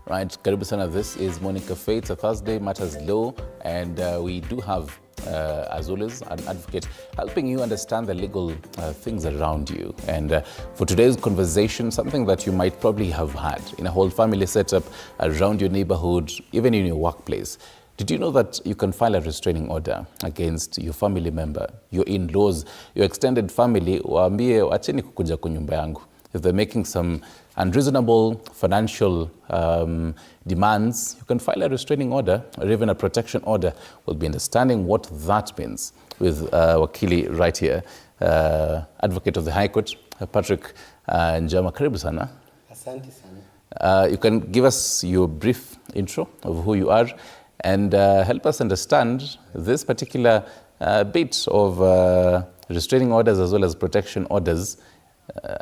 Right, karibu sana. This is Morning Cafe. It's a Thursday, Matters Law, and we do have, as always, an advocate helping you understand the legal things around you. And for today's conversation, something that you might probably have had in a whole family setup around your neighborhood, even in your workplace. Did you know that you can file a restraining order against your family member, your in-laws, your extended family, waambie wacheni kukuja kwa nyumba yangu? If they're making some unreasonable financial demands, you can file a restraining order or even a protection order. We'll be understanding what that means with Wakili right here, Advocate of the High Court, Patrick Njama. Karibu sana. Asante sana. You can give us your brief intro of who you are and help us understand this particular bit of restraining orders as well as protection orders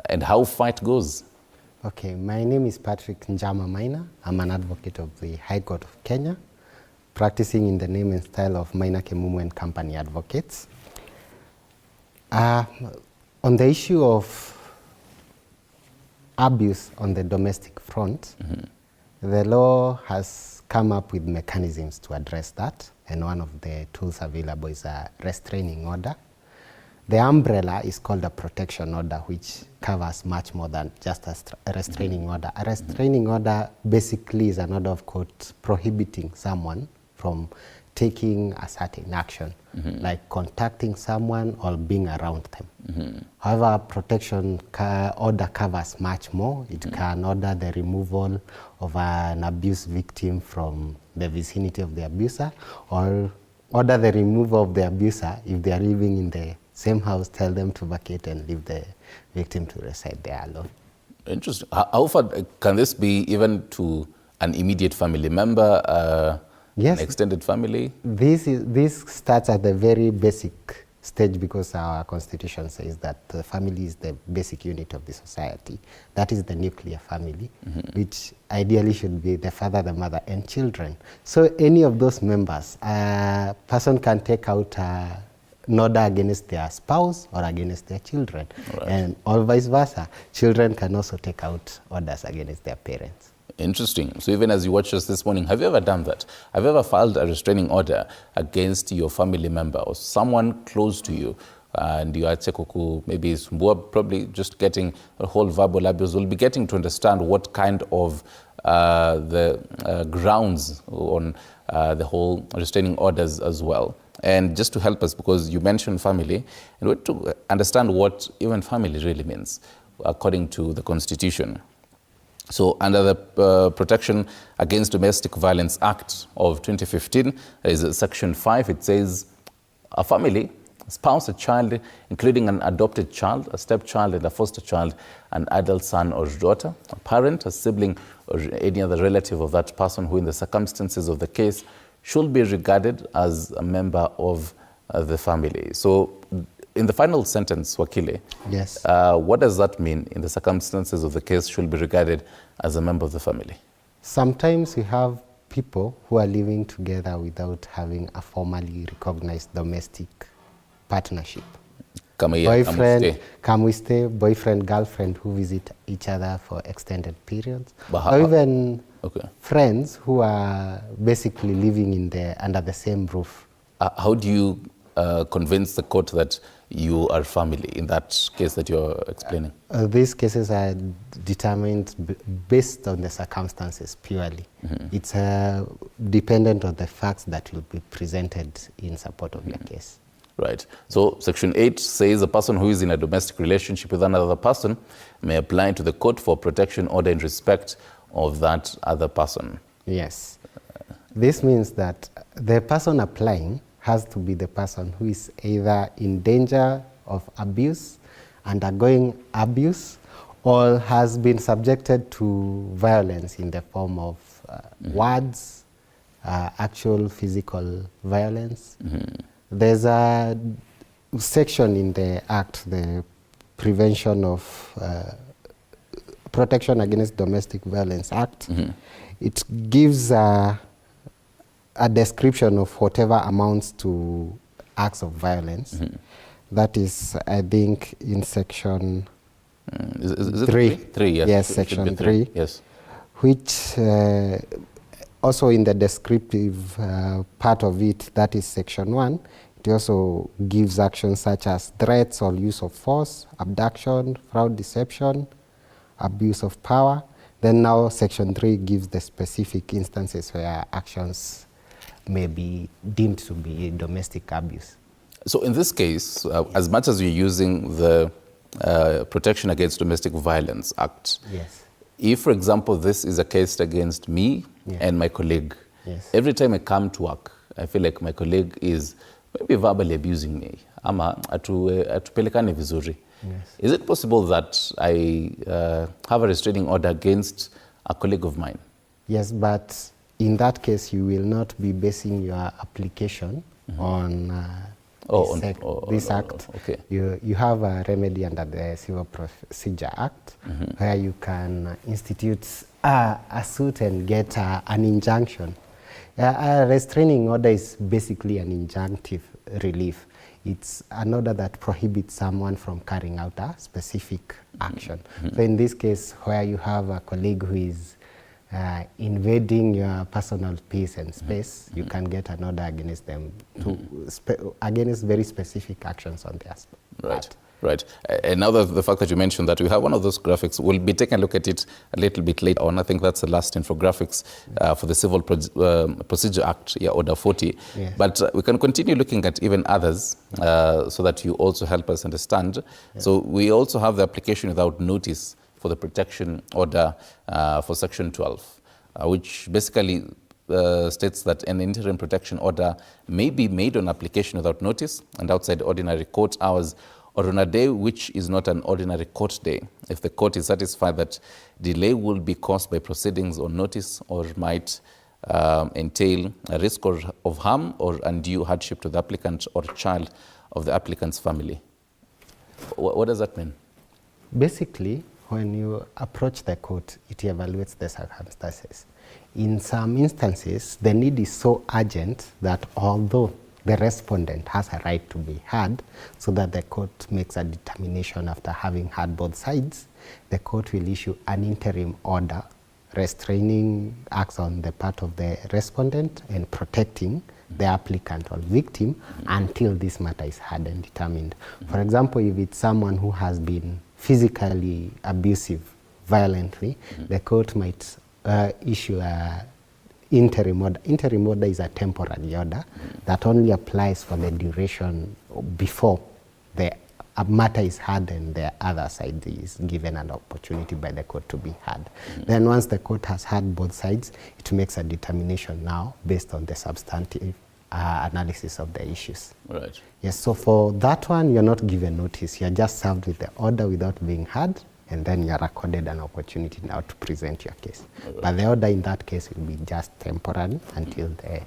and how fight goes. Okay, my name is Patrick Njama Maina. I'm an advocate of the High Court of Kenya, practicing in the name and style of Maina Kemumu and Company Advocates. On the issue of abuse on the domestic front, the law has come up with mechanisms to address that, and one of the tools available is a restraining order. The umbrella is called a protection order, which covers much more than just a restraining order. A restraining order basically is an order of court prohibiting someone from taking a certain action, like contacting someone or being around them. However, a protection order covers much more. It can order the removal of an abuse victim from the vicinity of the abuser, or order the removal of the abuser if they are living in the same house, tell them to vacate and leave the victim to reside there alone. Interesting. How far can this be even to an immediate family member, yes, an extended family? This starts at the very basic stage, because our constitution says that the family is the basic unit of the society. That is the nuclear family, which ideally should be the father, the mother, and children. So any of those members, a person can take out an order against their spouse or against their children, and or vice versa. Children can also take out orders against their parents. Interesting. So even as you watch us this morning, have you ever done that? Have you ever filed a restraining order against your family member or someone close to you, and you are maybe probably just getting a whole verbal abuse? We'll be getting to understand what kind of the grounds on the whole restraining orders as well. And just to help us, because you mentioned family, and we want to understand what even family really means according to the Constitution. So under the Protection Against Domestic Violence Act of 2015, there is Section 5, it says, a family, a spouse, a child, including an adopted child, a stepchild and a foster child, an adult son or daughter, a parent, a sibling, or any other relative of that person who in the circumstances of the case should be regarded as a member of the family. So in the final sentence, Wakili, yes, what does that mean? In the circumstances of the case, should be regarded as a member of the family? Sometimes we have people who are living together without having a formally recognized domestic partnership. Boyfriend, come we stay, boyfriend, girlfriend who visit each other for extended periods, or even friends who are basically living under the same roof. How do you convince the court that you are family in that case that you're explaining? These cases are determined based on the circumstances purely. It's dependent on the facts that will be presented in support of your case. Right. So Section 8 says a person who is in a domestic relationship with another person may apply to the court for protection order in respect of that other person. Yes. This means that the person applying has to be the person who is either in danger of abuse, undergoing abuse, or has been subjected to violence in the form of words, actual physical violence. There's a section in the Act, the Prevention of Protection Against Domestic Violence Act. It gives a description of whatever amounts to acts of violence. That is, I think, in section is it 3. 3, yes. Yes, section 3. Yes. which also in the descriptive part of it, that is section 1, it also gives actions such as threats or use of force, abduction, fraud, deception, abuse of power. Then now section 3 gives the specific instances where actions may be deemed to be domestic abuse. So in this case, as much as you're using the Protection Against Domestic Violence Act, Yes. if, for example, this is a case against me and my colleague, every time I come to work, I feel like my colleague is maybe verbally abusing me. Ama atupelekane vizuri. Is it possible that I have a restraining order against a colleague of mine? Yes, but in that case, you will not be basing your application on this act. Okay. You have a remedy under the Civil Procedure Act where you can institute a suit and get an injunction. A restraining order is basically an injunctive relief. It's an order that prohibits someone from carrying out a specific action. So in this case, where you have a colleague who is invading your personal space and space, you can get an order against them against very specific actions on their part. Right. And now the fact that you mentioned that, we have one of those graphics. We'll be taking a look at it a little bit later on. I think that's the last infographics for the Civil Procedure Act, Order 40. Yes. But we can continue looking at even others so that you also help us understand. So we also have the application without notice for the protection order for Section 12, which basically states that an interim protection order may be made on application without notice and outside ordinary court hours, or on a day which is not an ordinary court day, if the court is satisfied that delay will be caused by proceedings on notice or might entail a risk of harm or undue hardship to the applicant or child of the applicant's family. What does that mean? Basically, when you approach the court, it evaluates the circumstances. In some instances, the need is so urgent that although the respondent has a right to be heard, so that the court makes a determination after having heard both sides, the court will issue an interim order restraining acts on the part of the respondent and protecting the applicant or victim until this matter is heard and determined. For example, if it's someone who has been physically abusive violently, the court might issue a interim order. Interim order is a temporary order that only applies for the duration before the matter is heard and the other side is given an opportunity by the court to be heard. Then once the court has heard both sides, it makes a determination now based on the substantive analysis of the issues. Right. Yes, so for that one, you're not given notice. You're just served with the order without being heard, and then you're accorded an opportunity now to present your case. Right. But the order in that case will be just temporary until the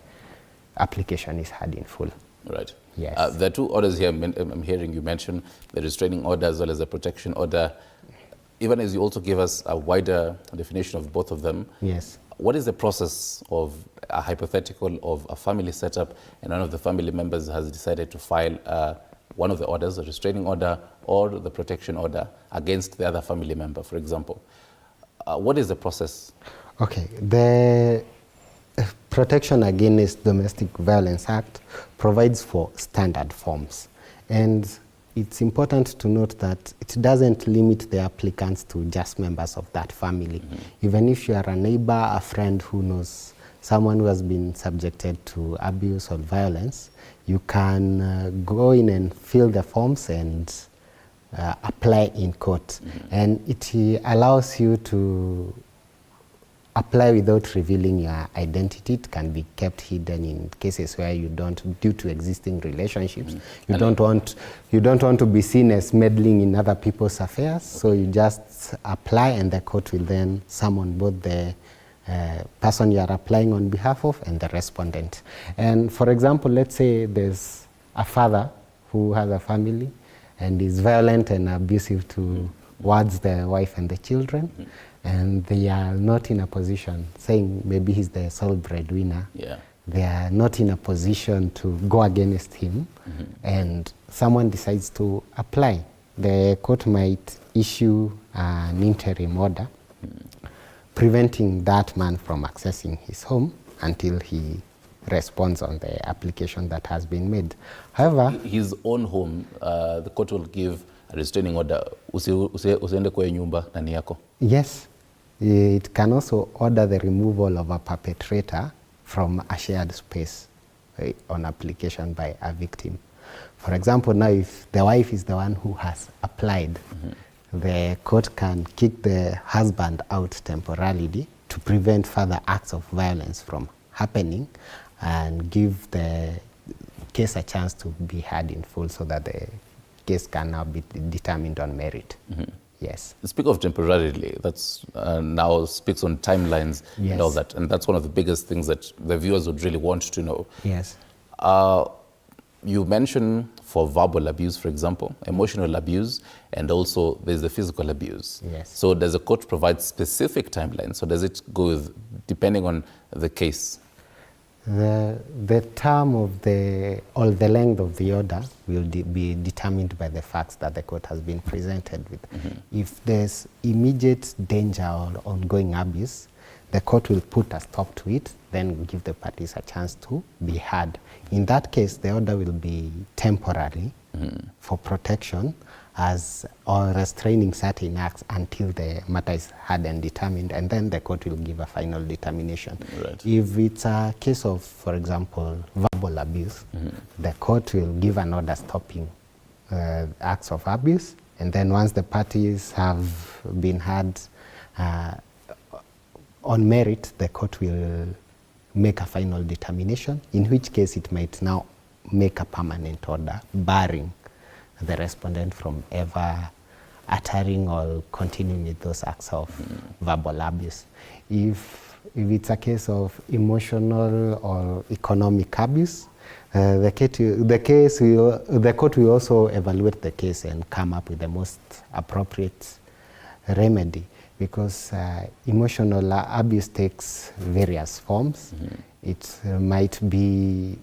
application is heard in full. Right. Yes. There are two orders here I'm hearing you mention, the restraining order as well as the protection order. Even as you also give us a wider definition of both of them, yes. What is the process of a hypothetical of a family setup and one of the family members has decided to file one of the orders, a restraining order or the protection order against the other family member, for example? What is the process? Okay, the Protection Against Domestic Violence Act provides for standard forms, and it's important to note that it doesn't limit the applicants to just members of that family. Even if you are a neighbor, a friend who knows someone who has been subjected to abuse or violence, you can go in and fill the forms and apply in court. And it allows you to apply without revealing your identity. It can be kept hidden in cases where you don't, due to existing relationships, you don't want to be seen as meddling in other people's affairs. So you just apply, and the court will then summon both the person you are applying on behalf of and the respondent. And for example, let's say there's a father who has a family and is violent and abusive towards the wife and the children. And they are not in a position, saying maybe he's the sole breadwinner, they are not in a position to go against him, and someone decides to apply. The court might issue an interim order preventing that man from accessing his home until he responds on the application that has been made. However, his own home, the court will give a restraining order. Usiende kwa nyumba nani yako. Yes, it can also order the removal of a perpetrator from a shared space on application by a victim. For example, now if the wife is the one who has applied, the court can kick the husband out temporarily to prevent further acts of violence from happening and give the case a chance to be heard in full so that the case can now be determined on merit. Yes. Speak of temporarily, that's now speaks on timelines Yes. and all that. And that's one of the biggest things that the viewers would really want to know. Yes. You mentioned for verbal abuse, for example, emotional abuse, and also there's the physical abuse. Yes. So does the court provide specific timelines? So does it go with, depending on the case? The term of the length of the order will be determined by the facts that the court has been presented with. If there's immediate danger or ongoing abuse, the court will put a stop to it, then give the parties a chance to be heard. In that case, the order will be temporary for protection or restraining certain acts until the matter is heard and determined, and then the court will give a final determination. Right. If it's a case of, for example, verbal abuse, the court will give an order stopping acts of abuse, and then once the parties have been heard on merit, the court will make a final determination, in which case it might now make a permanent order barring the respondent from ever uttering or continuing with those acts of verbal abuse. If it's a case of emotional or economic abuse, the court will also evaluate the case and come up with the most appropriate remedy, because emotional abuse takes various forms. It might be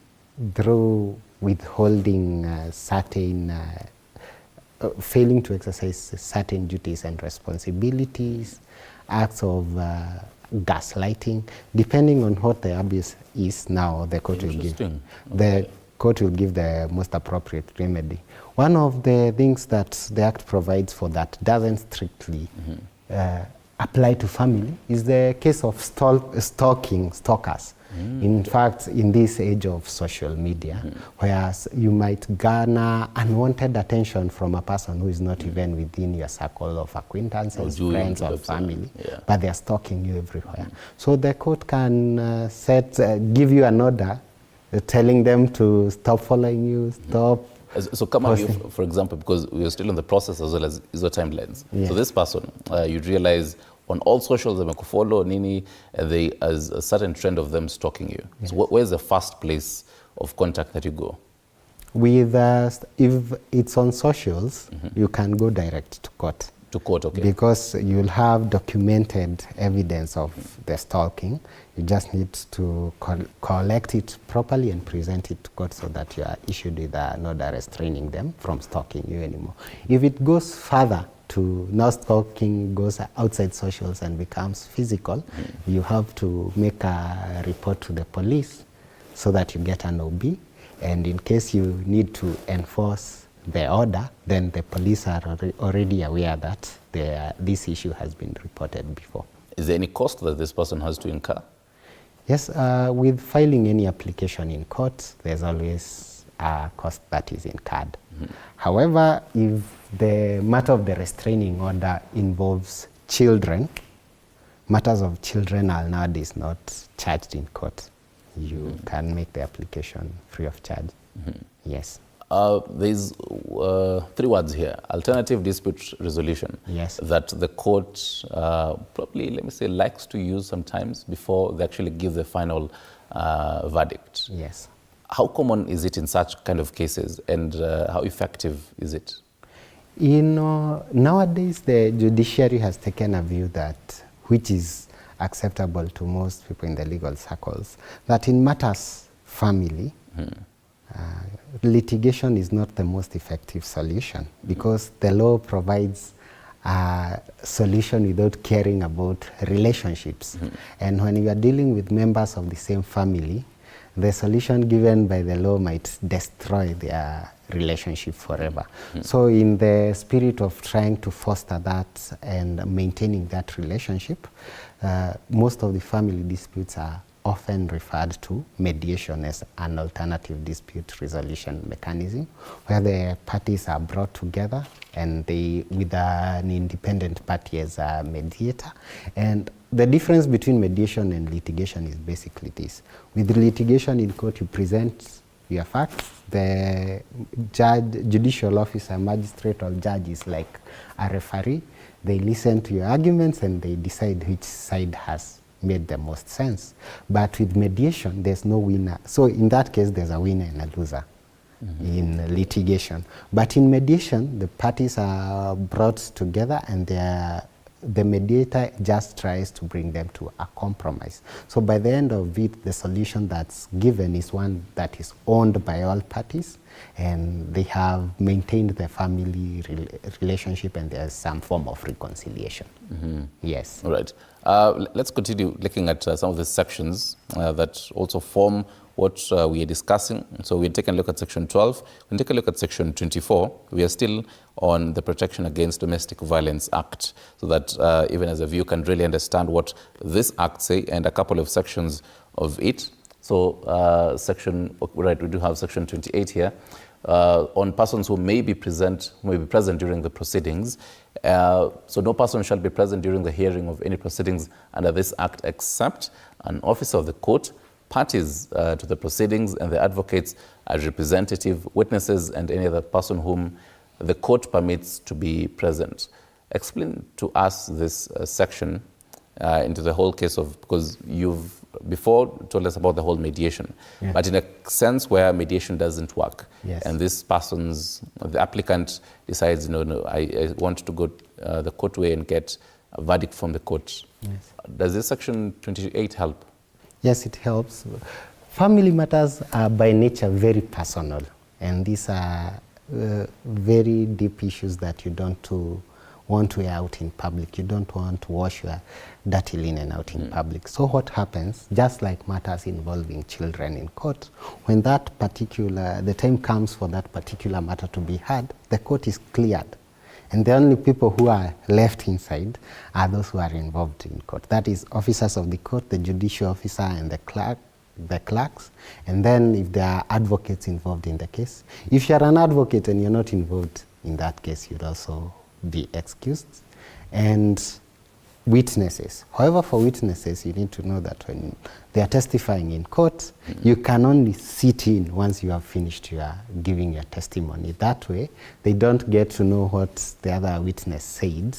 through withholding certain, failing to exercise certain duties and responsibilities, acts of gaslighting, depending on what the abuse is. Now the court will give the most appropriate remedy. One of the things that the Act provides for that doesn't strictly apply to family is the case of stalkers. In fact, in this age of social media, whereas you might garner unwanted attention from a person who is not even within your circle of acquaintances, friends, or family, but they are stalking you everywhere. So the court can give you an order telling them to stop following you, stop. So come on, for example, because we are still in the process as well as the timelines. Yes. So this person, you realize on all socials, they follow Nini, there's a certain trend of them stalking you. Yes. So where's the first place of contact that you go? With if it's on socials, you can go direct to court. To court, okay. Because you'll have documented evidence of the stalking. You just need to collect it properly and present it to court so that you are issued with an order restraining them from stalking you anymore. If it goes further to now stalking goes outside socials and becomes physical, you have to make a report to the police so that you get an OB. And in case you need to enforce the order, then the police are already aware that this issue has been reported before. Is there any cost that this person has to incur? Yes, with filing any application in court, there's always a cost that is incurred. However, if the matter of the restraining order involves children, matters of children are nowadays not charged in court. You can make the application free of charge. Yes. There's 3 words here: alternative dispute resolution. Yes. That the court probably, let me say, likes to use sometimes before they actually give the final verdict. Yes. How common is it in such kind of cases, and how effective is it? Nowadays, the judiciary has taken a view that, which is acceptable to most people in the legal circles, that in matters family, litigation is not the most effective solution, because the law provides a solution without caring about relationships. And when you are dealing with members of the same family, the solution given by the law might destroy their relationship forever. So in the spirit of trying to foster that and maintaining that relationship, most of the family disputes are often referred to mediation as an alternative dispute resolution mechanism, where the parties are brought together and they with an independent party as a mediator. And the difference between mediation and litigation is basically this. With litigation in court, you present your facts. The judge, judicial officer, magistrate, or judge is like a referee. They listen to your arguments and they decide which side has made the most sense. But with mediation, there's no winner. So in that case, there's a winner and a loser in litigation. But in mediation, the parties are brought together and the mediator just tries to bring them to a compromise. So by the end of it, the solution that's given is one that is owned by all parties, and they have maintained the family relationship, and there's some form of reconciliation. Yes. All right. Let's continue looking at some of the sections that also form what we are discussing. So we're taking a look at Section 12. When we take a look at Section 24, we are still on the Protection Against Domestic Violence Act, so that even as a viewer can really understand what this Act say, and a couple of sections of it. So right, we do have Section 28 here, on persons who may be present during the proceedings. So no person shall be present during the hearing of any proceedings under this Act except an officer of the court, parties to the proceedings, and the advocates as representative witnesses, and any other person whom the court permits to be present. Explain to us this section into the whole case of, because you've before told us about the whole mediation, but in a sense where mediation doesn't work, and this person's, the applicant decides, no, I want to go the court way and get a verdict from the court. Does this Section 28 help? Yes, it helps. Family matters are by nature very personal, and these are very deep issues that you don't want to air out in public. You don't want to wash your dirty linen out in public. So what happens, just like matters involving children in court, when the time comes for that particular matter to be heard, the court is cleared. And the only people who are left inside are those who are involved in court. That is officers of the court, the judicial officer, and the clerks. And then if there are advocates involved in the case. If you're an advocate and you're not involved in that case, you'd also be excused. And witnesses. However, for witnesses, you need to know that when they are testifying in court, you can only sit in once you have finished giving your testimony. That way, they don't get to know what the other witness said,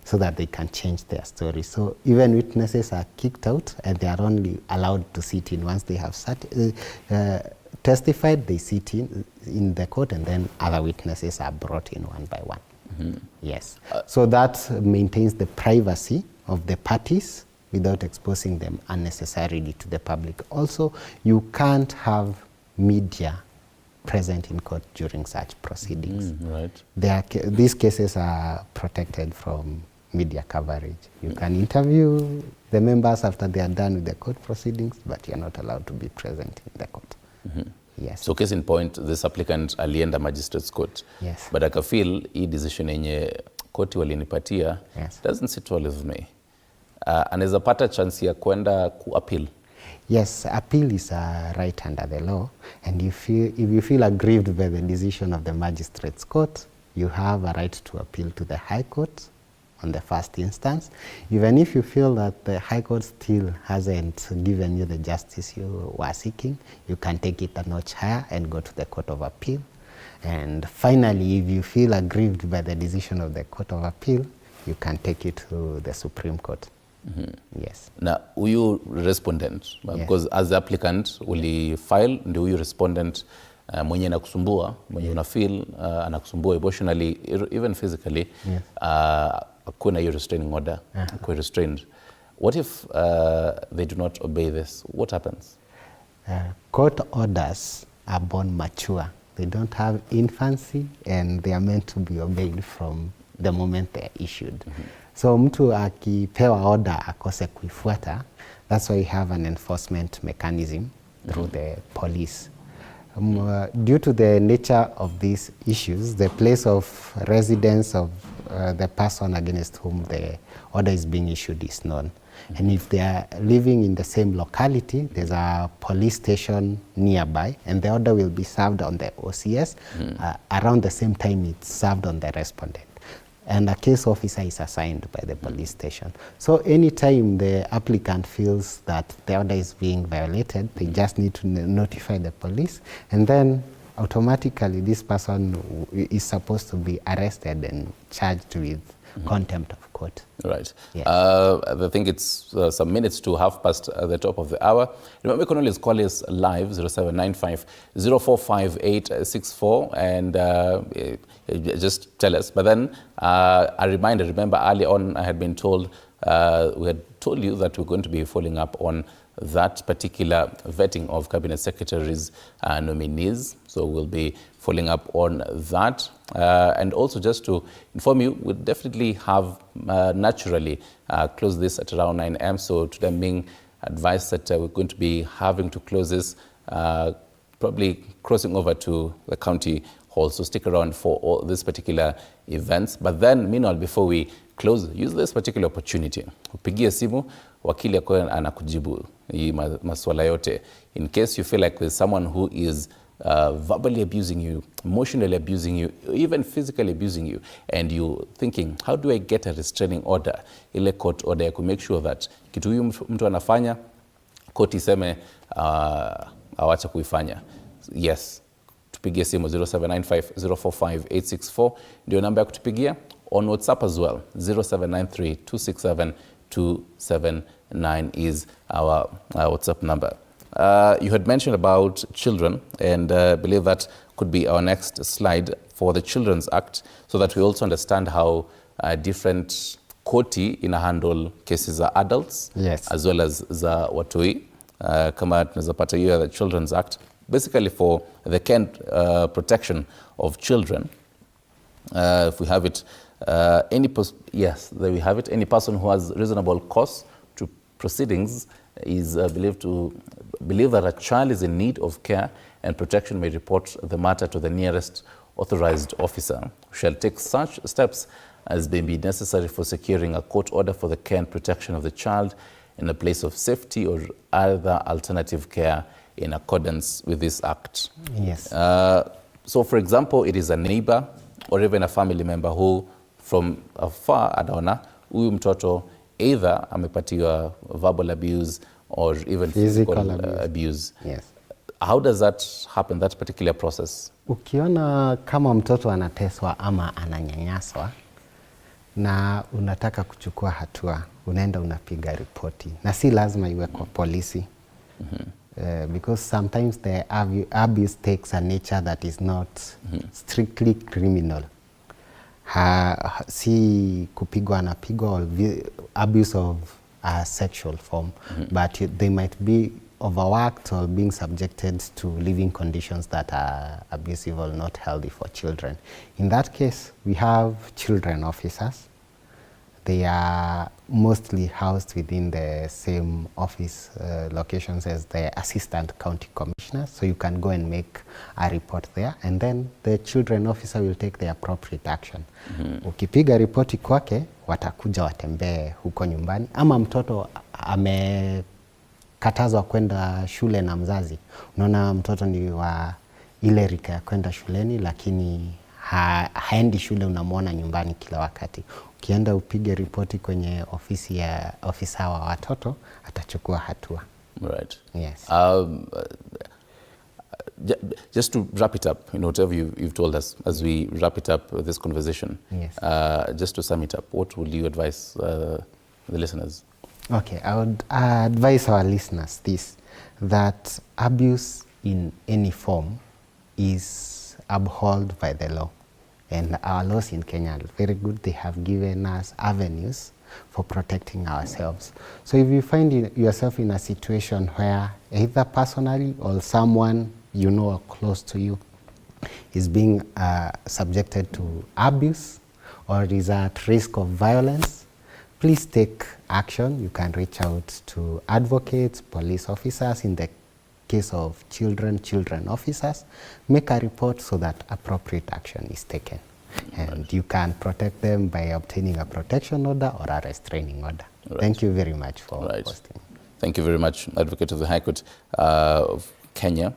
so that they can change their story. So even witnesses are kicked out, and they are only allowed to sit in once they have testified. They sit in the court, and then other witnesses are brought in one by one. Yes. So that maintains the privacy of the parties without exposing them unnecessarily to the public. Also, you can't have media present in court during such proceedings. These cases are protected from media coverage. You can interview the members after they are done with the court proceedings, but you're not allowed to be present in the court. Yes. So case in point, this applicant alienda magistrate's court. Yes. But I feel hii decision yenye koti walinipatia doesn't sit well with me. Anaweza pata chance ya kwenda ku-appeal. Yes, appeal is a right under the law, and if you feel aggrieved by the decision of the magistrate's court, you have a right to appeal to the High Court on the first instance. Even if you feel that the High Court still hasn't given you the justice you were seeking, you can take it a notch higher and go to the Court of Appeal. And finally, if you feel aggrieved by the decision of the Court of Appeal, you can take it to the Supreme Court. Yes. Na huyu respondent, because as the applicant uli file, ndio huyu respondent mwenye anakusumbua, mwenye unafeel anakusumbua emotionally, even physically, kuna hiyo restraining order, kwa restrained. What if they do not obey this? What happens? Court orders are born mature. They don't have infancy, and they are meant to be obeyed from the moment they're issued. So mtu akipewa order akose kuifuata, that's why we have an enforcement mechanism through the police. Due to the nature of these issues, the place of residence of the person against whom the order is being issued is known. And if they are living in the same locality, there's a police station nearby, and the order will be served on the OCS around the same time it's served on the respondent. And a case officer is assigned by the police station. So anytime the applicant feels that the order is being violated, they just need to notify the police, and then automatically this person is supposed to be arrested and charged with contempt of court. Right. Yes. I think it's some minutes to half past the top of the hour. Remember, you can always call us live, 0795 045864, and just tell us. But then a reminder, remember early on I had been told, we had told you that we're going to be following up on that particular vetting of cabinet secretaries' nominees. So we'll be following up on that. And also just to inform you, we'll definitely have naturally close this at around 9 a.m. So to them being advised that we're going to be having to close this, probably crossing over to the county hall. So stick around for all these particular events. But then, meanwhile, before we close, use this particular opportunity. Upigie simu, wakili yako anakujibu hii maswala yote. In case you feel like there's someone who is verbally abusing you, emotionally abusing you, even physically abusing you, and you're thinking, how do I get a restraining order, ile court order, to make sure that kitu huyu mtu anafanya, court iseme awacha kuifanya. Yes, tupigie simu 0795045864, ndio namba ya kutupigia. On WhatsApp as well, 0793267279 is our WhatsApp number. You had mentioned about children, and I believe that could be our next slide for the Children's Act, so that we also understand how different koti ina handle cases za adults, yes, as well as za watoi. Kama tunaweza pata hiyo the Children's Act, basically for the care and protection of children. If we have it, yes, there we have it. Any person who has reasonable cause to proceedings is believe that a child is in need of care and protection may report the matter to the nearest authorized officer, who shall take such steps as may be necessary for securing a court order for the care and protection of the child in a place of safety or other alternative care in accordance with this act. Yes. So, for example, it is a neighbor or even a family member who from afar anaona huyu mtoto either amepatiwa verbal abuse or even physical abuse. Yes. How does that happen, that particular process? Ukiona kama mtoto anateswa ama ananyanyaswa na unataka kuchukua hatua, unaenda unapiga ripoti, na si lazima iwe kwa polisi. Because sometimes the abuse takes a nature that is not strictly criminal. Si kupigwa anapigwa or abuse of a sexual form, but they might be overworked or being subjected to living conditions that are abusive or not healthy for children. In that case, we have children officers. They are mostly housed within the same office locations as the assistant county commissioner, so you can go and make a report there, and then the children officer will take the appropriate action. Ukipiga ripoti kwake, watakuja watembee huko nyumbani, ama mtoto amekatazwa kwenda shule na mzazi. Unaona mtoto ni wa ile rika ya kwenda shuleni, lakini haendi shule, unamwona nyumbani kila wakati. Ukienda upige ripoti kwenye ofisi ya ofisa wa watoto, atachukua hatua. Right. Yes. Just to wrap it up, whatever you've told us, as we wrap it up this conversation, yes. Just to sum it up, what would you advise the listeners? Okay, I would advise our listeners this, that abuse in any form is abhorred by the law. And our laws in Kenya are very good. They have given us avenues for protecting ourselves. So if you find yourself in a situation where either personally or someone you know or close to you is being subjected to abuse, or is at risk of violence, please take action. You can reach out to advocates, police officers. In the case of children officers, make a report so that appropriate action is taken. And you can protect them by obtaining a protection order or a restraining order. Right. Thank you very much for hosting. Thank you very much, Advocate of the High Court of Kenya,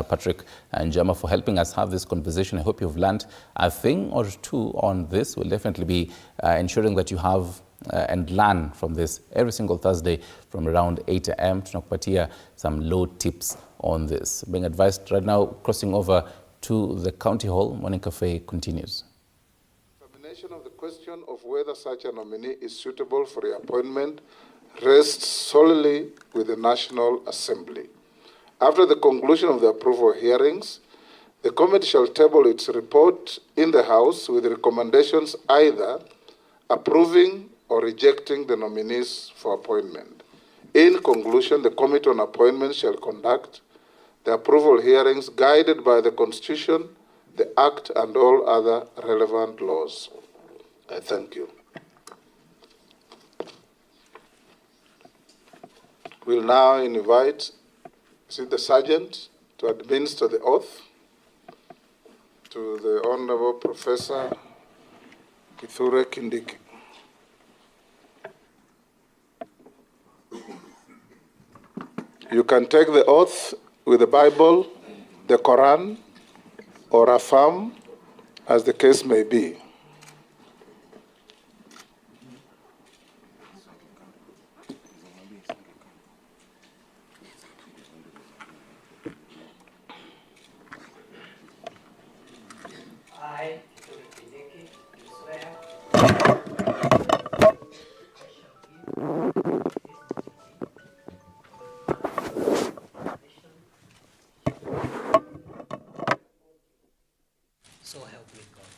Patrick and Jama, for helping us have this conversation. I hope you've learned a thing or two on this. We'll definitely be ensuring that you have and learn from this every single Thursday from around 8 a.m. Tunakupatia some low tips on this. Being advised right now, crossing over to the County Hall, Morning Cafe continues. Examination of the question of whether such a nominee is suitable for reappointment rests solely with the National Assembly. After the conclusion of the approval hearings, the committee shall table its report in the House with recommendations either approving or rejecting the nominees for appointment. In conclusion, the Committee on Appointments shall conduct the approval hearings guided by the Constitution, the Act, and all other relevant laws. I thank you. We'll now invite the Sergeant to administer the oath to the Honorable Professor Kithure Kindiki. You can take the oath with the Bible, the Quran, or affirm, as the case may be. I, Kithure Kindiki, do swear so help me God.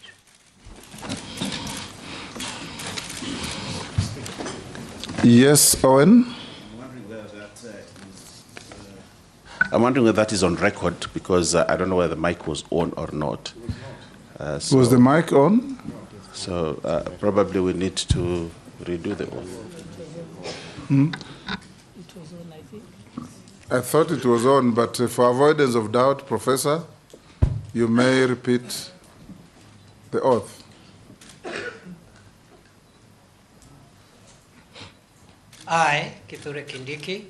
Yes, Owen? I'm wondering whether that is on record, because I don't know whether the mic was on or not. Was the mic on? So probably we need to redo the oath. It was on, I think. I thought it was on, but for avoidance of doubt, Professor, you may repeat the oath. I, Kithure Kindiki,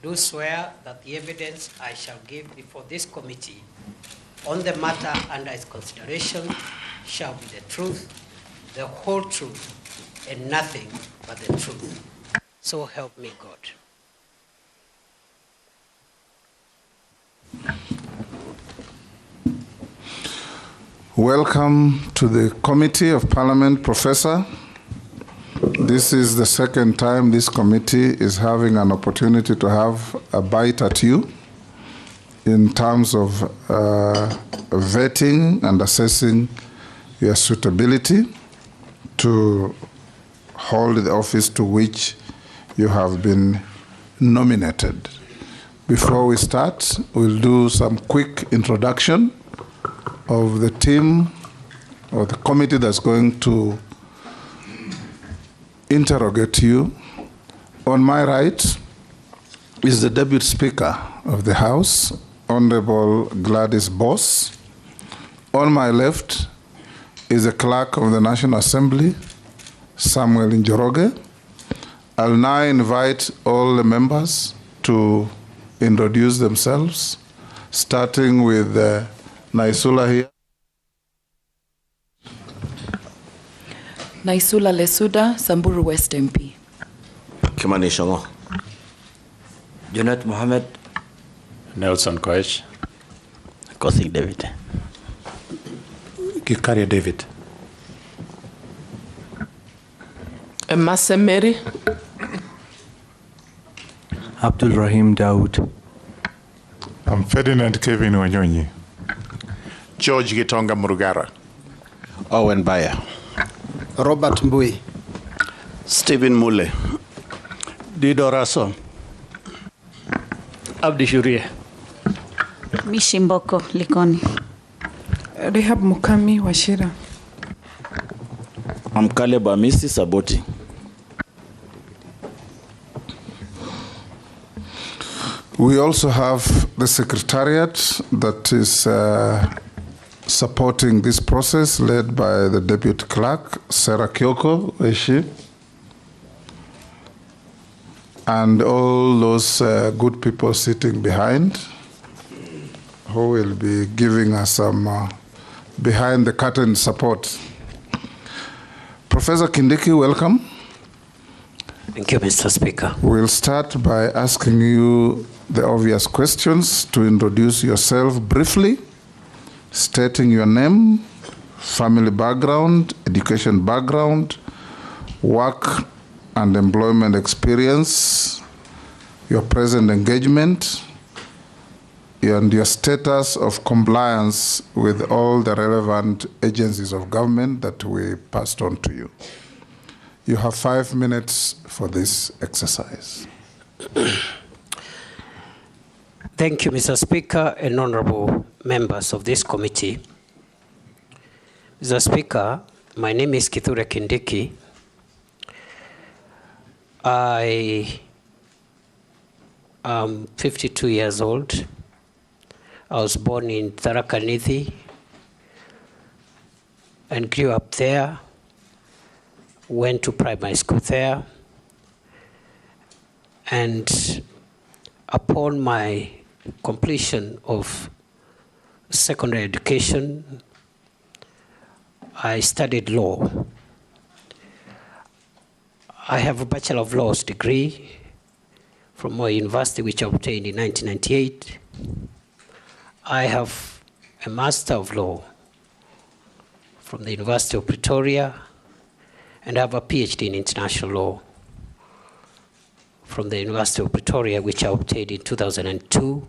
do swear that the evidence I shall give before this committee on the matter under its consideration shall be the truth, the whole truth, and nothing but the truth. So help me God. Welcome to the Committee of Parliament, Professor. This is the second time this committee is having an opportunity to have a bite at you in terms of vetting and assessing your suitability to hold the office to which you have been nominated. Before we start, we'll do some quick introduction of the team or the committee that's going to interrogate you. On my right is the Deputy Speaker of the House, Honorable Gladys Boss. On my left is the Clerk of the National Assembly, Samuel Njoroge. I'll now invite all the members to introduce themselves, starting with Naisula here. Naisula Lesuda, Samburu West MP. Kimani Shongo. Junet Mohammed. Nelson Koech. Kosik David. Gikaria David. Mase Mary. Abdul Rahim Daud. I'm Ferdinand Kevin Wanyonyi. George Gitonga Murugara. Owen Bayer. Robert Mbui. Stephen Mule. Dido Raso. Abdi Shurie. Mishimboko Likoni. Rehab Mukami Washira. I'm Caleb Amisi Saboti. We also have the Secretariat that is supporting this process, led by the Deputy Clerk, Sarah Kyoko, where is she? And all those good people sitting behind who will be giving us some behind the curtain support. Professor Kindiki, welcome. Thank you, Mr. Speaker. We'll start by asking you the obvious questions to introduce yourself briefly, stating your name, family background, education background, work and employment experience, your present engagement, and your status of compliance with all the relevant agencies of government that we passed on to you. You have 5 minutes for this exercise. Thank you, Mr. Speaker and honorable members of this committee. Mr. Speaker, my name is Kithure Kindiki. I am 52 years old. I was born in Tharaka Nithi and grew up there, went to primary school there, and upon my completion of secondary education, I studied law. I have a Bachelor of Laws degree from Moi University, which I obtained in 1998. I have a Master of Law from the University of Pretoria, and I have a PhD in International Law from the University of Pretoria, which I obtained in 2002.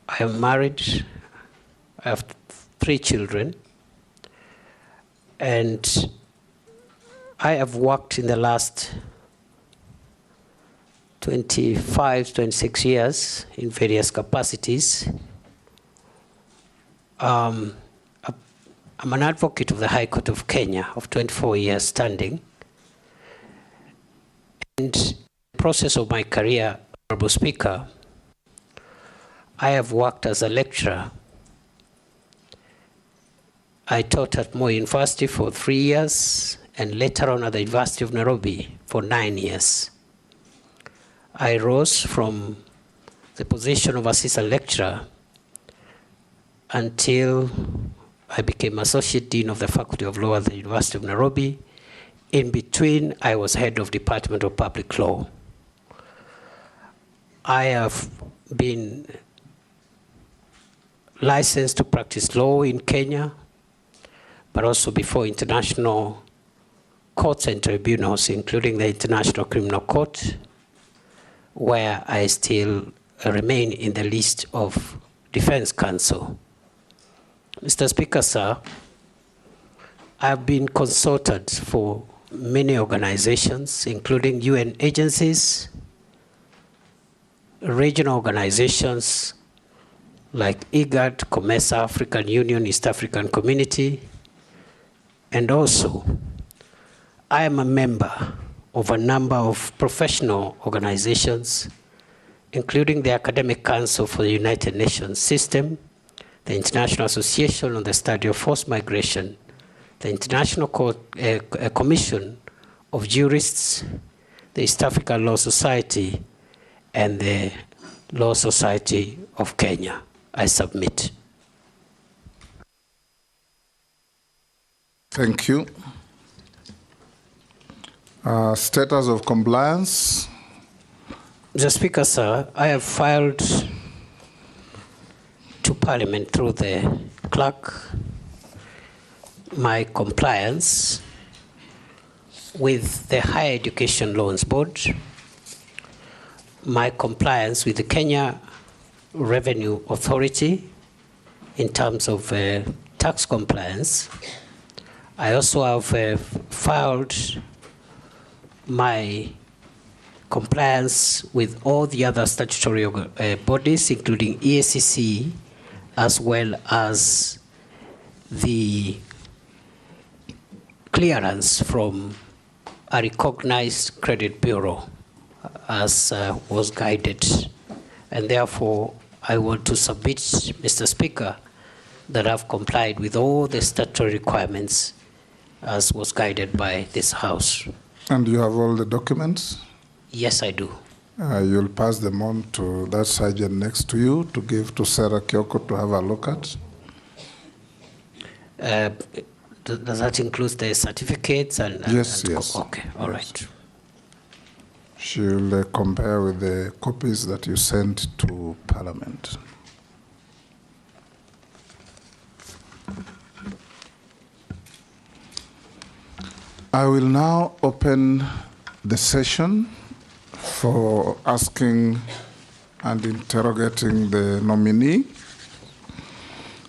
I am married. I have 3 children. And I have worked in the last 25, 26 years in various capacities. I'm an advocate of the High Court of Kenya of 24 years standing. And in the process of my career, Honorable Speaker, I have worked as a lecturer. I taught at Moi University for 3 years, and later on at the University of Nairobi for 9 years. I rose from the position of assistant lecturer until I became Associate Dean of the Faculty of Law at the University of Nairobi. In between, I was head of Department of Public Law. I have been licensed to practice law in Kenya, but also before international courts and tribunals, including the International Criminal Court, where I still remain in the list of Defense Counsel. Mr. Speaker, sir, I've been consulted for many organizations, including UN agencies, regional organizations like IGAD, COMESA, African Union, East African Community, and also I am a member of a number of professional organizations, including the Academic Council for the United Nations System, the International Association on the Study of Forced Migration, the International Commission of Jurists, the East African Law Society, and the Law Society of Kenya. I submit. Thank you. Status of compliance. Mr. Speaker, sir, I have filed to Parliament through the clerk my compliance with the Higher Education Loans Board, my compliance with the Kenya Revenue Authority in terms of tax compliance. I also have filed my compliance with all the other statutory bodies, including EACC, as well as the clearance from a recognized credit bureau as was guided. And therefore, I want to submit, Mr. Speaker, that I've complied with all the statutory requirements as was guided by this House. And you have all the documents? Yes, I do. You'll pass them on to that sergeant next to you to give to Sarah Kyoko to have a look at? Does that include the certificates? Yes, yes. Okay, all right. She'll compare with the copies that you sent to Parliament. I will now open the session for asking and interrogating the nominee.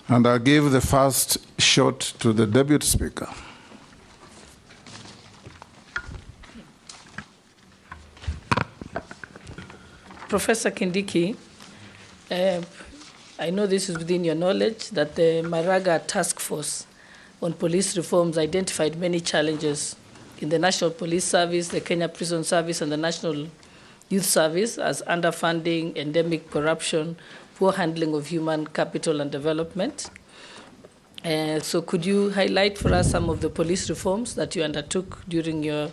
And I'll give the first shot to the Deputy Speaker. Professor Kindiki, I know this is within your knowledge that the Maraga Task Force on Police Reforms identified many challenges in the National Police Service, the Kenya Prison Service, and the National Youth Service as underfunding, endemic corruption, poor handling of human capital and development. So could you highlight for us some of the police reforms that you undertook during your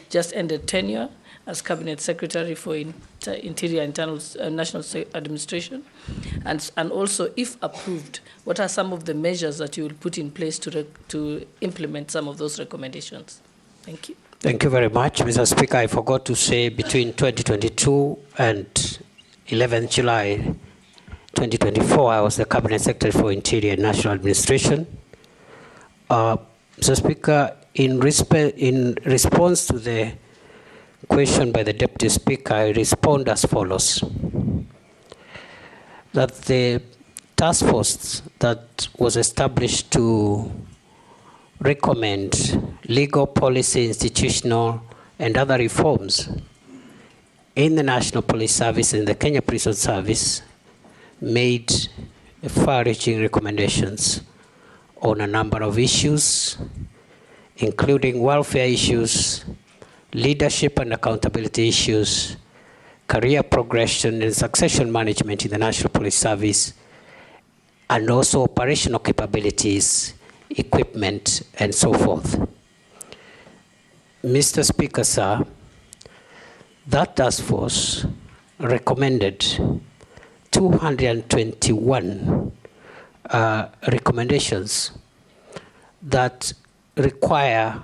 just ended tenure as Cabinet Secretary for Interior Internal National Administration? And also, if approved, what are some of the measures that you will put in place to implement some of those recommendations? Thank you. Thank you very much, Mr. Speaker. I forgot to say between 2022 and 11th July 2024, I was the Cabinet Secretary for Interior and National Administration. Mr. Speaker, in response to the question by the Deputy Speaker, I respond as follows. That the task force that was established to recommend legal, policy, institutional, and other reforms in the National Police Service and the Kenya Prison Service made far-reaching recommendations on a number of issues, including welfare issues, leadership and accountability issues, career progression and succession management in the National Police Service, and also operational capabilities, equipment, and so forth. Mr. Speaker, sir, that task force recommended 221 recommendations that require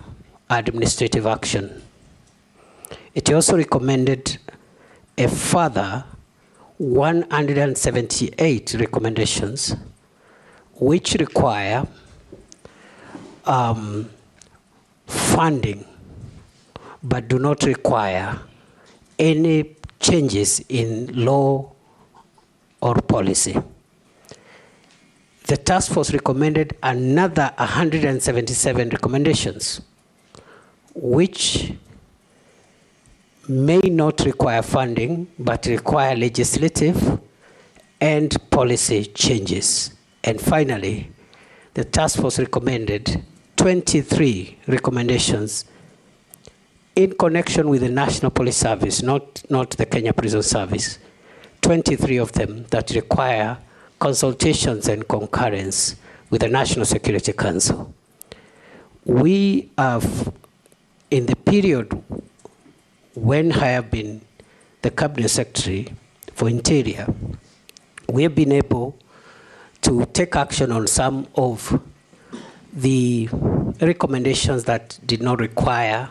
administrative action. It also recommended a further 178 recommendations which require funding but do not require any changes in law or policy. The task force recommended another 177 recommendations which may not require funding but require legislative and policy changes. And finally, the task force recommended 23 recommendations in connection with the National Police Service, not the Kenya Prison Service. 23 of them that require consultations and concurrence with the National Security Council. We have, in the period when I have been the Cabinet Secretary for Interior, we have been able to take action on some of the recommendations that did not require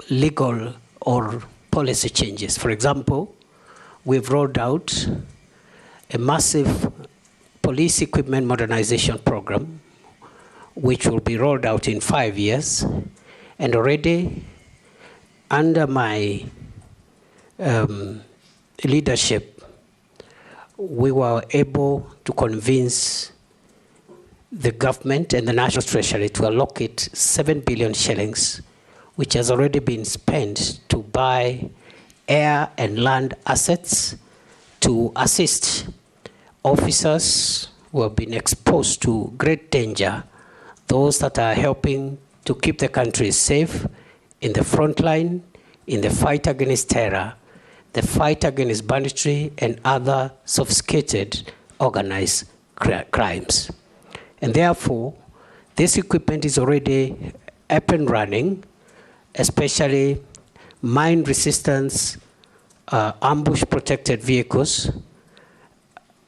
legal or policy changes. For example, we've rolled out a massive police equipment modernization program, which will be rolled out in 5 years. And already, under my leadership, we were able to convince the government and the National Treasury to allocate 7 billion shillings, which has already been spent to buy air and land assets to assist officers who have been exposed to great danger those that are helping to keep the country safe in the front line, in the fight against terror, the fight against banditry and other sophisticated organized crimes. And therefore, this equipment is already up and running, especially mine resistance, ambush protected vehicles,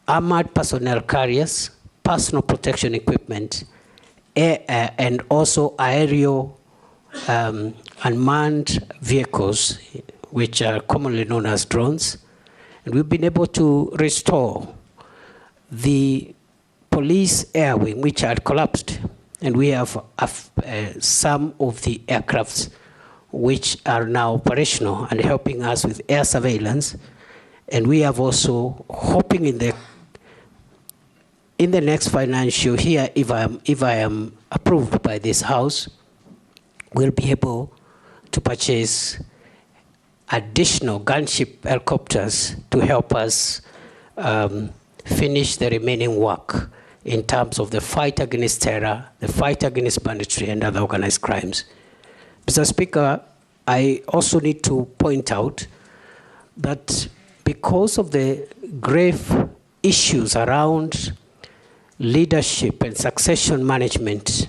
armored personnel carriers, personal protection equipment, and also aerial unmanned vehicles, which are commonly known as drones. And we've been able to restore the police air wing, which had collapsed. And we have some of the aircrafts which are now operational and helping us with air surveillance. And we have also hoping in the next financial year, if I am approved by this House, we'll be able to purchase additional gunship helicopters to help us finish the remaining work in terms of the fight against terror, the fight against banditry and other organized crimes. Mr. Speaker, I also need to point out that because of the grave issues around leadership and succession management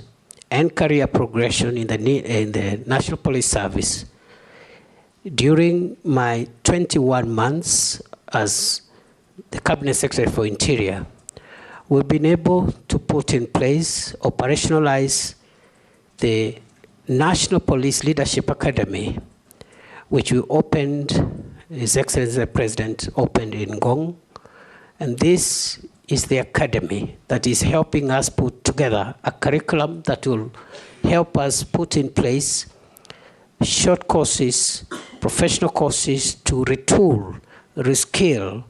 and career progression in the National Police Service, during my 21 months as the Cabinet Secretary for Interior, we've been able to put in place, operationalize the National Police Leadership Academy, which we opened, His Excellency the President opened in Ngong. And this is the academy that is helping us put together a curriculum that will help us put in place short courses, professional courses to retool, reskill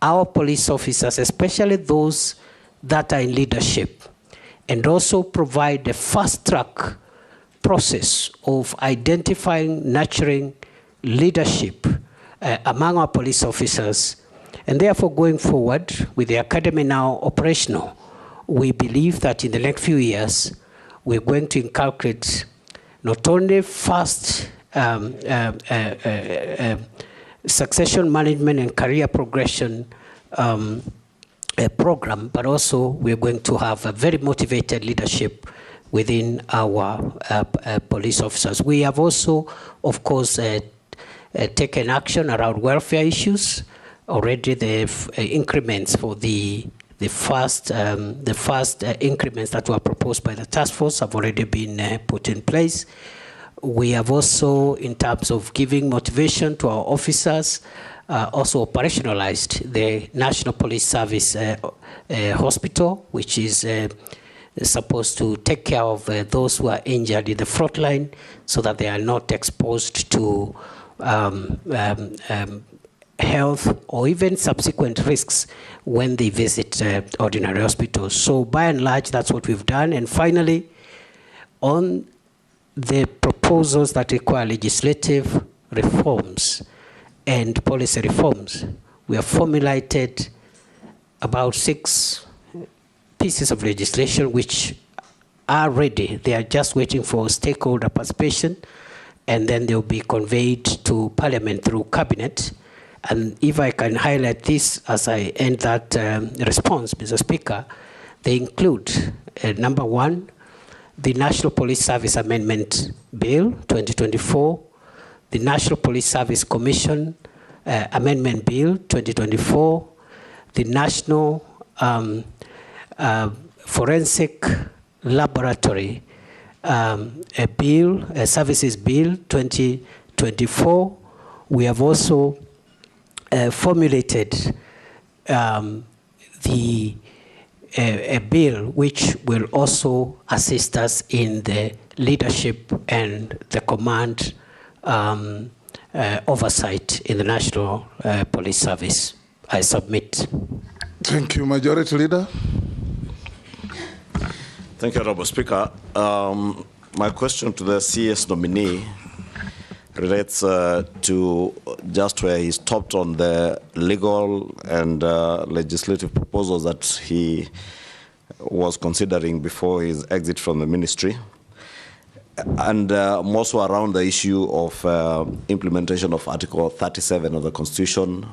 our police officers, especially those that are in leadership, and also provide a fast-track process of identifying, nurturing leadership among our police officers. And therefore, going forward, with the academy now operational, we believe that in the next few years, we're going to inculcate not only fast succession management and career progression program, but also we're going to have a very motivated leadership within our police officers. We have also, of course, taken action around welfare issues. Already the increments for the first increments that were proposed by the task force have already been put in place. We have also, in terms of giving motivation to our officers, also operationalized the National Police Service Hospital, which is supposed to take care of those who are injured in the front line so that they are not exposed to health or even subsequent risks when they visit ordinary hospitals. So by and large, that's what we've done. And finally, on the proposals that require legislative reforms and policy reforms, we have formulated about 6 pieces of legislation which are ready. They are just waiting for stakeholder participation, and then they'll be conveyed to Parliament through Cabinet. And if I can highlight this as I end that response, Mr. Speaker, they include, number 1, the National Police Service Amendment Bill 2024, the National Police Service Commission Amendment Bill 2024, the National Forensic Laboratory Services Bill 2024. We have also formulated a bill which will also assist us in the leadership and the command oversight in the National Police Service. I submit. Thank you, Majority Leader. Thank you, Honorable Speaker. My question to the CS nominee relates to just where he stopped on the legal and legislative proposals that he was considering before his exit from the ministry. And more so around the issue of implementation of Article 37 of the Constitution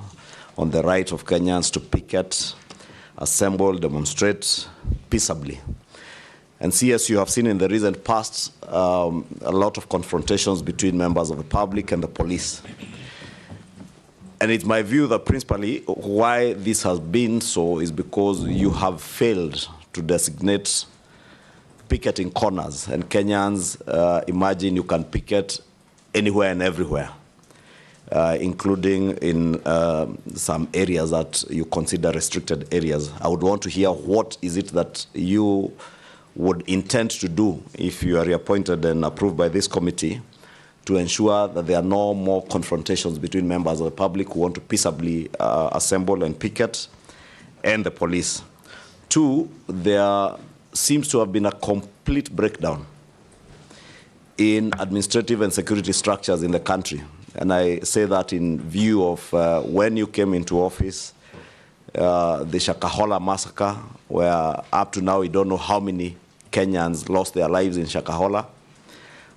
on the right of Kenyans to picket, assemble, demonstrate peaceably. And as you have seen in the recent past, a lot of confrontations between members of the public and the police. And it's my view that principally why this has been so is because you have failed to designate picketing corners. And Kenyans imagine you can picket anywhere and everywhere, including in some areas that you consider restricted areas. I would want to hear what is it that you would intend to do if you are reappointed and approved by this committee to ensure that there are no more confrontations between members of the public who want to peaceably assemble and picket and the police. Two, there seems to have been a complete breakdown in administrative and security structures in the country. And I say that in view of when you came into office, the Shakahola massacre, where up to now we don't know how many Kenyans lost their lives in Shakahola.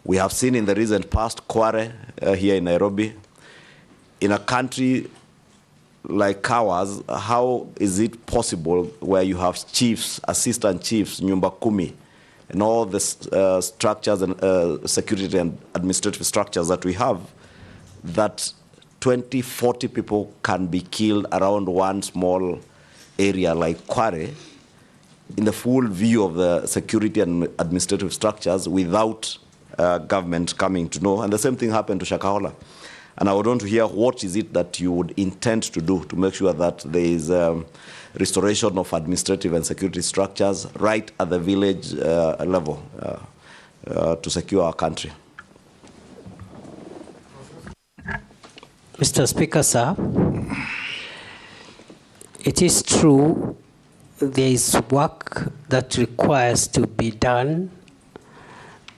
We have seen in the recent past Kware here in Nairobi. In a country like ours, how is it possible where you have chiefs, assistant chiefs, nyumba kumi, and all the structures and security and administrative structures that we have, that 20, 40 people can be killed around one small area like Kware in the full view of the security and administrative structures without government coming to know. And the same thing happened to Shakahola. And I would want to hear what is it that you would intend to do to make sure that there is restoration of administrative and security structures right at the village level to secure our country. Mr. Speaker, sir, it is true there is work that requires to be done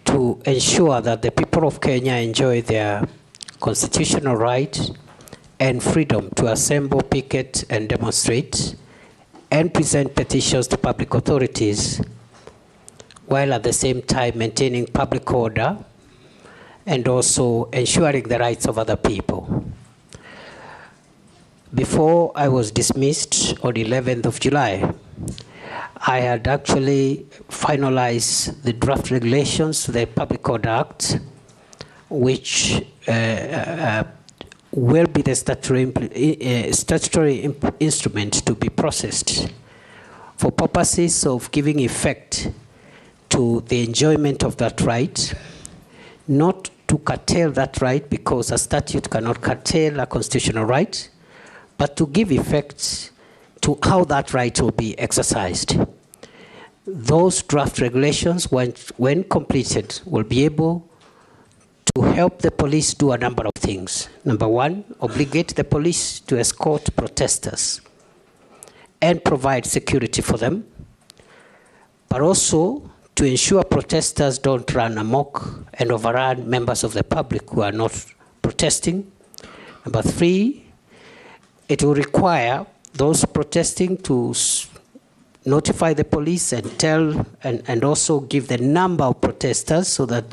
to ensure that the people of Kenya enjoy their constitutional right and freedom to assemble, picket, and demonstrate, and present petitions to public authorities, while at the same time maintaining public order and also ensuring the rights of other people. Before I was dismissed on 11th of July, I had actually finalized the draft regulations to the Public Order Act, which will be the statutory instrument to be processed for purposes of giving effect to the enjoyment of that right, not to curtail that right, because a statute cannot curtail a constitutional right, but to give effect to how that right will be exercised. Those draft regulations, when completed, will be able to help the police do a number of things. Number one, obligate the police to escort protesters and provide security for them, but also to ensure protesters don't run amok and overrun members of the public who are not protesting. Number three, it will require those protesting to notify the police and tell, and also give the number of protesters so that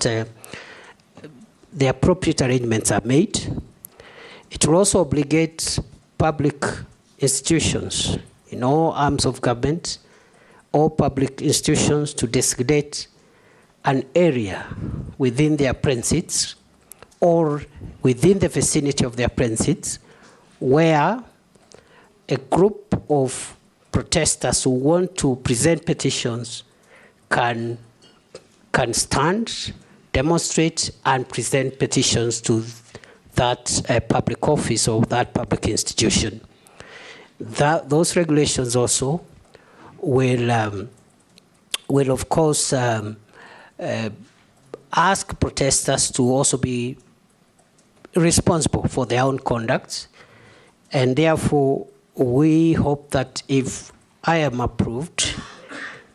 the appropriate arrangements are made. It will also obligate public institutions in all arms of government, all public institutions, to designate an area within their premises or within the vicinity of their premises where a group of protesters who want to present petitions can stand, demonstrate, and present petitions to that public office or that public institution. Those regulations also will of course ask protesters to also be responsible for their own conduct, and therefore we hope that if I am approved,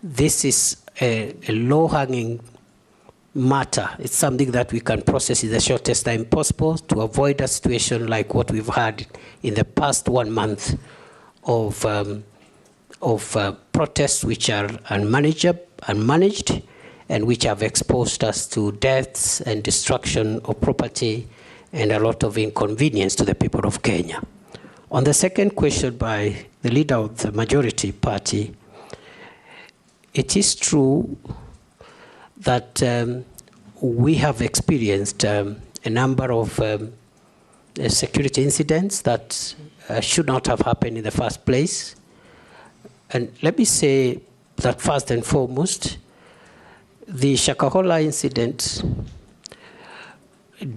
this is a low-hanging matter. It's something that we can process in the shortest time possible to avoid a situation like what we've had in the past 1 month of of protests which are unmanaged and which have exposed us to deaths and destruction of property and a lot of inconvenience to the people of Kenya. On the second question by the leader of the majority party, it is true that we have experienced a number of security incidents that should not have happened in the first place. And let me say that first and foremost, the Shakahola incident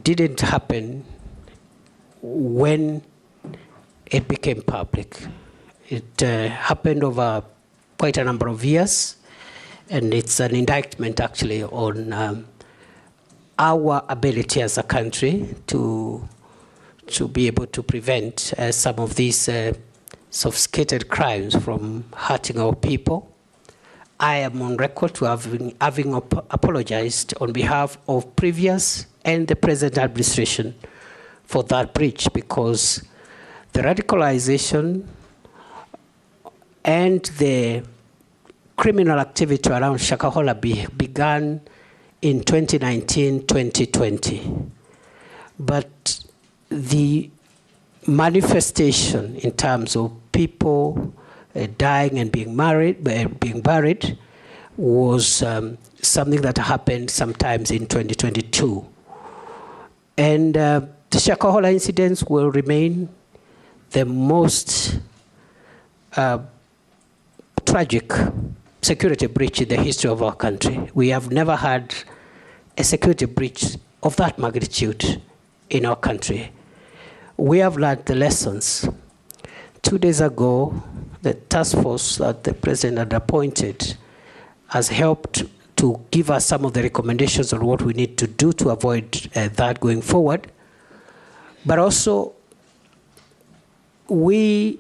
didn't happen when it became public. It happened over quite a number of years, and it's an indictment actually on our ability as a country to be able to prevent some of these sophisticated crimes from hurting our people. I am on record to having apologized on behalf of previous and the present administration for that breach, because the radicalization and the criminal activity around Shakahola began in 2019-2020. But the manifestation in terms of people dying and being buried was something that happened sometimes in 2022. And the Shakahola incidents will remain the most tragic security breach in the history of our country. We have never had a security breach of that magnitude in our country. We have learned the lessons. 2 days ago, the task force that the president had appointed has helped to give us some of the recommendations on what we need to do to avoid that going forward. But also, we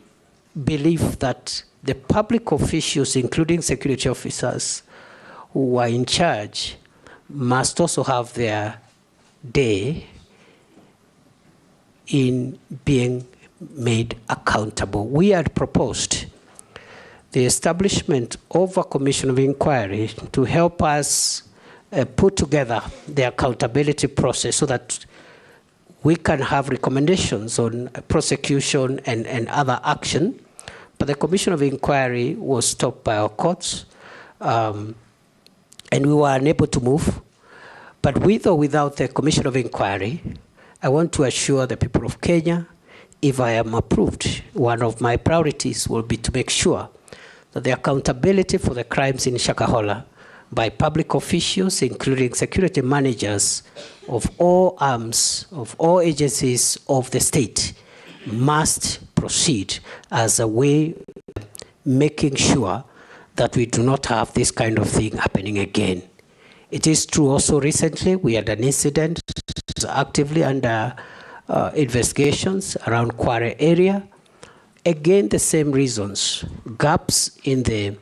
believe that the public officials, including security officers who are in charge, must also have their day in being made accountable. We had proposed the establishment of a commission of inquiry to help us put together the accountability process so that we can have recommendations on prosecution and other action. But the commission of inquiry was stopped by our courts, and we were unable to move. But with or without the commission of inquiry, I want to assure the people of Kenya, if I am approved, one of my priorities will be to make sure that the accountability for the crimes in Shakahola by public officials, including security managers of all arms, of all agencies of the state, must proceed as a way of making sure that we do not have this kind of thing happening again. It is true also recently we had an incident actively under investigations around Kware area. Again, the same reasons, gaps in the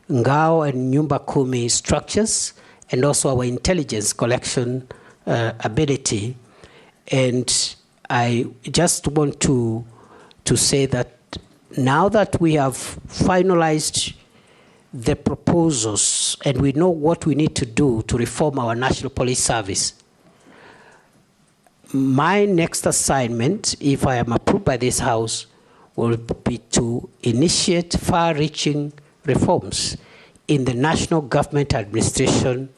Ngao and Nyumba Kumi structures, and also our intelligence collection ability. And I just want to say that now that we have finalized the proposals and we know what we need to do to reform our National Police Service, my next assignment, if I am approved by this House, will be to initiate far-reaching reforms in the national government administration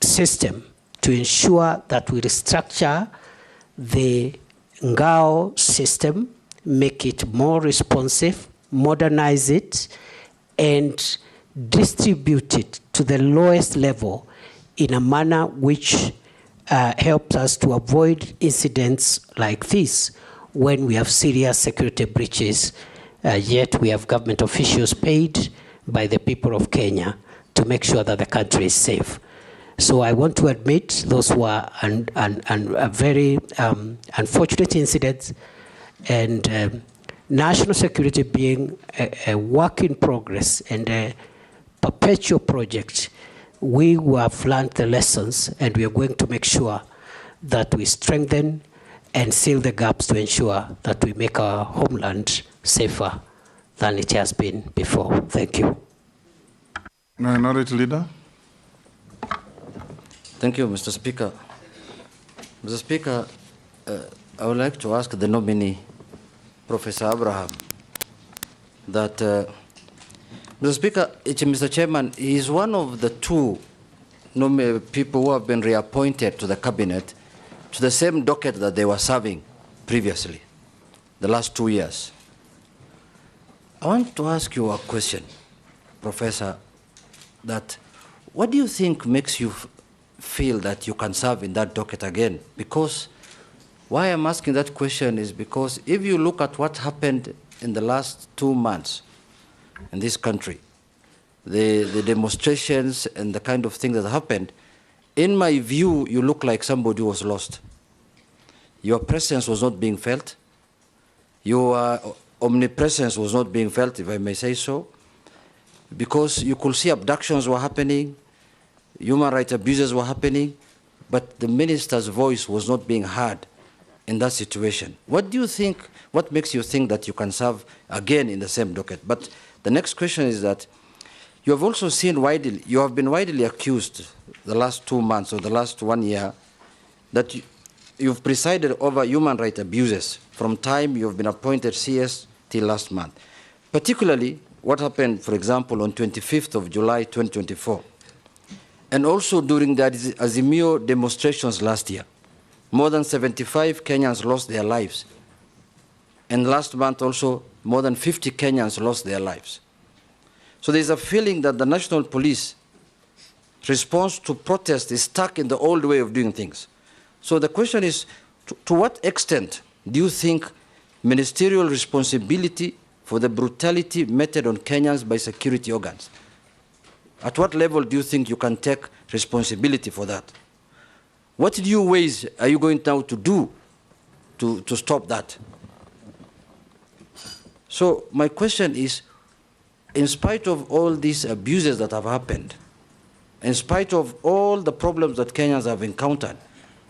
system to ensure that we restructure the Ngao system, make it more responsive, modernize it, and distribute it to the lowest level in a manner which helps us to avoid incidents like this when we have serious security breaches, yet we have government officials paid by the people of Kenya to make sure that the country is safe. So I want to admit those were very unfortunate incidents, and national security being a work in progress and a perpetual project, we have learned the lessons, and we are going to make sure that we strengthen and seal the gaps to ensure that we make our homeland safer than it has been before. Thank you. Minority Leader. Thank you, Mr. Speaker. Mr. Speaker, I would like to ask the nominee, Professor Abraham, that, Mr. Speaker, Mr. Chairman, he is one of the two people who have been reappointed to the cabinet to the same docket that they were serving previously, the last 2 years. I want to ask you a question, Professor, that what do you think makes you feel that you can serve in that docket again? Because why I'm asking that question is because if you look at what happened in the last 2 months in this country, the demonstrations and the kind of thing that happened, in my view, you look like somebody who was lost. Your presence was not being felt. Your omnipresence was not being felt, if I may say so, because you could see abductions were happening, human rights abuses were happening, but the minister's voice was not being heard in that situation. What do you think, what makes you think that you can serve again in the same docket? But the next question is that you have also seen widely, you have been widely accused the last 2 months or the last 1 year that you've presided over human rights abuses from time you've been appointed CS till last month. Particularly what happened, for example, on 25th of July 2024, and also during the Azimio demonstrations last year. More than 75 Kenyans lost their lives. And last month also, more than 50 Kenyans lost their lives. So there's a feeling that the national police response to protest is stuck in the old way of doing things. So the question is, to what extent do you think ministerial responsibility for the brutality meted on Kenyans by security organs? At what level do you think you can take responsibility for that? What new ways are you going now to do to stop that? So my question is, in spite of all these abuses that have happened, in spite of all the problems that Kenyans have encountered,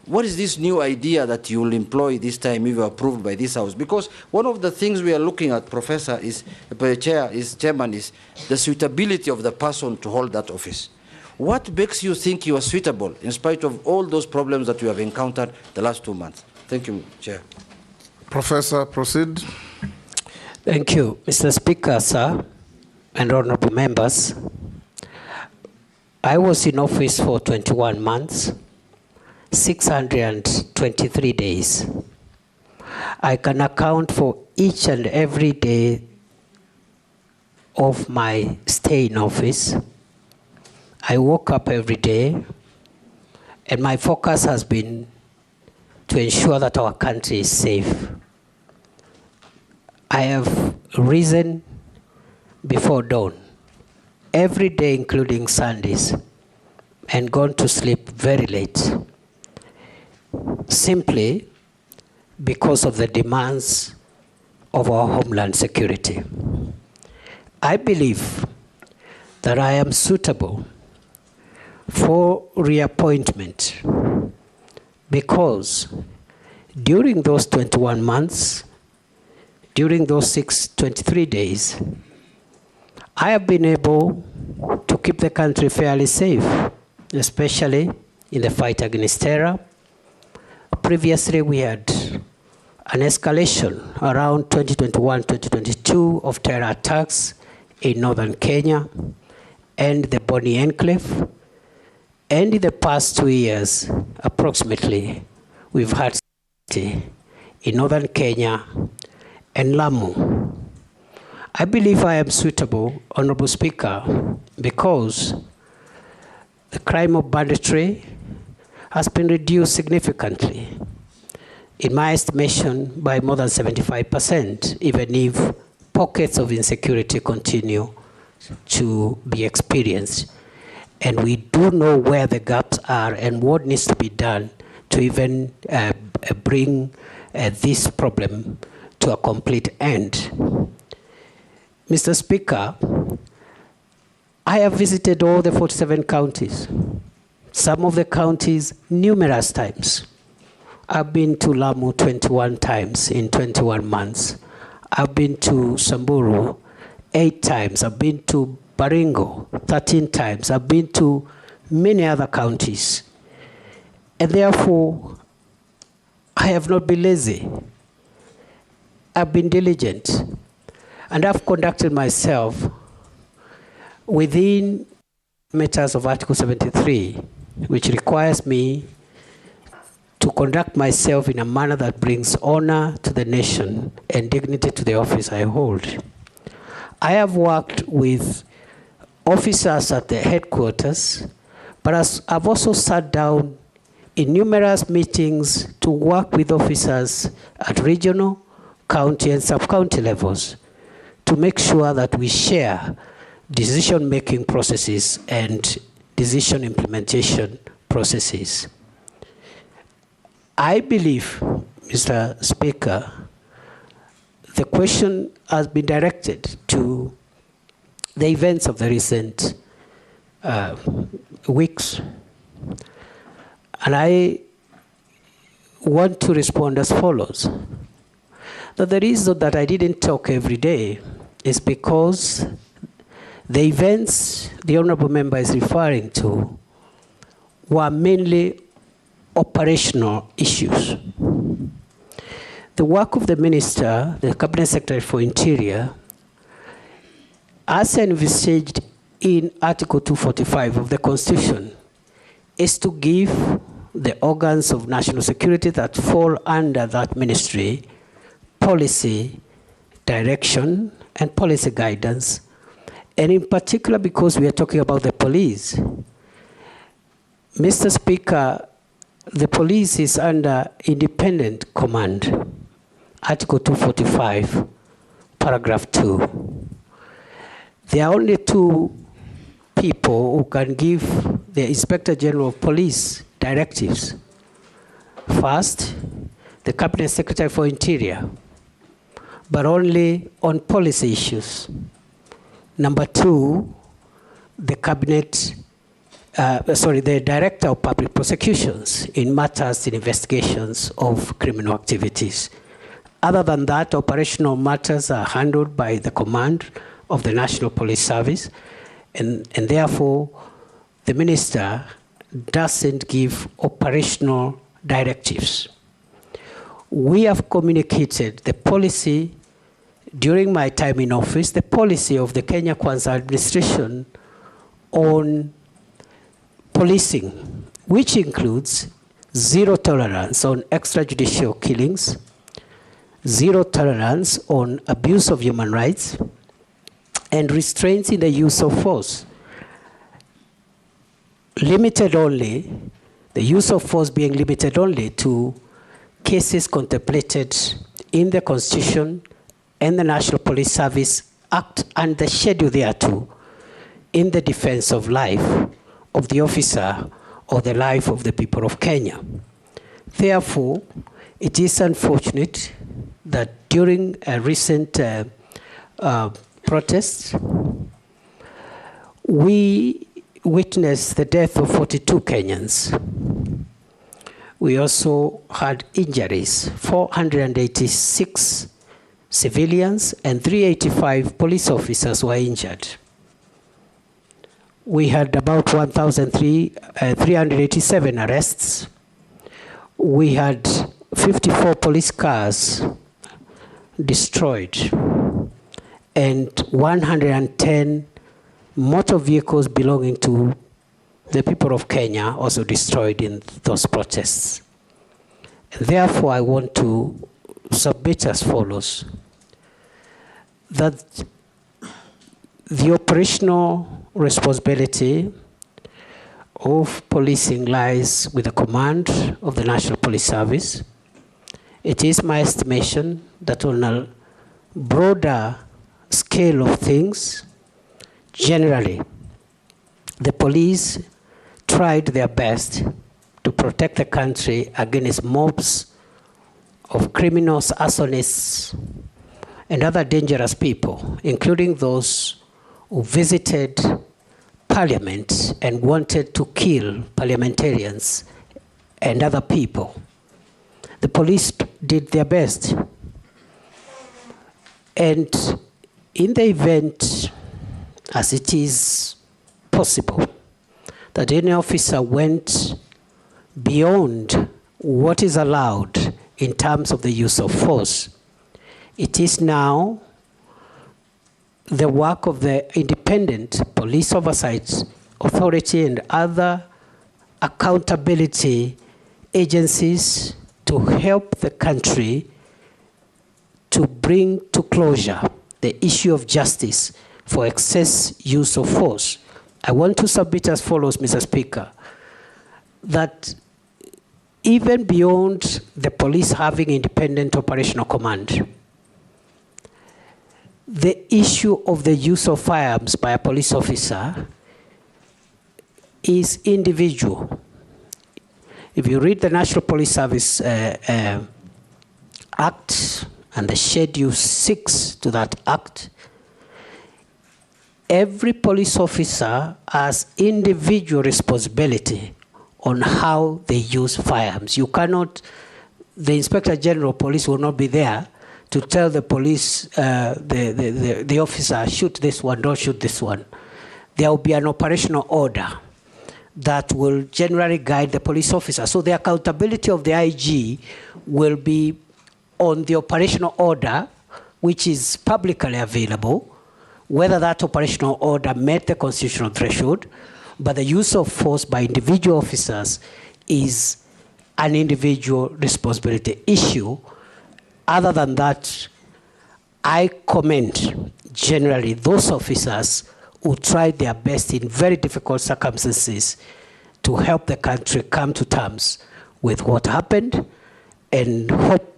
what is this new idea that you will employ this time if you are approved by this House? Because one of the things we are looking at, Professor, Chairman, is the suitability of the person to hold that office. What makes you think you are suitable in spite of all those problems that you have encountered the last 2 months? Thank you, Chair. Professor, proceed. Thank you, Mr. Speaker, sir, and honorable members. I was in office for 21 months, 623 days. I can account for each and every day of my stay in office. I woke up every day, and my focus has been to ensure that our country is safe. I have risen before dawn, every day including Sundays, and gone to sleep very late, simply because of the demands of our homeland security. I believe that I am suitable for reappointment because during those 21 months, during those 23 days, I have been able to keep the country fairly safe, especially in the fight against terror. Previously, we had an escalation around 2021-2022 of terror attacks in northern Kenya and the Boni Enclave. And in the past 2 years, approximately, we've had in northern Kenya and Lamu. I believe I am suitable, Honorable Speaker, because the crime of banditry has been reduced significantly, in my estimation, by more than 75%, even if pockets of insecurity continue to be experienced. And we do know where the gaps are and what needs to be done to even bring this problem to a complete end. Mr. Speaker, I have visited all the 47 counties, some of the counties numerous times. I've been to Lamu 21 times in 21 months. I've been to Samburu 8 times. I've been to Baringo 13 times. I've been to many other counties. And therefore, I have not been lazy. I've been diligent. And I've conducted myself within matters of Article 73, which requires me to conduct myself in a manner that brings honor to the nation and dignity to the office I hold. I have worked with officers at the headquarters, but I've also sat down in numerous meetings to work with officers at regional, county, and sub-county levels to make sure that we share decision-making processes and decision implementation processes. I believe, Mr. Speaker, the question has been directed to the events of the recent weeks. And I want to respond as follows. That the reason that I didn't talk every day is because the events the Honorable Member is referring to were mainly operational issues. The work of the Minister, the Cabinet Secretary for Interior, as envisaged in Article 245 of the Constitution, is to give the organs of national security that fall under that ministry policy direction and policy guidance, and in particular because we are talking about the police. Mr. Speaker, the police is under independent command, Article 245, paragraph 2. There are only 2 people who can give the Inspector General of Police directives. First, the Cabinet Secretary for Interior, but only on policy issues. Number 2, the the Director of Public Prosecutions in matters in investigations of criminal activities. Other than that, operational matters are handled by the command of the National Police Service, and therefore the Minister doesn't give operational directives. We have communicated the policy during my time in office, the policy of the Kenya Kwanza administration on policing, which includes zero tolerance on extrajudicial killings, zero tolerance on abuse of human rights, and restraints in the use of force. Limited only, the use of force being limited only to cases contemplated in the Constitution and the National Police Service Act and the schedule thereto in the defense of life of the officer or the life of the people of Kenya. Therefore, it is unfortunate that during a recent protest, we witnessed the death of 42 Kenyans. We also had injuries, 486 civilians and 385 police officers were injured. We had about 1,387 arrests. We had 54 police cars destroyed and 110 motor vehicles belonging to the people of Kenya also destroyed in those protests. And therefore, I want to submit as follows, that the operational responsibility of policing lies with the command of the National Police Service. It is my estimation that on a broader scale of things, generally, the police tried their best to protect the country against mobs of criminals, arsonists, and other dangerous people, including those who visited Parliament and wanted to kill parliamentarians and other people. The police did their best. And in the event as it is possible that any officer went beyond what is allowed in terms of the use of force, it is now the work of the independent police oversight authority and other accountability agencies to help the country to bring to closure the issue of justice for excess use of force. I want to submit as follows, Mr. Speaker, that even beyond the police having independent operational command, the issue of the use of firearms by a police officer is individual. If you read the National Police Service Act and the Schedule 6 to that Act, every police officer has individual responsibility on how they use firearms. You cannot, the Inspector General of Police will not be there to tell the police, the officer, shoot this one, don't shoot this one. There will be an operational order that will generally guide the police officer. So the accountability of the IG will be on the operational order, which is publicly available, whether that operational order met the constitutional threshold, but the use of force by individual officers is an individual responsibility issue. Other than that, I commend generally those officers who tried their best in very difficult circumstances to help the country come to terms with what happened, and hope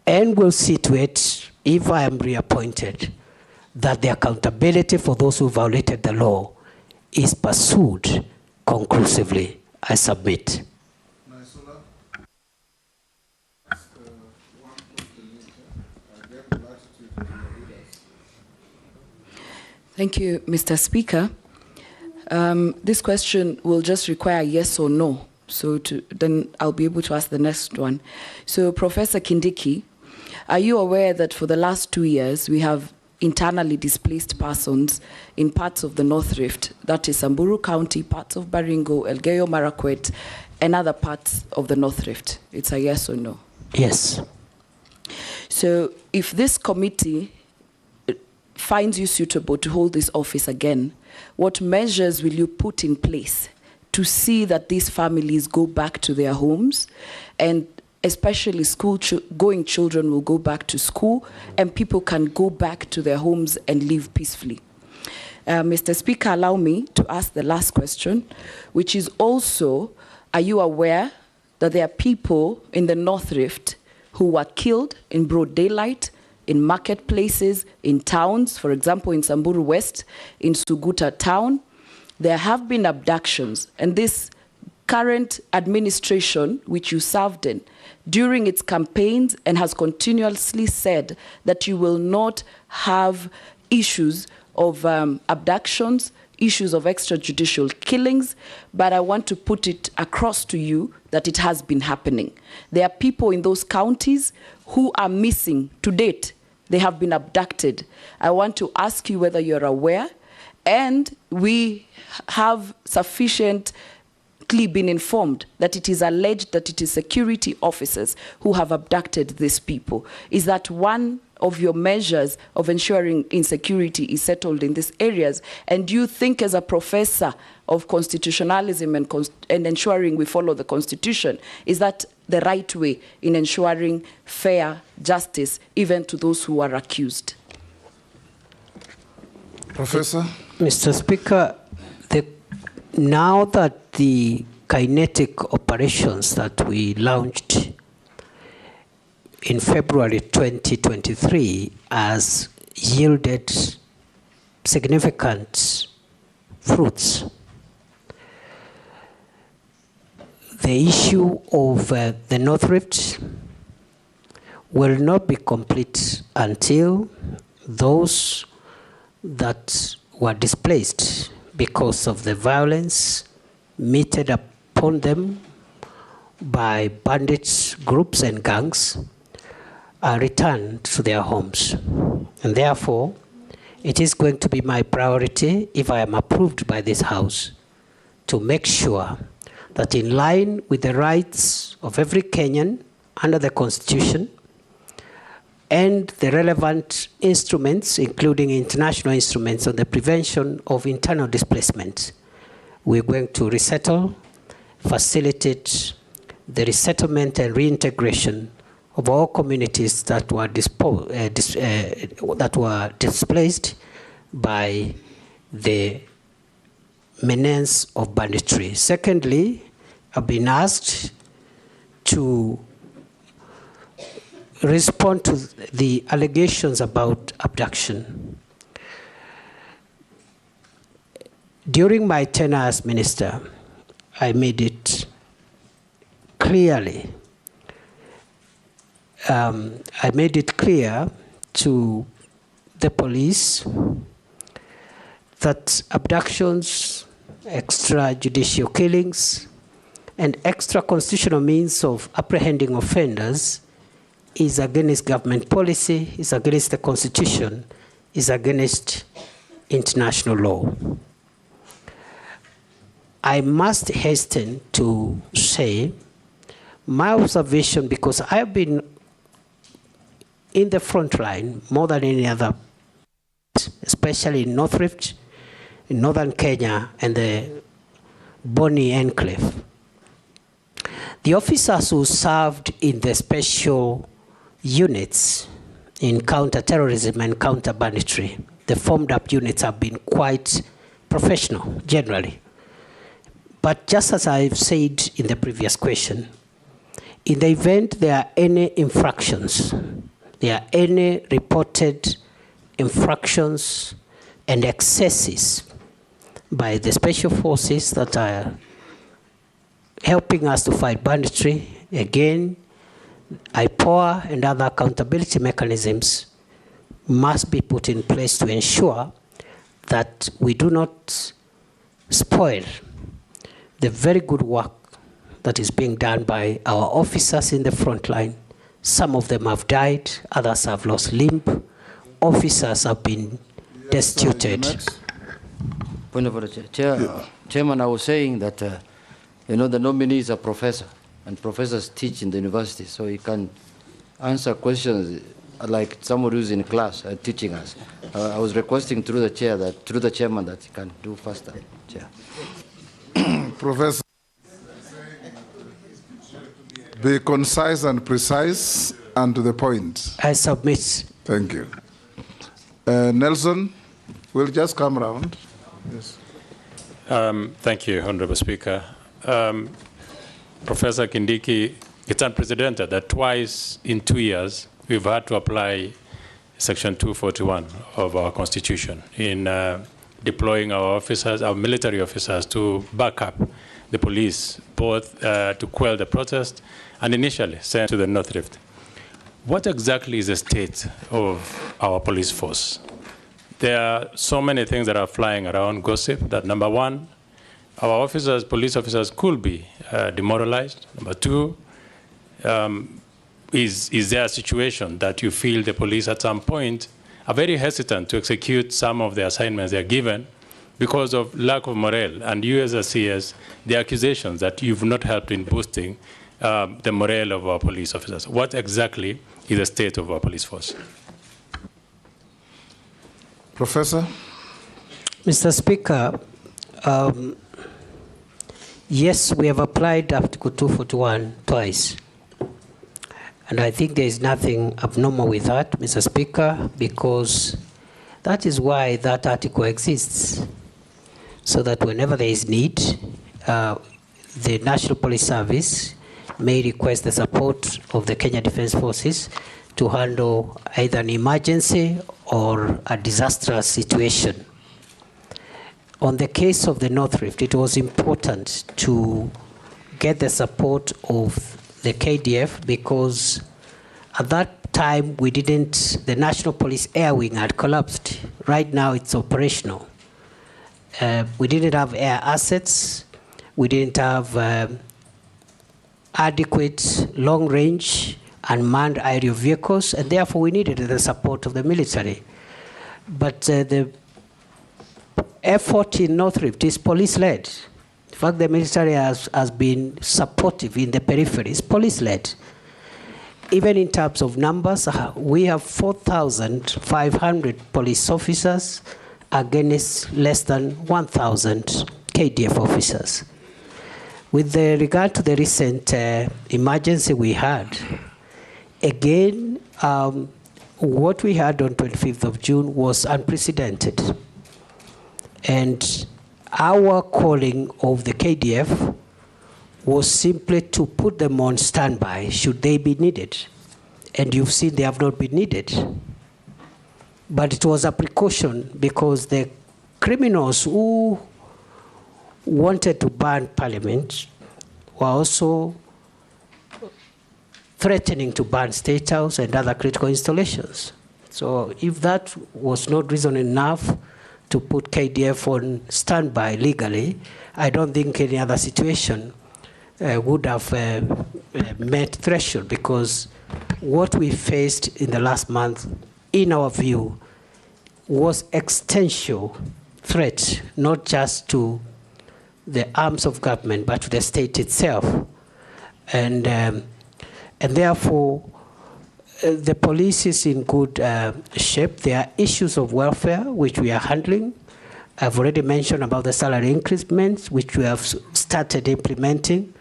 and will see to it, if I am reappointed, that the accountability for those who violated the law is pursued conclusively. I submit. Thank you, Mr. Speaker. This question will just require yes or no. So then I'll be able to ask the next one. So Professor Kindiki, are you aware that for the last 2 years, we have internally displaced persons in parts of the North Rift, that is Samburu County, parts of Baringo, Elgeyo Marakwet, and other parts of the North Rift? It's a yes or no? Yes. So if this committee finds you suitable to hold this office again, what measures will you put in place to see that these families go back to their homes, and especially going children will go back to school and people can go back to their homes and live peacefully? Mr. Speaker, allow me to ask the last question, which is also, are you aware that there are people in the North Rift who were killed in broad daylight, in marketplaces, in towns, for example, in Samburu West, in Suguta town? There have been abductions, and this current administration, which you served in, during its campaigns and has continuously said that you will not have issues of abductions, issues of extrajudicial killings, but I want to put it across to you that it has been happening. There are people in those counties who are missing to date. They have been abducted. I want to ask you whether you're aware, and we have sufficiently been informed that it is alleged that it is security officers who have abducted these people. Is that one of your measures of ensuring insecurity is settled in these areas? And do you think, as a professor of constitutionalism and ensuring we follow the Constitution, is that the right way in ensuring fair justice even to those who are accused? Professor? Mr. Speaker, now that the kinetic operations that we launched in February 2023 has yielded significant fruits, the issue of the North Rift will not be complete until those that were displaced because of the violence meted upon them by bandits, groups, and gangs are returned to their homes. And therefore, it is going to be my priority, if I am approved by this House, to make sure that in line with the rights of every Kenyan under the Constitution and the relevant instruments, including international instruments on the prevention of internal displacement, we're going to resettle, facilitate the resettlement and reintegration of all communities that were displaced by the menace of banditry. Secondly, I've been asked to respond to the allegations about abduction. During my tenure as minister, I made it clearly, I made it clear to the police that abductions, extrajudicial killings, and extra-constitutional means of apprehending offenders is against government policy, is against the Constitution, is against international law. I must hasten to say my observation, because I've been in the front line more than any other, especially in North Rift, in northern Kenya, and the Boni Enclave. The officers who served in the special units in counter-terrorism and counter-banditry, the formed-up units, have been quite professional, generally. But just as I've said in the previous question, in the event there are any infractions, there are any reported infractions and excesses by the special forces that are helping us to fight banditry, again, IPOA and other accountability mechanisms must be put in place to ensure that we do not spoil the very good work that is being done by our officers in the front line. Some of them have died, others have lost limb, officers have been destituted. Point of order, Chairman, I was saying that, the nominee is a professor, and professors teach in the university, so he can answer questions like somebody who's in class teaching us. I was requesting through the chairman that he can do faster, Chair. Professor, be concise and precise and to the point. I submit. Thank you. Nelson, we'll just come around. Yes. Thank you, Honorable Speaker. Professor Kindiki, it's unprecedented that twice in 2 years we've had to apply Section 241 of our Constitution in deploying our officers, our military officers, to back up the police, both to quell the protest and initially sent to the North Rift. What exactly is the state of our police force? There are so many things that are flying around, gossip, that number one, our officers, police officers, could be demoralized. Number two, is there a situation that you feel the police at some point are very hesitant to execute some of the assignments they are given because of lack of morale? And you as a CS, the accusations that you've not helped in boosting the morale of our police officers. What exactly is the state of our police force? Professor? Mr. Speaker, yes, we have applied Article 241 twice. And I think there is nothing abnormal with that, Mr. Speaker, because that is why that article exists. So that whenever there is need, the National Police Service may request the support of the Kenya Defence Forces to handle either an emergency or a disastrous situation. On the case of the North Rift, it was important to get the support of the KDF because at that time the National Police Air Wing had collapsed. Right now it's operational. We didn't have air assets. We didn't have adequate long-range unmanned aerial vehicles, and therefore we needed the support of the military. But the effort in North Rift is police-led. In fact, the military has been supportive in the periphery. It's police-led. Even in terms of numbers, we have 4,500 police officers against less than 1,000 KDF officers. With regard to the recent emergency we had, again, what we had on 25th of June was unprecedented. And our calling of the KDF was simply to put them on standby should they be needed. And you've seen they have not been needed. But it was a precaution because the criminals who wanted to burn Parliament were also threatening to burn State House and other critical installations. So if that was not reason enough to put KDF on standby legally, I don't think any other situation would have met threshold, because what we faced in the last month, in our view, was existential threat, not just to the arms of government, but to the state itself. And therefore, the police is in good shape. There are issues of welfare, which we are handling. I've already mentioned about the salary increments, which we have started implementing.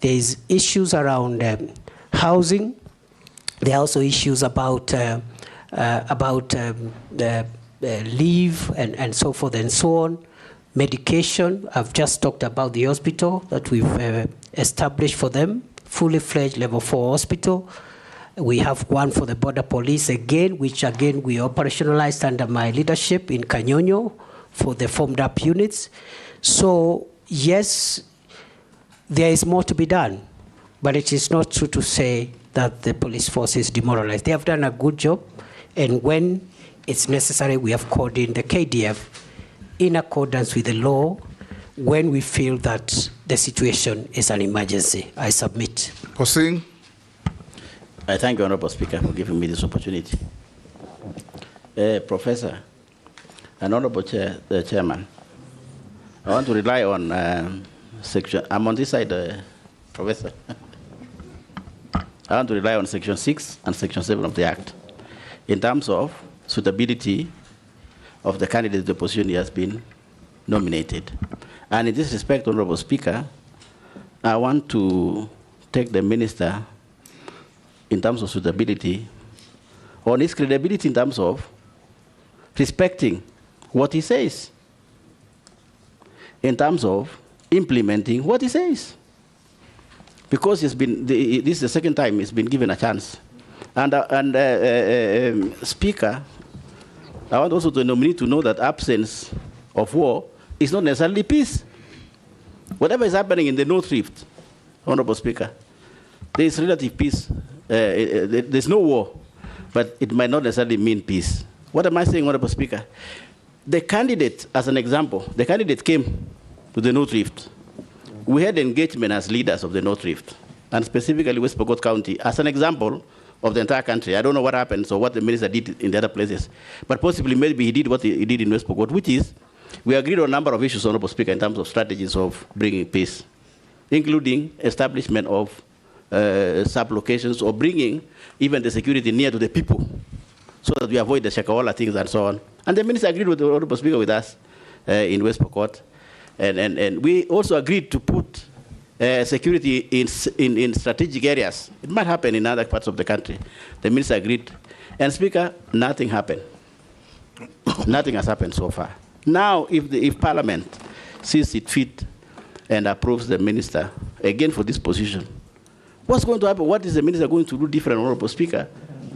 There's issues around housing. There are also issues about leave and so forth and so on. Medication, I've just talked about the hospital that we've established for them, fully fledged level 4 hospital. We have one for the border police again, which again we operationalized under my leadership in Kanyonyo for the formed up units. So yes, there is more to be done, but it is not true to say that the police force is demoralized. They have done a good job, and when it's necessary, we have called in the KDF in accordance with the law when we feel that the situation is an emergency. I submit. Hosing. I thank you, Honorable Speaker, for giving me this opportunity. Professor and Honorable the Chairman, I want to rely on section, I'm on this side, Professor. I want to rely on Section 6 and Section 7 of the Act in terms of suitability of the candidate the position he has been nominated. And in this respect, Honorable Speaker, I want to take the Minister in terms of suitability, on his credibility in terms of respecting what he says, in terms of implementing what he says. Because this is the second time he's been given a chance. And Speaker, I want also the nominee to know that absence of war is not necessarily peace. Whatever is happening in the North Rift, Honorable Speaker, there is relative peace. There's no war, but it might not necessarily mean peace. What am I saying, Honorable Speaker? The candidate, as an example, the candidate came to the North Rift. We had engagement as leaders of the North Rift, and specifically West Pokot County, as an example of the entire country. I don't know what happened or what the minister did in the other places, but possibly maybe he did what he did in West Pokot, which is we agreed on a number of issues, Honorable Speaker, in terms of strategies of bringing peace, including establishment of sub-locations or bringing even the security near to the people so that we avoid the Shakahola things and so on. And the minister agreed with the Honorable Speaker with us in West Pokot. And we also agreed to put security in strategic areas. It might happen in other parts of the country. The minister agreed. And Speaker, nothing happened. Nothing has happened so far. Now, if Parliament sees it fit and approves the minister again for this position, what's going to happen? What is the minister going to do different, Honorable Speaker,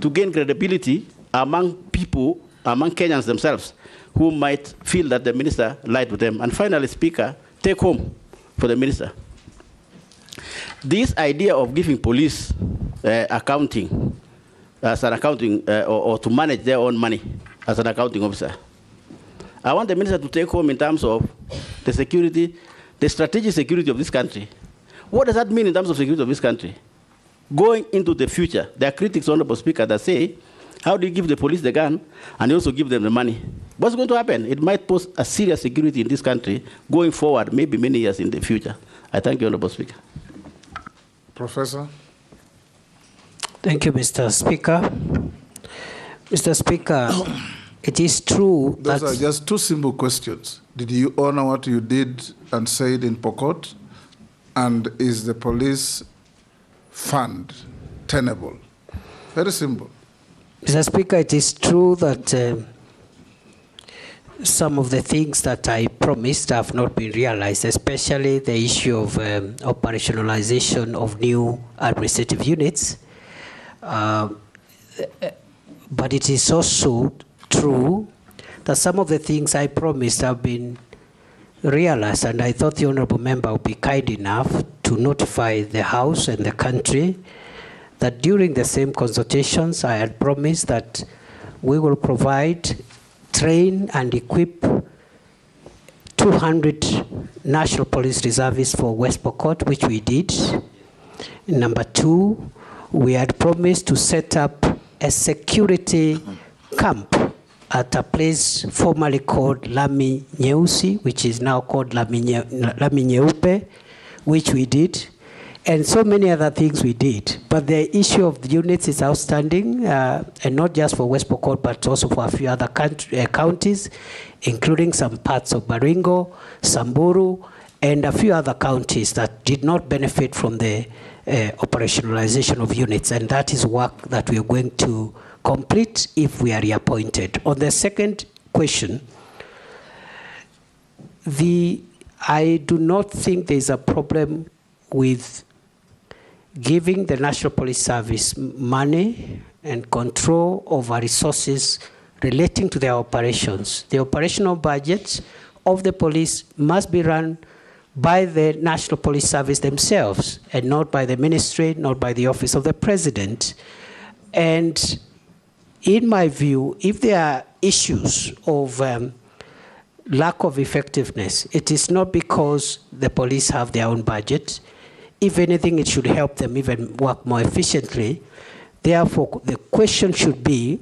to gain credibility among people, among Kenyans themselves, who might feel that the minister lied to them? And finally, Speaker, take home for the minister. This idea of giving police accounting, as an accounting, or to manage their own money as an accounting officer, I want the minister to take home in terms of the security, the strategic security of this country. What does that mean in terms of security of this country? Going into the future, there are critics, Honorable Speaker, that say How do you give the police the gun and you also give them the money? What's going to happen? It might pose a serious security in this country going forward, maybe many years in the future. I thank you, Honorable Speaker. Professor. Thank you, Mr. Speaker. Mr. Speaker, it is true that... Those are just two simple questions. Did you honor what you did and said in Pokot? And is the police fund tenable? Very simple. Mr. Speaker, it is true that some of the things that I promised have not been realized, especially the issue of operationalization of new administrative units. But it is also true that some of the things I promised have been realized, and I thought the honorable member would be kind enough to notify the House and the country that during the same consultations I had promised that we will provide, train and equip 200 National Police Reservists for West Pokot, which we did. Number two, we had promised to set up a security camp at a place formerly called Lami Nyeusi, which is now called Lami Nyeupe, which we did, and so many other things we did. But the issue of the units is outstanding, and not just for West Pokot, but also for a few other counties, including some parts of Baringo, Samburu, and a few other counties that did not benefit from the operationalization of units, and that is work that we are going to complete if we are reappointed. On the second question, I do not think there is a problem with giving the National Police Service money and control over resources relating to their operations. The operational budgets of the police must be run by the National Police Service themselves, and not by the ministry, not by the Office of the President. And in my view, if there are issues of lack of effectiveness, it is not because the police have their own budget. If anything, it should help them even work more efficiently. Therefore, the question should be,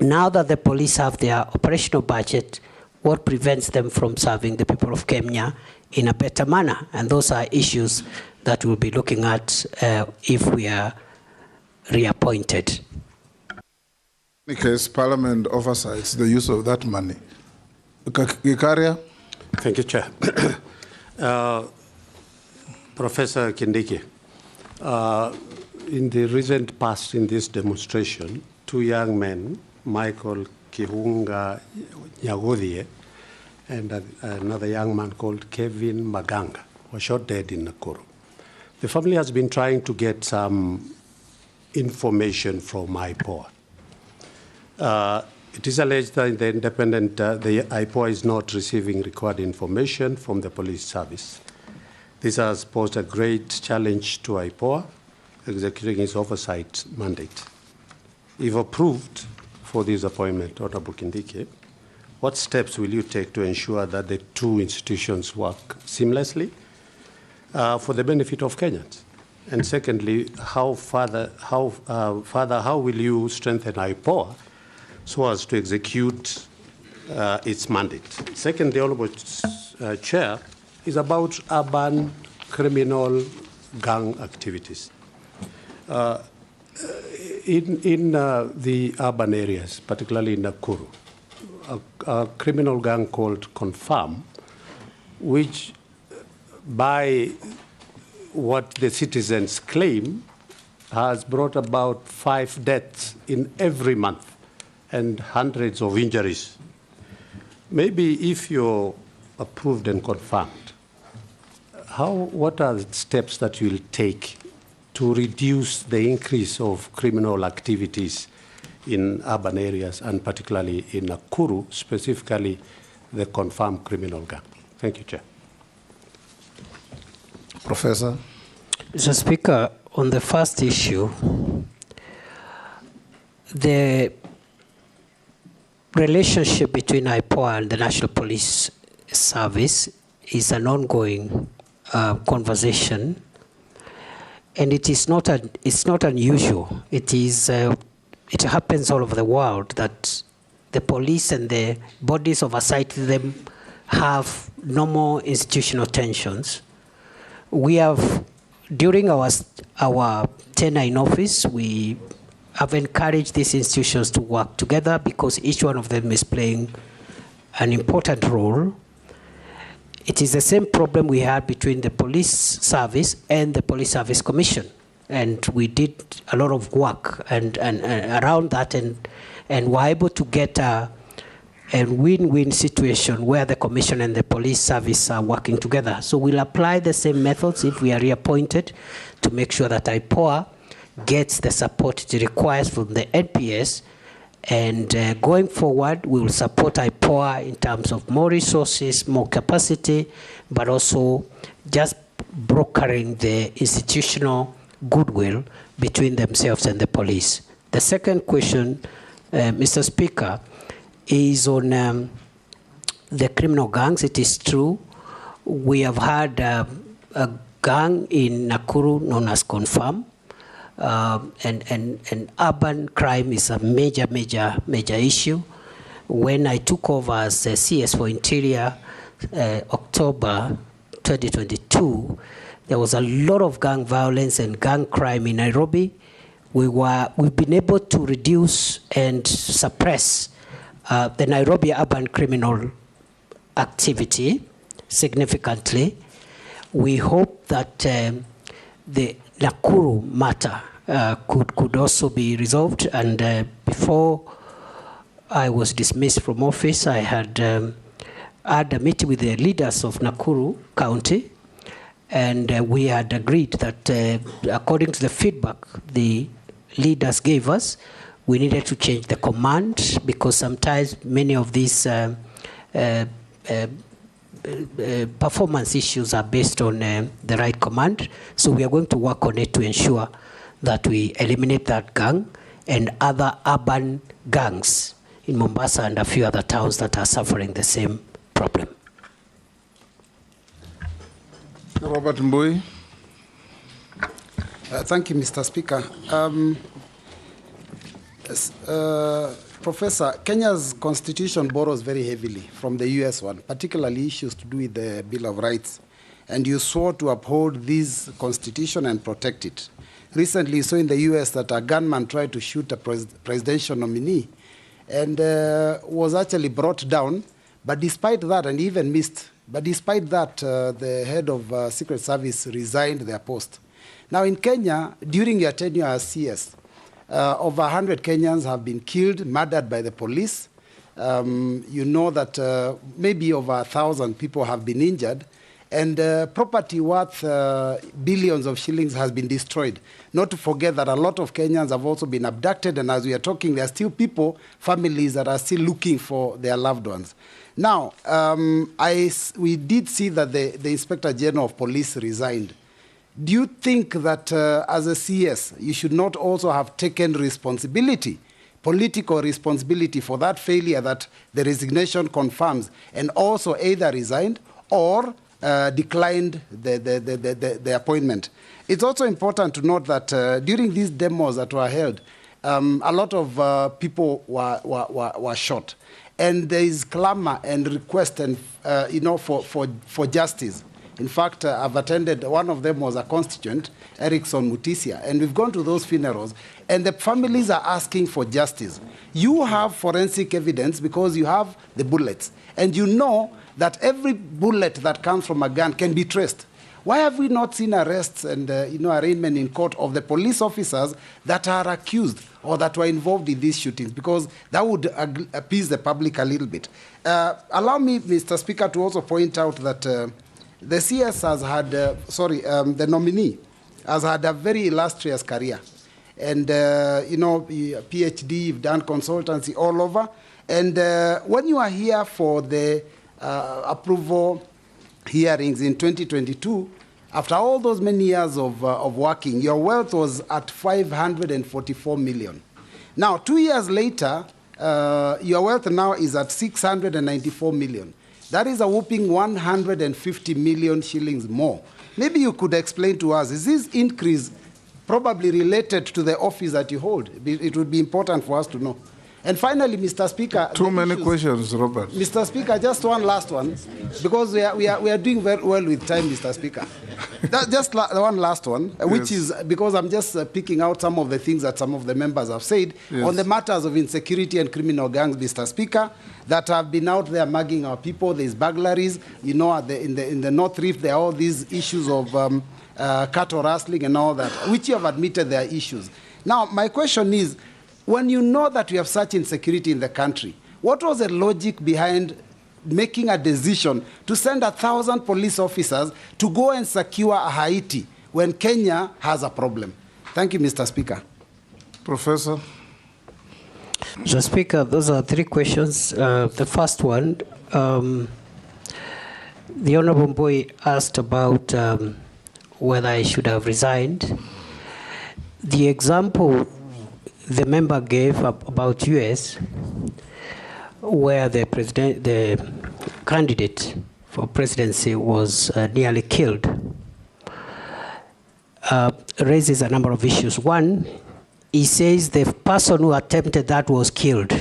now that the police have their operational budget, what prevents them from serving the people of Kenya in a better manner? And those are issues that we'll be looking at if we are reappointed. In any case, Parliament oversights the use of that money. Gikaria? Thank you, Chair. Professor Kindiki, in the recent past in this demonstration, two young men, Michael Kihunga Nyagodhie and another young man called Kevin Maganga, were shot dead in Nakuru. The family has been trying to get some information from IPOA. It is alleged that the IPOA is not receiving required information from the police service. This has posed a great challenge to IPOA executing its oversight mandate. If approved for this appointment, Honorable Kindiki, what steps will you take to ensure that the two institutions work seamlessly for the benefit of Kenyans? And secondly, how will you strengthen IPOA so as to execute its mandate? Second, the Honorable Chair, is about urban criminal gang activities. In the urban areas, particularly in Nakuru, a criminal gang called Confirm, which by what the citizens claim has brought about 5 deaths in every month and hundreds of injuries. Maybe if you're approved and confirmed, what are the steps that you'll take to reduce the increase of criminal activities in urban areas, and particularly in Nakuru, specifically the confirmed criminal gang? Thank you, Chair. Professor. Mr. Speaker, on the first issue, the relationship between IPOA and the National Police Service is an ongoing conversation, and it's not unusual. It is it happens all over the world that the police and the bodies oversight them have normal institutional tensions. We have, during our tenure in office, we have encouraged these institutions to work together because each one of them is playing an important role. It is the same problem we had between the police service and the Police Service Commission. And we did a lot of work and around that and were able to get a win-win situation where the commission and the police service are working together. So we'll apply the same methods if we are reappointed to make sure that IPOA gets the support it requires from the NPS. And going forward, we will support IPOA in terms of more resources, more capacity, but also just brokering the institutional goodwill between themselves and the police. The second question, Mr. Speaker, is on the criminal gangs. It is true. We have had a gang in Nakuru known as Confirm. And urban crime is a major issue. When I took over as CS for Interior, October 2022, there was a lot of gang violence and gang crime in Nairobi. We've been able to reduce and suppress the Nairobi urban criminal activity significantly. We hope that the Nakuru matter could also be resolved. And before I was dismissed from office, I had had a meeting with the leaders of Nakuru County, and we had agreed that according to the feedback the leaders gave us, we needed to change the command because sometimes many of these performance issues are based on the right command. So we are going to work on it to ensure that we eliminate that gang and other urban gangs in Mombasa and a few other towns that are suffering the same problem. Robert Mbui. Thank you, Mr. Speaker. Professor, Kenya's constitution borrows very heavily from the US one, particularly issues to do with the Bill of Rights. And you swore to uphold this constitution and protect it. Recently, you saw in the US that a gunman tried to shoot a presidential nominee and was actually brought down. But despite that, and even missed, but despite that, the head of Secret Service resigned their post. Now in Kenya, during your tenure as CS, over 100 Kenyans have been killed, murdered by the police. You know that maybe over 1,000 people have been injured, and property worth billions of shillings has been destroyed. Not to forget that a lot of Kenyans have also been abducted, and as we are talking, there are still people, families that are still looking for their loved ones. Now, we did see that the Inspector General of Police resigned. Do you think that as a CS, you should not also have taken responsibility, political responsibility for that failure that the resignation confirms, and also either resigned or declined the appointment? It's also important to note that during these demos that were held, a lot of people were shot. And there is clamor and request and, for justice. In fact, I've attended, one of them was a constituent, Erickson Mutisia, and we've gone to those funerals, and the families are asking for justice. You have forensic evidence because you have the bullets, and you know that every bullet that comes from a gun can be traced. Why have we not seen arrests and arraignment in court of the police officers that are accused or that were involved in these shootings? Because that would appease the public a little bit. Allow me, Mr. Speaker, to also point out that the CS has had, the nominee has had a very illustrious career. And, PhD, you've done consultancy all over. And when you are here for the approval hearings in 2022, after all those many years of working, your wealth was at 544 million. Now, 2 years later, your wealth now is at 694 million. That is a whopping 150 million shillings more. Maybe you could explain to us, is this increase probably related to the office that you hold. It would be important for us to know. And finally, Mr. Speaker... Too many questions, Robert. Mr. Speaker, just one last one, because we are doing very well with time, Mr. Speaker. One last one, which is because I'm just picking out some of the things that some of the members have said on the matters of insecurity and criminal gangs, Mr. Speaker, that have been out there mugging our people. There's burglaries. You know, in the North Rift, there are all these issues of cattle rustling and all that, which you have admitted there are issues. Now, my question is, when you know that we have such insecurity in the country, what was the logic behind making a decision to send 1,000 police officers to go and secure Haiti when Kenya has a problem? Thank you, Mr. Speaker. Professor. Mr. Speaker, those are three questions. The first one, the Honorable Boy asked about whether I should have resigned. The example the member gave about US, where the candidate for presidency was nearly killed, raises a number of issues. One, he says the person who attempted that was killed.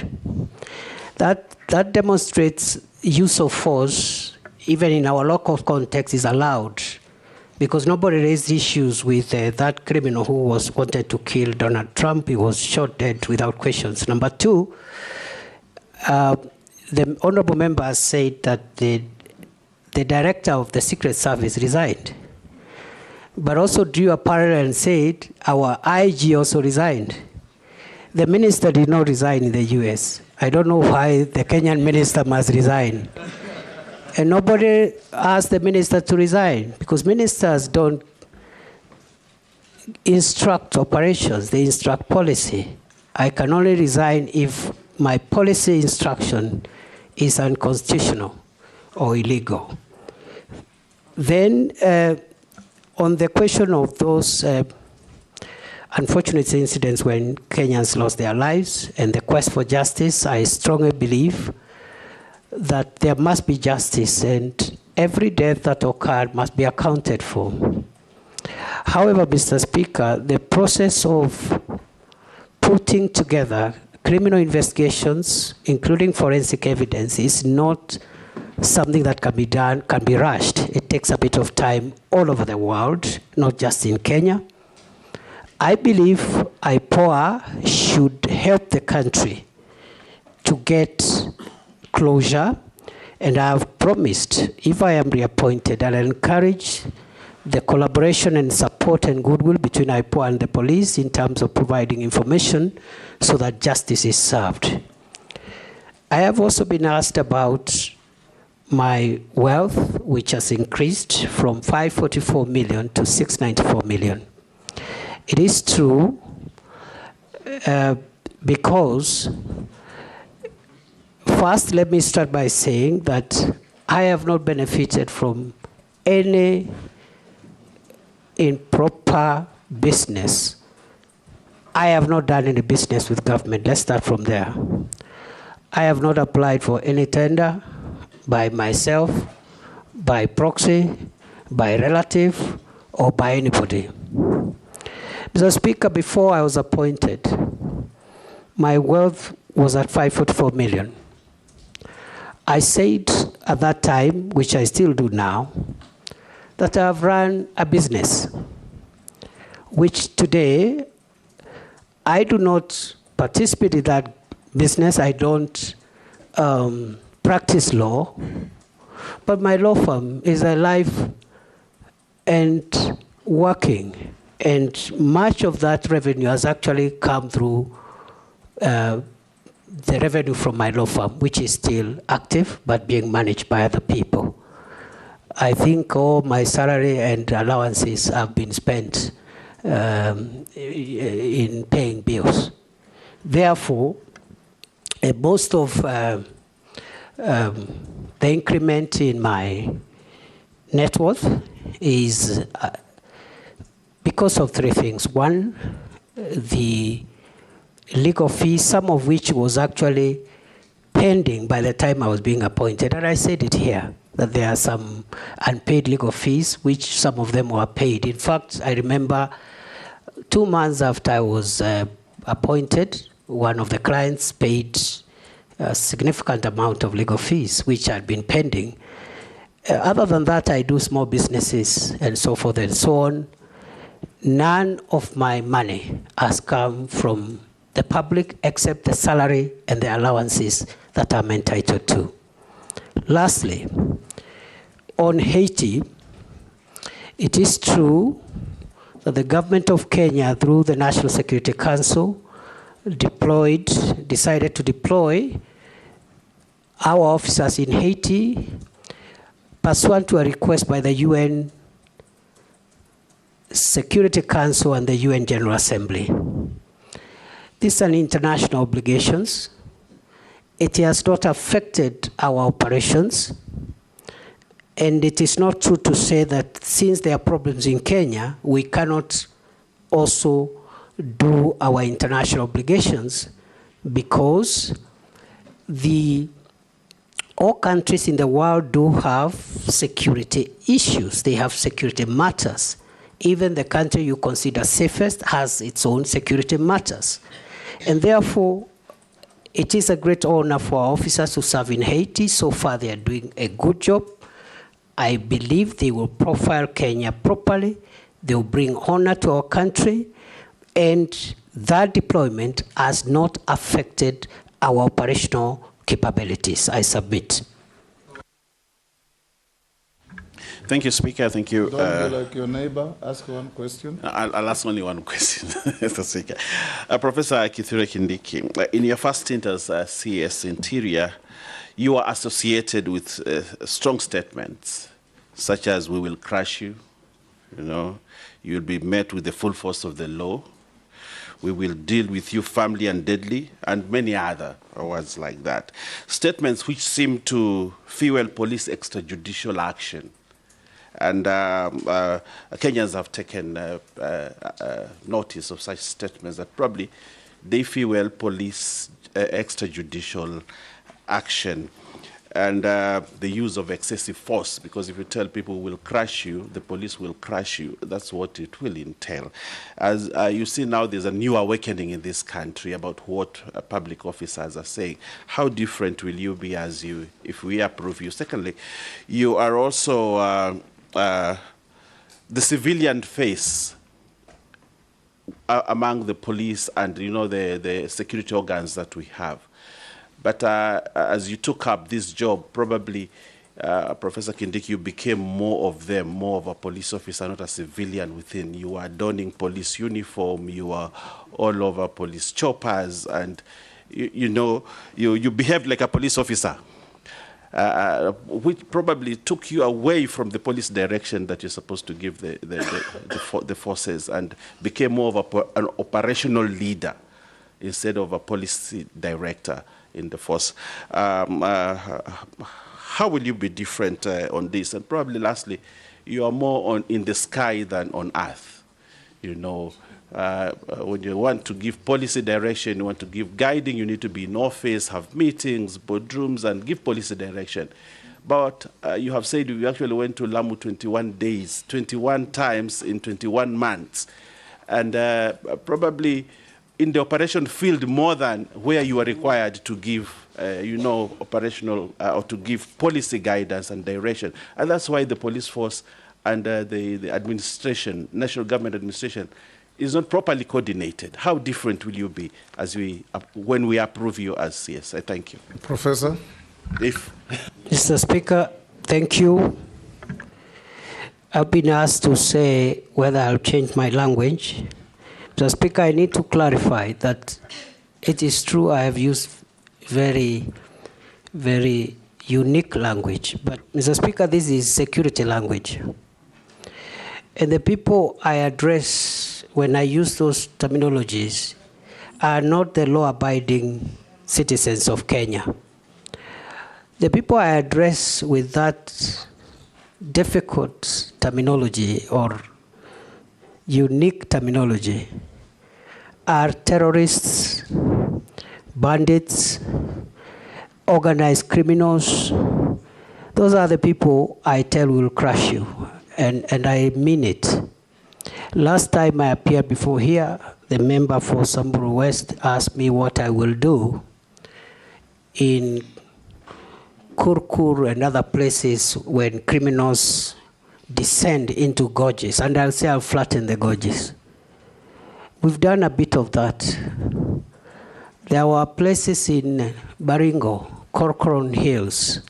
That demonstrates use of force, even in our local context, is allowed, because nobody raised issues with that criminal who was wanted to kill Donald Trump. He was shot dead without questions. Number two, the honorable member has said that the director of the Secret Service resigned, but also drew a parallel and said our IG also resigned. The minister did not resign in the US. I don't know why the Kenyan minister must resign. And nobody asked the minister to resign, because ministers don't instruct operations, they instruct policy. I can only resign if my policy instruction is unconstitutional or illegal. Then, on the question of those unfortunate incidents when Kenyans lost their lives and the quest for justice, I strongly believe that there must be justice, and every death that occurred must be accounted for. However, Mr. Speaker, the process of putting together criminal investigations, including forensic evidence, is not something that can be done, can be rushed. It takes a bit of time all over the world, not just in Kenya. I believe IPOA should help the country to get closure, and I have promised, if I am reappointed, I'll encourage the collaboration and support and goodwill between IPOA and the police in terms of providing information so that justice is served. I have also been asked about my wealth, which has increased from 544 million to 694 million. It is true because first, let me start by saying that I have not benefited from any improper business. I have not done any business with government. Let's start from there. I have not applied for any tender by myself, by proxy, by relative, or by anybody. Mr. Speaker, before I was appointed, my wealth was at 544 million. I said at that time, which I still do now, that I have run a business, which today I do not participate in that business. I don't practice law, but my law firm is alive and working, and much of that revenue has actually come through the revenue from my law firm, which is still active but being managed by other people. I think all my salary and allowances have been spent in paying bills. Therefore, most of the increment in my net worth is because of three things. One, the legal fees, some of which was actually pending by the time I was being appointed. And I said it here, that there are some unpaid legal fees, which some of them were paid. In fact, I remember 2 months after I was appointed, one of the clients paid a significant amount of legal fees, which had been pending. Other than that, I do small businesses and so forth and so on. None of my money has come from the public except the salary and the allowances that I'm entitled to. Lastly, on Haiti, it is true that the government of Kenya, through the National Security Council, decided to deploy our officers in Haiti pursuant to a request by the UN Security Council and the UN General Assembly. These are international obligations. It has not affected our operations. And it is not true to say that since there are problems in Kenya, we cannot also do our international obligations, because all countries in the world do have security issues. They have security matters. Even the country you consider safest has its own security matters. And therefore, it is a great honor for our officers to serve in Haiti. So far, they are doing a good job. I believe they will profile Kenya properly. They will bring honor to our country. And that deployment has not affected our operational capabilities. I submit. Thank you, Speaker. Thank you. Don't be like your neighbor. Ask one question. I'll ask only one question, Mr. Speaker. Professor Kithure Kindiki, in your first stint as CS Interior, you are associated with strong statements, such as "we will crush you," you'll be met with the full force of the law, "we will deal with you firmly and deadly," and many other words like that. Statements which seem to fuel police extrajudicial action. And Kenyans have taken notice of such statements that probably they fuel police extrajudicial action. And the use of excessive force, because if you tell people we'll crush you, the police will crush you. That's what it will entail. As you see now, there's a new awakening in this country about what public officers are saying. How different will you be if we approve you? Secondly, you are also the civilian face among the police and the security organs that we have. But as you took up this job, probably, Professor Kindiki, you became more of them, more of a police officer, not a civilian within. You are donning police uniform, you are all over police choppers, and you behaved like a police officer, which probably took you away from the police direction that you're supposed to give the forces, and became more of an operational leader instead of a policy director in the force. How will you be different on this? And probably lastly, you are more in the sky than on earth. When you want to give policy direction, you want to give guiding, you need to be in office, have meetings, boardrooms, and give policy direction. But you have said you actually went to Lamu 21 days, 21 times in 21 months. And probably in the operation field more than where you are required to give, operational or to give policy guidance and direction. And that's why the police force and the administration, national government administration, is not properly coordinated. How different will you be when we approve you as CS? I thank you. Professor? Mr. Speaker, thank you. I've been asked to say whether I'll change my language. Mr. Speaker, I need to clarify that it is true I have used very, very unique language. But, Mr. Speaker, this is security language. And the people I address when I use those terminologies are not the law-abiding citizens of Kenya. The people I address with that difficult terminology or unique terminology are terrorists, bandits, organized criminals. Those are the people I tell will crush you, and I mean it. Last time I appeared before here, the member for Samburu West asked me what I will do in Kurkur and other places when criminals descend into gorges, and I'll say I'll flatten the gorges. We've done a bit of that. There were places in Baringo, Corcoran Hills,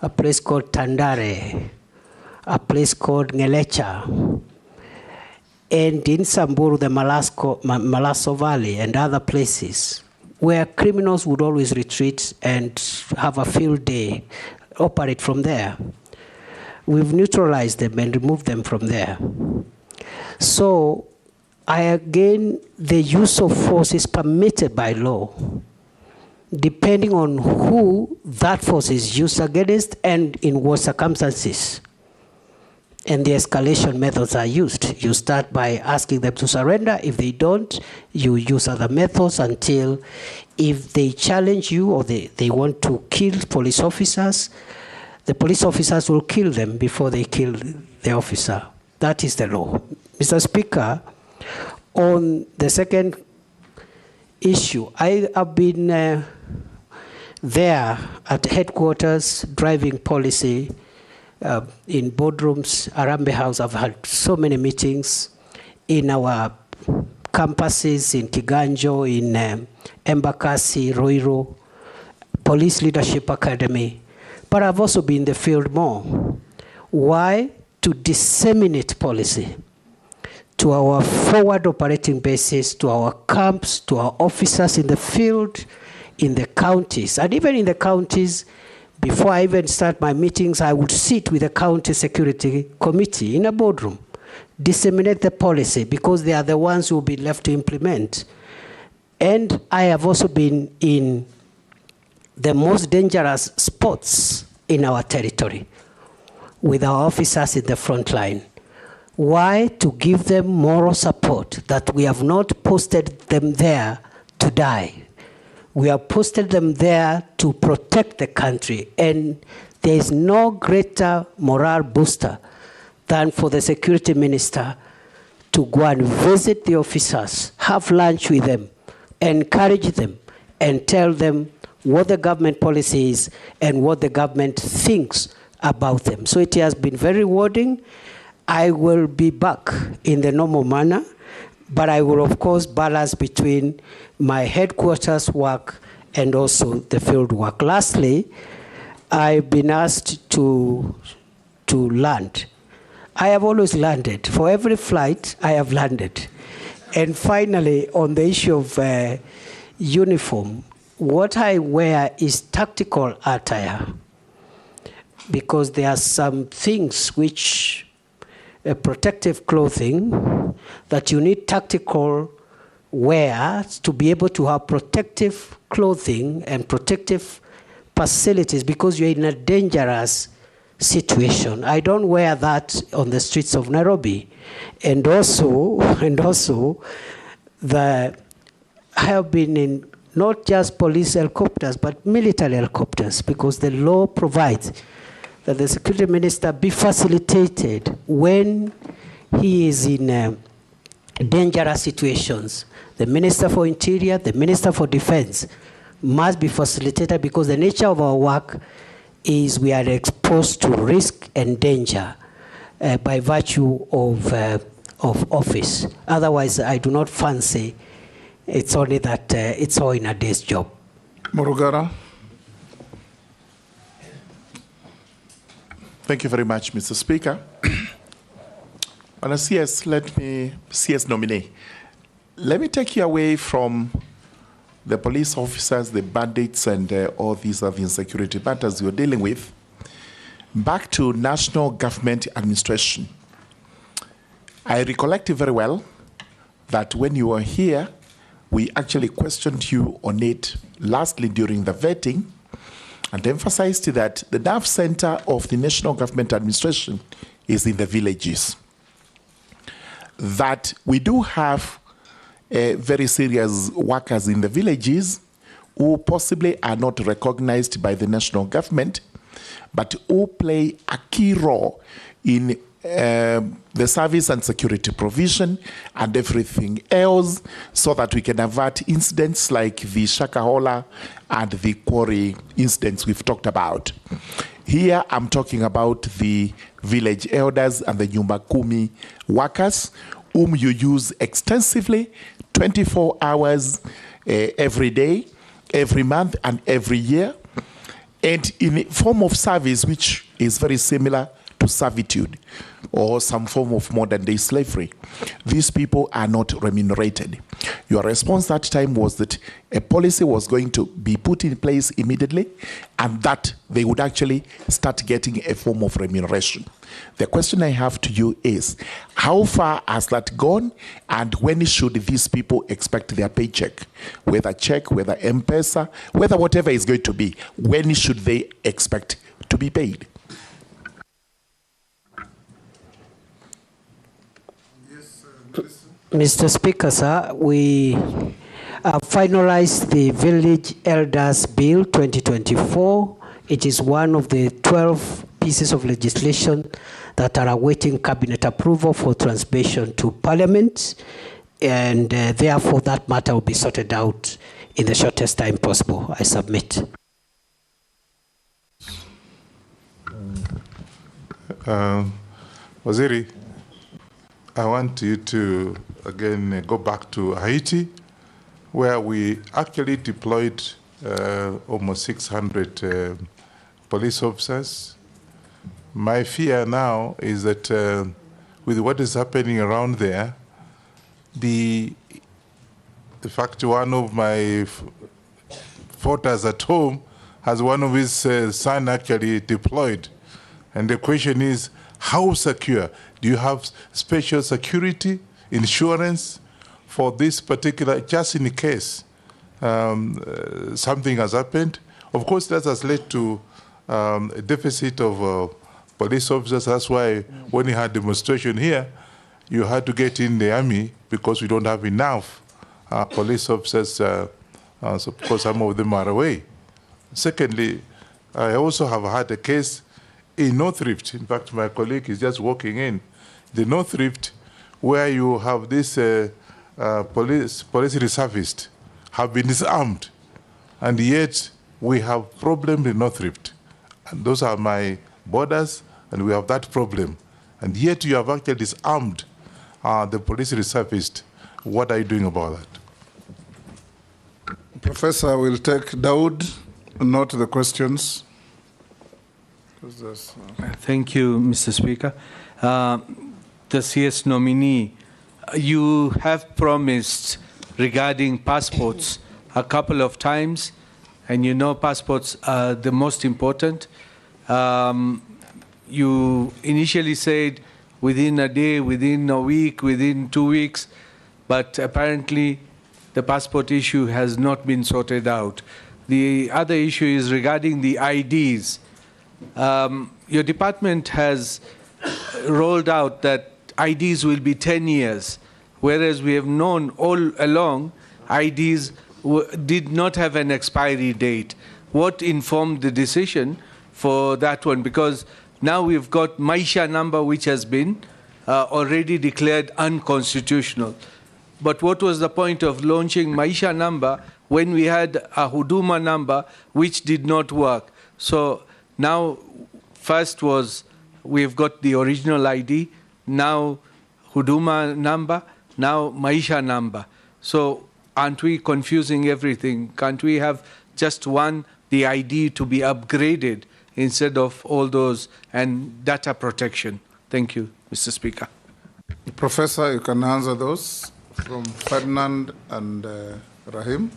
a place called Tandare, a place called Ngelecha, and in Samburu, the Malaso Valley and other places where criminals would always retreat and have a field day, operate from there. We've neutralized them and removed them from there. So, again, the use of force is permitted by law, depending on who that force is used against and in what circumstances. And the escalation methods are used. You start by asking them to surrender. If they don't, you use other methods until, if they challenge you or they want to kill police officers, the police officers will kill them before they kill the officer. That is the law. Mr. Speaker, on the second issue, I have been there at headquarters driving policy in boardrooms, Arambe House. I've had so many meetings in our campuses in Kiganjo, in Embakasi, Roiro, Police Leadership Academy. But I've also been in the field more. Why? To disseminate policy to our forward operating bases, to our camps, to our officers in the field, in the counties. And even in the counties, before I even start my meetings, I would sit with the county security committee in a boardroom, disseminate the policy, because they are the ones who will be left to implement. And I have also been in the most dangerous spots in our territory with our officers in the front line. Why? To give them moral support, that we have not posted them there to die. We have posted them there to protect the country. And there is no greater morale booster than for the security minister to go and visit the officers, have lunch with them, encourage them, and tell them what the government policy is and what the government thinks about them. So it has been very rewarding. I will be back in the normal manner, but I will, of course, balance between my headquarters work and also the field work. Lastly, I've been asked to land. I have always landed. For every flight, I have landed. And finally, on the issue of uniform, what I wear is tactical attire, because there are some things which protective clothing that you need tactical wear to be able to have protective clothing and protective facilities, because you're in a dangerous situation. I don't wear that on the streets of Nairobi. And also I have been in not just police helicopters, but military helicopters, because the law provides that the security minister be facilitated when he is in dangerous situations. The Minister for Interior, the Minister for Defense must be facilitated, because the nature of our work is we are exposed to risk and danger by virtue of office. Otherwise, I do not fancy it's only that it's all in a day's job. Morugara. Thank you very much, Mr. Speaker. On a CS nominee, let me take you away from the police officers, the bandits, and all these other insecurity matters you're dealing with, back to national government administration. I recollect very well that when you were here, we actually questioned you on it lastly during the vetting, and emphasized that the nerve center of the national government administration is in the villages. That we do have very serious workers in the villages who possibly are not recognized by the national government, but who play a key role in the service and security provision and everything else so that we can avert incidents like the Shakahola and the quarry incidents we've talked about. Here I'm talking about the village elders and the Nyumba Kumi workers whom you use extensively 24 hours every day, every month and every year, and in a form of service which is very similar to servitude or some form of modern day slavery. These people are not remunerated. Your response that time was that a policy was going to be put in place immediately and that they would actually start getting a form of remuneration. The question I have to you is, how far has that gone and when should these people expect their paycheck? Whether check, whether M-Pesa, whether whatever is going to be, when should they expect to be paid? Mr. Speaker, sir, we finalized the Village Elders Bill 2024. It is one of the 12 pieces of legislation that are awaiting cabinet approval for transmission to Parliament, and therefore that matter will be sorted out in the shortest time possible. I submit. Waziri, I want you to again go back to Haiti, where we actually deployed almost 600 police officers. My fear now is that with what is happening around there, the fact one of my voters at home has one of his son actually deployed. And the question is, how secure? Do you have special security, insurance for this particular, just in case something has happened? Of course, that has led to a deficit of police officers. That's why when you had demonstration here, you had to get in the army because we don't have enough police officers, so because some of them are away. Secondly, I also have had a case in North Rift. In fact, my colleague is just walking in. The North Rift, where you have this police reservists have been disarmed, and yet we have problems in North Rift. And those are my borders, and we have that problem. And yet you have actually disarmed the police reservists. What are you doing about that? Professor, we'll take Dawood, note the questions. Thank you, Mr. Speaker. The CS nominee, you have promised regarding passports a couple of times, and you know passports are the most important. You initially said within a day, within a week, within 2 weeks, but apparently the passport issue has not been sorted out. The other issue is regarding the IDs. Your department has rolled out that IDs will be 10 years, whereas we have known all along IDs did not have an expiry date. What informed the decision for that one? Because now we've got Maisha number, which has been already declared unconstitutional. But what was the point of launching Maisha number when we had a Huduma number which did not work? So now, first was we've got the original ID, now Huduma number, now Maisha number. So aren't we confusing everything? Can't we have just one, the ID to be upgraded instead of all those, and data protection? Thank you, Mr. Speaker. Professor, you can answer those from Ferdinand and Rahim.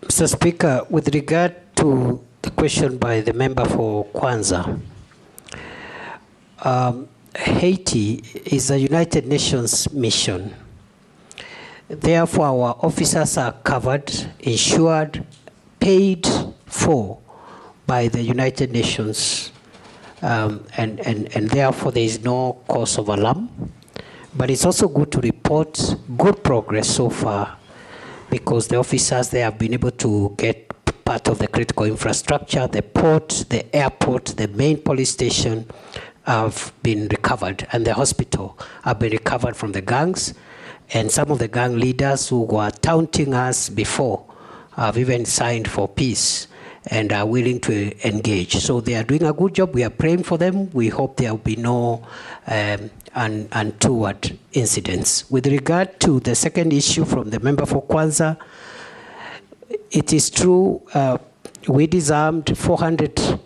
Mr. Speaker, with regard to the question by the member for Kwanza, Haiti is a United Nations mission. Therefore, our officers are covered, insured, paid for by the United Nations, and therefore there is no cause of alarm. But it's also good to report good progress so far, because the officers there have been able to get part of the critical infrastructure, the port, the airport, the main police station, have been recovered, and the hospital have been recovered from the gangs. And some of the gang leaders who were taunting us before have even signed for peace and are willing to engage. So they are doing a good job. We are praying for them. We hope there will be no untoward incidents. With regard to the second issue from the member for Kwanza, it is true we disarmed 400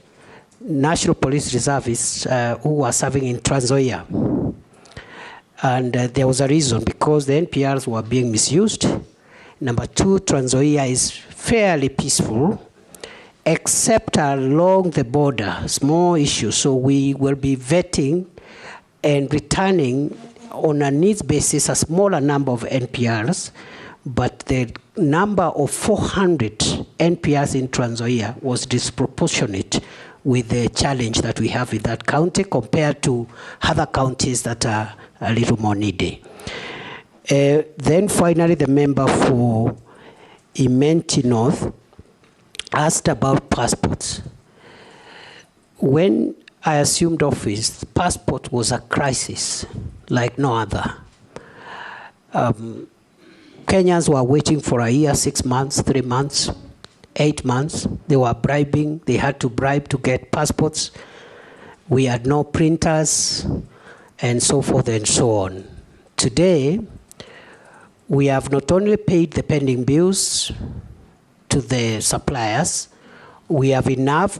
National Police Reservists who were serving in Trans Nzoia. And there was a reason, because the NPRs were being misused. Number two, Trans Nzoia is fairly peaceful, except along the border, small issues. So we will be vetting and returning on a needs basis a smaller number of NPRs, but the number of 400 NPRs in Trans Nzoia was disproportionate with the challenge that we have in that county compared to other counties that are a little more needy. Then finally, the member for Imenti North asked about passports. When I assumed office, passport was a crisis like no other. Kenyans were waiting for a year, 6 months, 3 months, 8 months. They were bribing. They had to bribe to get passports. We had no printers, and so forth and so on. Today, we have not only paid the pending bills to the suppliers, we have enough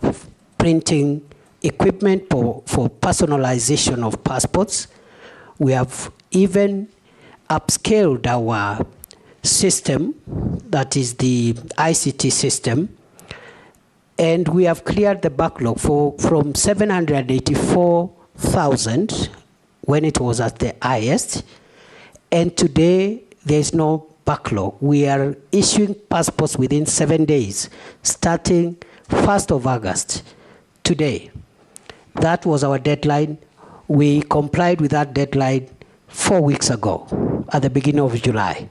printing equipment for personalization of passports. We have even upscaled our system, that is the ICT system, and we have cleared the backlog from 784,000 when it was at the highest, and today there is no backlog. We are issuing passports within 7 days, starting 1st of August, today. That was our deadline. We complied with that deadline 4 weeks ago, at the beginning of July.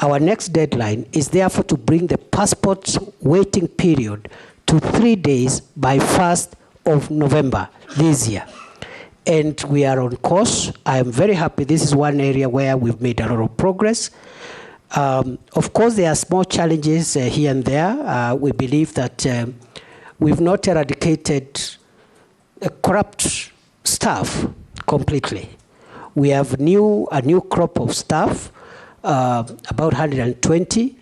Our next deadline is therefore to bring the passport waiting period to 3 days by 1st of November this year. And we are on course. I am very happy. This is one area where we've made a lot of progress. Of course, there are small challenges here and there. We believe that we've not eradicated corrupt staff completely. We have a new crop of staff, about 120,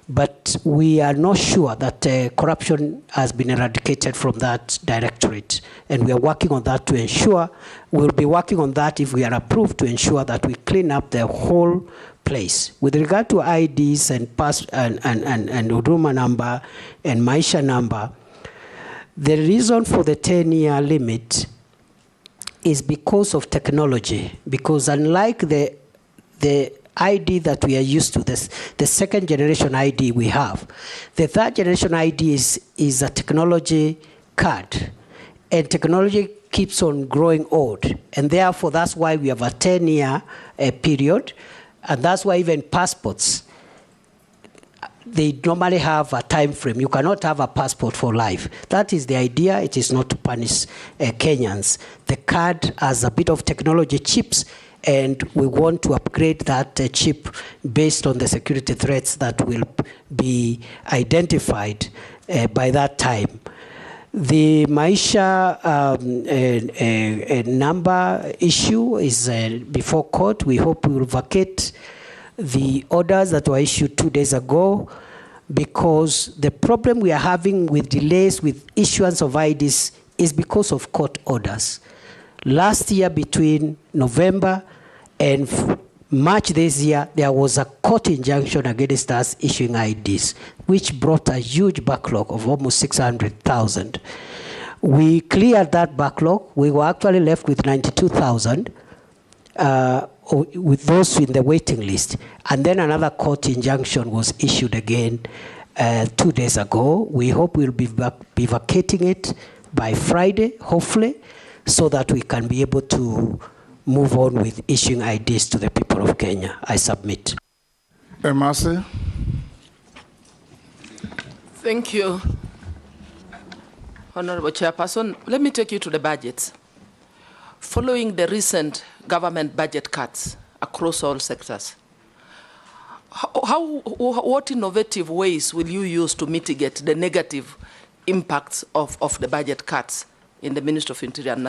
but we are not sure that corruption has been eradicated from that directorate. And we are working on that to ensure, we'll be working on that if we are approved, to ensure that we clean up the whole place. With regard to IDs and Huduma number and Maisha number, the reason for the 10-year limit is because of technology. Because unlike the ID that we are used to, the second generation ID we have, the third generation ID is a technology card. And technology keeps on growing old. And therefore, that's why we have a 10-year period. And that's why even passports, they normally have a time frame. You cannot have a passport for life. That is the idea. It is not to punish Kenyans. The card has a bit of technology chips, and we want to upgrade that chip based on the security threats that will be identified by that time. The Maisha number issue is before court. We hope we will vacate the orders that were issued 2 days ago, because the problem we are having with delays with issuance of IDs is because of court orders. Last year, between November and March this year, there was a court injunction against us issuing IDs, which brought a huge backlog of almost 600,000. We cleared that backlog. We were actually left with 92,000 with those in the waiting list. And then another court injunction was issued again 2 days ago. We hope we'll be vacating it by Friday, hopefully, so that we can be able to move on with issuing IDs to the people of Kenya. I submit. Mercy. Thank you, Honorable Chairperson. Let me take you to the budgets. following the recent government budget cuts across all sectors, what innovative ways will you use to mitigate the negative impacts of the budget cuts in the Ministry of Interior and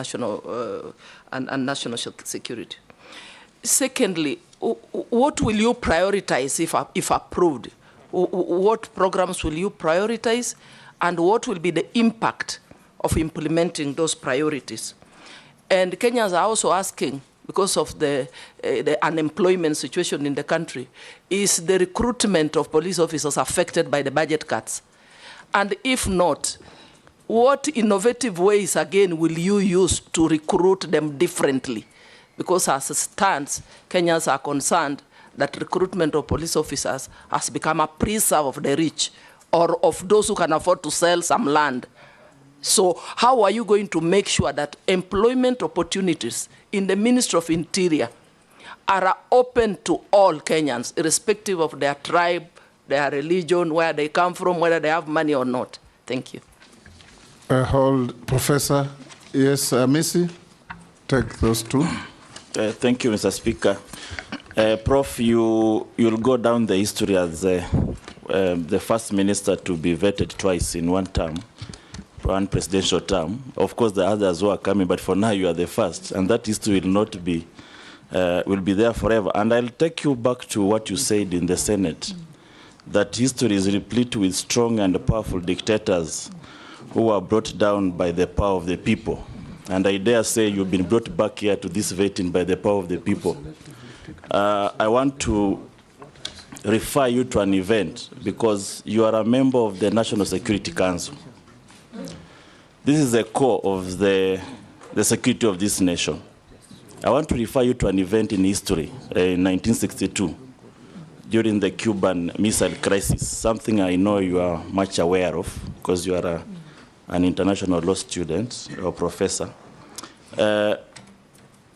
National Security? Secondly, what will you prioritize if approved? What programs will you prioritize, and what will be the impact of implementing those priorities? And Kenyans are also asking, because of the unemployment situation in the country, is the recruitment of police officers affected by the budget cuts? And if not, what innovative ways, again, will you use to recruit them differently? Because as it stands, Kenyans are concerned that recruitment of police officers has become a preserve of the rich or of those who can afford to sell some land. So how are you going to make sure that employment opportunities in the Ministry of Interior are open to all Kenyans, irrespective of their tribe, their religion, where they come from, whether they have money or not? Thank you. Hold, Professor. Yes, Missy, take those two. Thank you, Mr. Speaker. Prof, you'll go down the history as the first minister to be vetted twice in one term, one presidential term. Of course, the others who are coming, but for now you are the first, and that history will not be, will be there forever. And I'll take you back to what you said in the Senate, that history is replete with strong and powerful dictators who were brought down by the power of the people. And I dare say you've been brought back here to this vetting by the power of the people. I want to refer you to an event because you are a member of the National Security Council. This is the core of the security of this nation. I want to refer you to an event in history in 1962 during the Cuban Missile Crisis, something I know you are much aware of because you are an international law student or professor.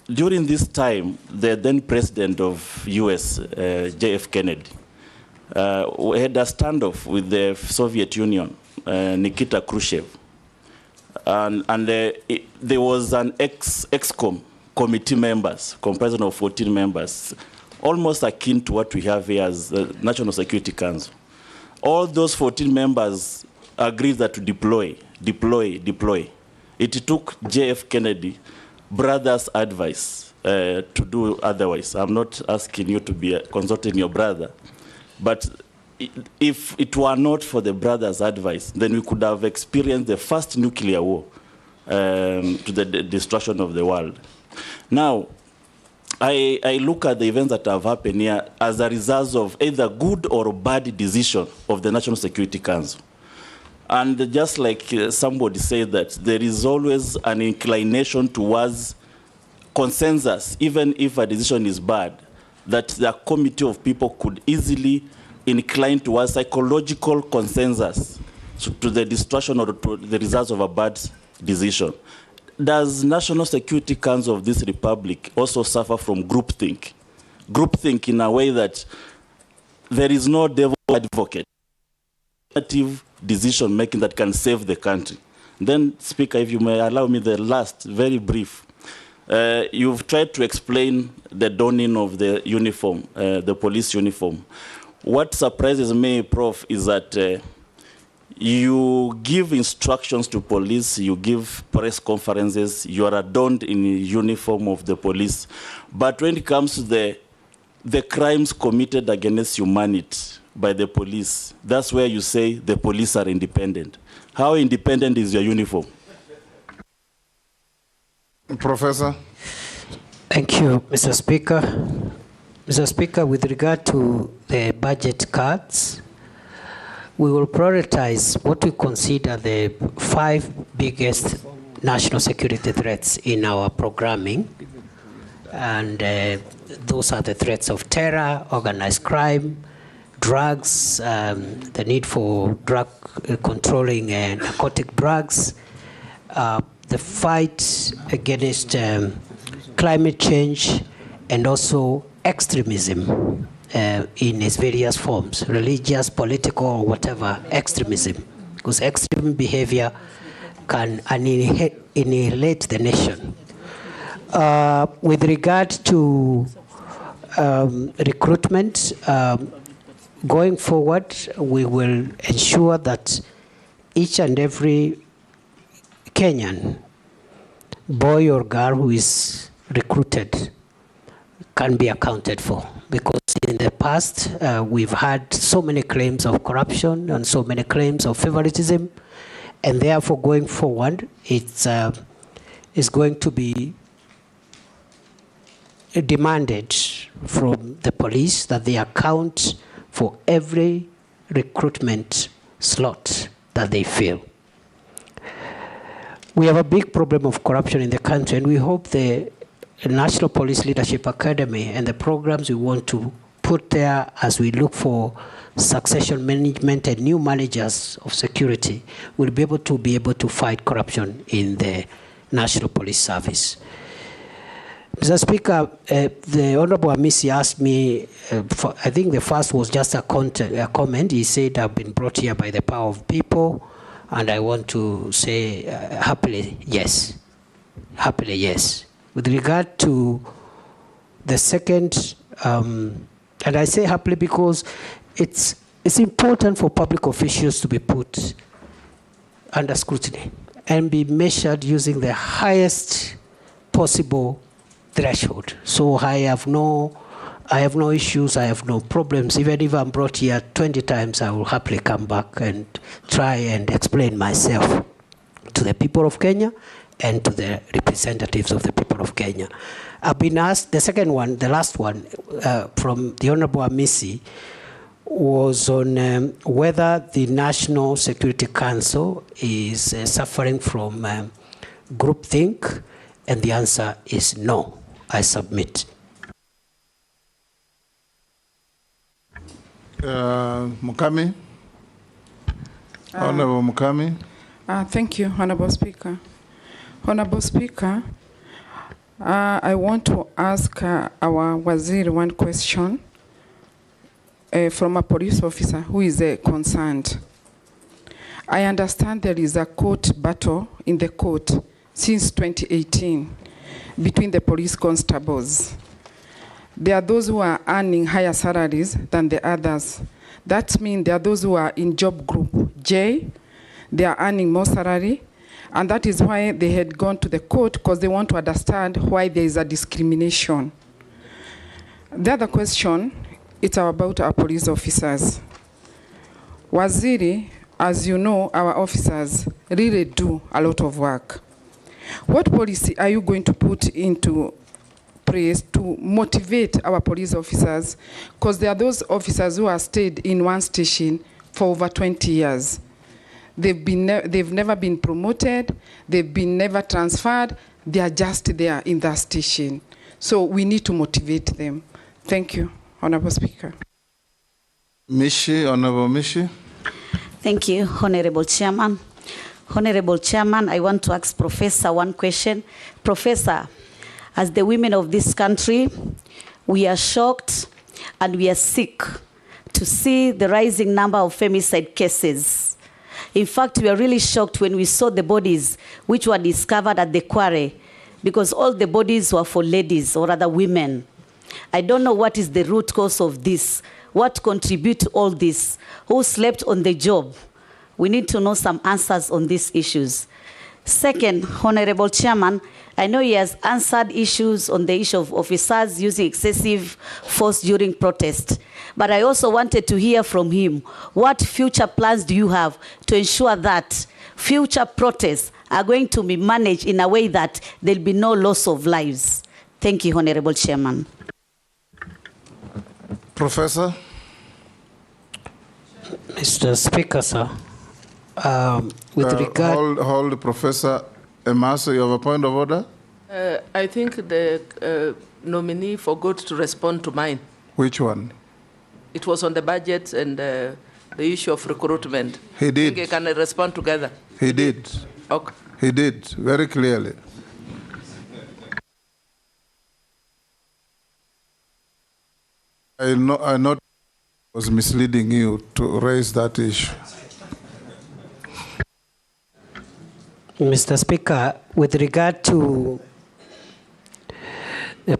During this time, the then president of US, J.F. Kennedy, had a standoff with the Soviet Union, Nikita Khrushchev. And there was an ex-com committee members, comprising of 14 members, almost akin to what we have here as the National Security Council. All those 14 members agreed that to deploy. It took J.F. Kennedy brother's advice to do otherwise. I'm not asking you to be consulting your brother, but if it were not for the brother's advice, then we could have experienced the first nuclear war to the destruction of the world. Now, I look at the events that have happened here as a result of either good or bad decision of the National Security Council. And just like somebody said that there is always an inclination towards consensus, even if a decision is bad, that the committee of people could easily incline towards psychological consensus to the destruction or to the results of a bad decision. Does National Security Council of this republic also suffer from groupthink? Groupthink in a way that there is no devil advocate, decision making that can save the country. Then, Speaker, if you may allow me the last, very brief. You've tried to explain the donning of the uniform, the police uniform. What surprises me, Prof, is that you give instructions to police, you give press conferences, you are adorned in the uniform of the police. But when it comes to the crimes committed against humanity by the police, that's where you say the police are independent. How independent is your uniform? Professor. Thank you, Mr. Speaker. Mr. Speaker, with regard to the budget cuts, we will prioritize what we consider the 5 biggest national security threats in our programming. And those are the threats of terror, organized crime, drugs, the need for drug controlling narcotic drugs, the fight against climate change, and also extremism in its various forms, religious, political, or whatever extremism, because extreme behavior can annihilate the nation. With regard to recruitment, going forward, we will ensure that each and every Kenyan, boy or girl who is recruited, can be accounted for. Because in the past, we've had so many claims of corruption and so many claims of favoritism, and therefore going forward, it's going to be demanded from the police that they account for every recruitment slot that they fill. We have a big problem of corruption in the country, and we hope the National Police Leadership Academy and the programs we want to put there as we look for succession management and new managers of security will be able to fight corruption in the National Police Service. Mr. Speaker, the Honorable Amisi asked me, I think the first was just a comment. He said, I've been brought here by the power of people, and I want to say happily, yes. Happily, yes. With regard to the second, and I say happily because it's important for public officials to be put under scrutiny and be measured using the highest possible threshold. So I have no issues, I have no problems. Even if I'm brought here 20 times, I will happily come back and try and explain myself to the people of Kenya and to the representatives of the people of Kenya. I've been asked, the second one, the last one, from the Honorable Amisi, was on whether the National Security Council is suffering from groupthink, and the answer is no. I submit. Mukami. Honorable Mukami. Thank you, Honorable Speaker. Honorable Speaker, I want to ask our Waziri one question from a police officer who is concerned. I understand there is a court battle in the court since 2018 between the police constables. There are those who are earning higher salaries than the others. That means there are those who are in job group J, they are earning more salary, and that is why they had gone to the court, because they want to understand why there is a discrimination. The other question, it's about our police officers. Waziri, as you know, our officers really do a lot of work. What policy are you going to put into place to motivate our police officers? Because there are those officers who have stayed in one station for over 20 years. They've never been promoted, they've been never transferred, they are just there in that station. So we need to motivate them. Thank you, Honorable Speaker. Mishi, Honorable Mishi. Thank you, Honorable Chairman. Honorable Chairman, I want to ask Professor one question. Professor, as the women of this country, we are shocked and we are sick to see the rising number of femicide cases. In fact, we are really shocked when we saw the bodies which were discovered at the quarry, because all the bodies were for ladies or other women. I don't know what is the root cause of this. What contributes to all this? Who slept on the job? We need to know some answers on these issues. Second, Honorable Chairman, I know he has answered issues on the issue of officers using excessive force during protest, but I also wanted to hear from him, what future plans do you have to ensure that future protests are going to be managed in a way that there will be no loss of lives? Thank you, Honorable Chairman. Professor. Mr. Speaker, sir, with regard... Hold, Professor Emaso, you have a point of order? I think the nominee forgot to respond to mine. Which one? It was on the budget and the issue of recruitment. He did. I think I can respond together. He did. Okay. He did, very clearly. I know was misleading you to raise that issue. Mr. Speaker, with regard to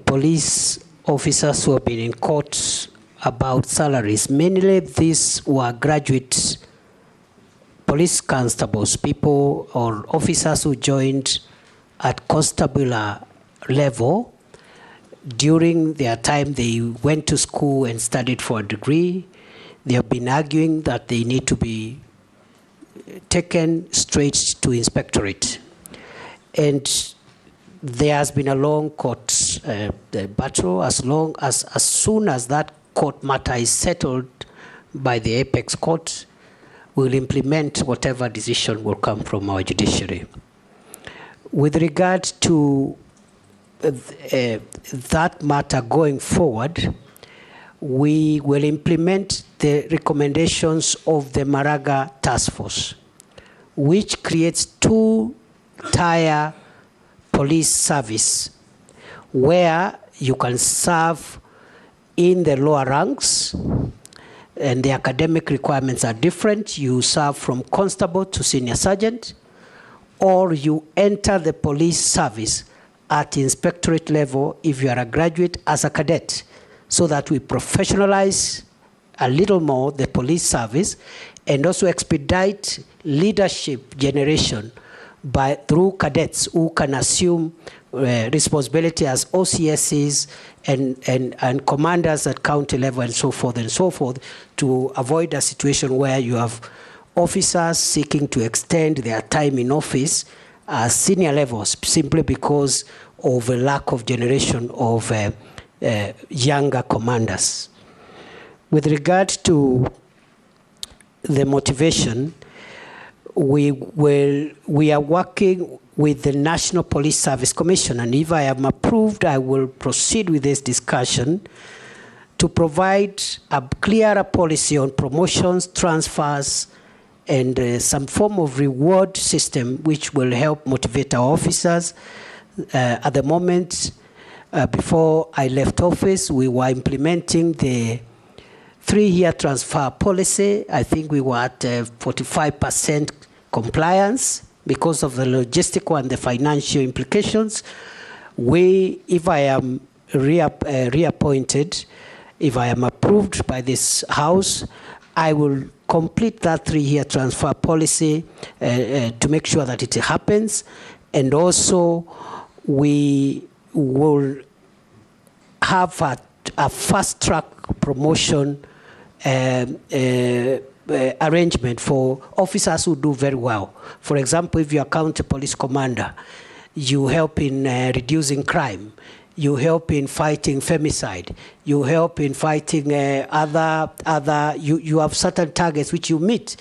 police officers who have been in court about salaries. Mainly these were graduate police constables, people or officers who joined at constable level. During their time, they went to school and studied for a degree. They have been arguing that they need to be taken straight to inspectorate. And there has been a long court battle. As soon as that court matter is settled by the apex court, we'll implement whatever decision will come from our judiciary. With regard to that matter going forward, we will implement the recommendations of the Maraga Task Force, which creates two-tier police service where you can serve in the lower ranks, and the academic requirements are different. You serve from constable to senior sergeant, or you enter the police service at inspectorate level if you are a graduate as a cadet, so that we professionalize a little more the police service and also expedite leadership generation through cadets who can assume responsibility as OCSs and commanders at county level and so forth, to avoid a situation where you have officers seeking to extend their time in office at senior levels simply because of a lack of generation of younger commanders. With regard to the motivation, we are working with the National Police Service Commission, and if I am approved, I will proceed with this discussion to provide a clearer policy on promotions, transfers, and some form of reward system which will help motivate our officers. At the moment, before I left office, we were implementing the 3-year transfer policy. I think we were at 45% compliance because of the logistical and the financial implications. If I am reappointed, if I am approved by this House, I will complete that 3-year transfer policy to make sure that it happens. And also, we will have a fast-track promotion arrangement for officers who do very well. For example, if you're a county police commander, you help in reducing crime, you help in fighting femicide, you help in fighting you have certain targets which you meet.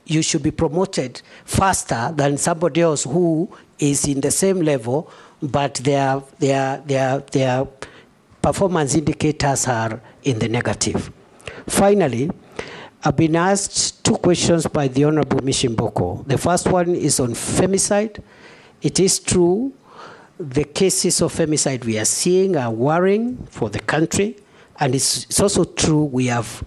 You should be promoted faster than somebody else who is in the same level, but their performance indicators are in the negative. Finally, I've been asked 2 questions by the Honorable Mishimboko. The first one is on femicide. It is true, the cases of femicide we are seeing are worrying for the country, and it's also true we have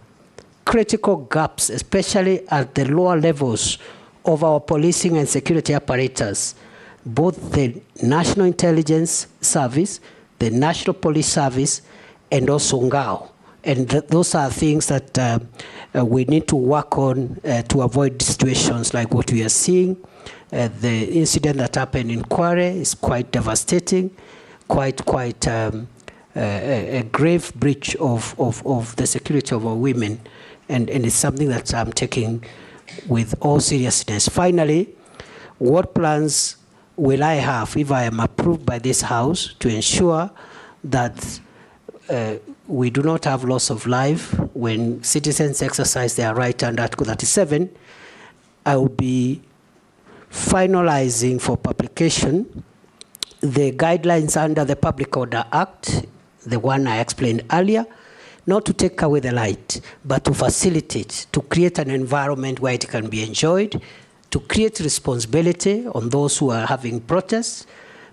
critical gaps, especially at the lower levels of our policing and security apparatus, both the National Intelligence Service, the National Police Service, and also Ngao. And those are things that we need to work on to avoid situations like what we are seeing. The incident that happened in Kware is quite devastating, quite a grave breach of the security of our women. And it's something that I'm taking with all seriousness. Finally, what plans will I have if I am approved by this House to ensure that we do not have loss of life when citizens exercise their right under Article 37? I will be finalizing for publication the guidelines under the Public Order Act, the one I explained earlier, not to take away the light, but to facilitate, to create an environment where it can be enjoyed, to create responsibility on those who are having protests.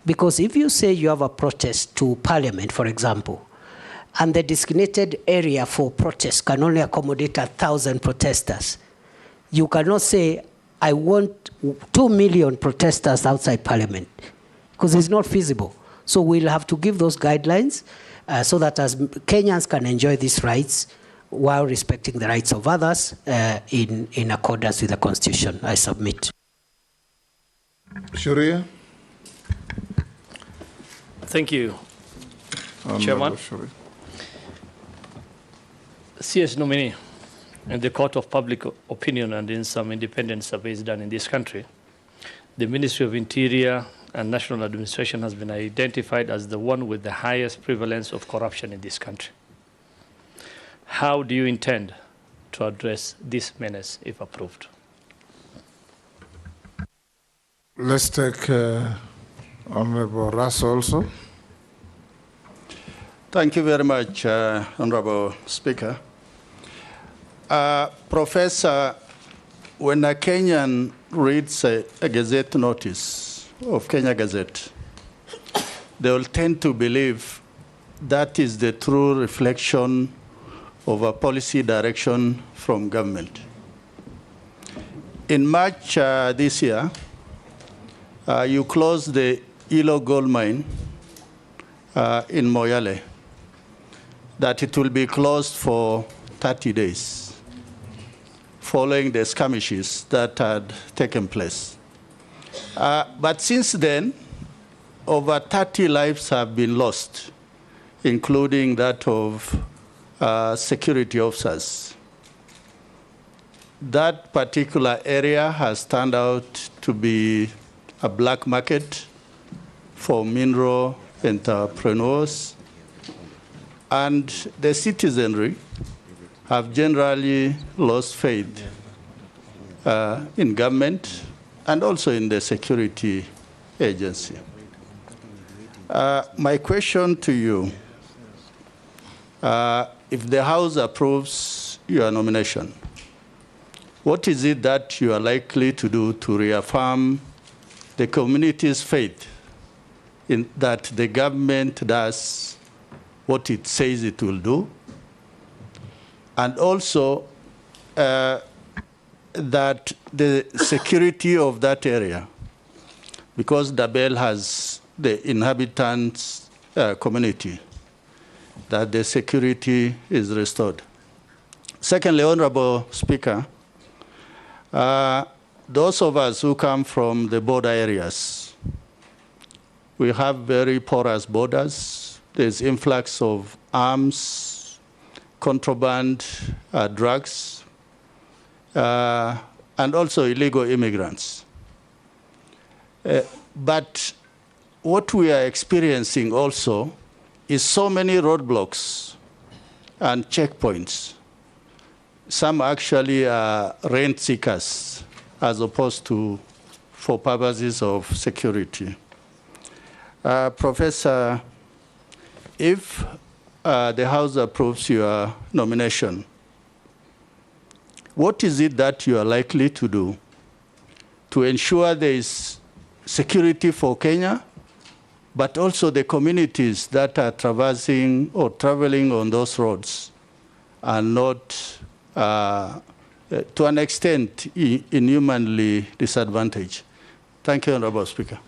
Because if you say you have a protest to Parliament, for example, and the designated area for protest can only accommodate 1,000 protesters, you cannot say, I want 2 million protesters outside Parliament, because it's not feasible. So we'll have to give those guidelines so that as Kenyans can enjoy these rights while respecting the rights of others in accordance with the Constitution. I submit. Sharia. Thank you, Chairman. CS nominee, in the court of public opinion and in some independent surveys done in this country, the Ministry of Interior and National Administration has been identified as the one with the highest prevalence of corruption in this country. How do you intend to address this menace if approved? Let's take Honorable Russ also. Thank you very much, Honorable Speaker. Professor, when a Kenyan reads a Gazette notice of Kenya Gazette, they will tend to believe that is the true reflection of a policy direction from government. In March this year, you closed the Ilo gold mine in Moyale, that it will be closed for 30 days following the skirmishes that had taken place. But since then, over 30 lives have been lost, including that of security officers. That particular area has turned out to be a black market for mineral entrepreneurs, and the citizenry have generally lost faith in government and also in the security agency. My question to you, if the House approves your nomination, what is it that you are likely to do to reaffirm the community's faith in that the government does what it says it will do, and also that the security of that area, because Dabel has the inhabitants community, that the security is restored. Secondly, Honorable Speaker, those of us who come from the border areas, we have very porous borders. There's influx of arms, contraband, drugs, and also illegal immigrants. But what we are experiencing also is so many roadblocks and checkpoints. Some actually are rent seekers as opposed to for purposes of security. Professor, if the House approves your nomination, what is it that you are likely to do to ensure there is security for Kenya, but also the communities that are traversing or traveling on those roads are not, to an extent, inhumanly disadvantaged? Thank you, Honorable Speaker.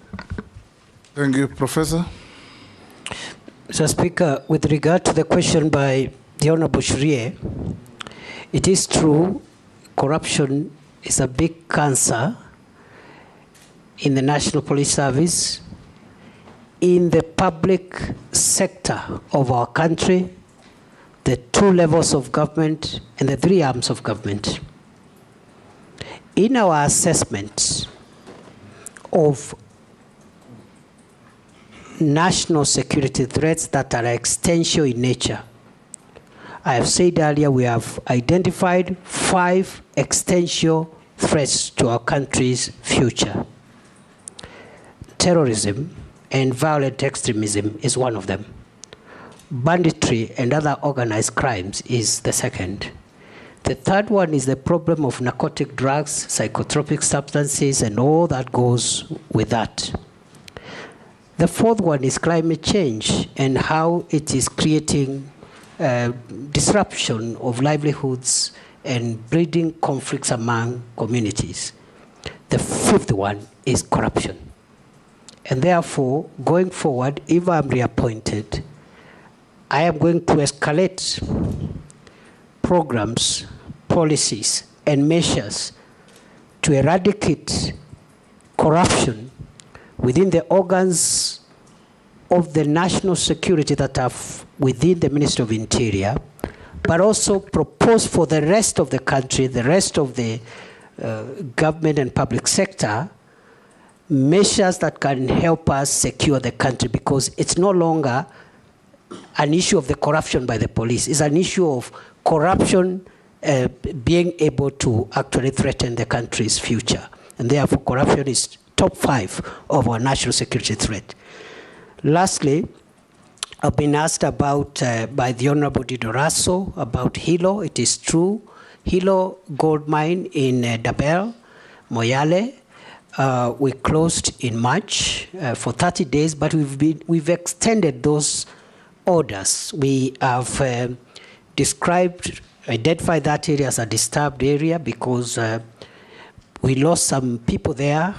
Thank you, Professor. Mr. Speaker, with regard to the question by the Honorable Sharia, it is true corruption is a big cancer in the National Police Service, in the public sector of our country, the 2 levels of government, and the 3 arms of government. In our assessment of national security threats that are existential in nature, I have said earlier we have identified 5 existential threats to our country's future. Terrorism and violent extremism is one of them. Banditry and other organized crimes is the second. The third one is the problem of narcotic drugs, psychotropic substances, and all that goes with that. The fourth one is climate change and how it is creating disruption of livelihoods and breeding conflicts among communities. The fifth one is corruption. And therefore, going forward, if I'm reappointed, I am going to escalate programs, policies, and measures to eradicate corruption within the organs of the national security that are within the Ministry of Interior, but also propose for the rest of the country, the rest of the government and public sector, measures that can help us secure the country, because it's no longer an issue of the corruption by the police. It's an issue of corruption being able to actually threaten the country's future. And therefore, corruption is top 5 of our national security threat. Lastly, I've been asked about by the Honorable Didoraso about Hilo. It is true. Hilo gold mine in Dabel, Moyale, we closed in March for 30 days, but we've extended those orders. We have identified that area as a disturbed area because we lost some people there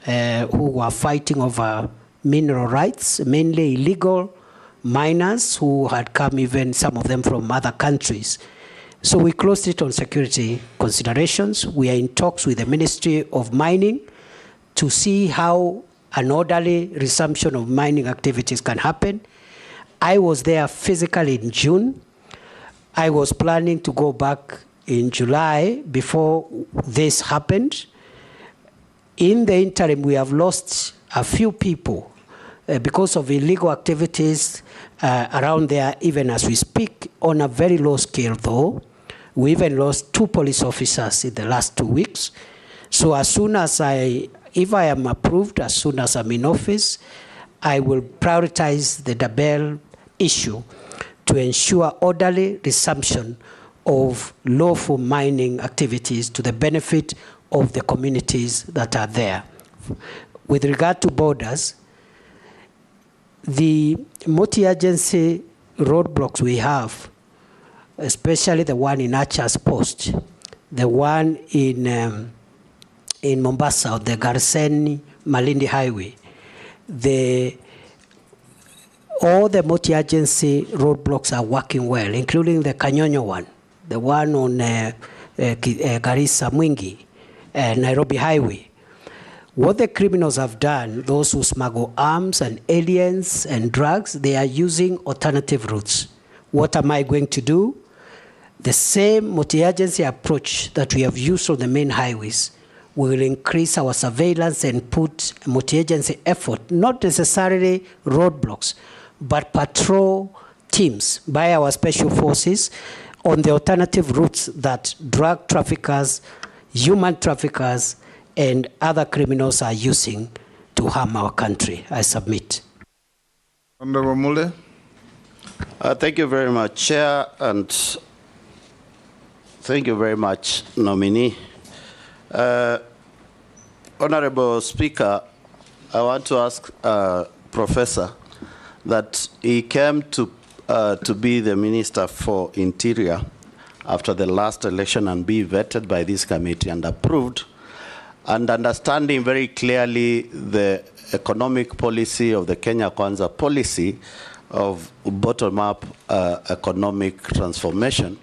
who were fighting over mineral rights, mainly illegal miners who had come, even some of them from other countries. So we closed it on security considerations. We are in talks with the Ministry of Mining to see how an orderly resumption of mining activities can happen. I was there physically in June. I was planning to go back in July before this happened. In the interim, we have lost a few people because of illegal activities around there, even as we speak, on a very low scale though. We even lost 2 police officers in the last 2 weeks. So as soon as if I am approved, as soon as I'm in office, I will prioritize the Dabel issue to ensure orderly resumption of lawful mining activities to the benefit of the communities that are there. With regard to borders, the multi-agency roadblocks we have, especially the one in Archer's Post, the one in Mombasa, the Garsen-Malindi Highway, all the multi-agency roadblocks are working well, including the Kanyonyo one, the one on Garissa Mwingi, Nairobi Highway. What the criminals have done, those who smuggle arms and aliens and drugs, they are using alternative routes. What am I going to do? The same multi-agency approach that we have used on the main highways. We will increase our surveillance and put multi-agency effort, not necessarily roadblocks, but patrol teams by our special forces on the alternative routes that drug traffickers, human traffickers, and other criminals are using to harm our country. I submit. Honorable Mule. Thank you very much, Chair, and thank you very much, nominee. Honorable Speaker, I want to ask Professor that he came to be the Minister for Interior after the last election and be vetted by this committee and approved, and understanding very clearly the economic policy of the Kenya Kwanza policy of bottom-up economic transformation.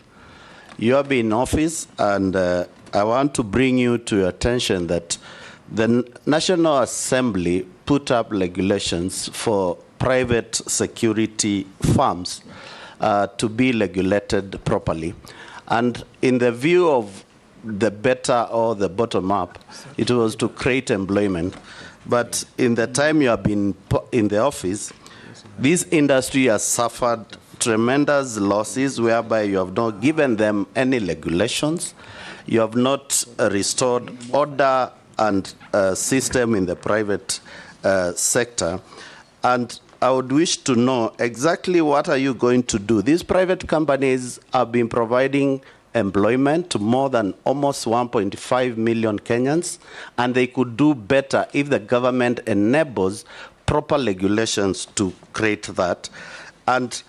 You have been in office, and I want to bring you to your attention that the National Assembly put up regulations for private security firms to be regulated properly. And in the view of the better or the bottom-up, it was to create employment. But in the time you have been in the office, this industry has suffered tremendous losses whereby you have not given them any regulations. You have not restored order and system in the private sector. And I would wish to know exactly what are you going to do. These private companies have been providing employment to more than almost 1.5 million Kenyans, and they could do better if the government enables proper regulations to create that. And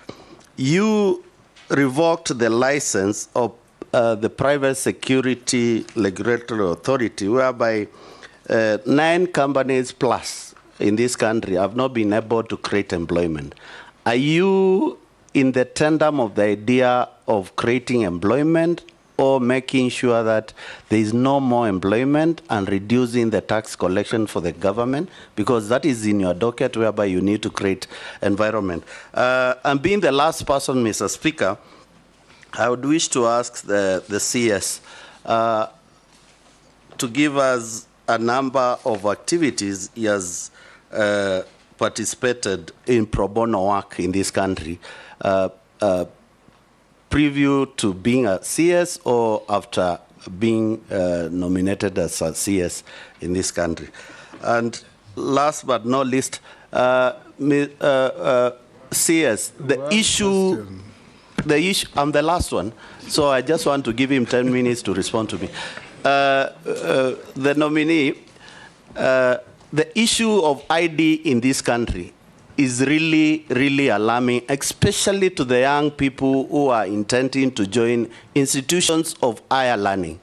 you revoked the license of the Private Security Regulatory Authority, whereby 9 companies plus in this country have not been able to create employment. Are you in the tandem of the idea of creating employment or making sure that there is no more employment and reducing the tax collection for the government? Because that is in your docket whereby you need to create environment. And being the last person, Mr. Speaker, I would wish to ask the CS to give us a number of activities he has participated in pro bono work in this country, preview to being a CS or after being nominated as a CS in this country. And last but not least, CS, the issue, I'm the last one, so I just want to give him 10 minutes to respond to me. The nominee, the issue of ID in this country is really, really alarming, especially to the young people who are intending to join institutions of higher learning.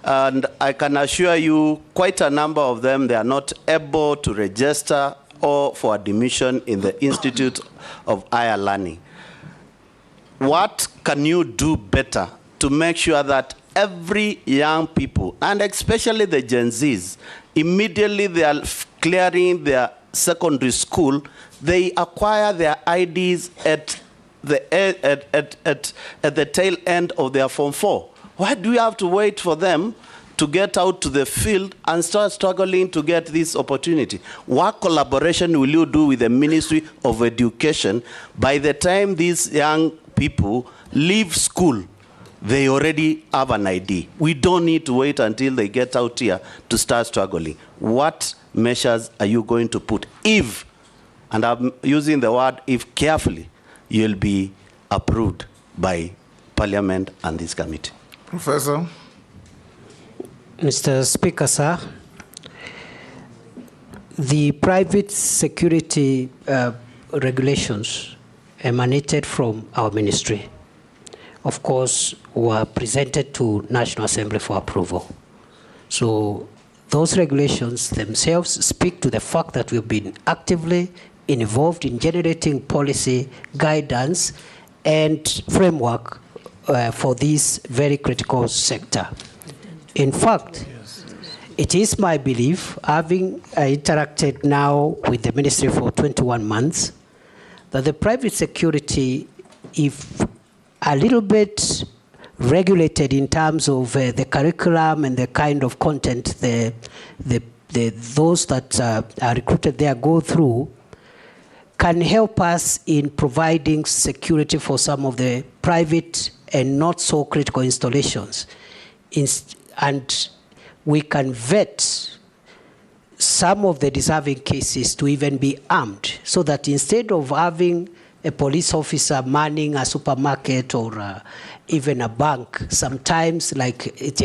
And I can assure you, quite a number of them, they are not able to register or for admission in the Institute of Higher Learning. What can you do better to make sure that every young people, and especially the Gen Zs, immediately they are clearing their secondary school, they acquire their IDs at the tail end of their Form 4? Why do we have to wait for them to get out to the field and start struggling to get this opportunity? What collaboration will you do with the Ministry of Education? By the time these young people leave school, they already have an ID. We don't need to wait until they get out here to start struggling. What measures are you going to put if, and I'm using the word if carefully, you'll be approved by Parliament and this committee? Professor. Mr. Speaker, sir, the private security regulations emanated from our ministry, of course, were presented to National Assembly for approval. So those regulations themselves speak to the fact that we've been actively involved in generating policy, guidance, and framework for this very critical sector. In fact, it is my belief, having interacted now with the ministry for 21 months, that the private security, if a little bit regulated in terms of the curriculum and the kind of content those that are recruited there go through, can help us in providing security for some of the private and not so critical installations. And we can vet some of the deserving cases to even be armed, so that instead of having a police officer manning a supermarket or even a bank, sometimes like it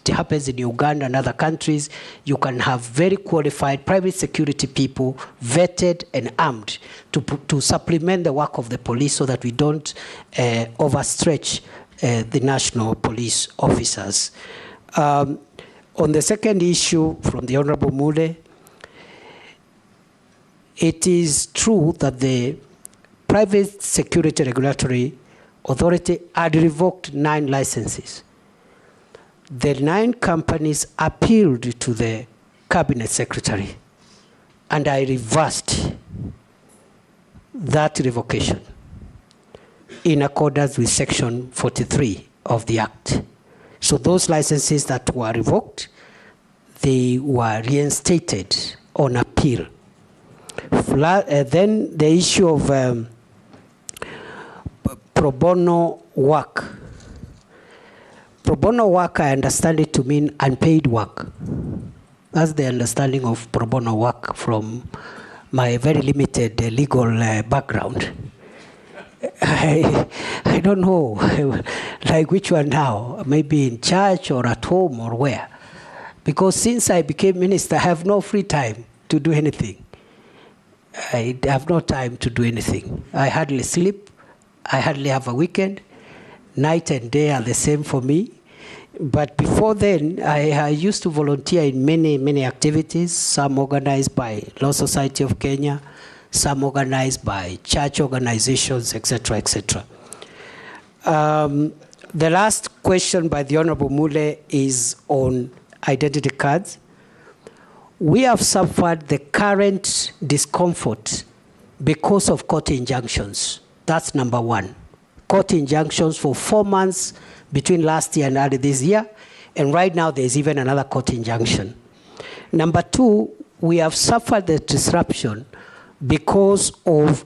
happens in Uganda and other countries, you can have very qualified private security people, vetted and armed to supplement the work of the police, so that we don't overstretch the national police officers. On the second issue from the Honorable Mule, it is true that the Private Security Regulatory Authority had revoked 9 licenses. The 9 companies appealed to the Cabinet Secretary, and I reversed that revocation in accordance with Section 43 of the Act. So those licenses that were revoked, they were reinstated on appeal. Then the issue of pro bono work. Pro bono work, I understand it to mean unpaid work. That's the understanding of pro bono work from my very limited legal background. I don't know, like which one now, maybe in church or at home or where. Because since I became minister, I have no free time to do anything. I have no time to do anything. I hardly sleep. I hardly have a weekend. Night and day are the same for me. But before then, I used to volunteer in many activities, some organized by Law Society of Kenya, some organized by church organizations, etc., etc. The last question by the Honorable Mule is on identity cards. We have suffered the current discomfort because of court injunctions. That's number one. Court injunctions for 4 months between last year and early this year, and right now there's even another court injunction. Number two, we have suffered the disruption because of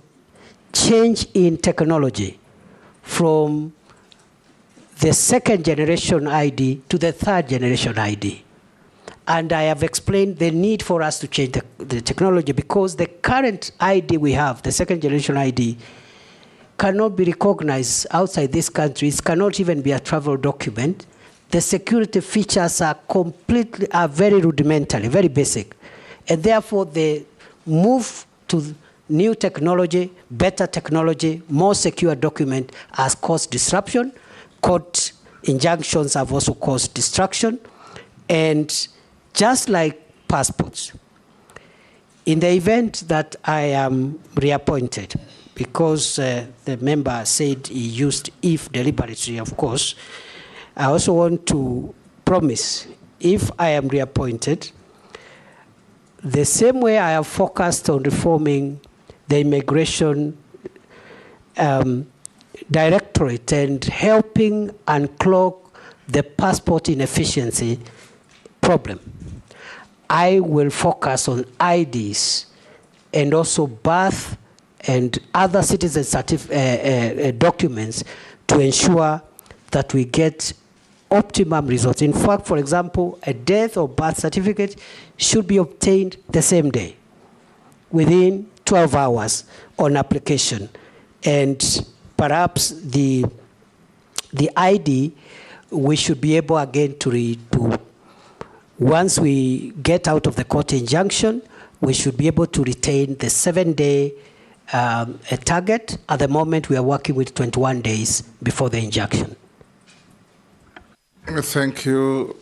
change in technology from the second generation ID to the third generation ID. And I have explained the need for us to change the technology because the current ID we have, the second generation ID, cannot be recognized outside this country. It cannot even be a travel document. The security features are very rudimentary, very basic. And therefore, the move to new technology, better technology, more secure document has caused disruption. Court injunctions have also caused destruction. And just like passports, in the event that I am reappointed, because the member said he used if deliberately, of course, I also want to promise, if I am reappointed, the same way I have focused on reforming the immigration directorate and helping unclog the passport inefficiency problem, I will focus on IDs and also birth and other citizen documents to ensure that we get optimum results. In fact, for example, a death or birth certificate should be obtained the same day, within 12 hours on application. And perhaps the ID, we should be able again to once we get out of the court injunction, we should be able to retain the 7-day target. At the moment, we are working with 21 days before the injunction. Thank you,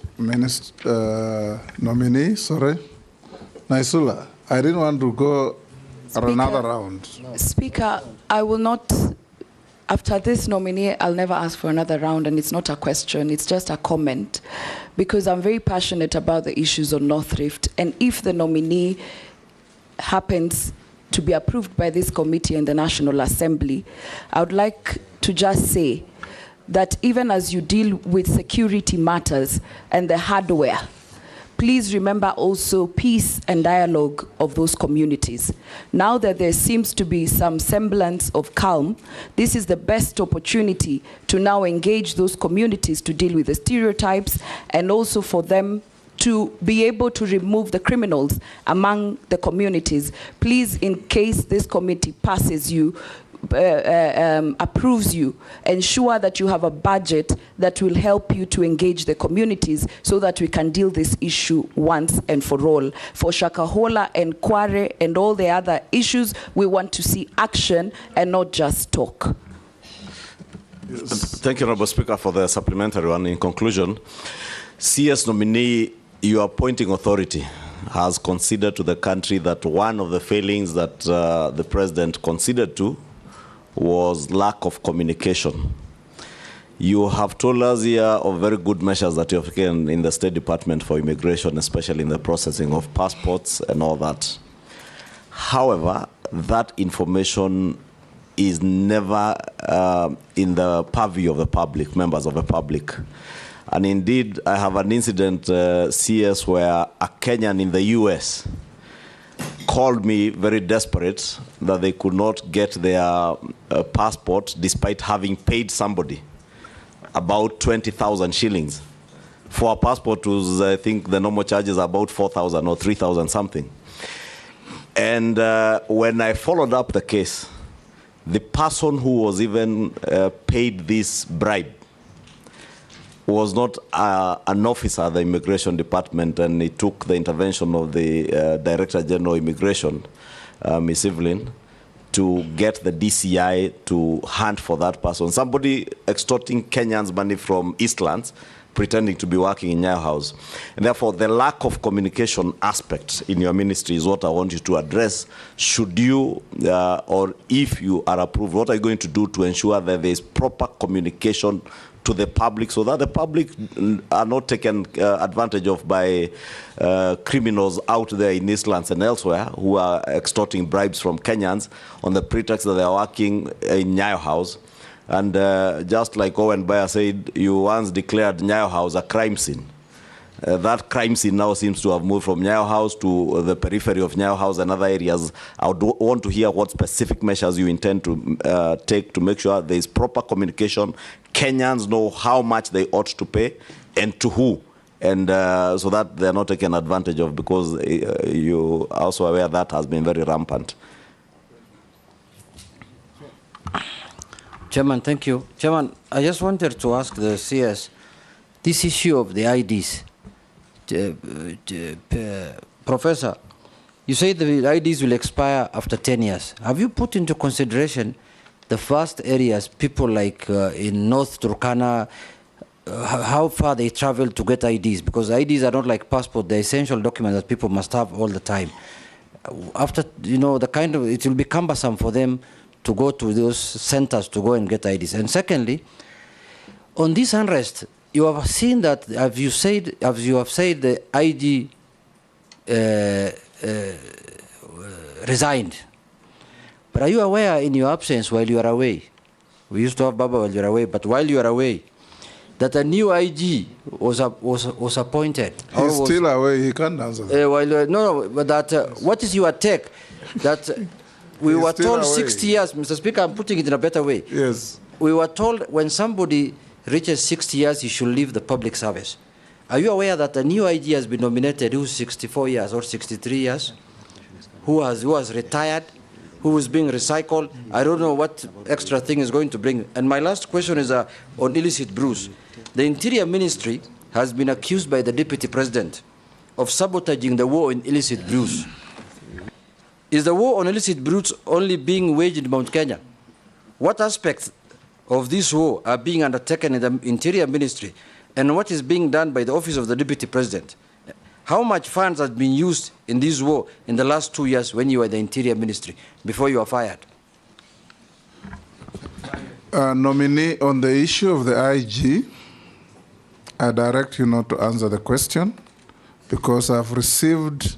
nominee. Sorry. Naisula, I didn't want to go another round. Speaker, I will not, after this nominee, I'll never ask for another round, and it's not a question, it's just a comment, because I'm very passionate about the issues on North Rift, and if the nominee happens to be approved by this committee and the National Assembly, I would like to just say that even as you deal with security matters and the hardware, please remember also peace and dialogue of those communities. Now that there seems to be some semblance of calm, this is the best opportunity to now engage those communities to deal with the stereotypes and also for them to be able to remove the criminals among the communities. Please, in case this committee passes you, approves you, ensure that you have a budget that will help you to engage the communities so that we can deal this issue once and for all. For Shakahola and Kware and all the other issues, we want to see action and not just talk. Thank you, Honourable Speaker, for the supplementary one. In conclusion, CS nominee, your appointing authority has considered to the country that one of the failings that the President considered to was lack of communication. You have told us here of very good measures that you have taken in the State Department for Immigration, especially in the processing of passports and all that. However, that information is never in the purview of the public, members of the public. And indeed, I have an incident, CS, where a Kenyan in the US called me very desperate that they could not get their passport despite having paid somebody about 20,000 shillings. For a passport, was, I think the normal charge is about 4,000 or 3,000 something. And when I followed up the case, the person who was even paid this bribe was not an officer at the Immigration Department, and it took the intervention of the Director General of Immigration, Ms. Evelyn, to get the DCI to hunt for that person. Somebody extorting Kenyans money from Eastlands, pretending to be working in Nyayo House. And therefore, the lack of communication aspect in your ministry is what I want you to address. Should you, or if you are approved, what are you going to do to ensure that there is proper communication to the public so that the public are not taken advantage of by criminals out there in these lands and elsewhere who are extorting bribes from Kenyans on the pretext that they are working in Nyayo House? And just like Owen Bayer said, you once declared Nyayo House a crime scene. That crime scene now seems to have moved from Nyayo House to the periphery of Nyayo House and other areas. I would want to hear what specific measures you intend to take to make sure there is proper communication. Kenyans know how much they ought to pay and to who, and so that they're not taken advantage of, because you are also aware that has been very rampant. Chairman, thank you. Chairman, I just wanted to ask the CS, this issue of the IDs. Professor, you say the IDs will expire after 10 years. Have you put into consideration the vast areas, people like in North Turkana, how far they travel to get IDs? Because IDs are not like passport, they're essential documents that people must have all the time. After, you know, it will be cumbersome for them to go to those centers to go and get IDs. And secondly, on this unrest, you have seen that, as you have said, the ID resigned. But are you aware, in your absence while you are away, we used to have BAMBA while you are away, but while you are away, that a new IG was appointed? He's still away, he can't answer that. No, but that, what is your take? That we were told away. 60 years, Mr. Speaker, I'm putting it in a better way. Yes. We were told when somebody reaches 60 years, he should leave the public service. Are you aware that a new IG has been nominated who's 64 years or 63 years, who has retired, who is being recycled? I don't know what extra thing is going to bring. And my last question is on illicit brews. The Interior Ministry has been accused by the Deputy President of sabotaging the war on illicit brews. Is the war on illicit brews only being waged in Mount Kenya? What aspects of this war are being undertaken in the Interior Ministry, and what is being done by the Office of the Deputy President? How much funds have been used in this war in the last 2 years when you were the Interior Ministry, before you were fired? Nominee, on the issue of the IG, I direct you not to answer the question, because I've received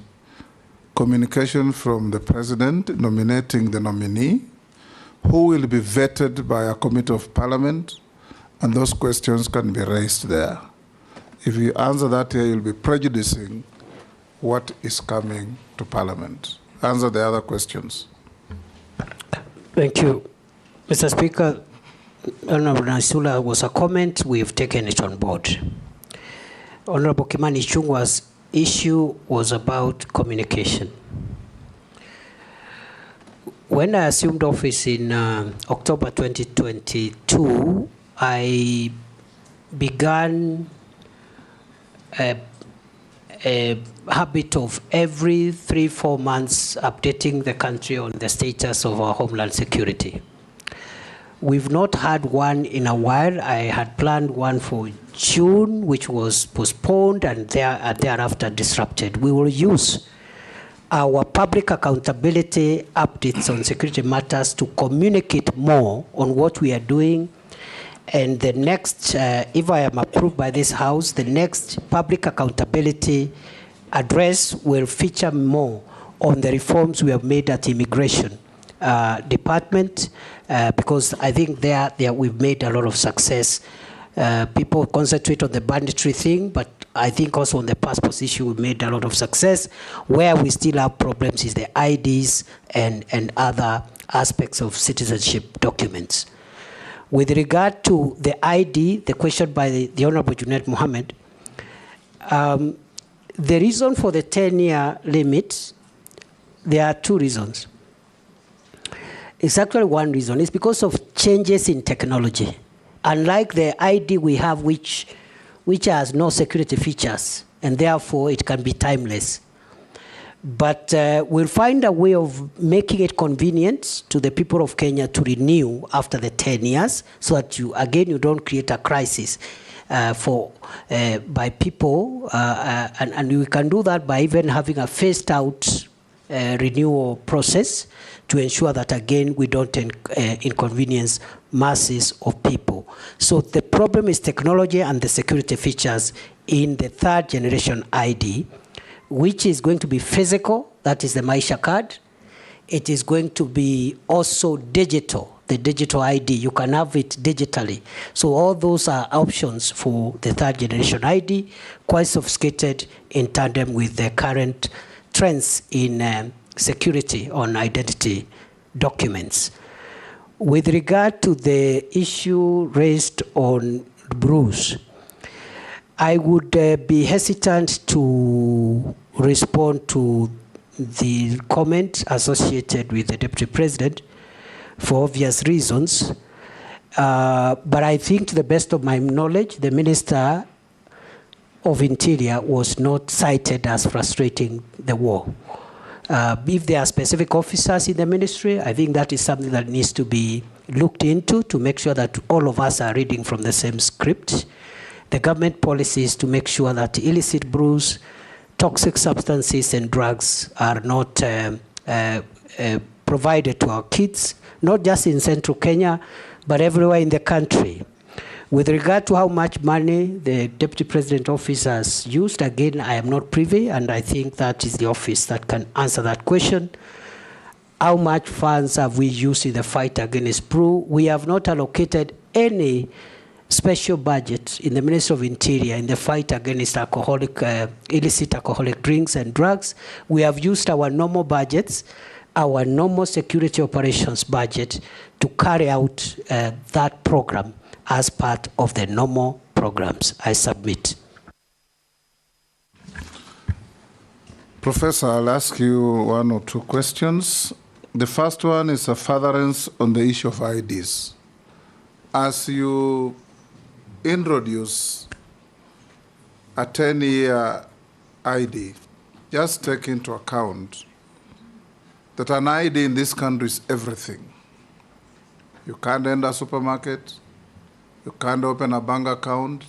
communication from the President nominating the nominee, who will be vetted by a committee of parliament, and those questions can be raised there. If you answer that here, you'll be prejudicing what is coming to parliament. Answer the other questions. Thank you. Mr. Speaker, Honorable Naisula was a comment. We've taken it on board. Honorable Kimani Ichung'wah's issue was about communication. When I assumed office in October 2022, I began a habit of every 3-4 months updating the country on the status of our homeland security. We've not had one in a while. I had planned one for June, which was postponed and thereafter disrupted. We will use our public accountability updates on security matters to communicate more on what we are doing. And the next, if I am approved by this House, the next public accountability address will feature more on the reforms we have made at Immigration Department, because I think there we've made a lot of success. People concentrate on the banditry thing, but I think also on the passport issue we made a lot of success. Where we still have problems is the IDs and other aspects of citizenship documents. With regard to the ID, the question by the Honorable Junaid Mohammed, the reason for the 10-year limit, there are two reasons. It's actually one reason. It's because of changes in technology. Unlike the ID we have, which has no security features, and therefore it can be timeless. But we'll find a way of making it convenient to the people of Kenya to renew after the 10 years, so that you don't create a crisis. by people, and we can do that by even having a phased out renewal process to ensure that, again, we don't inconvenience masses of people. So the problem is technology and the security features in the third generation ID, which is going to be physical, that is the Maisha card. It is going to be also digital, the digital ID. You can have it digitally. So all those are options for the third generation ID, quite sophisticated in tandem with the current trends in security on identity documents. With regard to the issue raised on Bruce, I would be hesitant to respond to the comment associated with the Deputy President for obvious reasons. But I think, to the best of my knowledge, the Minister of Interior was not cited as frustrating the war. If there are specific officers in the ministry, I think that is something that needs to be looked into to make sure that all of us are reading from the same script. The government policy is to make sure that illicit brews, toxic substances and drugs are not provided to our kids, not just in central Kenya, but everywhere in the country. With regard to how much money the Deputy President Office has used, again, I am not privy, and I think that is the office that can answer that question. How much funds have we used in the fight against brew? We have not allocated any special budget in the Ministry of Interior in the fight against illicit alcoholic drinks and drugs. We have used our normal budgets, our normal security operations budget, to carry out that program as part of the normal programs. I submit. Professor, I'll ask you one or two questions. The first one is a furtherance on the issue of IDs. As you introduce a 10-year ID, just take into account that an ID in this country is everything. You can't enter a supermarket. You can't open a bank account.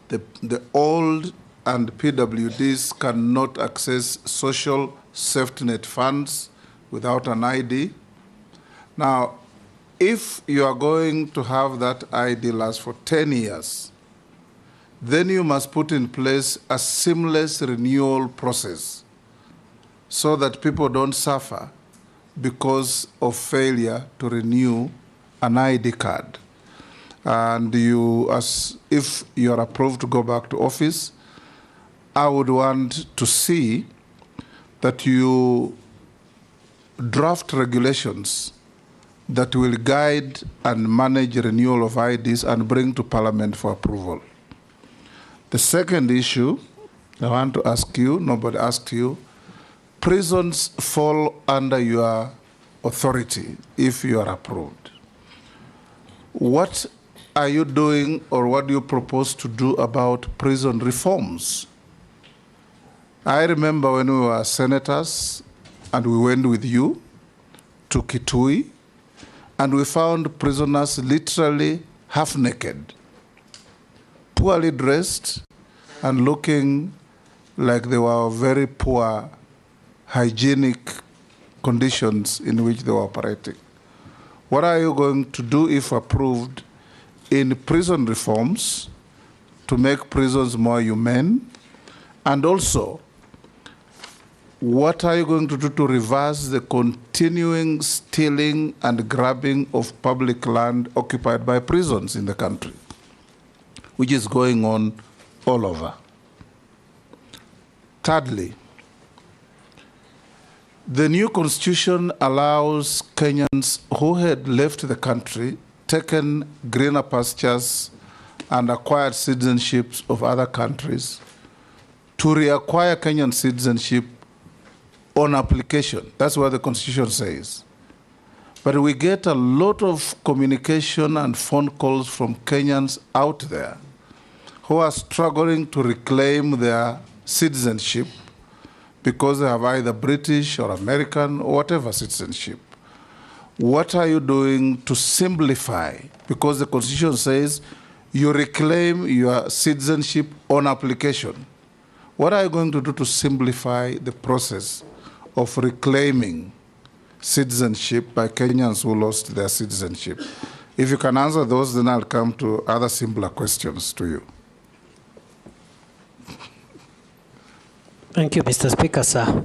The old and PWDs cannot access social safety net funds without an ID. Now, if you are going to have that ID last for 10 years, then you must put in place a seamless renewal process so that people don't suffer because of failure to renew an ID card. And if you are approved to go back to office, I would want to see that you draft regulations that will guide and manage renewal of IDs and bring to Parliament for approval. The second issue I want to ask you, nobody asked you, prisons fall under your authority if you are approved. What are you doing, or what do you propose to do about prison reforms? I remember when we were senators and we went with you to Kitui, and we found prisoners literally half naked, poorly dressed, and looking like they were very poor hygienic conditions in which they were operating. What are you going to do, if approved, in prison reforms to make prisons more humane? And also, what are you going to do to reverse the continuing stealing and grabbing of public land occupied by prisons in the country, which is going on all over? Thirdly, the new constitution allows Kenyans who had left the country, taken greener pastures, and acquired citizenships of other countries to reacquire Kenyan citizenship on application. That's what the Constitution says. But we get a lot of communication and phone calls from Kenyans out there who are struggling to reclaim their citizenship because they have either British or American or whatever citizenship. What are you doing to simplify? Because the Constitution says you reclaim your citizenship on application. What are you going to do to simplify the process of reclaiming citizenship by Kenyans who lost their citizenship? If you can answer those, then I'll come to other simpler questions to you. Thank you, Mr. Speaker, sir.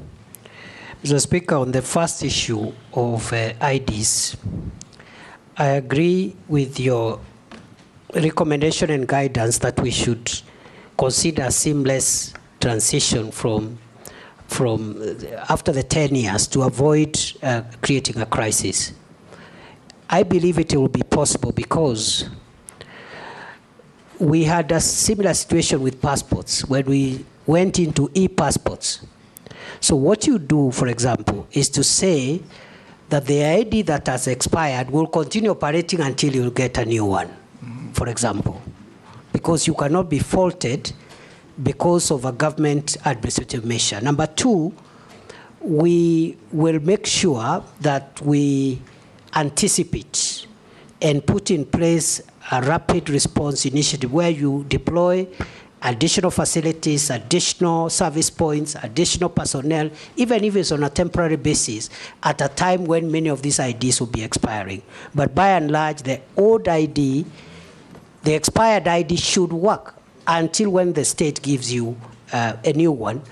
Mr. Speaker, on the first issue of IDs, I agree with your recommendation and guidance that we should consider a seamless transition from after the 10 years to avoid creating a crisis. I believe it will be possible because we had a similar situation with passports when we went into e-passports. So what you do, for example, is to say that the ID that has expired will continue operating until you get a new one, for example, because you cannot be faulted because of a government administrative measure. Number two, we will make sure that we anticipate and put in place a rapid response initiative where you deploy additional facilities, additional service points, additional personnel, even if it's on a temporary basis, at a time when many of these IDs will be expiring. But by and large, the old ID, the expired ID should work until when the state gives you a new one,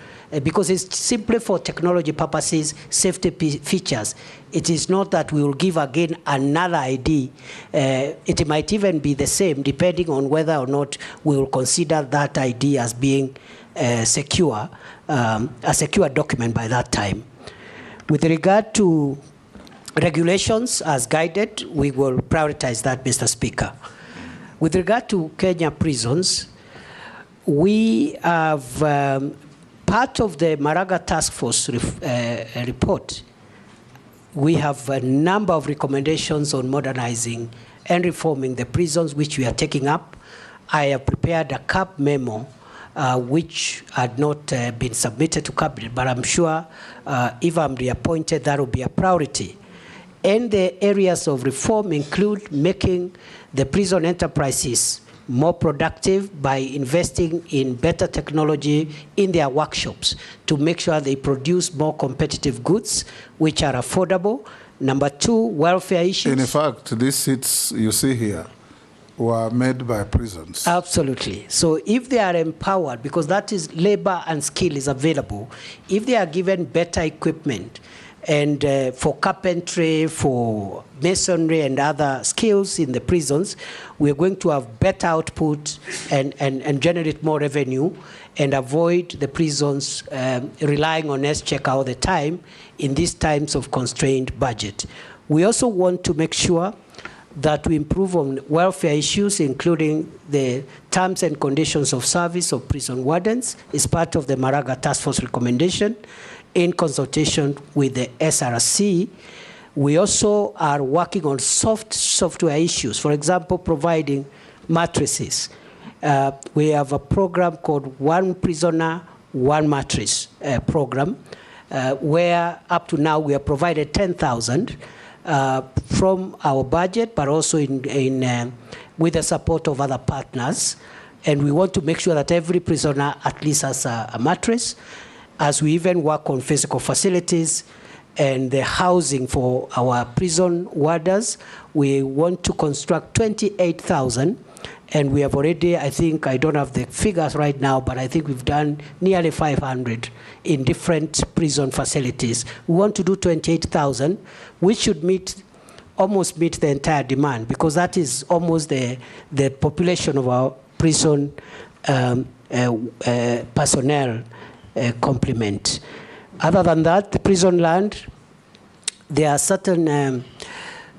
because it's simply for technology purposes, safety features. It is not that we will give again another ID. It might even be the same, depending on whether or not we will consider that ID as being secure, a secure document by that time. With regard to regulations as guided, we will prioritize that, Mr. Speaker. With regard to Kenya prisons, we have part of the Maraga Task Force report. We have a number of recommendations on modernizing and reforming the prisons, which we are taking up. I have prepared a CAB memo, which had not been submitted to Cabinet, but I'm sure if I'm reappointed, that will be a priority. And the areas of reform include making the prison enterprises more productive by investing in better technology in their workshops to make sure they produce more competitive goods which are affordable. Number two, welfare issues. In fact, these seats you see here were made by prisons. Absolutely. So if they are empowered, because that is labor and skill is available, if they are given better equipment, and for carpentry, for masonry and other skills in the prisons, we're going to have better output and generate more revenue and avoid the prisons relying on S-check all the time in these times of constrained budget. We also want to make sure that we improve on welfare issues, including the terms and conditions of service of prison wardens. It's part of the Maraga Task Force recommendation in consultation with the SRC. We also are working on software issues. For example, providing mattresses. We have a program called One Prisoner, One Mattress program, where up to now we have provided 10,000 from our budget, but also with the support of other partners. And we want to make sure that every prisoner at least has a mattress, as we even work on physical facilities and the housing for our prison warders. We want to construct 28,000, and we have already, I think, I don't have the figures right now, but I think we've done nearly 500 in different prison facilities. We want to do 28,000, which should almost meet the entire demand, because that is almost the population of our prison personnel complement. Other than that, the prison land, there are certain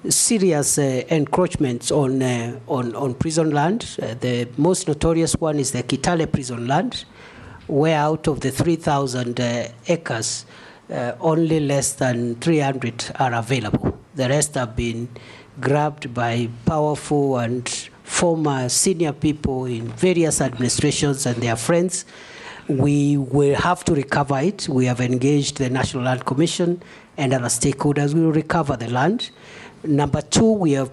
serious encroachments on prison land. The most notorious one is the Kitale prison land, where out of the 3,000 acres, only less than 300 are available. The rest have been grabbed by powerful and former senior people in various administrations and their friends. We will have to recover it. We have engaged the National Land Commission and other stakeholders. We will recover the land. Number two, we have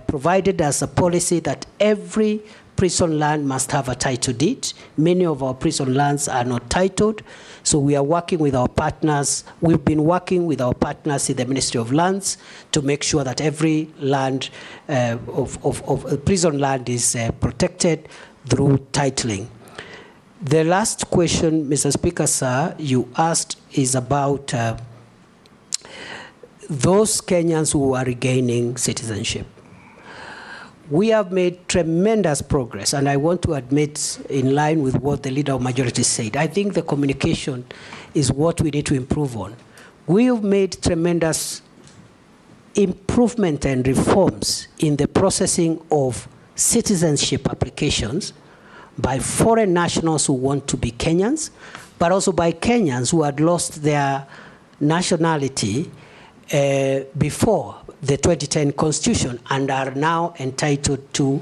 provided as a policy that every prison land must have a title deed. Many of our prison lands are not titled, so we are working with our partners. We've been working with our partners in the Ministry of Lands to make sure that every land of prison land is protected through titling. The last question, Mr. Speaker, sir, you asked is about those Kenyans who are regaining citizenship. We have made tremendous progress, and I want to admit, in line with what the Leader of Majority said, I think the communication is what we need to improve on. We have made tremendous improvement and reforms in the processing of citizenship applications by foreign nationals who want to be Kenyans, but also by Kenyans who had lost their nationality before the 2010 Constitution and are now entitled to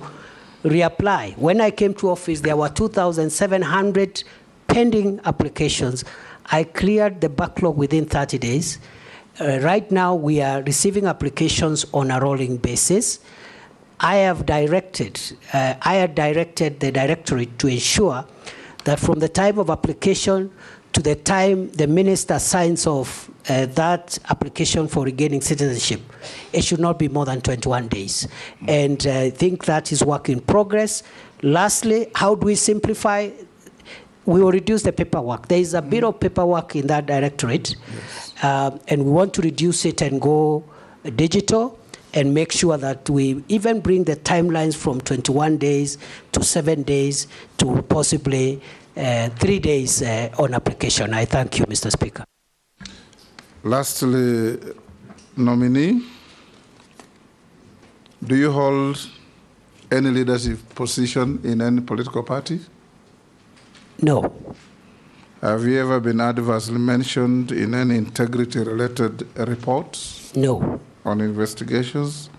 reapply. When I came to office, there were 2,700 pending applications. I cleared the backlog within 30 days. Right now, we are receiving applications on a rolling basis. I had directed the Directorate to ensure that from the time of application to the time the minister signs off that application for regaining citizenship, it should not be more than 21 days. And I think that is work in progress. Lastly, how do we simplify? We will reduce the paperwork. There is a bit of paperwork in that Directorate, and we want to reduce it and go digital and make sure that we even bring the timelines from 21 days to 7 days to possibly 3 days on application. I thank you, Mr. Speaker. Lastly, nominee, do you hold any leadership position in any political party? No. Have you ever been adversely mentioned in any integrity-related reports? No. On investigations?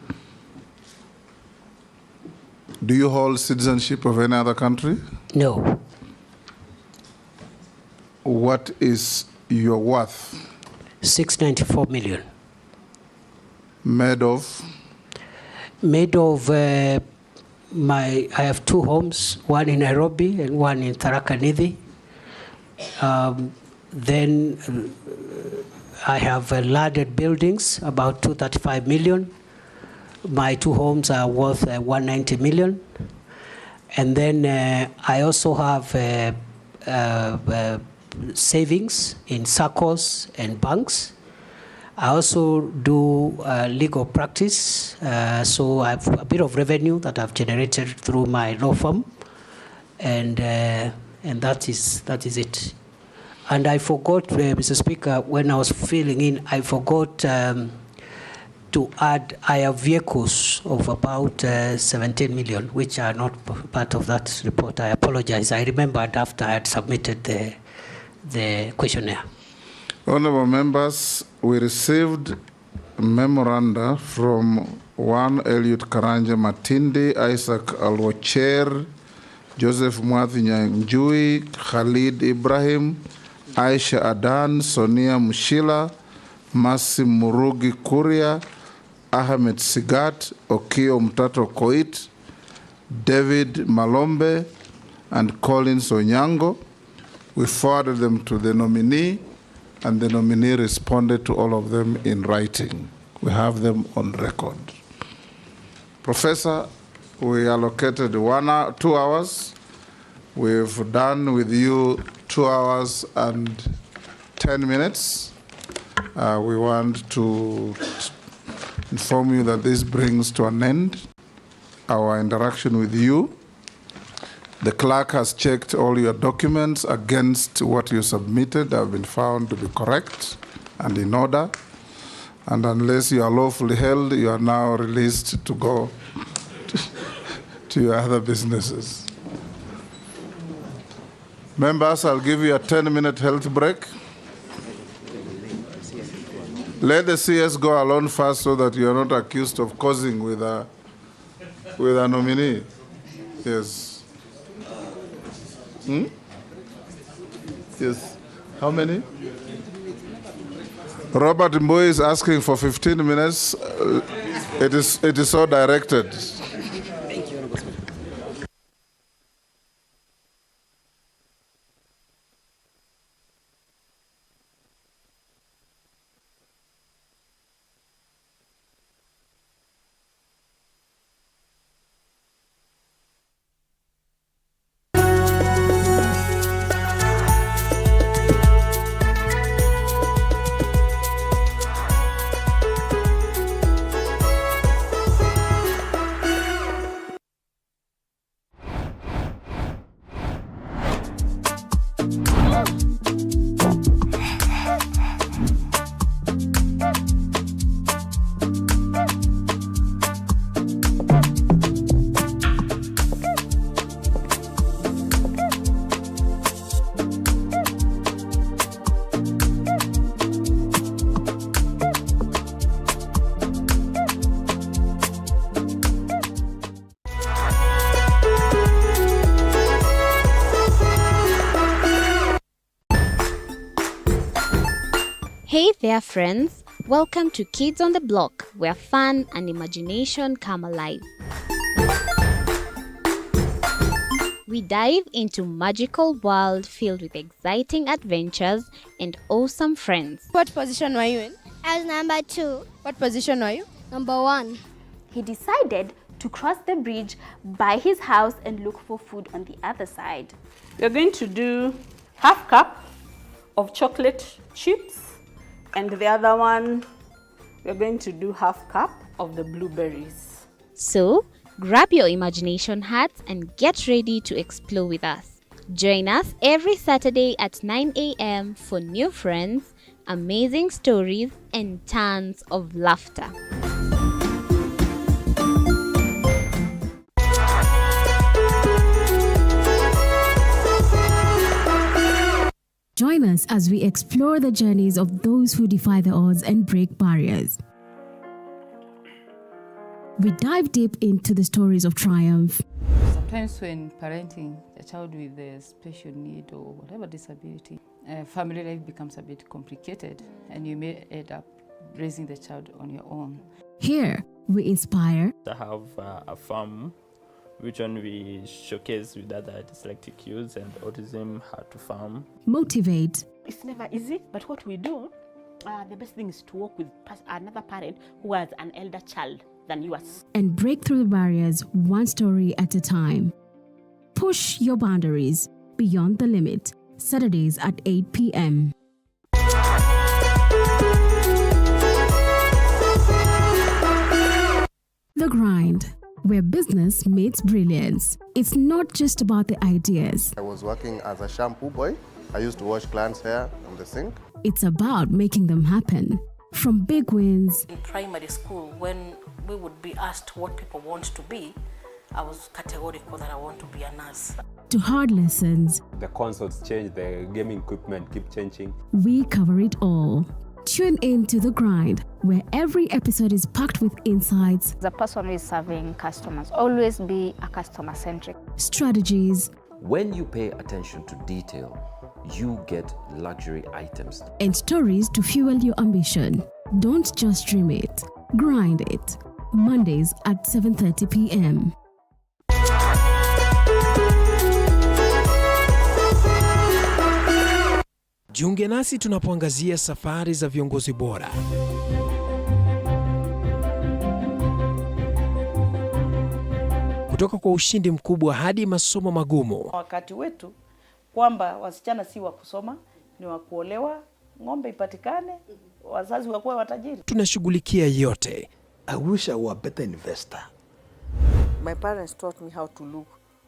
Do you hold citizenship of any other country? No. What is your worth? 694 million. Made of? Made of I have 2 homes, one in Nairobi and one in Tharaka Nithi. Then I have landed buildings, about 235 million. My 2 homes are worth 190 million. And then I also have savings in SACCOs and banks. I also do legal practice, so I have a bit of revenue that I've generated through my law firm, and that is it. And I forgot, Mr. Speaker, when I was filling in, I forgot to add, I have vehicles of about 17 million, which are not part of that report. I apologize. I remembered after I had submitted the questionnaire. Honorable members, we received memoranda from one Eliud Karanja Matindi, Isaac Alwacher, Joseph Mwathi Nyanjui, Khalid Ibrahim, Aisha Adan, Sonia Mushila, Masi Murugi Kuria, Ahmed Sigat, Okio Mtato Koit, David Malombe, and Collins Onyango. We forwarded them to the nominee, and the nominee responded to all of them in writing. We have them on record. Professor, we allocated 2 hours. We've done with you 2 hours and 10 minutes. We want to inform you that this brings to an end our interaction with you. The clerk has checked all your documents against what you submitted. They have been found to be correct and in order. And unless you are lawfully held, you are now released to go to your other businesses. Members, I'll give you a 10-minute health break. Let the CS go alone first so that you are not accused of causing with a nominee. Yes. Yes. How many? Robert Mboy is asking for 15 minutes. It is so directed. Hey there, friends. Welcome to Kids on the Block, where fun and imagination come alive. We dive into magical world filled with exciting adventures and awesome friends. What position were you in? I was number 2. What position were you? Number 1. He decided to cross the bridge by his house and look for food on the other side. We're going to do half cup of chocolate chips, and the other one, we're going to do half cup of the blueberries. So, grab your imagination hats and get ready to explore with us. Join us every Saturday at 9 a.m. for new friends, amazing stories, and tons of laughter. Join us as we explore the journeys of those who defy the odds and break barriers. We dive deep into the stories of triumph. Sometimes when parenting a child with a special need or whatever disability, family life becomes a bit complicated and you may end up raising the child on your own. Here, we inspire. I have a farm which one we showcase with other dyslexic youths and autism how to farm. Motivate. It's never easy, but what we do, the best thing is to work with another parent who has an elder child than yours. And break through the barriers one story at a time. Push your boundaries beyond the limit. Saturdays at 8 p.m. The Grind, where business meets brilliance. It's not just about the ideas. I was working as a shampoo boy. I used to wash clients' hair on the sink. It's about making them happen. From big wins. In primary school, when we would be asked what people want to be, I was categorical that I want to be a nurse. To hard lessons. The consoles change, the gaming equipment keep changing. We cover it all. Tune in to The Grind, where every episode is packed with insights. The person who is serving customers, always be a customer-centric. Strategies. When you pay attention to detail, you get luxury items. And stories to fuel your ambition. Don't just dream it, grind it. Mondays at 7:30 p.m. Jiunge nasi tunapoangazia safari za viongozi bora. Kutoka kwa ushindi mkubwa hadi masomo magumu. Wakati wetu kwamba wasichana si wa kusoma, ni wa kuolewa, ng'ombe ipatikane, wazazi wakuwa watajiri. Tunashughulikia yote. I wish I were a better investor. My parents taught me how to look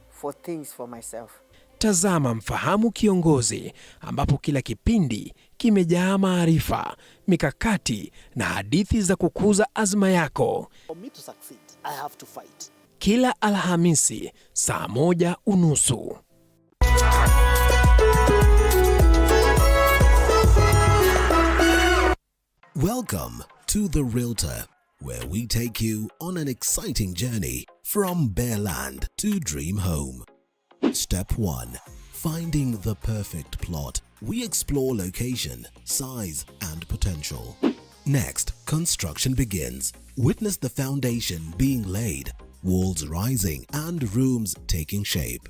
for things for myself. Tazama Mfahamu Kiongozi, ambapo kila kipindi kimejaa maarifa, mikakati na hadithi za kukuza azma yako. For me to succeed, I have to fight. Kila Alhamisi saa 1:30. Welcome to The Realtor, where we take you on an exciting journey from bare land to dream home. Step 1. Finding the perfect plot. We explore location, size, and potential. Next, construction begins. Witness the foundation being laid, walls rising, and rooms taking shape.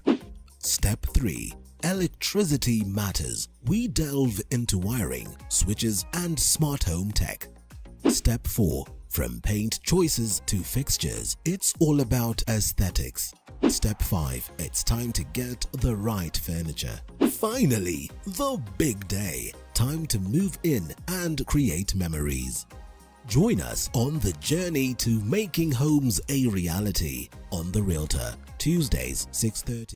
Step 3. Electricity matters. We delve into wiring, switches, and smart home tech. Step 4. From paint choices to fixtures, it's all about aesthetics. Step 5. It's time to get the right furniture. Finally, the big day. Time to move in and create memories. Join us on the journey to making homes a reality on The Realtor, Tuesdays, 6:30.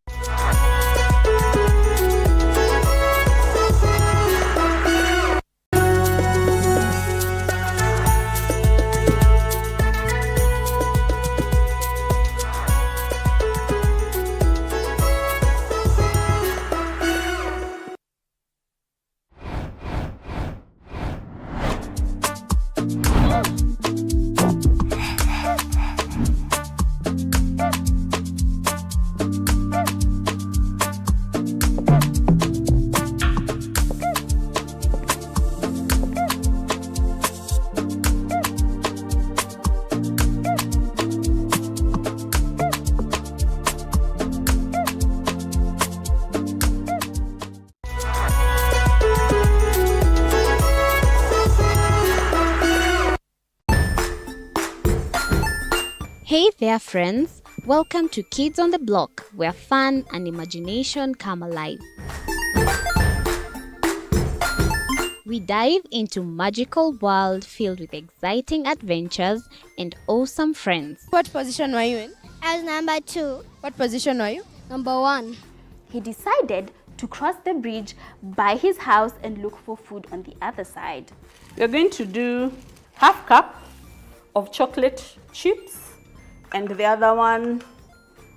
Hey there, friends. Welcome to Kids on the Block, where fun and imagination come alive. We dive into magical world filled with exciting adventures and awesome friends. What position were you in? I was number 2. What position were you? Number 1. He decided to cross the bridge by his house and look for food on the other side. We're going to do half cup of chocolate chips, and the other one,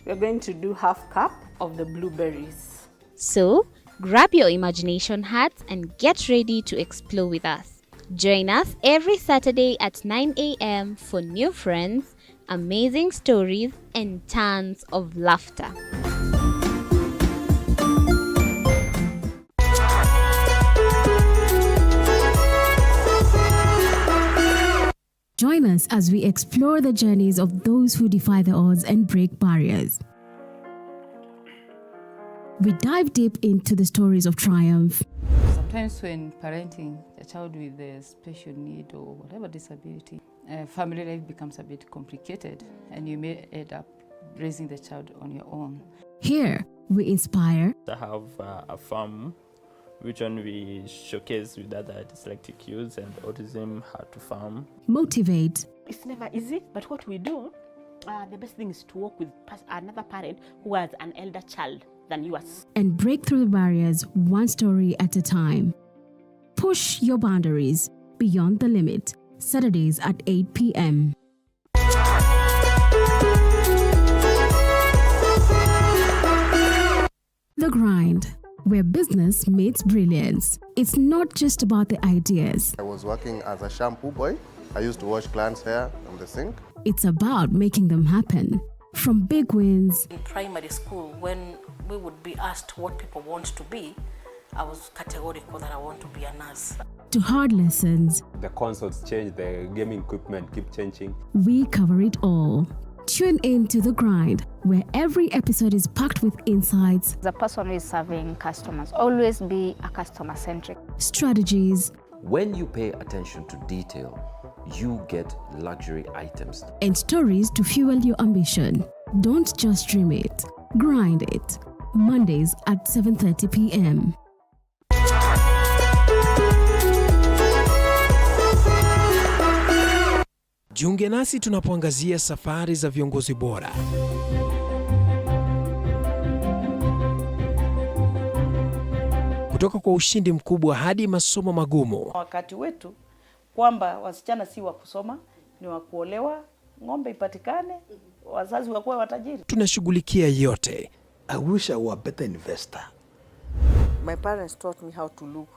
we're going to do half cup of the blueberries. So, grab your imagination hats and get ready to explore with us. Join us every Saturday at 9 a.m. for new friends, amazing stories, and tons of laughter. Join us as we explore the journeys of those who defy the odds and break barriers. We dive deep into the stories of triumph. Sometimes when parenting a child with a special need or whatever disability, family life becomes a bit complicated and you may end up raising the child on your own. Here, we inspire. I have a farm which one we showcase with other dyslexic youths and autism how to farm. Motivate. It's never easy, but what we do, the best thing is to work with another parent who has an elder child than yours. And break through the barriers one story at a time. Push your boundaries beyond the limit. Saturdays at 8 p.m. The Grind, where business meets brilliance. It's not just about the ideas. I was working as a shampoo boy. I used to wash clients' hair on the sink. It's about making them happen. From big wins. In primary school, when we would be asked what people want to be, I was categorical that I want to be a nurse. To hard lessons. The consoles change, the gaming equipment keep changing. We cover it all. Tune in to The Grind, where every episode is packed with insights. The person who is serving customers, always be a customer-centric. Strategies. When you pay attention to detail, you get luxury items. And stories to fuel your ambition. Don't just dream it, grind it. Mondays at 7:30 p.m. Jiunge nasi tunapoangazia safari za viongozi bora. Kutoka kwa ushindi mkubwa hadi masomo magumu. Wakati wetu kwamba wasichana si wa kusoma, ni wa kuolewa, ng'ombe ipatikane, wazazi wakuwe watajiri. Tunashughulikia yote. I wish I were a better investor. My parents taught me how to look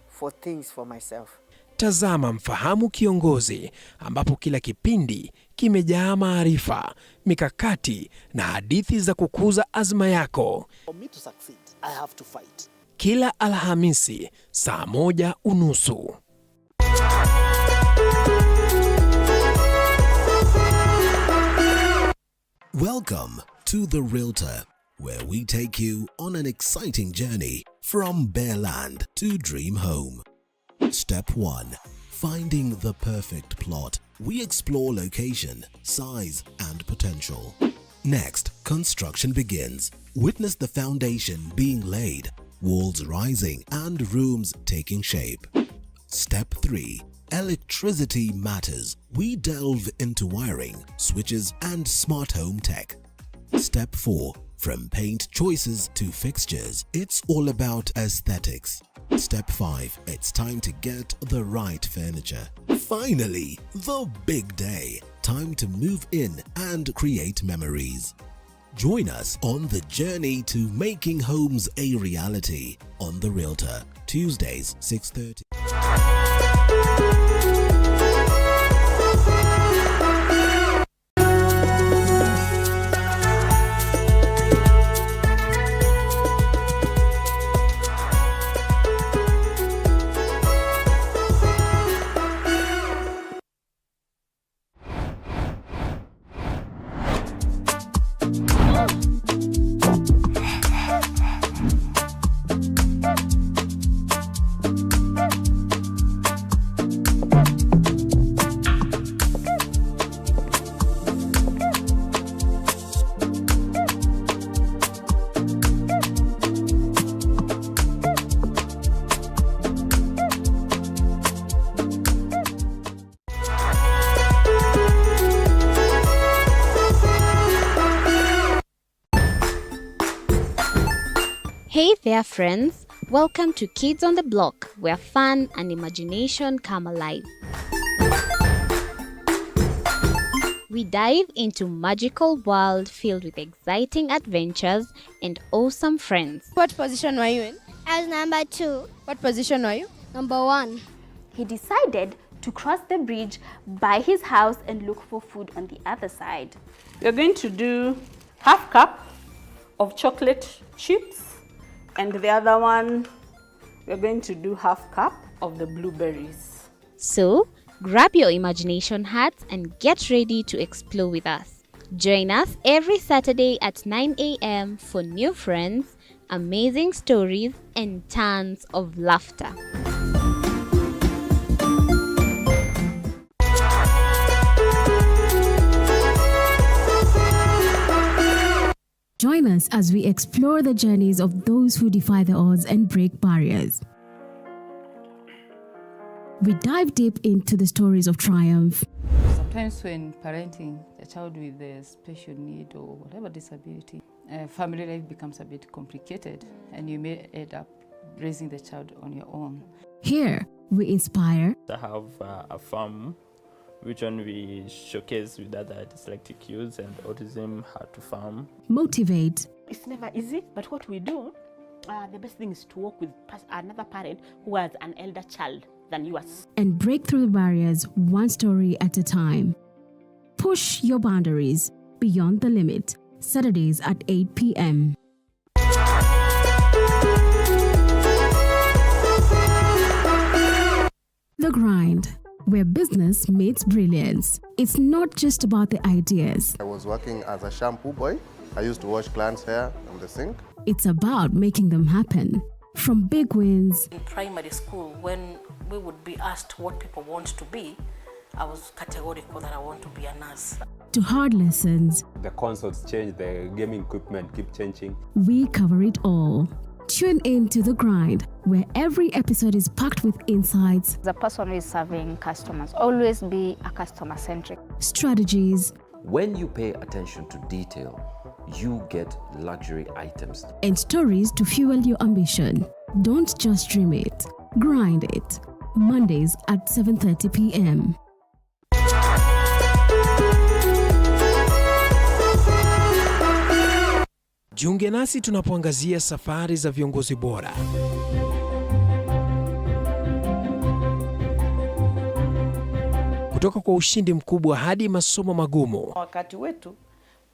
for things for myself. Tazama Mfahamu Kiongozi, ambapo kila kipindi kimejaa maarifa, mikakati na hadithi za kukuza azma yako. For me to succeed, I have to fight. Kila Alhamisi saa 1:30. Welcome to The Realtor, where we take you on an exciting journey from bare land to dream home. Step 1. Finding the perfect plot. We explore location, size, and potential. Next, construction begins. Witness the foundation being laid, walls rising, and rooms taking shape. Step 3. Electricity matters. We delve into wiring, switches, and smart home tech. Step 4. From paint choices to fixtures, it's all about aesthetics. Step 5. It's time to get the right furniture. Finally, the big day. Time to move in and create memories. Join us on the journey to making homes a reality on The Realtor, Tuesdays, 6:30. there, friends. Welcome to Kids on the Block, where fun and imagination come alive. We dive into magical world filled with exciting adventures and awesome friends. What position were you in? I was number 2. What position were you? Number 1. He decided to cross the bridge by his house and look for food on the other side. We're going to do half cup of chocolate chips, and the other one, we're going to do half cup of the blueberries. So, grab your imagination hats and get ready to explore with us. Join us every Saturday at 9 a.m. for new friends, amazing stories, and tons of laughter. Join us as we explore the journeys of those who defy the odds and break barriers. We dive deep into the stories of triumph. Sometimes when parenting a child with a special need or whatever disability, family life becomes a bit complicated and you may end up raising the child on your own. Here, we inspire. I have a farm which one we showcase with other dyslexic youths and autism how to farm. Motivate. It's never easy, but what we do, the best thing is to work with another parent who has an elder child than yours. And break through the barriers one story at a time. Push your boundaries beyond the limit. Saturdays at 8 p.m. The Grind, where business meets brilliance. It's not just about the ideas. I was working as a shampoo boy. I used to wash clients' hair on the sink. It's about making them happen. From big wins. In primary school, when we would be asked what people want to be, I was categorical that I want to be a nurse. To hard lessons. The consoles change, the gaming equipment keep changing. We cover it all. Tune in to The Grind, where every episode is packed with insights. The person who is serving customers, always be a customer-centric. Strategies. When you pay attention to detail, you get luxury items. And stories to fuel your ambition. Don't just dream it, grind it. Mondays at 7:30 p.m. Jiunge nasi tunapoangazia safari za viongozi bora. Kutoka kwa ushindi mkubwa hadi masomo magumu. Wakati wetu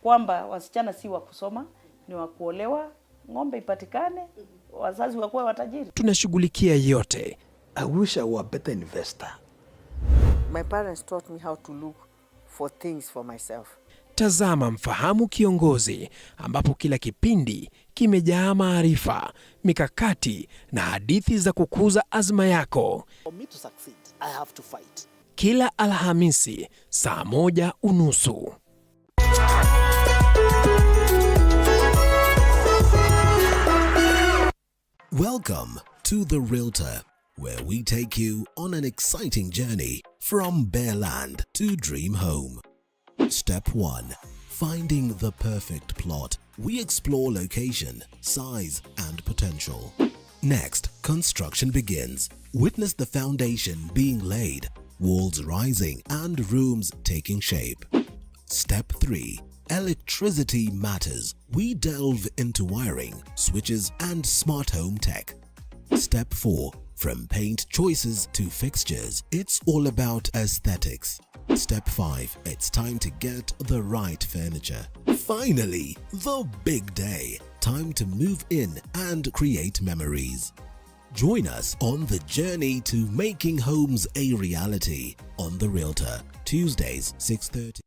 kwamba wasichana si wa kusoma, ni wa kuolewa, ng'ombe ipatikane, wazazi wakuwe watajiri. Tunashughulikia yote. I wish I were a better investor. My parents taught me how to look for things for myself. Tazama Mfahamu Kiongozi, ambapo kila kipindi kimejaa maarifa, mikakati na hadithi za kukuza azma yako. For me to succeed, I have to fight. Kila Alhamisi saa 1:30. Welcome to The Realtor, where we take you on an exciting journey from bare land to dream home. Step 1. Finding the perfect plot. We explore location, size, and potential. Next, construction begins. Witness the foundation being laid, walls rising, and rooms taking shape. Step 3. Electricity matters. We delve into wiring, switches, and smart home tech. Step 4. From paint choices to fixtures, it's all about aesthetics. Step 5. It's time to get the right furniture. Finally, the big day. Time to move in and create memories. Join us on the journey to making homes a reality on The Realtor, Tuesdays 6:30.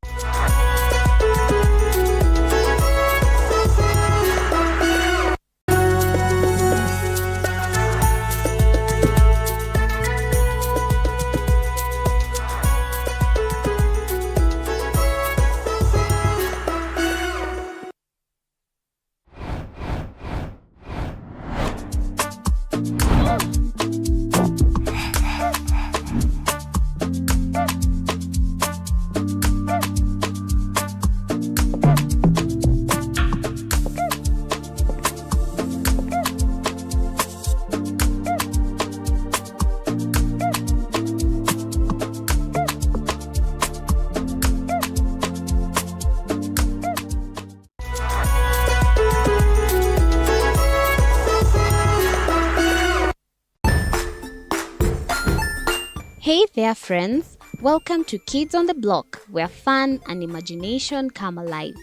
Hey there, friends. Welcome to Kids on the Block, where fun and imagination come alive.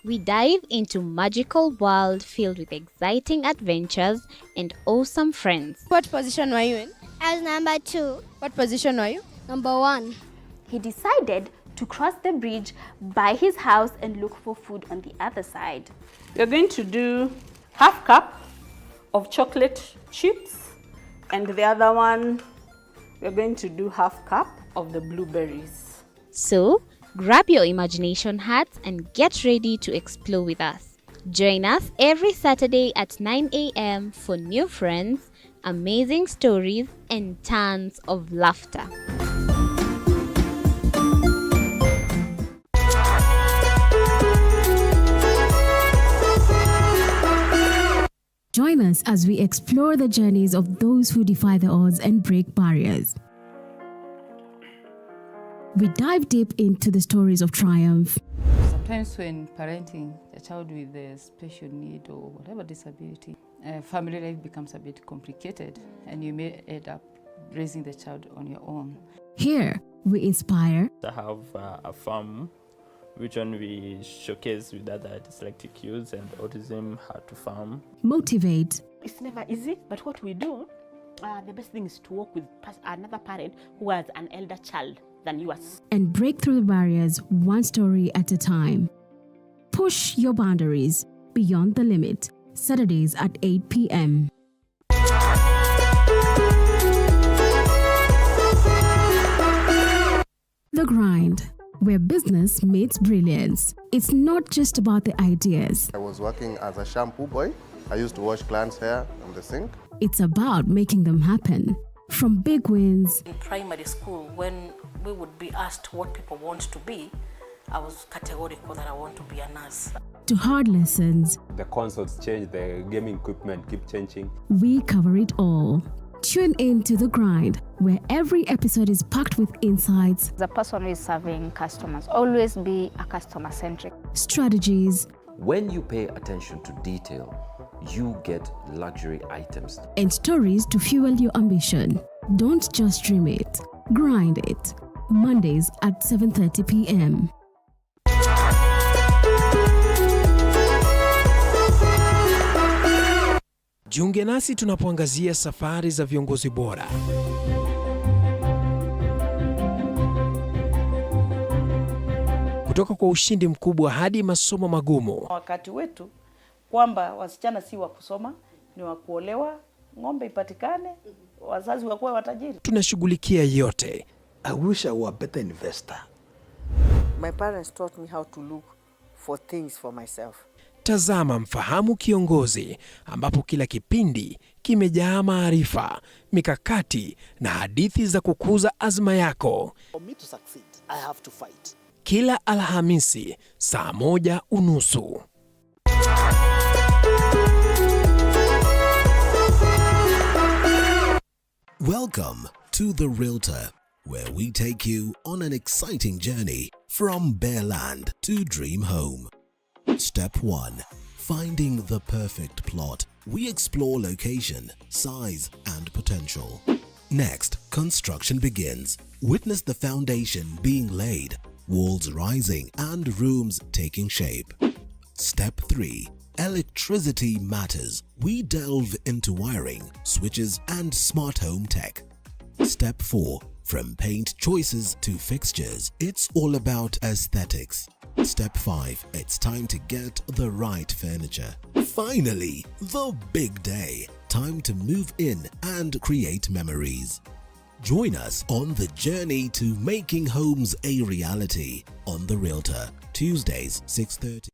We dive into magical world filled with exciting adventures and awesome friends. What position were you in? I was number 2. What position were you? Number 1. He decided to cross the bridge by his house and look for food on the other side. You're going to do half cup of chocolate chips, and the other one, we're going to do half cup of the blueberries. So, grab your imagination hats and get ready to explore with us. Join us every Saturday at 9 a.m. for new friends, amazing stories, and tons of laughter. Join us as we explore the journeys of those who defy the odds and break barriers. We dive deep into the stories of triumph. Sometimes when parenting a child with a special need or whatever disability, family life becomes a bit complicated and you may end up raising the child on your own. Here, we inspire. I have a farm which one we showcase with other dyslexic youths and autism, how to farm. Motivate. It's never easy, but what we do, the best thing is to work with another parent who has an elder child than yours. And break through the barriers one story at a time. Push your boundaries beyond the limit. Saturdays at 8 p.m. The Grind, where business meets brilliance. It's not just about the ideas. I was working as a shampoo boy. I used to wash clients' hair on the sink. It's about making them happen. From big wins. In primary school, when we would be asked what people want to be, I was categorical that I want to be a nurse. To hard lessons. The consoles change, the gaming equipment keep changing. We cover it all. Tune in to The Grind, where every episode is packed with insights. The person who is serving customers, always be a customer-centric. Strategies. When you pay attention to detail, you get luxury items. And stories to fuel your ambition. Don't just dream it, grind it. Mondays at 7:30 p.m. Jiunge nasi tunapoangazia safari za viongozi bora. Kutoka kwa ushindi mkubwa hadi masomo magumu. Wakati wetu kwamba wasichana si wa kusoma, ni wa kuolewa, ng'ombe ipatikane, wazazi wakuwe watajiri. Tunashughulikia yote. I wish I were a better investor. My parents taught me how to look for things for myself. Tazama Mfahamu Kiongozi, ambapo kila kipindi kimejaa maarifa, mikakati na hadithi za kukuza azma yako. For me to succeed, I have to fight. Kila Alhamisi saa 1:30. Welcome to The Realtor, where we take you on an exciting journey from bare land to dream home. Step 1. Finding the perfect plot. We explore location, size, and potential. Next, construction begins. Witness the foundation being laid, walls rising, and rooms taking shape. Step 3. Electricity matters. We delve into wiring, switches, and smart home tech. Step 4. From paint choices to fixtures, it's all about aesthetics. Step 5. It's time to get the right furniture. Finally, the big day. Time to move in and create memories. Join us on the journey to making homes a reality on The Realtor, Tuesdays 6:30.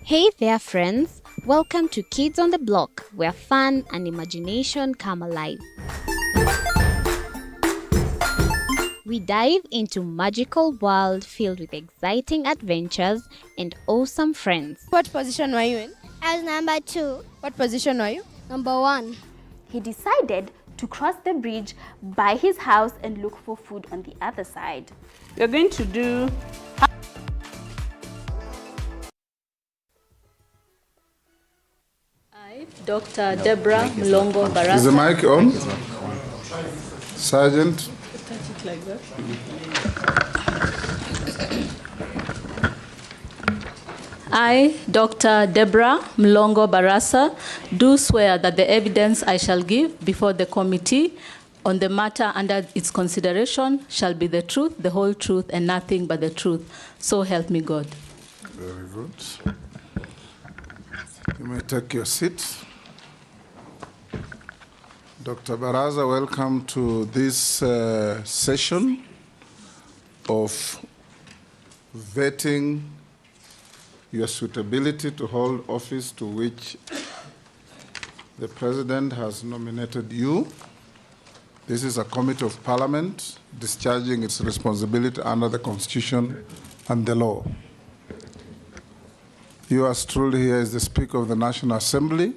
Hey there, friends. Welcome to Kids on the Block, where fun and imagination come alive. We dive into magical world filled with exciting adventures and awesome friends. What position were you in? I was number 2. What position were you? Number 1. He decided to cross the bridge by his house and look for food on the other side. We're going to do Dr. Deborah Mlongo Barasa. Is the mic on? Sergeant? like that. I, Dr. Deborah Mlongo Barasa, do swear that the evidence I shall give before the committee on the matter under its consideration shall be the truth, the whole truth, and nothing but the truth. So help me God. Very good. You may take your seat. Dr. Baraza, welcome to this session of vetting your suitability to hold office to which the President has nominated you. This is a committee of Parliament discharging its responsibility under the Constitution and the law. Yours truly here is the Speaker of the National Assembly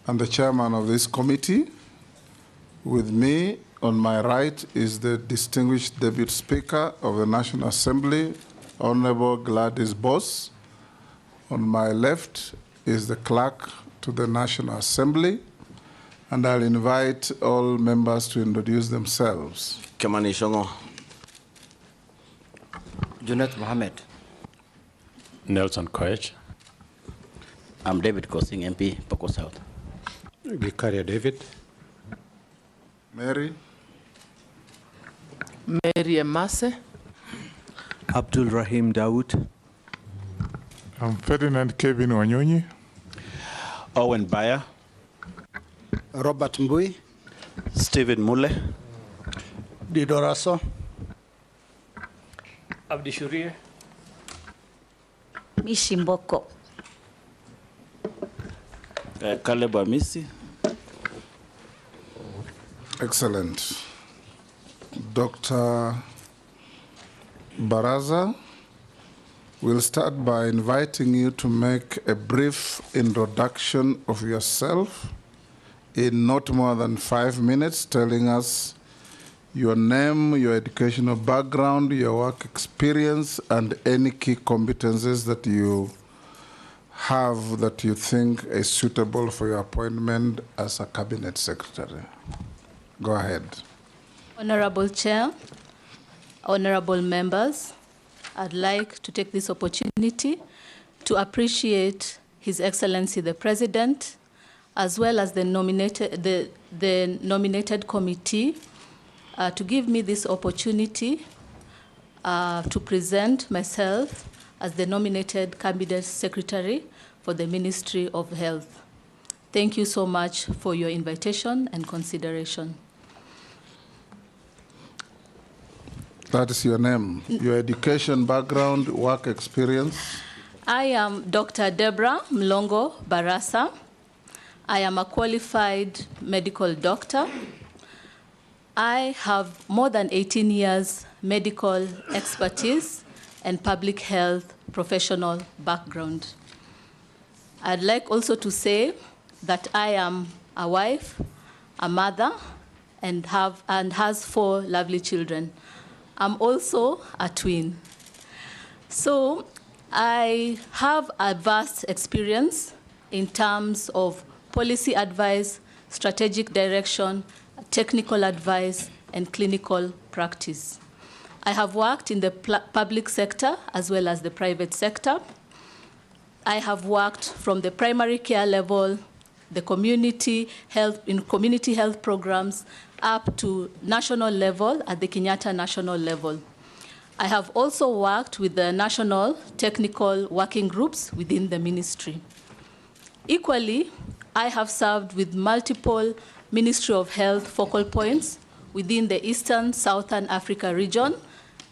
and the Chairman of this committee. With me on my right is the distinguished Deputy Speaker of the National Assembly, Honorable Gladys Boss. On my left is the Clerk to the National Assembly, and I'll invite all members to introduce themselves. Kemani Shongo. Junet Mohammed. Nelson Koech. I'm David Kosing, MP, Poko South. Vicaria David. Mary. Mary Emase. Abdul Rahim Dawood. I'm Ferdinand Kevin Wanyonyi. Owen Bayer. Robert Mbui. Stephen Mule. Didoraso. Abdi Shurir. Mishimboko. Caleb Amisi. Excellent. Dr. Baraza, we'll start by inviting you to make a brief introduction of yourself in not more than 5 minutes, telling us your name, your educational background, your work experience, and any key competencies that you have that you think is suitable for your appointment as a cabinet secretary. Go ahead. Honorable Chair, honorable members, I'd like to take this opportunity to appreciate His Excellency the President, as well as the nominated committee, to give me this opportunity to present myself as the nominated Cabinet Secretary for the Ministry of Health. Thank you so much for your invitation and consideration. That is your name, your education background, work experience. I am Dr. Deborah Mlongo Barasa. I am a qualified medical doctor. I have more than 18 years medical expertise and public health professional background. I'd like also to say that I am a wife, a mother, and has 4 lovely children. I'm also a twin. So I have a vast experience in terms of policy advice, strategic direction, technical advice, and clinical practice. I have worked in the public sector as well as the private sector. I have worked from the primary care level, the community health programs, up to national level at the Kenyatta national level. I have also worked with the national technical working groups within the ministry. Equally, I have served with multiple Ministry of Health focal points within the Eastern Southern Africa region.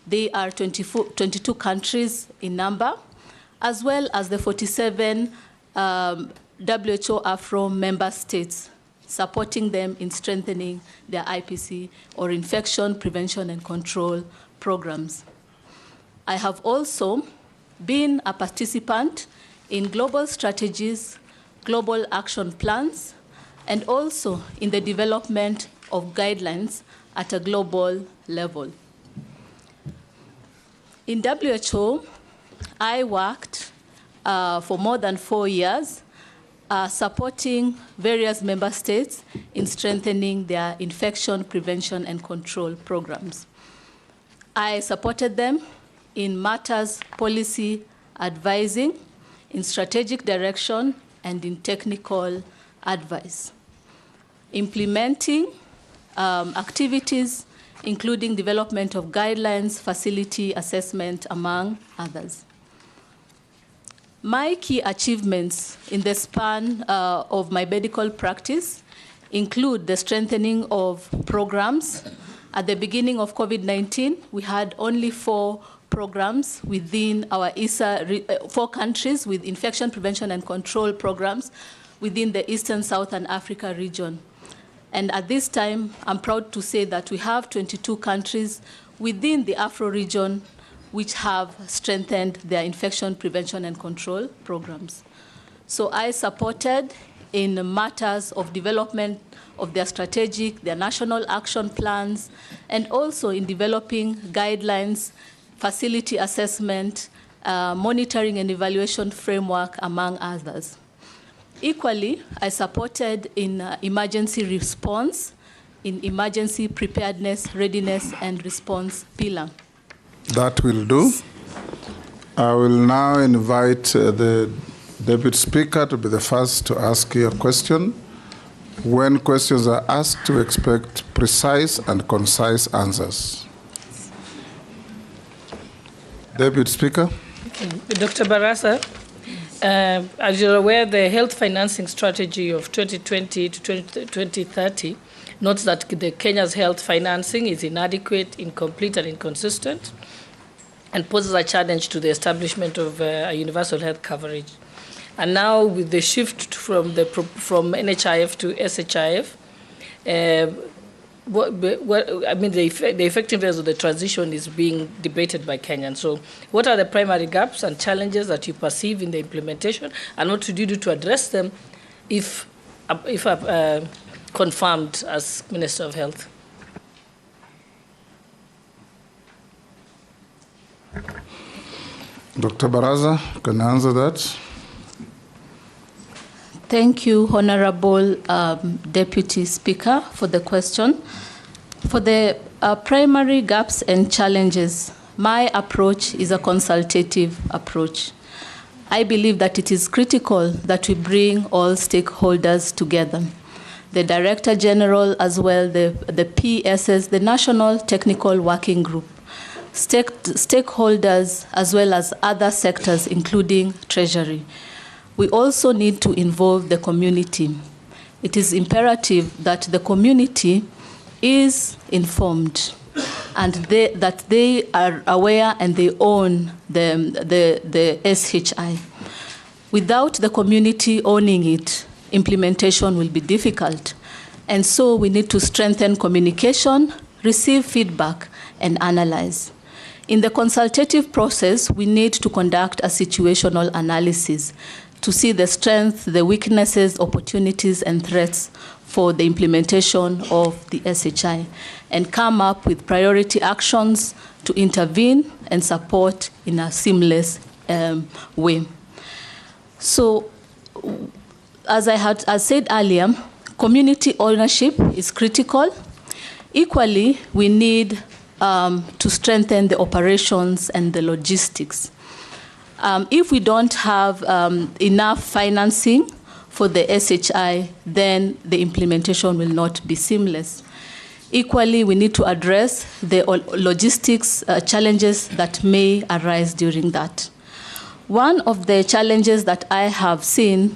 They are 22 countries in number. as well as the 47 WHO Afro member states, supporting them in strengthening their IPC or infection prevention and control programs. I have also been a participant in global strategies, global action plans, and also in the development of guidelines at a global level. In WHO, I worked for more than 4 years supporting various member states in strengthening their infection prevention and control programs. I supported them in matters policy advising, in strategic direction, and in technical advice. Implementing activities including development of guidelines, facility assessment, among others. My key achievements in the span of my medical practice include the strengthening of programs. At the beginning of COVID-19, we had only 4 programs within our 4 countries with infection prevention and control programs within the Eastern, Southern Africa region. And at this time, I'm proud to say that we have 22 countries within the Afro region which have strengthened their infection prevention and control programs. So I supported in matters of development of their strategic, their national action plans, and also in developing guidelines, facility assessment, monitoring and evaluation framework, among others. Equally, I supported in emergency response, in emergency preparedness, readiness, and response pillar. That will do. I will now invite the Deputy Speaker to be the first to ask your question. When questions are asked, to expect precise and concise answers. Deputy Speaker. Okay. Dr. Barasa, as you're aware, the health financing strategy of 2020 to 2030 notes that Kenya's health financing is inadequate, incomplete, and inconsistent, and poses a challenge to the establishment of a universal health coverage. And now, with the shift from NHIF to SHIF, the effectiveness of the transition is being debated by Kenyans. So, what are the primary gaps and challenges that you perceive in the implementation, and what do you do to address them if confirmed as Minister of Health? Dr. Baraza, can I answer that? Thank you, Honorable Deputy Speaker, for the question. For the primary gaps and challenges, my approach is a consultative approach. I believe that it is critical that we bring all stakeholders together. The Director General as well, the PSS, the National Technical Working Group, stakeholders as well as other sectors, including Treasury. We also need to involve the community. It is imperative that the community is informed and that they are aware and they own the SHI. Without the community owning it, implementation will be difficult. And so we need to strengthen communication, receive feedback, and analyze. In the consultative process, we need to conduct a situational analysis to see the strengths, the weaknesses, opportunities, and threats for the implementation of the SHI, and come up with priority actions to intervene and support in a seamless way. So, as I said earlier, community ownership is critical. Equally, we need to strengthen the operations and the logistics. If we don't have enough financing for the SHI, then the implementation will not be seamless. Equally, we need to address the logistics challenges that may arise during that. One of the challenges that I have seen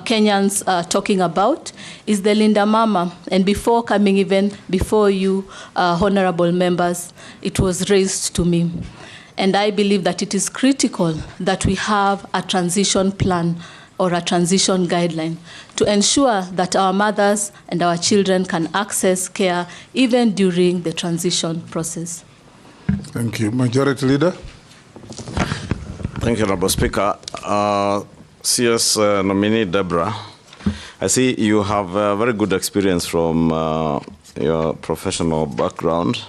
Kenyans talking about is the Linda Mama. And before coming even before you, honorable members, it was raised to me. And I believe that it is critical that we have a transition plan or a transition guideline to ensure that our mothers and our children can access care even during the transition process. Thank you. Majority Leader. Thank you, Honorable Speaker. CS nominee Deborah, I see you have a very good experience from your professional background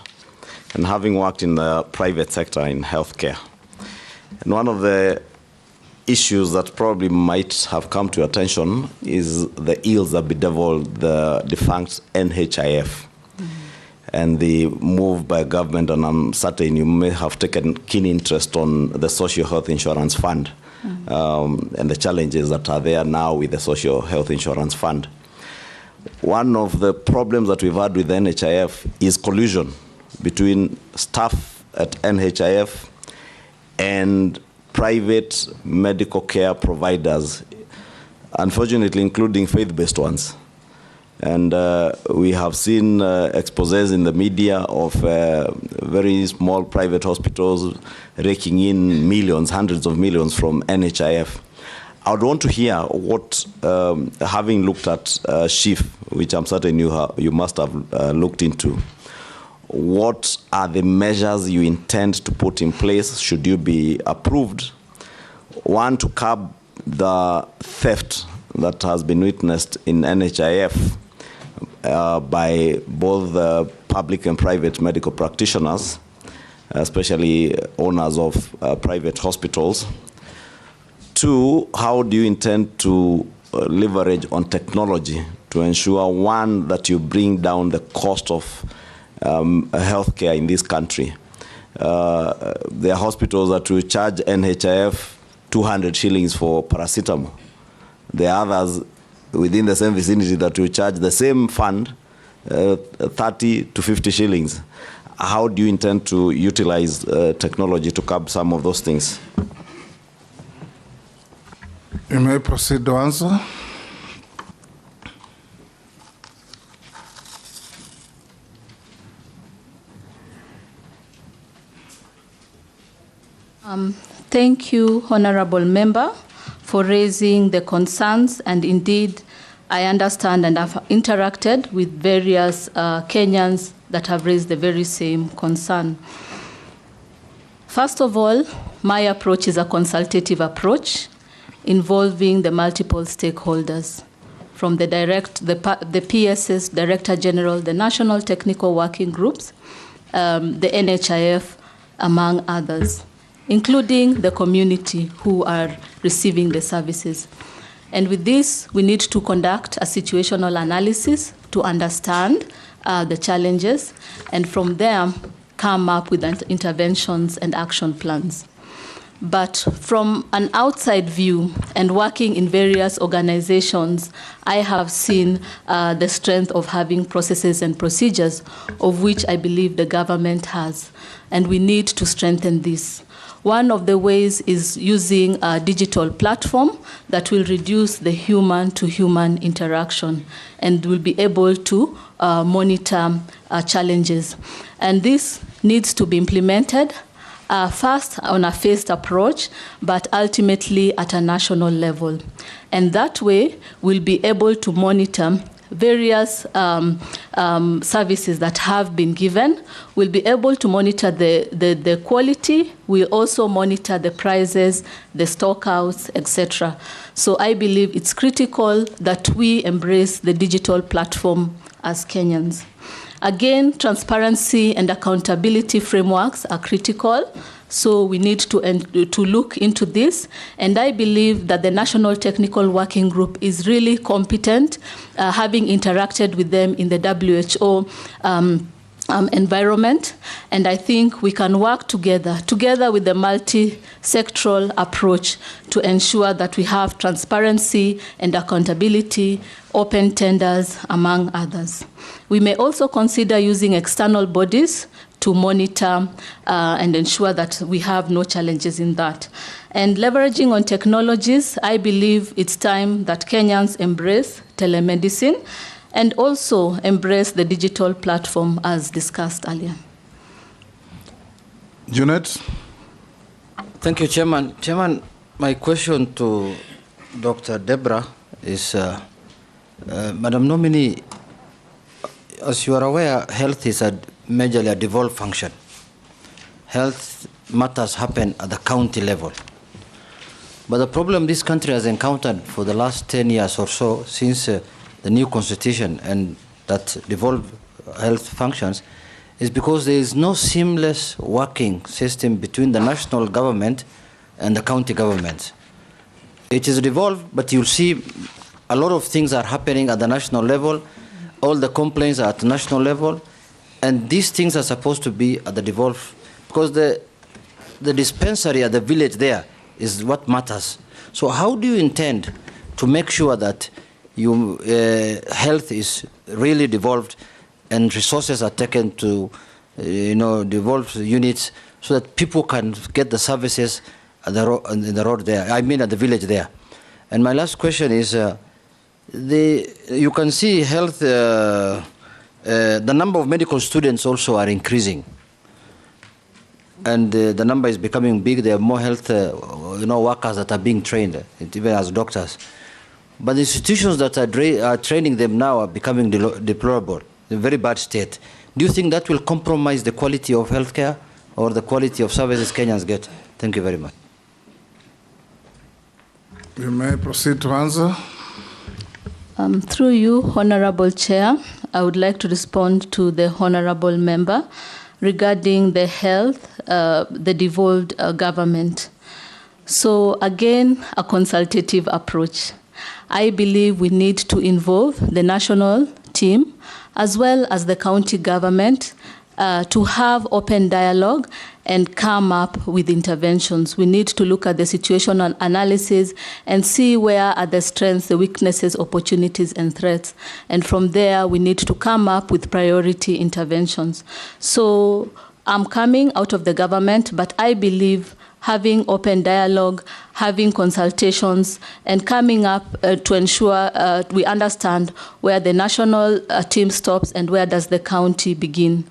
and having worked in the private sector in healthcare. And one of the issues that probably might have come to your attention is the ills that bedeviled the defunct NHIF. And the move by government, and I'm certain you may have taken keen interest on the Social Health Insurance Fund and the challenges that are there now with the Social Health Insurance Fund. One of the problems that we've had with the NHIF is collusion between staff at NHIF and private medical care providers, unfortunately including faith-based ones. And we have seen exposés in the media of very small private hospitals raking in millions, hundreds of millions from NHIF. I would want to hear what, having looked at SHIF, which I'm certain you must have looked into, what are the measures you intend to put in place should you be approved? One, to curb the theft that has been witnessed in NHIF by both the public and private medical practitioners, especially owners of private hospitals. Two, how do you intend to leverage on technology to ensure, one, that you bring down the cost of healthcare in this country? There are hospitals that will charge NHIF 200 shillings for paracetamol. There are others within the same vicinity that will charge the same fund 30 to 50 shillings. How do you intend to utilize technology to curb some of those things? You may proceed to answer. Thank you, Honorable Member, for raising the concerns, and indeed I understand and have interacted with various Kenyans that have raised the very same concern. First of all, my approach is a consultative approach involving the multiple stakeholders, from the PSS, Director General, the National Technical Working Groups, the NHIF, among others, including the community who are receiving the services. And with this, we need to conduct a situational analysis to understand the challenges, and from there, come up with interventions and action plans. But from an outside view and working in various organizations, I have seen the strength of having processes and procedures, of which I believe the government has, and we need to strengthen this. One of the ways is using a digital platform that will reduce the human-to-human interaction and will be able to monitor challenges. And this needs to be implemented first on a phased approach, but ultimately at a national level. And that way, we'll be able to monitor various services that have been given. We'll be able to monitor the quality. We'll also monitor the prices, the stockouts, etc. So I believe it's critical that we embrace the digital platform as Kenyans. Again, transparency and accountability frameworks are critical. So we need to look into this. And I believe that the National Technical Working Group is really competent, having interacted with them in the WHO environment. And I think we can work together with the multi-sectoral approach to ensure that we have transparency and accountability, open tenders, among others. We may also consider using external bodies to monitor and ensure that we have no challenges in that. And leveraging on technologies, I believe it's time that Kenyans embrace telemedicine and also embrace the digital platform as discussed earlier. Junet. Thank you, Chairman. Chairman, my question to Dr. Deborah is, Madam Nominee, as you are aware, health is majorly a devolved function. Health matters happen at the county level. But the problem this country has encountered for the last 10 years or so, since the new constitution and that devolved health functions, is because there is no seamless working system between the national government and the county governments. It is devolved, but you'll see a lot of things are happening at the national level. All the complaints are at the national level, and these things are supposed to be at the devolved, because the dispensary at the village there is what matters. So how do you intend to make sure that health is really devolved and resources are taken to devolved units so that people can get the services at the road there, I mean at the village there? And my last question is, you can see health, the number of medical students also are increasing. And the number is becoming big. There are more health workers that are being trained, even as doctors. But the institutions that are training them now are becoming deplorable, in a very bad state. Do you think that will compromise the quality of healthcare or the quality of services Kenyans get? Thank you very much. You may proceed to answer. Through you, Honorable Chair, I would like to respond to the Honorable Member regarding the health, the devolved government. So again, a consultative approach. I believe we need to involve the national team as well as the county government to have open dialogue and come up with interventions. We need to look at the situational analysis and see where are the strengths, the weaknesses, opportunities, and threats. And from there, we need to come up with priority interventions. So I'm coming out of the government, but I believe having open dialogue, having consultations, and coming up to ensure we understand where the national team stops and where does the county begin.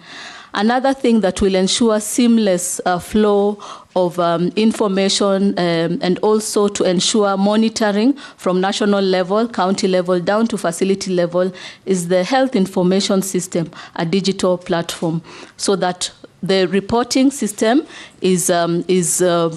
Another thing that will ensure seamless flow of information and also to ensure monitoring from national level, county level, down to facility level is the health information system, a digital platform, so that the reporting system is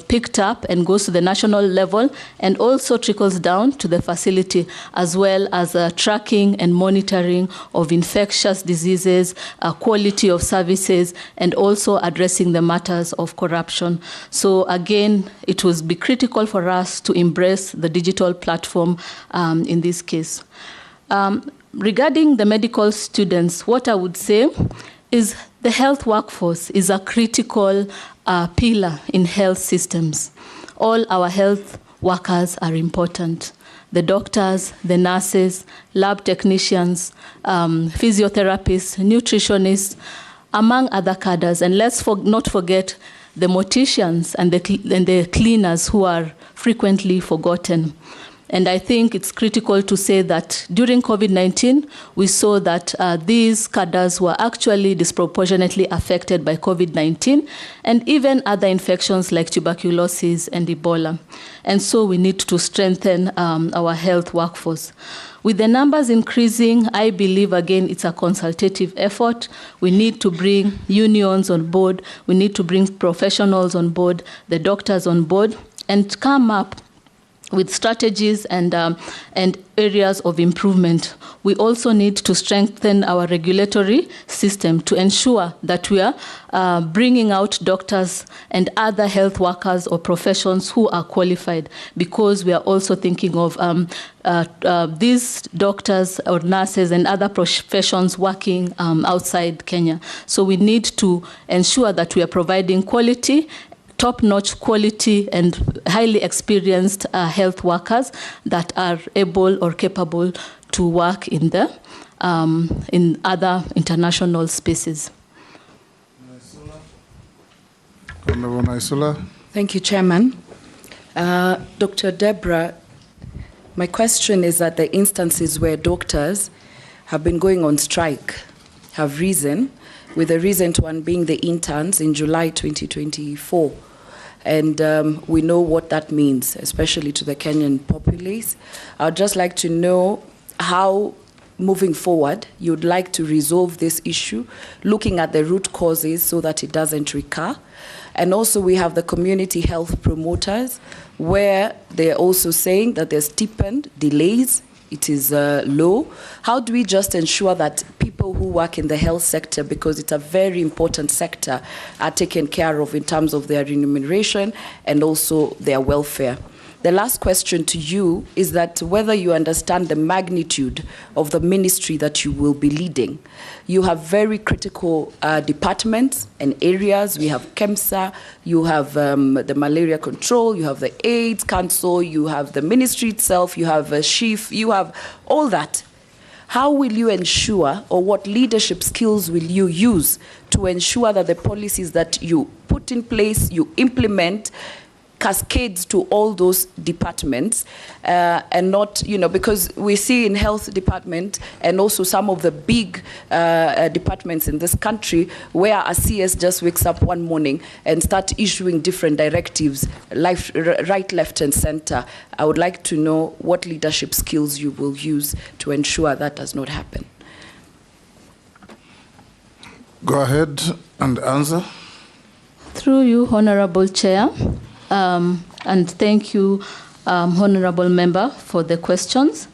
picked up and goes to the national level and also trickles down to the facility, as well as tracking and monitoring of infectious diseases, quality of services, and also addressing the matters of corruption. So again, it will be critical for us to embrace the digital platform in this case. Regarding the medical students, what I would say is the health workforce is a critical pillar in health systems. All our health workers are important. The doctors, the nurses, lab technicians, physiotherapists, nutritionists, among other cadres. And let's not forget the morticians and the cleaners who are frequently forgotten. And I think it's critical to say that during COVID-19, we saw that these cadres were actually disproportionately affected by COVID-19 and even other infections like tuberculosis and Ebola. And so we need to strengthen our health workforce. With the numbers increasing, I believe, again, it's a consultative effort. We need to bring unions on board. We need to bring professionals on board, the doctors on board, and come up with strategies and areas of improvement. We also need to strengthen our regulatory system to ensure that we are bringing out doctors and other health workers or professions who are qualified, because we are also thinking of these doctors or nurses and other professions working outside Kenya. So we need to ensure that we are providing quality, top-notch quality and highly experienced health workers that are able or capable to work in other international spaces. Honorable Naisula. Thank you, Chairman. Dr. Deborah, my question is that the instances where doctors have been going on strike have risen, with the recent one being the interns in July 2024. And we know what that means, especially to the Kenyan populace. I'd just like to know how, moving forward, you'd like to resolve this issue, looking at the root causes so that it doesn't recur. And also we have the community health promoters, where they're also saying that there's stipend delays, it is low. How do we just ensure that people who work in the health sector, because it's a very important sector, are taken care of in terms of their remuneration and also their welfare? The last question to you is that whether you understand the magnitude of the ministry that you will be leading. You have very critical departments and areas. We have KEMSA, you have the malaria control, you have the AIDS Council, you have the ministry itself, you have a chief, you have all that. How will you ensure, or what leadership skills will you use to ensure that the policies that you put in place, you implement, cascades to all those departments, and not, because we see in health department and also some of the big departments in this country where a CS just wakes up one morning and start issuing different directives, right, left, and center. I would like to know what leadership skills you will use to ensure that does not happen. Go ahead and answer. Through you, Honorable Chair. And thank you, Honorable Member, for the questions.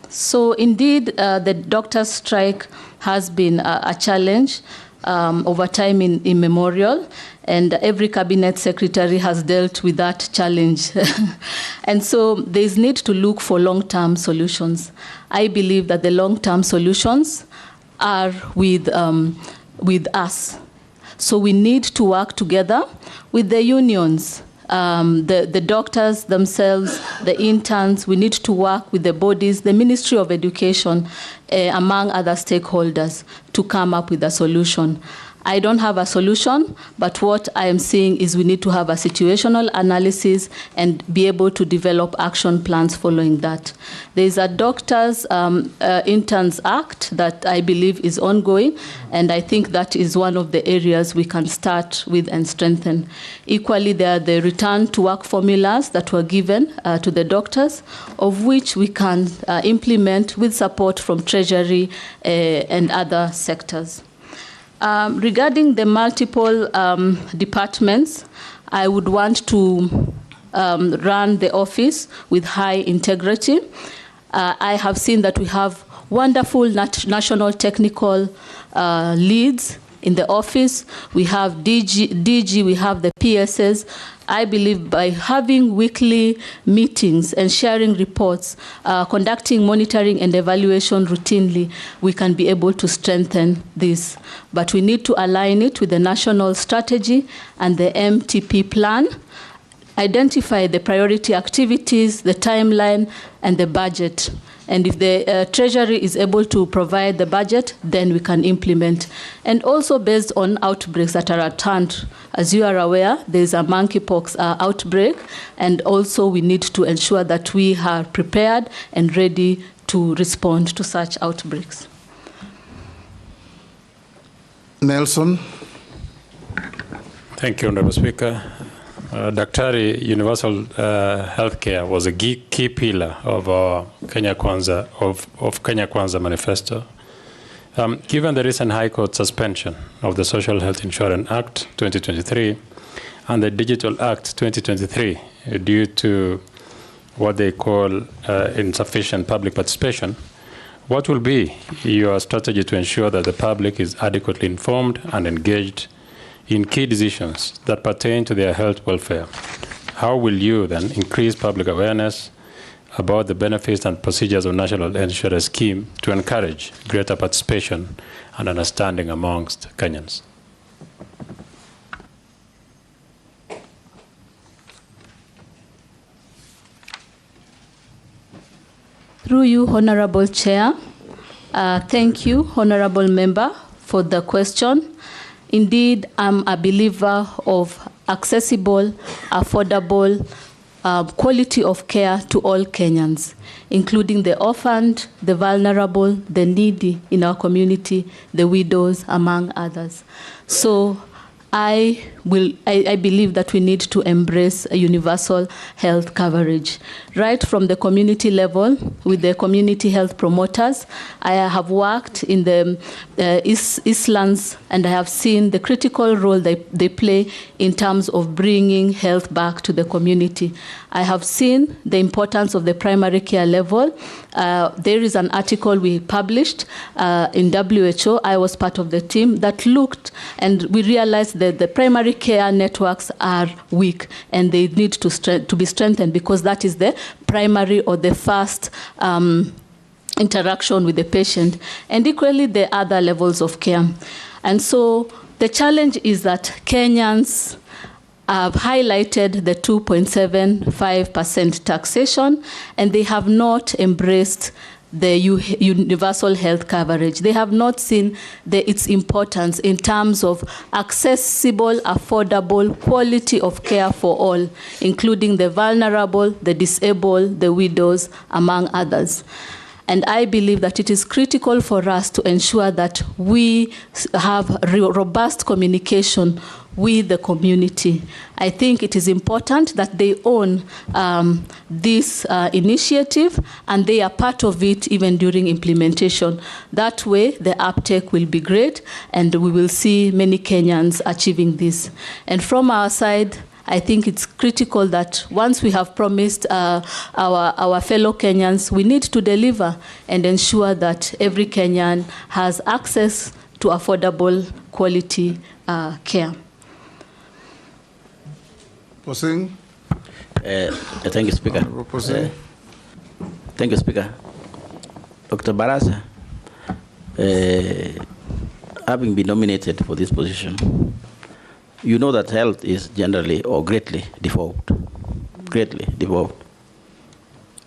So indeed, the doctors' strike has been a challenge over time in immemorial, and every cabinet secretary has dealt with that challenge. And so there's need to look for long-term solutions. I believe that the long-term solutions are with us. So we need to work together with the unions, the doctors themselves, the interns. We need to work with the bodies, the Ministry of Education, among other stakeholders, to come up with a solution. I don't have a solution, but what I am saying is we need to have a situational analysis and be able to develop action plans following that. There is a Doctors Interns Act that I believe is ongoing, and I think that is one of the areas we can start with and strengthen. Equally, there are the return to work formulas that were given to the doctors, of which we can implement with support from Treasury and other sectors. Regarding the multiple departments, I would want to run the office with high integrity. I have seen that we have wonderful national technical leads in the office. We have DG, we have the PSS. I believe by having weekly meetings and sharing reports, conducting monitoring and evaluation routinely, we can be able to strengthen this. But we need to align it with the national strategy and the MTP plan, identify the priority activities, the timeline, and the budget. And if the Treasury is able to provide the budget, then we can implement. And also based on outbreaks that are at hand. As you are aware, there is a monkeypox outbreak, and also we need to ensure that we are prepared and ready to respond to such outbreaks. Nelson. Thank you, Honorable Speaker. Daktari, universal healthcare was a key pillar of our Kenya Kwanza manifesto. Given the recent High Court suspension of the Social Health Insurance Act 2023 and the Digital Act 2023 due to what they call insufficient public participation, what will be your strategy to ensure that the public is adequately informed and engaged in key decisions that pertain to their health welfare? How will you then increase public awareness about the benefits and procedures of National Insurance Scheme to encourage greater participation and understanding amongst Kenyans? Through you, Honorable Chair. Thank you, Honorable Member, for the question. Indeed, I'm a believer of accessible, affordable, quality of care to all Kenyans, including the orphaned, the vulnerable, the needy in our community, the widows, among others. So I believe that we need to embrace a universal health coverage. Right from the community level with the community health promoters, I have worked in the Eastlands, and I have seen the critical role they play in terms of bringing health back to the community. I have seen the importance of the primary care level. There is an article we published in WHO. I was part of the team that looked, and we realized that the primary care networks are weak and they need to be strengthened, because that is the primary or the first interaction with the patient, and equally the other levels of care. And so the challenge is that Kenyans have highlighted the 2.75% taxation, and they have not embraced the universal health coverage. They have not seen its importance in terms of accessible, affordable, quality of care for all, including the vulnerable, the disabled, the widows, among others. And I believe that it is critical for us to ensure that we have robust communication with the community. I think it is important that they own this initiative, and they are part of it even during implementation. That way, the uptake will be great, and we will see many Kenyans achieving this. And from our side, I think it's critical that once we have promised our fellow Kenyans, we need to deliver and ensure that every Kenyan has access to affordable, quality care. Posing. Thank you, Speaker. Thank you, Speaker. Dr. Barasa, having been nominated for this position, you know that health is generally or greatly devolved.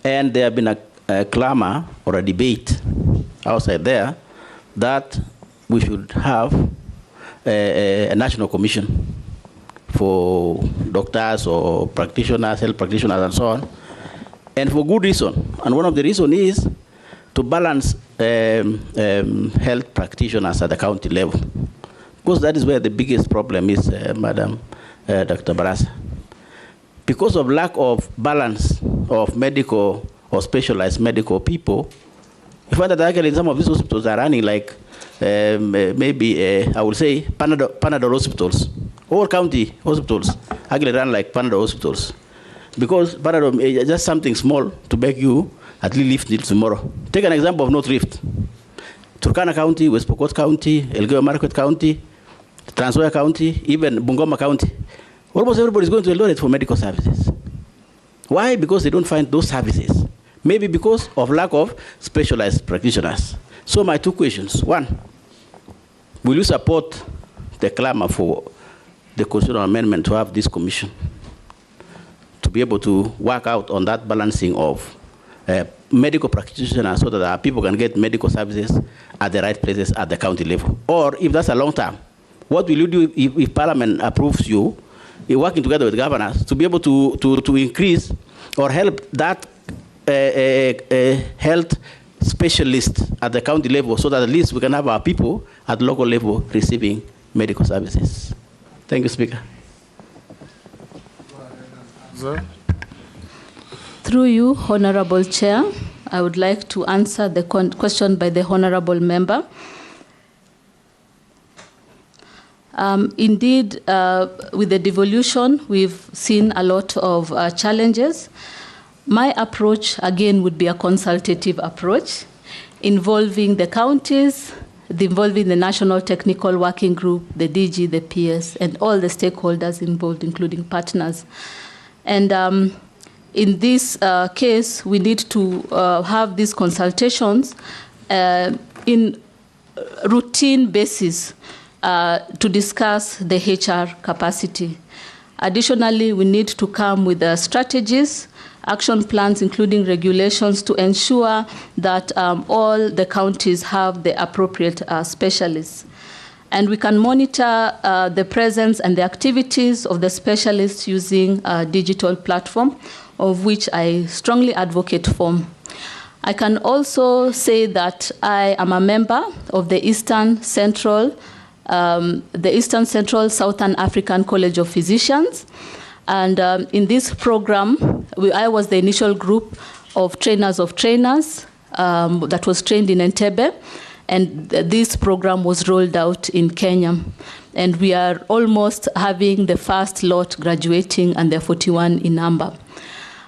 And there have been a clamor or a debate outside there that we should have a national commission for doctors or practitioners, health practitioners, and so on, and for good reason. And one of the reasons is to balance health practitioners at the county level, because that is where the biggest problem is, Madam Dr. Barasa. Because of lack of balance of medical or specialized medical people, you find that actually some of these hospitals are running like maybe, I would say, Panadol hospitals. All county hospitals actually run like Panadol hospitals, because Panadol is just something small to make you at least live till tomorrow. Take an example of North Rift. Turkana County, West Pokot County, Elgeyo Marakwet County, Trans Nzoia County, even Bungoma County. Almost everybody is going to Eldoret for medical services. Why? Because they don't find those services. Maybe because of lack of specialized practitioners. So my two questions. One, will you support the clamor for the constitutional amendment to have this commission to be able to work out on that balancing of medical practitioners so that our people can get medical services at the right places at the county level? Or if that's a long term, what will you do if Parliament approves you, working together with governors, to be able to increase or help that health specialist at the county level so that at least we can have our people at local level receiving medical services? Thank you, Speaker. Through you, Honorable Chair, I would like to answer the question by the Honorable Member. Indeed, with the devolution, we've seen a lot of challenges. My approach, again, would be a consultative approach involving the counties, involving the National Technical Working Group, the DG, the PS, and all the stakeholders involved, including partners. And in this case, we need to have these consultations in routine basis to discuss the HR capacity. Additionally, we need to come with strategies, action plans, including regulations, to ensure that all the counties have the appropriate specialists. And we can monitor the presence and the activities of the specialists using a digital platform, of which I strongly advocate for. I can also say that I am a member of the Eastern Central the Eastern Central Southern African College of Physicians. And in this program, I was the initial group of trainers that was trained in Entebbe. And this program was rolled out in Kenya. And we are almost having the first lot graduating, and there are 41 in number.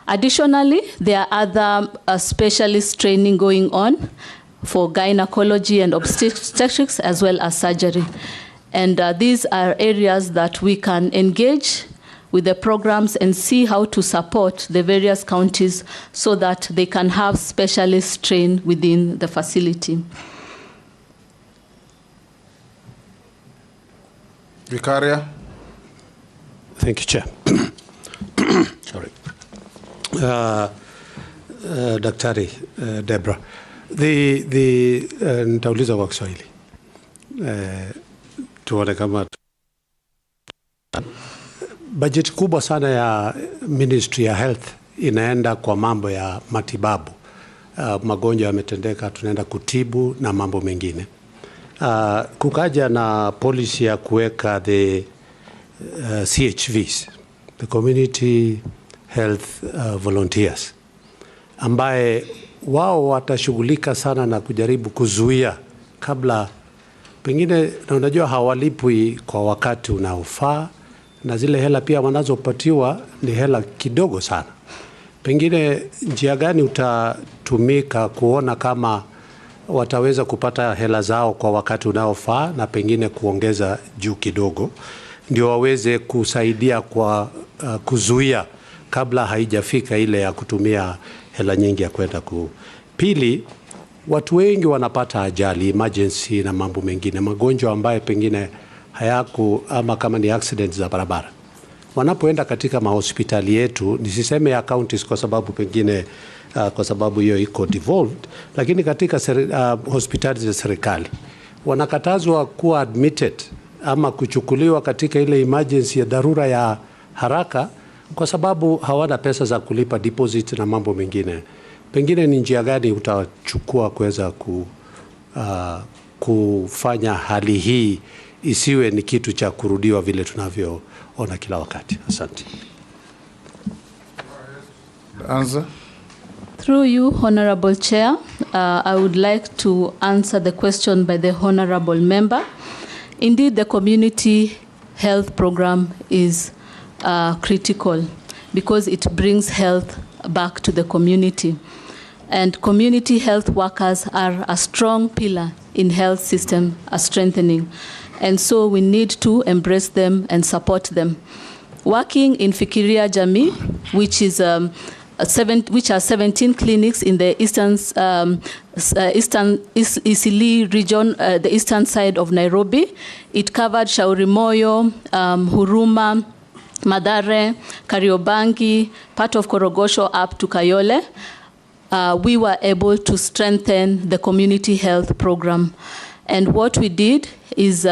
Additionally, there are other specialist training going on for gynecology and obstetrics as well as surgery. And these are areas that we can engage with the programs and see how to support the various counties so that they can have specialists trained within the facility. Vicaria. Thank you, Chair. Sorry. Daktari Debra, nitauliza kwa Kiswahili tuone kama budget kubwa sana ya Ministry ya Health inaenda kwa mambo ya matibabu. Magonjwa yametendeka, tunaenda kutibu na mambo mengine. Kukaja na policy ya kuweka the CHVs, the Community Health Volunteers, ambaye wao watashughulika sana na kujaribu kuzuia kabla pengine, na unajua hawalipwi kwa wakati unaofaa, na zile hela pia wanazopatiwa ni hela kidogo sana. Pengine njia gani utatumika kuona kama wataweza kupata hela zao kwa wakati unaofaa na pengine kuongeza juu kidogo, ndio waweze kusaidia kwa kuzuia kabla haijafika ile ya kutumia hela nyingi ya kwenda Pili, watu wengi wanapata ajali, emergency na mambo mengine, magonjwa ambayo pengine ama kama ni accidents za barabara. Wanapoenda katika mahospitali yetu, nisiseme ya counties kwa sababu pengine kwa sababu hiyo iko devolved, lakini katika hospitali za serikali wanakatazwa kuwa admitted ama kuchukuliwa katika ile emergency ya dharura ya haraka kwa sababu hawana pesa za kulipa deposit na mambo mengine. Pengine ni njia gani utachukua kuweza kufanya hali hii isiwe ni kitu cha kurudiwa vile tunavyoona kila wakati? Asante. Answer. Through you, Honorable Chair, I would like to answer the question by the Honorable Member. Indeed, the community health program is critical because it brings health back to the community. And community health workers are a strong pillar in health system strengthening. And so we need to embrace them and support them. Working in Fikiria Jamii, which has 17 clinics in the Eastleigh region, the eastern side of Nairobi. It covered Shauri Moyo, Huruma, Mathare, Kariobangi, part of Korogosho up to Kayole. We were able to strengthen the community health program. And what we did is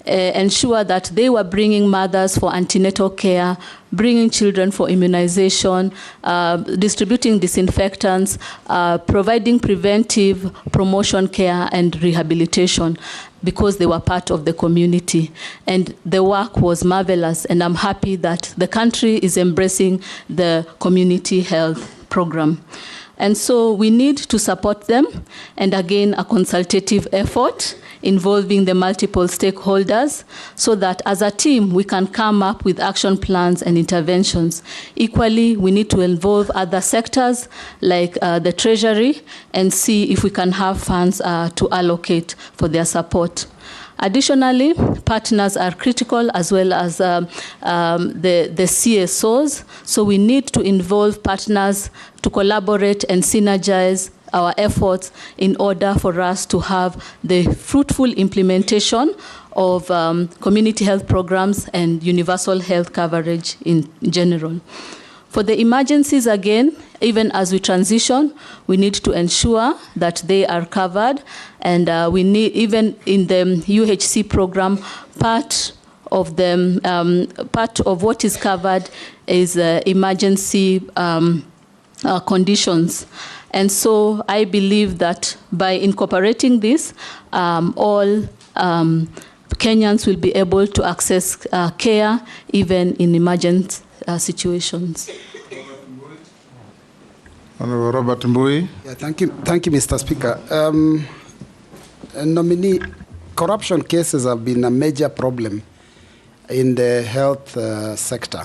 ensure that they were bringing mothers for antenatal care, bringing children for immunization, distributing disinfectants, providing preventive promotion care and rehabilitation because they were part of the community. And the work was marvelous, and I'm happy that the country is embracing the community health program. And so we need to support them, and again, a consultative effort involving the multiple stakeholders so that as a team we can come up with action plans and interventions. Equally, we need to involve other sectors like the Treasury and see if we can have funds to allocate for their support. Additionally, partners are critical as well as the CSOs. So we need to involve partners to collaborate and synergize our efforts in order for us to have the fruitful implementation of community health programs and universal health coverage in general. For the emergencies, again, even as we transition, we need to ensure that they are covered, and we need, even in the UHC program, part of what is covered is emergency conditions. And so I believe that by incorporating this, all Kenyans will be able to access care even in emergent situations. Honorable Robert Mbui. Yeah, thank you, Mr. Speaker. Nominee, corruption cases have been a major problem in the health sector.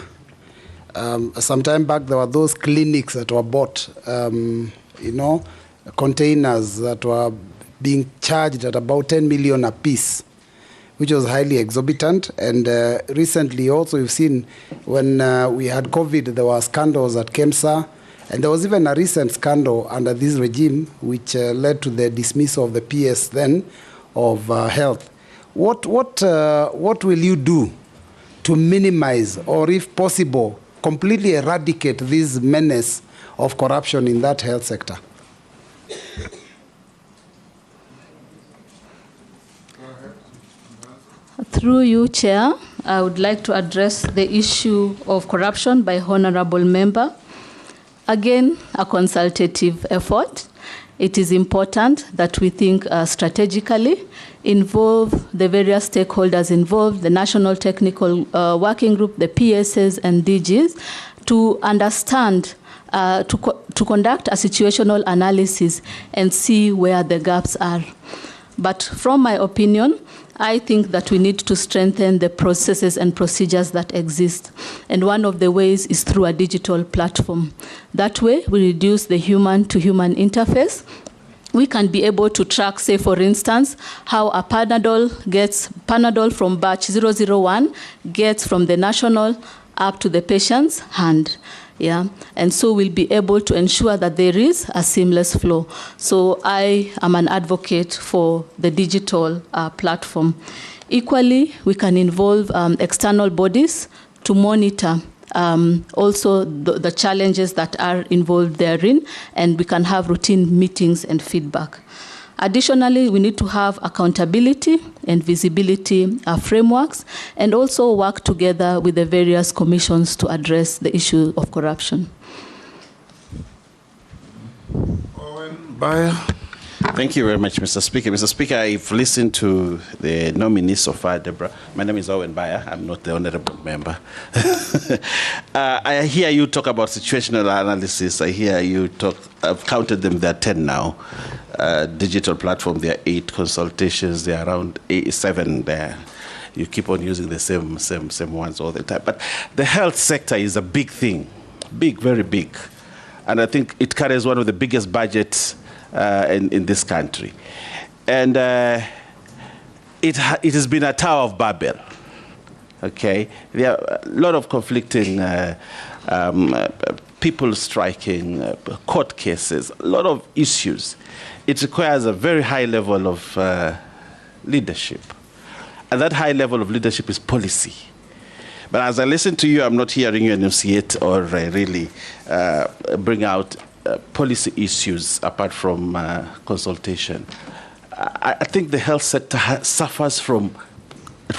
Some time back, there were those clinics that were bought, containers that were being charged at about 10 million a piece, which was highly exorbitant. And recently also we've seen when we had COVID, there were scandals at KEMSA, and there was even a recent scandal under this regime which led to the dismissal of the PS then of health. What will you do to minimize, or if possible, completely eradicate this menace of corruption in that health sector? Through you, Chair, I would like to address the issue of corruption by honorable member. Again, a consultative effort. It is important that we think strategically, involve the various stakeholders involved, the National Technical Working Group, the PSs and DGs, to understand, to conduct a situational analysis and see where the gaps are. But from my opinion, I think that we need to strengthen the processes and procedures that exist. And one of the ways is through a digital platform. That way, we reduce the human-to-human interface. We can be able to track, say, for instance, how a Panadol from batch 001 gets from the national up to the patient's hand. Yeah, and so we'll be able to ensure that there is a seamless flow. So I am an advocate for the digital platform. Equally, we can involve external bodies to monitor also the challenges that are involved therein, and we can have routine meetings and feedback. Additionally, we need to have accountability and visibility frameworks, and also work together with the various commissions to address the issue of corruption. Baya. Thank you very much, Mr. Speaker. Mr. Speaker, I've listened to the nominees so far, Deborah. My name is Owen Baya. I'm not the honorable member. I hear you talk about situational analysis. I hear you talk, I've counted them, there are 10 now. Digital platform, there are 8 consultations, there are around 7 there. You keep on using the same ones all the time. But the health sector is a big thing, big, very big. And I think it carries one of the biggest budgets in this country. And it has been a Tower of Babel. Okay? There are a lot of conflicting people striking, court cases, a lot of issues. It requires a very high level of leadership. And that high level of leadership is policy. But as I listen to you, I'm not hearing you enunciate or really bring out policy issues apart from consultation. I think the health sector suffers from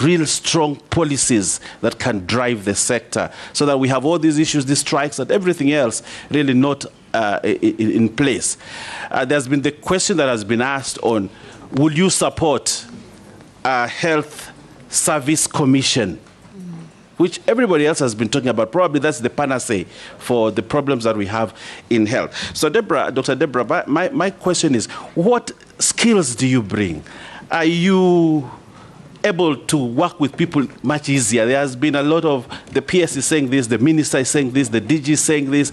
real strong policies that can drive the sector, so that we have all these issues, these strikes, and everything else really not in place. There's been the question that has been asked on, will you support a health service commission, which everybody else has been talking about. Probably that's the panacea for the problems that we have in health. So Dr. Deborah, my question is, what skills do you bring? Are you able to work with people much easier? There has been a lot of, the PS is saying this, the minister is saying this, the DG is saying this,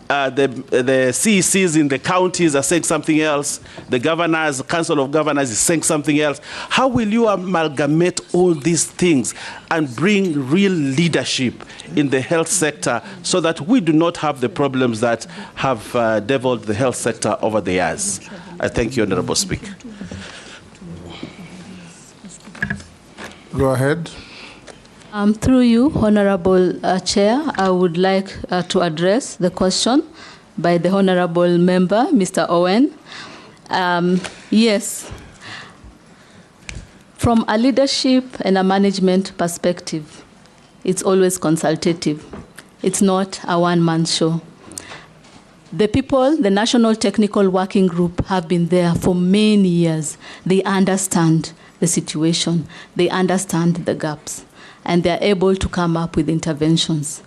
the CECs in the counties are saying something else, the governors, Council of Governors is saying something else. How will you amalgamate all these things and bring real leadership in the health sector so that we do not have the problems that have deviled the health sector over the years? I thank you, Honorable Speaker. Go ahead. Through you, Honorable Chair, I would like to address the question by the Honorable Member, Mr. Owen. Yes, from a leadership and a management perspective, it's always consultative. It's not a one-man show. The people, the National Technical Working Group, have been there for many years. They understand. the situation. They understand the gaps, and they're able to come up with interventions.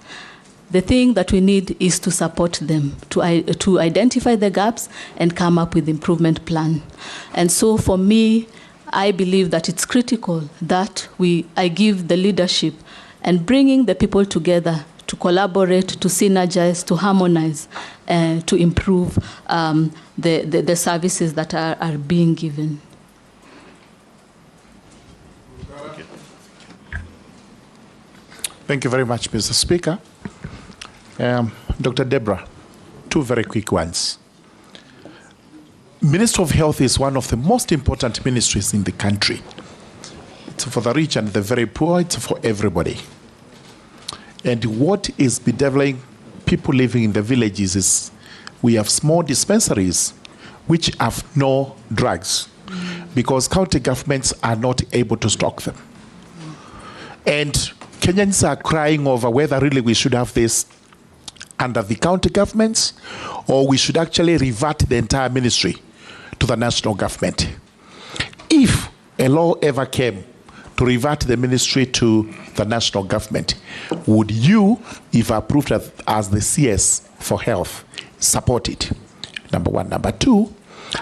The thing that we need is to support them, to identify the gaps and come up with improvement plan. And so for me, I believe that it's critical that I give the leadership and bringing the people together to collaborate, to synergize, to harmonize, to improve the services that are being given. Thank you very much, Mr. Speaker. Dr. Deborah, two very quick ones. Ministry of Health is one of the most important ministries in the country. It's for the rich and the very poor, it's for everybody. And what is bedeviling people living in the villages is we have small dispensaries which have no drugs because county governments are not able to stock them. And Kenyans are crying over whether really we should have this under the county governments or we should actually revert the entire ministry to the national government. If a law ever came to revert the ministry to the national government, would you, if approved as the CS for health, support it? Number one. Number two,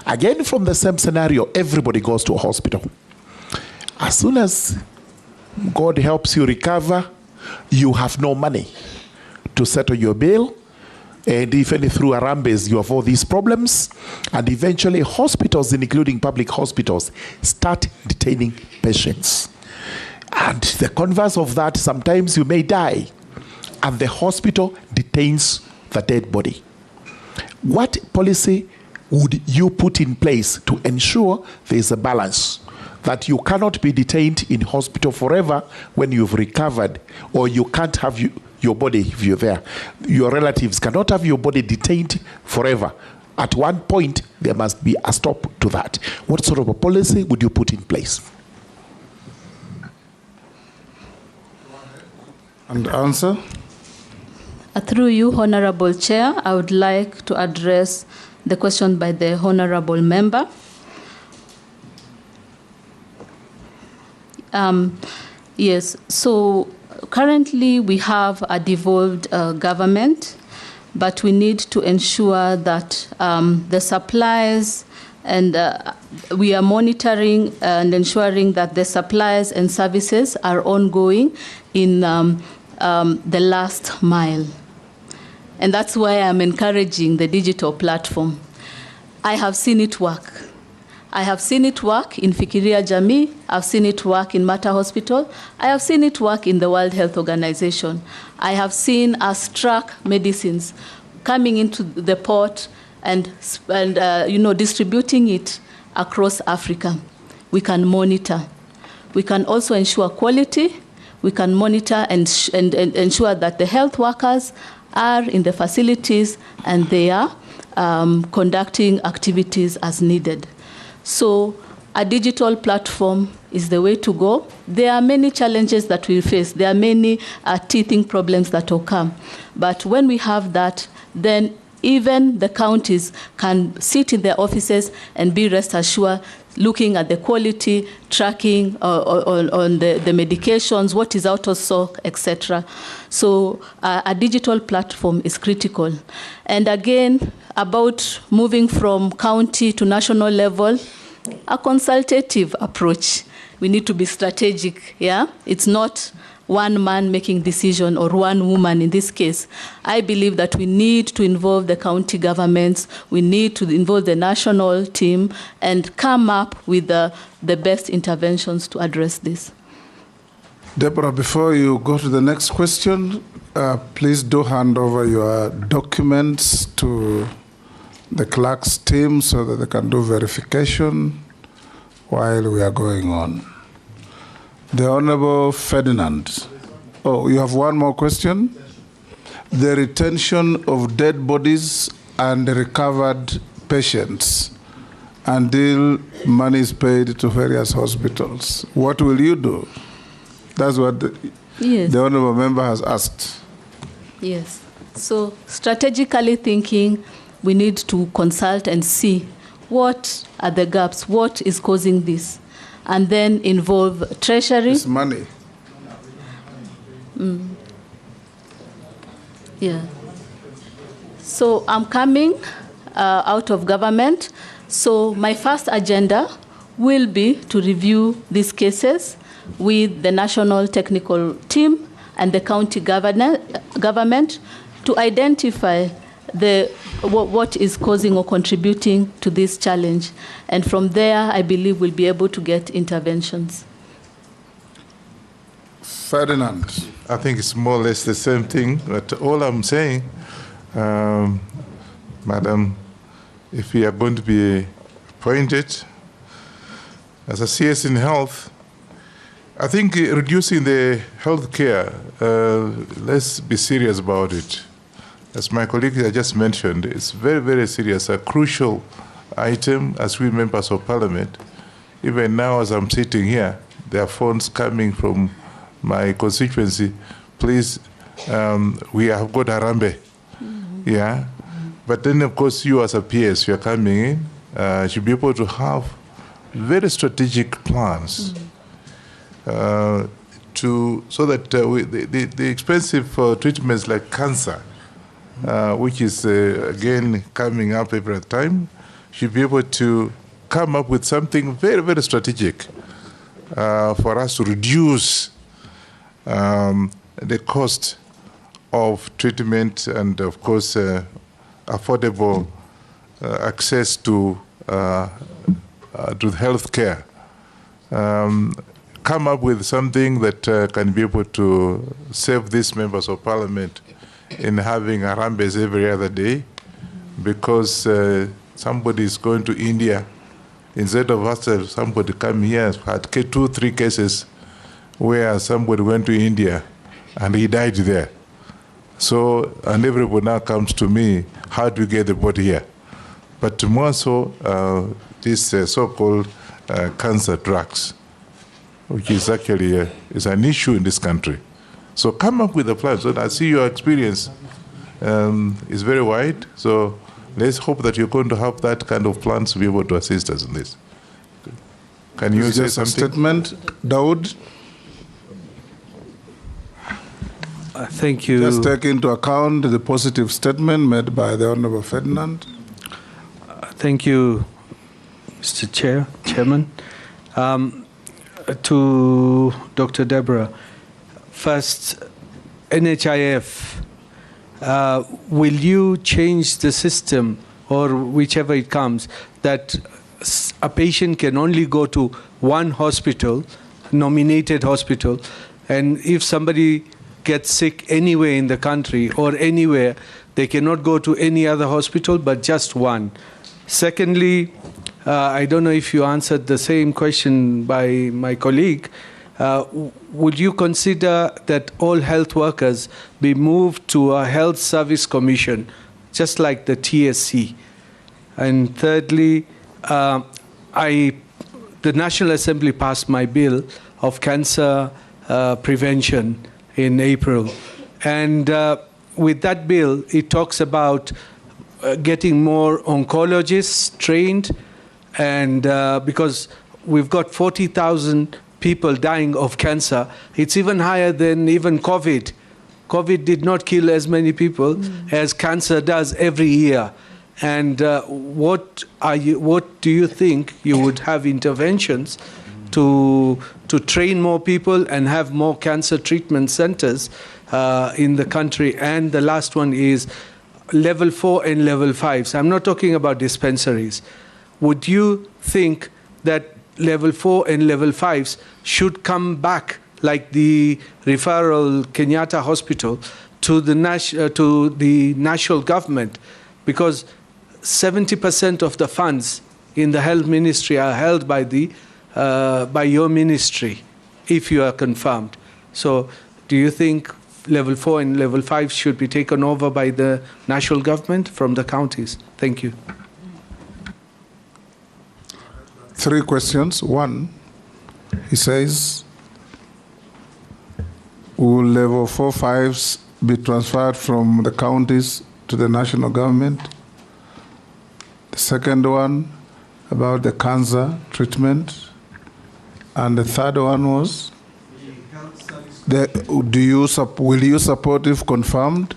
again from the same scenario, everybody goes to a hospital. As soon as God helps you recover, you have no money to settle your bill, and even through Arambes, you have all these problems, and eventually hospitals, including public hospitals, start detaining patients. And the converse of that, sometimes you may die, and the hospital detains the dead body. What policy would you put in place to ensure there is a balance, that you cannot be detained in hospital forever when you've recovered, or you can't have your body if you're there? Your relatives cannot have your body detained forever. At one point, there must be a stop to that. What sort of a policy would you put in place? And answer? Through you, Honorable Chair, I would like to address the question by the Honorable Member. Yes, so currently we have a devolved government, but we need to ensure that the supplies and we are monitoring and ensuring that the supplies and services are ongoing in the last mile. And that's why I'm encouraging the digital platform. I have seen it work. I have seen it work in Fikiria Jamii. I've seen it work in Mater Hospital. I have seen it work in the World Health Organization. I have seen us track medicines coming into the port and distributing it across Africa. We can monitor. We can also ensure quality. We can monitor and ensure that the health workers are in the facilities and they are conducting activities as needed. So a digital platform is the way to go. There are many challenges that we face. There are many teething problems that will come. But when we have that, then even the counties can sit in their offices and be rest assured, looking at the quality, tracking on the medications, what is out of stock, etc. So a digital platform is critical. And again, about moving from county to national level, a consultative approach. We need to be strategic, yeah? It's not one man making decision or one woman in this case. I believe that we need to involve the county governments, we need to involve the national team and come up with the best interventions to address this. Deborah, before you go to the next question, please do hand over your documents to the clerk's team so that they can do verification while we are going on. The Honorable Ferdinand. Oh, you have one more question? The retention of dead bodies and recovered patients until money is paid to various hospitals. What will you do? That's what the Honorable Member has asked. Yes. So strategically thinking, we need to consult and see what are the gaps, what is causing this. and then involve treasury. It's money. Yeah. So I'm coming out of government. So my first agenda will be to review these cases with the national technical team and the county government to identify what is causing or contributing to this challenge. And from there, I believe we'll be able to get interventions. Ferdinand. I think it's more or less the same thing, but all I'm saying, Madam, if we are going to be appointed as a CS in health, I think reducing the health care, let's be serious about it. As my colleague I just mentioned, it's very, very serious, a crucial item as we members of parliament. Even now as I'm sitting here, there are phones coming from my constituency. Please, we have got Harambe. Yeah. But then, of course, you as a PS, you are coming in, should be able to have very strategic plans so that the expensive treatments like cancer, which is again coming up every time, should be able to come up with something very, very strategic for us to reduce the cost of treatment and, of course, affordable access to health care. Come up with something that can be able to save these members of parliament in having Harambes every other day, because somebody is going to India. Instead of us, somebody come here, had 2-3 cases where somebody went to India and he died there. So, and everybody now comes to me, how do we get the body here? But more so, this so-called cancer drugs, which is actually is an issue in this country. So come up with a plan. So I see your experience is very wide. So let's hope that you're going to have that kind of plans to be able to assist us in this. Can you say something? Statement, Dawood? Thank you. Just take into account the positive statement made by the Honorable Ferdinand. Thank you, Mr. Chairman. To Dr. Deborah, first, NHIF, will you change the system, or whichever it comes, that a patient can only go to one hospital, nominated hospital, and if somebody gets sick anywhere in the country or anywhere, they cannot go to any other hospital but just one? Secondly, I don't know if you answered the same question by my colleague. Would you consider that all health workers be moved to a health service commission, just like the TSC? And thirdly, the National Assembly passed my bill of cancer prevention in April. And with that bill, it talks about getting more oncologists trained, and because we've got 40,000 people dying of cancer, it's even higher than even COVID. COVID did not kill as many people as cancer does every year. And what do you think you would have interventions to train more people and have more cancer treatment centers in the country? And the last one is level 4 and level 5. So I'm not talking about dispensaries. Would you think that level 4 and level 5s should come back, like the referral Kenyatta Hospital, to the national government? Because 70% of the funds in the health ministry are held by your ministry, if you are confirmed. So do you think level 4 and level 5 should be taken over by the national government from the counties? Thank you. 3 questions. 1, he says, will level 4, 5s be transferred from the counties to the national government? The second one, about the cancer treatment. And the third one was? Will you support, if confirmed,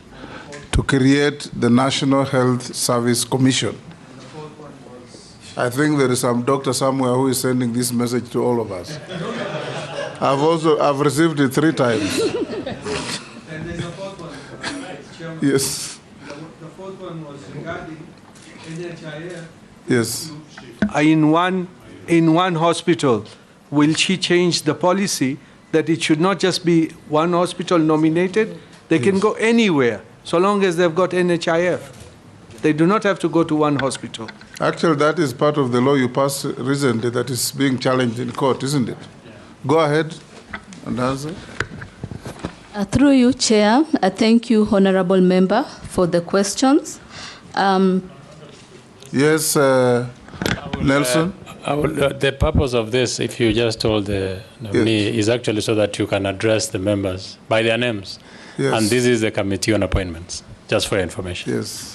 to create the National Health Service Commission? I think there is some doctor somewhere who is sending this message to all of us. I've received it 3 times. And there's a fourth one, Chairman. Yes. The fourth one was regarding NHIF. Yes. In one hospital, will she change the policy that it should not just be one hospital nominated? They can go anywhere, so long as they've got NHIF. They do not have to go to one hospital. Actually, that is part of the law you passed recently that is being challenged in court, isn't it? Go ahead and answer. Through you, Chair, thank you, Honorable Member, for the questions. Yes, Nelson? The purpose of this, if you just told the nominee, is actually so that you can address the members by their names. Yes. And this is the Committee on Appointments, just for your information. Yes.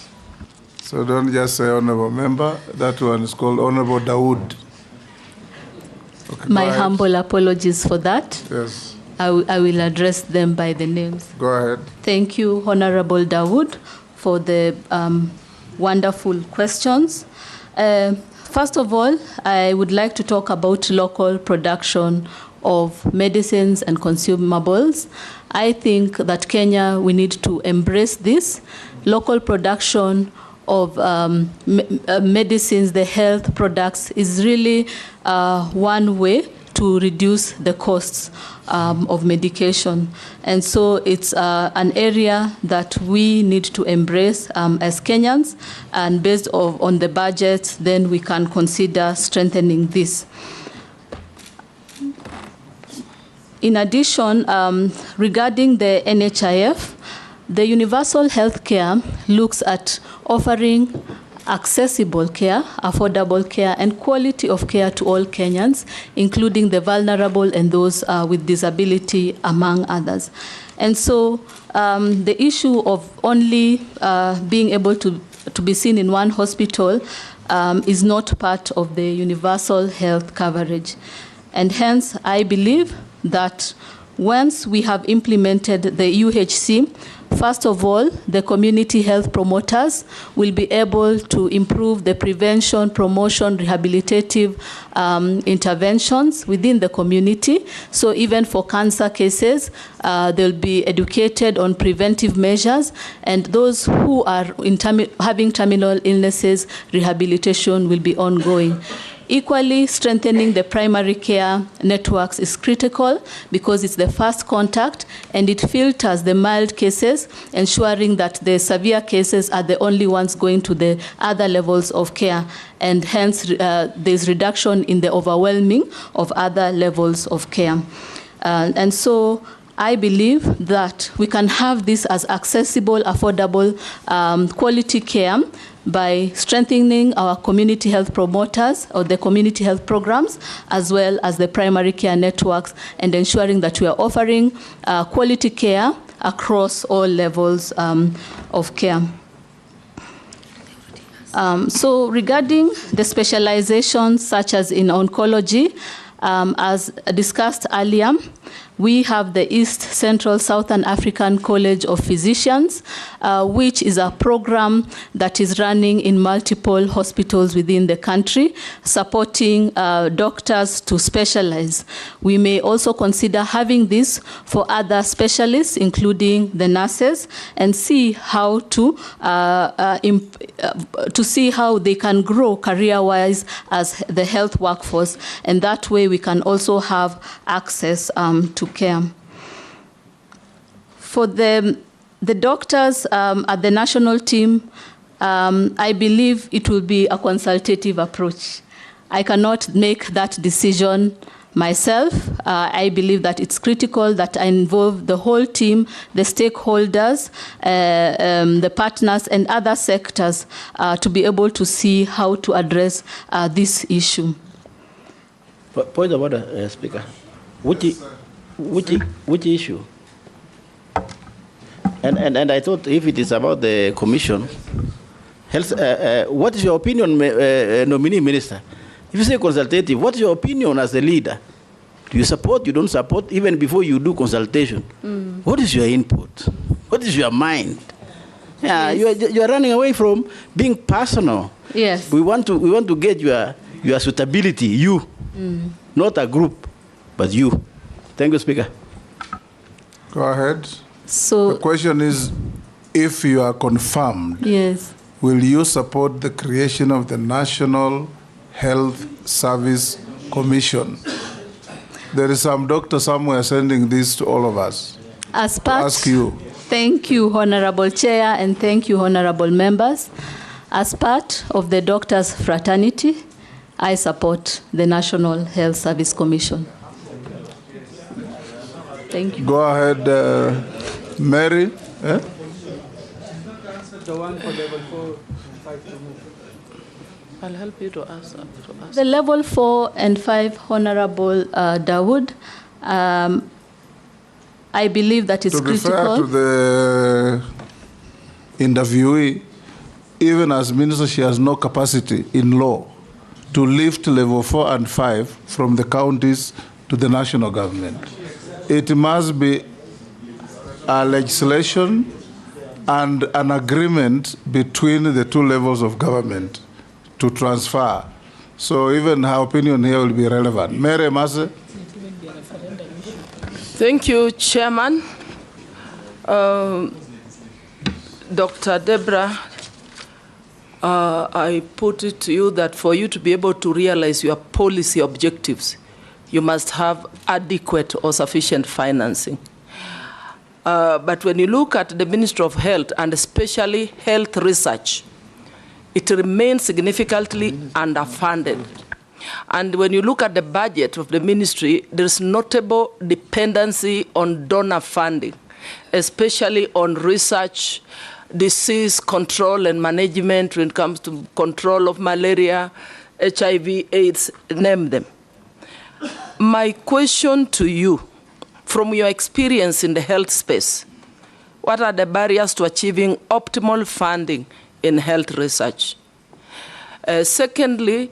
So don't just say Honorable Member. That one is called Honorable Dawood. Okay, My humble apologies for that. Yes. I will address them by the names. Go ahead. Thank you, Honorable Dawood, for the wonderful questions. First of all, I would like to talk about local production of medicines and consumables. I think that Kenya, we need to embrace this. Local production of medicines, the health products, is really one way to reduce the costs of medication. And so it's an area that we need to embrace as Kenyans, and based on the budget, then we can consider strengthening this. In addition, regarding the NHIF, the universal health care looks at offering accessible care, affordable care, and quality of care to all Kenyans, including the vulnerable and those with disability, among others. And so the issue of only being able to be seen in one hospital is not part of the universal health coverage. And hence, I believe that once we have implemented the UHC, first of all, the community health promoters will be able to improve the prevention, promotion, rehabilitative interventions within the community. So even for cancer cases, they'll be educated on preventive measures, and those who are having terminal illnesses, rehabilitation will be ongoing. Equally, strengthening the primary care networks is critical because it's the first contact and it filters the mild cases, ensuring that the severe cases are the only ones going to the other levels of care, and hence there's reduction in the overwhelming of other levels of care. And so I believe that we can have this as accessible, affordable, quality care by strengthening our community health promoters or the community health programs, as well as the primary care networks, and ensuring that we are offering quality care across all levels of care. So regarding the specializations such as in oncology, as discussed earlier, we have the East Central Southern African College of Physicians, which is a program that is running in multiple hospitals within the country, supporting doctors to specialize. We may also consider having this for other specialists, including the nurses, and see how to see how they can grow career-wise as the health workforce, and that way we can also have access to care. For the doctors at the national team, I believe it will be a consultative approach. I cannot make that decision myself. I believe that it's critical that I involve the whole team, the stakeholders, the partners, and other sectors to be able to see how to address this issue. Point of order, Speaker. Which issue? And I thought if it is about the commission, health, what is your opinion, nominee minister? If you say consultative, what is your opinion as a leader? Do you support? You don't support? Even before you do consultation, what is your input? What is your mind? Yeah, you are running away from being personal. Yes. We want to get your suitability, you, not a group, but you. Thank you, Speaker. Go ahead. So the question is, if you are confirmed, yes, will you support the creation of the National Health Service Commission? There is some doctor somewhere sending this to all of us. As part, ask you. Thank you, Honorable Chair, and thank you, Honorable Members. As part of the doctors' fraternity, I support the National Health Service Commission. Thank you. Go ahead, Mary. The one for level 4 and 5 to move. I'll help you to answer. The level 4 and 5, Honorable Dawood, I believe that is critical. To refer to the interviewee, even as minister, she has no capacity in law to lift level 4 and 5 from the counties to the national government. It must be a legislation and an agreement between the two levels of government to transfer. So even her opinion here will be relevant. Mary Mase. Thank you, Chairman. Dr. Deborah, I put it to you that for you to be able to realize your policy objectives, you must have adequate or sufficient financing. But when you look at the Ministry of Health, and especially health research, it remains significantly underfunded. And when you look at the budget of the ministry, there's notable dependency on donor funding, especially on research, disease control and management when it comes to control of malaria, HIV, AIDS, name them. My question to you, from your experience in the health space, what are the barriers to achieving optimal funding in health research? Secondly,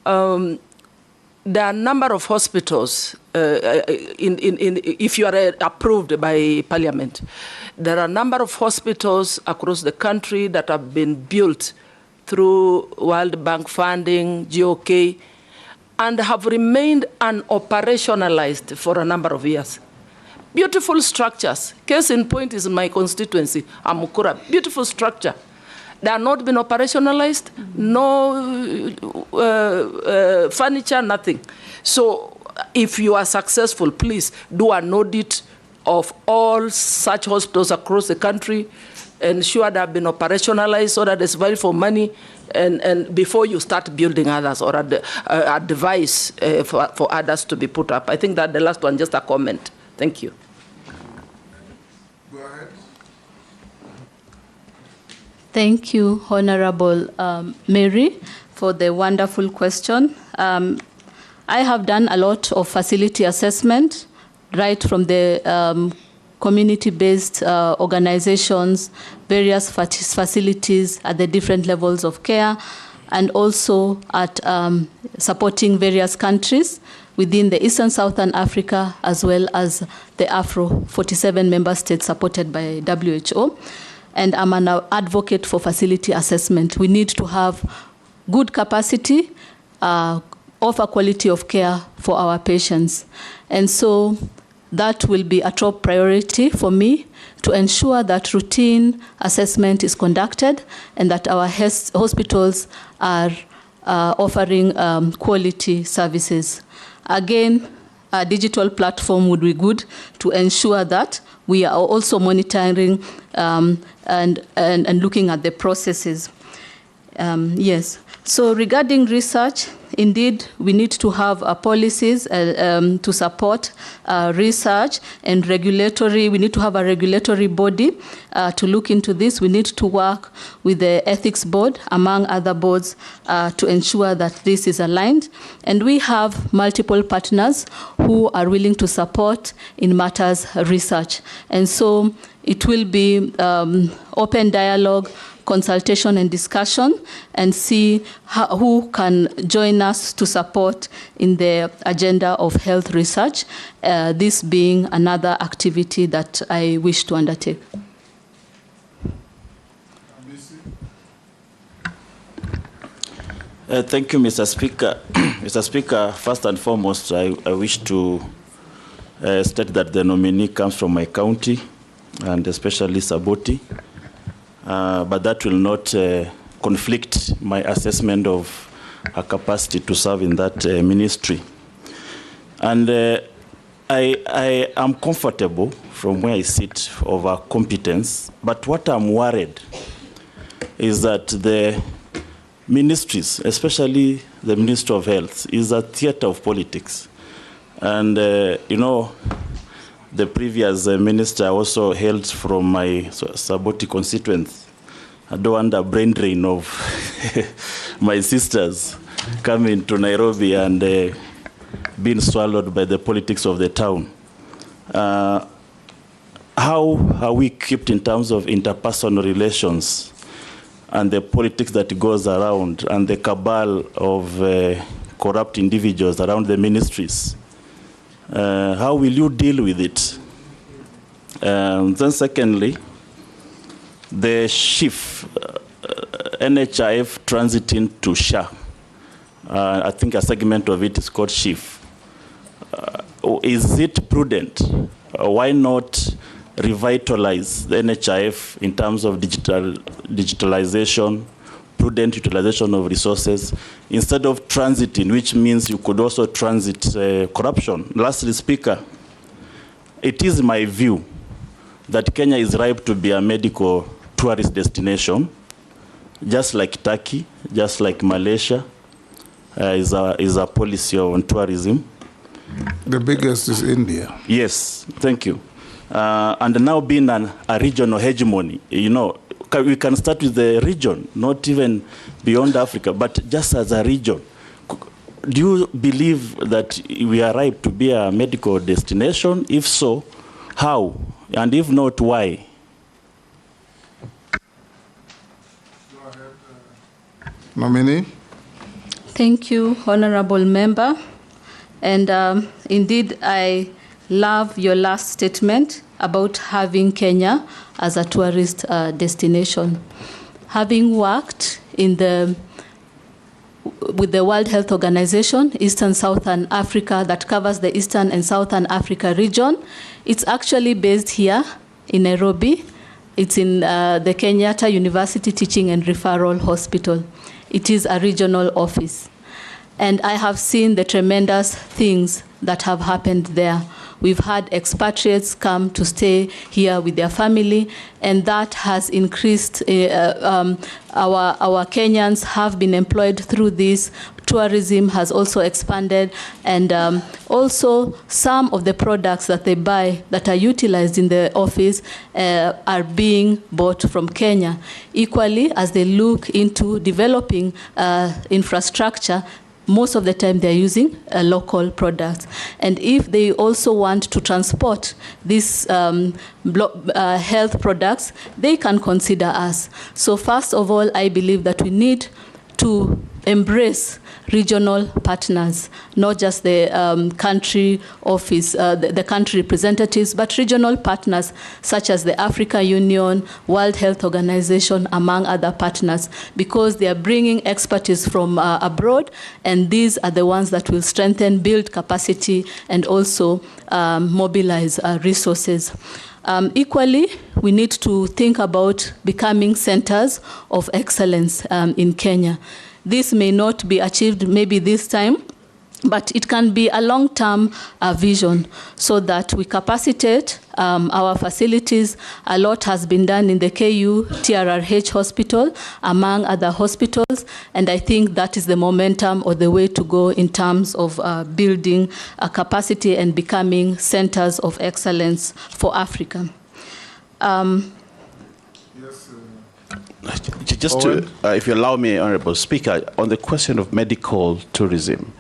there are a number of hospitals, if you are approved by Parliament, there are a number of hospitals across the country that have been built through World Bank funding, GOK, and have remained unoperationalized for a number of years. Beautiful structures. Case in point is in my constituency, Amukura. Beautiful structure. They are not been operationalized, no furniture, nothing. So if you are successful, please do an audit of all such hospitals across the country, ensure they have been operationalized so that there's value for money, and before you start building others or advise for others to be put up. I think that the last one, just a comment. Thank you. Thank you, Honorable Mary, for the wonderful question. I have done a lot of facility assessment, right from the community-based organizations, various facilities at the different levels of care, and also at supporting various countries within the Eastern Southern Africa, as well as the Afro 47 member states supported by WHO. And I'm an advocate for facility assessment. We need to have good capacity, offer quality of care for our patients. And so that will be a top priority for me, to ensure that routine assessment is conducted and that our hospitals are offering quality services. Again, a digital platform would be good to ensure that we are also monitoring and looking at the processes. Yes. So regarding research, indeed, we need to have policies to support research and regulatory. We need to have a regulatory body to look into this. We need to work with the ethics board, among other boards, to ensure that this is aligned. And we have multiple partners who are willing to support in matters research. And so it will be open dialogue, consultation and discussion and see who can join us to support in the agenda of health research, this being another activity that I wish to undertake. Thank you, Mr. Speaker. Mr. Speaker, first and foremost, I wish to state that the nominee comes from my county, and especially Saboti, but that will not conflict my assessment of her capacity to serve in that ministry. And I am comfortable from where I sit of her competence, but what I'm worried is that the ministries, especially the Ministry of Health, is a theater of politics. And, you know, the previous minister also hailed from my Saboti constituency. I don't want a brain drain of my sisters coming to Nairobi and being swallowed by the politics of the town. How are we kept in terms of interpersonal relations and the politics that goes around and the cabal of corrupt individuals around the ministries? How will you deal with it? Then secondly, the shift, NHIF transiting to SHA. I think a segment of it is called shift. Is it prudent? Why not revitalize the NHIF in terms of digitalization, prudent utilization of resources, instead of transiting, which means you could also transit corruption? Lastly, Speaker, it is my view that Kenya is ripe to be a medical tourist destination, just like Turkey, just like Malaysia is a policy on tourism. The biggest is India. Yes, thank you. And now being a regional hegemony, you know, we can start with the region, not even beyond Africa, but just as a region. Do you believe that we are ripe to be a medical destination? If so, how? And if not, why? Nominee. Thank you, Honorable Member. And indeed, I love your last statement about having Kenya as a tourist destination. Having worked with the World Health Organization, Eastern Southern Africa, that covers the Eastern and Southern Africa region, it's actually based here in Nairobi. It's in the Kenyatta University Teaching and Referral Hospital. It is a regional office. And I have seen the tremendous things that have happened there. We've had expatriates come to stay here with their family, and that has increased. Our Kenyans have been employed through this. Tourism has also expanded, and also some of the products that they buy that are utilized in the office are being bought from Kenya. Equally, as they look into developing infrastructure, most of the time they're using local products. And if they also want to transport these health products, they can consider us. So first of all, I believe that we need to embrace regional partners, not just the country office, the country representatives, but regional partners such as the African Union, World Health Organization, among other partners, because they are bringing expertise from abroad, and these are the ones that will strengthen, build capacity, and also mobilize resources. Equally, we need to think about becoming centers of excellence in Kenya. This may not be achieved maybe this time, but it can be a long-term vision so that we capacitate our facilities. A lot has been done in the KU TRRH hospital, among other hospitals, and I think that is the momentum or the way to go in terms of building a capacity and becoming centers of excellence for Africa. Just to, if you allow me, Honorable Speaker, on the question of medical tourism,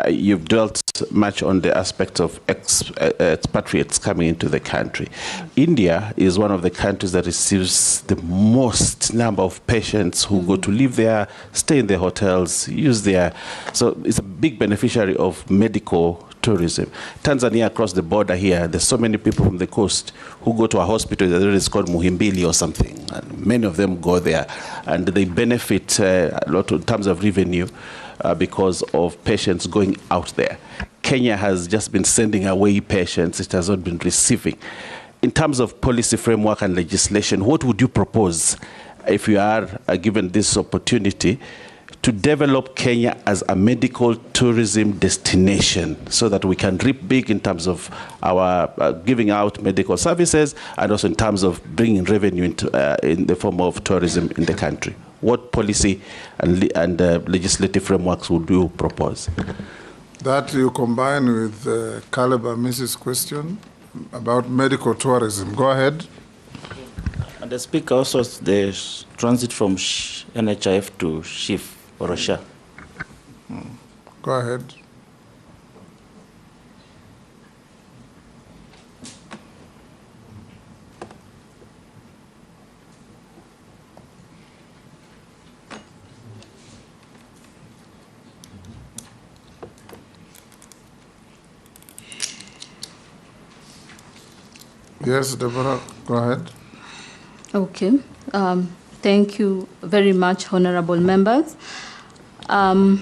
You've dealt much on the aspect of expatriates coming into the country. India is one of the countries that receives the most number of patients who go to live there, stay in their hotels, use their... So it's a big beneficiary of medical tourism. Tanzania, across the border here, there's so many people from the coast who go to a hospital that is called Muhimbili or something. And many of them go there, and they benefit a lot in terms of revenue because of patients going out there. Kenya has just been sending away patients. It has not been receiving. In terms of policy framework and legislation, what would you propose if you are given this opportunity to develop Kenya as a medical tourism destination so that we can reap big in terms of our giving out medical services and also in terms of bringing revenue into, in the form of tourism in the country? What policy and legislative frameworks would you propose? That you combine with Caleb and Mrs. question about medical tourism. Go ahead. And the speaker also the transit from NHIF to SHIF or Russia. Go ahead. Yes, Deborah, go ahead. Okay. Thank you very much, honorable members. The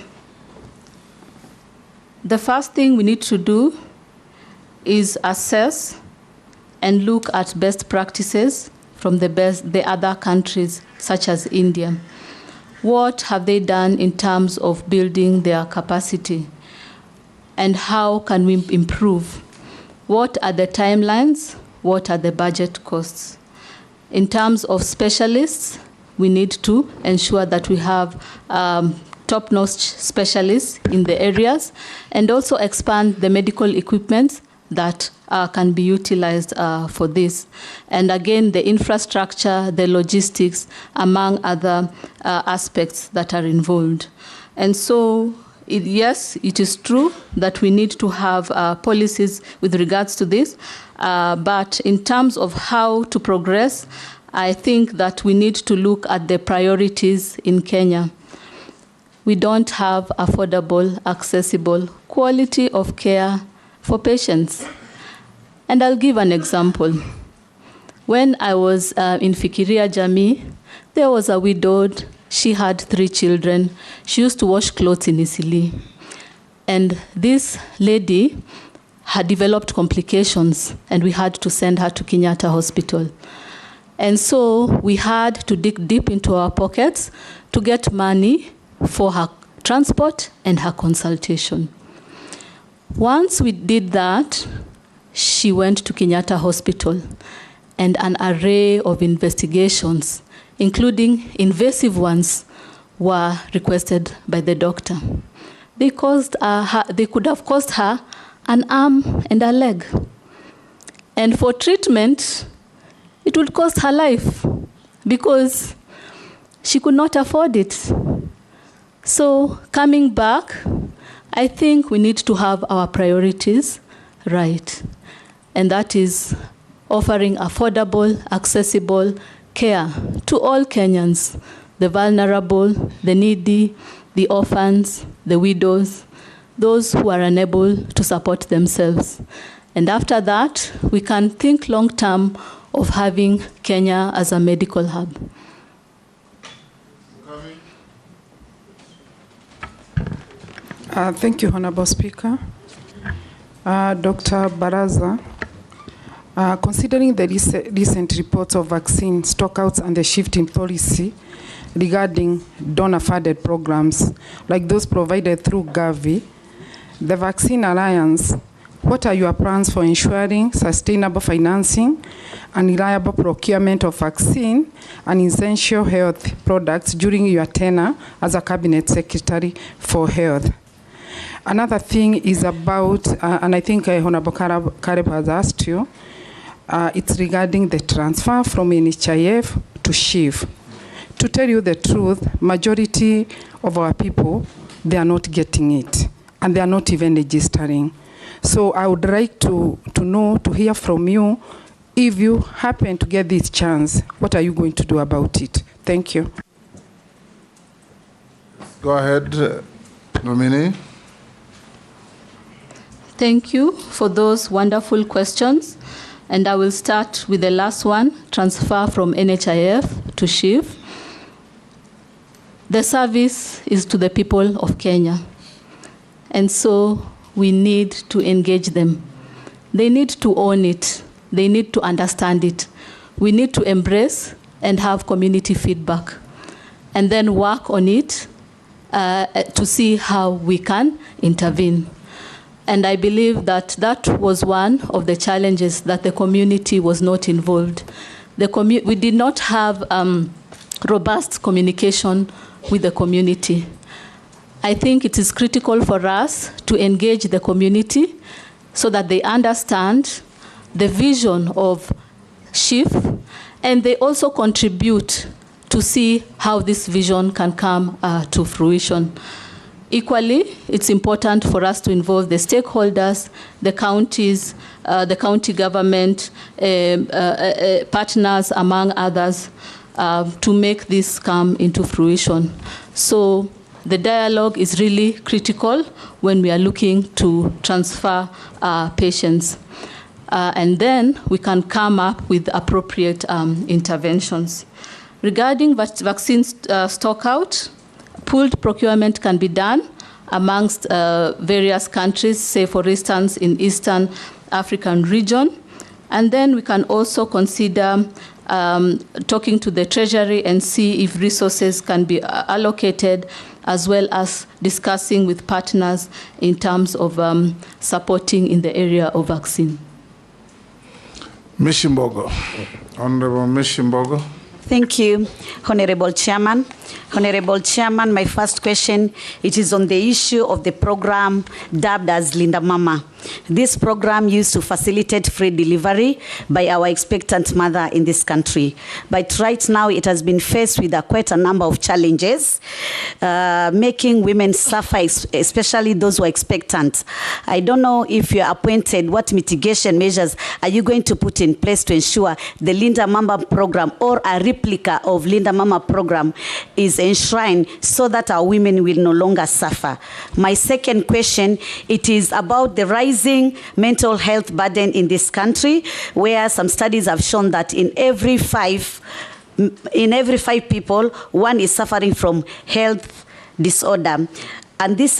first thing we need to do is assess and look at best practices from the other countries, such as India. What have they done in terms of building their capacity? And how can we improve? What are the timelines? What are the budget costs? In terms of specialists, we need to ensure that we have top-notch specialists in the areas and also expand the medical equipment that can be utilized for this. And again, the infrastructure, the logistics, among other aspects that are involved. And so, yes, it is true that we need to have policies with regards to this, but in terms of how to progress, I think that we need to look at the priorities in Kenya. We don't have affordable, accessible, quality of care for patients. And I'll give an example. When I was in Fikiria Jamii, there was a widowed. She had 3 children. She used to wash clothes in Isili. And this lady had developed complications, and we had to send her to Kenyatta Hospital. And so we had to dig deep into our pockets to get money for her transport and her consultation. Once we did that, she went to Kenyatta Hospital, and an array of investigations, including invasive ones, were requested by the doctor. They could have cost her an arm and a leg. And for treatment, it would cost her life because she could not afford it. So coming back, I think we need to have our priorities right. And that is offering affordable, accessible care to all Kenyans, the vulnerable, the needy, the orphans, the widows, those who are unable to support themselves. And after that, we can think long-term of having Kenya as a medical hub. Thank you, Honorable Speaker. Dr. Baraza, considering the recent reports of vaccine stockouts and the shift in policy regarding donor-funded programs like those provided through GOtv, the Vaccine Alliance, what are your plans for ensuring sustainable financing and reliable procurement of vaccine and essential health products during your tenure as a Cabinet Secretary for Health? Another thing is about, and I think Honorable Kareb has asked you, it's regarding the transfer from NHIF to SHIF. To tell you the truth, majority of our people, they are not getting it. and they are not even registering. So I would like to hear from you, if you happen to get this chance, what are you going to do about it? Thank you. Go ahead, nominee. Thank you for those wonderful questions. And I will start with the last one, transfer from NHIF to SHIF. The service is to the people of Kenya. And so we need to engage them. They need to own it. They need to understand it. We need to embrace and have community feedback, and then work on it to see how we can intervene. And I believe that that was one of the challenges, that the community was not involved. We did not have robust communication with the community. I think it is critical for us to engage the community so that they understand the vision of SHIF, and they also contribute to see how this vision can come to fruition. Equally, it's important for us to involve the stakeholders, the counties, the county government, partners, among others, to make this come into fruition. So the dialogue is really critical when we are looking to transfer patients. And then we can come up with appropriate interventions. Regarding vaccine stockout, pooled procurement can be done amongst various countries, say for instance in Eastern African region. And then we can also consider talking to the Treasury and see if resources can be allocated, as well as discussing with partners in terms of supporting in the area of vaccine. Mishimbogo. Honorable Mishimbogo. Thank you, Honorable Chairman. Honorable Chairman, my first question, it is on the issue of the program dubbed as Linda Mama. This program used to facilitate free delivery by our expectant mother in this country. But right now it has been faced with quite a number of challenges, making women suffer, especially those who are expectant. I don't know if you're appointed, what mitigation measures are you going to put in place to ensure the Linda Mama program or a replica of Linda Mama program is enshrined so that our women will no longer suffer? My second question, it is about the rising mental health burden in this country, where some studies have shown that in every five people, one is suffering from health disorder. And this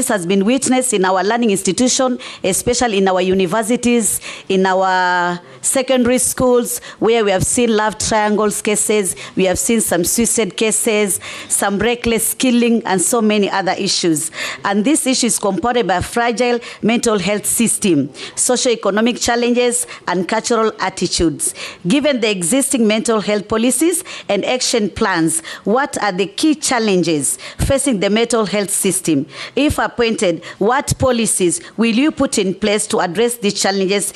has been witnessed in our learning institution, especially in our universities, in our secondary schools, where we have seen love triangles cases, we have seen some suicide cases, some reckless killing, and so many other issues. And this issue is compounded by a fragile mental health system, socioeconomic challenges, and cultural attitudes. Given the existing mental health policies and action plans, what are the key challenges facing the mental health system? If appointed, what policies will you put in place to address these challenges?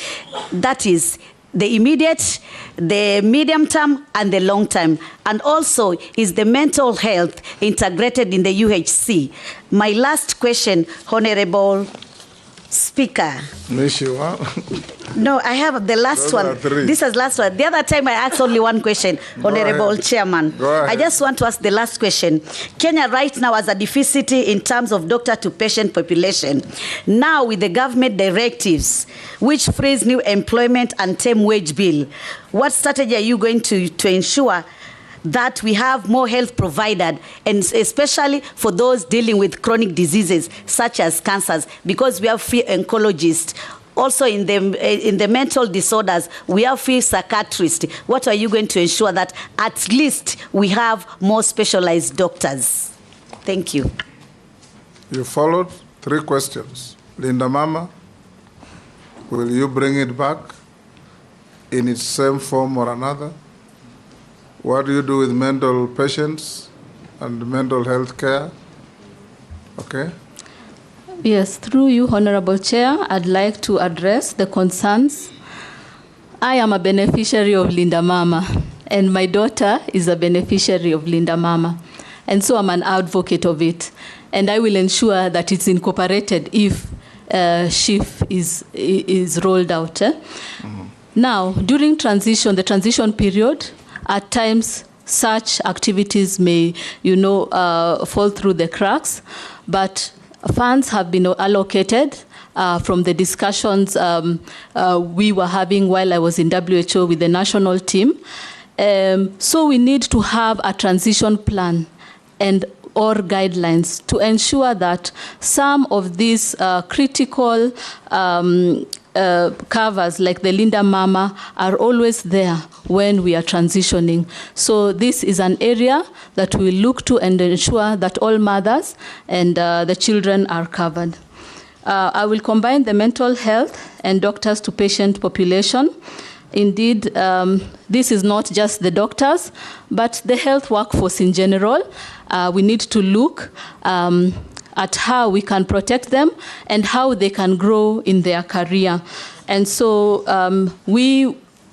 That is the immediate, the medium term, and the long term. And also, is the mental health integrated in the UHC? My last question, Honorable Speaker. No, I have the last one. This is last one. The other time I asked only one question, Honorable Chairman. I just want to ask the last question. Kenya right now has a deficit in terms of doctor to patient population. Now with the government directives, which frees new employment and term wage bill, what strategy are you going to ensure that we have more health provided, and especially for those dealing with chronic diseases such as cancers, because we have free oncologists. Also in the mental disorders, we have free psychiatrists. What are you going to ensure that at least we have more specialized doctors? Thank you. You followed 3 questions. Linda Mama, will you bring it back in its same form or another? What do you do with mental patients and mental health care? Okay. Yes, through you, Honorable Chair, I'd like to address the concerns. I am a beneficiary of Linda Mama, and my daughter is a beneficiary of Linda Mama. And so I'm an advocate of it. and I will ensure that it's incorporated if SHIF is rolled out. Now, during transition, the transition period, at times such activities may, fall through the cracks, but funds have been allocated from the discussions we were having while I was in WHO with the national team. So we need to have a transition plan or guidelines to ensure that some of these critical covers like the Linda Mama are always there when we are transitioning. So this is an area that we look to and ensure that all mothers and the children are covered. I will combine the mental health and doctors to patient population. Indeed, this is not just the doctors, but the health workforce in general. We need to look at how we can protect them and how they can grow in their career. And so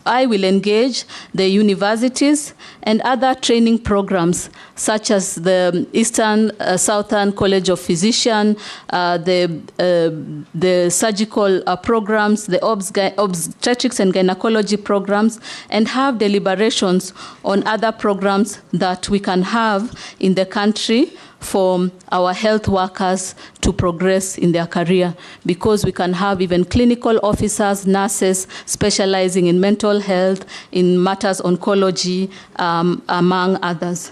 I will engage the universities and other training programs, such as the Eastern Southern College of Physicians, the surgical programs, the obstetrics and gynecology programs, and have deliberations on other programs that we can have in the country for our health workers to progress in their career, because we can have even clinical officers, nurses specializing in mental health, in matters oncology, among others.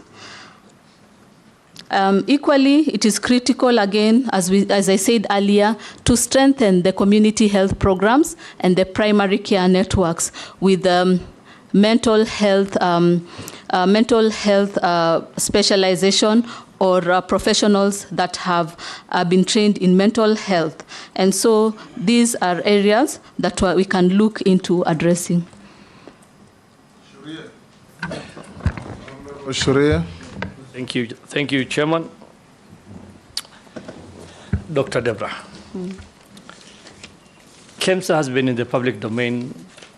Equally, it is critical, again, as I said earlier, to strengthen the community health programs and the primary care networks with mental health specialization or professionals that have been trained in mental health. And so these are areas that we can look into addressing. Sharia. Thank you, Chairman. Dr. Deborah. KEMSA has been in the public domain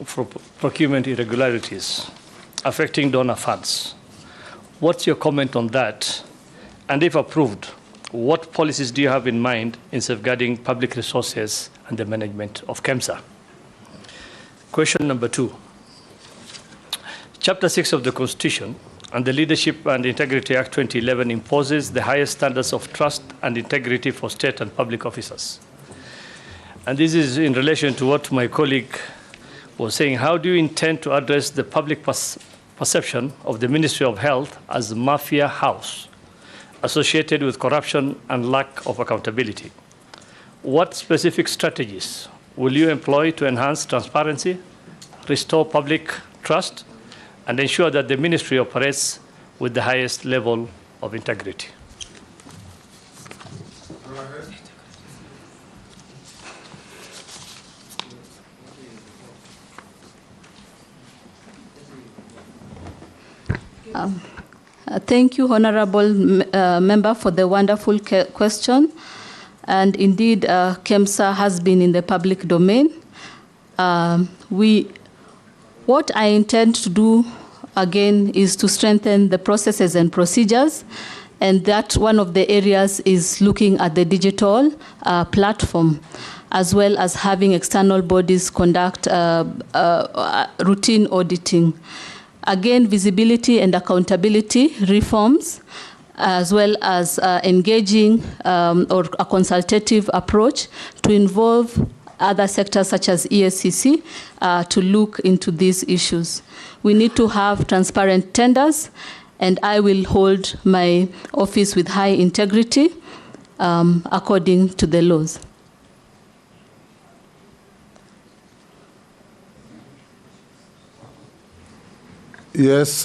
for procurement irregularities affecting donor funds. What's your comment on that? And if approved, what policies do you have in mind in safeguarding public resources and the management of KEMSA? Question number 2. Chapter 6 of the Constitution and the Leadership and Integrity Act 2011 imposes the highest standards of trust and integrity for state and public officers. And this is in relation to what my colleague was saying. How do you intend to address the public perception of the Ministry of Health as a mafia house associated with corruption and lack of accountability? What specific strategies will you employ to enhance transparency, restore public trust, and ensure that the ministry operates with the highest level of integrity? Thank you, Honorable Member, for the wonderful question. And indeed, KEMSA has been in the public domain. What I intend to do, again, is to strengthen the processes and procedures, and that one of the areas is looking at the digital platform, as well as having external bodies conduct routine auditing. Again, visibility and accountability reforms, as well as engaging or a consultative approach to involve other sectors such as ESCC to look into these issues. We need to have transparent tenders, and I will hold my office with high integrity according to the laws. Yes,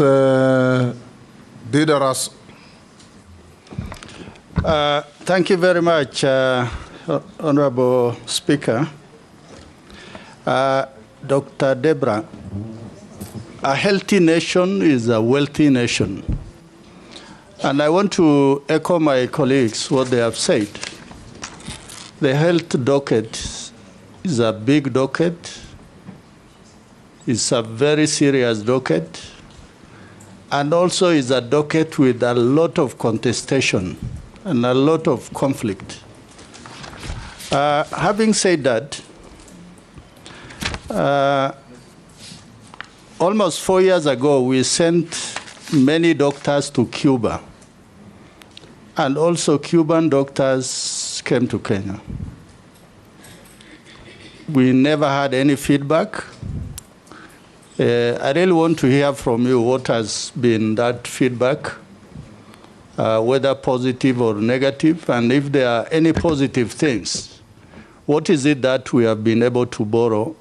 Didaras. Thank you very much, Honorable Speaker. Dr. Deborah, a healthy nation is a wealthy nation. And I want to echo my colleagues what they have said. The health docket is a big docket. It's a very serious docket. And also is a docket with a lot of contestation and a lot of conflict. Having said that, almost 4 years ago, we sent many doctors to Cuba, and also Cuban doctors came to Kenya. We never had any feedback. I really want to hear from you what has been that feedback, whether positive or negative, and if there are any positive things, what is it that we have been able to borrow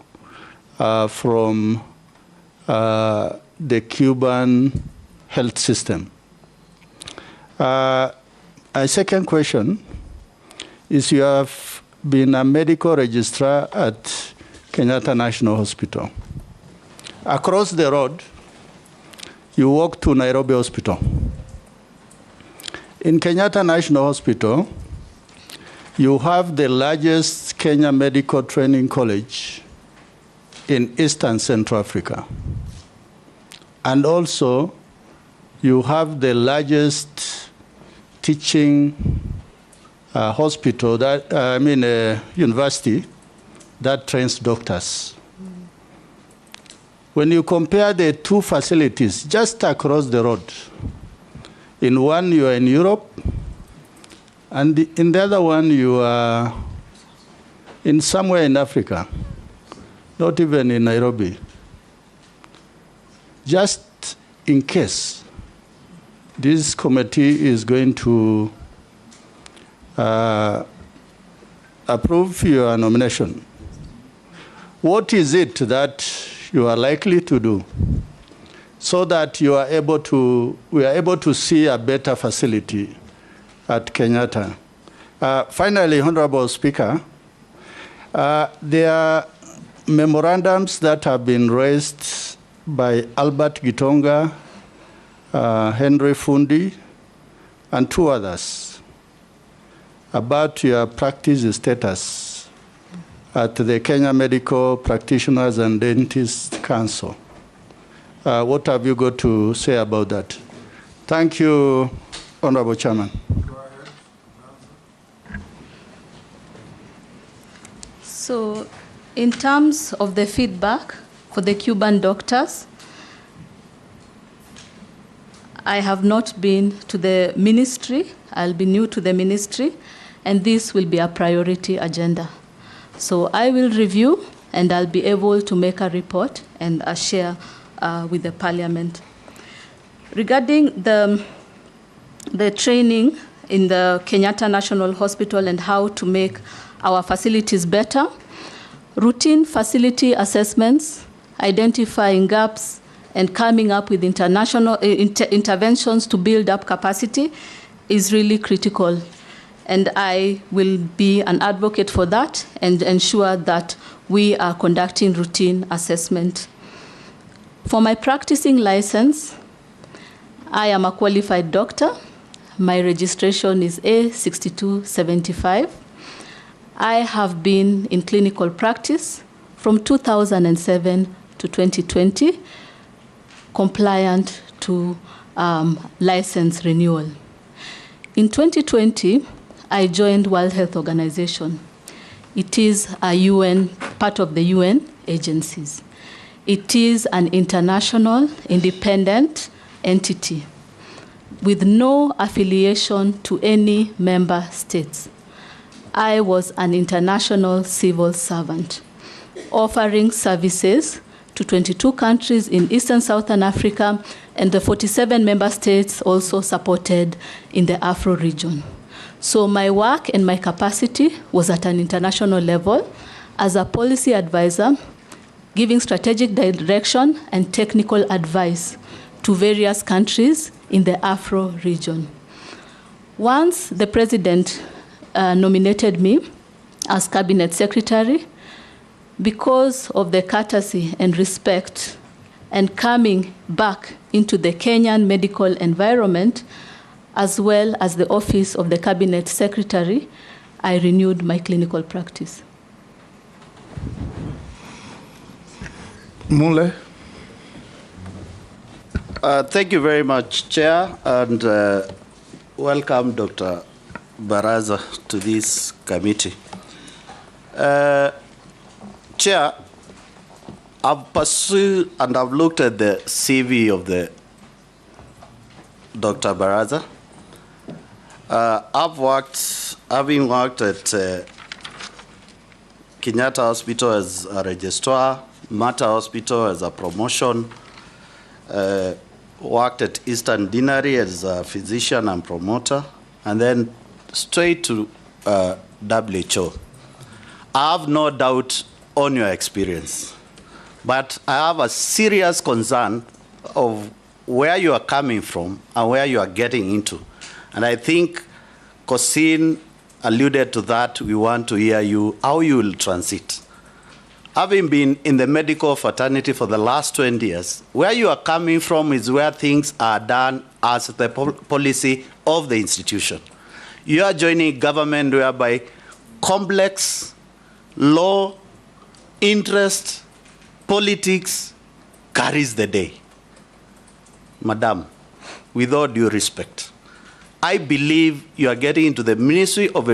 from the Cuban health system? My second question is, you have been a medical registrar at Kenyatta National Hospital. Across the road, you walk to Nairobi Hospital. In Kenyatta National Hospital, you have the largest Kenya Medical Training College in Eastern Central Africa. And also, you have the largest teaching hospital, university that trains doctors. When you compare the two facilities just across the road, in one you are in Europe, and in the other one you are in somewhere in Africa, not even in Nairobi. Just in case this committee is going to approve your nomination, what is it that you are likely to do so that we are able to see a better facility at Kenyatta? Finally, Honorable Speaker, there are memorandums that have been raised by Albert Gitonga, Henry Fundi, and two others about your practice status at the Kenya Medical Practitioners and Dentists Council. What have you got to say about that? Thank you, Honorable Chairman. So, in terms of the feedback for the Cuban doctors, I have not been to the ministry. I'll be new to the ministry, and this will be a priority agenda. So I will review, and I'll be able to make a report and share with the Parliament. Regarding the training in the Kenyatta National Hospital and how to make our facilities better, routine facility assessments, identifying gaps, and coming up with international interventions to build up capacity is really critical. And I will be an advocate for that and ensure that we are conducting routine assessment. For my practicing license, I am a qualified doctor. My registration is A6275. I have been in clinical practice from 2007 to 2020, compliant to license renewal. In 2020, I joined World Health Organization. It is a UN, part of the UN agencies. It is an international, independent entity with no affiliation to any member states. I was an international civil servant, offering services to 22 countries in Eastern Southern Africa, and the 47 member states also supported in the Afro region. So my work and my capacity was at an international level as a policy advisor, giving strategic direction and technical advice to various countries in the Afro region. Once the president nominated me as cabinet secretary, because of the courtesy and respect and coming back into the Kenyan medical environment, as well as the office of the cabinet secretary, I renewed my clinical practice. Mule. Thank you very much, Chair, and welcome, Dr. Baraza to this committee. Chair, I've pursued and I've looked at the CV of the Dr. Baraza. Having worked at Kenyatta Hospital as a registrar, Mata Hospital as a promotion, worked at Eastern Deanery as a physician and promoter, and then straight to WHO. I have no doubt on your experience, but I have a serious concern of where you are coming from and where you are getting into. And I think Kosin alluded to that. We want to hear you, how you will transit. Having been in the medical fraternity for the last 20 years, where you are coming from is where things are done as the policy of the institution. You are joining government whereby complex law, interest, politics carries the day. Madam, with all due respect, I believe you are getting into the Ministry of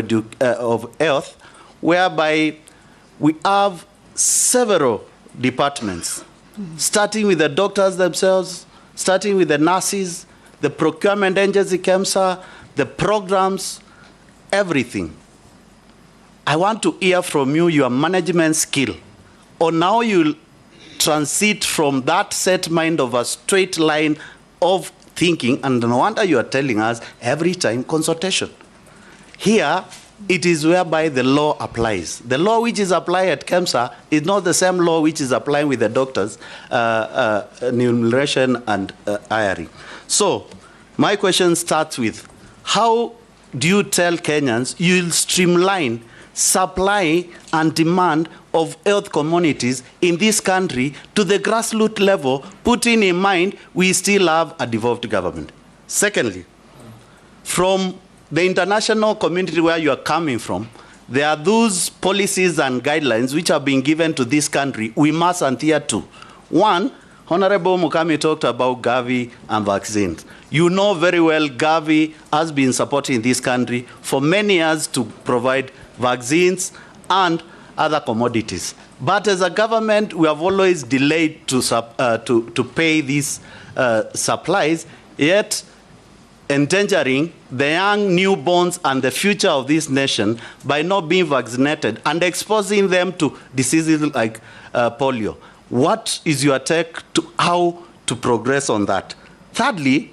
Health, whereby we have several departments, starting with the doctors themselves, starting with the nurses, the procurement agency, KEMSA, the programs, everything. I want to hear from you your management skill, or now you'll transit from that set mind of a straight line of thinking, and no wonder you are telling us every time consultation. Here, it is whereby the law applies. The law which is applied at KEMSA is not the same law which is applying with the doctors, enumeration and hiring. So, my question starts with, how do you tell Kenyans you'll streamline supply and demand of health communities in this country to the grassroots level, putting in mind we still have a devolved government? Secondly, from the international community where you are coming from, there are those policies and guidelines which are being given to this country we must adhere to. One, Honorable Mukami talked about Gavi and vaccines. You know very well Gavi has been supporting this country for many years to provide vaccines and other commodities. But as a government, we have always delayed to pay these supplies, yet endangering the young newborns and the future of this nation by not being vaccinated and exposing them to diseases like polio. What is your take to how to progress on that? Thirdly,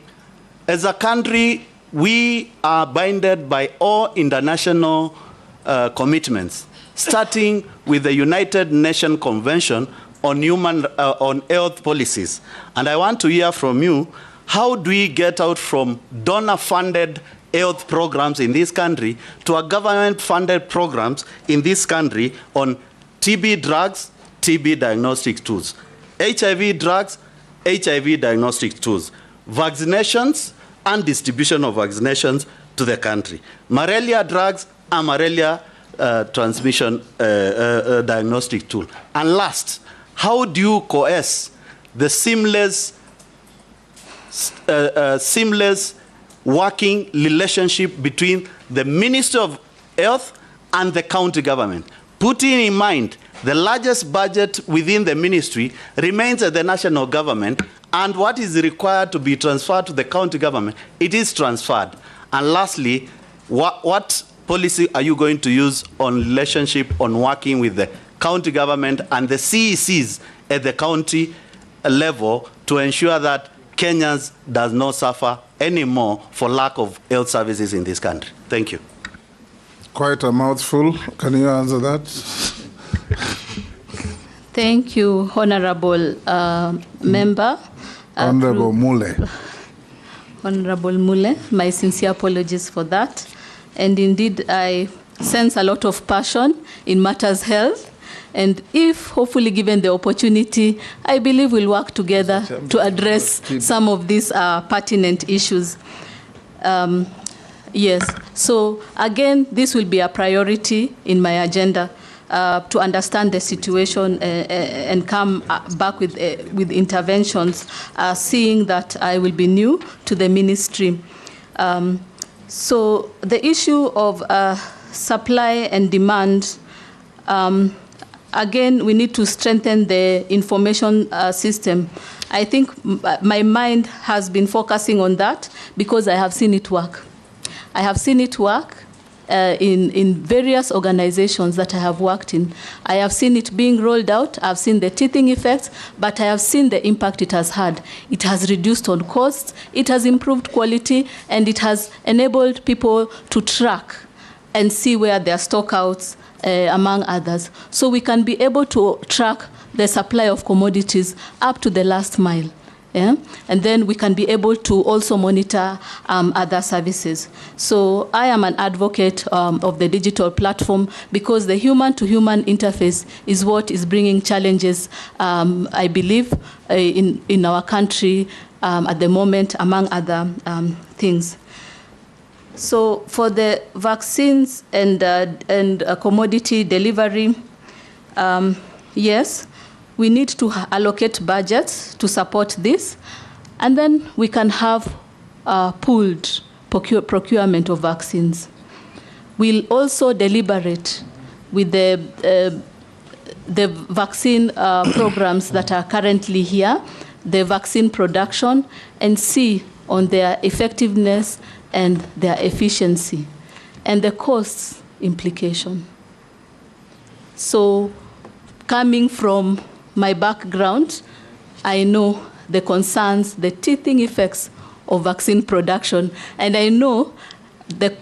as a country, we are binded by all international commitments, starting with the United Nations Convention on on health policies. And I want to hear from you, how do we get out from donor-funded health programs in this country to a government-funded programs in this country on TB drugs, TB diagnostic tools, HIV drugs, HIV diagnostic tools, vaccinations and distribution of vaccinations to the country, malaria drugs and malaria transmission diagnostic tool. And last, how do you coerce the seamless working relationship between the Ministry of Health and the county government, putting in mind the largest budget within the ministry remains at the national government, and what is required to be transferred to the county government, it is transferred. And lastly, what policy are you going to use on relationship on working with the county government and the CECs at the county level to ensure that Kenyans does not suffer anymore for lack of health services in this country? Thank you. Quite a mouthful. Can you answer that? Thank you, Honorable Member. Honorable Mule. Honorable Mule, my sincere apologies for that. And indeed, I sense a lot of passion in matters health. And if hopefully given the opportunity, I believe we'll work together to address some of these pertinent issues. Yes, so again, this will be a priority in my agenda to understand the situation and come back with interventions, seeing that I will be new to the ministry. So the issue of supply and demand, again, we need to strengthen the information system. I think my mind has been focusing on that because I have seen it work. I have seen it work in various organizations that I have worked in. I have seen it being rolled out. I've seen the teething effects, but I have seen the impact it has had. It has reduced on costs, it has improved quality, and it has enabled people to track and see where their stockouts, among others. So we can be able to track the supply of commodities up to the last mile. Yeah? And then we can be able to also monitor other services. So I am an advocate of the digital platform because the human-to-human interface is what is bringing challenges, I believe, in our country at the moment, among other things. So for the vaccines and commodity delivery, yes, we need to allocate budgets to support this, and then we can have pooled procurement of vaccines. We'll also deliberate with the vaccine programs that are currently here, the vaccine production, and see on their effectiveness and their efficiency and the cost implication. So coming from my background, I know the concerns, the teething effects of vaccine production, and I know the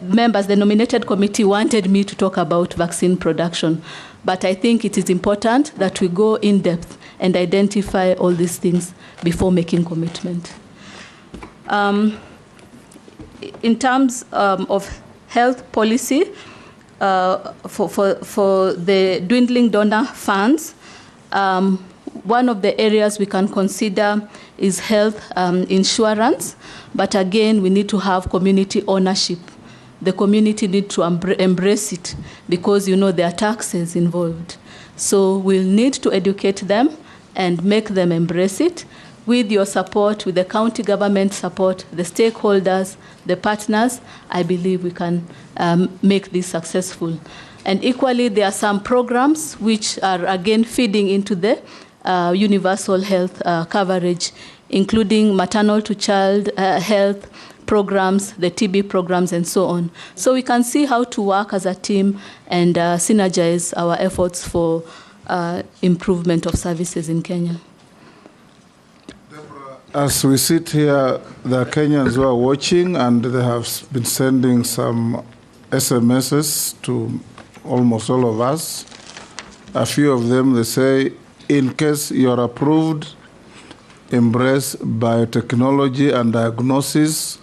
members, the nominated committee wanted me to talk about vaccine production, but I think it is important that we go in depth and identify all these things before making commitment. In terms of health policy, for the dwindling donor funds, one of the areas we can consider is health insurance, but again, we need to have community ownership. The community need to embrace it because, you know, there are taxes involved. So we'll need to educate them and make them embrace it. With your support, with the county government support, the stakeholders, the partners, I believe we can make this successful. And equally, there are some programs which are again feeding into the universal health coverage, including maternal to child health programs, the TB programs, and so on. So we can see how to work as a team and synergize our efforts for improvement of services in Kenya. As we sit here, there are Kenyans who are watching, and they have been sending some SMSs to almost all of us. A few of them, they say, in case you're approved, embrace biotechnology and diagnosis,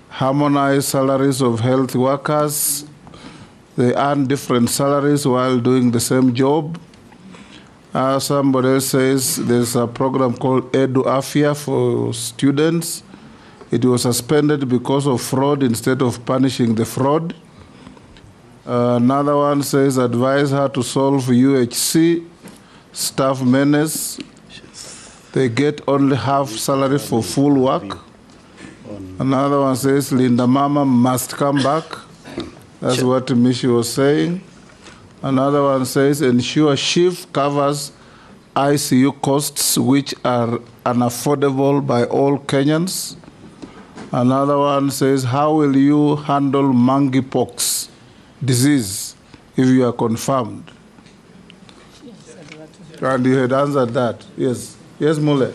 harmonize salaries of health workers. They earn different salaries while doing the same job. Somebody else says there's a program called Edu Afia for students. It was suspended because of fraud instead of punishing the fraud. Another one says advise her to solve UHC staff menace. They get only half salary for full work. Another one says Linda Mama must come back. That's what Mishi was saying. Another one says ensure SHIF covers ICU costs which are unaffordable by all Kenyans. Another one says how will you handle monkeypox disease if you are confirmed? And you had answered that. Yes. Yes, Mule.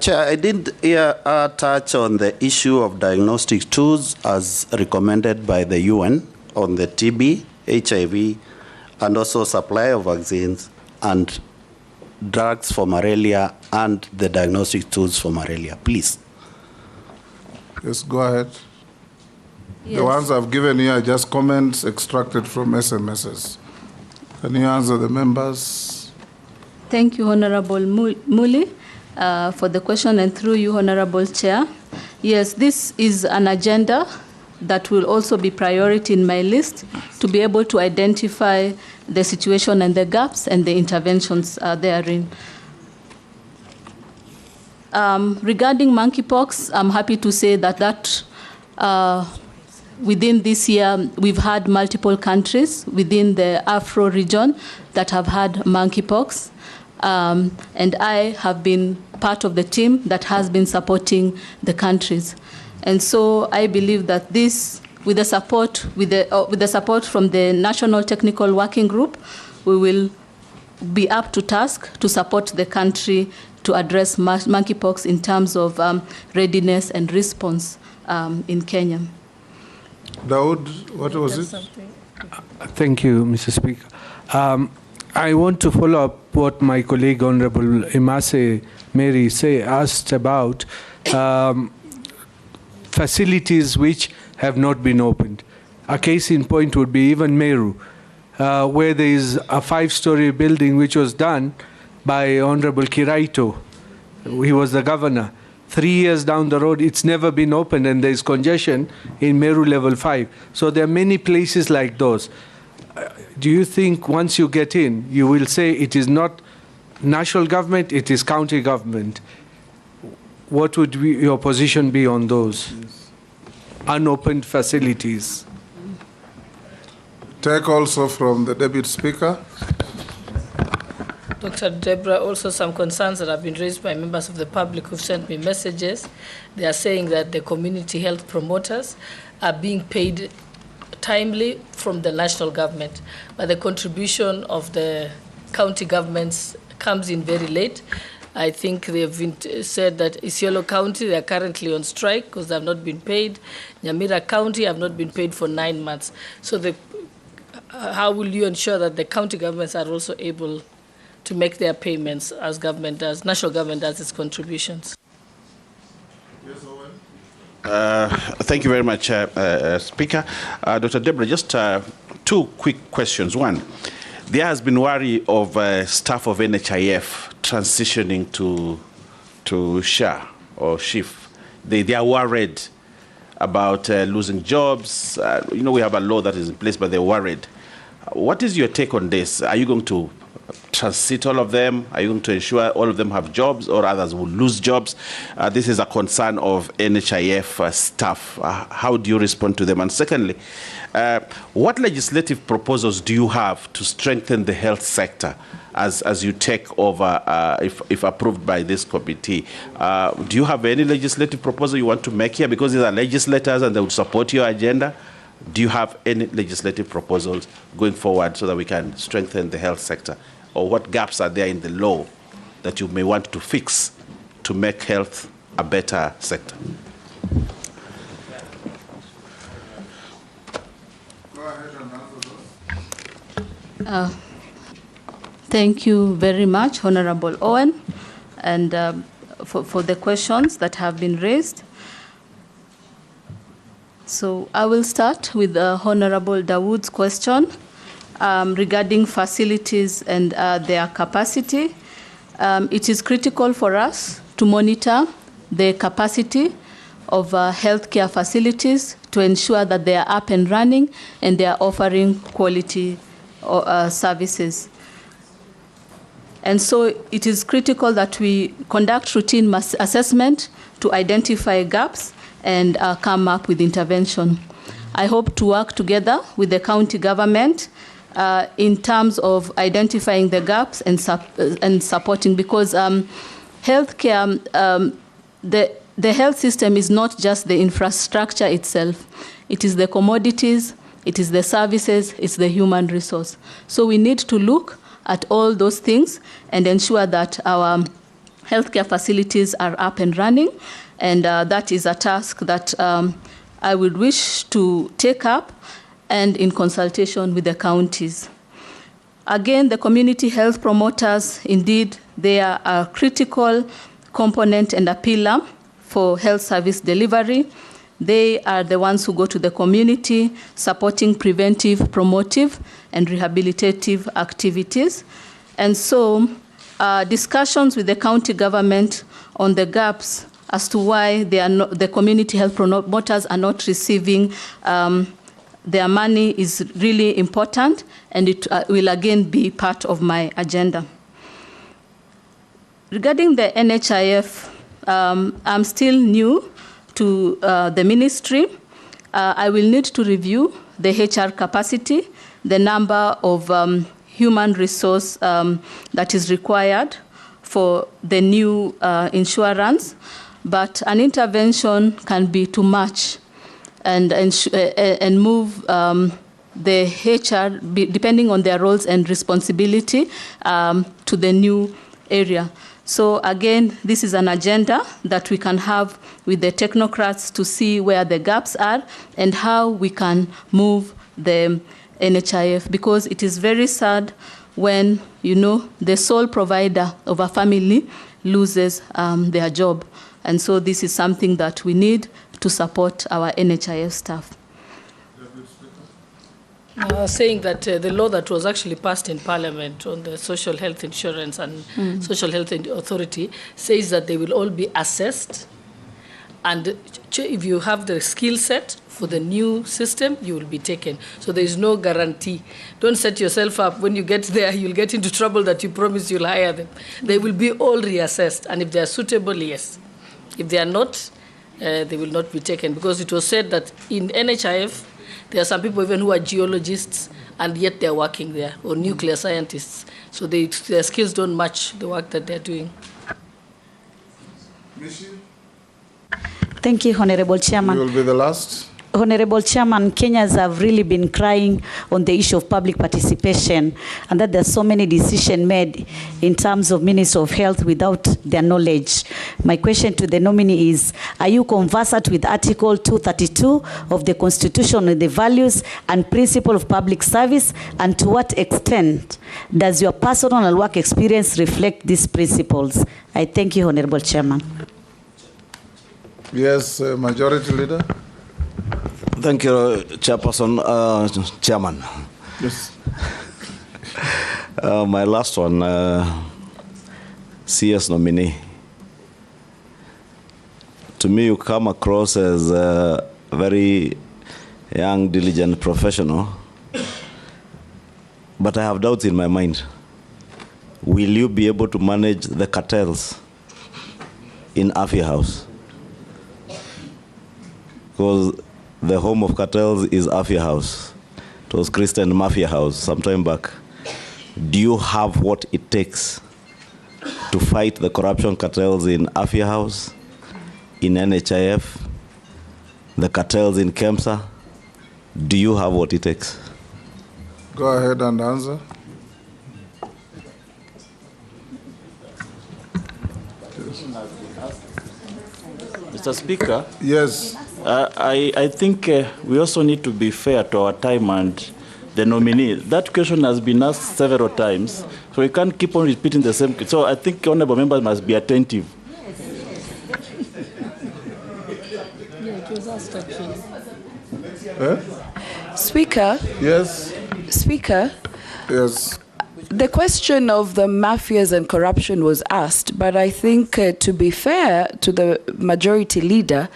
Chair, I didn't hear touch on the issue of diagnostic tools as recommended by the UN on the TB, HIV, and also supply of vaccines and drugs for malaria and the diagnostic tools for malaria, please. Yes, go ahead. Yes. The ones I've given you are just comments extracted from SMSs. Can you answer the members? Thank you, Honorable Muli, for the question, and through you, Honorable Chair. Yes, this is an agenda that will also be priority in my list to be able to identify the situation and the gaps and the interventions therein. Regarding monkeypox, I'm happy to say that within this year, we've had multiple countries within the Afro region that have had monkeypox. And I have been part of the team that has been supporting the countries. And so I believe that this, with the support from the National Technical Working Group, we will be up to task to support the country to address monkeypox in terms of readiness and response in Kenya. Daud, what was it? Thank you, Mr. Speaker. I want to follow up what my colleague, Honorable Imase Mary, asked about facilities which have not been opened. A case in point would be even Meru, where there is a 5-story building which was done by Honorable Kiraito. He was the governor. 3 years down the road, it's never been opened, and there's congestion in Meru level 5. So there are many places like those. Do you think once you get in, you will say it is not national government, it is county government? What would your position be on those unopened facilities? Take also from the Deputy Speaker. Dr. Deborah, also some concerns that have been raised by members of the public who've sent me messages. They are saying that the community health promoters are being paid timely from the national government, but the contribution of the county governments comes in very late. I think they've said that Isiolo County, they are currently on strike because they have not been paid. Nyamira County have not been paid for 9 months. So how will you ensure that the county governments are also able to make their payments as government does, national government does its contributions? Thank you very much, Speaker. Dr. Deborah, just 2 quick questions. One, there has been worry of staff of NHIF transitioning to SHA or SHIF. They are worried about losing jobs. We have a law that is in place, but they're worried. What is your take on this? Are you going to transit all of them? Are you going to ensure all of them have jobs, or others will lose jobs? This is a concern of NHIF staff. How do you respond to them? And secondly, what legislative proposals do you have to strengthen the health sector as you take over, if approved by this committee? Do you have any legislative proposal you want to make here? Because these are legislators and they would support your agenda. Do you have any legislative proposals going forward so that we can strengthen the health sector? Or what gaps are there in the law that you may want to fix to make health a better sector? Thank you very much, Honorable Owen, and for the questions that have been raised. So I will start with Honorable Dawood's question regarding facilities and their capacity. It is critical for us to monitor the capacity of healthcare facilities to ensure that they are up and running and they are offering quality services. And so it is critical that we conduct routine assessment to identify gaps and come up with intervention. I hope to work together with the county government in terms of identifying the gaps and supporting, because healthcare, the health system is not just the infrastructure itself. It is the commodities, it is the services, it's the human resource. So we need to look at all those things and ensure that our healthcare facilities are up and running. And that is a task that I would wish to take up, and in consultation with the counties. Again, the community health promoters, indeed, they are a critical component and a pillar for health service delivery. They are the ones who go to the community, supporting preventive, promotive, and rehabilitative activities. And so discussions with the county government on the gaps as to why they are not, the community health promoters are not receiving their money is really important, and it will again be part of my agenda. Regarding the NHIF I'm still new to the ministry. I will need to review the HR capacity, the number of human resource that is required for the new insurance, but an intervention can be too much and move the HR, depending on their roles and responsibility, to the new area. So again, this is an agenda that we can have with the technocrats to see where the gaps are and how we can move the NHIF, because it is very sad when, the sole provider of a family loses their job. And so this is something that we need to support our NHIF staff. Saying that the law that was actually passed in Parliament on the social health insurance and social health authority says that they will all be assessed, and if you have the skill set for the new system, you will be taken. So there is no guarantee. Don't set yourself up. When you get there, you'll get into trouble that you promise you'll hire them. They will be all reassessed, and if they are suitable, yes. If they are not, they will not be taken, because it was said that in NHIF, there are some people even who are geologists, and yet they're working there, or nuclear scientists. So their skills don't match the work that they're doing. Thank you, Honorable Chairman. You will be the last. Honorable Chairman, Kenyans have really been crying on the issue of public participation, and that there's so many decisions made in terms of Ministry of Health without their knowledge. My question to the nominee is, are you conversant with Article 232 of the Constitution on the values and principle of public service, and to what extent does your personal and work experience reflect these principles? I thank you, Honorable Chairman. Yes, Majority Leader. Thank you, Chairperson, Chairman. Yes. My last one, CS nominee. To me, you come across as a very young, diligent professional, but I have doubts in my mind. Will you be able to manage the cartels in Afia House? Because the home of cartels is Afia House. It was Christian Mafia House some time back. Do you have what it takes to fight the corruption cartels in Afia House, in NHIF, the cartels in KEMSA? Do you have what it takes? Go ahead and answer. Mr. Speaker. Yes. I think we also need to be fair to our time and the nominee. That question has been asked several times, so we can't keep on repeating the same. So I think honorable members must be attentive. Speaker. Yes. Speaker. Yes. The question of the mafias and corruption was asked, but I think to be fair to the majority leader,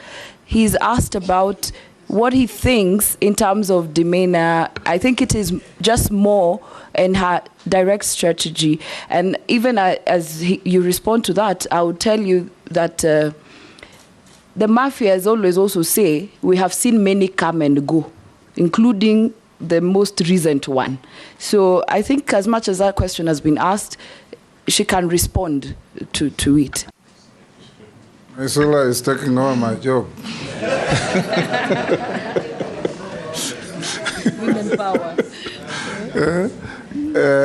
he's asked about what he thinks in terms of demeanor. I think it is just more in her direct strategy. And even as you respond to that, I would tell you that the mafias always also say, we have seen many come and go, including the most recent one. So I think as much as that question has been asked, she can respond to it. Isula is taking over my job. Women power.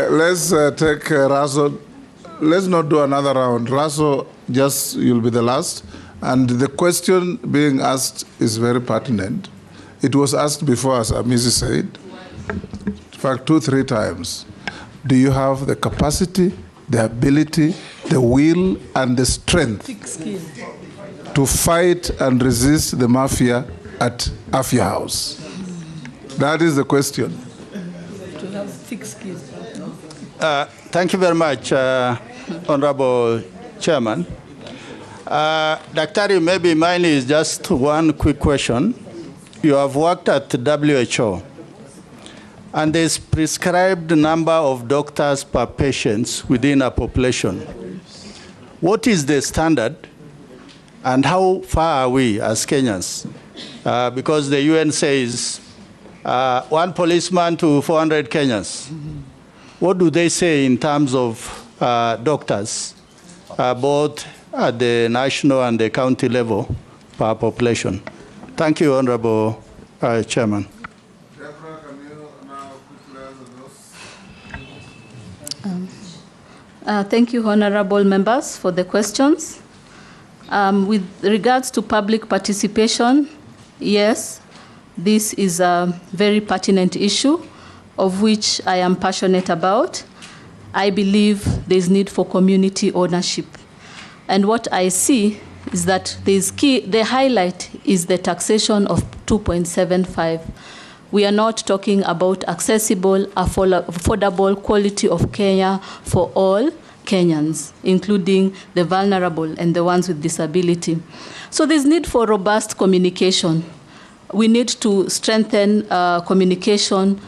Let's take Raso. Let's not do another round. Raso, just you'll be the last. And the question being asked is very pertinent. It was asked before, as Amisi said, in fact, 2-3 times. Do you have the capacity, the ability, the will, and the strength to fight and resist the mafia at Afia House? That is the question. To have thick skin. Thank you very much, Honorable Chairman. Daktari, maybe mine is just one quick question. You have worked at the WHO, and there's prescribed number of doctors per patient within a population. What is the standard And how far are we as Kenyans? Because the UN says 1 policeman to 400 Kenyans. What do they say in terms of doctors, both at the national and the county level per population? Thank you, Honorable Chairman. Thank you, honorable members, for the questions. With regards to public participation, yes, this is a very pertinent issue of which I am passionate about. I believe there's need for community ownership. And what I see is that the highlight is the taxation of 2.75. We are not talking about accessible, affordable quality of care for all Kenyans, including the vulnerable and the ones with disability. So there's need for robust communication. We need to strengthen communication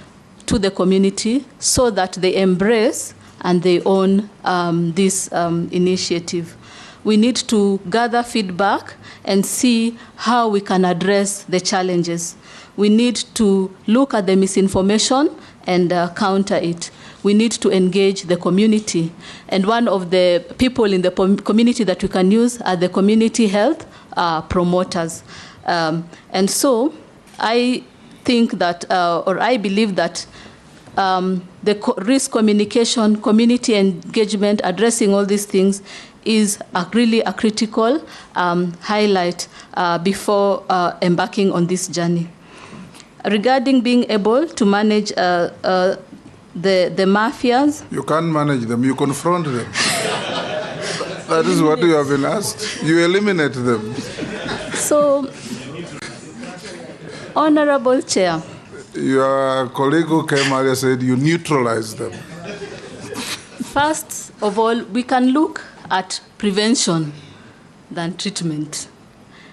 to the community so that they embrace and they own this initiative. We need to gather feedback and see how we can address the challenges. We need to look at the misinformation and counter it. We need to engage the community. And one of the people in the community that we can use are the community health promoters. And so I think that, or I believe that the risk communication, community engagement, addressing all these things is really a critical highlight before embarking on this journey. Regarding being able to manage the mafias. You can't manage them, you confront them. That is what you have been asked. You eliminate them. So, Honorable Chair. Your colleague who came earlier said you neutralize them. First of all, we can look at prevention than treatment.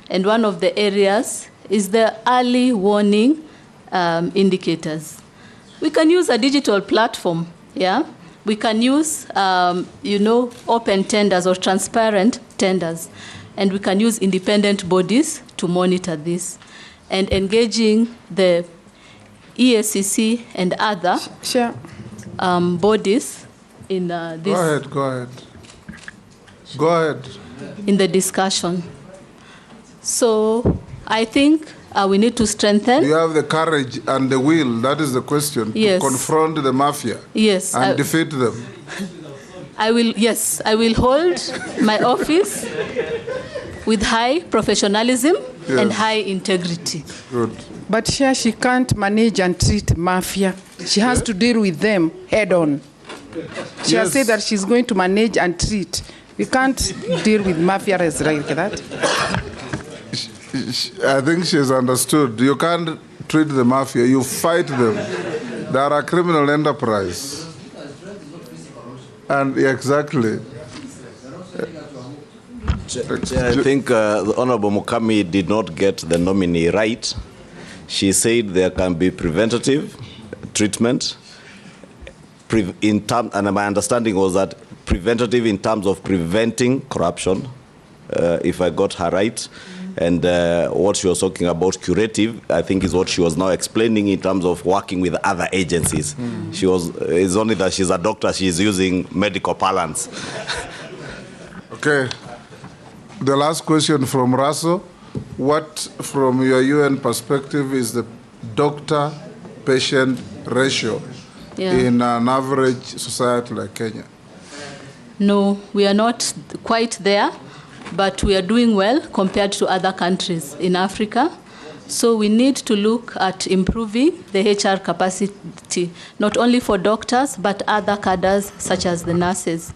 And one of the areas is the early warning indicators. We can use a digital platform, yeah? We can use, open tenders or transparent tenders. And we can use independent bodies to monitor this. And engaging the ESCC and other bodies in this. Go ahead. In the discussion. So I think we need to strengthen. You have the courage and the will, that is the question, yes, to confront the mafia, yes, and defeat them. I will hold my office with high professionalism and high integrity. Good. But here she can't manage and treat mafia. She has to deal with them head on. She has said that she's going to manage and treat. We can't deal with mafia as like that. I think she's understood. You can't treat the mafia, you fight them. They are a criminal enterprise. And exactly. I think the Honorable Mukami did not get the nominee right. She said there can be preventative treatment, and my understanding was that preventative in terms of preventing corruption, if I got her right. And what she was talking about, curative, I think is what she was now explaining in terms of working with other agencies. It's only that she's a doctor, she's using medical parlance. Okay. The last question from Raso. What, from your UN perspective, is the doctor-patient ratio in an average society like Kenya? No, we are not quite there, but we are doing well compared to other countries in Africa. So we need to look at improving the HR capacity, not only for doctors, but other cadres such as the nurses.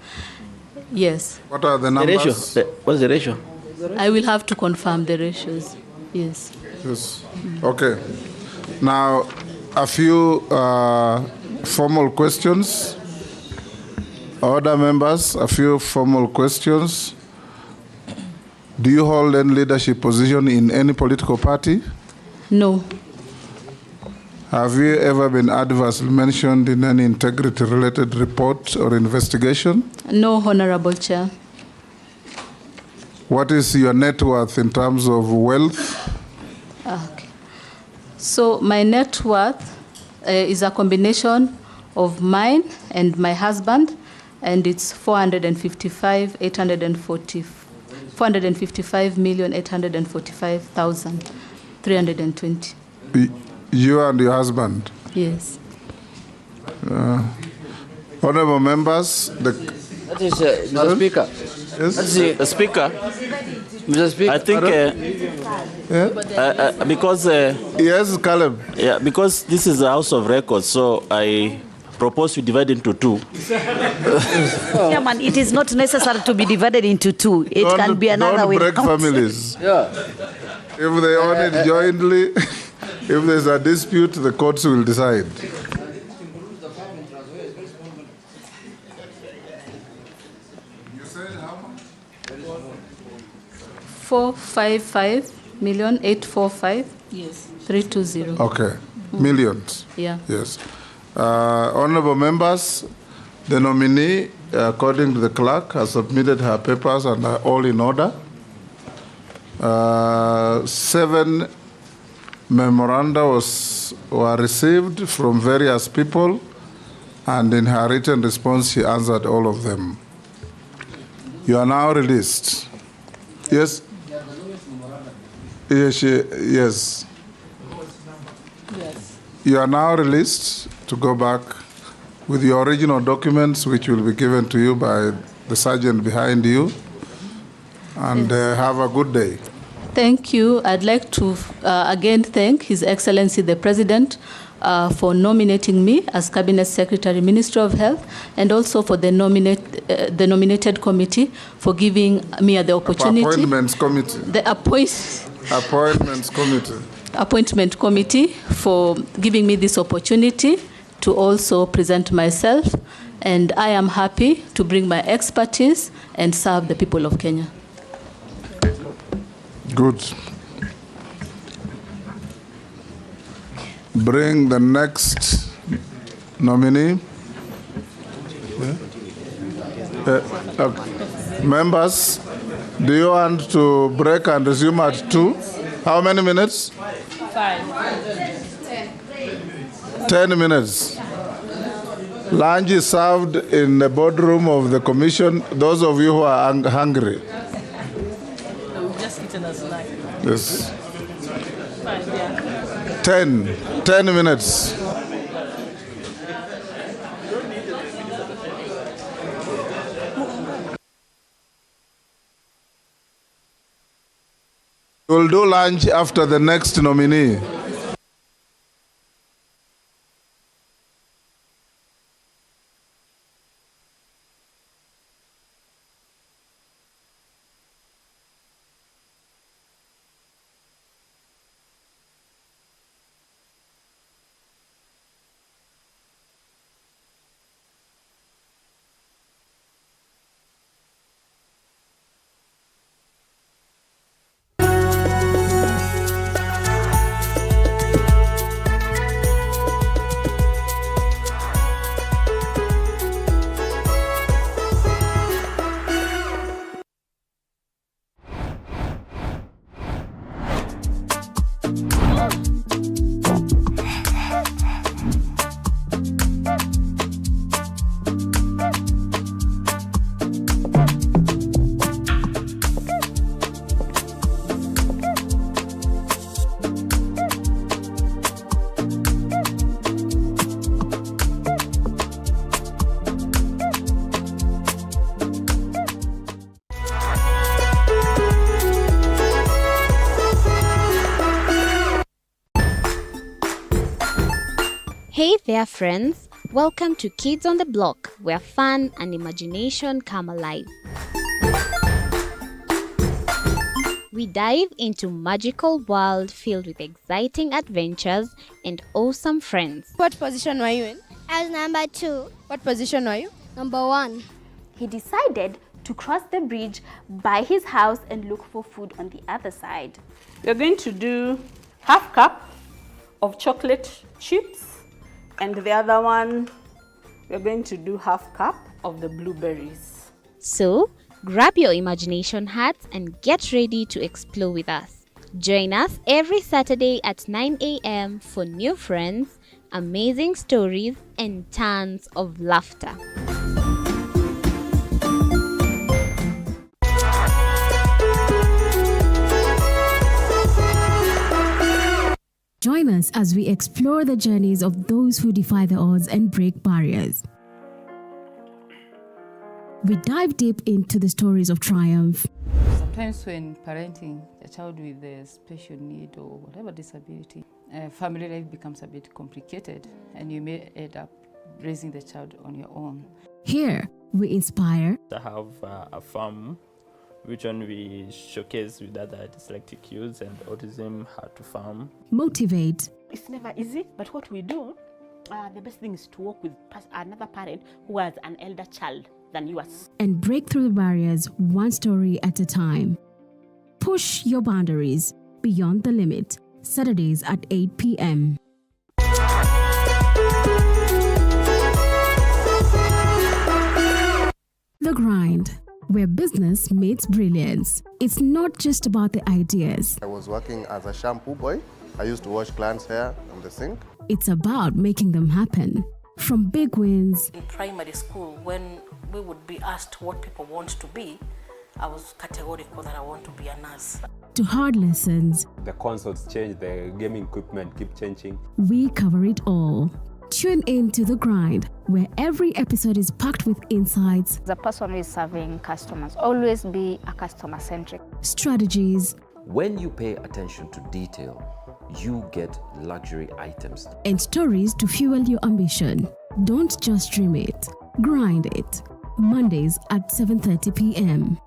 Yes. What are the numbers? The ratio. What's the ratio? I will have to confirm the ratios. Yes. Yes. Okay. Now, a few formal questions. Other members, a few formal questions. Do you hold any leadership position in any political party? No. Have you ever been adversely mentioned in any integrity-related report or investigation? No, Honorable Chair. What is your net worth in terms of wealth? Okay. So my net worth is a combination of mine and my husband, and it's 455,845,320. You and your husband? Yes. Honorable members, that is Mr. Speaker. Yes? That's the Speaker. Mr. Speaker. I think because yes, Caleb. Yeah, because this is a House of Records, so I propose we divide into two. Chairman, it is not necessary to be divided into two. It can be another way. Don't break families. Yeah. If they own it jointly, if there's a dispute, the courts will decide. You said how much? 455,845,320. Yes. 320. Okay. Millions. Yeah. Yes. Honorable members, the nominee, according to the clerk, has submitted her papers and are all in order. 7 memoranda were received from various people, and in her written response, she answered all of them. You are now released. Yes? Yes. Yes. You are now released to go back with your original documents, which will be given to you by the sergeant behind you. And have a good day. Thank you. I'd like to again thank His Excellency the President for nominating me as Cabinet Secretary, Ministry of Health, and also for the nominated committee for giving me the opportunity. Appointments Committee. The Appointments Committee. Appointment Committee for giving me this opportunity to also present myself, and I am happy to bring my expertise and serve the people of Kenya. Good. Bring the next nominee. Okay. Members, do you want to break and resume at 2? How many minutes? 10 minutes. Lunch is served in the boardroom of the commission. Those of you who are hungry. Just eaten a snack. Yes. 5, yeah. 10 minutes. We'll do lunch after the next nominee. Hey there friends, welcome to Kids on the Block, where fun and imagination come alive. We dive into magical world filled with exciting adventures and awesome friends. What position were you in? I was number 2. What position were you? Number 1. He decided to cross the bridge by his house and look for food on the other side. We're going to do half cup of chocolate chips, and the other one, we're going to do half cup of the blueberries. So, Grab your imagination hats and get ready to explore with us. Join us every Saturday at 9 a.m. for new friends, amazing stories, and tons of laughter. Join us as we explore the journeys of those who defy the odds and break barriers. We dive deep into the stories of triumph. Sometimes when parenting a child with a special need or whatever disability, family life becomes a bit complicated and you may end up raising the child on your own. Here, we inspire. I have a farm which one we showcase with other dyslexic youths and autism how to farm. Motivate. It's never easy, but what we do, the best thing is to work with another parent who has an elder child than yours. And break through the barriers one story at a time. Push your boundaries beyond the limit. Saturdays at 8 p.m. The Grind, where business meets brilliance. It's not just about the ideas. I was working as a shampoo boy. I used to wash clients' hair on the sink. It's about making them happen. From big wins. In primary school, when we would be asked what people want to be, I was categorical that I want to be a nurse. To hard lessons. The consoles change, the gaming equipment keep changing. We cover it all. Tune in to The Grind, where every episode is packed with insights. The person who is serving customers, always be a customer-centric. Strategies. When you pay attention to detail, you get luxury items. And stories to fuel your ambition. Don't just dream it, grind it. Mondays at 7:30 p.m.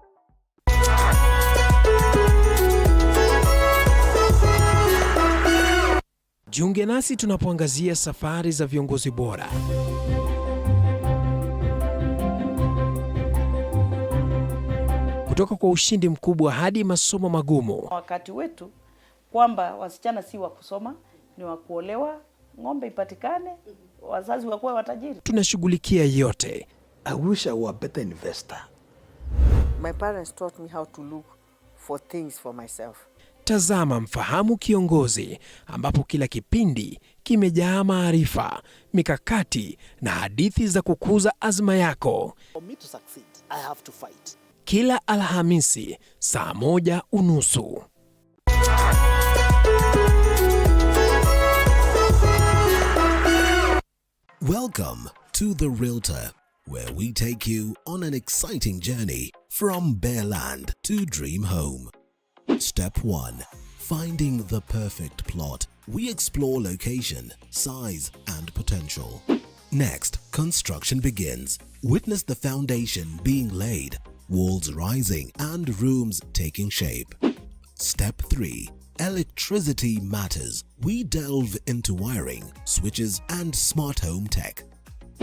Jiunge nasi tunapoangazia safari za viongozi bora. Kutoka kwa ushindi mkubwa hadi masomo magumu. Wakati wetu kwamba wasichana si wa kusoma, ni wa kuolewa, ng'ombe ipatikane, wazazi wakuwa watajiri. Tunashughulikia yote. I wish I were a better investor. My parents taught me how to look for things for myself. Tazama Mfahamu Kiongozi, ambapo kila kipindi kimejaa maarifa, mikakati na hadithi za kukuza azma yako. For me to succeed, I have to fight. Kila Alhamisi saa 1:30. Welcome to The Realtor, where we take you on an exciting journey from bare land to dream home. Step 1. Finding the perfect plot. We explore location, size, and potential. Next, construction begins. Witness the foundation being laid, walls rising, and rooms taking shape. Step 3. Electricity matters. We delve into wiring, switches, and smart home tech.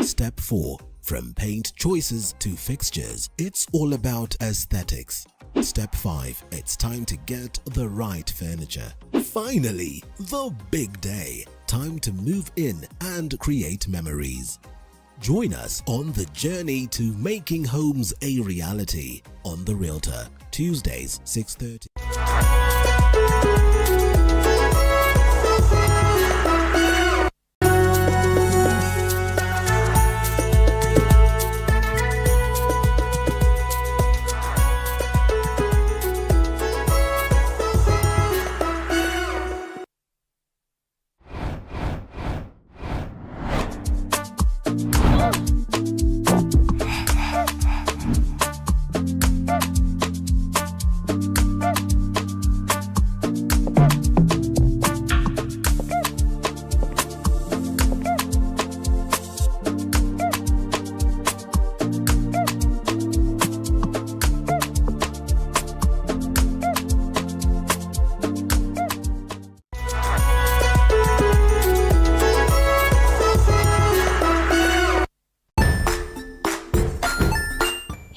Step 4. From paint choices to fixtures, it's all about aesthetics. Step 5. It's time to get the right furniture. Finally, the big day. Time to move in and create memories. Join us on the journey to making homes a reality on The Realtor, Tuesdays, 6:30.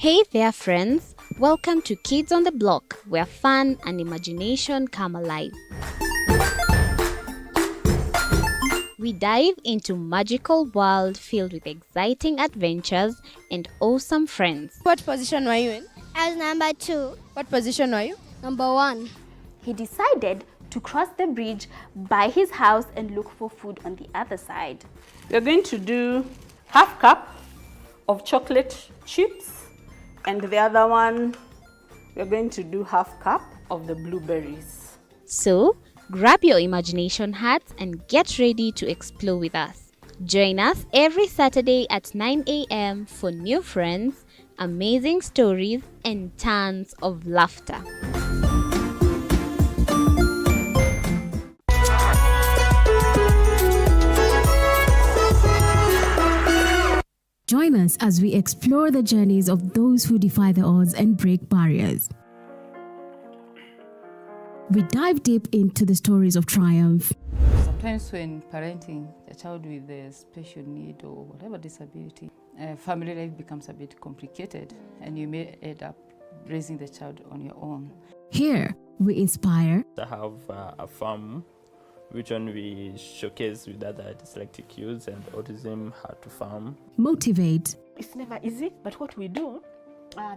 Hey there, friends. Welcome to Kids on the Block, where fun and imagination come alive. We dive into magical world filled with exciting adventures and awesome friends. What position were you in? I was number 2. What position were you? Number 1. He decided to cross the bridge by his house and look for food on the other side. We're going to do half cup of chocolate chips, and the other one, we're going to do half cup of the blueberries. So, grab your imagination hats and get ready to explore with us. Join us every Saturday at 9 a.m. for new friends, amazing stories, and tons of laughter. Join us as we explore the journeys of those who defy the odds and break barriers. We dive deep into the stories of triumph. Sometimes when parenting a child with a special need or whatever disability, family life becomes a bit complicated and you may end up raising the child on your own. Here, we inspire. I have a farm which one we showcase with other dyslexic kids and autism, how to farm. Motivate. It's never easy, but what we do,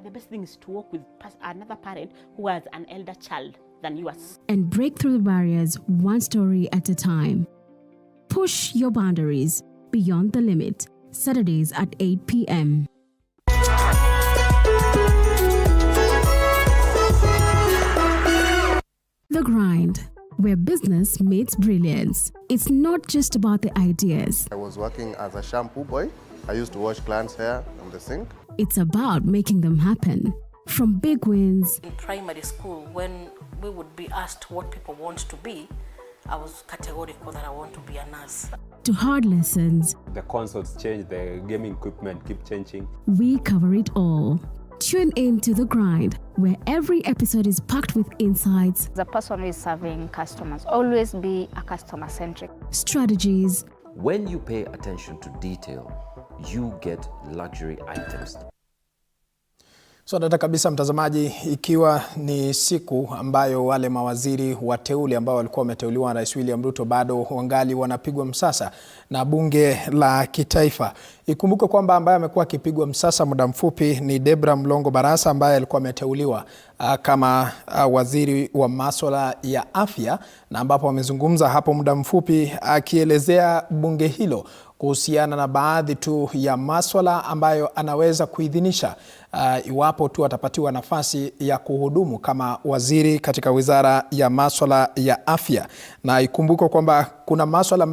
the best thing is to work with another parent who has an elder child than yours. And break through the barriers one story at a time. Push your boundaries beyond the limit. Saturdays at 8 p.m. The Grind, where business meets brilliance. It's not just about the ideas. I was working as a shampoo boy. I used to wash clients' hair on the sink. It's about making them happen. From big wins. In primary school, when we would be asked what people want to be, I was categorical that I want to be a nurse. To hard lessons. The consoles change, the gaming equipment keep changing. We cover it all. Tune in to The Grind, where every episode is packed with insights. The person who is serving customers, always be a customer-centric. Strategies. When you pay attention to detail, you get luxury items. So dada kabisa mtazamaji, ikiwa ni siku ambayo wale mawaziri wateule ambao walikuwa wameteuliwa na Rais William Ruto bado wangali wanapigwa msasa na bunge la kitaifa. Ikumbuke kwamba ambaye amekuwa akipigwa msasa muda mfupi ni Debra Mlongo Barasa ambaye alikuwa ameteuliwa kama waziri wa masuala ya afya, na ambapo amezungumza hapo muda mfupi akielezea bunge hilo kuhusiana na baadhi tu ya masuala ambayo anaweza kuidhinisha iwapo tu atapatiwa nafasi ya kuhudumu kama waziri katika wizara ya masuala ya afya. Na ikumbuke kwamba kuna masuala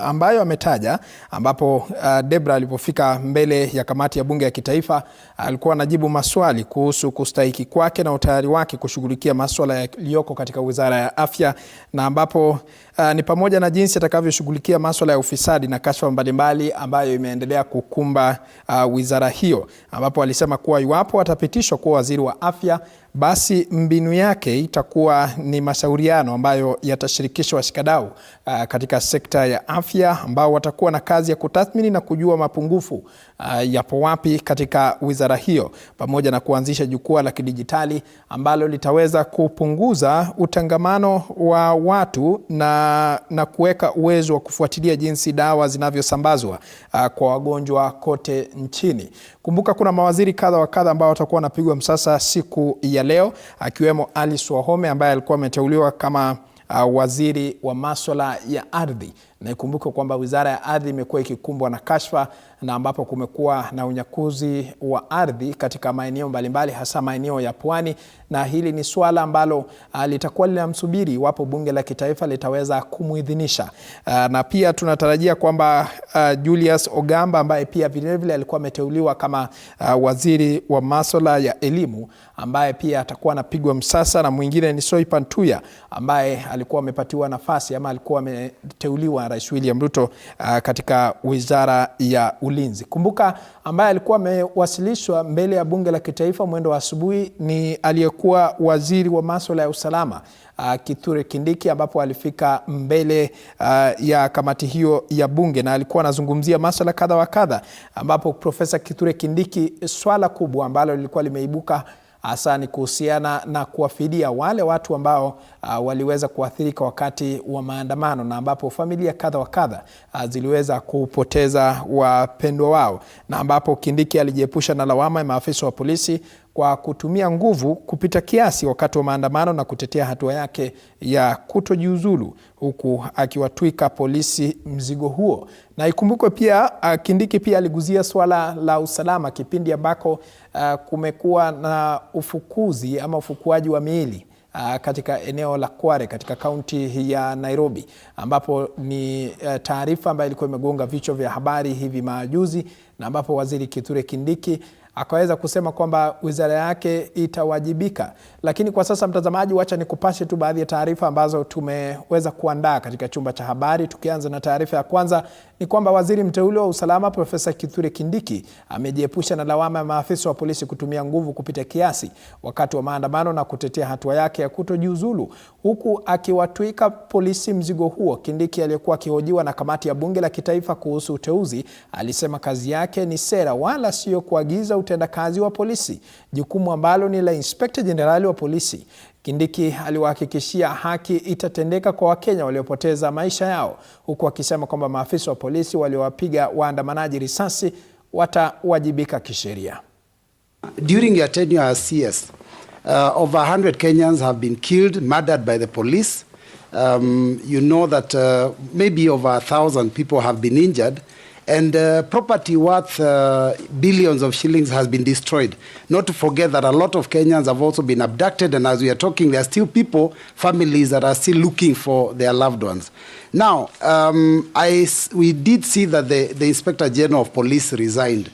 ambayo ametaja, ambapo Debra alipofika mbele ya kamati ya bunge ya kitaifa alikuwa anajibu maswali kuhusu kustahiki kwake na utayari wake kushughulikia masuala yaliyoko katika wizara ya afya, na ambapo ni pamoja na jinsi atakavyoshughulikia masuala ya ufisadi na kashfa mbalimbali ambayo imeendelea kukumba wizara hiyo, ambapo alisema kuwa iwapo atapitishwa kuwa waziri wa afya, basi mbinu yake itakuwa ni mashauriano ambayo yatashirikisha washikadau katika sekta ya afya, ambao watakuwa na kazi ya kutathmini na kujua mapungufu yapo wapi katika wizara hiyo, pamoja na kuanzisha jukwaa la kidijitali ambalo litaweza kupunguza utangamano wa watu na kuweka uwezo wa kufuatilia jinsi dawa zinavyosambazwa kwa wagonjwa kote nchini. Kumbuka kuna mawaziri kadha wa kadha ambao watakuwa wanapigwa msasa siku ya leo, akiwemo Alice Wahome ambaye alikuwa ameteuliwa kama waziri wa masuala ya ardhi. Na ikumbuke kwamba wizara ya ardhi imekuwa ikikumbwa na kashfa, na ambapo kumekuwa na unyakuzi wa ardhi katika maeneo mbalimbali, hasa maeneo ya pwani, na hili ni swala ambalo litakuwa linamsubiri iwapo bunge la kitaifa litaweza kumuidhinisha. Na pia tunatarajia kwamba Julius Ogamba ambaye pia vilevile alikuwa ameteuliwa kama waziri wa masuala ya elimu, ambaye pia atakuwa anapigwa msasa, na mwingine ni Soipan Tuya ambaye alikuwa amepatiwa nafasi ama alikuwa ameteuliwa Rais William Ruto katika wizara ya ulinzi. Kumbuka ambaye alikuwa amewasilishwa mbele ya bunge la kitaifa mwendo wa asubuhi ni aliyekuwa waziri wa masuala ya usalama Kithure Kindiki, ambapo alifika mbele ya kamati hiyo ya bunge na alikuwa anazungumzia masuala kadha wa kadha, ambapo Profesa Kithure Kindiki, swala kubwa ambalo lilikuwa limeibuka hasa ni kuhusiana na kuwafidia wale watu ambao waliweza kuathirika wakati wa maandamano, na ambapo familia kadha wa kadha ziliweza kupoteza wapendwa wao, na ambapo Kindiki alijiepusha na lawama ya maafisa wa polisi kwa kutumia nguvu kupita kiasi wakati wa maandamano na kutetea hatua yake ya kutojiuzulu, huku akiwatwika polisi mzigo huo. Na ikumbukwe pia Kindiki pia aliguzia swala la usalama kipindi ambako kumekuwa na ufukuaji wa miili katika eneo la Kware katika kaunti ya Nairobi, ambapo ni taarifa ambayo ilikuwa imegonga vichwa vya habari hivi majuzi, na ambapo Waziri Kithure Kindiki akaweza kusema kwamba wizara yake itawajibika. Lakini kwa sasa, mtazamaji, wacha nikupashe tu baadhi ya taarifa ambazo tumeweza kuandaa katika chumba cha habari. Tukianza na taarifa ya kwanza ni kwamba waziri mteule wa usalama Profesa Kithure Kindiki amejiepusha na lawama ya maafisa wa polisi kutumia nguvu kupita kiasi wakati wa maandamano na kutetea hatua yake ya kutojiuzulu, huku akiwatwika polisi mzigo huo. Kindiki aliyekuwa akihojiwa na kamati ya bunge la kitaifa kuhusu uteuzi alisema kazi yake ni sera wala sio kuagiza utendakazi wa polisi, jukumu ambalo ni la Inspector General wa polisi. Kindiki aliwahakikishia haki itatendeka kwa Wakenya waliopoteza maisha yao, huku akisema kwamba maafisa wa polisi waliowapiga waandamanaji risasi watawajibika kisheria. During your tenure as CS, over 100 Kenyans have been killed, murdered by the police. You know that maybe over 1,000 people have been injured, and property worth billions of shillings has been destroyed. Not to forget that a lot of Kenyans have also been abducted, and as we are talking, there are still people, families that are still looking for their loved ones. Now, we did see that the Inspector General of Police resigned.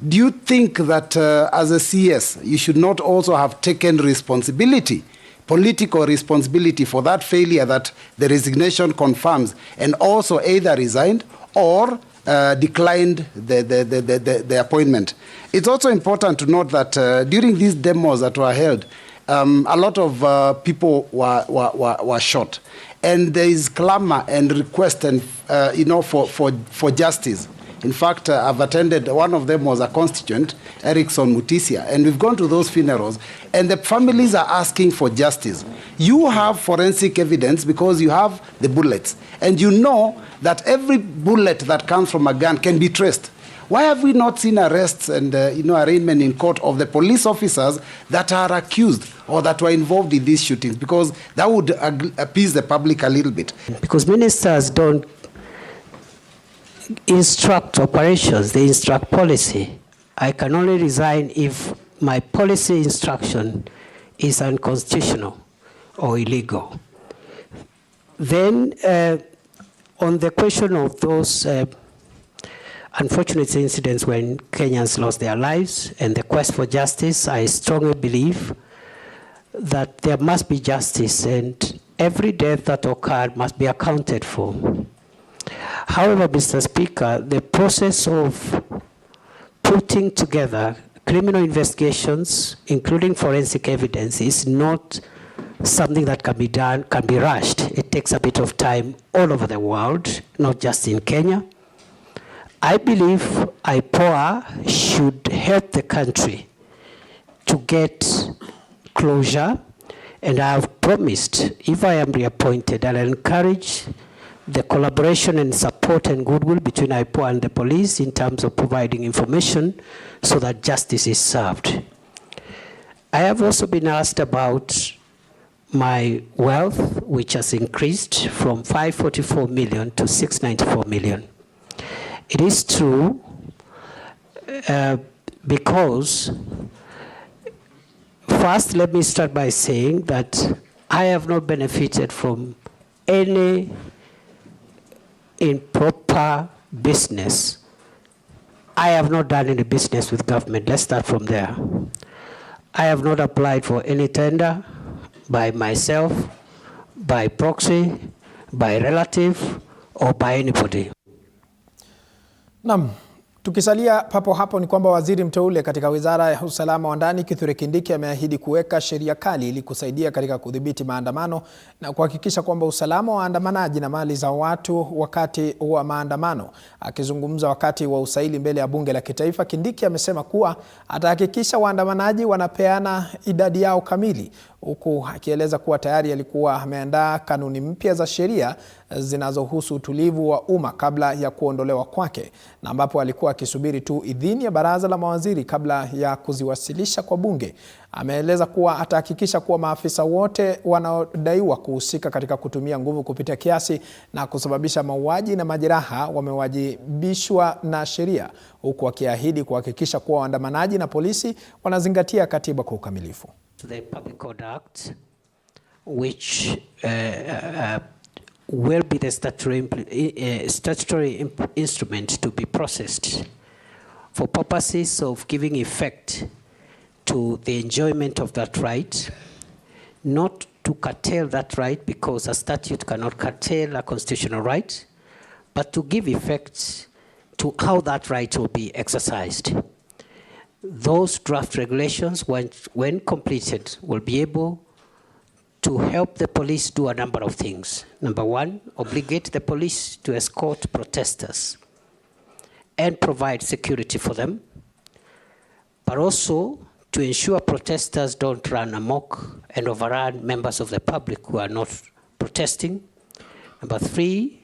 Do you think that as a CS, you should not also have taken responsibility, political responsibility for that failure that the resignation confirms, and also either resigned or declined the appointment? It's also important to note that during these demos that were held, a lot of people were shot, and there is clamor and request and for justice. In fact, I've attended, one of them was a constituent, Erickson Mutisia, and we've gone to those funerals, and the families are asking for justice. You have forensic evidence because you have the bullets, and you know that every bullet that comes from a gun can be traced. Why have we not seen arrests and arraignment in court of the police officers that are accused or that were involved in these shootings? Because that would appease the public a little bit. Because ministers don't instruct operations, they instruct policy. I can only resign if my policy instruction is unconstitutional or illegal. Then on the question of those unfortunate incidents when Kenyans lost their lives and the quest for justice, I strongly believe that there must be justice, and every death that occurred must be accounted for. However, Mr. Speaker, the process of putting together criminal investigations, including forensic evidence, is not something that can be done, can be rushed. It takes a bit of time all over the world, not just in Kenya. I believe IPOA should help the country to get closure, and I have promised, if I am reappointed, I'll encourage the collaboration and support and goodwill between IPOA and the police in terms of providing information so that justice is served. I have also been asked about my wealth, which has increased from 544 million to 694 million. It is true because, first, let me start by saying that I have not benefited from any improper business. I have not done any business with government. Let's start from there. I have not applied for any tender by myself, by proxy, by relative, or by anybody. Naam, tukisalia papo hapo ni kwamba waziri mteule katika wizara ya usalama wa ndani Kithure Kindiki ameahidi kuweka sheria kali ili kusaidia katika kudhibiti maandamano na kuhakikisha kwamba usalama wa waandamanaji na mali za watu wakati wa maandamano. Akizungumza wakati wa usaili mbele ya bunge la kitaifa, Kindiki amesema kuwa atahakikisha waandamanaji wanapeana idadi yao kamili, huku akieleza kuwa tayari alikuwa ameandaa kanuni mpya za sheria zinazohusu utulivu wa umma kabla ya kuondolewa kwake, na ambapo alikuwa akisubiri tu idhini ya baraza la mawaziri kabla ya kuziwasilisha kwa bunge. Ameeleza kuwa atahakikisha kuwa maafisa wote wanaodaiwa kuhusika katika kutumia nguvu kupita kiasi na kusababisha mauaji na majeraha wamewajibishwa na sheria, huku akiahidi kuhakikisha kuwa waandamanaji na polisi wanazingatia katiba kwa ukamilifu. The Public Code Act, which will be the statutory instrument to be processed for purposes of giving effect to the enjoyment of that right, not to curtail that right, because a statute cannot curtail a constitutional right, but to give effect to how that right will be exercised. Those draft regulations, when completed, will be able to help the police do a number of things. Number one, obligate the police to escort protesters and provide security for them, but also to ensure protesters don't run amok and overrun members of the public who are not protesting. Number three,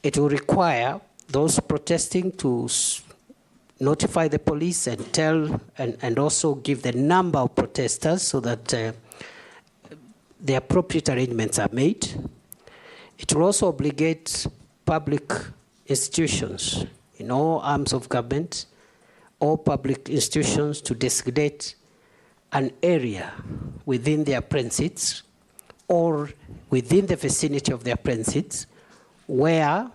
it will require those protesting to notify the police and tell and also give the number of protesters so that the appropriate arrangements are made. It will also obligate public institutions in all arms of government, all public institutions, to designate an area within their premises or within the vicinity of their premises where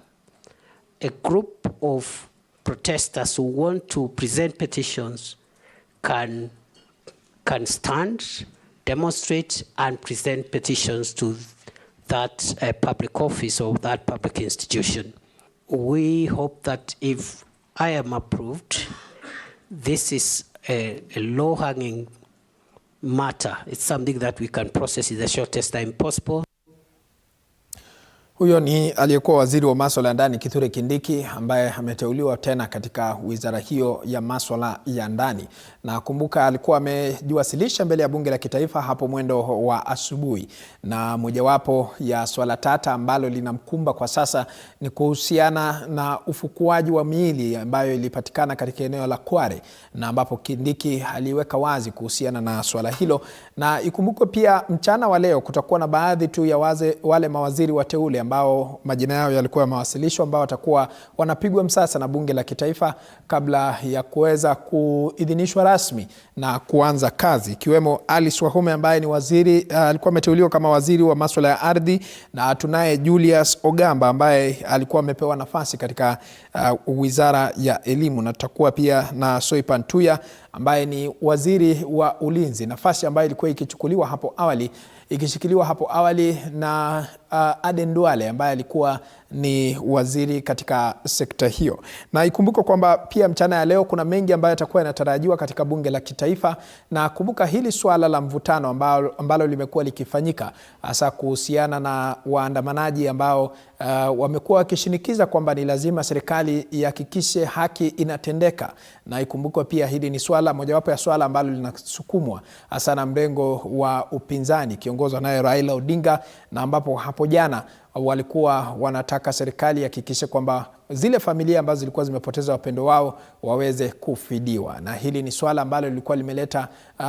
a group of protesters who want to present petitions can stand, demonstrate, and present petitions to that public office or that public institution. We hope that if I am approved, this is a low-hanging matter. It's something that we can process in the shortest time possible. Huyo ni aliyekuwa waziri wa masuala ya ndani Kithure Kindiki, ambaye ameteuliwa tena katika wizara hiyo ya masuala ya ndani. Na kumbuka alikuwa amejiwasilisha mbele ya bunge la kitaifa hapo mwendo wa asubuhi, na mojawapo ya swala tata ambalo linamkumba kwa sasa ni kuhusiana na ufukuaji wa miili ambayo ilipatikana katika eneo la Kware, na ambapo Kindiki aliweka wazi kuhusiana na swala hilo. Na ikumbukwe pia mchana wa leo kutakuwa na baadhi tu ya wale mawaziri wateule ambao majina yao yalikuwa yamewasilishwa, ambao watakuwa wanapigwa msasa na bunge la kitaifa kabla ya kuweza kuidhinishwa rasmi na kuanza kazi, ikiwemo Alice Wahome ambaye ni waziri alikuwa ameteuliwa kama waziri wa masuala ya ardhi, na tunaye Julius Ogamba ambaye alikuwa amepewa nafasi katika wizara ya elimu, na tutakuwa pia na Soipan Tuya ambaye ni waziri wa ulinzi, nafasi ambayo ilikuwa ikishikiliwa hapo awali na Aden Duale ambaye alikuwa ni waziri katika sekta hiyo. Na ikumbuke kwamba pia mchana ya leo kuna mengi ambayo yatakuwa yanatarajiwa katika bunge la kitaifa, na kumbuka hili swala la mvutano ambalo limekuwa likifanyika hasa kuhusiana na waandamanaji ambao wamekuwa wakishinikiza kwamba ni lazima serikali ihakikishe haki inatendeka. Na ikumbukwe pia hili ni swala mojawapo ya swala ambalo linasukumwa hasa na mrengo wa upinzani kiongozwa naye Raila Odinga, na ambapo hapo jana walikuwa wanataka serikali ihakikishe kwamba zile familia ambazo zilikuwa zimepoteza wapendo wao waweze kufidiwa. Na hili ni swala ambalo lilikuwa limeleta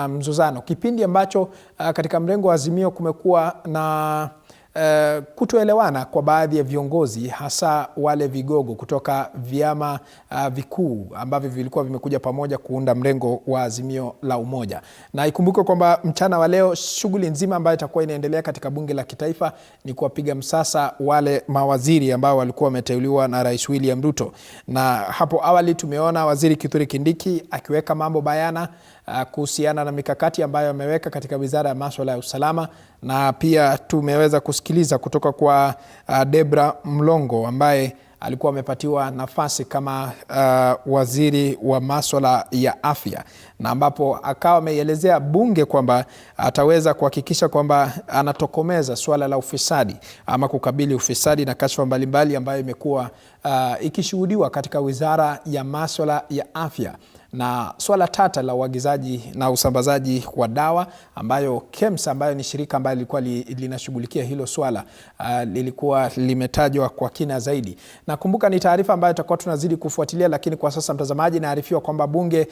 mzozano kipindi ambacho katika mrengo wa Azimio kumekuwa na kutoelewana kwa baadhi ya viongozi, hasa wale vigogo kutoka vyama vikuu ambavyo vilikuwa vimekuja pamoja kuunda mrengo wa Azimio la Umoja. Na ikumbuke kwamba mchana wa leo shughuli nzima ambayo itakuwa inaendelea katika bunge la kitaifa ni kuwapiga msasa wale mawaziri ambao walikuwa wameteuliwa na Rais William Ruto. Na hapo awali tumeona waziri Kithure Kindiki akiweka mambo bayana kuhusiana na mikakati ambayo ameweka katika wizara ya masuala ya usalama, na pia tumeweza kusikiliza kutoka kwa Debra Mlongo ambaye alikuwa amepatiwa nafasi kama waziri wa masuala ya afya, na ambapo akawa ameelezea bunge kwamba ataweza kuhakikisha kwamba anatokomeza swala la ufisadi ama kukabili ufisadi na kashfa mbalimbali ambayo imekuwa ikishuhudiwa katika wizara ya masuala ya afya. na swala tata la uagizaji na usambazaji wa dawa ambayo KEMSA ambayo ni shirika ambayo lilikuwa linashughulikia hilo swala lilikuwa limetajwa kwa kina zaidi. Na kumbuka ni taarifa ambayo tutakuwa tunazidi kufuatilia, lakini kwa sasa mtazamaji, naarifiwa kwamba bunge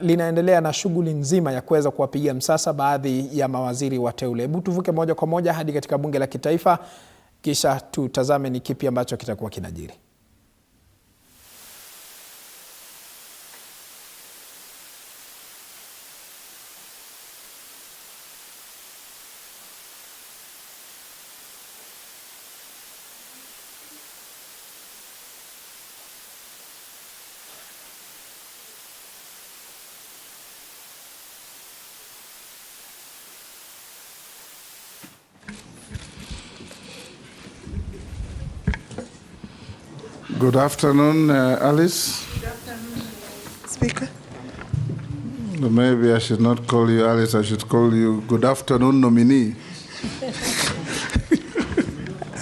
linaendelea na shughuli nzima ya kuweza kuwapigia msasa baadhi ya mawaziri wateule. Hebu tuvuke moja kwa moja hadi katika bunge la kitaifa, kisha tutazame ni kipi ambacho kitakuwa kinajiri. Good afternoon, Alice. Good afternoon, Speaker. Maybe I should not call you Alice, I should call you good afternoon, nominee.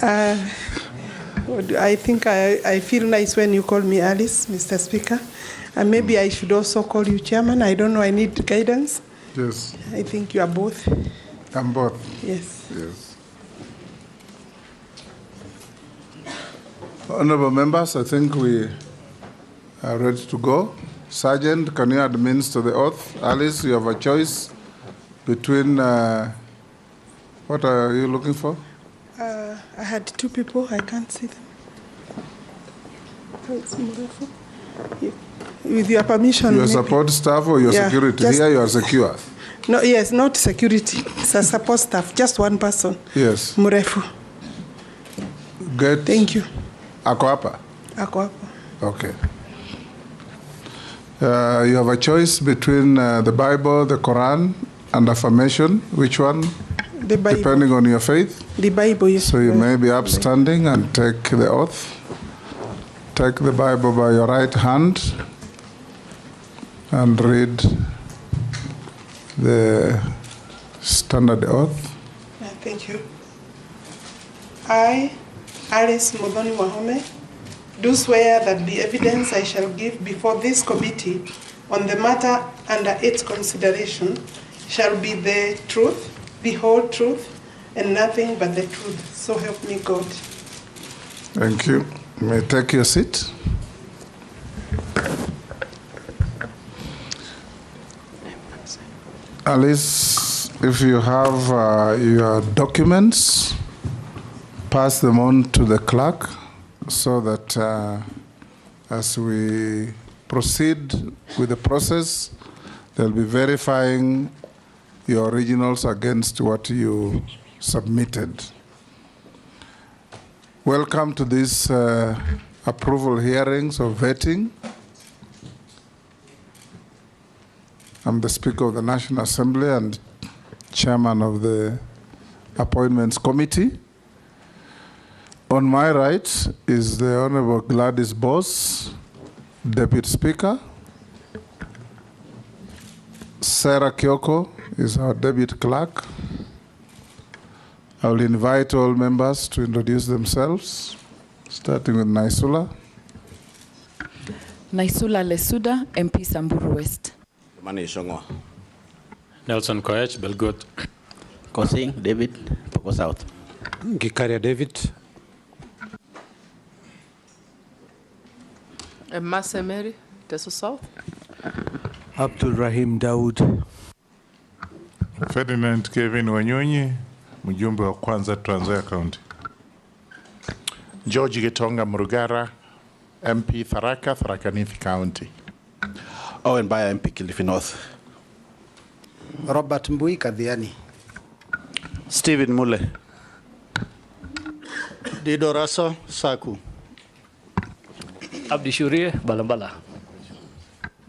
I think I feel nice when you call me Alice, Mr. Speaker. And maybe I should also call you Chairman. I don't know, I need guidance. Yes. I think you are both. I'm both. Yes. Yes. Honorable members, I think we are ready to go. Sergeant, can you administer the oath? Alice, you have a choice between, what are you looking for? I had two people, I can't see them. With your permission. Your support staff or your security? Here you are secure. No, yes, not security. It's a support staff, just one person. Yes. Murefu. Good. Thank you. Ako hapa? Ako hapa. Okay. You have a choice between the Bible, the Quran, and affirmation. Which one? The Bible. Depending on your faith? The Bible, yes. So you may be upstanding and take the oath. Take the Bible by your right hand and read the standard oath. Thank you. I, Alice Modoni Wahome, do swear that the evidence I shall give before this committee on the matter under its consideration shall be the truth, the whole truth, and nothing but the truth. So help me God. Thank you. You may take your seat. Alice, if you have your documents, pass them on to the clerk so that as we proceed with the process, they'll be verifying your originals against what you submitted. Welcome to this approval hearings of vetting. I'm the Speaker of the National Assembly and Chairman of the Appointments Committee. On my right is the Honorable Gladys Boss, Deputy Speaker. Sarah Kyoko is our Deputy Clerk. I will invite all members to introduce themselves, starting with Naisula. Naisula Lesuda, MP Samburu West. Nelson Koech, Belgut. Kosing David, Poko South. Gikaria David. Masemeri, Teso South. Abdul Rahim Daud. Ferdinand Kevin Wanyonyi, mjumbe wa kwanza Trans Nzoia County. George Gitonga Murugara, MP Tharaka, Tharaka Nithi County. Owen Baya, MP Kilifi North. Robert Mbui Kadhiani. Stephen Mule. Dido Raso Saku. Abdi Shurie Balambala.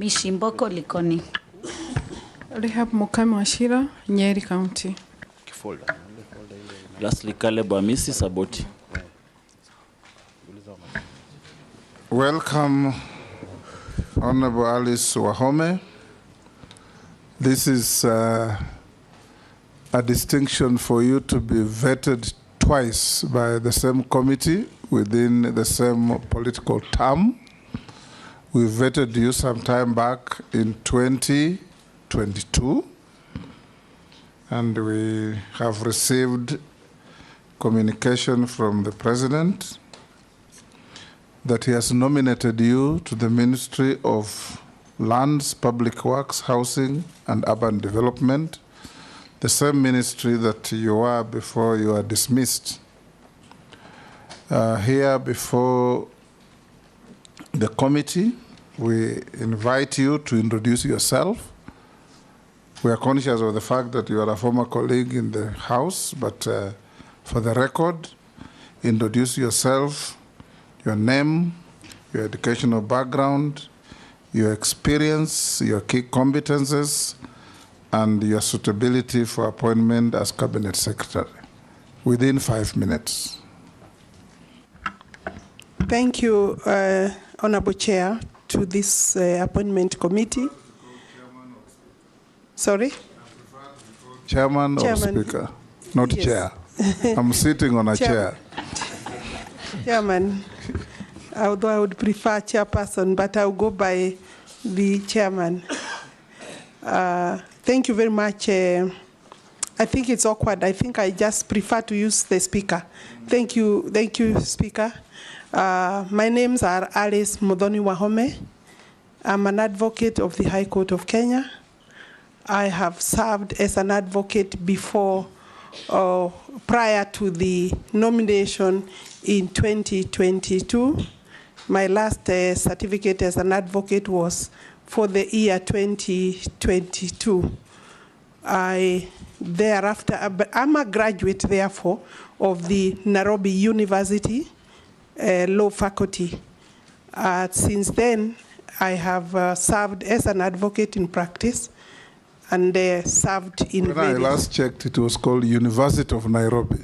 Mishimboko Likoni. Rehab Mukami Washira, Nyeri County. Kifolda. Lastly, Caleb Amisi Saboti. Welcome, Honorable Alice Wahome. This is a distinction for you to be vetted twice by the same committee within the same political term. We vetted you some time back in 2022, and we have received communication from the President that he has nominated you to the Ministry of Lands, Public Works, Housing, and Urban Development, the same ministry that you were before you were dismissed. Here before the committee, we invite you to introduce yourself. We are conscious of the fact that you are a former colleague in the House, but for the record, introduce yourself, your name, your educational background, your experience, your key competences, and your suitability for appointment as Cabinet Secretary within 5 minutes. Thank you, Honorable Chair, to this appointment committee. Sorry? Chairman or Speaker? Not Yes. Chair. I'm sitting on a chair. Chairman, although I would prefer chairperson, but I'll go by the chairman. Thank you very much. I think it's awkward. I think I just prefer to use the speaker. Thank you, Speaker. My names are Alice Muthoni Wahome. I'm an advocate of the High Court of Kenya. I have served as an advocate before, prior to the nomination in 2022. My last certificate as an advocate was for the year 2022. I'm a graduate, therefore, of the Nairobi University Law Faculty. Since then, I have served as an advocate in practice and served in When I last checked, it was called University of Nairobi,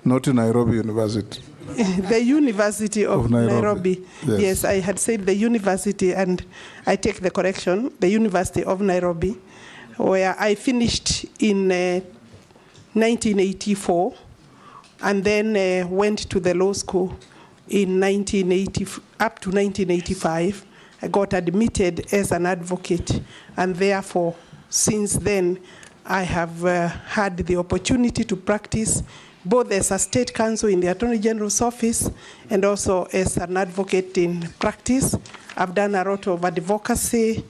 not Nairobi University. The University of Nairobi. Yes. I had said the university, and I take the correction, the University of Nairobi, where I finished in 1984, and then went to the law school in 1980 up to 1985. I got admitted as an advocate, and therefore, since then, I have had the opportunity to practice both as a state counsel in the Attorney General's office and also as an advocate in practice. I've done a lot of advocacy,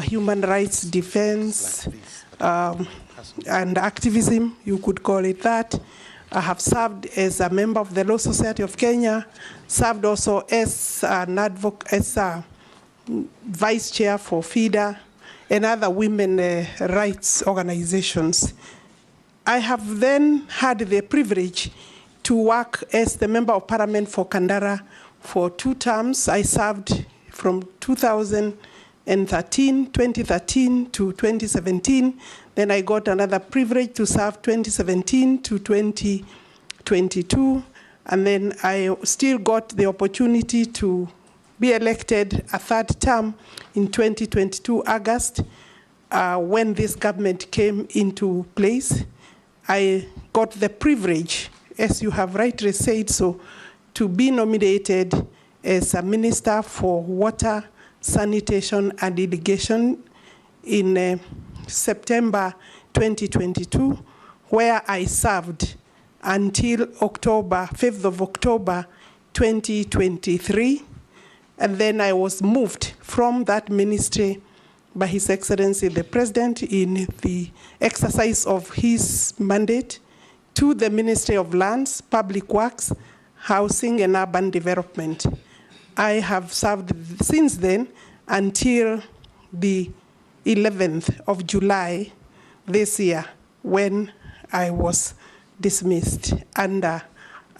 human rights defense, and activism, you could call it that. I have served as a member of the Law Society of Kenya, served also as an advocate, as a vice chair for FIDA and other women rights organizations. I have then had the privilege to work as the Member of Parliament for Kandara for 2 terms. I served from 2013 to 2017. Then I got another privilege to serve 2017 to 2022. And then I still got the opportunity to be elected a 3rd term in 2022 August when this government came into place. I got the privilege, as you have rightly said so, to be nominated as a Minister for Water, Sanitation and Irrigation in September 2022, where I served until 5th of October 2023. And then I was moved from that ministry by His Excellency the President in the exercise of his mandate to the Ministry of Lands, Public Works, Housing and Urban Development. I have served since then until the 11th of July this year, when I was dismissed under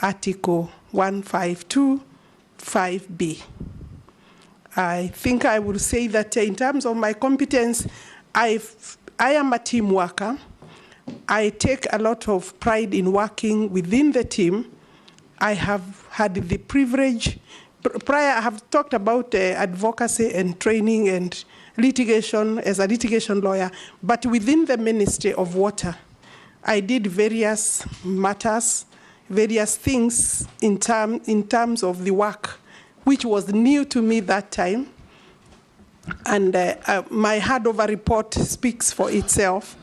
Article 152(5)(b). I think I will say that in terms of my competence, I am a team worker. I take a lot of pride in working within the team. I have had the privilege, I have talked about advocacy and training and litigation as a litigation lawyer, but within the Ministry of Water, I did various matters, various things in terms of the work, which was new to me that time, And my handover report speaks for itself.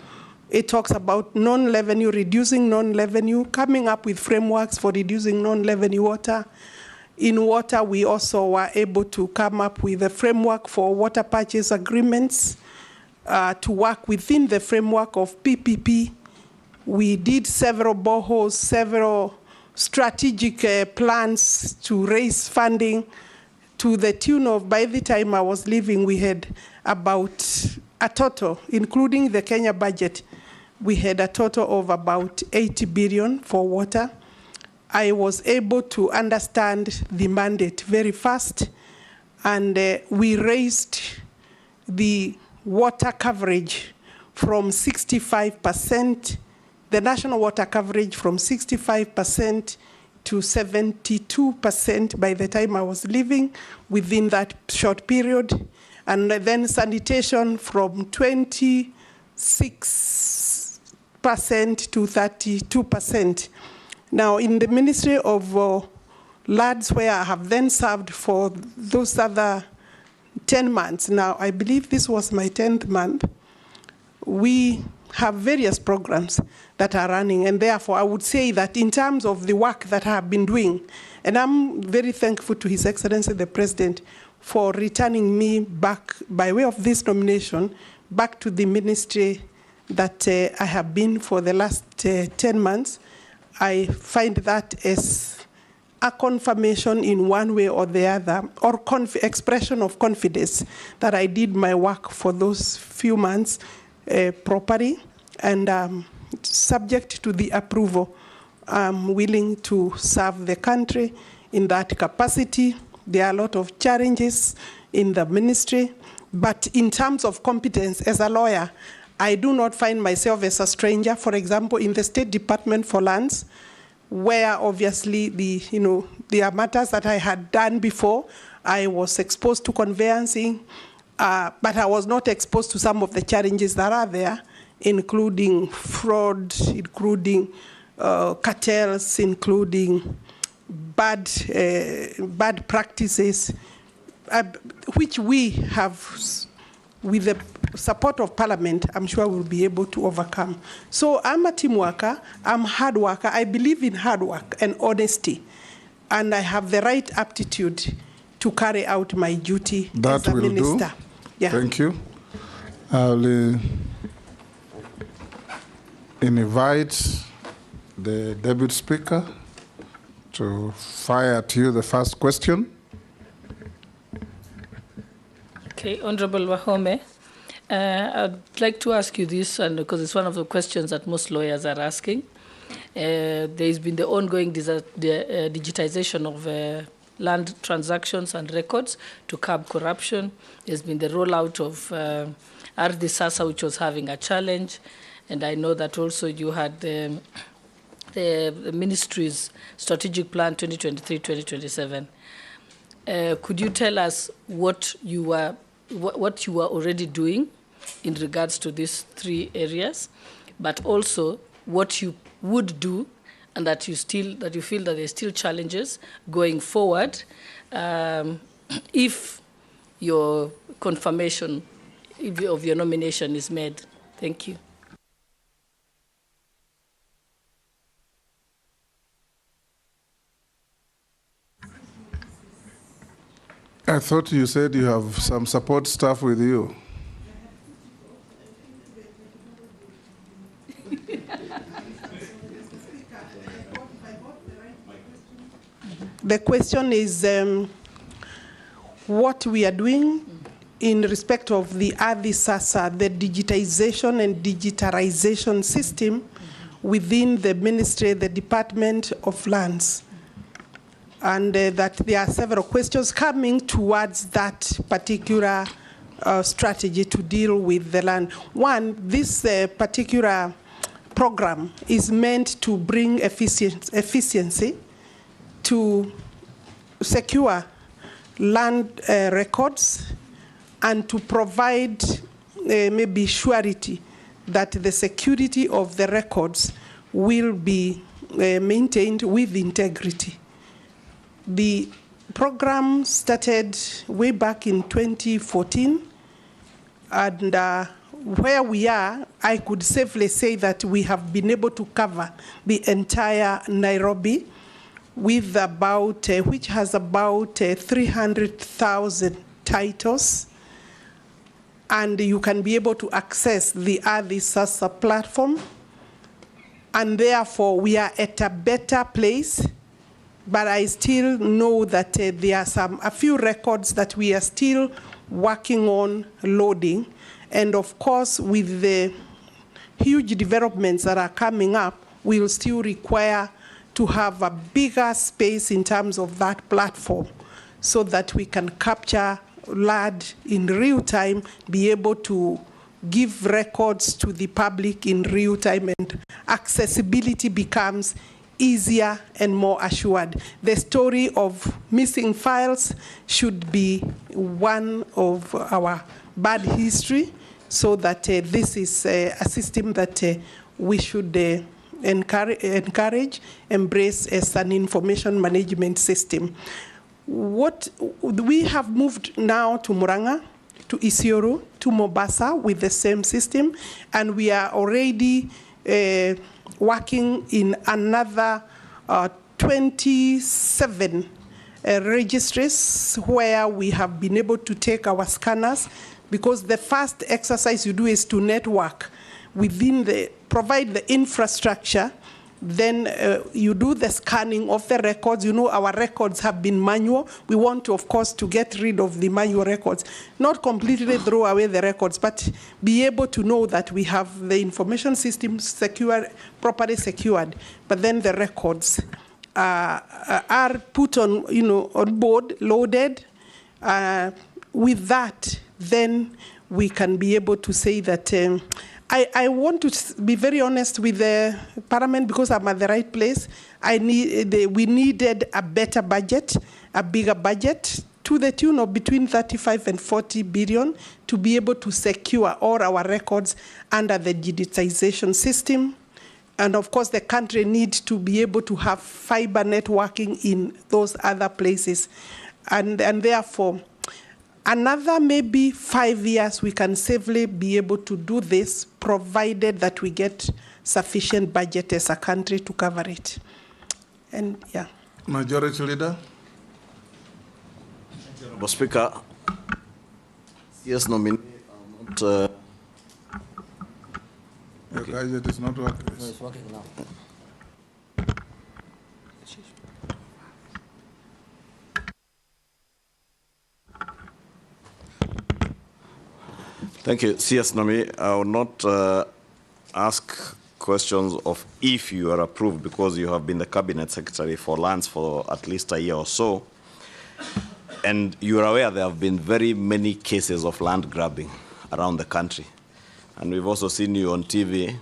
It talks about non-revenue, reducing non-revenue, coming up with frameworks for reducing non-revenue water. In water, we also were able to come up with a framework for water purchase agreements to work within the framework of PPP. We did several boreholes, several strategic plans to raise funding to the tune of, by the time I was leaving, we had about a total, including the Kenya budget, we had a total of about 80 billion for water. I was able to understand the mandate very fast, and we raised the water coverage from 65%, the national water coverage from 65% to 72% by the time I was leaving within that short period. And then sanitation from 26% to 32%. Now, in the Ministry of Lands, where I have then served for those other 10 months, now I believe this was my 10th month, we have various programs that are running, and therefore I would say that in terms of the work that I have been doing, and I'm very thankful to His Excellency the President for returning me back by way of this nomination back to the ministry that I have been for the last 10 months. I find that as a confirmation in one way or the other, or expression of confidence that I did my work for those few months properly, and subject to the approval, I'm willing to serve the country in that capacity. There are a lot of challenges in the ministry, but in terms of competence as a lawyer, I do not find myself as a stranger. For example, in the State Department for Lands, where obviously there are matters that I had done before. I was exposed to conveyancing, but I was not exposed to some of the challenges that are there, including fraud, including cartels, including bad practices, which we have, with the support of Parliament, I'm sure we'll be able to overcome. So I'm a team worker, I'm a hard worker, I believe in hard work and honesty, and I have the right aptitude to carry out my duty as a minister. Yeah. Thank you. I'll invite the Deputy Speaker to fire at you the first question. Okay, Honorable Wahome, I'd like to ask you this, and because it's one of the questions that most lawyers are asking. There's been the ongoing digitization of land transactions and records to curb corruption. There's been the rollout of Ardhi Sasa, which was having a challenge, and I know that also you had the ministry's strategic plan 2023-2027. Could you tell us what you are already doing in regards to these three areas, but also what you would do, and that you feel that there's still challenges going forward if your confirmation of your nomination is made? Thank you. I thought you said you have some support staff with you. The question is what we are doing in respect of the Ardhi Sasa, the digitization and digitalization system within the ministry, the Department of Lands. And that there are several questions coming towards that particular strategy to deal with the land. One, this particular program is meant to bring efficiency to secure land records and to provide maybe surety that the security of the records will be maintained with integrity. The program started way back in 2014 And where we are, I could safely say that we have been able to cover the entire Nairobi with about, which has about 300,000 titles. And you can be able to access the AdhiSasa platform. And therefore, we are at a better place. But I still know that there are a few records that we are still working on loading. And of course, with the huge developments that are coming up, we will still require to have a bigger space in terms of that platform so that we can capture land in real time, be able to give records to the public in real time, and accessibility becomes easier and more assured. The story of missing files should be one of our bad history, so that this is a system that we should encourage, embrace as an information management system. We have moved now to Murang'a, to Isiolo, to Mombasa with the same system, and we are already working in another 27 registries where we have been able to take our scanners, because the first exercise you do is to network within provide the infrastructure. Then you do the scanning of the records. You know, our records have been manual. We want to, of course, to get rid of the manual records. Not completely throw away the records, but be able to know that we have the information system properly secured. But then the records are put on, on board, loaded. With that, then we can be able to say that I want to be very honest with the Parliament, because I'm at the right place. We needed a better budget, a bigger budget, to the tune of between 35 and 40 billion to be able to secure all our records under the digitization system. And of course, the country needs to be able to have fiber networking in those other places. And therefore, another maybe 5 years, we can safely be able to do this, provided that we get sufficient budget as a country to cover it. And yeah. Majority Leader. Honorable Speaker, yes, nominee. Your gadget is not working. No, it's working now. Thank you. CS Nomi, I will not ask questions of if you are approved, because you have been the Cabinet Secretary for Lands for at least a year or so. And you are aware there have been very many cases of land grabbing around the country. And we've also seen you on TV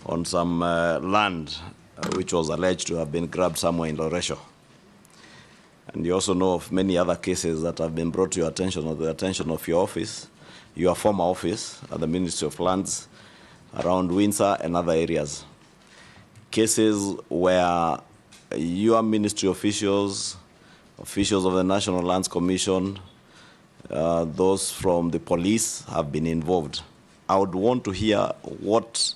on some land which was alleged to have been grabbed somewhere in Loresho. And you also know of many other cases that have been brought to your attention, or the attention of your office, your former office at the Ministry of Lands, around Windsor and other areas. Cases where your ministry officials of the National Lands Commission, those from the police have been involved. I would want to hear what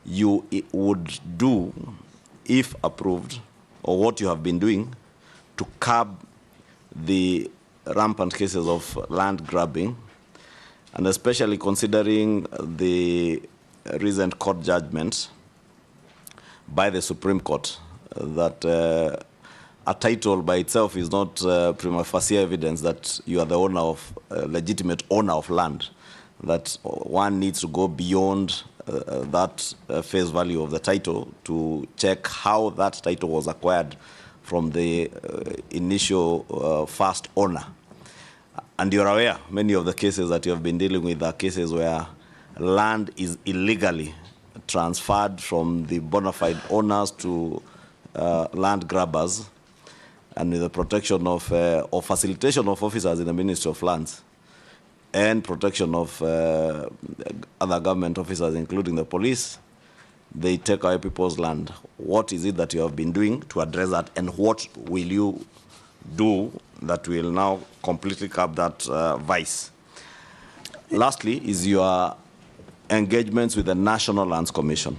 you would do, if approved, or what you have been doing to curb the rampant cases of land grabbing, and especially considering the recent court judgment by the Supreme Court that a title by itself is not prima facie evidence that you are the owner of, legitimate owner of land, that one needs to go beyond that face value of the title to check how that title was acquired from the initial first owner. And you're aware, many of the cases that you have been dealing with are cases where land is illegally transferred from the bona fide owners to land grabbers, and with the protection of or facilitation of officers in the Ministry of Lands and protection of other government officers, including the police, they take away people's land. What is it that you have been doing to address that, and what will you do that will now completely curb that vice? lastly, is your engagements with the National Lands Commission.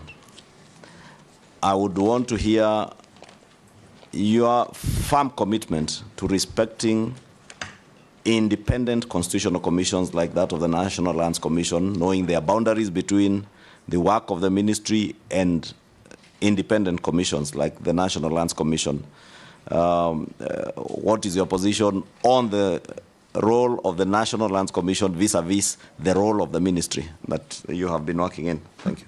I would want to hear your firm commitment to respecting independent constitutional commissions like that of the National Lands Commission, knowing their boundaries between the work of the ministry and independent commissions like the National Lands Commission. What is your position on the role of the National Lands Commission vis-a-vis the role of the ministry that you have been working in? Thank you.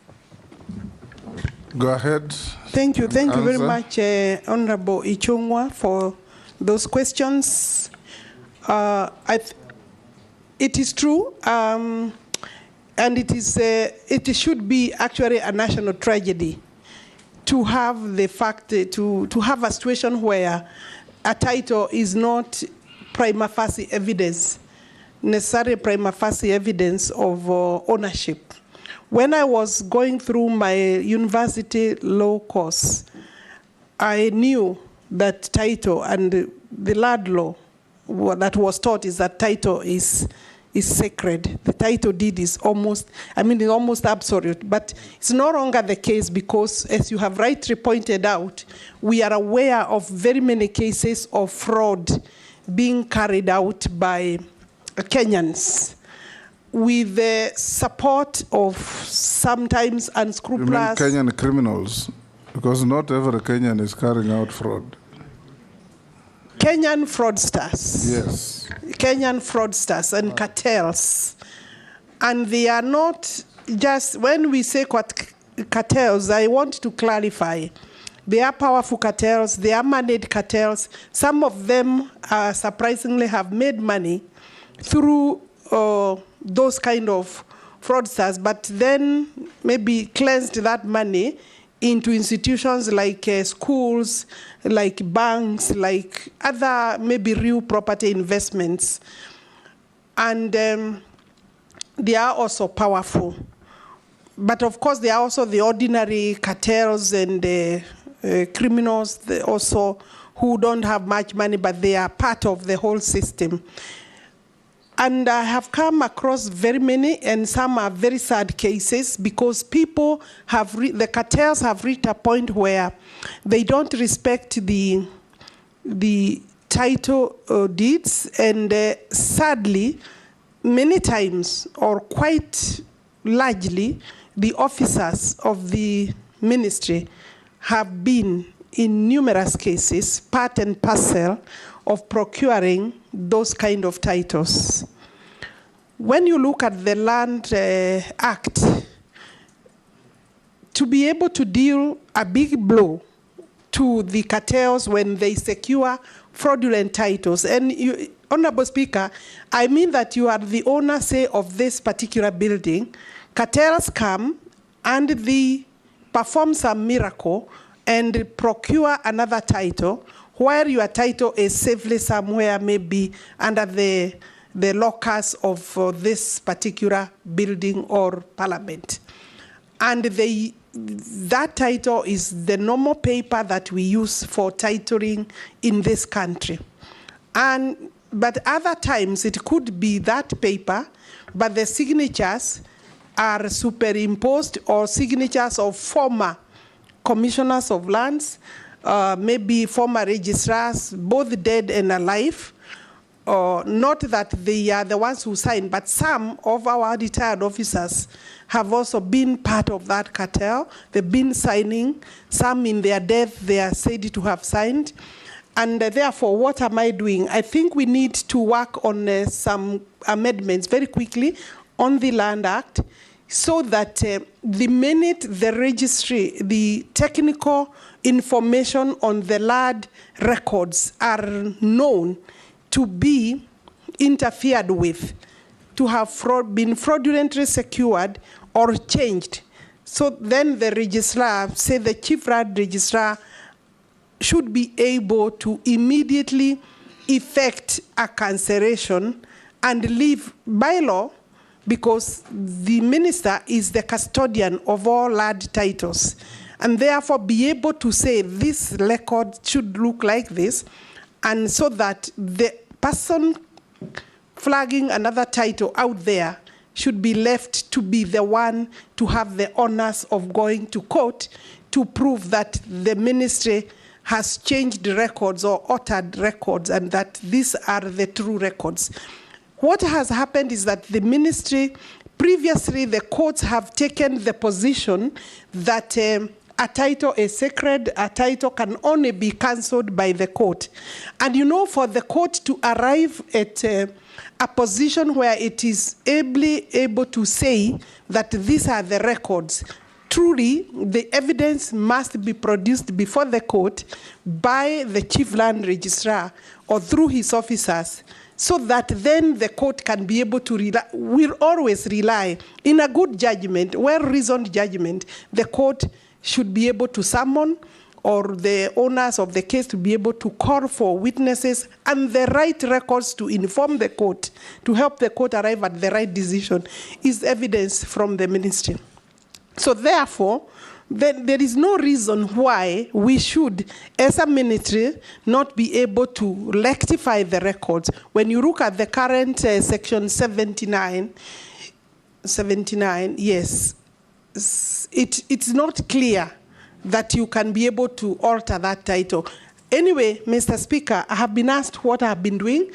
Go ahead. Thank you very Answer. much, Honorable Ichung'wa, for those questions. It is true, and it should be actually a national tragedy to have the fact to have a situation where a title is not prima facie evidence, necessary prima facie evidence of ownership. When I was going through my university law course, I knew that title and the land law that was taught is that title is sacred. The title deed is almost absolute, but it's no longer the case because, as you have rightly pointed out, we are aware of very many cases of fraud being carried out by Kenyans with the support of sometimes unscrupulous... You mean Kenyan criminals? Because not every Kenyan is carrying out fraud. Kenyan fraudsters. Yes. Kenyan fraudsters and cartels. And they are not just, when we say cartels, I want to clarify. They are powerful cartels, they are managed cartels. Some of them surprisingly have made money through those kind of fraudsters, but then maybe cleansed that money into institutions like schools, like banks, like other maybe real property investments. And they are also powerful. But of course, they are also the ordinary cartels and criminals also who don't have much money, but they are part of the whole system. And I have come across very many, and some are very sad cases, because people have, the cartels have reached a point where they don't respect the title deeds, and sadly, many times, or quite largely, the officers of the ministry have been, in numerous cases, part and parcel of procuring those kind of titles. When you look at the Land Act, to be able to deal a big blow to the cartels when they secure fraudulent titles, and you, Honorable Speaker, I mean that you are the owner, say, of this particular building, cartels come and they perform some miracle and procure another title, where your title is safely somewhere, maybe under the locus of this particular building or parliament. And that title is the normal paper that we use for titling in this country. But other times it could be that paper, but the signatures are superimposed, or signatures of former commissioners of lands, maybe former registrars, both dead and alive. Not that they are the ones who signed, but some of our retired officers have also been part of that cartel. They've been signing. Some in their death, they are said to have signed. And therefore, what am I doing? I think we need to work on some amendments very quickly on the Land Act, so that the minute the registry, the technical information on the land records are known to be interfered with, to have been fraudulently secured or changed, so then the registrar, say the chief land registrar, should be able to immediately effect a cancellation and leave by law, because the minister is the custodian of all land titles, and therefore be able to say this record should look like this, and so that the person flagging another title out there should be left to be the one to have the honors of going to court to prove that the ministry has changed records or altered records and that these are the true records. What has happened is that the ministry, previously the courts have taken the position that a title is sacred, a title can only be cancelled by the court. And you know, for the court to arrive at a position where it is able to say that these are the records, truly, the evidence must be produced before the court by the chief land registrar or through his officers, so that then the court can be able to rely, will always rely in a good judgment, well-reasoned judgment, the court should be able to summon or the owners of the case to be able to call for witnesses and the right records to inform the court, to help the court arrive at the right decision, is evidence from the ministry. So therefore, there is no reason why we should, as a ministry, not be able to rectify the records. When you look at the current section 79, yes, it's not clear that you can be able to alter that title. Anyway, Mr. Speaker, I have been asked what I have been doing.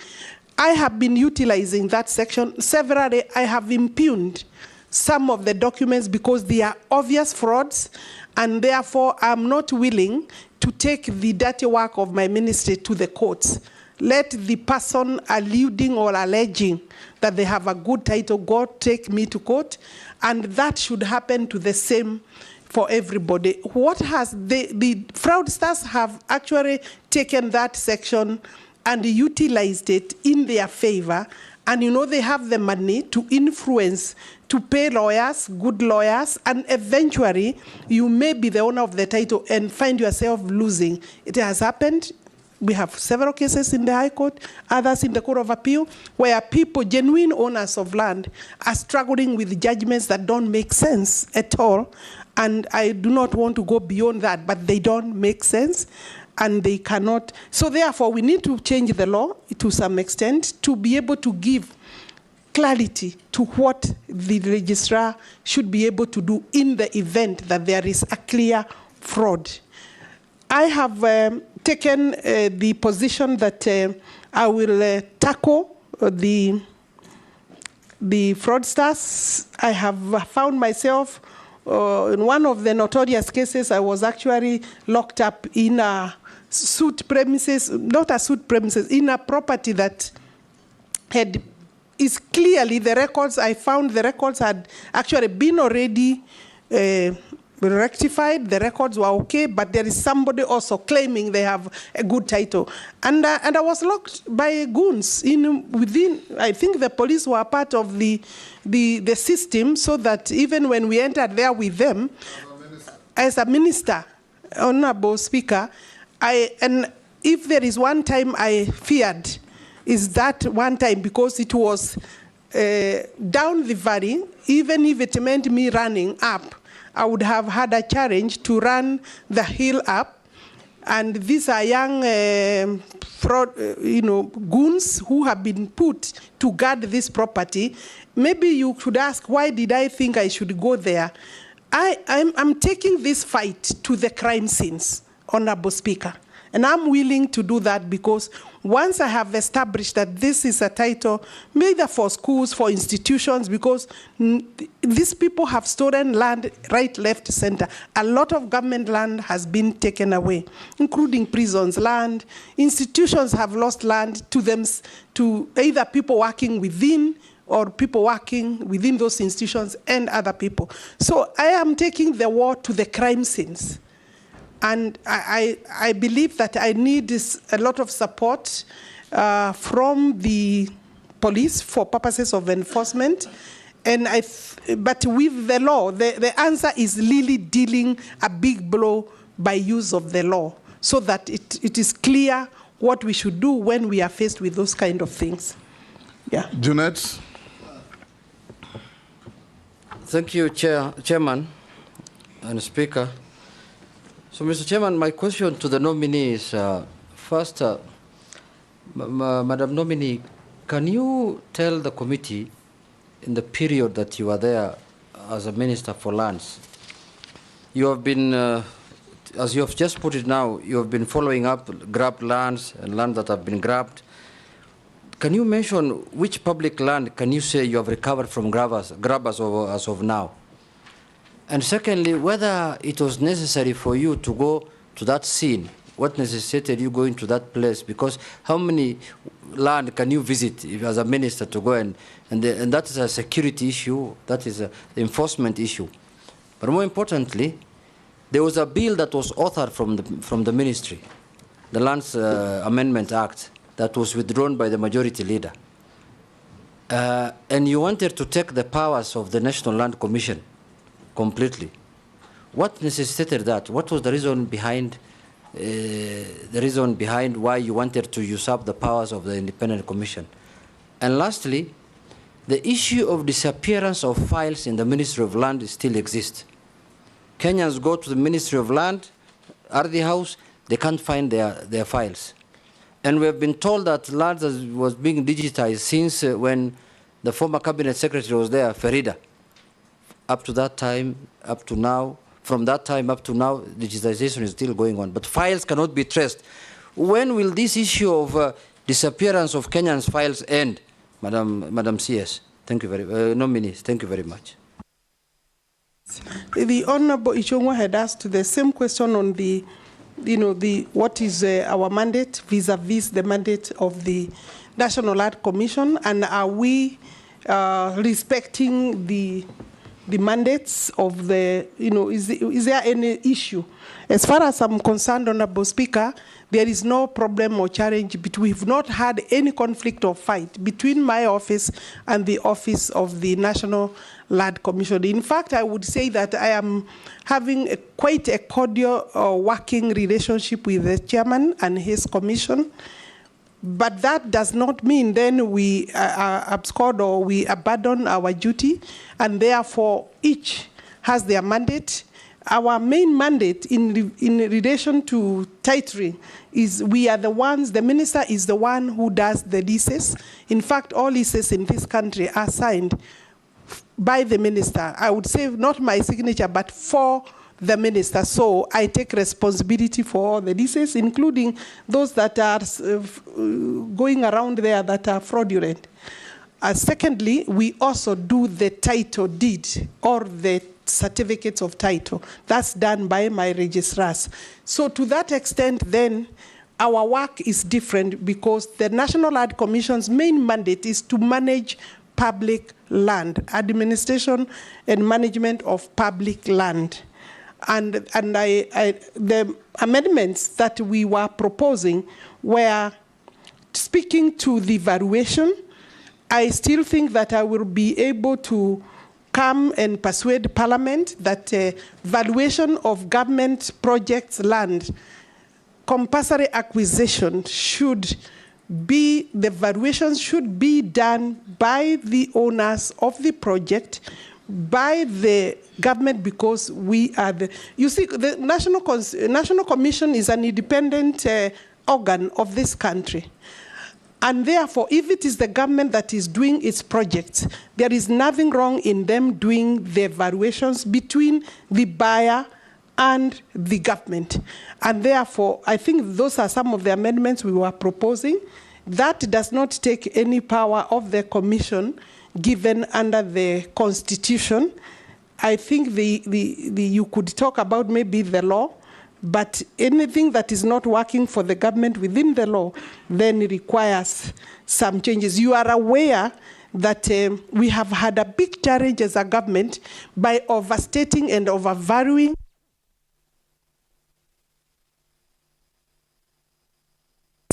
I have been utilizing that section. Severally, I have impugned some of the documents because they are obvious frauds, and therefore I'm not willing to take the dirty work of my ministry to the courts. Let the person alluding or alleging that they have a good title go take me to court, and that should happen to the same for everybody. What has the fraudsters have actually taken that section and utilized it in their favor, and you know they have the money to influence, to pay lawyers, good lawyers, and eventually you may be the owner of the title and find yourself losing. It has happened. We have several cases in the High Court, others in the Court of Appeal, where people, genuine owners of land, are struggling with judgments that don't make sense at all. And I do not want to go beyond that, but they don't make sense. And they cannot. So therefore, we need to change the law to some extent to be able to give clarity to what the registrar should be able to do in the event that there is a clear fraud. I have taken the position that I will tackle the fraudsters. I have found myself in one of the notorious cases. I was actually locked up in a suit premises, not a suit premises, in a property that is clearly the records. I found the records had actually been already rectified. The records were okay, but there is somebody also claiming they have a good title. And I was locked by goons within. I think the police were part of the system, so that even when we entered there with them, as a minister, Honorable Speaker, and if there is one time I feared, is that one time, because it was down the valley. Even if it meant me running up, I would have had a challenge to run the hill up. And these are young goons who have been put to guard this property. Maybe you could ask, why did I think I should go there? I'm taking this fight to the crime scenes, Honorable Speaker. And I'm willing to do that because once I have established that this is a title, either for schools, for institutions, because these people have stolen land right, left, center. A lot of government land has been taken away, including prisons land. Institutions have lost land to them, to either people working within or people working within those institutions and other people. So I am taking the war to the crime scenes. And I believe that I need a lot of support from the police for purposes of enforcement. And but with the law, the answer is really dealing a big blow by use of the law, so that it is clear what we should do when we are faced with those kind of things. Yeah. Junet. Thank you, Chairman and Speaker. So, Mr. Chairman, my question to the nominee is, first, Madam Nominee, can you tell the committee in the period that you were there as a Minister for Lands. You have been, as you have just put it now, you have been following up grabbed lands and land that have been grabbed. Can you mention which public land can you say you have recovered from grabbers as of now? And secondly, whether it was necessary for you to go to that scene, what necessitated you going to that place? Because how many land can you visit if, as a minister, to go and that is a security issue, that is an enforcement issue. But more importantly, there was a bill that was authored from the ministry, the Lands Amendment Act, that was withdrawn by the majority leader. And you wanted to take the powers of the National Land Commission completely. What necessitated that? What was the reason behind why you wanted to usurp the powers of the Independent Commission? And lastly, the issue of disappearance of files in the Ministry of Land still exists. Kenyans go to the Ministry of Land, Ardhi House, they can't find their files. And we have been told that land was being digitized since when the former cabinet secretary was there, Farida. Up to that time, up to now, from that time up to now, digitization is still going on. But files cannot be traced. When will this issue of disappearance of Kenyans' files end, Madam CS? Thank you very nominees. Thank you very much. The Honorable Ichung'wa had asked the same question on the, what is our mandate vis-a-vis the mandate of the National Land Commission, and are we respecting the mandates of the, is there any issue? As far as I'm concerned, Honorable Speaker, there is no problem or challenge. We've not had any conflict or fight between my office and the office of the National Land Commission. In fact, I would say that I am having quite a cordial working relationship with the chairman and his commission. But that does not mean then we abscond or we abandon our duty, and therefore each has their mandate. Our main mandate in relation to titling is we are the ones, the minister is the one who does the leases. In fact, all leases in this country are signed by the minister. I would say not my signature, but for the minister. So I take responsibility for all the leases, including those that are going around there that are fraudulent. Secondly, we also do the title deed or the certificates of title. That's done by my registrars. So to that extent, then, our work is different because the National Land Commission's main mandate is to manage public land, administration and management of public land. And the amendments that we were proposing were speaking to the valuation. I still think that I will be able to come and persuade Parliament that valuation of government projects land, compulsory acquisition should be, the valuation should be done by the owners of the project, by the government, because we are the, you see, the National Commission is an independent organ of this country. And therefore, if it is the government that is doing its projects, there is nothing wrong in them doing the evaluations between the buyer and the government. And therefore, I think those are some of the amendments we were proposing. That does not take any power of the commission given under the Constitution. I think you could talk about maybe the law, but anything that is not working for the government within the law then requires some changes. You are aware that we have had a big challenge as a government by overstating and overvaluing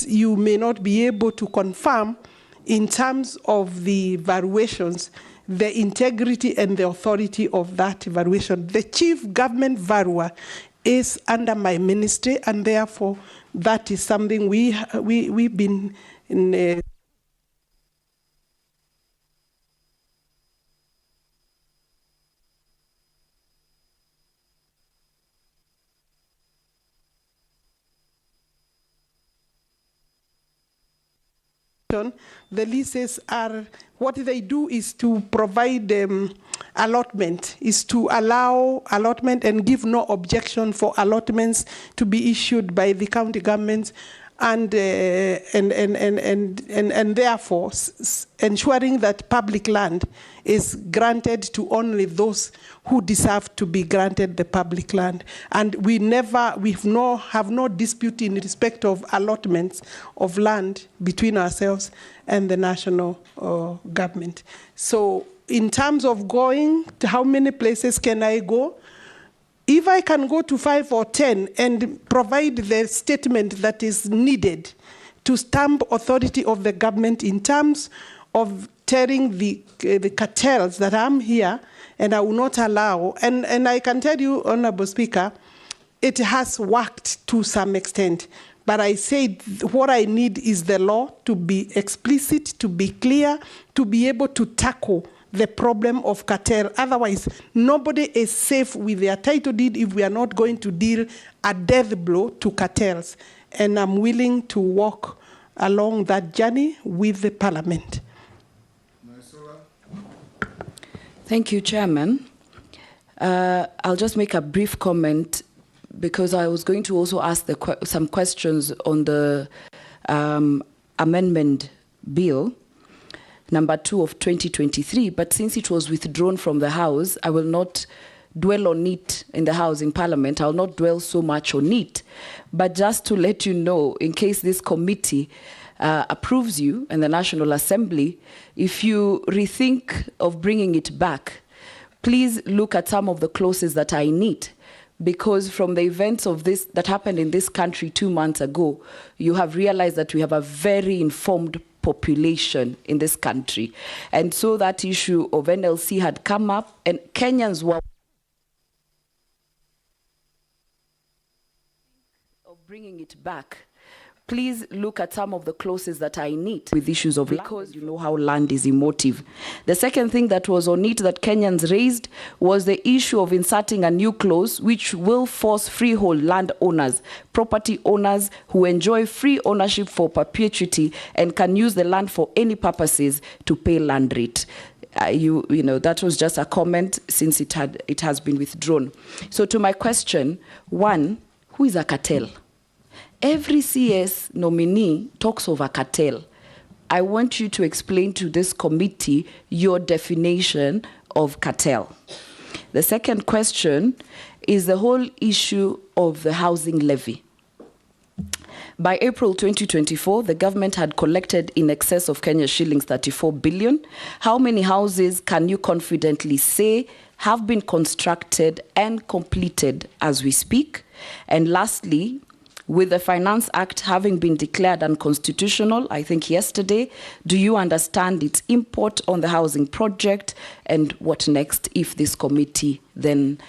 you may not be able to confirm in terms of the valuations, the integrity and the authority of that valuation. The chief government valuer is under my ministry, and therefore that is something we've been in the leases are, what they do is to provide allotment, is to allow allotment and give no objection for allotments to be issued by the county governments, and therefore ensuring that public land is granted to only those who deserve to be granted the public land. And we have no dispute in respect of allotments of land between ourselves and the national government. So in terms of going, to how many places can I go? If I can go to 5 or 10 and provide the statement that is needed to stamp authority of the government in terms of telling the cartels that I'm here and I will not allow, and I can tell you, Honorable Speaker, it has worked to some extent. But I said what I need is the law to be explicit, to be clear, to be able to tackle the problem of cartel. Otherwise, nobody is safe with their title deed if we are not going to deal a death blow to cartels. And I'm willing to walk along that journey with the Parliament. Thank you, Chairman. I'll just make a brief comment because I was going to also ask some questions on the amendment bill, number 2 of 2023, but since it was withdrawn from the House, I will not dwell on it in the House, in Parliament. I will not dwell so much on it. But just to let you know, in case this committee approves you and the National Assembly, if you rethink of bringing it back, please look at some of the clauses that I need. Because from the events of this that happened in this country 2 months ago, you have realized that we have a very informed population in this country. And so that issue of NLC had come up, and Kenyans were of bringing it back. Please look at some of the clauses that I need with issues of land, because you know how land is emotive. The second thing that was on it that Kenyans raised was the issue of inserting a new clause which will force freehold land owners, property owners who enjoy free ownership for perpetuity and can use the land for any purposes to pay land rate. You know, that was just a comment since it has been withdrawn. So to my question, one, who is a cartel? Every CS nominee talks of a cartel. I want you to explain to this committee your definition of cartel. The second question is the whole issue of the housing levy. By April 2024, the government had collected in excess of Kenya shillings 34 billion. How many houses can you confidently say have been constructed and completed as we speak? And lastly, with the Finance Act having been declared unconstitutional, I think yesterday, do you understand its import on the housing project, and what next if this committee then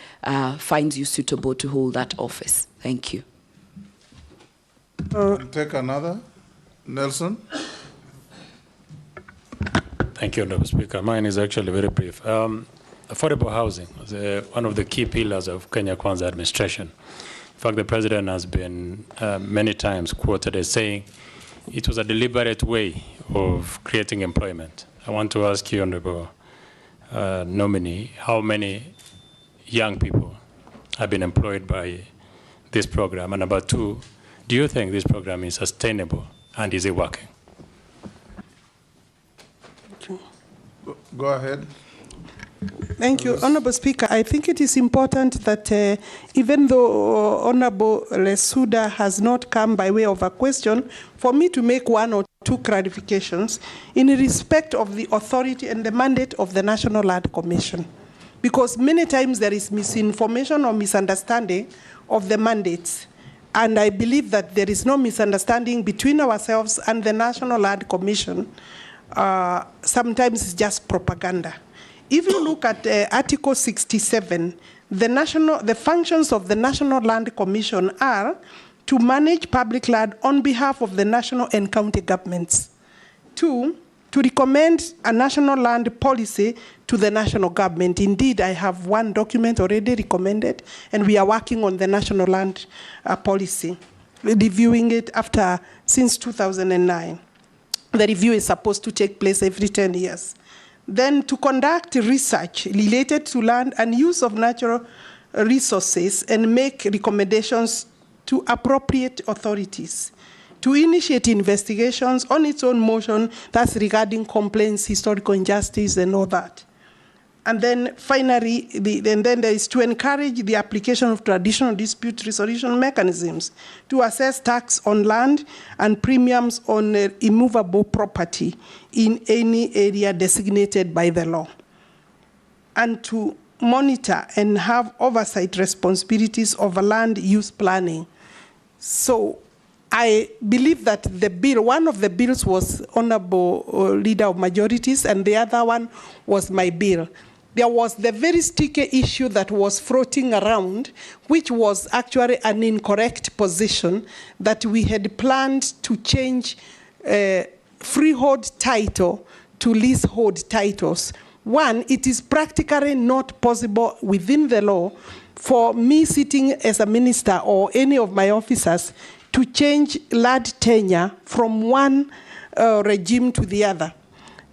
finds you suitable to hold that office? Thank you. We'll take another. Nelson. Thank you, Honorable Speaker. Mine is actually very brief. Affordable housing is one of the key pillars of Kenya Kwanza administration. In fact, the president has been many times quoted as saying it was a deliberate way of creating employment. I want to ask you, Honorable nominee, how many young people have been employed by this program? And number two, do you think this program is sustainable and is it working? Go ahead. Thank you, Honorable Speaker. I think it is important that even though Honorable Lesuda has not come by way of a question, for me to make 1 or 2 clarifications in respect of the authority and the mandate of the National Land Commission. Because many times there is misinformation or misunderstanding of the mandates. And I believe that there is no misunderstanding between ourselves and the National Land Commission. Sometimes it's just propaganda. If you look at Article 67, the functions of the National Land Commission are to manage public land on behalf of the national and county governments. 2, to recommend a national land policy to the national government. Indeed, I have 1 document already recommended, and we are working on the national land policy, reviewing it since 2009. the review is supposed to take place every 10 years. Then to conduct research related to land and use of natural resources and make recommendations to appropriate authorities, to initiate investigations on its own motion, that's regarding complaints, historical injustice, and all that. And then finally, then there is to encourage the application of traditional dispute resolution mechanisms to assess tax on land and premiums on immovable property in any area designated by the law, and to monitor and have oversight responsibilities over land use planning. So I believe that the bill, one of the bills was Honorable Leader of Majorities, and the other one was my bill. There was the very sticky issue that was floating around, which was actually an incorrect position, that we had planned to change freehold title to leasehold titles. One, it is practically not possible within the law for me sitting as a minister or any of my officers to change land tenure from one regime to the other,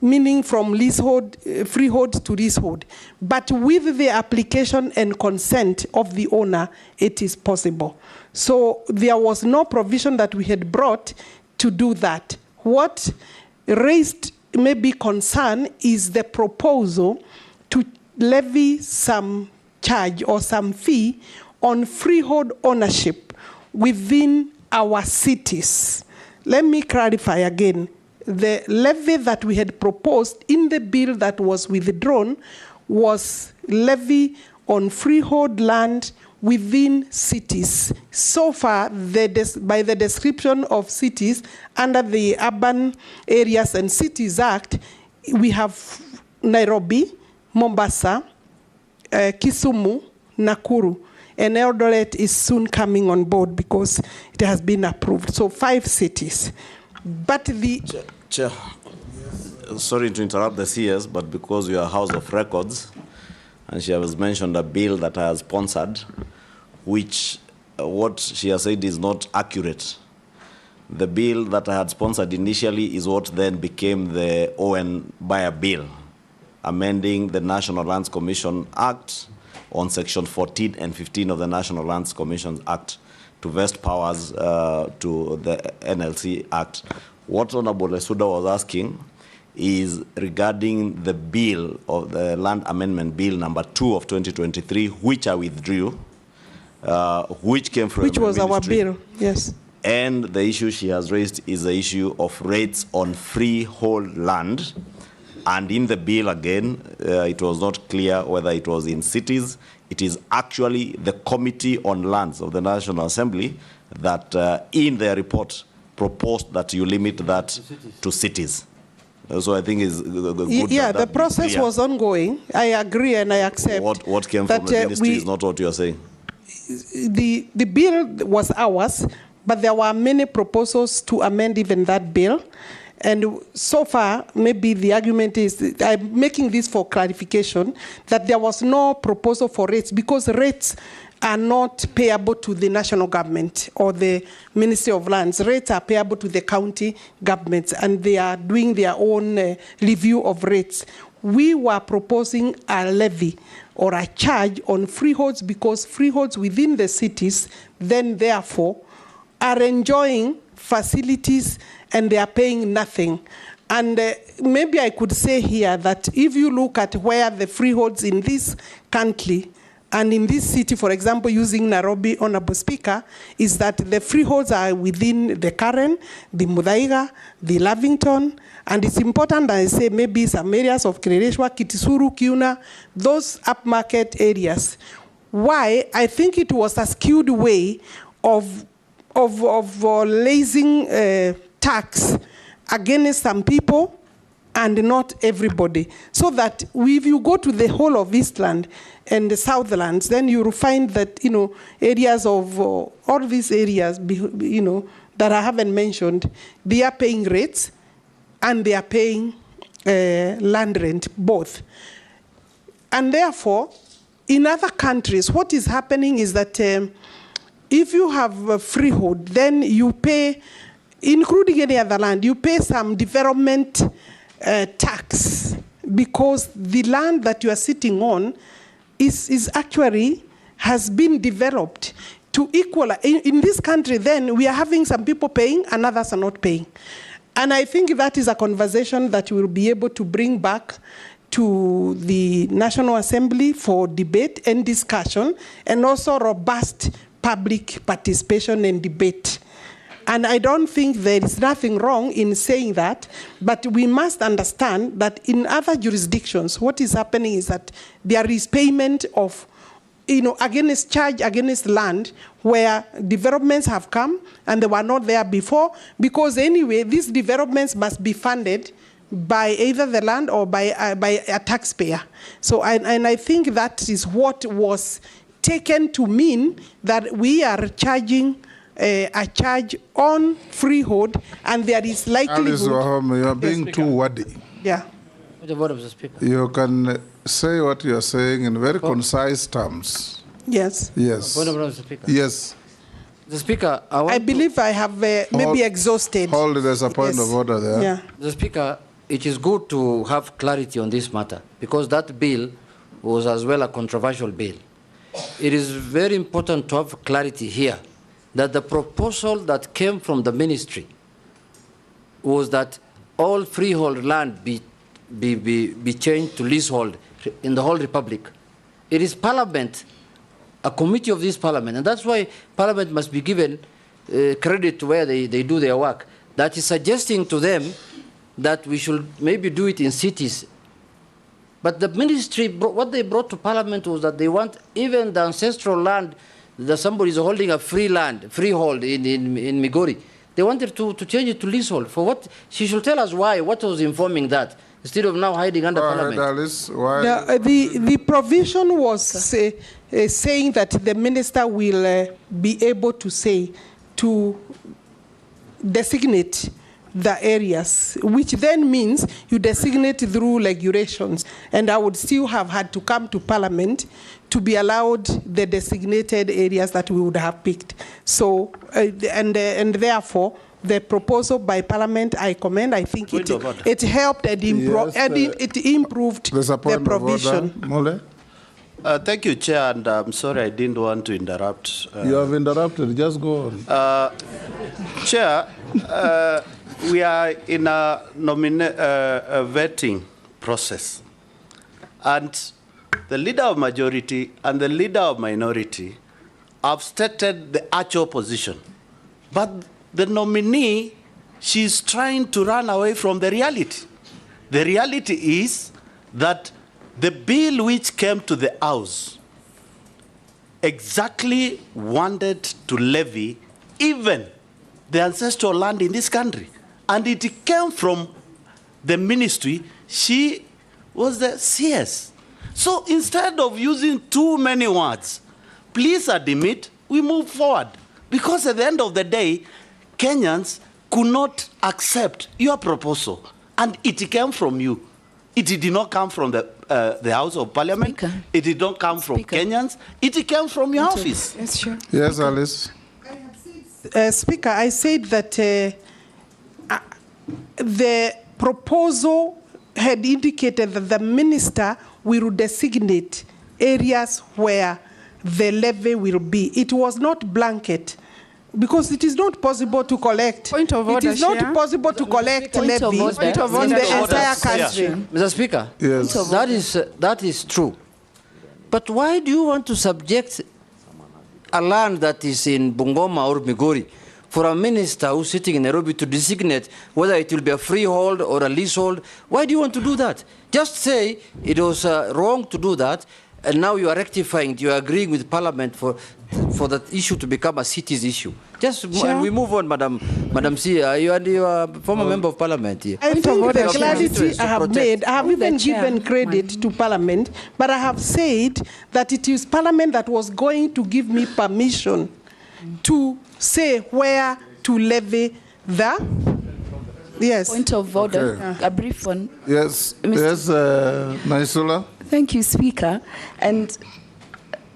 meaning from leasehold, freehold to leasehold. But with the application and consent of the owner, it is possible. So there was no provision that we had brought to do that. What raised maybe concern is the proposal to levy some charge or some fee on freehold ownership within our cities. Let me clarify again. The levy that we had proposed in the bill that was withdrawn was levy on freehold land within cities. So far, by the description of cities under the Urban Areas and Cities Act, we have Nairobi, Mombasa, Kisumu, Nakuru, and Eldoret is soon coming on board because it has been approved. So 5 cities. But the... Chair, sorry to interrupt the CS, but because you are a House of Records, and she has mentioned a bill that I have sponsored, which what she has said is not accurate. The bill that I had sponsored initially is what then became the Owen Bayer bill, amending the National Lands Commission Act on Section 14 and 15 of the National Lands Commission Act to vest powers to the NLC Act. What Honorable Lesuda was asking is regarding the bill of the Land Amendment Bill number 2 of 2023, which I withdrew, which came from which was the ministry. our bill, yes. And the issue she has raised is the issue of rates on freehold land. And in the bill, again, it was not clear whether it was in cities. It is actually the Committee on Lands of the National Assembly that, in their report, proposed that you limit that to cities. So I think it's good. Yeah, the process was ongoing. I agree and I accept. What came from the ministry is not what you are saying. The bill was ours, but there were many proposals to amend even that bill. And so far, maybe the argument is, I'm making this for clarification, that there was no proposal for rates because rates are not payable to the national government or the Ministry of Lands. Rates are payable to the county governments, and they are doing their own review of rates. We were proposing a levy or a charge on freeholds because freeholds within the cities then therefore are enjoying facilities and they are paying nothing. And maybe I could say here that if you look at where the freeholds in this country and in this city, for example, using Nairobi, Honorable Speaker, is that the freeholds are within the Karen, the Muthaiga, the Lavington, and it's important that I say maybe some areas of Kirereshwa, Kitisuru, Kiuna, those upmarket areas. Why? I think it was a skewed way of raising tax against some people and not everybody. So that if you go to the whole of Eastland and the Southlands, then you will find that, you know, areas of all these areas, you know, that I haven't mentioned, they are paying rates and they are paying land rent, both. And therefore, in other countries, what is happening is that if you have a freehold, then you pay including any other land, you pay some development tax because the land that you are sitting on is actually has been developed to equal. In this country, then, we are having some people paying and others are not paying. And I think that is a conversation that we'll be able to bring back to the National Assembly for debate and discussion, and also robust public participation and debate. And I don't think there is nothing wrong in saying that, but we must understand that in other jurisdictions, what is happening is that there is payment of, against charge against land where developments have come and they were not there before, because anyway, these developments must be funded by either the land or by a taxpayer. So, and I think that is what was taken to mean that we are charging a charge on freehold, and there is likelihood. Alice Wahome, you are being too wordy. Yeah. You can say what you are saying in very concise terms. Yes. Yes. Yes. The Speaker, I believe I have maybe exhausted. Hold, there's a point of order there. Yeah. The Speaker, it is good to have clarity on this matter, because that bill was as well a controversial bill. It is very important to have clarity here that the proposal that came from the ministry was that all freehold land be changed to leasehold in the whole republic. It is Parliament, a committee of this Parliament, and that's why Parliament must be given credit where they do their work, that is suggesting to them that we should maybe do it in cities. But the ministry, what they brought to Parliament was that they want even the ancestral land that somebody is holding a freehold in Migori. They wanted to change it to leasehold. For what? She should tell us why, what was informing that, instead of now hiding under Parliament. Alice, why? The provision was saying that the minister will be able to say, to designate the areas, which then means you designate through regulations, and I would still have had to come to Parliament to be allowed the designated areas that we would have picked. So, and therefore, the proposal by Parliament, I commend. I think it helped and it improved the provision. Thank you, Chair, and I'm sorry I didn't want to interrupt. You have interrupted, just go on. Chair, we are in a vetting process, and the leader of majority and the leader of minority have stated the actual position. But the nominee, she's trying to run away from the reality. The reality is that the bill which came to the House exactly wanted to levy even the ancestral land in this country. And it came from the ministry. She was the CS. So instead of using too many words, please admit we move forward. Because at the end of the day, Kenyans could not accept your proposal. And it came from you. It did not come from the House of Parliament. Speaker. It did not come from Kenyans. It came from your office. Yes, sure. Yes, Alice. Speaker, I said that the proposal had indicated that the minister will designate areas where the levy will be. It was not blanket, because it is not possible to collect. Point of order, it is not possible to collect levy in the entire country. Mr. Speaker, yes. That is true. But why do you want to subject a land that is in Bungoma or Migori for a minister who's sitting in Nairobi to designate whether it will be a freehold or a leasehold? Why do you want to do that? Just say it was wrong to do that, and now you are rectifying, you are agreeing with Parliament for that issue to become a city's issue. Just and we move on, Madam C. You are a former member of Parliament here. I think the clarity I have made, I have even given credit to Parliament, but I have said that it is Parliament that was going to give me permission to say where to levy the. Yes. Point of order. Okay. A brief one. Yes. Yes, Naisula. Thank you, Speaker. And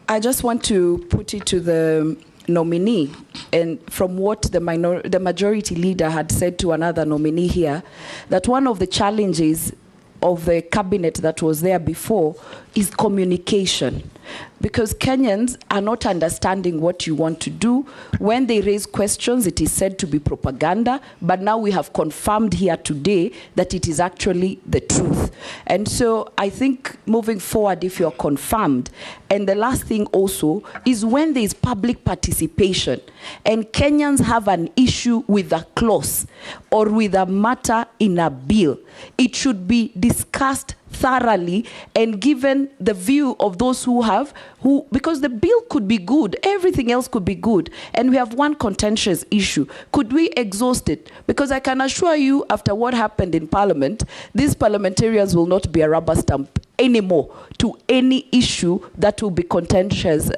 I just want to put it to the nominee, and from what the majority leader had said to another nominee here, that one of the challenges of the cabinet that was there before is communication. Because Kenyans are not understanding what you want to do. When they raise questions, it is said to be propaganda, but now we have confirmed here today that it is actually the truth. And so I think moving forward, if you're confirmed, and the last thing also is when there is public participation and Kenyans have an issue with a clause or with a matter in a bill, it should be discussed thoroughly and given the view of those because the bill could be good, everything else could be good, and we have one contentious issue. Could we exhaust it? Because I can assure you, after what happened in Parliament, these parliamentarians will not be a rubber stamp anymore to any issue that will be contentious,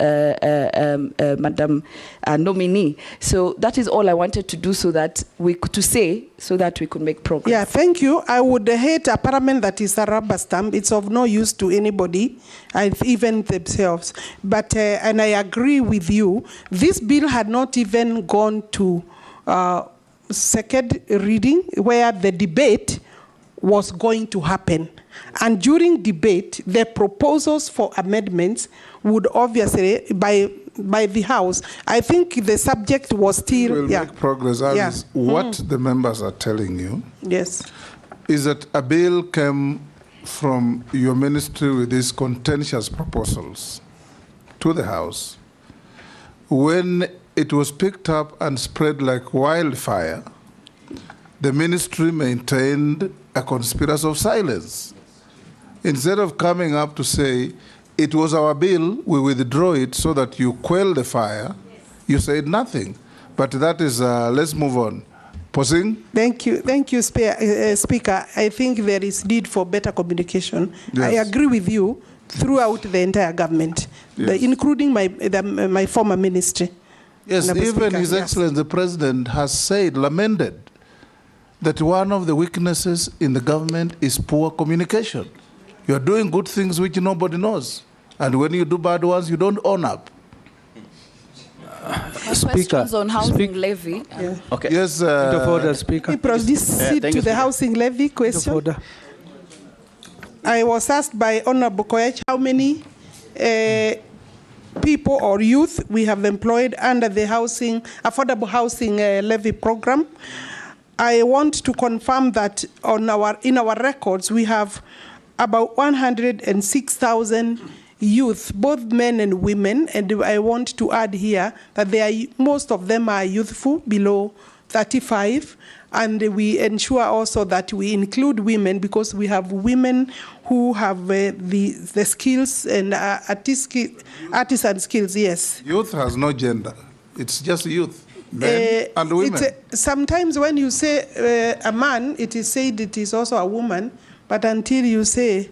Madam Nominee. So that is all I wanted to do so that we could make progress. Yeah, thank you. I would hate a parliament that is a rubber stamp. It's of no use to anybody, even themselves. But, and I agree with you, this bill had not even gone to second reading where the debate was going to happen. And during debate, the proposals for amendments would obviously, by the House, I think the subject was still... We'll make progress. Alice, what the members are telling you is that a bill came from your ministry with these contentious proposals to the House. When it was picked up and spread like wildfire, the ministry maintained a conspiracy of silence. Instead of coming up to say, it was our bill, we withdraw it so that you quell the fire, you said nothing. But that is, let's move on. Posing? Thank you, Speaker. I think there is need for better communication. Yes. I agree with you throughout the entire government, including my former ministry. Yes, even His Excellency the President has said, lamented, that one of the weaknesses in the government is poor communication. You are doing good things which nobody knows. And when you do bad ones, you don't own up. Questions on housing levy. Okay. Yes. Speaker. We proceed to the housing levy question. I was asked by Honorable Koech how many people or youth we have employed under the affordable housing levy program. I want to confirm that in our records we have about 106,000 youth, both men and women, and I want to add here that most of them are youthful, below 35, and we ensure also that we include women because we have women who have the skills and artisan skills, yes. Youth has no gender. It's just youth, men and women. Sometimes when you say a man, it is said it is also a woman, but until you say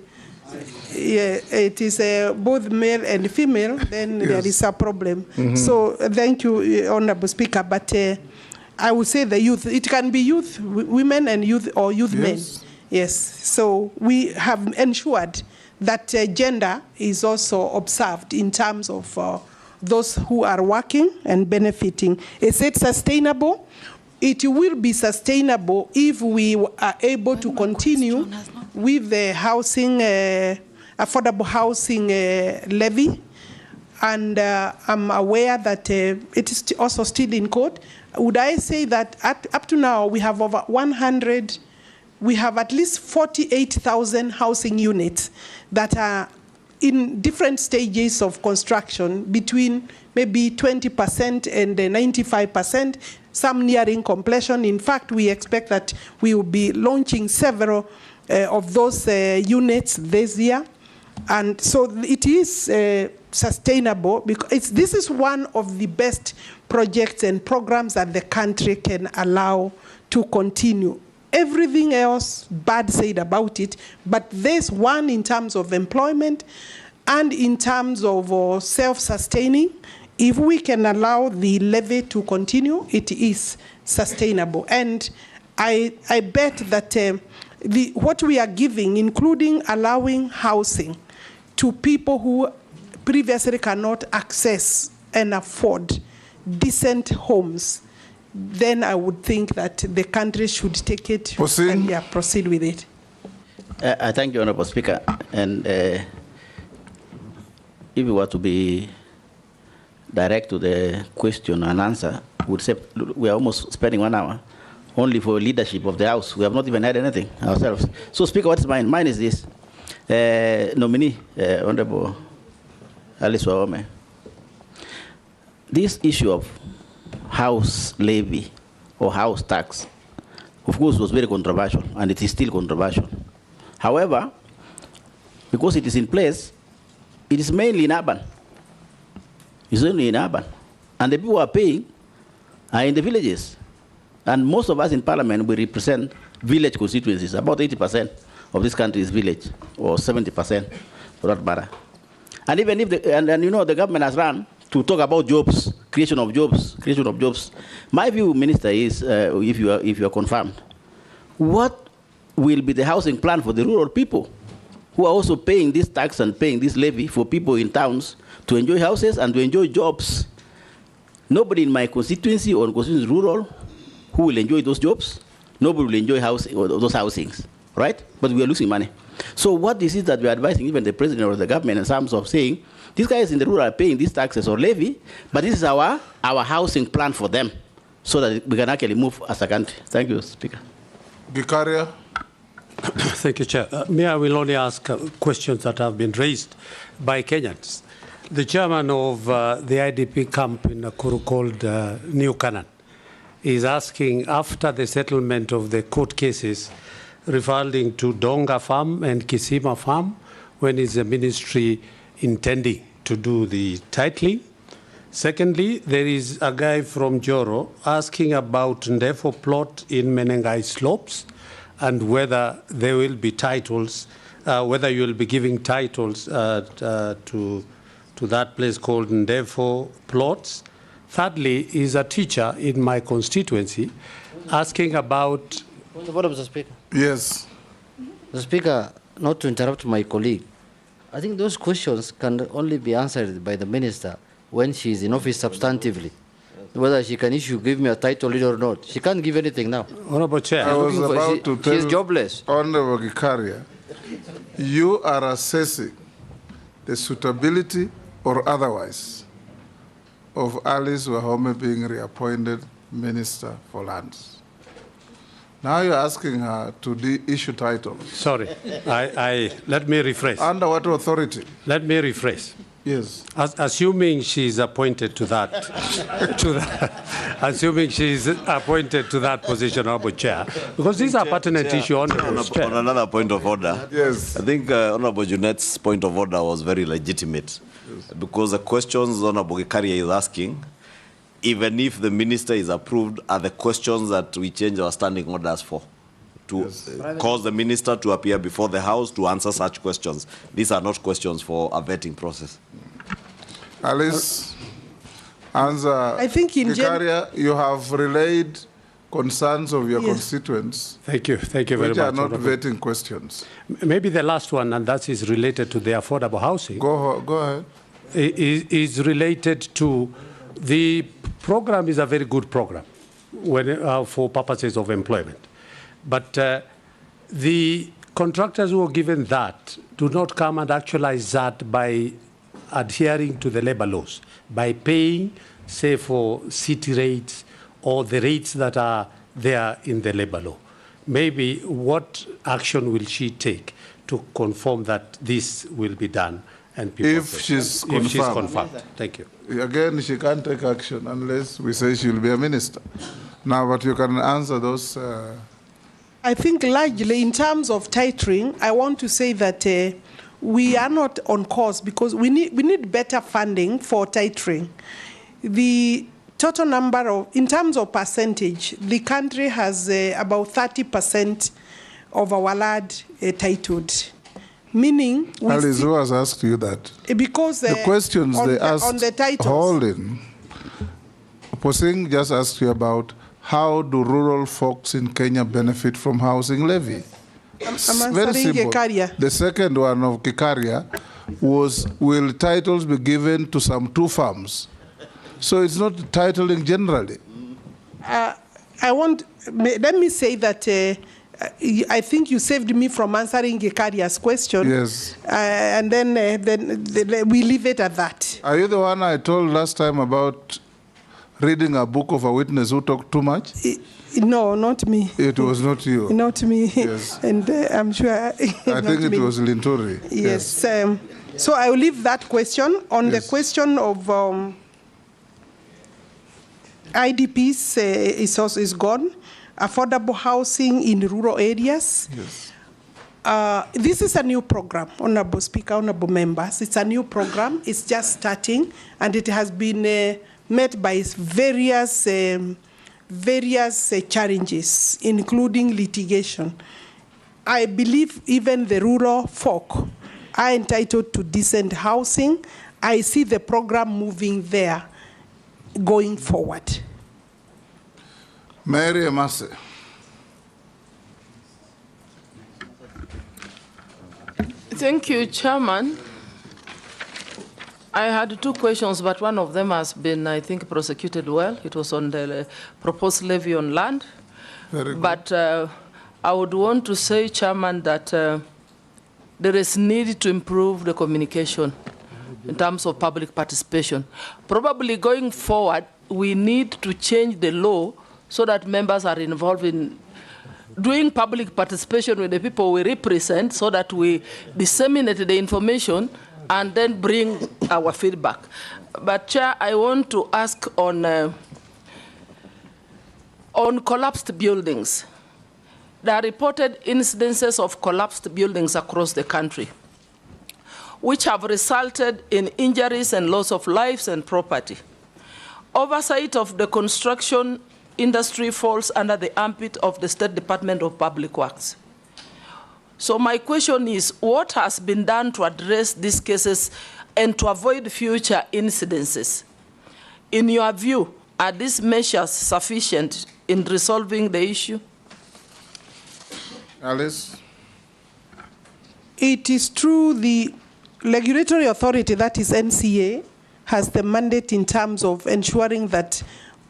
it is both male and female, then there is a problem. So thank you, Honorable Speaker, but I would say the youth, it can be youth, women and youth, or youth men. Yes, so we have ensured that gender is also observed in terms of those who are working and benefiting. Is it sustainable? It will be sustainable if we are able to continue with the housing, affordable housing levy. And I'm aware that it is also still in court. Would I say that up to now we have over 100, we have at least 48,000 housing units that are in different stages of construction, between maybe 20% and 95%, some nearing completion. In fact, we expect that we will be launching several of those units this year. And so it is sustainable because this is one of the best projects and programs that the country can allow to continue. Everything else bad said about it, but there's one in terms of employment and in terms of self-sustaining. If we can allow the levy to continue, it is sustainable. And I bet that what we are giving, including allowing housing to people who previously cannot access and afford, decent homes, then I would think that the country should take it and proceed with it. I thank you, Honorable Speaker. And if we were to be direct to the question and answer, would say we are almost spending 1 hour only for leadership of the House. We have not even had anything ourselves. So, Speaker, what is mine? Mine is this. Nominee, Honorable Alice Wahome. This issue of house levy or house tax, of course, was very controversial, and it is still controversial. However, because it is in place, it is mainly in urban. It's only in urban. And the people who are paying are in the villages. And most of us in Parliament, we represent village constituencies. About 80% of this country is village, or 70% for that matter. And even if, and you know, the government has run to talk about jobs, creation of jobs. My view, Minister, is, if you are confirmed, what will be the housing plan for the rural people who are also paying this tax and paying this levy for people in towns to enjoy houses and to enjoy jobs? Nobody in my constituency or constituency rural who will enjoy those jobs. Nobody will enjoy those housings, right? But we are losing money. So what is it that we are advising even the president or the government in terms of saying, these guys in the rural are paying these taxes or levy, but this is our housing plan for them so that we can actually move as a country. Thank you, Speaker. Gikaria. Thank you, Chair. Me, I will only ask questions that have been raised by Kenyans. The chairman of the IDP camp in Nakuru called New Canaan is asking, after the settlement of the court cases referring to Donga Farm and Kisima Farm, when is the ministry intending to do the titling? Secondly, there is a guy from Joro asking about Ndefo plot in Menengai Slopes and whether there will be titles, whether you will be giving titles to that place called Ndefo plots. Thirdly, is a teacher in my constituency asking about... Point of order, Mr. Speaker. Yes. Mr. Speaker, not to interrupt my colleague, I think those questions can only be answered by the minister when she is in office substantively. Whether she can give me a title or not. She can't give anything now. Honorable Chair. I was about to tell she is jobless. Honorable Gikaria, you are assessing the suitability or otherwise of Alice Wahome being reappointed Minister for Lands. Now you're asking her to issue title. Sorry, let me rephrase. Under what authority? Let me rephrase. Yes. Assuming she's appointed to that, assuming she's appointed to that position, Honorable Chair, because these are pertinent issue on another point of order. Yes. I think Honorable Junet's point of order was very legitimate, because the questions Honorable Gikaria is asking, even if the minister is approved, are the questions that we change our standing orders for, to cause the minister to appear before the House to answer such questions. These are not questions for a vetting process. Alice, answer. I think in Gikaria, you have relayed concerns of your constituents. Thank you very much. Which are not vetting questions. Maybe the last one, and that is related to the affordable housing. Go ahead. Is related to the program. Is a very good program for purposes of employment. But the contractors who are given that do not come and actualize that by adhering to the labor laws, by paying, say, for city rates or the rates that are there in the labor law. Maybe what action will she take to confirm that this will be done? And people if she's confirmed. Thank you. Again, she can't take action unless we say she'll be a minister. Now, but you can answer those. I think largely in terms of titering, I want to say that we are not on course because we need better funding for titering. The total number of, in terms of percentage, the country has about 30% of our land titled. Meaning, Alice, who has asked you that? Because the questions they asked on the titles. Holding. Posing just asked you about how do rural folks in Kenya benefit from housing levy? I'm very simple. Gikaria. The second one of Gikaria was, will titles be given to some 2 farms So it's not titling generally. Let me say that I think you saved me from answering Gekaria's question. Yes. And then we leave it at that. Are you the one I told last time about reading a book of a witness who talked too much? No, not me. It was not you. Not me. Yes. And I'm sure. I think it was Linturi. Yes. So I will leave that question. On the question of IDPs is gone. Affordable housing in rural areas. Yes. This is a new program, Honorable Speaker, Honorable Members. It's a new program. It's just starting, and it has been met by various challenges, including litigation. I believe even the rural folk are entitled to decent housing. I see the program moving there going forward. Mary Amase. Thank you, Chairman. I had two questions, but one of them has been, I think, prosecuted well. It was on the proposed levy on land. Very good. But I would want to say, Chairman, that there is need to improve the communication in terms of public participation. Probably going forward, we need to change the law so that members are involved in doing public participation with the people we represent, so that we disseminate the information and then bring our feedback. But Chair, I want to ask on collapsed buildings. There are reported incidences of collapsed buildings across the country, which have resulted in injuries and loss of lives and property. Oversight of the construction industry falls under the ambit of the State Department of Public Works. So my question is, what has been done to address these cases and to avoid future incidences? In your view, are these measures sufficient in resolving the issue? Alice? It is true the regulatory authority, that is NCA, has the mandate in terms of ensuring that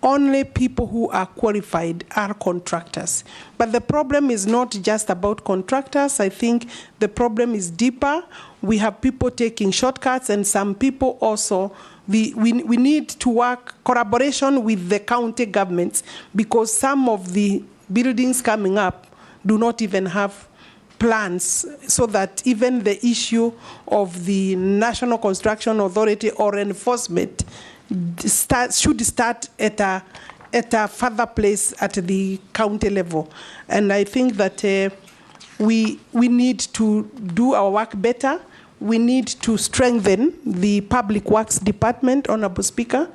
only people who are qualified are contractors. But the problem is not just about contractors. I think the problem is deeper. We have people taking shortcuts, and some people also, we need to work collaboration with the county governments, because some of the buildings coming up do not even have plans, so that even the issue of the National Construction Authority or enforcement should start at a further place at the county level. And I think that we need to do our work better. We need to strengthen the Public Works Department, Honorable Speaker,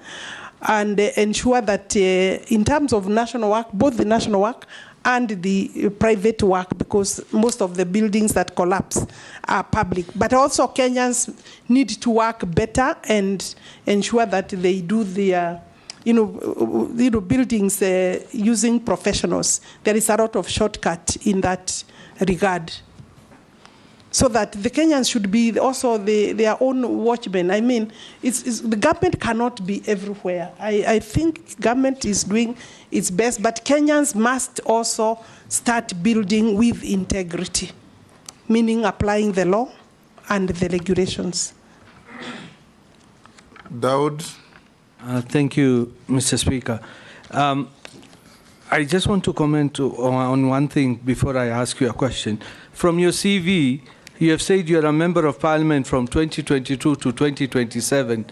and ensure that in terms of national work, both the national work and the private work, because most of the buildings that collapse are public. But also Kenyans need to work better and ensure that they do their buildings using professionals. There is a lot of shortcut in that regard. So that the Kenyans should be also their own watchmen. I mean, the government cannot be everywhere. I think government is doing its best, but Kenyans must also start building with integrity, meaning applying the law and the regulations. Daud? Thank you, Mr. Speaker. I just want to comment on one thing before I ask you a question. From your CV, you have said you are a member of parliament from 2022 to 2027.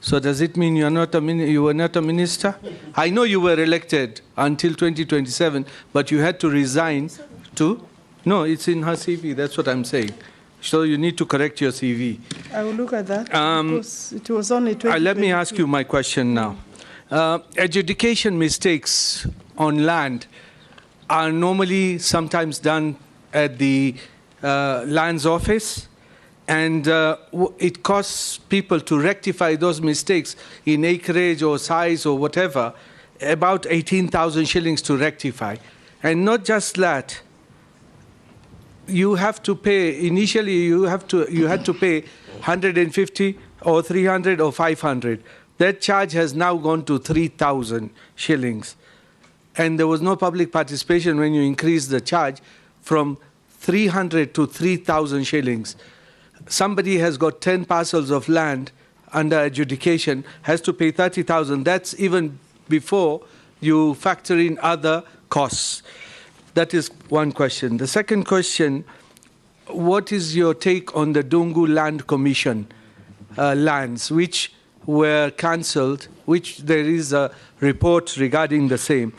So does it mean you were not a minister? I know you were elected until 2027, but you had to resign to? No, it's in her CV. That's what I'm saying. So you need to correct your CV. I will look at that. It was only 2022. Let me ask you my question now. Adjudication mistakes on land are normally sometimes done at the lands office, and it costs people to rectify those mistakes in acreage or size or whatever, about 18,000 shillings to rectify. And not just that, you have to pay, initially you had to pay 150 or 300 or 500. That charge has now gone to 3,000 shillings. And there was no public participation when you increase the charge from 300 to 3,000 shillings. Somebody has got 10 parcels of land under adjudication, has to pay 30,000. That's even before you factor in other costs. That is one question. The second question, what is your take on the Dungu Land Commission lands, which were cancelled, which there is a report regarding the same?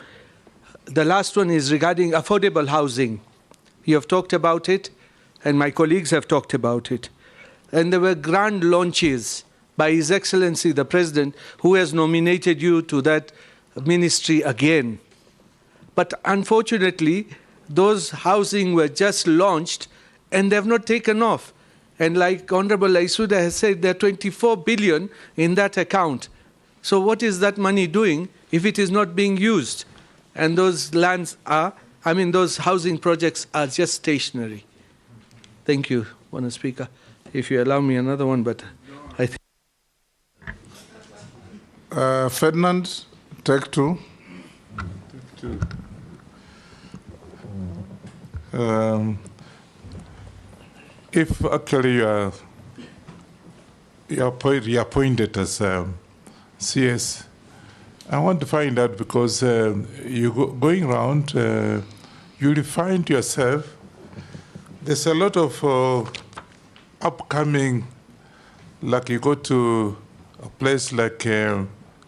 The last one is regarding affordable housing. You have talked about it, and my colleagues have talked about it. And there were grand launches by His Excellency the President, who has nominated you to that ministry again. But unfortunately, those housing were just launched, and they have not taken off. And like Honorable Aisuda has said, there are 24 billion in that account. So what is that money doing if it is not being used? And those lands are, those housing projects are just stationary. Thank you, Mr. Speaker. If you allow me another one, but I think. Ferdinand, take two. If actually you are appointed as CS, I want to find out, because going around, you will find yourself, there's a lot of upcoming, like you go to a place like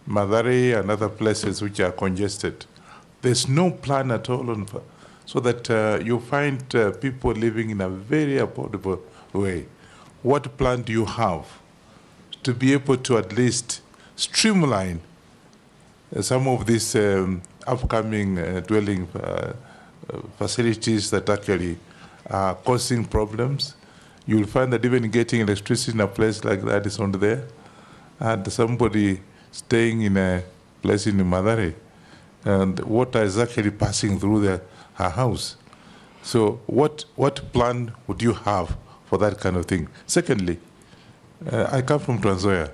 Mathare and other places which are congested. There's no plan at all so that you find people living in a very affordable way. What plan do you have to be able to at least streamline some of these upcoming dwelling facilities that actually are causing problems? You'll find that even getting electricity in a place like that is not there. And somebody staying in a place in Mathare, and water is actually passing through her house. So what plan would you have for that kind of thing? Secondly, I come from Trans Nzoia.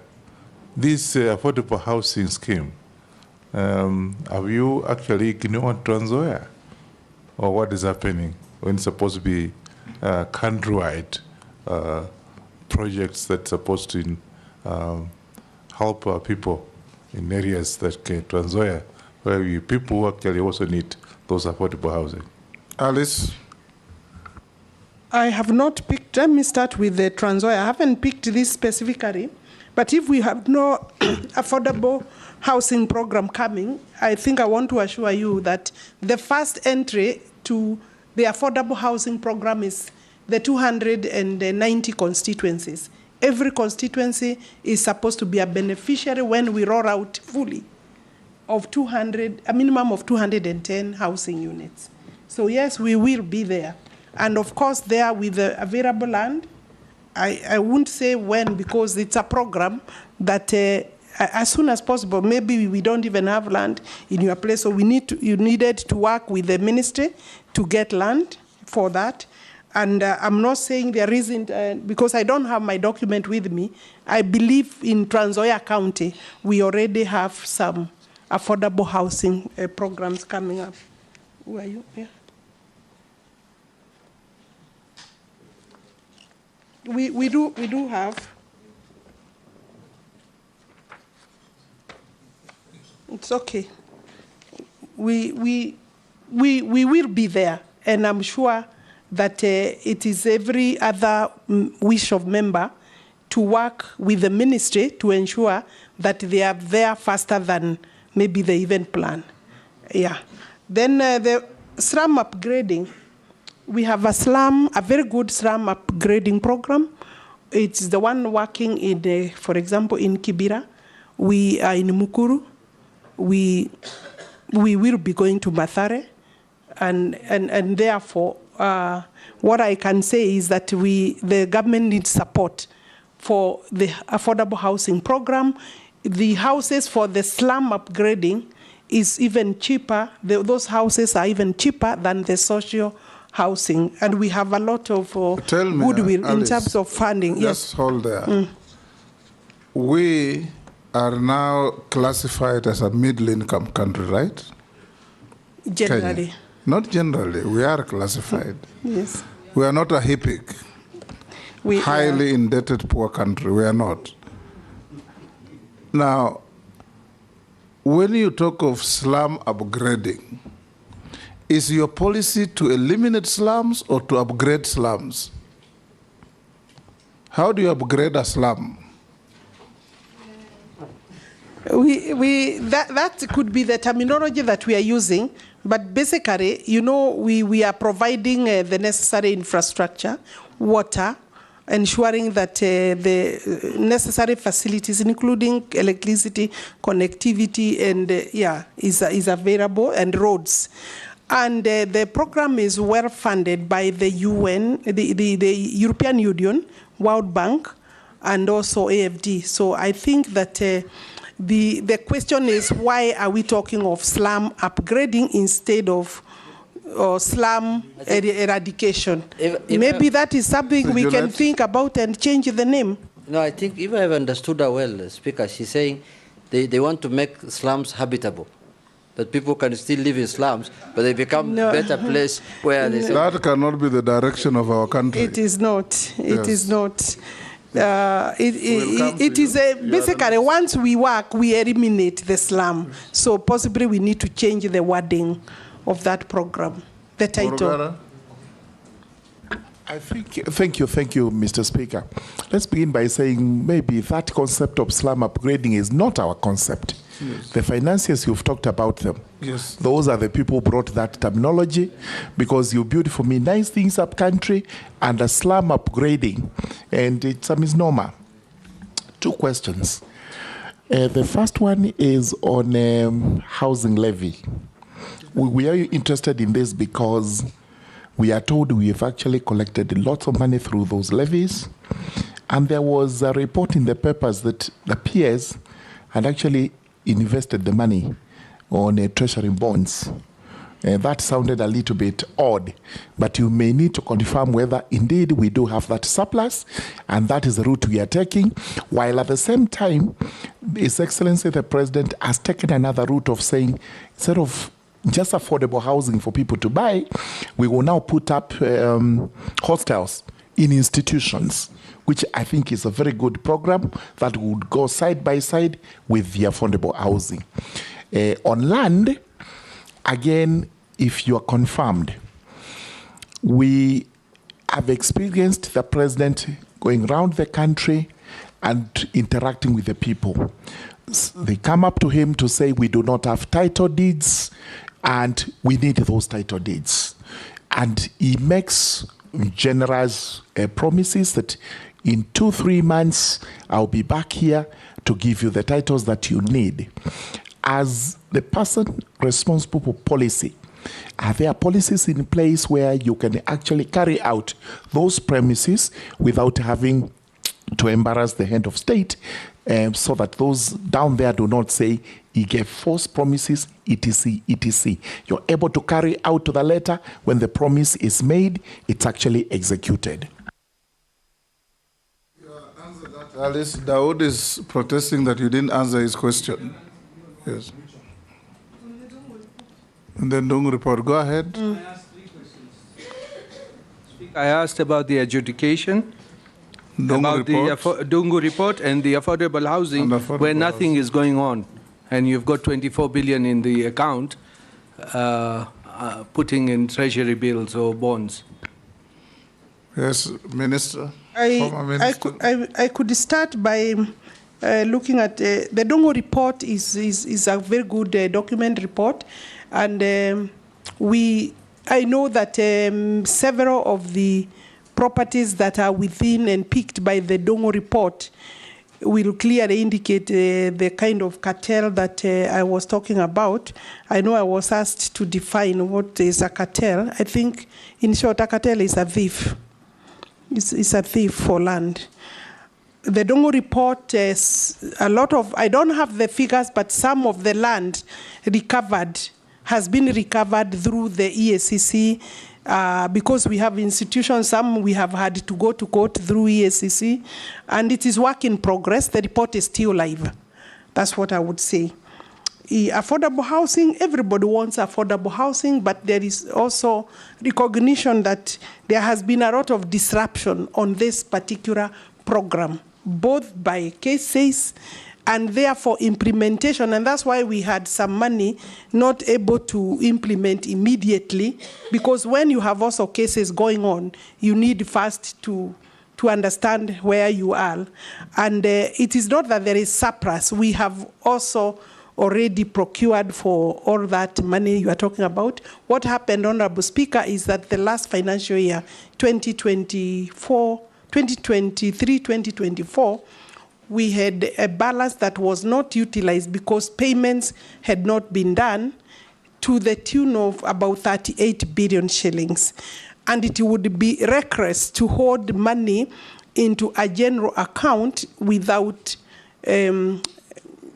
This affordable housing scheme, have you actually ignored Trans Nzoia? Or what is happening when it's supposed to be countrywide projects that's supposed to help people in areas that Trans Nzoia, where people actually also need those affordable housing? Alice? I have not picked, let me start with the Trans Nzoia. I haven't picked this specifically, but if we have no affordable housing program coming, I think I want to assure you that the first entry to the affordable housing program is the 290 constituencies. Every constituency is supposed to be a beneficiary when we roll out fully of a minimum of 210 housing units. So yes, we will be there. And of course, there with the available land, I won't say when, because it's a program that as soon as possible, maybe we don't even have land in your place, so you needed to work with the ministry to get land for that. And I'm not saying there isn't, because I don't have my document with me. I believe in Trans Nzoia County, we already have some affordable housing programs coming up. Who are you? Yeah. We do have. It's okay. We will be there, and I'm sure that it is every other wish of member to work with the ministry to ensure that they are there faster than maybe they even plan. Yeah. Then the slum upgrading. We have a very good slum upgrading program. It's the one working in, for example, in Kibera. We are in Mukuru. We will be going to Mathare, and therefore, what I can say is that the government needs support for the affordable housing program. The houses for the slum upgrading is even cheaper. Those houses are even cheaper than the social housing, and we have a lot of goodwill in terms of funding. Just hold there. We are now classified as a middle-income country, right? Generally. Kenya. Not generally. We are classified. Yes. We are not a HIPIC. We highly indebted poor country. We are not. Now, when you talk of slum upgrading, is your policy to eliminate slums or to upgrade slums? How do you upgrade a slum? That could be the terminology that we are using, but basically, you know, we are providing the necessary infrastructure, water, ensuring that the necessary facilities, including electricity, connectivity, and is available, and roads. And the program is well funded by the UN, the European Union, World Bank, and also AFD. So I think that the question is, why are we talking of slum upgrading instead of slum eradication? Maybe that is something we can think about and change the name. No, I think if I have understood her well, Speaker, she's saying they want to make slums habitable. That people can still live in slums, but they become better place where they say... That cannot be the direction of our country. It is not. It is not. It is basically, once we work, we eliminate the slum. So possibly we need to change the wording of that program, the title. I think, thank you, Mr. Speaker. Let's begin by saying maybe that concept of slum upgrading is not our concept. Yes. The financiers, you've talked about them. Yes. Those are the people who brought that terminology, because you build for me nice things up country and a slum upgrading, and it's a misnomer. Two questions. The first one is on housing levy. We are interested in this because we are told we have actually collected lots of money through those levies. And there was a report in the papers that the peers had actually invested the money on treasury bonds. That sounded a little bit odd, but you may need to confirm whether indeed we do have that surplus, and that is the route we are taking, while at the same time, His Excellency the President has taken another route of saying, instead of just affordable housing for people to buy, we will now put up hostels in institutions, which I think is a very good program that would go side by side with the affordable housing. On land, again, if you are confirmed, we have experienced the president going around the country and interacting with the people. They come up to him to say, we do not have title deeds, and we need those title deeds. And he makes generous promises that in 2-3 months, I'll be back here to give you the titles that you need. As the person responsible for policy, are there policies in place where you can actually carry out those premises without having to embarrass the head of state, so that those down there do not say he gave false promises, etc., etc. You're able to carry out to the letter when the promise is made, it's actually executed. Alice, Dawood is protesting that you didn't answer his question. Yes. And then Dungu report, go ahead. I asked about the adjudication, about the Dungu report and the affordable housing, where nothing is going on. And you've got 24 billion in the account, putting in treasury bills or bonds. Yes, Minister. I could start by looking at the Dungu report is a very good document report, and I know that several of the properties that are within and picked by the Dungu report will clearly indicate the kind of cartel that I was talking about. I know I was asked to define what is a cartel. I think, in short, a cartel is a thief. It's a thief for land. The Dungu report is a lot of, I don't have the figures, but some of the land recovered has been recovered through the EACC, because we have institutions, some we have had to go to court through EACC, and it is work in progress. The report is still live. That's what I would say. Affordable housing, everybody wants affordable housing, but there is also recognition that there has been a lot of disruption on this particular program, both by cases and therefore implementation. And that's why we had some money not able to implement immediately, because when you have also cases going on, you need first to understand where you are. And it is not that there is surplus. We have also already procured for all that money you are talking about. What happened, Honorable Speaker, is that the last financial year, 2023-2024, we had a balance that was not utilized because payments had not been done to the tune of about 38 billion shillings. And it would be reckless to hold money into a general account without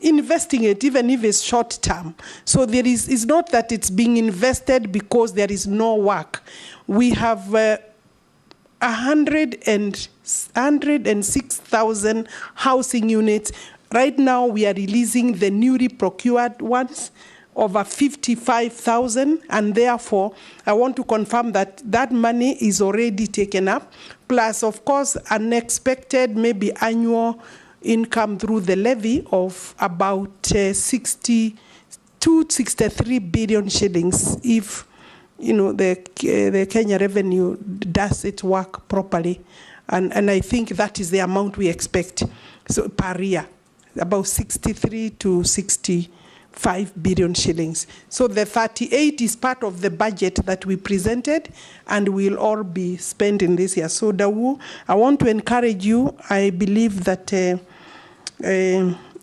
investing it, even if it's short term. So there is, it's not that it's being invested because there is no work. We have 106,000 housing units. Right now we are releasing the newly procured ones, over 55,000, and therefore I want to confirm that that money is already taken up, plus of course unexpected maybe annual income through the levy of about 63 billion shillings if the Kenya revenue does its work properly, and I think that is the amount we expect so per year, about 63 to 65 billion shillings. So the 38 is part of the budget that we presented and will all be spent in this year. So Dawu, I want to encourage you. I believe that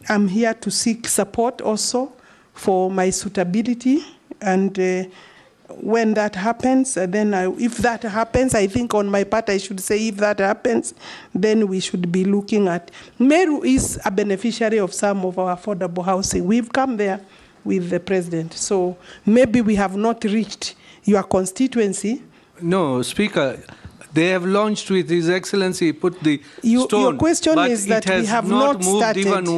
I'm here to seek support also for my suitability, and when that happens, then if that happens, I think on my part I should say if that happens, then we should be looking at. Meru is a beneficiary of some of our affordable housing. We've come there with the president, so maybe we have not reached your constituency. No, Speaker, they have launched with His Excellency, put the stone. Your question but is that we have not moved started. Even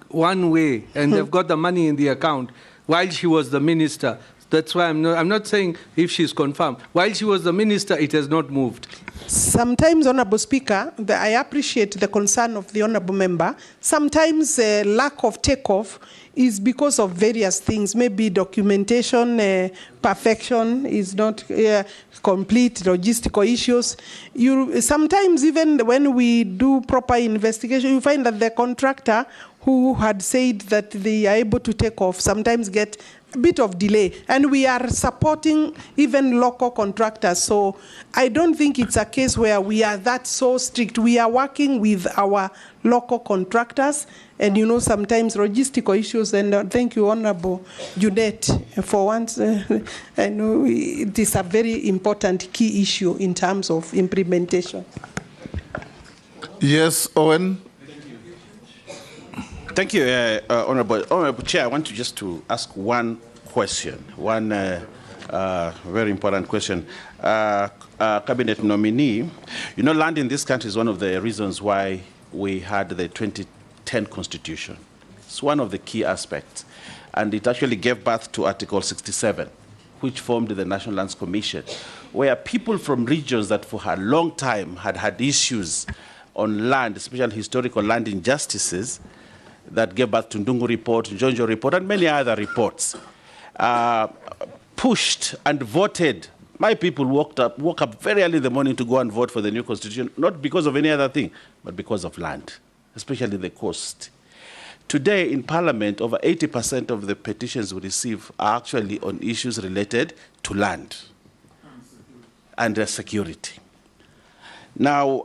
one way, and they've got the money in the account while she was the minister. That's why I'm not saying if she's confirmed. While she was the minister, it has not moved. Sometimes, Honorable Speaker, I appreciate the concern of the Honorable Member. Sometimes lack of takeoff is because of various things. Maybe documentation perfection is not complete, logistical issues. Sometimes even when we do proper investigation, you find that the contractor who had said that they are able to take off sometimes get a bit of delay, and we are supporting even local contractors. So I don't think it's a case where we are that so strict. We are working with our local contractors, and sometimes logistical issues. And thank you, Honorable Judet, for once. I know it is a very important key issue in terms of implementation. Yes, Owen. Thank you, Honorable Chair. I want to ask one question, one very important question. Cabinet nominee, land in this country is one of the reasons why we had the 2010 Constitution. It's one of the key aspects. And it actually gave birth to Article 67, which formed the National Lands Commission, where people from regions that for a long time had issues on land, especially historical land injustices, that gave birth to Ndungu Report, Njonjo Report, and many other reports, pushed and voted. My people woke up very early in the morning to go and vote for the new constitution, not because of any other thing, but because of land, especially the coast. Today in Parliament, over 80% of the petitions we receive are actually on issues related to land and security. Now,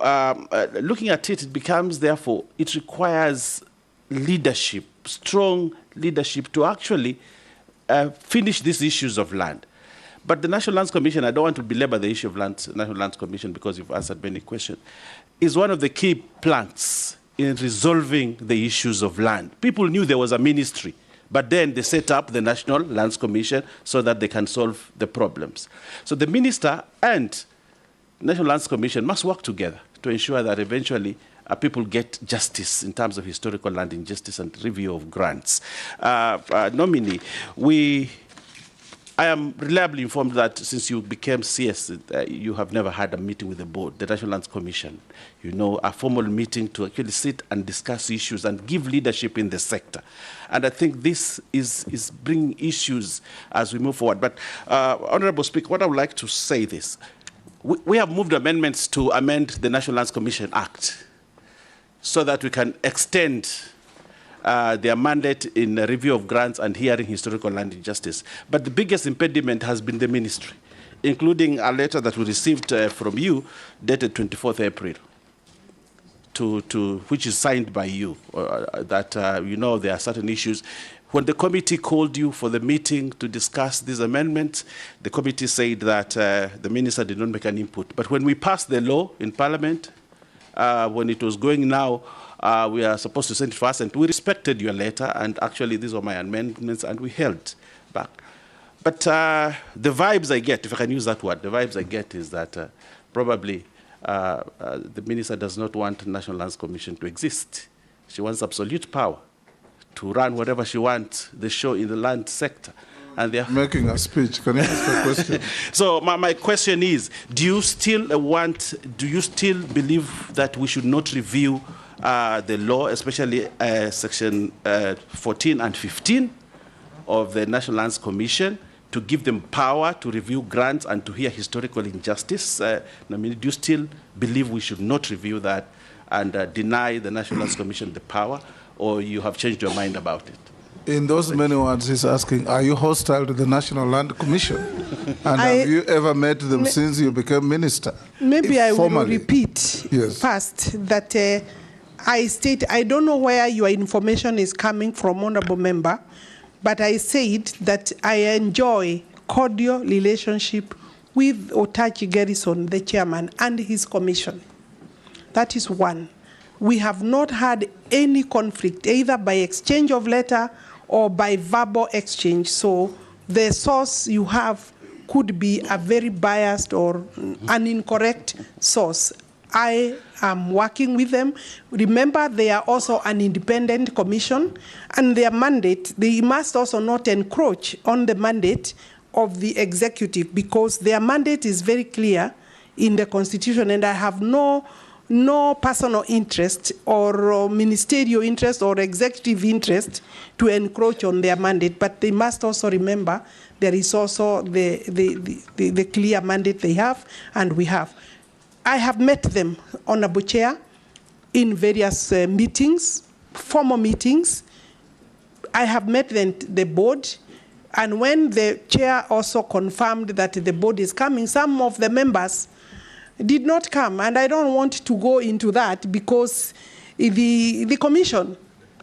looking at it, it becomes, therefore, it requires leadership, strong leadership to actually finish these issues of land. But the National Lands Commission, I don't want to belabor the issue of National Lands Commission because you've answered many questions, is one of the key planks in resolving the issues of land. People knew there was a ministry, but then they set up the National Lands Commission so that they can solve the problems. So the minister and National Lands Commission must work together to ensure that eventually people get justice in terms of historical land injustice and review of grants. Nominee, I am reliably informed that since you became CS, you have never had a meeting with the board, the National Lands Commission. You know, a formal meeting to actually sit and discuss issues and give leadership in the sector. And I think this is bringing issues as we move forward. But, Honorable Speaker, what I would like to say this. We have moved amendments to amend the National Lands Commission Act so that we can extend their mandate in a review of grants and hearing historical land injustice. But the biggest impediment has been the ministry, including a letter that we received from you dated 24th April, which is signed by you, that you know there are certain issues. When the committee called you for the meeting to discuss these amendments, the committee said that the minister did not make an input. But when we passed the law in Parliament, when it was going now, we are supposed to send it first, and we respected your letter, and actually these were my amendments, and we held back. But the vibes I get, if I can use that word, the vibes I get is that probably the minister does not want the National Lands Commission to exist. She wants absolute power to run whatever she wants, the show in the land sector. And they are making a speech. Can you ask a question? So my question is, do you still believe that we should not review the law, especially section 14 and 15 of the National Lands Commission, to give them power to review grants and to hear historical injustice? I mean, do you still believe we should not review that and deny the National Lands Commission the power, or you have changed your mind about it? In those many words, he's asking, are you hostile to the National Land Commission? And have you ever met them since you became minister? Maybe I will repeat first that I don't know where your information is coming from, Honorable Member, but I said that I enjoy cordial relationship with Otachi Garrison, the chairman, and his commission. That is one. We have not had any conflict, either by exchange of letter or by verbal exchange. So the source you have could be a very biased or an incorrect source. I am working with them. Remember, they are also an independent commission, and their mandate, they must also not encroach on the mandate of the executive, because their mandate is very clear in the Constitution, and I have no personal interest or ministerial interest or executive interest to encroach on their mandate. But they must also remember there is also the clear mandate they have and we have. I have met them, Honorable Chair, in various meetings, formal meetings. I have met the board, and when the chair also confirmed that the board is coming, some of the members did not come, and I don't want to go into that because the commission,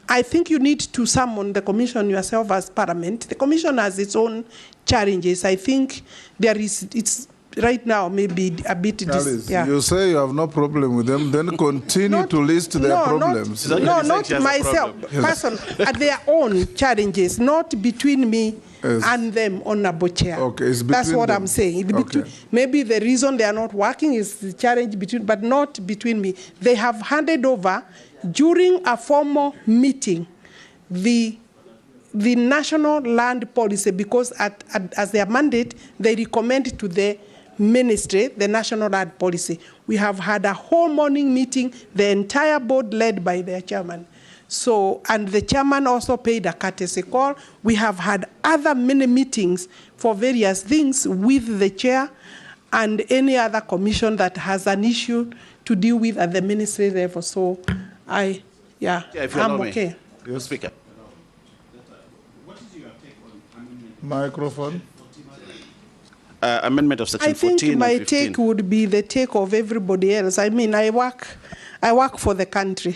I think you need to summon the commission yourself as Parliament. The commission has its own challenges. I think it's right now maybe a bit. You say you have no problem with them, then continue to list their problems. Not myself, person, at their own challenges, not between me and them, Honorable Chair. Okay, it's that's what them. I'm saying. Okay. Maybe the reason they are not working is the challenge between, but not between me. They have handed over during a formal meeting the national land policy, because as their mandate, they recommend to the ministry the national land policy. We have had a whole morning meeting, the entire board led by their chairman. So, and the chairman also paid a courtesy call. We have had other many meetings for various things with the chair and any other commission that has an issue to deal with at the ministry level. So, I'm okay. Your Speaker. Microphone. Amendment of section 14 and 15. I think my take would be the take of everybody else. I mean, I work for the country.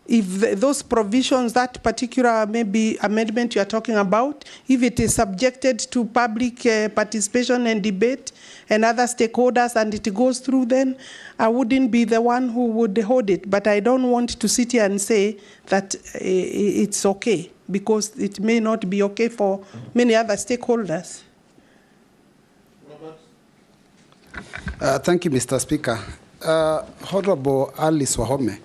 If those provisions, that particular maybe amendment you are talking about, if it is subjected to public participation and debate and other stakeholders and it goes through, then I wouldn't be the one who would hold it. But I don't want to sit here and say that it's okay, because it may not be okay for many other stakeholders. Thank you, Mr. Speaker. Honorable Alice Wahome,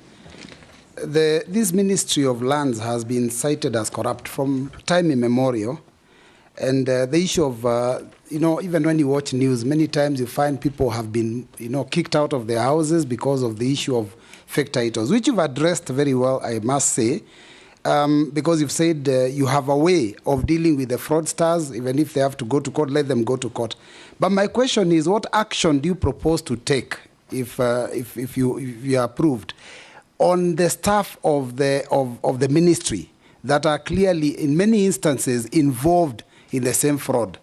this Ministry of Lands has been cited as corrupt from time immemorial. And the issue of, even when you watch news, many times you find people have been, kicked out of their houses because of the issue of fake titles, which you've addressed very well, I must say, because you've said you have a way of dealing with the fraudsters. Even if they have to go to court, let them go to court. But my question is, what action do you propose to take if you are approved on the staff of the ministry that are clearly, in many instances, involved in the same fraud?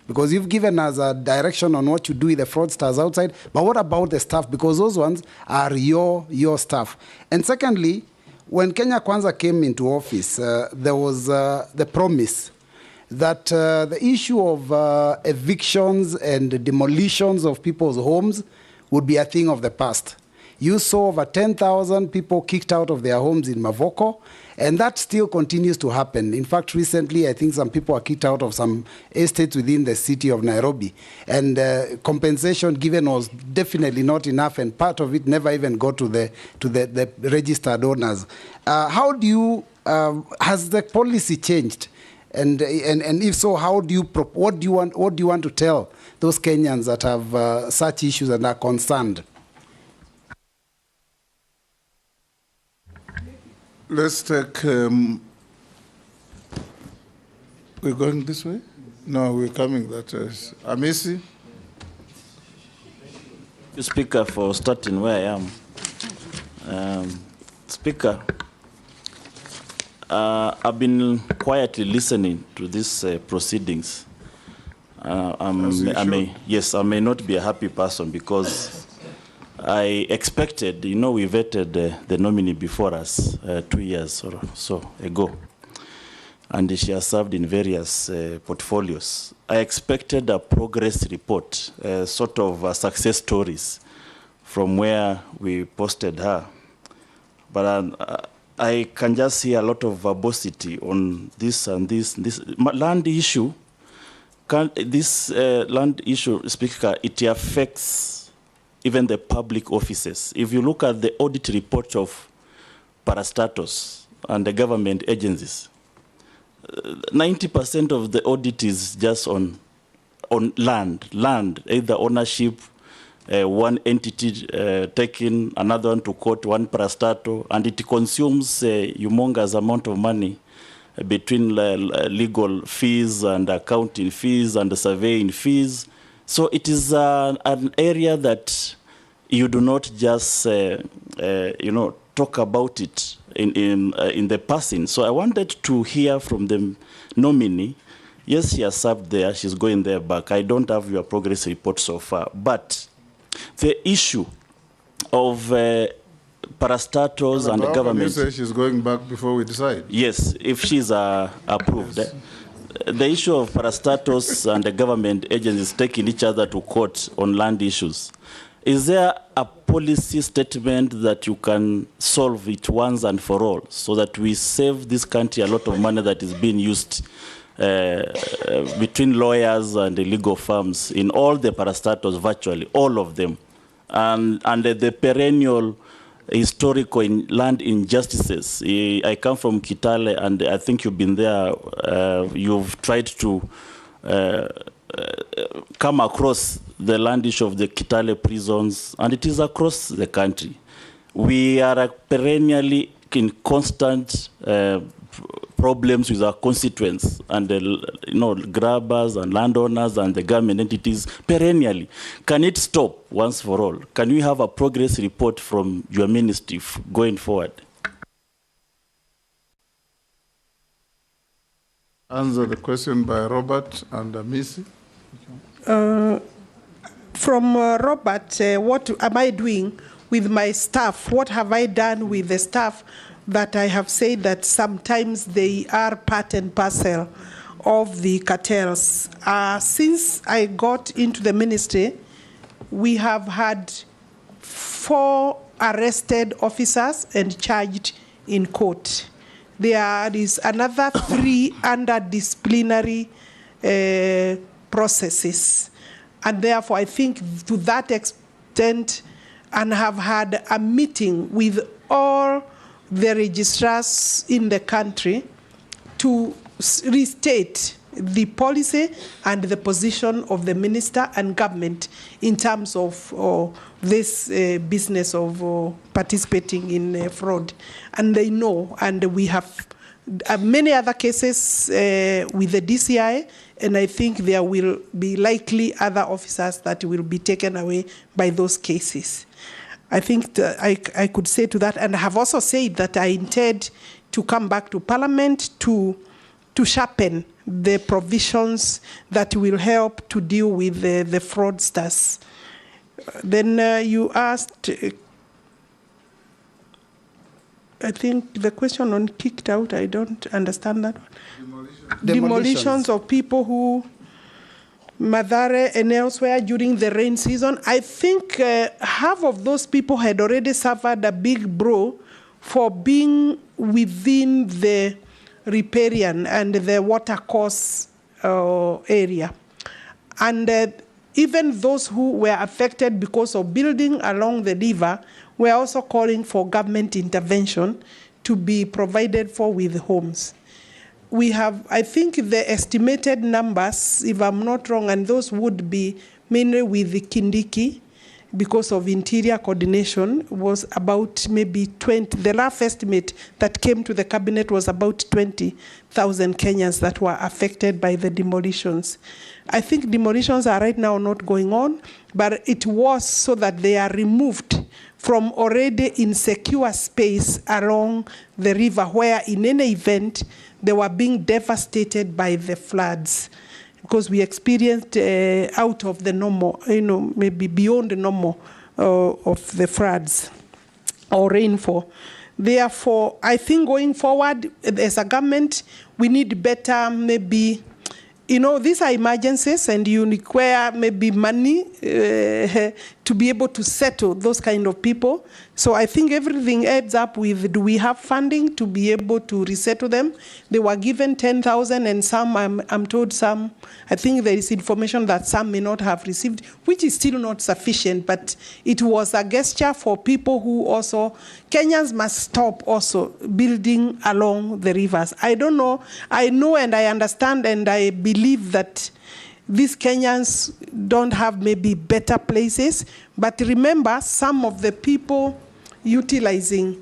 Because you've given us a direction on what you do with the fraudsters outside, but what about the staff? Because those ones are your staff. And secondly, when Kenya Kwanza came into office, there was the promise that the issue of evictions and demolitions of people's homes would be a thing of the past. You saw over 10,000 people kicked out of their homes in Mavoko, and that still continues to happen. In fact, recently, I think some people are kicked out of some estates within the city of Nairobi, and compensation given was definitely not enough, and part of it never even got to the registered owners. How do you, has the policy changed? And if so, what do you want to tell those Kenyans that have such issues and are concerned? Let's take, we're going this way? No, we're coming that way. Amisi? Speaker, for starting where I am. Speaker, I've been quietly listening to these proceedings. I may not be a happy person because I expected, we vetted the nominee before us 2 years or so ago, and she has served in various portfolios. I expected a progress report, sort of success stories from where we posted her. But I can just see a lot of verbosity on this and this. This land issue, land issue, Speaker, it affects even the public offices. If you look at the audit report of parastatos and the government agencies, 90% of the audit is just on land, either ownership, one entity taking another one to court, one parastato, and it consumes a humongous amount of money between legal fees and accounting fees and the surveying fees. So it is an area that you do not just, talk about it in the passing. So I wanted to hear from the nominee. Yes, she has served there. She's going there back. I don't have your progress report so far. But the issue of parastatals and the government. You say she's going back before we decide? Yes, if she's approved. Yes. The issue of parastatos and the government agencies taking each other to court on land issues, is there a policy statement that you can solve it once and for all so that we save this country a lot of money that is being used between lawyers and the legal firms in all the parastatos, virtually all of them, and the perennial historical land injustices? I come from Kitale, and I think you've been there. You've tried to come across the land issue of the Kitale prisons, and it is across the country. We are perennially in constant problems with our constituents and the grabbers and landowners and the government entities perennially. Can it stop once for all? Can we have a progress report from your ministry going forward? Answer the question by Robert and Amisi. From Robert, what am I doing with my staff? What have I done with the staff that I have said that sometimes they are part and parcel of the cartels? Since I got into the ministry, we have had 4 arrested officers and charged in court. There is another 3 under disciplinary processes. And therefore, I think to that extent, and have had a meeting with all the registrars in the country to restate the policy and the position of the minister and government in terms of this business of participating in fraud. And they know, and we have many other cases with the DCI, and I think there will be likely other officers that will be taken away by those cases. I think I could say to that, and I have also said that I intend to come back to Parliament to sharpen the provisions that will help to deal with the fraudsters. Then you asked, I think the question on kicked out, I don't understand that one. Demolitions of people who, Madare and elsewhere during the rain season. I think half of those people had already suffered a big blow for being within the riparian and the watercourse area. And even those who were affected because of building along the river were also calling for government intervention to be provided for with homes. We have, I think the estimated numbers, if I'm not wrong, and those would be mainly with the Kindiki, because of interior coordination, was about maybe 20. The rough estimate that came to the cabinet was about 20,000 Kenyans that were affected by the demolitions. I think demolitions are right now not going on, but it was so that they are removed from already insecure space along the river, where in any event they were being devastated by the floods, because we experienced out of the normal, maybe beyond the normal of the floods or rainfall. Therefore, I think going forward, as a government, we need better, maybe, these are emergencies and you require maybe money to be able to settle those kind of people. So I think everything adds up with, do we have funding to be able to resettle them? They were given 10,000 and some, I'm told some, I think there is information that some may not have received, which is still not sufficient, but it was a gesture for people who also, Kenyans must stop also building along the rivers. I don't know, I know and I understand and I believe that these Kenyans don't have maybe better places, but remember some of the people utilizing,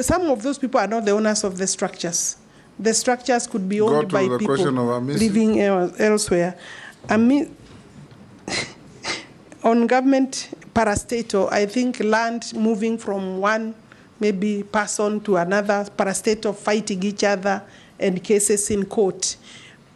some of those people are not the owners of the structures. The structures could be owned by people living elsewhere. I mean, on government parastatal, I think land moving from one maybe person to another, parastatal fighting each other and cases in court.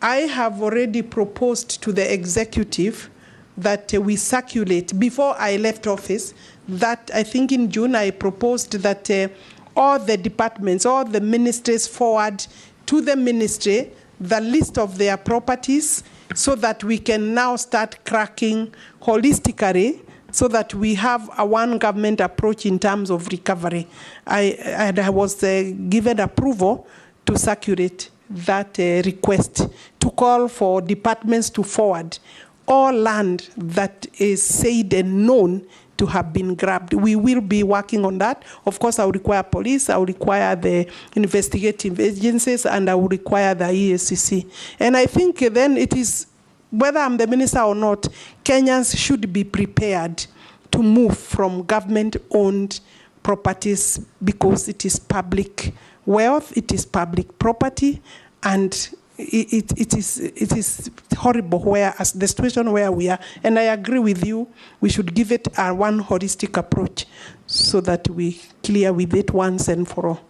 I have already proposed to the executive that we circulate, before I left office, that I think in June I proposed that all the departments, all the ministries forward to the ministry the list of their properties so that we can now start cracking holistically so that we have a one government approach in terms of recovery. I was given approval to circulate that request to call for departments to forward all land that is said and known to have been grabbed. We will be working on that. Of course, I will require police, I will require the investigative agencies, and I will require the EACC. And I think then it is, whether I'm the minister or not, Kenyans should be prepared to move from government-owned properties because it is public wealth, it is public property, and it is horrible where, as the situation where we are. And I agree with you, we should give it a one holistic approach so that we clear with it once and for all.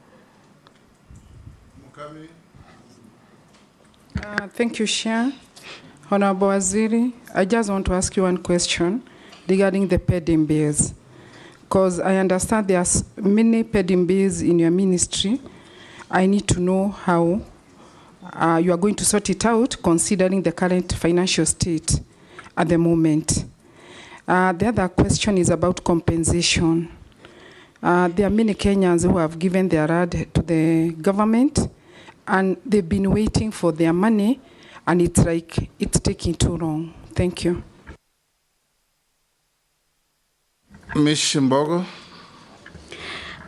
Thank you, Chair. Honorable Waziri, I just want to ask you one question regarding the pending bills, because I understand there are many pending bills in your ministry. I need to know how you are going to sort it out, considering the current financial state at the moment. The other question is about compensation. There are many Kenyans who have given their ad to the government, and they've been waiting for their money, and it's like it's taking too long. Thank you. Ms. Shimbogo.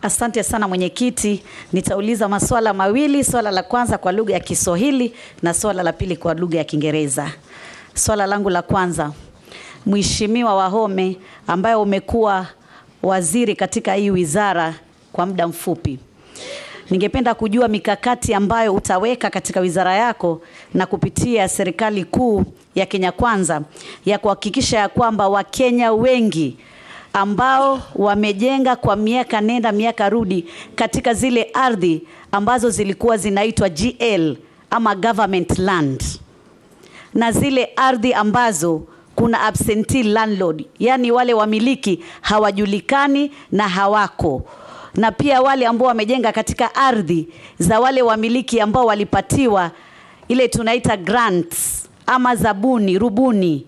Asante sana mwenyekiti. Nitauliza maswala mawili, swala la kwanza kwa lugha ya Kiswahili na swala la pili kwa lugha ya Kiingereza. Swala langu la kwanza, Mheshimiwa Wahome ambaye umekuwa waziri katika hii wizara kwa muda mfupi, ningependa kujua mikakati ambayo utaweka katika wizara yako na kupitia serikali kuu ya Kenya Kwanza ya kuhakikisha ya kwamba Wakenya wengi ambao wamejenga kwa miaka nenda miaka rudi katika zile ardhi ambazo zilikuwa zinaitwa GL ama government land, na zile ardhi ambazo kuna absentee landlord, yani wale wamiliki hawajulikani na hawako, na pia wale ambao wamejenga katika ardhi za wale wamiliki ambao walipatiwa ile tunaita grants ama zabuni, rubuni,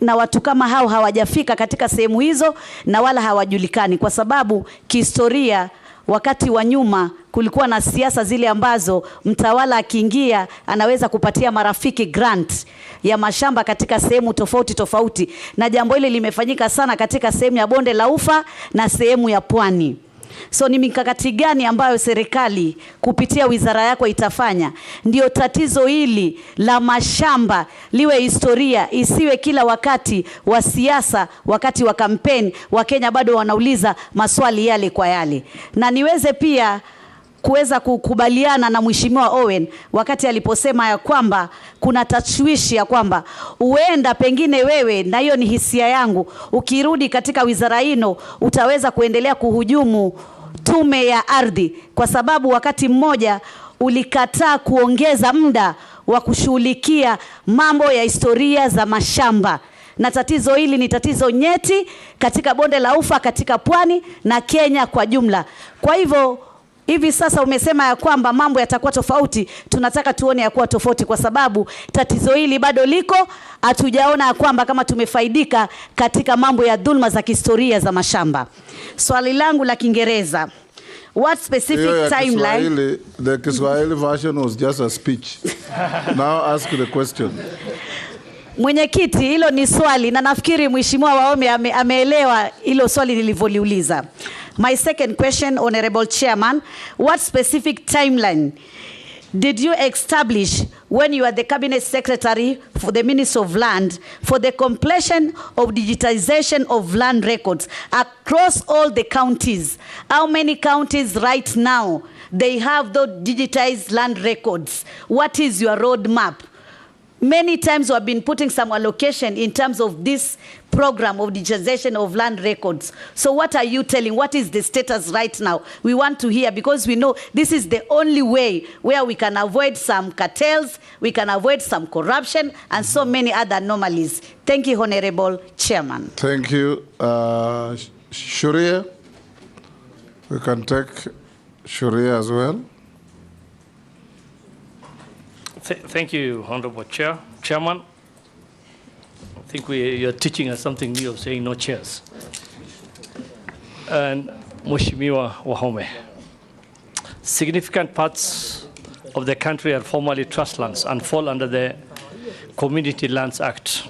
na watu kama hao hawajafika katika sehemu hizo na wala hawajulikani, kwa sababu kihistoria wakati wa nyuma kulikuwa na siasa zile ambazo mtawala akiingia anaweza kupatia marafiki grant ya mashamba katika sehemu tofauti tofauti, na jambo hili limefanyika sana katika sehemu ya Bonde la Ufa na sehemu ya Pwani. So ni mikakati gani ambayo serikali kupitia wizara yako itafanya ndio tatizo hili la mashamba liwe historia, isiwe kila wakati wa siasa, wakati wa kampeni Wakenya bado wanauliza maswali yale kwa yale? Na niweze pia kuweza kukubaliana na Mheshimiwa Owen wakati aliposema ya kwamba kuna tashwishi ya kwamba huenda pengine wewe, na hiyo ni hisia yangu, ukirudi katika wizara hino utaweza kuendelea kuhujumu tume ya ardhi, kwa sababu wakati mmoja ulikataa kuongeza muda wa kushughulikia mambo ya historia za mashamba, na tatizo hili ni tatizo nyeti katika Bonde la Ufa, katika Pwani na Kenya kwa jumla. Kwa hivyo hivi sasa umesema ya kwamba mambo yatakuwa tofauti, tunataka tuone ya kuwa tofauti, kwa sababu tatizo hili bado liko, hatujaona ya kwamba kama tumefaidika katika mambo ya dhulma za kihistoria za mashamba. Swali langu la Kiingereza, what specific timeline? The Kiswahili version was just a speech. Now ask the question. Mwenyekiti, hilo ni swali na nafikiri Mheshimiwa Wahome ameelewa hilo swali nilivyoliuliza. My second question, Honorable Chairman, what specific timeline did you establish when you are the Cabinet Secretary for the Ministry of Land for the completion of digitization of land records across all the counties? How many counties right now they have those digitized land records? What is your roadmap? Many times we have been putting some allocation in terms of this program of digitization of land records. So what are you telling? What is the status right now? We want to hear, because we know this is the only way where we can avoid some cartels, we can avoid some corruption and so many other anomalies. Thank you, Honorable Chairman. Thank you. Sharia, we can take Sharia as well. Thank you, Honorable Chairman. I think you're teaching us something new of saying no chairs. And Mheshimiwa Wahome, significant parts of the country are formerly trust lands and fall under the Community Lands Act.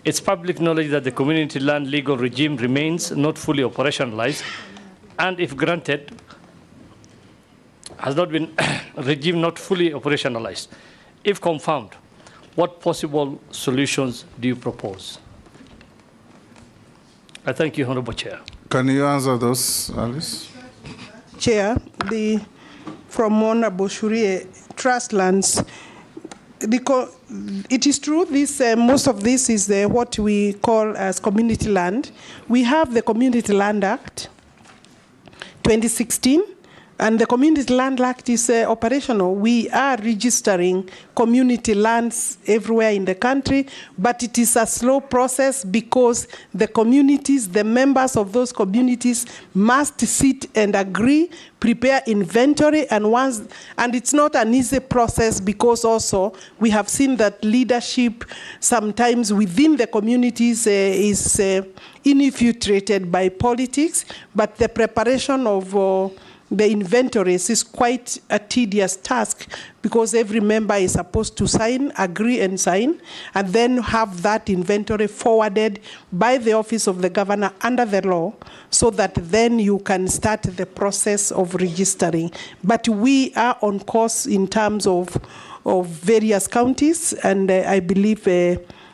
It's public knowledge that the community land legal regime remains not fully operationalized, and if granted, has not been regime not fully operationalized. If confirmed, what possible solutions do you propose? I thank you, Honorable Chair. Can you answer those, Alice? Chair, from Honorable Shurie, trust lands, it is true, this, most of this is what we call as community land. We have the Community Land Act 2016, and the Community Land Act is operational. We are registering community lands everywhere in the country, but it is a slow process because the communities, the members of those communities must sit and agree, prepare inventory, and it's not an easy process because also we have seen that leadership sometimes within the communities is infiltrated by politics, but the preparation of the inventories is quite a tedious task because every member is supposed to sign, agree and sign, and then have that inventory forwarded by the office of the governor under the law so that then you can start the process of registering. But we are on course in terms of various counties, and I believe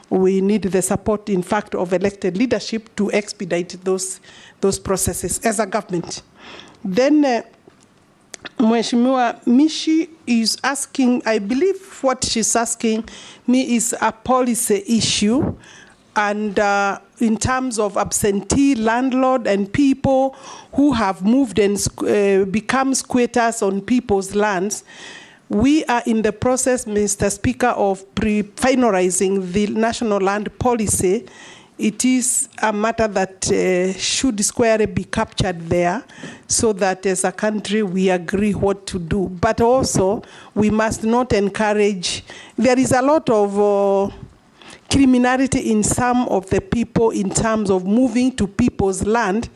we need the support, in fact, of elected leadership to expedite those processes as a government. Then Mheshimiwa Mishi is asking, I believe what she's asking me is a policy issue, and in terms of absentee landlord and people who have moved and become squatters on people's lands. We are in the process, Mr. Speaker, of finalizing the national land policy. It is a matter that should squarely be captured there so that as a country we agree what to do. But also, we must not encourage, there is a lot of criminality in some of the people in terms of moving to people's land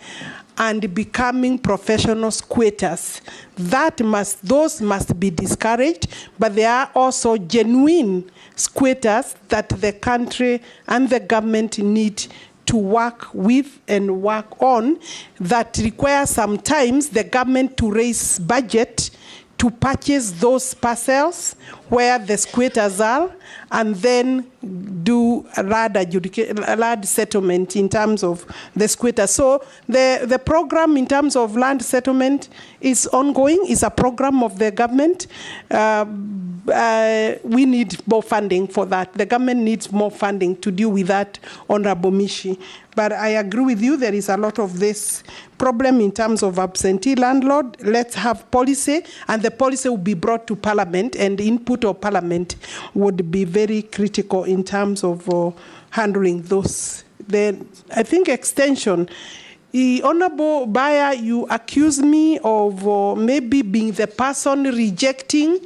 and becoming professional squatters. Those must be discouraged, but there are also genuine squatters that the country and the government need to work with and work on, that require sometimes the government to raise budget to purchase those parcels where the squatters are, and then do a land settlement in terms of the squatters. So the program in terms of land settlement is ongoing, is a program of the government. We need more funding for that. The government needs more funding to deal with that, Honorable Mishi. But I agree with you, there is a lot of this problem in terms of absentee landlord. Let's have policy, and the policy will be brought to Parliament, and the input of Parliament would be very critical in terms of handling those. Then I think extension. Honorable Bayer, you accuse me of maybe being the person rejecting.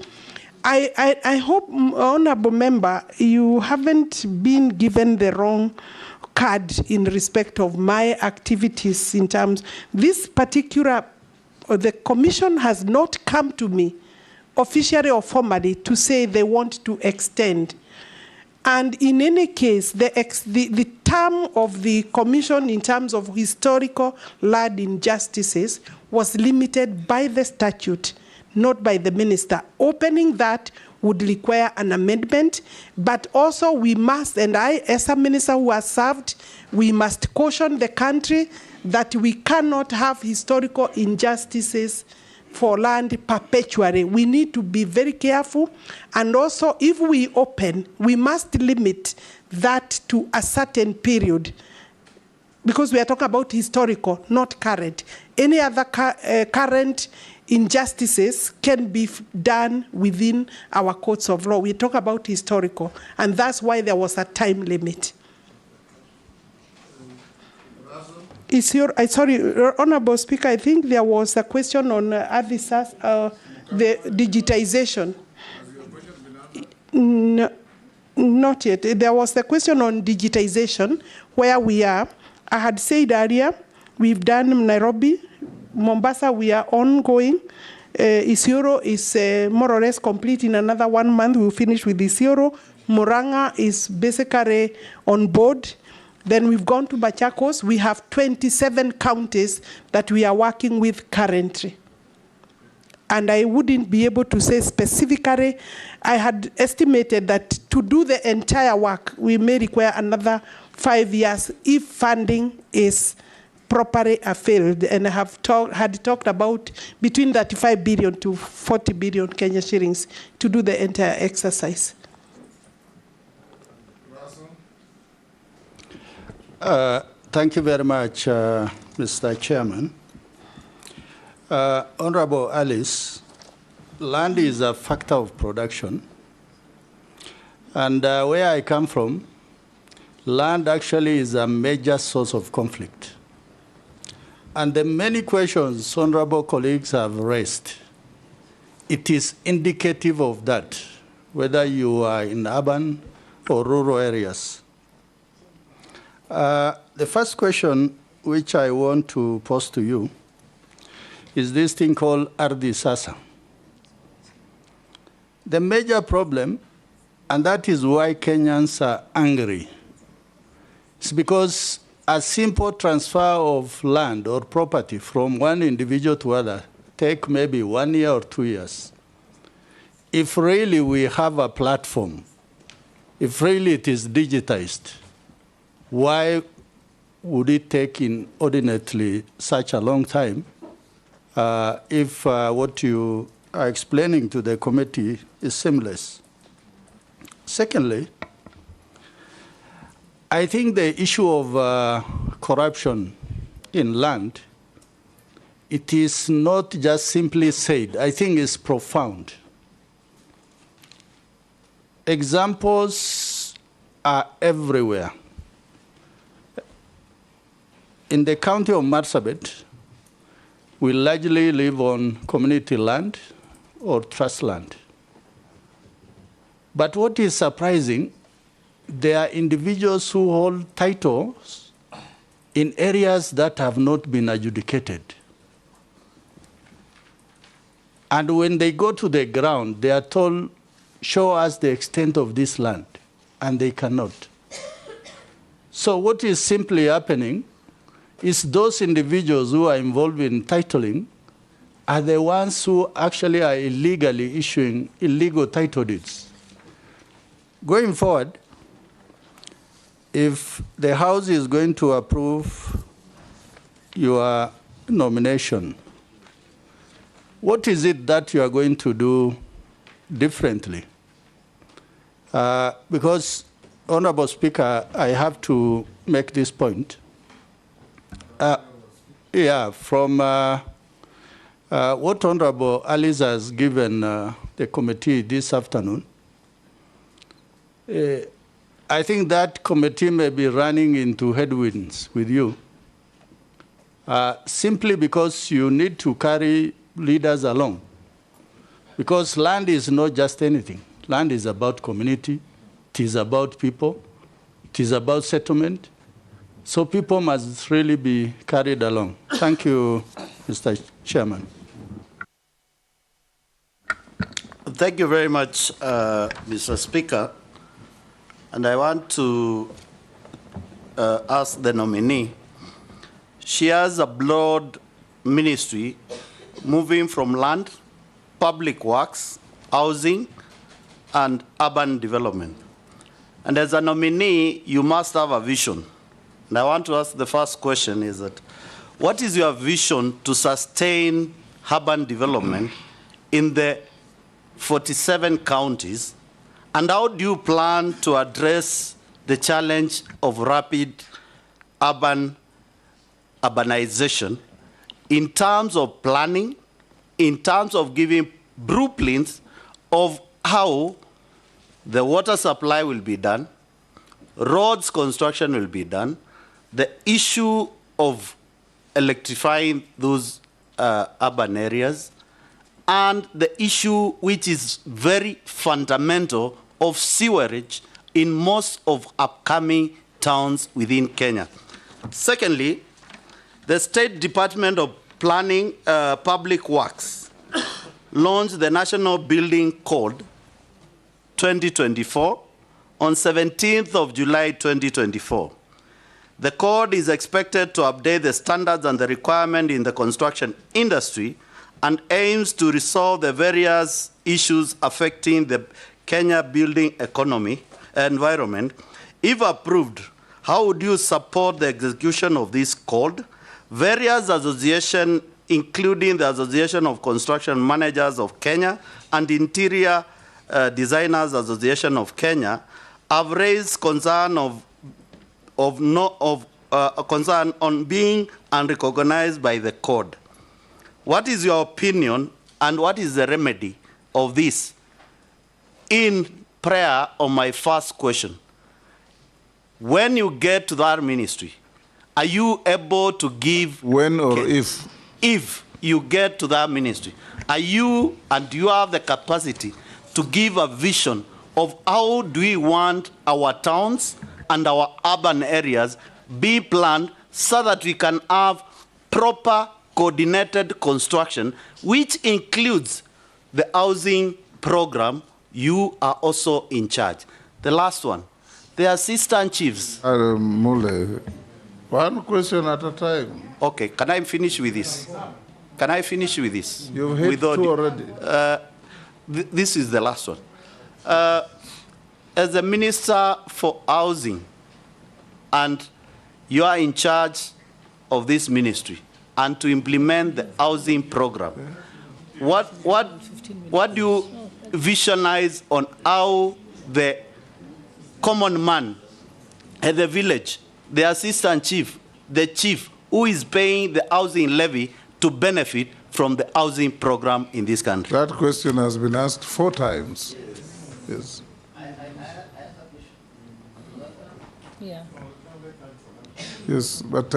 I hope, Honorable Member, you haven't been given the wrong card in respect of my activities in terms. This particular, the Commission has not come to me officially or formally to say they want to extend. And in any case, the term of the Commission in terms of historical land injustices was limited by the statute, not by the minister. Opening that would require an amendment, but also we must, and I, as a minister who has served, we must caution the country that we cannot have historical injustices for land perpetually. We need to be very careful, and also if we open, we must limit that to a certain period, because we are talking about historical, not current. Any other current injustices can be done within our courts of law. We talk about historical, and that's why there was a time limit. Sorry, Honorable Speaker, I think there was a question on the digitization. No, not yet. There was a question on digitization, where we are. I had said earlier, we've done Nairobi, Mombasa, we are ongoing. Isiolo is more or less complete. In another 1 month, we'll finish with Isiolo. Murang'a is basically on board. Then we've gone to Machakos. We have 27 counties that we are working with currently. And I wouldn't be able to say specifically. I had estimated that to do the entire work, we may require another 5 years if funding is properly availed, and I have had talked about between 35 billion to 40 billion Kenya shillings to do the entire exercise. Thank you very much, Mr. Chairman. Honorable Alice, land is a factor of production. And where I come from, land actually is a major source of conflict. And the many questions honorable colleagues have raised, it is indicative of that, whether you are in urban or rural areas. The first question which I want to pose to you is this thing called Ardhi Sasa. The major problem, and that is why Kenyans are angry, is because a simple transfer of land or property from one individual to other take maybe 1 year or 2 years. If really we have a platform, if really it is digitized, why would it take inordinately such a long time if what you are explaining to the committee is seamless? Secondly, I think the issue of corruption in land, it is not just simply said. I think it's profound. Examples are everywhere. In the county of Marsabit, we largely live on community land or trust land. But what is surprising, there are individuals who hold titles in areas that have not been adjudicated. And when they go to the ground, they are told, show us the extent of this land, and they cannot. So what is simply happening is those individuals who are involved in titling are the ones who actually are illegally issuing illegal title deeds. Going forward, if the House is going to approve your nomination, what is it that you are going to do differently? Because, Honorable Speaker, I have to make this point. From what Honorable Alice has given the committee this afternoon, I think that committee may be running into headwinds with you, simply because you need to carry leaders along. Because land is not just anything. Land is about community, it is about people, it is about settlement. So people must really be carried along. Thank you, Mr. Chairman. Thank you very much, Mr. Speaker. And I want to ask the nominee. She has a broad ministry moving from land, public works, housing, and urban development. And as a nominee, you must have a vision. And I want to ask the first question is that, what is your vision to sustain urban development in the 47 counties? And how do you plan to address the challenge of rapid urbanization in terms of planning, in terms of giving blueprints of how the water supply will be done, roads construction will be done, the issue of electrifying those urban areas, and the issue which is very fundamental of sewerage in most of upcoming towns within Kenya. Secondly, the State Department of Planning Public Works launched the National Building Code 2024 on 17th of July 2024. The code is expected to update the standards and the requirement in the construction industry and aims to resolve the various issues affecting the Kenya building economy environment. If approved, how would you support the execution of this code? Various associations, including the Association of Construction Managers of Kenya and Interior Designers Association of Kenya, have raised concern concern on being unrecognized by the code. What is your opinion and what is the remedy of this? In prayer on my first question, when you get to that ministry, are you able to give... When or if? If you get to that ministry, are you and do you have the capacity to give a vision of how do we want our towns and our urban areas be planned so that we can have proper coordinated construction, which includes the housing program. You are also in charge. The last one, the assistant chiefs. Mule, one question at a time. Okay, can I finish with this? Can I finish with this? You've hit two already. This is the last one. As the Minister for Housing, and you are in charge of this ministry, and to implement the housing program, what do you visualize on how the common man at the village, the assistant chief, the chief who is paying the housing levy to benefit from the housing program in this country? That question has been asked 4 times. Yes. Yeah. Yes, but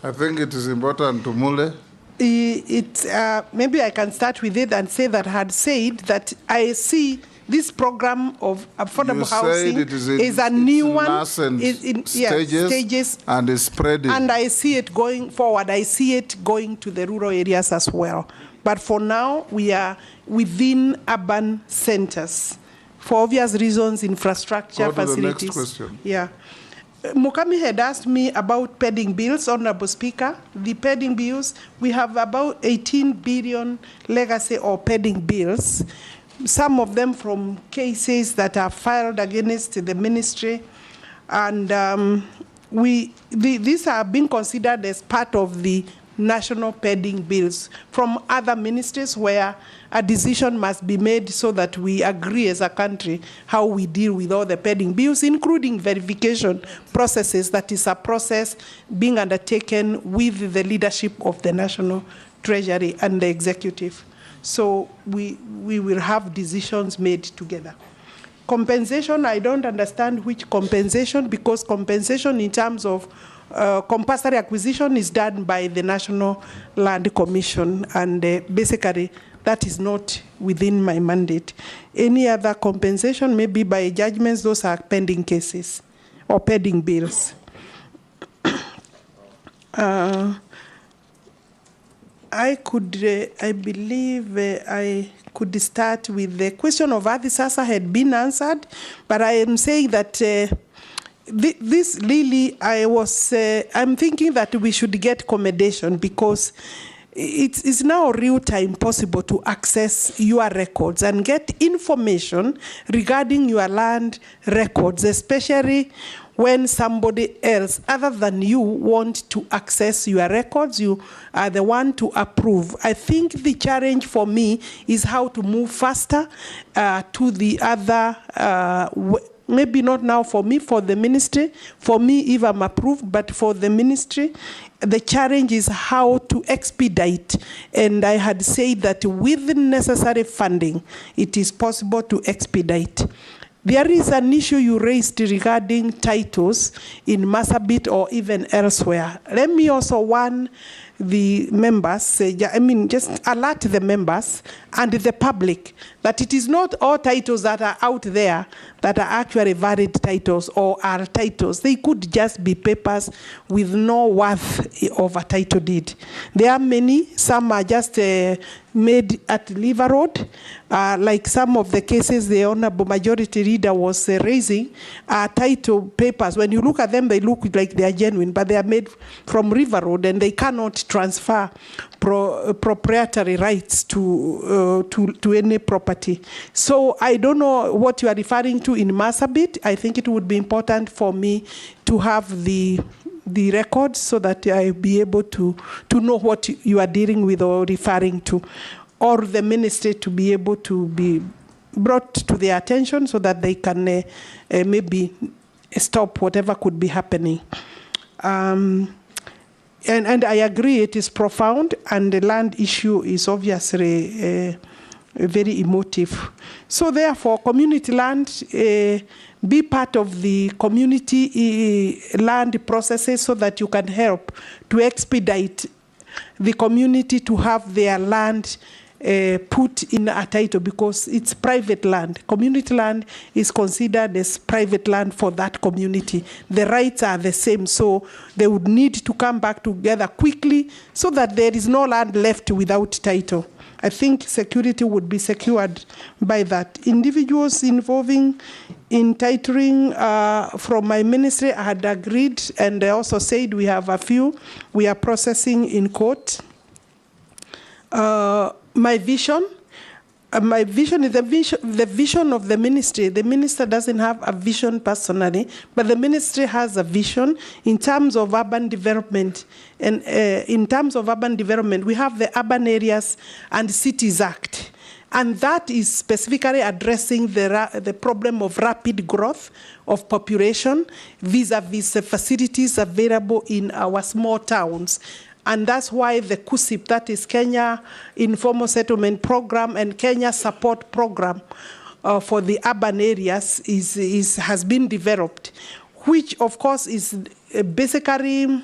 I think it is important to Mule. Maybe I can start with it and say that I had said that I see this program of affordable housing is a new one. Stages and is spreading. And I see it going forward. I see it going to the rural areas as well. But for now, we are within urban centers. For obvious reasons, infrastructure, facilities. The next question. Yeah. Mukami had asked me about pending bills, Honorable Speaker. The pending bills, we have about 18 billion legacy or pending bills, some of them from cases that are filed against the ministry. And these are being considered as part of the national pending bills from other ministries where a decision must be made so that we agree as a country how we deal with all the pending bills, including verification processes. That is a process being undertaken with the leadership of the National Treasury and the Executive. So we will have decisions made together. Compensation, I don't understand which compensation, because compensation in terms of compulsory acquisition is done by the National Land Commission, and basically that is not within my mandate. Any other compensation, maybe by judgments, those are pending cases or pending bills. I believe I could start with the question of Adi Sasa had been answered, but I am saying that this really, I'm thinking that we should get accommodation, because it's now real time possible to access your records and get information regarding your land records, especially when somebody else other than you want to access your records. You are the one to approve. I think the challenge for me is how to move faster to the other maybe not now for me, for the ministry. For me, if I'm approved, but for the ministry, the challenge is how to expedite. And I had said that with the necessary funding, it is possible to expedite. There is an issue you raised regarding titles in Marsabit or even elsewhere. Let me also warn the members, just alert the members and the public that it is not all titles that are out there that are actually valid titles or are titles. They could just be papers with no worth of a title deed. There are many, some are just made at Liver Road, like some of the cases the Honorable Majority Leader was raising, are title papers. When you look at them, they look like they are genuine, but they are made from River Road and they cannot transfer proprietary rights to any property. So I don't know what you are referring to in Marsabit. I think it would be important for me to have the records so that I be able to know what you are dealing with or referring to, or the ministry to be able to be brought to their attention so that they can maybe stop whatever could be happening. And I agree, it is profound, and the land issue is obviously very emotive. So therefore, community land, be part of the community land processes so that you can help to expedite the community to have their land put in a title because it's private land. Community land is considered as private land for that community. The rights are the same, so they would need to come back together quickly so that there is no land left without title. I think security would be secured by that. Individuals involving in titling from my ministry, I had agreed, and I also said we have a few we are processing in court. My vision is the vision of the ministry. The minister doesn't have a vision personally, but the ministry has a vision in terms of urban development. And in terms of urban development, we have the Urban Areas and Cities Act. And that is specifically addressing the problem of rapid growth of population vis-a-vis the facilities available in our small towns. And that's why the KUSIP, that is Kenya Informal Settlement Program and Kenya Support Program for the urban areas has been developed, which of course is basically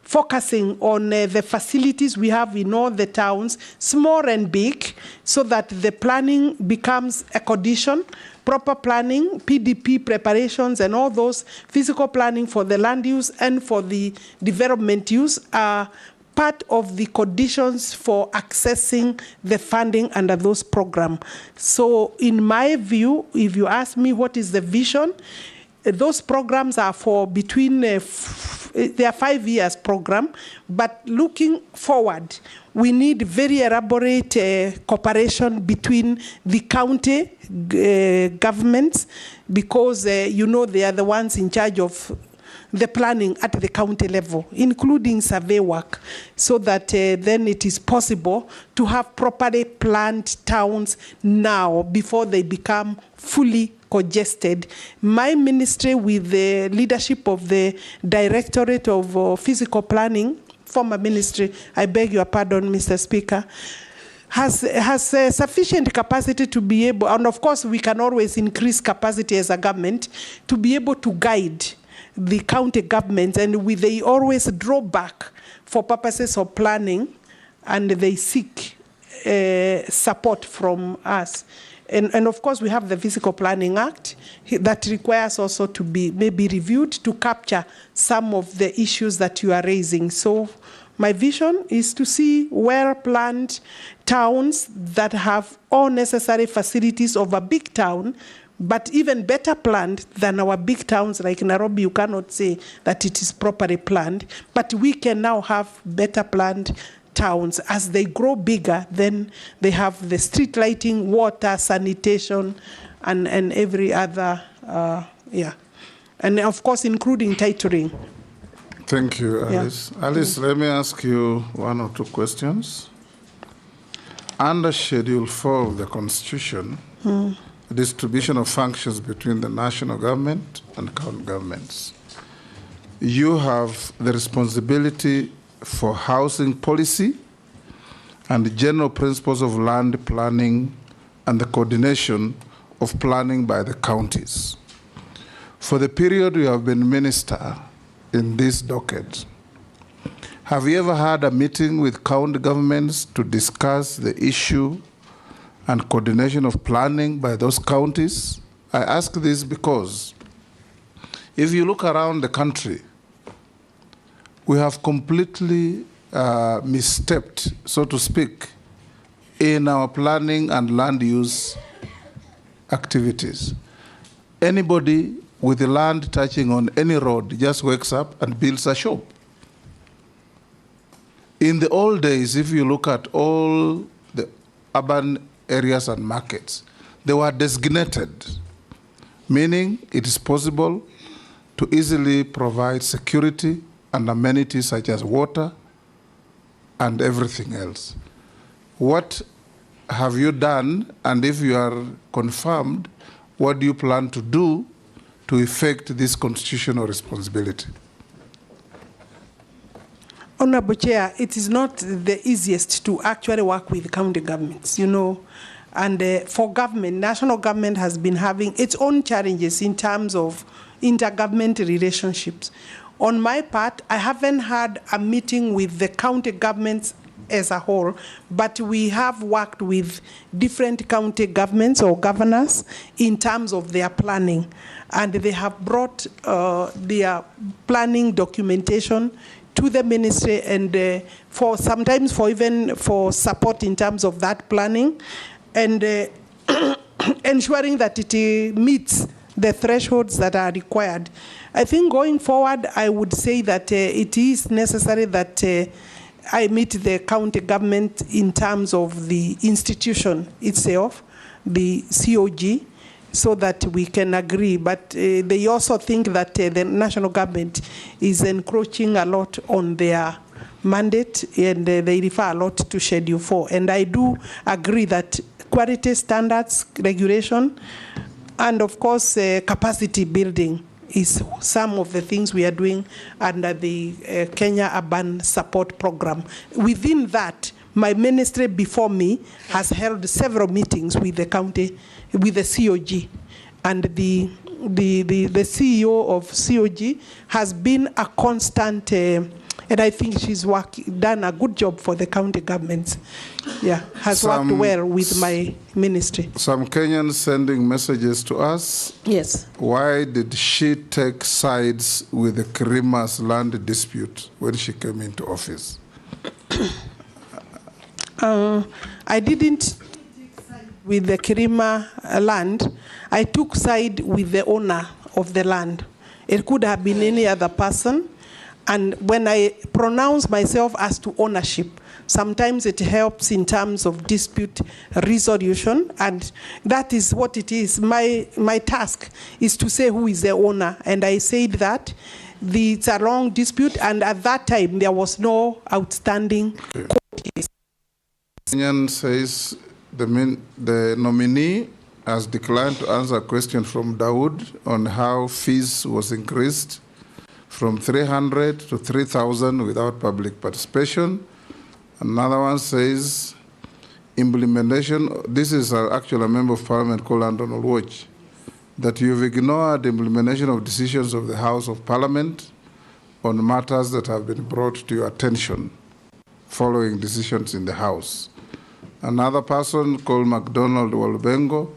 focusing on the facilities we have in all the towns, small and big, so that the planning becomes a condition, proper planning, PDP preparations, and all those physical planning for the land use and for the development use are part of the conditions for accessing the funding under those programs. So in my view, if you ask me what is the vision, those programs are for between, they are 5 years program, but looking forward, we need very elaborate cooperation between the county governments because, you know, they are the ones in charge of the planning at the county level, including survey work, so that then it is possible to have properly planned towns now before they become fully congested. My ministry, with the leadership of the Directorate of Physical Planning, former ministry, I beg your pardon, Mr. Speaker, has sufficient capacity to be able, and of course we can always increase capacity as a government, to be able to guide the county governments, and they always draw back for purposes of planning, and they seek support from us. And of course, we have the Physical Planning Act that requires also to be maybe reviewed to capture some of the issues that you are raising. So my vision is to see well-planned towns that have all necessary facilities of a big town, but even better planned than our big towns like Nairobi. You cannot say that it is properly planned, but we can now have better planned towns. As they grow bigger, then they have the street lighting, water, sanitation, and every other, and of course including titling. Thank you, Alice. Yeah. Alice, let me ask you one or two questions. Under Schedule 4 of the Constitution, distribution of functions between the national government and county governments, you have the responsibility for housing policy and the general principles of land planning and the coordination of planning by the counties. For the period you have been minister in this docket, have you ever had a meeting with county governments to discuss the issue and coordination of planning by those counties? I ask this because if you look around the country, we have completely misstepped, so to speak, in our planning and land use activities. Anybody with the land touching on any road just wakes up and builds a shop. In the old days, if you look at all the urban areas and markets, they were designated, meaning it is possible to easily provide security and amenities such as water and everything else. What have you done, and if you are confirmed, what do you plan to do to effect this constitutional responsibility? Honorable Chair, it is not the easiest to actually work with county governments, you know, and for government, national government has been having its own challenges in terms of intergovernmental relationships. On my part, I haven't had a meeting with the county governments as a whole, but we have worked with different county governments or governors in terms of their planning. And they have brought their planning documentation to the ministry, and for sometimes for even for support in terms of that planning, and ensuring that it meets the thresholds that are required. I think going forward, I would say that it is necessary that I meet the county government in terms of the institution itself, the COG, so that we can agree. But they also think that the national government is encroaching a lot on their mandate, and they refer a lot to Schedule 4. And I do agree that quality standards, regulation, and of course capacity building is some of the things we are doing under the Kenya Urban Support Program. Within that, my ministry before me has held several meetings with the county, with the COG, and the CEO of COG has been a constant, and I think she's done a good job for the county governments. Yeah, has worked well with my ministry. Some Kenyans sending messages to us. Yes. Why did she take sides with the Kirima's land dispute when she came into office? I didn't take side with the Kirima land. I took side with the owner of the land. It could have been any other person. And when I pronounce myself as to ownership, sometimes it helps in terms of dispute resolution, and that is what it is. My task is to say who is the owner, and I said that it's a long dispute, and at that time there was no outstanding court case. Kenyan says the nominee has declined to answer a question from Dawood on how fees was increased from 300 to 3,000 without public participation. Another one says implementation, this is actually a member of parliament called Donald Watch, that you've ignored the implementation of decisions of the House of Parliament on matters that have been brought to your attention following decisions in the House. Another person called McDonald Walbengo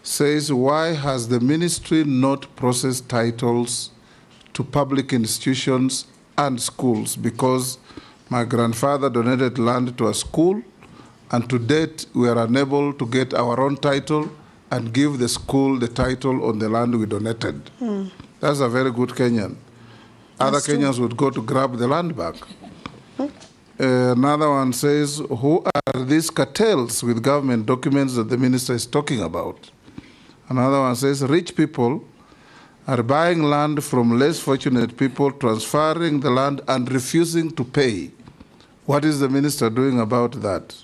says, why has the ministry not processed titles to public institutions and schools? Because my grandfather donated land to a school, and to date we are unable to get our own title and give the school the title on the land we donated. That's a very good Kenyan. Other Kenyans would go to grab the land back. Another one says, who are these cartels with government documents that the minister is talking about? Another one says, rich people are buying land from less fortunate people, transferring the land and refusing to pay. What is the minister doing about that?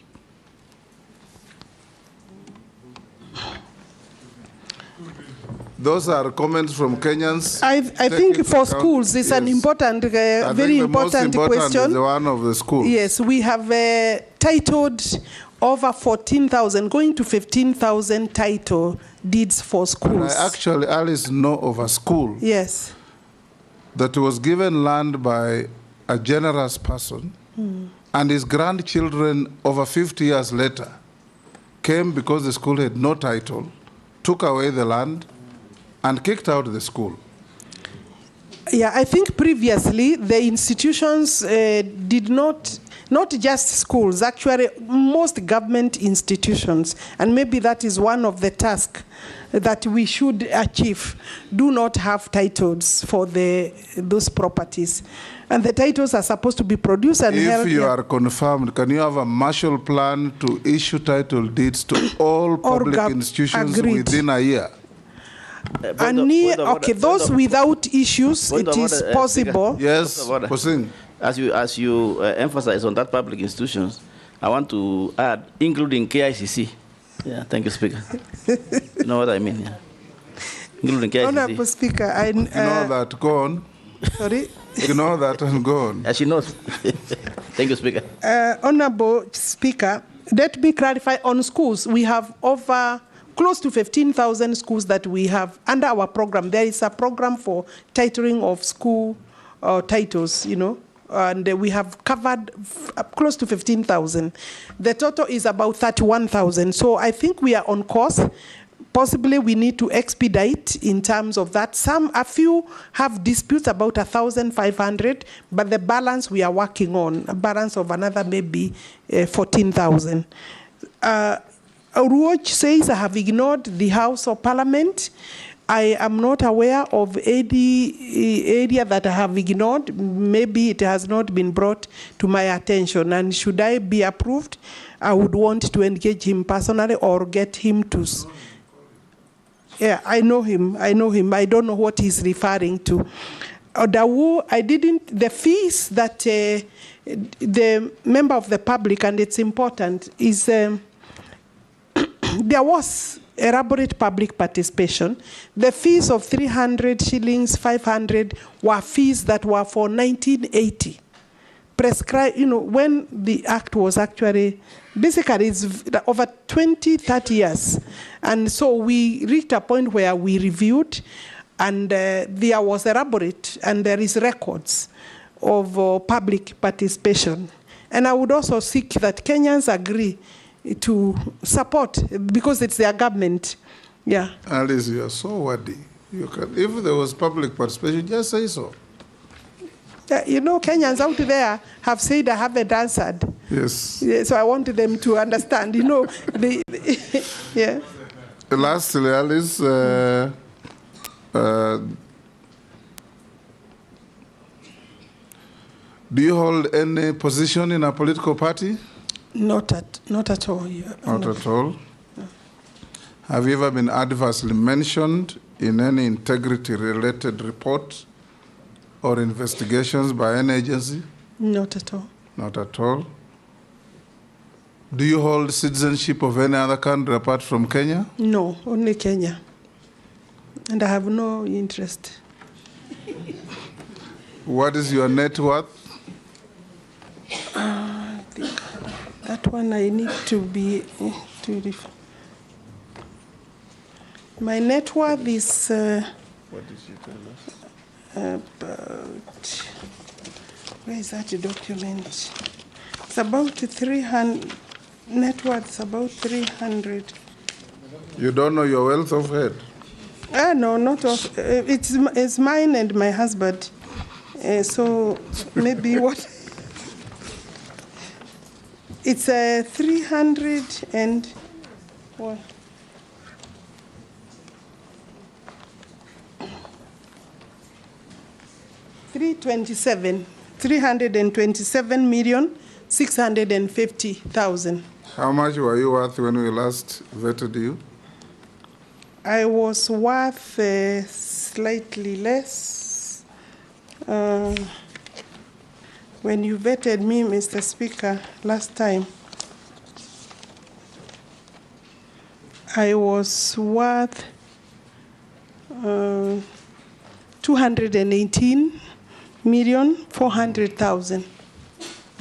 Those are comments from Kenyans. I think for schools, it's an important, very important question. Is the one of the schools. Yes, we have titled over 14,000, going to 15,000 title deeds for schools. And I actually, Alice, know of a school. Yes. That was given land by a generous person, and his grandchildren, over 50 years later, came because the school had no title, took away the land, and kicked out the school. Yeah, I think previously the institutions did not just schools, actually most government institutions, and maybe that is one of the tasks that we should achieve, do not have titles for those properties. And the titles are supposed to be produced and held. If you are confirmed, can you have a Marshall Plan to issue title deeds to all public institutions within a year? Those without issues, it is possible. Yes, as you emphasize on that public institutions, I want to add, including KICC. Yeah, thank you, Speaker. You know what I mean? Yeah. Including KICC. Honorable Speaker, you know that, go on. Sorry? You know that, and go on. As she knows. Thank you, Speaker. Honorable Speaker, let me clarify on schools. We have over close to 15,000 schools that we have under our program. There is a program for titling of school titles, and we have covered close to 15,000. The total is about 31,000. So I think we are on course. Possibly we need to expedite in terms of that. A few have disputes about 1,500, but the balance we are working on, a balance of another maybe 14,000. Ruoch says I have ignored the House of Parliament. I am not aware of any area that I have ignored. Maybe it has not been brought to my attention. And should I be approved, I would want to engage him personally or get him to. Yeah, I know him. I don't know what he's referring to. The fees that the member of the public, and it's important, is there was elaborate public participation. The fees of 300 shillings, 500 were fees that were for 1980. Prescribed, when the act was actually, basically it's over 20, 30 years. And so we reached a point where we reviewed, and there was elaborate, and there is records of public participation. And I would also seek that Kenyans agree to support, because it's their government. Yeah. Alice, you are so wordy. If there was public participation, just say so. Kenyans out there have said I haven't answered. Yes. Yeah, so I want them to understand, yeah. Lastly, Alice, do you hold any position in a political party? Not at all. Yeah. Not at all? No. Have you ever been adversely mentioned in any integrity-related report or investigations by any agency? Not at all. Not at all? Do you hold citizenship of any other country apart from Kenya? No, only Kenya. And I have no interest. What is your net worth? That one I need to be my net worth is what did you tell us? About, where is that document? It's about 300. Net worth is about 300. You don't know your wealth of head? No, not of. It's mine and my husband. So maybe what? It's 300 and what? $327,650,000. How much were you worth when we last vetted you? I was worth slightly less. When you vetted me, Mr. Speaker, last time, I was worth 218,400,000.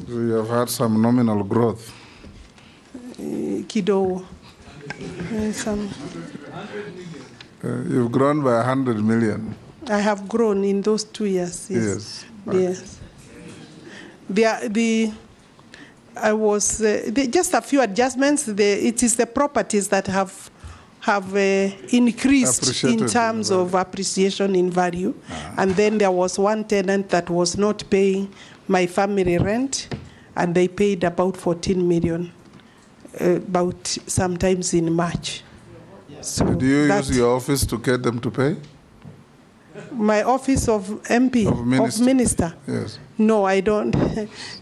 So you have had some nominal growth. Kidogo. You've grown by 100 million. I have grown in those 2 years. Yes. Yes. I was just a few adjustments. It is the properties that have increased in terms of appreciation in value. And then there was one tenant that was not paying my family rent, and they paid about 14 million, about sometimes in March. So did you use your office to get them to pay? My office of MP, of minister? Yes. No, I don't.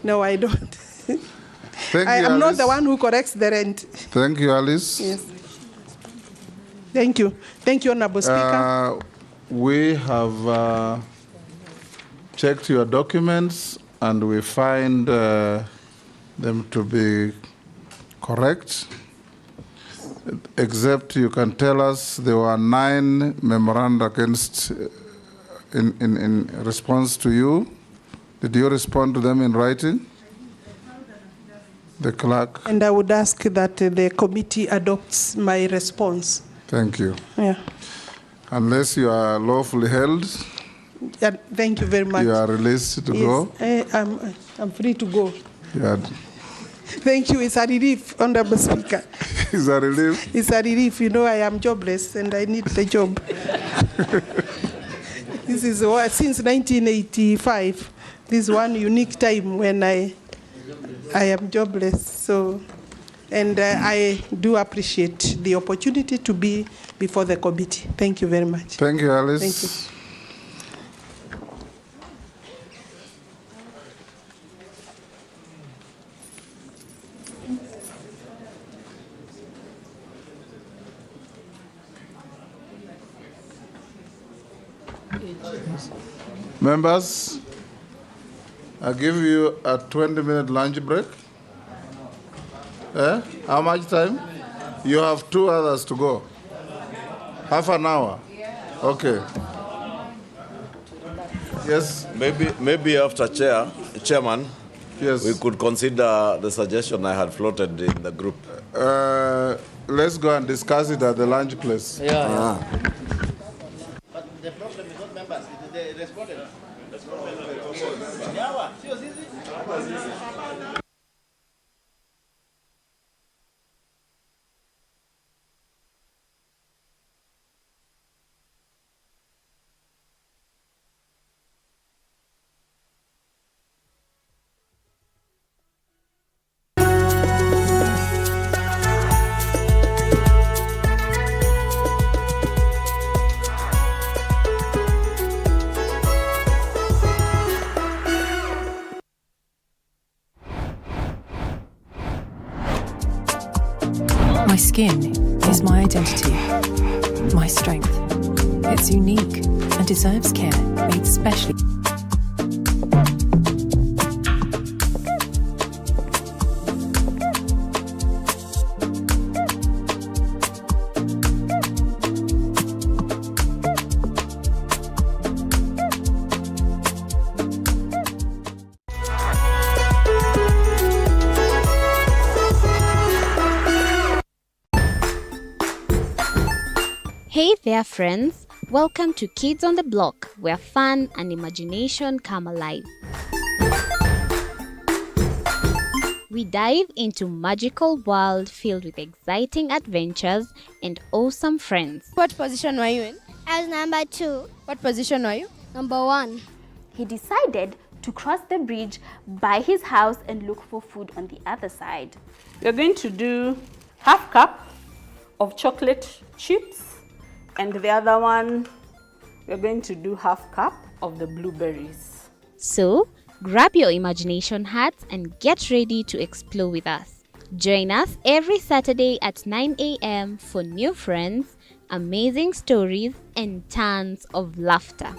No, I don't. I am not the one who corrects the rent. Thank you, Alice. Yes. Thank you. Thank you, Honorable Speaker. We have checked your documents, and we find them to be correct, except you can tell us there were 9 memoranda against in response to you. Did you respond to them in writing? The clerk. And I would ask that the committee adopts my response. Thank you. Yeah. Unless you are lawfully held. Thank you very much. You are released to go? I'm free to go. Yeah. Thank you. It's a relief, Honorable Speaker. It's a relief? It's a relief. You know, I am jobless and I need the job. This is since 1985. This is one unique time when I am jobless. So, and I do appreciate the opportunity to be before the committee. Thank you very much. Thank you, Alice. Thank you. Members, I give you a 20-minute lunch break. How much time? You have 2 others to go. Half an hour? Okay. Yes? Maybe after Chairman, yes, we could consider the suggestion I had floated in the group. Let's go and discuss it at the lunch place. Yeah. But the problem is not members, they responded. My skin is my identity, my strength. It's unique and deserves care made specially. Hey there friends, welcome to Kids on the Block, where fun and imagination come alive. We dive into magical world filled with exciting adventures and awesome friends. What position were you in? I was number 2. What position were you? Number 1. He decided to cross the bridge by his house and look for food on the other side. We're going to do half cup of chocolate chips. And the other one, we're going to do half cup of the blueberries. So, grab your imagination hats and get ready to explore with us. Join us every Saturday at 9 a.m. for new friends, amazing stories, and tons of laughter.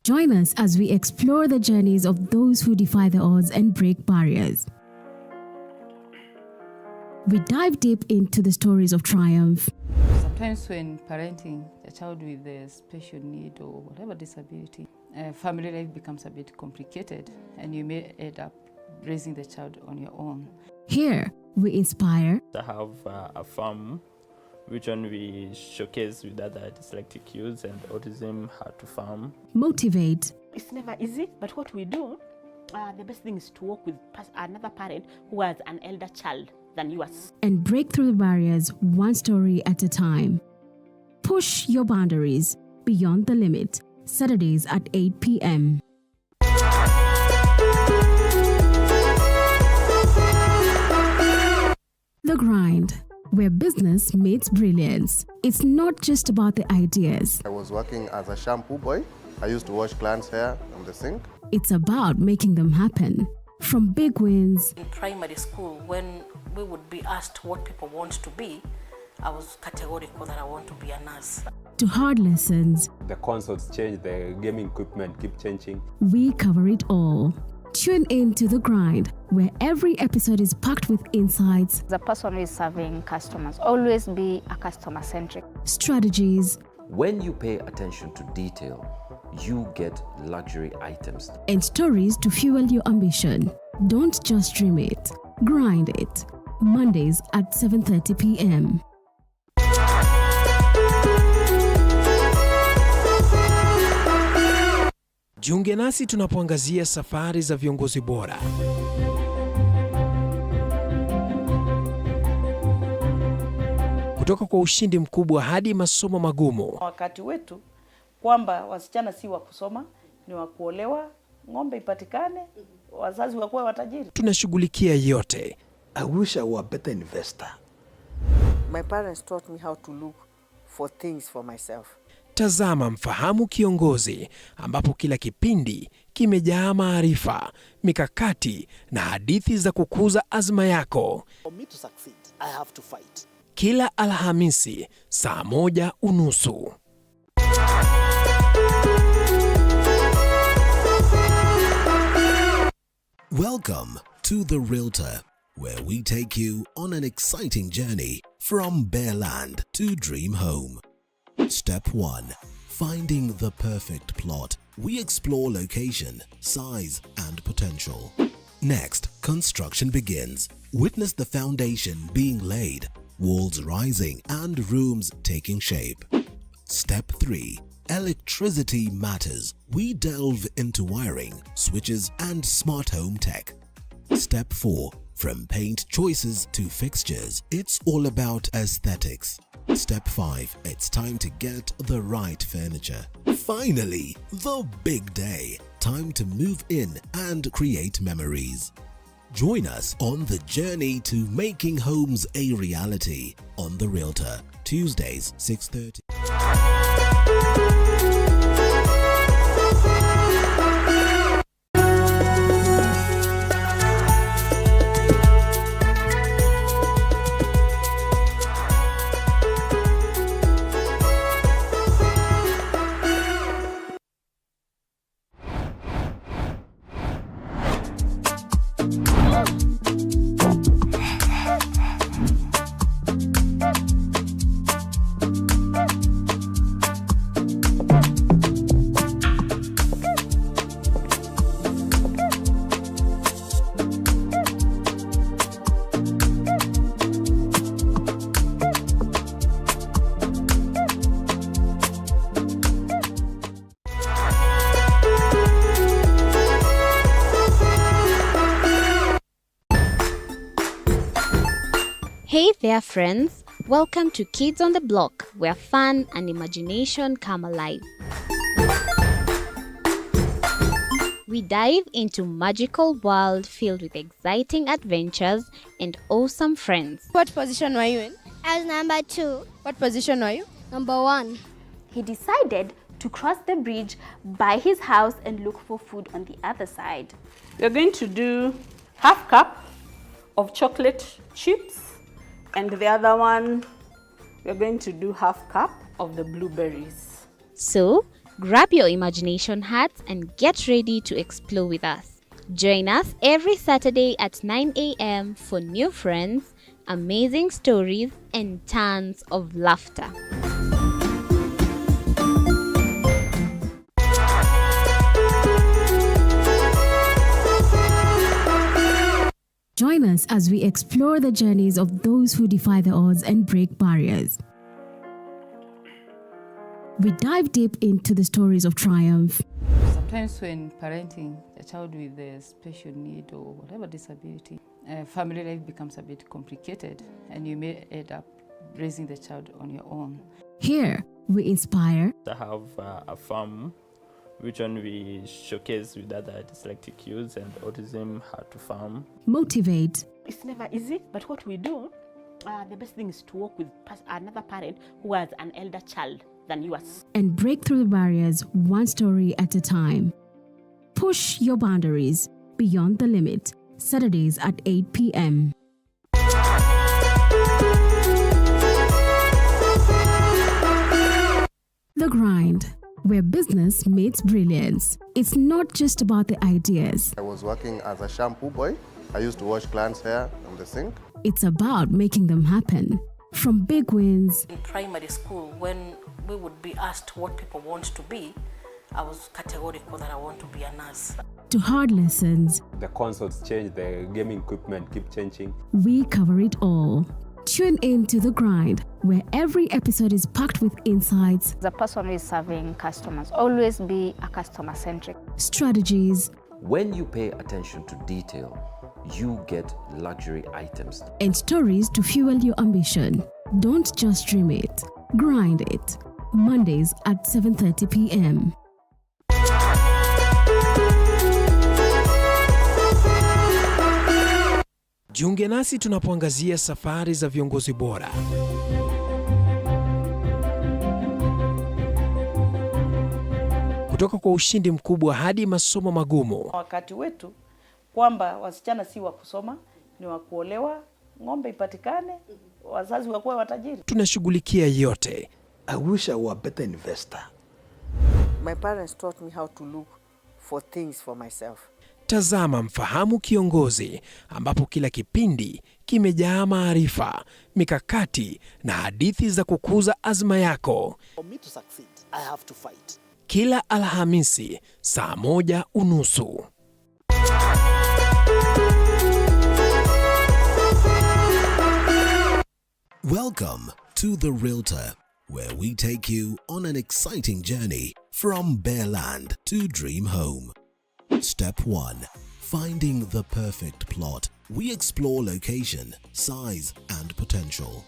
Join us as we explore the journeys of those who defy the odds and break barriers. We dive deep into the stories of triumph. Sometimes when parenting a child with a special need or whatever disability, family life becomes a bit complicated and you may end up raising the child on your own. Here, we inspire. I have a farm which one we showcase with other dyslexic youths and autism, how to farm. Motivate. It's never easy, but what we do, the best thing is to work with another parent who has an elder child than yours. And break through the barriers one story at a time. Push your boundaries beyond the limit. Saturdays at 8 p.m. The Grind, where business meets brilliance. It's not just about the ideas. I was working as a shampoo boy. I used to wash clients' hair on the sink. It's about making them happen. From big wins. In primary school, when we would be asked what people want to be, I was categorical that I want to be a nurse. To hard lessons. The consoles change, the gaming equipment keep changing. We cover it all. Tune in to The Grind, where every episode is packed with insights. The person who is serving customers, always be a customer-centric. Strategies. When you pay attention to detail, you get luxury items. And stories to fuel your ambition. Don't just dream it. Grind It, Mondays at 7:30 p.m. Jiunge nasi tunapoangazia safari za viongozi bora. Kutoka kwa ushindi mkubwa hadi masomo magumu. Wakati wetu kwamba wasichana si wa kusoma, ni wa kuolewa, ng'ombe ipatikane, wazazi wakuwe watajiri. Tunashughulikia yote. I wish I were a better investor. My parents taught me how to look for things for myself. Tazama Mfahamu Kiongozi, ambapo kila kipindi kimejaa maarifa, mikakati na hadithi za kukuza azma yako. For me to succeed, I have to fight. Kila Alhamisi saa 1:30. Welcome to The Realtor, where we take you on an exciting journey from bare land to dream home. Step 1. Finding the perfect plot. We explore location, size, and potential. Next, construction begins. Witness the foundation being laid, walls rising, and rooms taking shape. Step 3. Electricity matters. We delve into wiring, switches, and smart home tech. Step 4. From paint choices to fixtures, it's all about aesthetics. Step 5. It's time to get the right furniture. Finally, the big day. Time to move in and create memories. Join us on the journey to making homes a reality on The Realtor, Tuesdays 6:30. Hey there friends, welcome to Kids on the Block, where fun and imagination come alive. We dive into magical world filled with exciting adventures and awesome friends. What position were you in? I was number 2. What position were you? Number 1. He decided to cross the bridge by his house and look for food on the other side. We're going to do half cup of chocolate chips, and the other one, we're going to do half cup of the blueberries. So, grab your imagination hats and get ready to explore with us. Join us every Saturday at 9 a.m. for new friends, amazing stories, and tons of laughter. Join us as we explore the journeys of those who defy the odds and break barriers. We dive deep into the stories of triumph. Sometimes when parenting a child with a special need or whatever disability, family life becomes a bit complicated and you may end up raising the child on your own. Here, we inspire. I have a farm which one we showcase with other dyslexic youths and autism how to farm. Motivate. It's never easy, but what we do, the best thing is to work with another parent who has an elder child than yours. And break through the barriers one story at a time. Push your boundaries beyond the limit. Saturdays at 8 p.m. The Grind, where business meets brilliance. It's not just about the ideas. I was working as a shampoo boy. I used to wash clients' hair on the sink. It's about making them happen. From big wins. In primary school, when we would be asked what people want to be, I was categorical that I want to be a nurse. to hard lessons. The consoles change, the gaming equipment keep changing. We cover it all. Tune in to The Grind, where every episode is packed with insights, The person who is serving customers, always be a customer-centric. strategies, When you pay attention to detail, you get luxury items. and stories to fuel your ambition. Don't just dream it, grind it. Mondays at 7:30 p.m. Jiunge nasi tunapoangazia safari za viongozi bora. Kutoka kwa ushindi mkubwa hadi masomo magumu. Wakati wetu kwamba wasichana si wa kusoma, ni wa kuolewa, ng'ombe ipatikane, wazazi wakuwe watajiri. Tunashughulikia yote. I wish I were a better investor. My parents taught me how to look for things for myself. Tazama Mfahamu Kiongozi, ambapo kila kipindi kimejaa maarifa, mikakati na hadithi za kukuza azma yako. For me to succeed, I have to fight. Kila Alhamisi saa 1:30. Welcome to The Realtor, where we take you on an exciting journey from bare land to dream home. Step 1. Finding the perfect plot. We explore location, size, and potential.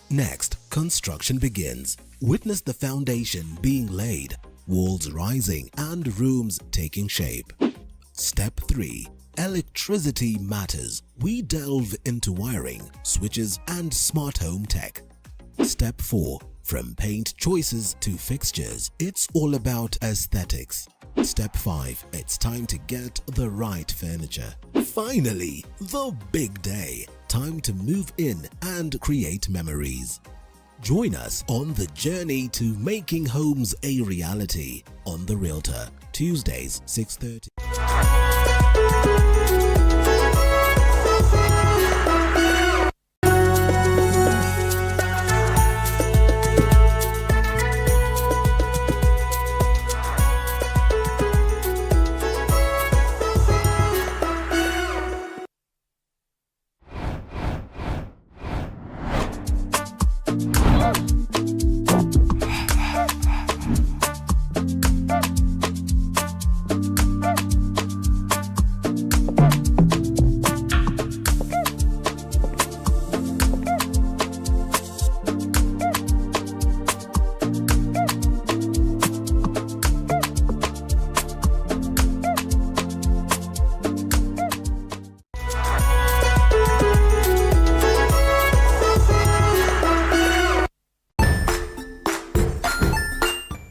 Next, construction begins. Witness the foundation being laid, walls rising, and rooms taking shape. Step 3. Electricity matters. We delve into wiring, switches, and smart home tech. Step 4. From paint choices to fixtures, it's all about aesthetics. Step 5. It's time to get the right furniture. Finally, the big day. Time to move in and create memories. Join us on the journey to making homes a reality on The Realtor, Tuesdays 6:30.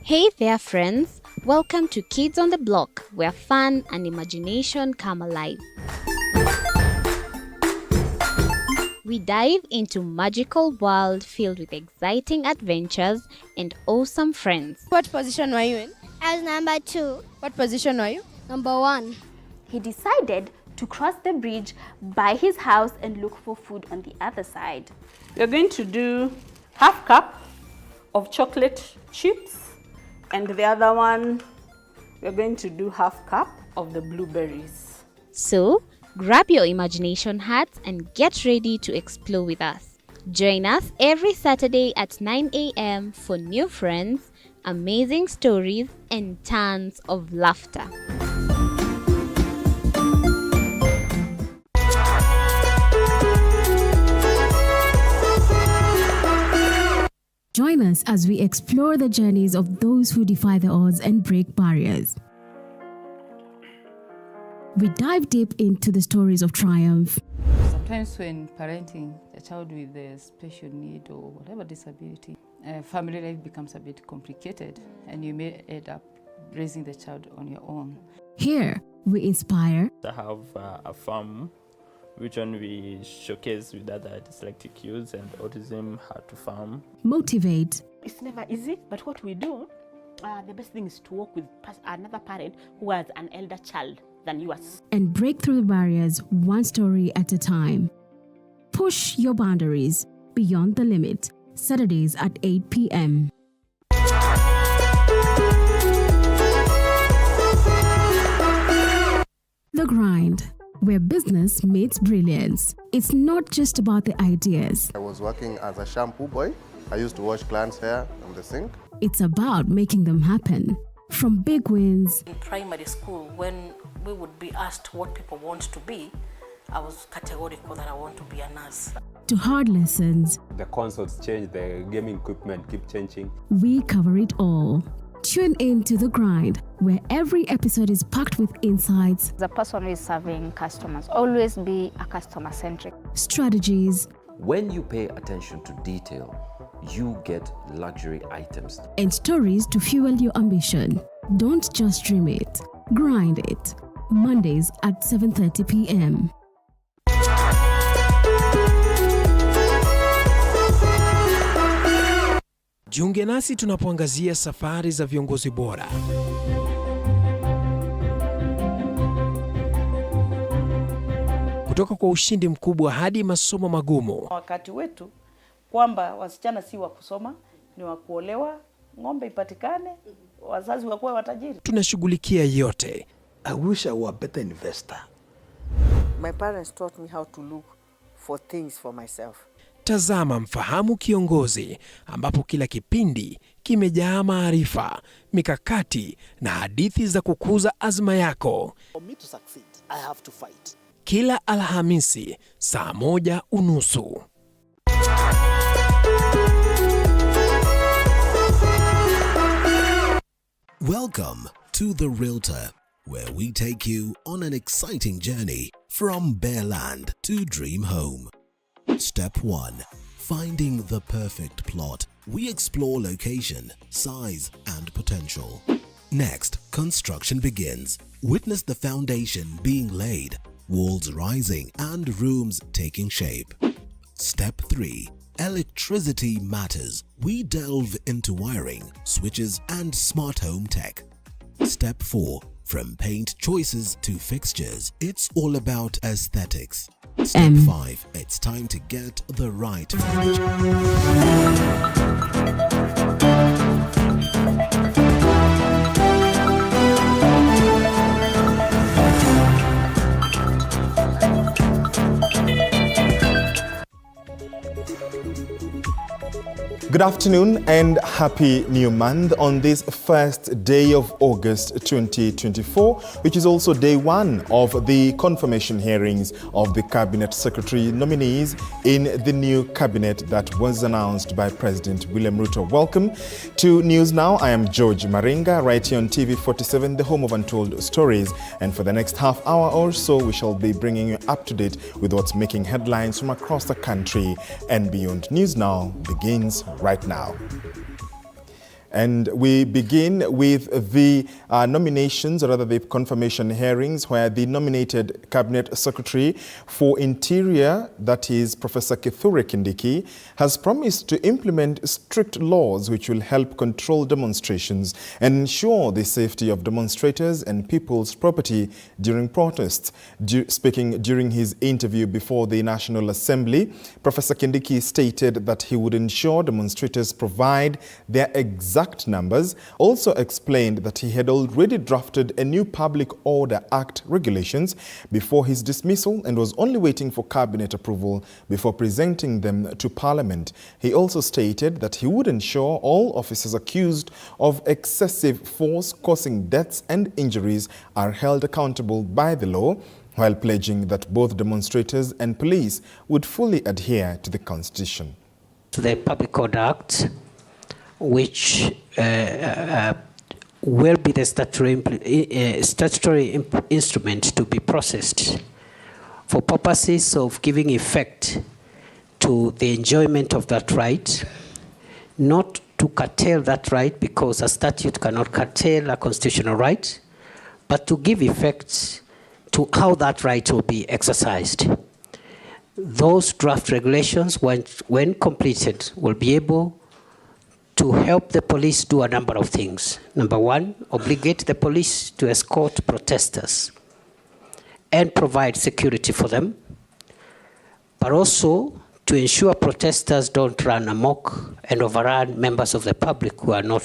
Hey there, friends. Welcome to Kids on the Block, where fun and imagination come alive. We dive into magical world filled with exciting adventures and awesome friends. What position were you in? I was number 2. What position were you? Number 1. He decided to cross the bridge by his house and look for food on the other side. We're going to do half cup of chocolate chips, and the other one, we're going to do half cup of the blueberries. So, grab your imagination hats and get ready to explore with us. Join us every Saturday at 9 a.m. for new friends, amazing stories, and tons of laughter. Join us as we explore the journeys of those who defy the odds and break barriers. We dive deep into the stories of triumph. Sometimes when parenting a child with a special need or whatever disability, family life becomes a bit complicated and you may end up raising the child on your own. Here, we inspire. I have a farm which one we showcase with other dyslexic youths and autism how to farm. Motivate. It's never easy, but what we do, the best thing is to work with another parent who has an elder child than yours. And break through the barriers one story at a time. Push your boundaries beyond the limit. Saturdays at 8 p.m. The Grind, where business meets brilliance. It's not just about the ideas. I was working as a shampoo boy. I used to wash clients' hair on the sink. It's about making them happen. From big wins. In primary school, when we would be asked what people want to be, I was categorical that I want to be a nurse. To hard lessons. The consoles change, the gaming equipment keep changing. We cover it all. Tune in to The Grind, where every episode is packed with insights. The person who is serving customers, always be a customer-centric. Strategies. When you pay attention to detail, you get luxury items. And stories to fuel your ambition. Don't just dream it, grind it. Mondays at 7:30 p.m. Jiunge nasi tunapoangazia safari za viongozi bora. Kutoka kwa ushindi mkubwa hadi masomo magumu. Wakati wetu kwamba wasichana si wa kusoma, ni wa kuolewa, ng'ombe ipatikane, wazazi wakuwe watajiri. Tunashughulikia yote. I wish I were a better investor. My parents taught me how to look for things for myself. Tazama Mfahamu Kiongozi, ambapo kila kipindi kimejaa maarifa, mikakati na hadithi za kukuza azma yako. For me to succeed, I have to fight. Kila Alhamisi saa 1:30. Welcome to The Realtor, where we take you on an exciting journey from bare land to dream home. Step 1. Finding the perfect plot. We explore location, size, and potential. Next, construction begins. Witness the foundation being laid, walls rising, and rooms taking shape. Step 3. Electricity matters. We delve into wiring, switches, and smart home tech. Step 4. From paint choices to fixtures, it's all about aesthetics. Step 5. It's time to get the right Good afternoon and happy new month on this first day of August 2024, which is also day one of the confirmation hearings of the Cabinet Secretary nominees in the new cabinet that was announced by President William Ruto. Welcome to News Now. I am George Maringa, right here on TV 47, the home of untold stories. And for the next half hour or so, we shall be bringing you up to date with what's making headlines from across the country and beyond. News Now begins right now. And we begin with the nominations, or rather the confirmation hearings, where the nominated Cabinet Secretary for Interior, that is Professor Kithure Kindiki, has promised to implement strict laws which will help control demonstrations and ensure the safety of demonstrators and people's property during protests. Speaking during his interview before the National Assembly, Professor Kindiki stated that he would ensure demonstrators provide their exact numbers, also explained that he had already drafted a new Public Order Act regulations before his dismissal and was only waiting for cabinet approval before presenting them to Parliament. He also stated that he would ensure all officers accused of excessive force causing deaths and injuries are held accountable by the law, while pledging that both demonstrators and police would fully adhere to the Constitution. The Public Order Act, which will be the statutory instrument to be processed for purposes of giving effect to the enjoyment of that right, not to curtail that right, because a statute cannot curtail a constitutional right, but to give effect to how that right will be exercised. Those draft regulations, when completed, will be able to help the police do a number of things. Number one, obligate the police to escort protesters and provide security for them, but also to ensure protesters don't run amok and overrun members of the public who are not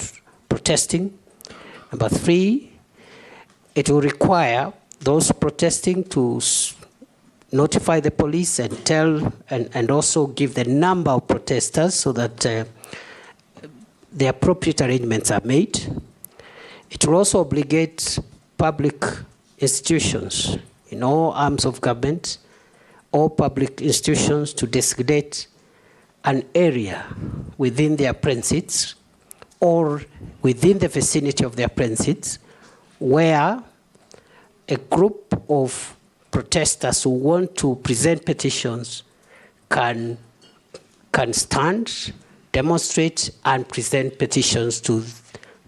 protesting. Number three, it will require those protesting to notify the police and tell, and also give the number of protesters so that the appropriate arrangements are made. It will also obligate public institutions in all arms of government, all public institutions, to designate an area within their premises or within the vicinity of their premises where a group of protesters who want to present petitions can stand, demonstrate, and present petitions to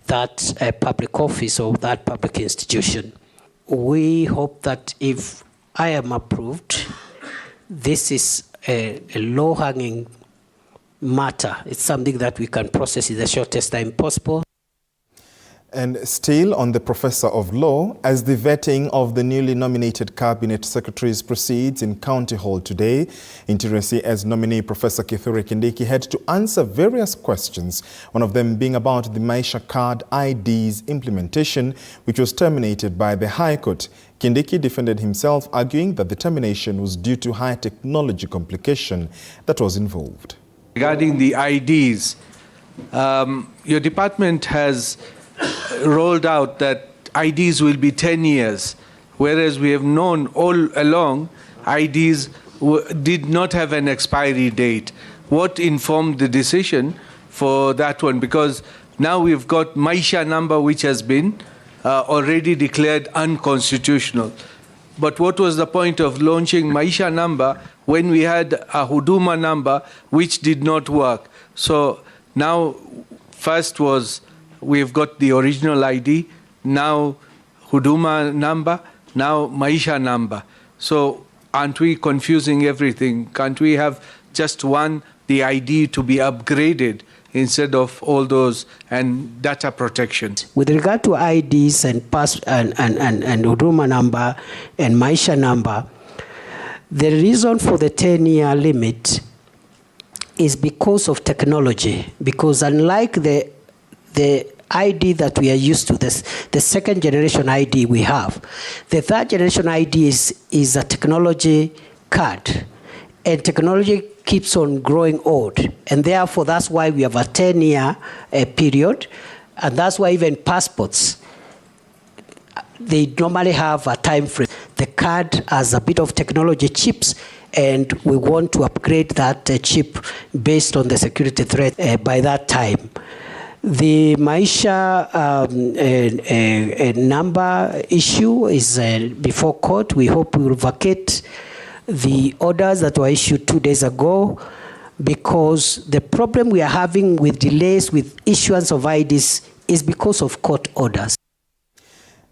that public office or that public institution. We hope that if I am approved, this is a low-hanging matter. It's something that we can process in the shortest time possible. And still on the professor of law, as the vetting of the newly nominated cabinet secretaries proceeds in County Hall today, Interior CS nominee Professor Kithure Kindiki had to answer various questions, one of them being about the Maisha Card ID's implementation, which was terminated by the High Court. Kindiki defended himself, arguing that the termination was due to high technology complication that was involved. Regarding the IDs, your department has rolled out that IDs will be 10 years, whereas we have known all along IDs did not have an expiry date. What informed the decision for that one? Because now we've got Maisha number, which has been already declared unconstitutional. But what was the point of launching Maisha number when we had a Huduma number which did not work? So now, first was we've got the original ID, now Huduma number, now Maisha number. So aren't we confusing everything? Can't we have just one, the ID to be upgraded instead of all those and data protection? With regard to IDs and Huduma number and Maisha number, the reason for the 10-year limit is because of technology. Because unlike the ID that we are used to, the second generation ID we have, the third generation ID is a technology card, and technology keeps on growing old, and therefore that's why we have a 10-year period, and that's why even passports, they normally have a time frame. The card has a bit of technology chips, and we want to upgrade that chip based on the security threat by that time. The Maisha number issue is before court. We hope we will vacate the orders that were issued 2 days ago, because the problem we are having with delays with issuance of IDs is because of court orders.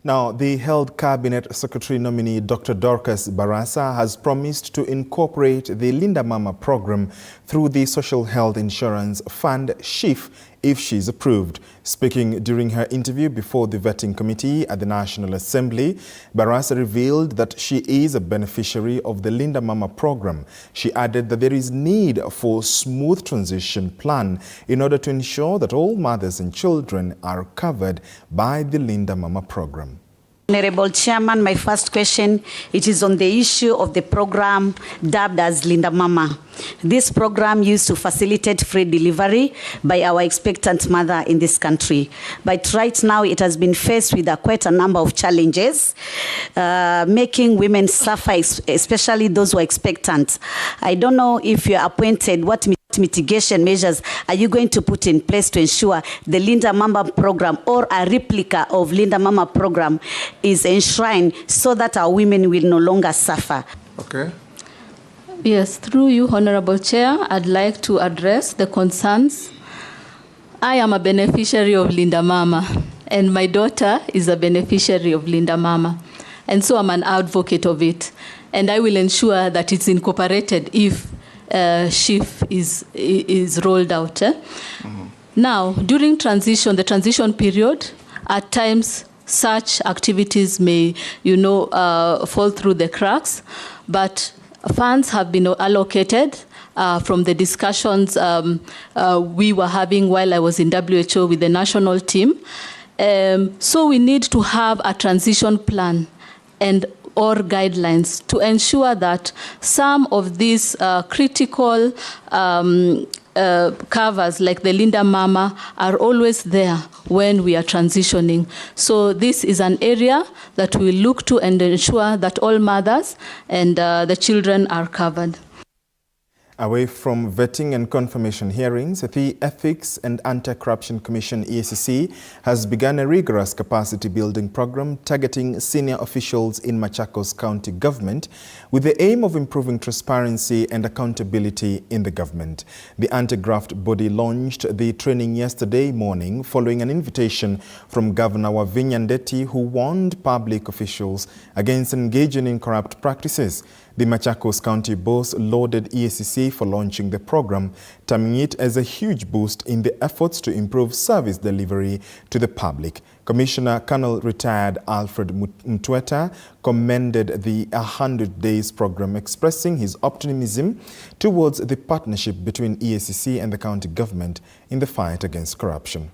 Now, the held Cabinet Secretary nominee Dr. Dorcas Barasa has promised to incorporate the Linda Mama program through the Social Health Insurance Fund, SHIF, if she's approved. Speaking during her interview before the vetting committee at the National Assembly, Barasa revealed that she is a beneficiary of the Linda Mama program. She added that there is need for a smooth transition plan in order to ensure that all mothers and children are covered by the Linda Mama program. Honorable Chairman, my first question, it is on the issue of the program dubbed as Linda Mama. This program used to facilitate free delivery by our expectant mother in this country. But right now it has been faced with quite a number of challenges, making women suffer, especially those who are expectant. I don't know if you're appointed, what mitigation measures are you going to put in place to ensure the Linda Mama program or a replica of Linda Mama program is enshrined so that our women will no longer suffer? Okay. Yes, through you, Honorable Chair, I'd like to address the concerns. I am a beneficiary of Linda Mama, and my daughter is a beneficiary of Linda Mama. And so I'm an advocate of it. And I will ensure that it's incorporated if SHIF is rolled out. Now, during the transition period, at times such activities may, fall through the cracks, but funds have been allocated from the discussions we were having while I was in WHO with the national team. So we need to have a transition plan and or guidelines to ensure that some of these critical covers like the Linda Mama are always there when we are transitioning. So this is an area that we look to and ensure that all mothers and the children are covered. Away from vetting and confirmation hearings, the Ethics and Anti-Corruption Commission EACC has begun a rigorous capacity building program targeting senior officials in Machakos County government with the aim of improving transparency and accountability in the government. The anti-graft body launched the training yesterday morning following an invitation from Governor Wavinya Ndeti, who warned public officials against engaging in corrupt practices. The Machakos County boss lauded EACC for launching the program, terming it as a huge boost in the efforts to improve service delivery to the public. Commissioner Colonel Retired Alfred Mtweta commended the 100 Days program, expressing his optimism towards the partnership between EACC and the county government in the fight against corruption.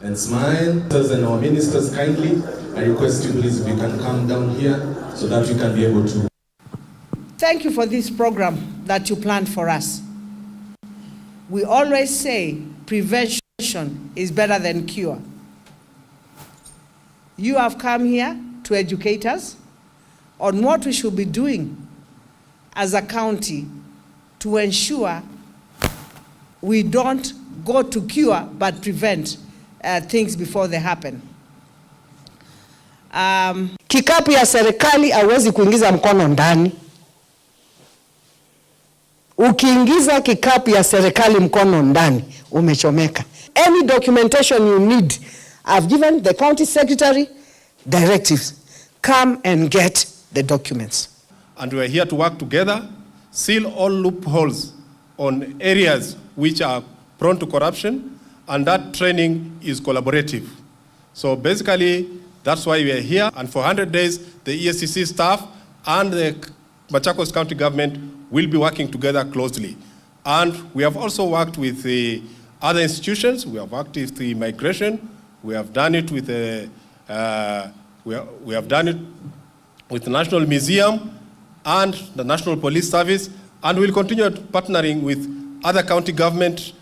And smile. And our ministers, kindly, I request you please if you can come down here so that we can be able to. Thank you for this program that you planned for us. We always say prevention is better than cure. You have come here to educate us on what we should be doing as a county to ensure we don't go to cure but prevent things before they happen. Kikapu ya serikali hawezi kuingiza mkono ndani. Ukiingiza kikapu ya serikali mkono ndani, umechomeka. Any documentation you need, I've given the county secretary directives. Come and get the documents. And we're here to work together, seal all loopholes on areas which are prone to corruption, and that training is collaborative. So basically, that's why we are here. And for 100 days, the EACC staff and the Machakos County government will be working together closely. And we have also worked with the other institutions. We have worked with the migration. We have done it with the we have done it with the National Museum and the National Police Service, and we'll continue partnering with other county governments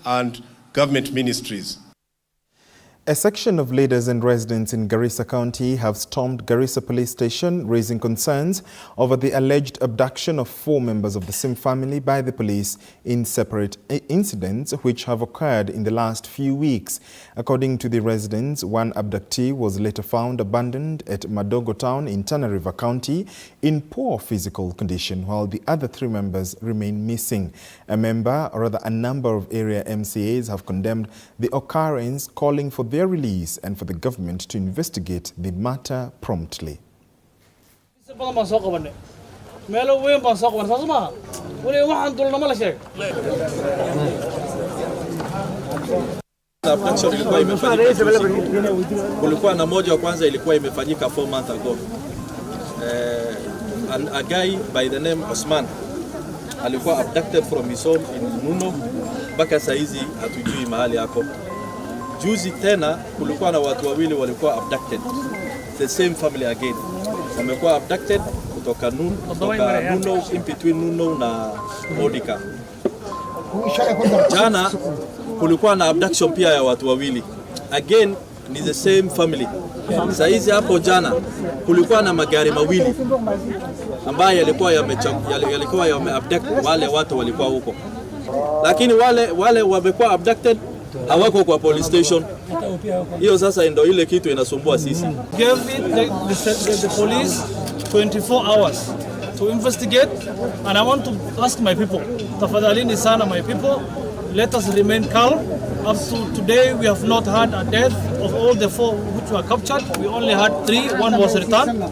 and government ministries. A section of leaders and residents in Garissa County have stormed Garissa Police Station, raising concerns over the alleged abduction of 4 members of the same family by the police in separate incidents which have occurred in the last few weeks. According to the residents, one abductee was later found abandoned at Madogo Town in Tana River County in poor physical condition, while the other 3 members remain missing. A number of area MCAs have condemned the occurrence, calling for their release and for the government to investigate the matter promptly. Abduction ilikuwa imefanyika juzi. Kulikuwa na moja wa kwanza ilikuwa imefanyika 4 months ago. A guy by the name Osman alikuwa abducted from his home in Nuno, mpaka saizi hatujui mahali yako. Juzi tena kulikuwa na watu wawili walikuwa abducted, the same family again. Wamekuwa abducted kutoka Nuno, in between Nuno na Odika. Jana kulikuwa na abduction pia ya watu wawili, again ni the same family. Saizi hapo jana kulikuwa na magari mawili ambayo yalikuwa yameabduct wale watu walikuwa huko, lakini wale wamekuwa abducted hawako kwa police station. Hiyo sasa ndio ile kitu inasumbua sisi. Give the police 24 hours to investigate, and I want to ask my people, tafadhalini sana my people, let us remain calm. Up to today we have not had a death of all the 4 which were captured. We only had 3, 1 was returned.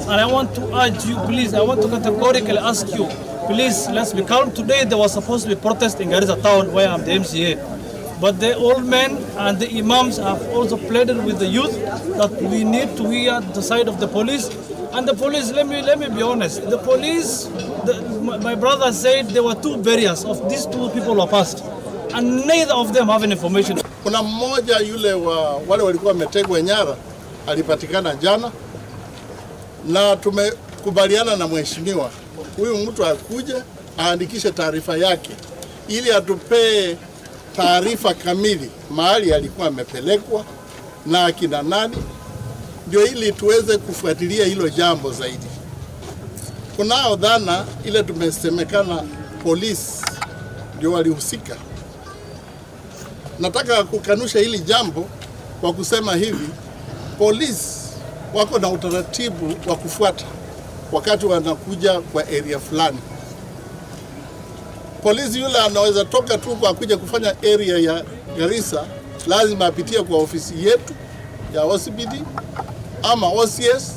And I want to urge you, please, I want to categorically ask you, please, let's be calm. Today there was supposed to be protest in Garissa town where I'm the MCA. But the old men and the imams have also pleaded with the youth that we need to hear the side of the police. And the police, let me be honest, the police, my brother said there were 2 barriers of these 2 people were passed. And neither of them have any information. Kuna mmoja yule wale walikuwa wametegwa nyara alipatikana jana, na tumekubaliana na mheshimiwa huyu mtu akuje aandikishe taarifa yake ili atupee taarifa kamili mahali alikuwa amepelekwa na akina nani, ndio ili tuweze kufuatilia hilo jambo zaidi. Kunao dhana ile tumesemekana polisi ndio walihusika. Nataka kukanusha hili jambo kwa kusema hivi, polisi wako na utaratibu wa kufuata wakati wanakuja kwa area fulani. Polisi yule anaweza toka tu kwa kuja kufanya area ya Garissa, lazima apitie kwa ofisi yetu ya OCPD ama OCS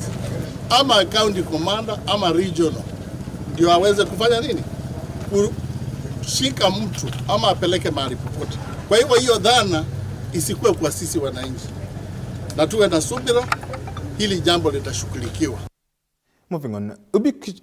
ama county commander ama regional, ndio aweze kufanya nini, kushika mtu ama apeleke mahali popote. Kwa hivyo hiyo dhana isikuwe kwa sisi wananchi, na tuwe na subira, hili jambo litashughulikiwa. Moving on,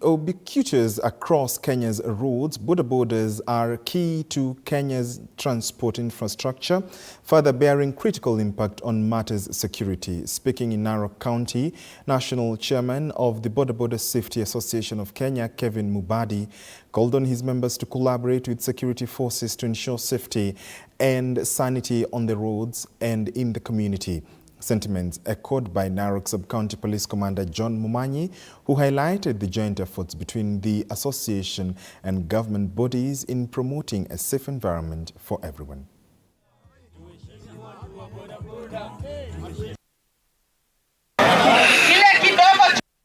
ubiquitous across Kenya's roads, borders are key to Kenya's transport infrastructure, further bearing critical impact on matters security. Speaking in Narok County, National Chairman of the Border Safety Association of Kenya, Kevin Mubadi, called on his members to collaborate with security forces to ensure safety and sanity on the roads and in the community. Sentiments echoed by Narok Sub-County Police Commander John Mumanyi, who highlighted the joint efforts between the association and government bodies in promoting a safe environment for everyone.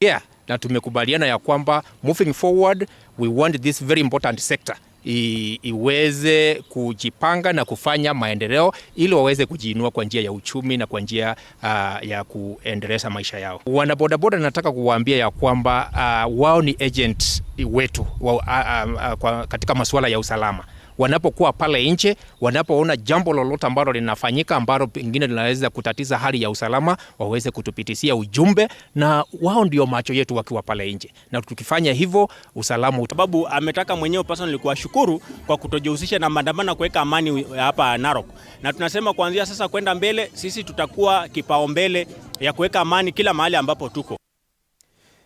Yeah, na tumekubaliana ya kwamba moving forward we want this very important sector iweze kujipanga na kufanya maendeleo ili waweze kujiinua kwa njia ya uchumi na kwa njia ya kuendeleza maisha yao. Wanabodaboda nataka kuwaambia ya kwamba wao ni agent wetu katika masuala ya usalama. Wanapokuwa pale nje, wanapoona jambo lolote ambalo linafanyika ambalo pengine linaweza kutatiza hali ya usalama, waweze kutupitishia ujumbe, na wao ndio macho yetu wakiwa pale nje. Na tukifanya hivyo usalama sababu ametaka mwenyewe personally kuwashukuru kwa kutojihusisha na maandamano kuweka amani hapa Narok. Na tunasema kuanzia sasa kwenda mbele sisi tutakuwa kipaumbele ya kuweka amani kila mahali ambapo tuko.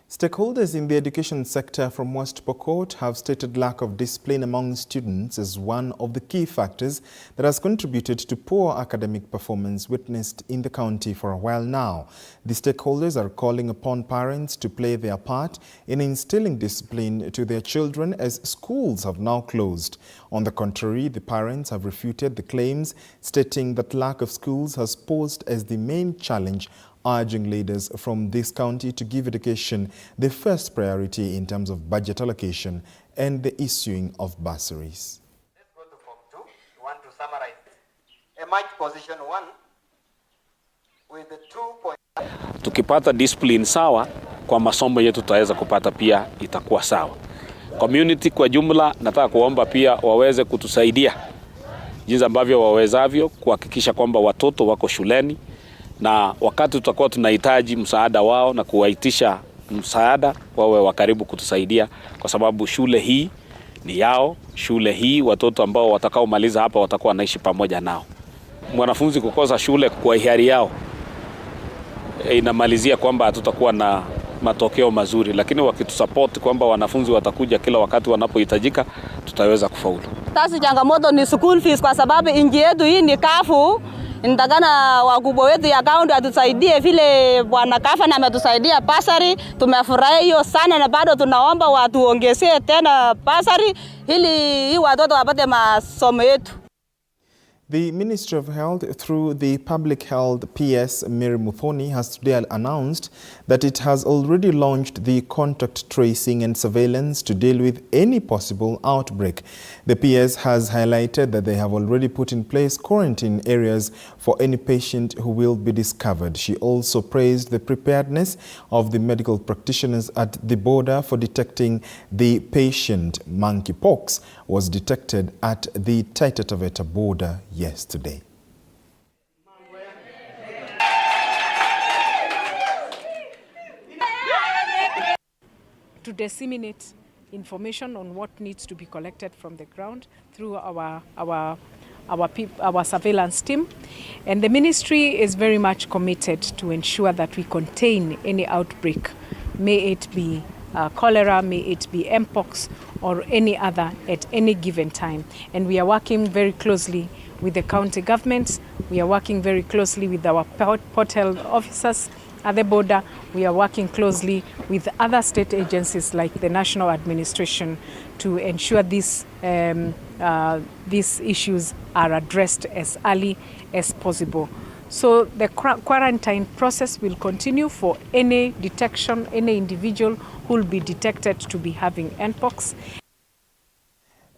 Stakeholders in the education sector from West Pokot have stated lack of discipline among students as one of the key factors that has contributed to poor academic performance witnessed in the county for a while now. The stakeholders are calling upon parents to play their part in instilling discipline to their children as schools have now closed. On the contrary, the parents have refuted the claims, stating that lack of schools has posed as the main challenge, urging leaders from this county to give education the first priority in terms of budget allocation and the issuing of bursaries. Let's go to Form 2. You want to summarize a match position 1 with the 2. Tukipata discipline sawa kwa masomo yetu tutaweza kupata pia itakuwa sawa. Community kwa jumla nataka kuomba pia waweze kutusaidia jinsi ambavyo wawezavyo kuhakikisha kwamba watoto wako shuleni, na wakati tutakuwa tunahitaji msaada wao na kuwaitisha msaada, wawe wakaribu kutusaidia, kwa sababu shule hii ni yao. Shule hii watoto ambao watakaomaliza hapa watakuwa wanaishi pamoja nao. Mwanafunzi kukosa shule kwa hiari yao inamalizia kwamba hatutakuwa na matokeo mazuri, lakini wakitusupport kwamba wanafunzi watakuja kila wakati wanapohitajika, tutaweza kufaulu. Sasa changamoto ni school fees, kwa sababu nchi yetu hii ni kafu. Ndagana wakubwa wetu ya kaunti atusaidie vile bwana Kafa na ametusaidia basari. Tumefurahi hiyo sana, na bado tunaomba watuongezee tena basari ili watoto wapate masomo yetu. The Ministry of Health, through the Public Health PS Mary Muthoni, has today announced that it has already launched the contact tracing and surveillance to deal with any possible outbreak. The PS has highlighted that they have already put in place quarantine areas for any patient who will be discovered. She also praised the preparedness of the medical practitioners at the border for detecting the patient. Monkeypox was detected at the Taita Taveta border yesterday. To disseminate information on what needs to be collected from the ground through our our surveillance team. And the ministry is very much committed to ensure that we contain any outbreak, may it be cholera, may it be mpox, or any other at any given time. And we are working very closely with the county governments. We are working very closely with our port health officers at the border. We are working closely with other state agencies like the National Administration to ensure these issues are addressed as early as possible. So the quarantine process will continue for any detection, any individual who will be detected to be having mpox.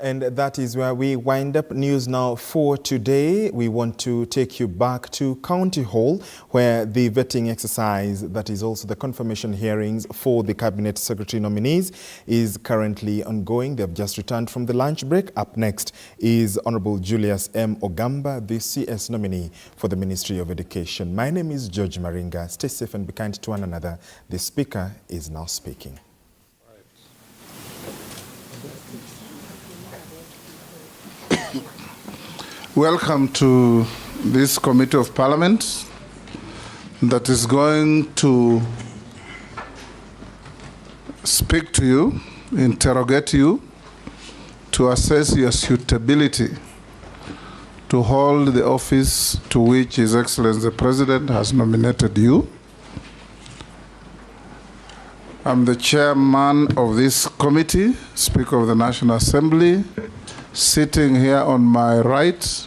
And that is where we wind up news now for today. We want to take you back to County Hall, where the vetting exercise, that is also the confirmation hearings for the Cabinet Secretary nominees, is currently ongoing. They have just returned from the lunch break. Up next is Honorable Julius M. Ogamba, the CS nominee for the Ministry of Education. My name is George Maringa. Stay safe and be kind to one another. The Speaker is now speaking. Welcome to this Committee of Parliament that is going to speak to you, interrogate you, to assess your suitability to hold the office to which His Excellency the President has nominated you. I'm the chairman of this committee, Speaker of the National Assembly. Sitting here on my right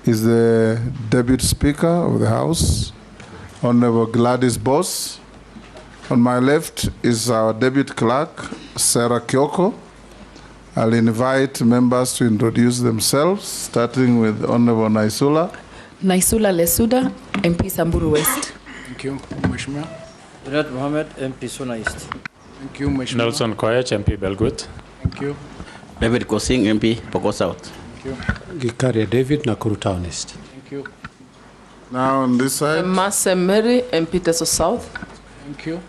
is the Deputy Speaker of the House, Honorable Gladys Boss. On my left is our Deputy Clerk, Sarah Kyoko. I'll invite members to introduce themselves, starting with Honorable Naisula. Naisula Lesuda, MP Samburu West. Thank you, Mheshimiwa. Rinat Mohammed, MP Suna East. Thank you, Mheshimiwa. Nelson Koech, MP Belgut. Thank you. David Kosing, MP Pokot South. Thank you. Gikaria David, Nakuru Town East. Thank you. Now on this side. Masem Mary, MP Teso South. Thank you.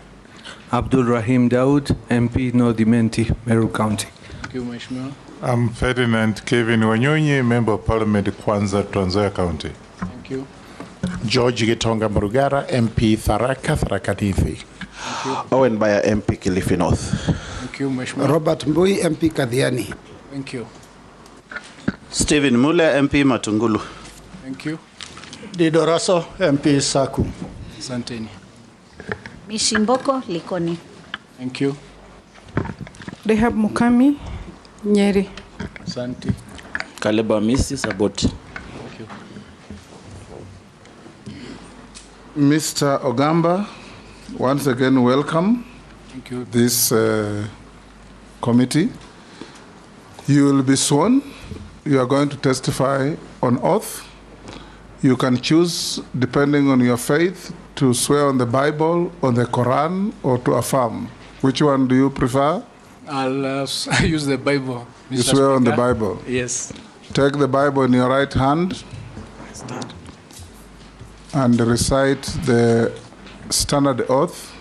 Abdul Rahim Daud, MP North Imenti, Meru County. Thank you, Mheshimiwa. I'm Ferdinand Kevin Wanyonyi, Member of Parliament, Kwanza, Trans Nzoia County. Thank you. George Gitonga Murugara, MP Tharaka, Tharaka Nithi. Owen Baya, MP Kilifi North. Thank you, Mheshimiwa. Robert Mbui, MP Kadhiani. Thank you. Stephen Mule, MP Matungulu. Thank you. Dido Raso, MP Saku. Asanteni. Mishimboko, Likoni. Thank you. Rehab Mukami, Nyeri. Asante. Kaleba Misi Saboti. Thank you. Mr. Ogamba, once again, welcome. Thank you. This committee. You will be sworn. You are going to testify on oath. You can choose, depending on your faith, to swear on the Bible, on the Quran, or to affirm. Which one do you prefer? I'll use the Bible. Mr. You swear on the Speaker. Bible? Yes. Take the Bible in your right hand and recite the standard oath.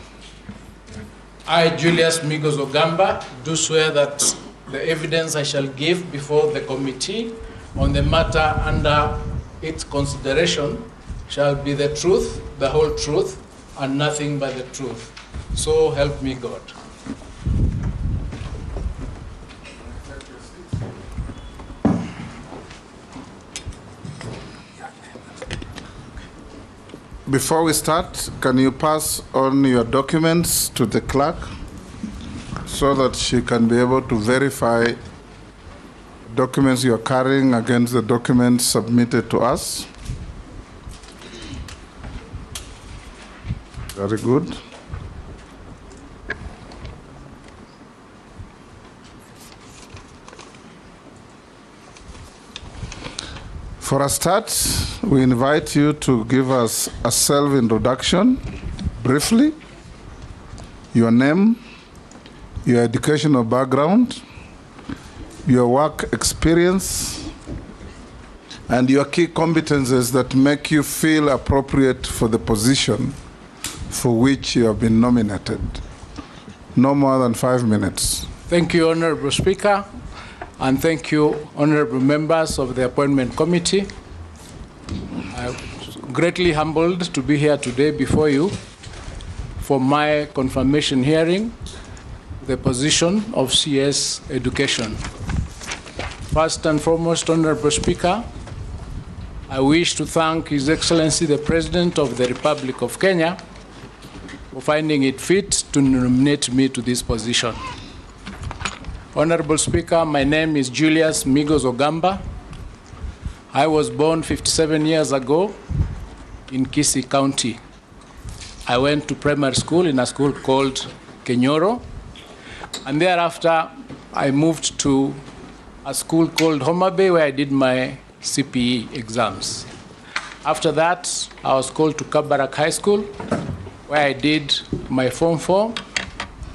I, Julius Migos Ogamba, do swear that the evidence I shall give before the committee on the matter under its consideration shall be the truth, the whole truth, and nothing but the truth. So help me God. Before we start, can you pass on your documents to the clerk so that she can be able to verify documents you're carrying against the documents submitted to us? Very good. For a start, we invite you to give us a self-introduction, briefly, your name, your educational background, your work experience, and your key competences that make you feel appropriate for the position for which you have been nominated. No more than 5 minutes. Thank you, Honorable Speaker. And thank you, honorable members of the Appointment Committee. I'm greatly humbled to be here today before you for my confirmation hearing, the position of CS Education. First and foremost, Honorable Speaker, I wish to thank His Excellency the President of the Republic of Kenya for finding it fit to nominate me to this position. Honorable Speaker, my name is Julius Migos Ogamba. I was born 57 years ago in Kisii County. I went to primary school in a school called Kenyoro, and thereafter I moved to a school called Homa Bay where I did my CPE exams. After that, I was called to Kabarak High School where I did my Form 4,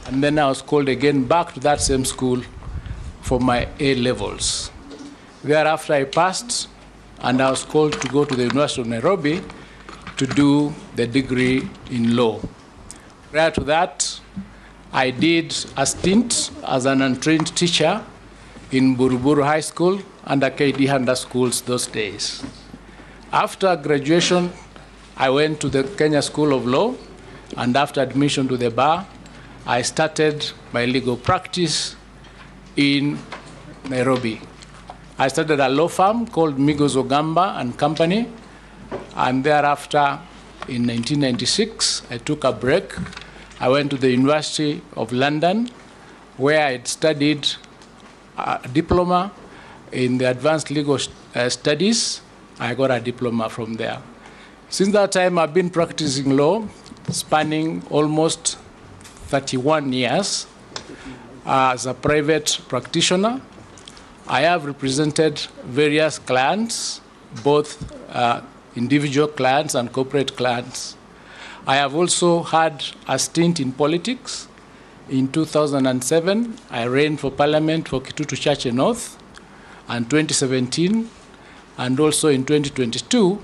and then I was called again back to that same school for my A levels. Thereafter, I passed, and I was called to go to the University of Nairobi to do the degree in law. Prior to that, I did a stint as an untrained teacher in Buruburu High School under KD Handa schools those days. After graduation, I went to the Kenya School of Law, and after admission to the bar, I started my legal practice in Nairobi. I started a law firm called Migos Ogamba and Company, and thereafter, in 1996, I took a break. I went to the University of London, where I studied a diploma in the advanced legal studies. I got a diploma from there. Since that time, I've been practicing law, spanning almost 31 years as a private practitioner. I have represented various clients, both individual clients and corporate clients. I have also had a stint in politics. In 2007, I ran for parliament for Kitutu Chache North, and 2017, and also in 2022,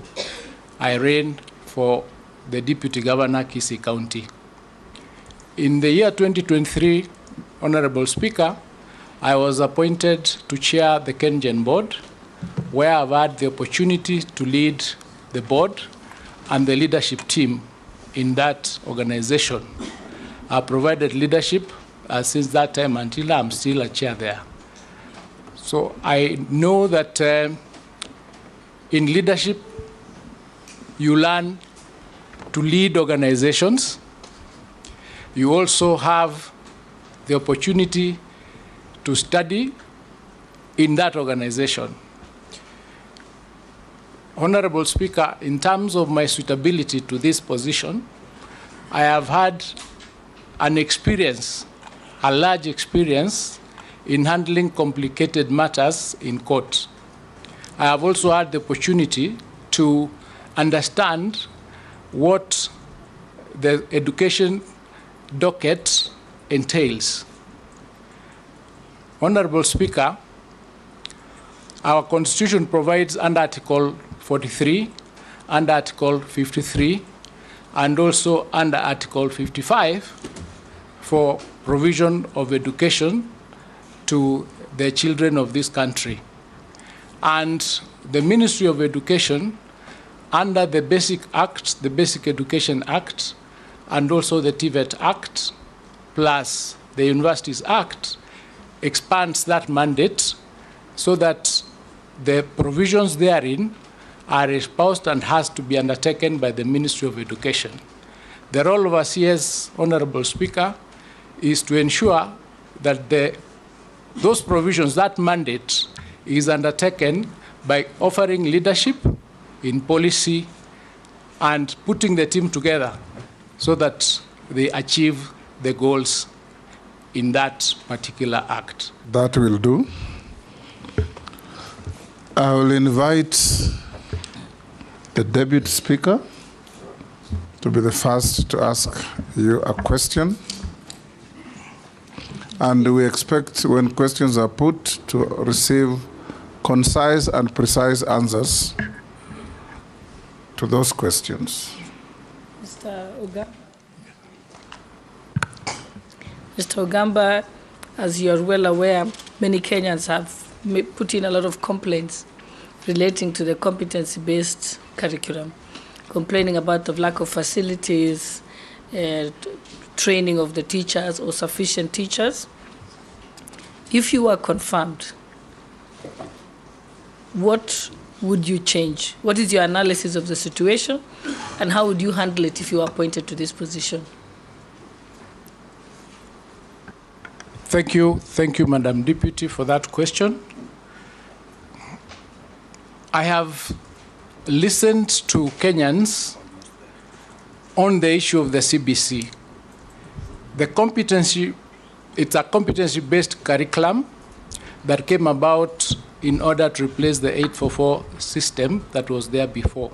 I ran for the deputy governor, Kisii County. In the year 2023, Honorable Speaker, I was appointed to chair the KenGen board, where I've had the opportunity to lead the board and the leadership team in that organization. I provided leadership since that time until I'm still a chair there. So I know that in leadership, you learn to lead organizations. You also have the opportunity to study in that organization. Honorable Speaker, in terms of my suitability to this position, I have had an experience, a large experience, in handling complicated matters in court. I have also had the opportunity to understand what the education docket entails. Honorable Speaker, our Constitution provides under Article 43, under Article 53, and also under Article 55 for provision of education to the children of this country. And the Ministry of Education, under the Basic Act, the Basic Education Act, and also the TVET Act, plus the Universities Act, expands that mandate so that the provisions therein are espoused and has to be undertaken by the Ministry of Education. The role of a CS, Honorable Speaker, is to ensure that those provisions, that mandate, is undertaken by offering leadership in policy and putting the team together so that they achieve the goals in that particular act. That will do. I will invite the Deputy Speaker to be the first to ask you a question. And we expect when questions are put to receive concise and precise answers to those questions. Mr. Ogamba, as you're well aware, many Kenyans have put in a lot of complaints relating to the competency-based curriculum, complaining about the lack of facilities, training of the teachers or sufficient teachers. If you are confirmed, what would you change? What is your analysis of the situation, and how would you handle it if you are appointed to this position? Thank you, Madam Deputy, for that question. I have listened to Kenyans on the issue of the CBC. It's a competency-based curriculum that came about in order to replace the 844 system that was there before.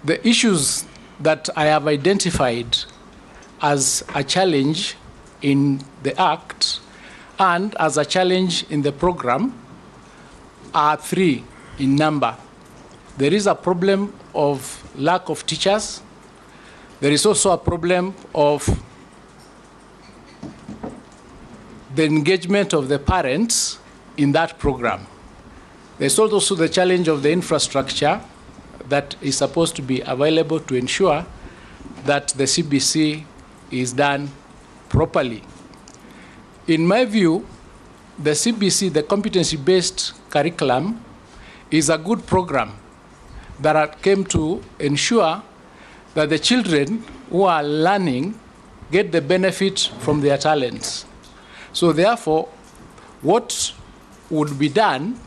The issues that I have identified as a challenge in the Act and as a challenge in the program are 3 in number. There is a problem of lack of teachers. There is also a problem of the engagement of the parents in that program. There's also the challenge of the infrastructure that is supposed to be available to ensure that the CBC is done properly. In my view, the CBC, the competency-based curriculum, is a good program that came to ensure that the children who are learning get the benefit from their talents. So therefore, what would be done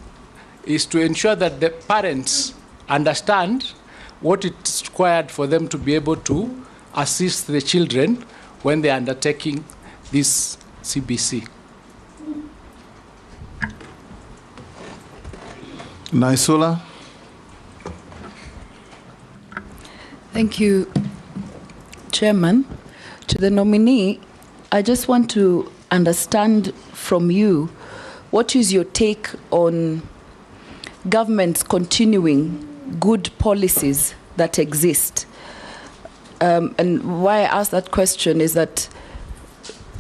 is to ensure that the parents understand what it's required for them to be able to assist the children when they're undertaking this CBC. Naisula. Thank you, Chairman. To the nominee, I just want to understand from you, what is your take on governments continuing good policies that exist? And why I ask that question is that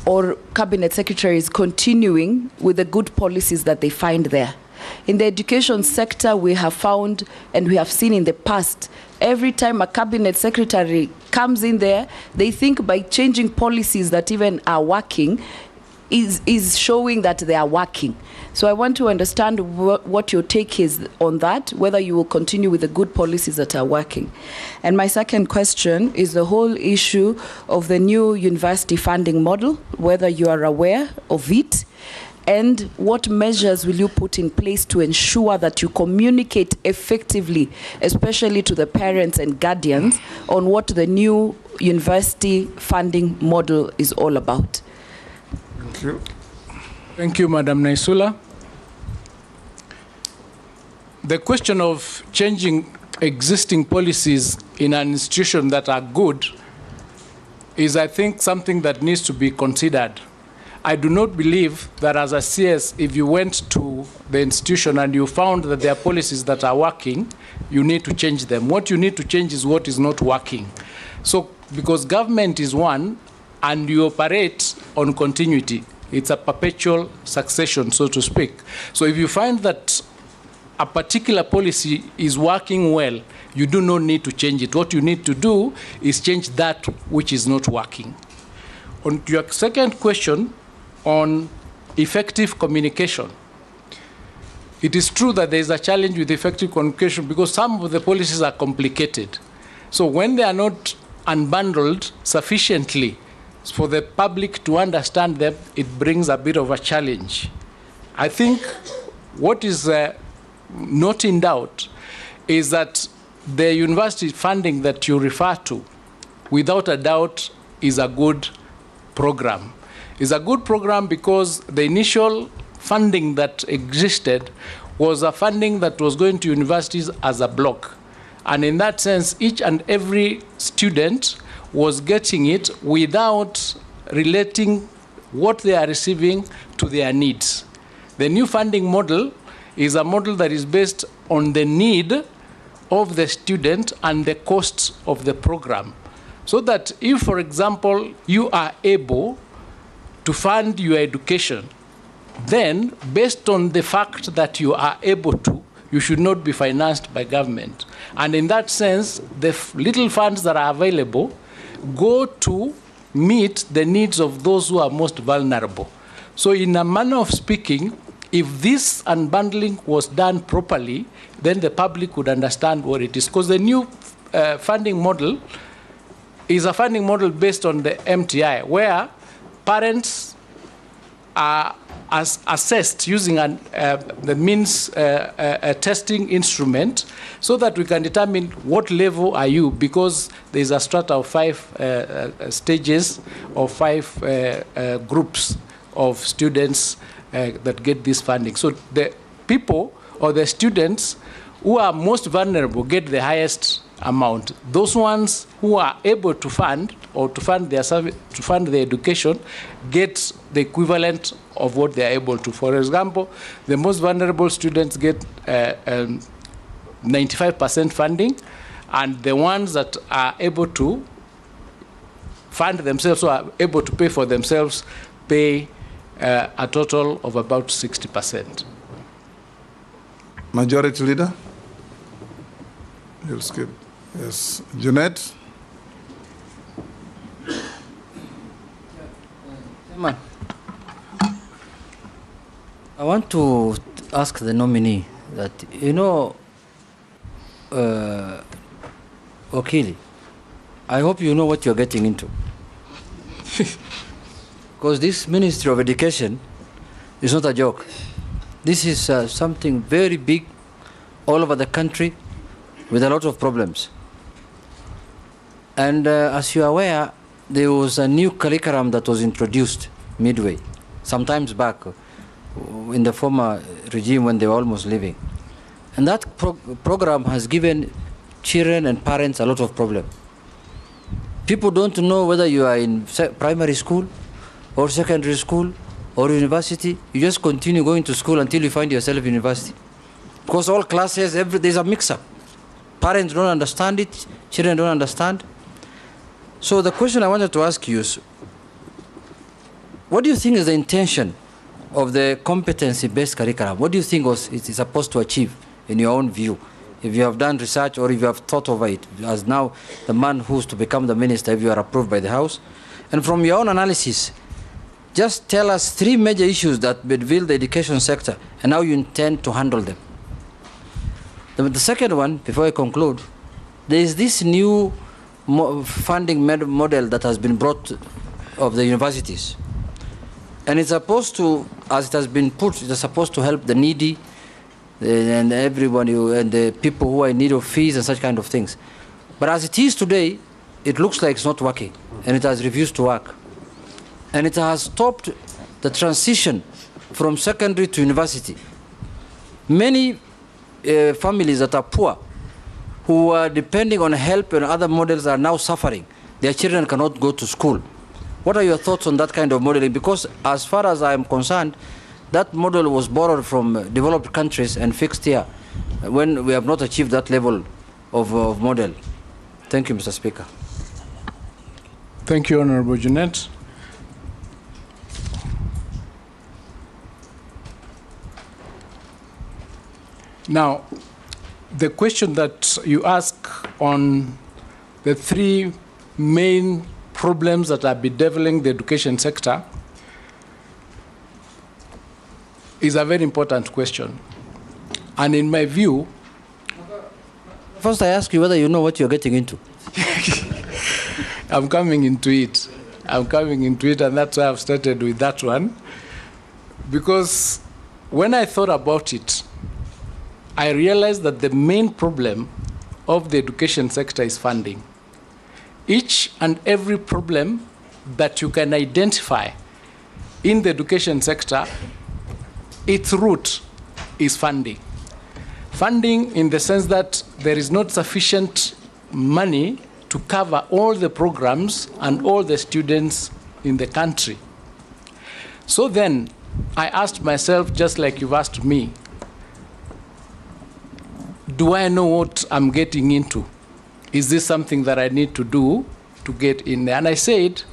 our cabinet secretaries continuing with the good policies that they find there. In the education sector, we have found and we have seen in the past, every time a cabinet secretary comes in there, they think by changing policies that even are working is showing that they are working. So I want to understand what your take is on that, whether you will continue with the good policies that are working. And my second question is the whole issue of the new university funding model, whether you are aware of it, and what measures will you put in place to ensure that you communicate effectively, especially to the parents and guardians, on what the new university funding model is all about? Thank you. Thank you, Madam Naisula. The question of changing existing policies in an institution that are good is, I think, something that needs to be considered. I do not believe that as a CS, if you went to the institution and you found that there are policies that are working, you need to change them. What you need to change is what is not working. So, because government is one, and you operate on continuity, it's a perpetual succession, so to speak. So if you find that a particular policy is working well, you do not need to change it. What you need to do is change that which is not working. On your second question on effective communication, it is true that there is a challenge with effective communication because some of the policies are complicated. So when they are not unbundled sufficiently for the public to understand them, it brings a bit of a challenge. I think what is not in doubt is that the university funding that you refer to, without a doubt, is a good program. It's a good program because the initial funding that existed was a funding that was going to universities as a block. And in that sense, each and every student was getting it without relating what they are receiving to their needs. The new funding model is a model that is based on the need of the student and the costs of the program. So that if, for example, you are able to fund your education then based on the fact that you are able to, you should not be financed by government. And in that sense, the little funds that are available go to meet the needs of those who are most vulnerable. So in a manner of speaking, if this unbundling was done properly, then the public would understand what it is. Because the new funding model is a funding model based on the MTI, where parents are assessed using the means testing instrument, so that we can determine what level are you, because there is a strata of 5 stages or 5 groups of students that get this funding. So the people or the students who are most vulnerable get the highest amount. Those ones who are able to fund or to fund their service, to fund their education, get the equivalent of what they are able to. For example, the most vulnerable students get 95% funding, and the ones that are able to fund themselves or are able to pay for themselves pay a total of about 60%. Majority Leader? You'll skip. Yes. Jeanette? Chairman, I want to ask the nominee that, Okili, I hope you know what you're getting into. Because this Ministry of Education is not a joke. This is something very big all over the country with a lot of problems. And as you are aware, there was a new curriculum that was introduced midway, sometimes back in the former regime when they were almost leaving. And that program has given children and parents a lot of problem. People don't know whether you are in primary school or secondary school or university. You just continue going to school until you find yourself in university. Because all classes, there's a mix-up. Parents don't understand it, children don't understand. So the question I wanted to ask you is, what do you think is the intention of the competency-based curriculum? What do you think it is supposed to achieve in your own view? If you have done research or if you have thought over it, as now the man who's to become the minister, if you are approved by the House. And from your own analysis, just tell us 3 major issues that bedevil the education sector and how you intend to handle them. The second one, before I conclude, there is this new funding model that has been brought of the universities. And it's supposed to, as it has been put, it's supposed to help the needy and everybody and the people who are in need of fees and such kind of things. But as it is today, it looks like it's not working, and it has refused to work. And it has stopped the transition from secondary to university. Many families that are poor, who are depending on help and other models, are now suffering. Their children cannot go to school. What are your thoughts on that kind of modeling? Because as far as I am concerned, that model was borrowed from developed countries and fixed here when we have not achieved that level of model. Thank you, Mr. Speaker. Thank you, Honorable Jeanette. Now, the question that you ask on the 3 main problems that are bedeviling the education sector is a very important question. And in my view... First, I ask you whether you know what you're getting into. I'm coming into it. I'm coming into it, and that's why I've started with that one. Because when I thought about it, I realized that the main problem of the education sector is funding. Each and every problem that you can identify in the education sector, its root is funding. Funding in the sense that there is not sufficient money to cover all the programs and all the students in the country. So then I asked myself, just like you've asked me, do I know what I'm getting into? Is this something that I need to do to get in there? And I said,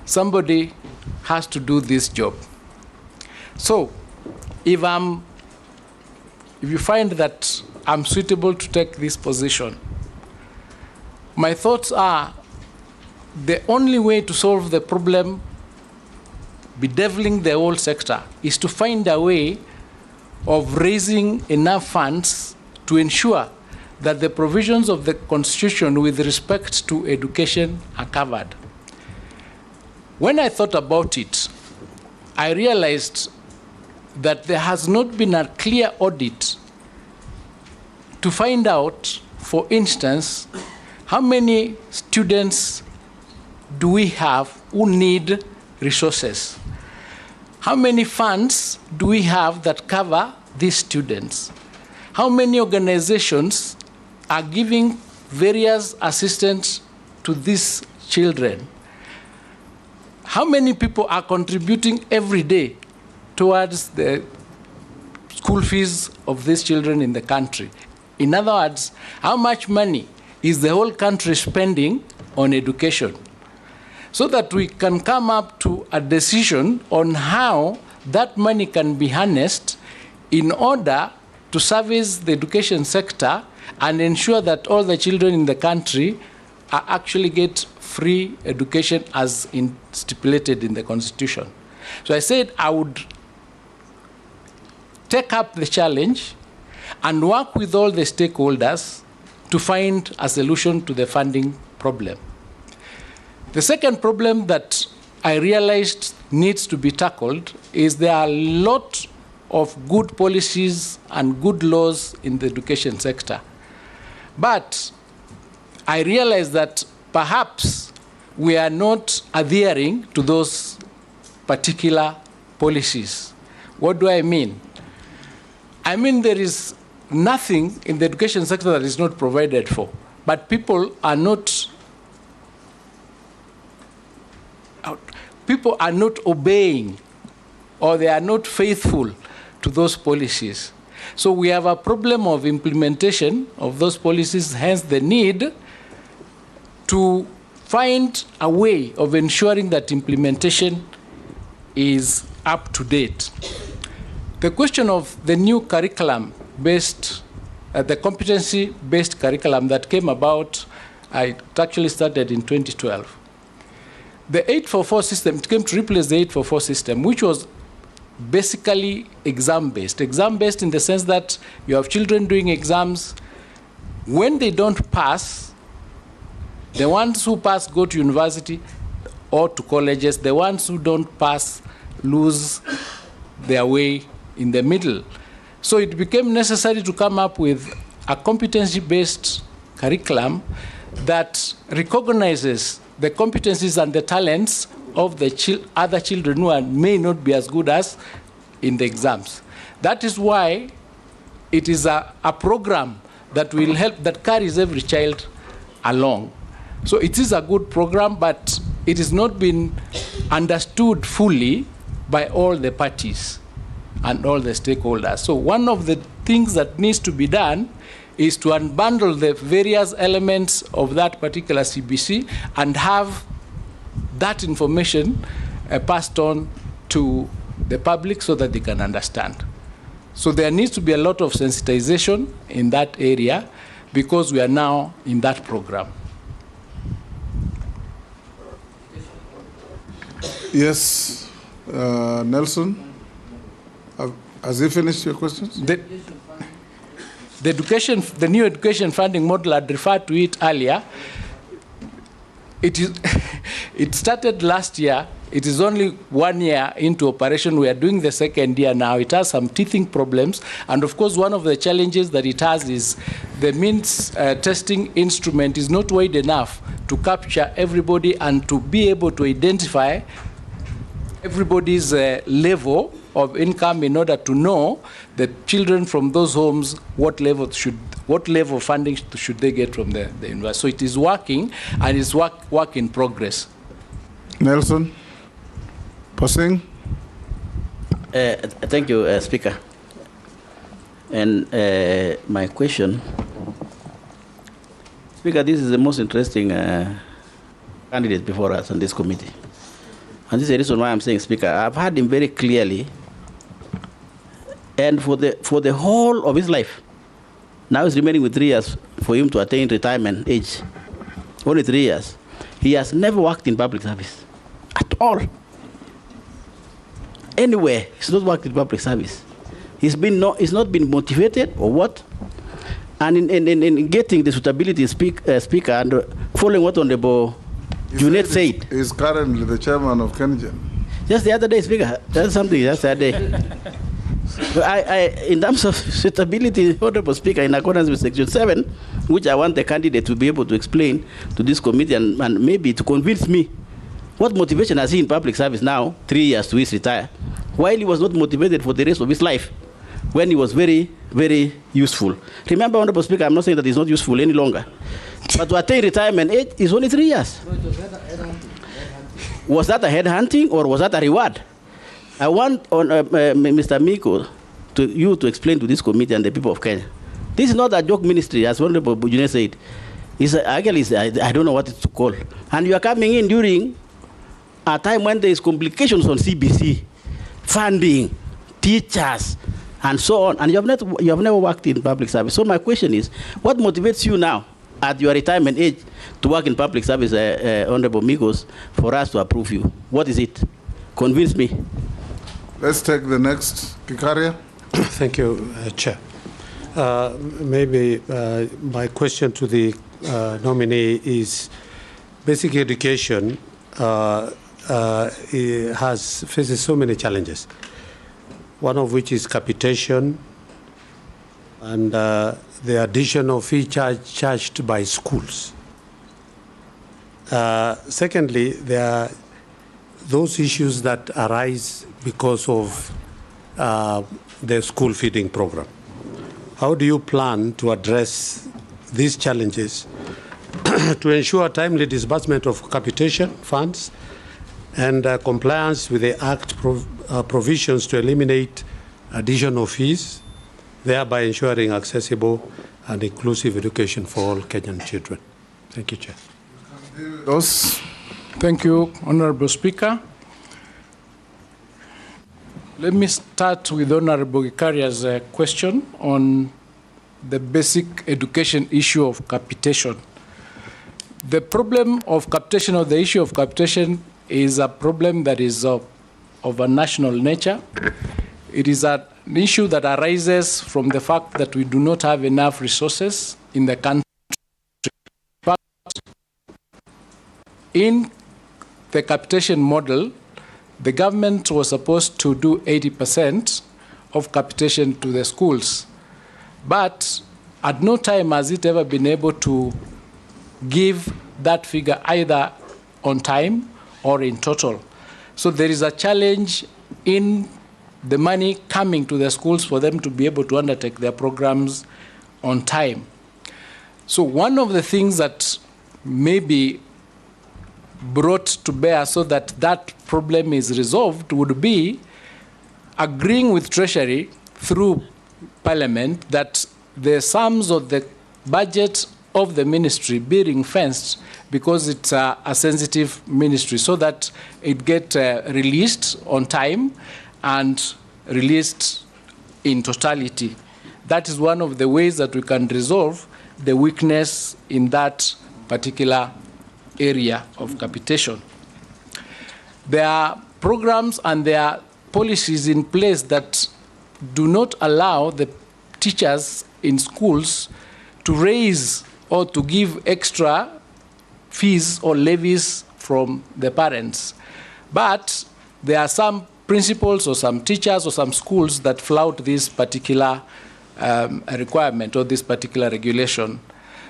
somebody has to do this job. So, if you find that I'm suitable to take this position, my thoughts are the only way to solve the problem bedeviling the whole sector is to find a way of raising enough funds to ensure that the provisions of the Constitution with respect to education are covered. When I thought about it, I realized that there has not been a clear audit to find out, for instance, how many students do we have who need resources? How many funds do we have that cover these students? How many organizations are giving various assistance to these children? How many people are contributing every day towards the school fees of these children in the country? In other words, how much money is the whole country spending on education? So that we can come up to a decision on how that money can be harnessed in order to service the education sector and ensure that all the children in the country are actually get free education as stipulated in the Constitution. So I said I would take up the challenge and work with all the stakeholders to find a solution to the funding problem. The second problem that I realized needs to be tackled is there are a lot of good policies and good laws in the education sector. But I realized that perhaps we are not adhering to those particular policies. What do I mean? I mean there is nothing in the education sector that is not provided for, but people are not obeying, or they are not faithful to those policies. So we have a problem of implementation of those policies, hence the need to find a way of ensuring that implementation is up to date. The question of the new curriculum-based, the competency-based curriculum that came about, it actually started in 2012. The 844 system, it came to replace the 844 system, which was basically exam-based. Exam-based in the sense that you have children doing exams. When they don't pass, the ones who pass go to university or to colleges. The ones who don't pass lose their way in the middle. So it became necessary to come up with a competency-based curriculum that recognizes the competencies and the talents of the other children who may not be as good as in the exams. That is why it is a program that will help, that carries every child along. So it is a good program, but it has not been understood fully by all the parties and all the stakeholders. So one of the things that needs to be done is to unbundle the various elements of that particular CBC and have that information passed on to the public so that they can understand. So there needs to be a lot of sensitization in that area because we are now in that program. Yes, Nelson, has he finished your questions? The new education funding model, I'd referred to it earlier. It started last year. It is only 1 year into operation. We are doing the second year now. It has some teething problems. And of course, one of the challenges that it has is the means testing instrument is not wide enough to capture everybody and to be able to identify everybody's level of income in order to know the children from those homes what level of funding should they get from the university. So it is working, and it's work in progress. Nelson, Posing. Thank you, Speaker. And my question, Speaker, this is the most interesting candidate before us on this committee. And this is the reason why I'm saying, Speaker, I've heard him very clearly And for the whole of his life, now he's remaining with 3 years for him to attain retirement age. Only 3 years. He has never worked in public service at all. Anywhere, he's not worked in public service. He's not been motivated or what? And in getting the suitability speaker and following what Honorable Junet said. He's currently the chairman of Kenyan. Just the other day, Speaker. That's something just the other day. In terms of suitability, Honorable Speaker, in accordance with Section 7, which I want the candidate to be able to explain to this committee and maybe to convince me, what motivation has he in public service now, 3 years to his retire, while he was not motivated for the rest of his life, when he was very, very useful. Remember, Honorable Speaker, I'm not saying that he's not useful any longer. But to attain retirement age is only 3 years. Was that a headhunting or was that a reward? I want Mr. Miko to explain to this committee and the people of Kenya. This is not a joke ministry, as Honorable Bujune said. I don't know what to call. And you are coming in during a time when there is complications on CBC, funding, teachers, and so on. And you have never worked in public service. So my question is, what motivates you now at your retirement age to work in public service, Honorable Migos, for us to approve you? What is it? Convince me. Let's take the next. Kikaria. Thank you, Chair. Maybe my question to the nominee is, basic education faces so many challenges, one of which is capitation and the additional fee charged by schools. Secondly, there are those issues that arise because of the school feeding program. How do you plan to address these challenges to ensure timely disbursement of capitation funds and compliance with the Act provisions to eliminate additional fees, thereby ensuring accessible and inclusive education for all Kenyan children? Thank you, Chair. Thank you, Honorable Speaker. Let me start with Honorable Gikaria's question on the basic education issue of capitation. The problem of capitation, or the issue of capitation, is a problem that is of a national nature. It is an issue that arises from the fact that we do not have enough resources in the country. In the capitation model, the government was supposed to do 80% of capitation to the schools. But at no time has it ever been able to give that figure either on time or in total. So there is a challenge in the money coming to the schools for them to be able to undertake their programs on time. So one of the things that may be brought to bear so that that problem is resolved would be agreeing with Treasury through Parliament that the sums of the budget of the ministry be ring-fenced, because it's a sensitive ministry, so that it gets released on time and released in totality. That is one of the ways that we can resolve the weakness in that particular area of capitation. There are programs and there are policies in place that do not allow the teachers in schools to raise or to give extra fees or levies from the parents. But there are some principals or some teachers or some schools that flout this particular requirement or this particular regulation.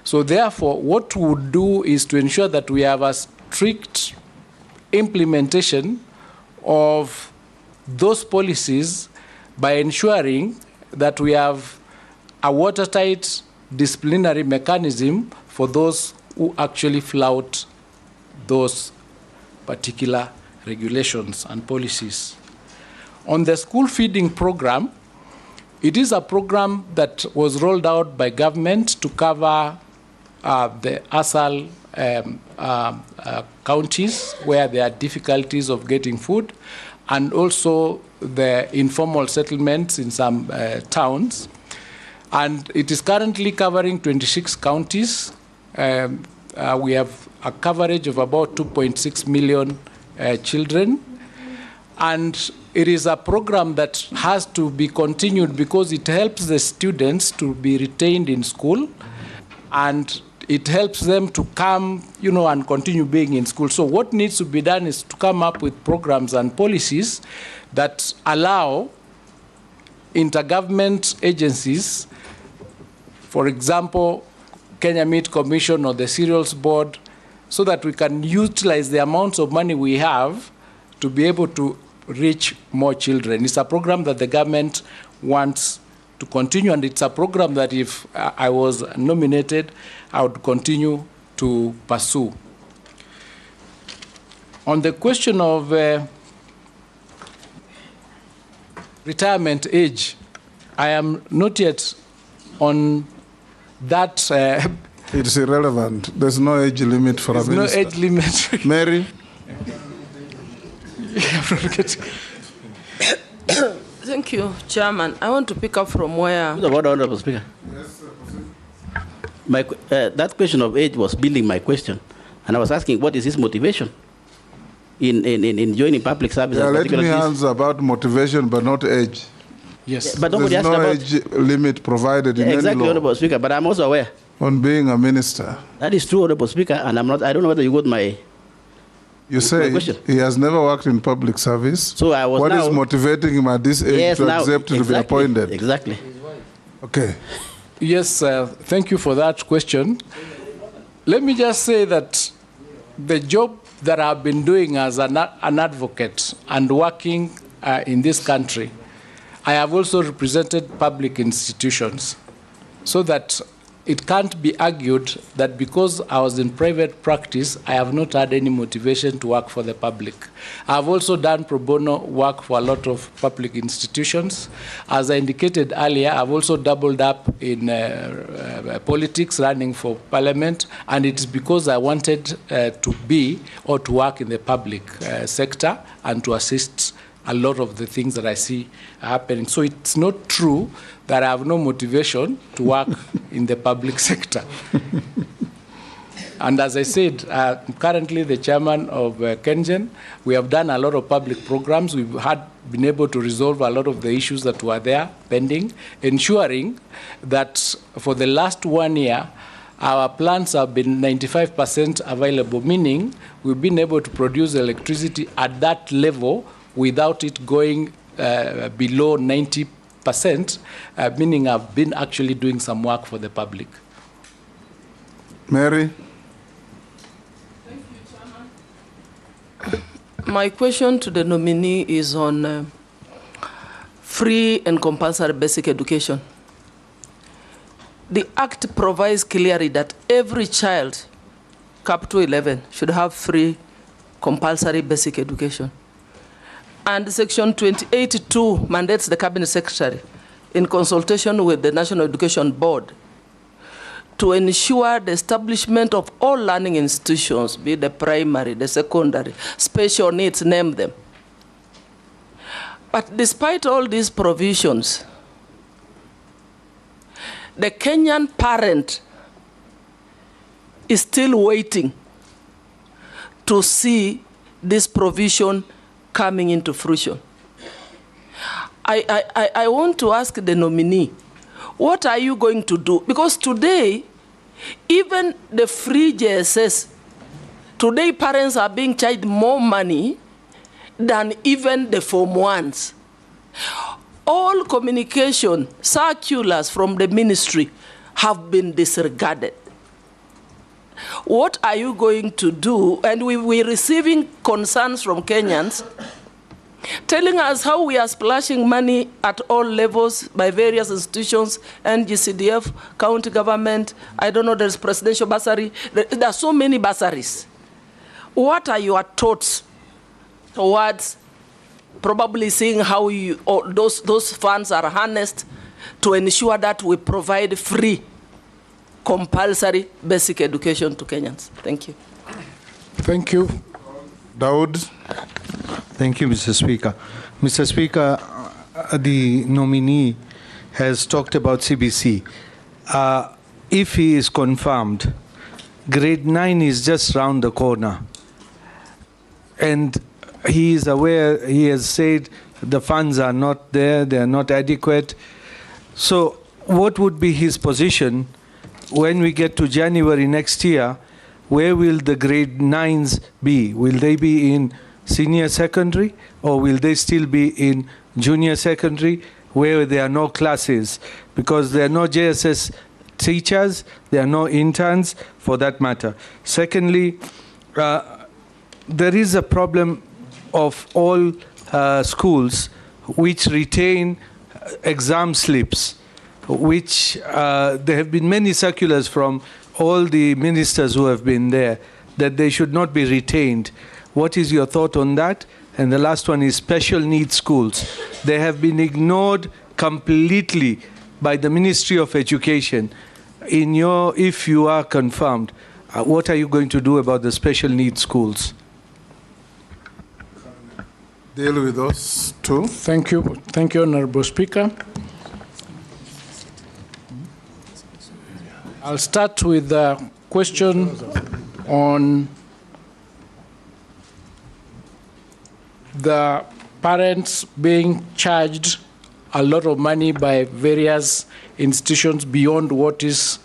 So therefore, what we would do is to ensure that we have a strict implementation of those policies by ensuring that we have a watertight disciplinary mechanism for those who actually flout those particular regulations and policies. On the school feeding program, it is a program that was rolled out by government to cover the ASAL counties where there are difficulties of getting food, and also the informal settlements in some towns. And it is currently covering 26 counties. We have a coverage of about 2.6 million children. And it is a program that has to be continued because it helps the students to be retained in school, and it helps them to come, and continue being in school. So what needs to be done is to come up with programs and policies that allow intergovernment agencies, for example, Kenya Meat Commission or the Cereals Board, so that we can utilize the amounts of money we have to be able to reach more children. It's a program that the government wants to continue, and it's a program that if I was nominated, I would continue to pursue. On the question of retirement age, I am not yet on that. It's irrelevant. There's no age limit for a minister. There's no age limit. Mary? Thank you, Chairman. I want to pick up from where... Honorable Speaker. That question of age was building my question. And I was asking, what is his motivation in joining public service? Yeah, let me answer about motivation, but not age. Yes. But there's no age limit provided in any law. Exactly, Honorable Speaker, but I'm also aware. On being a minister. That is true, Honorable Speaker, and I don't know whether you got my... You say he has never worked in public service. So I was What is motivating him at this age to accept to be appointed? Exactly. Okay. Yes, thank you for that question. Let me just say that the job that I've been doing as an advocate and working in this country, I have also represented public institutions, so that it can't be argued that because I was in private practice, I have not had any motivation to work for the public. I've also done pro bono work for a lot of public institutions. As I indicated earlier, I've also doubled up in politics, running for parliament, and it's because I wanted to be or to work in the public sector and to assist a lot of the things that I see happening. So it's not true that I have no motivation to work in the public sector. And as I said, I'm currently the chairman of KenGen. We have done a lot of public programs. We've been able to resolve a lot of the issues that were there pending, ensuring that for the last 1 year, our plants have been 95% available, meaning we've been able to produce electricity at that level without it going below 90%, meaning I've been actually doing some work for the public. Mary? Thank you, Chairman. My question to the nominee is on free and compulsory basic education. The Act provides clearly that every child, up to 11, should have free compulsory basic education. And Section 28(2) mandates the Cabinet Secretary, in consultation with the National Education Board, to ensure the establishment of all learning institutions, be it the primary, the secondary, special needs, name them. But despite all these provisions, the Kenyan parent is still waiting to see this provision coming into fruition. I want to ask the nominee, what are you going to do? Because today, even the free JSS, today parents are being charged more money than even the Form 1s. All communication circulars from the ministry have been disregarded. What are you going to do? And we're receiving concerns from Kenyans telling us how we are splashing money at all levels by various institutions, NGCDF, county government, I don't know, there's presidential bursary. There are so many bursaries. What are your thoughts towards probably seeing how those funds are harnessed to ensure that we provide free compulsory basic education to Kenyans? Thank you. Thank you. Daud. Thank you, Mr. Speaker. Mr. Speaker, the nominee has talked about CBC. If he is confirmed, grade 9 is just round the corner. And he is aware, he has said the funds are not there, they are not adequate. So what would be his position when we get to January next year? Where will the grade 9s be? Will they be in senior secondary, or will they still be in junior secondary where there are no classes? Because there are no JSS teachers, there are no interns for that matter. Secondly, there is a problem of all schools which retain exam slips, which there have been many circulars from all the ministers who have been there that they should not be retained. What is your thought on that? And the last one is special needs schools. They have been ignored completely by the Ministry of Education. If you are confirmed, what are you going to do about the special needs schools? Deal with those two. Thank you. Thank you, Honorable Speaker. I'll start with the question on the parents being charged a lot of money by various institutions beyond what is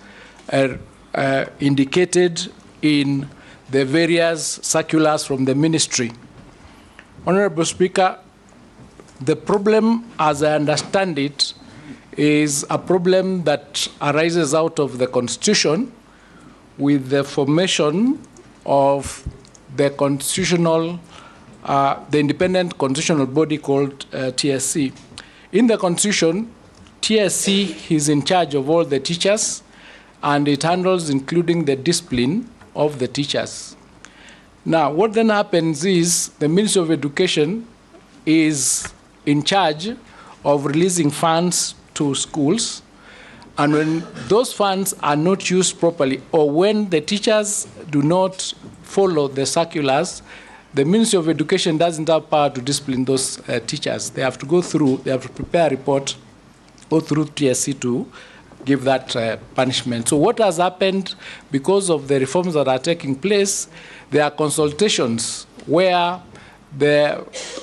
indicated in the various circulars from the ministry. Honorable Speaker, the problem, as I understand it, is a problem that arises out of the Constitution with the formation of the the independent constitutional body called TSC. In the Constitution, TSC is in charge of all the teachers, and it handles including the discipline of the teachers. Now, what then happens is the Ministry of Education is in charge of releasing funds to schools, and when those funds are not used properly, or when the teachers do not follow the circulars, the Ministry of Education doesn't have power to discipline those teachers. They have to go through, they have to prepare a report, go through TSC to give that punishment. So what has happened, because of the reforms that are taking place, there are consultations where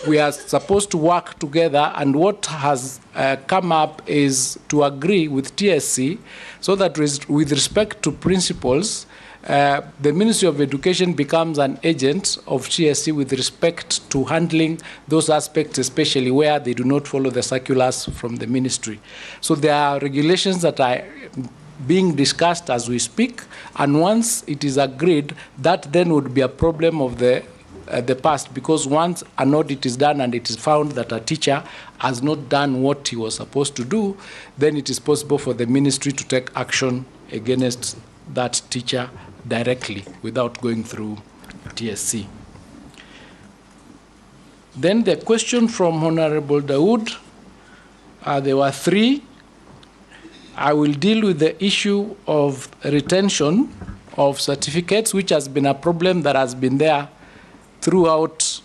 we are supposed to work together, and what has come up is to agree with TSC so that with respect to principals, the Ministry of Education becomes an agent of TSC with respect to handling those aspects, especially where they do not follow the circulars from the ministry. So there are regulations that are being discussed as we speak, and once it is agreed, that then would be a problem of the past, because once an audit is done and it is found that a teacher has not done what he was supposed to do, then it is possible for the ministry to take action against that teacher directly without going through TSC. Then the question from Honorable Dawood, there were three. I will deal with the issue of retention of certificates, which has been a problem that has been there throughout,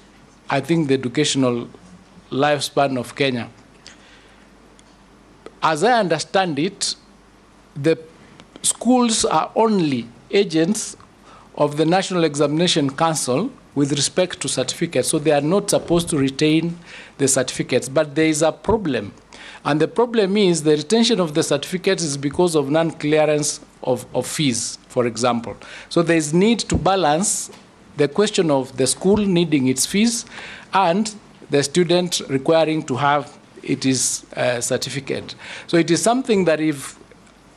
I think, the educational lifespan of Kenya. As I understand it, the schools are only agents of the National Examination Council with respect to certificates, so they are not supposed to retain the certificates. But there is a problem, and the problem is the retention of the certificates is because of non-clearance of fees, for example. So there is need to balance the question of the school needing its fees and the student requiring to have its certificate. So it is something that if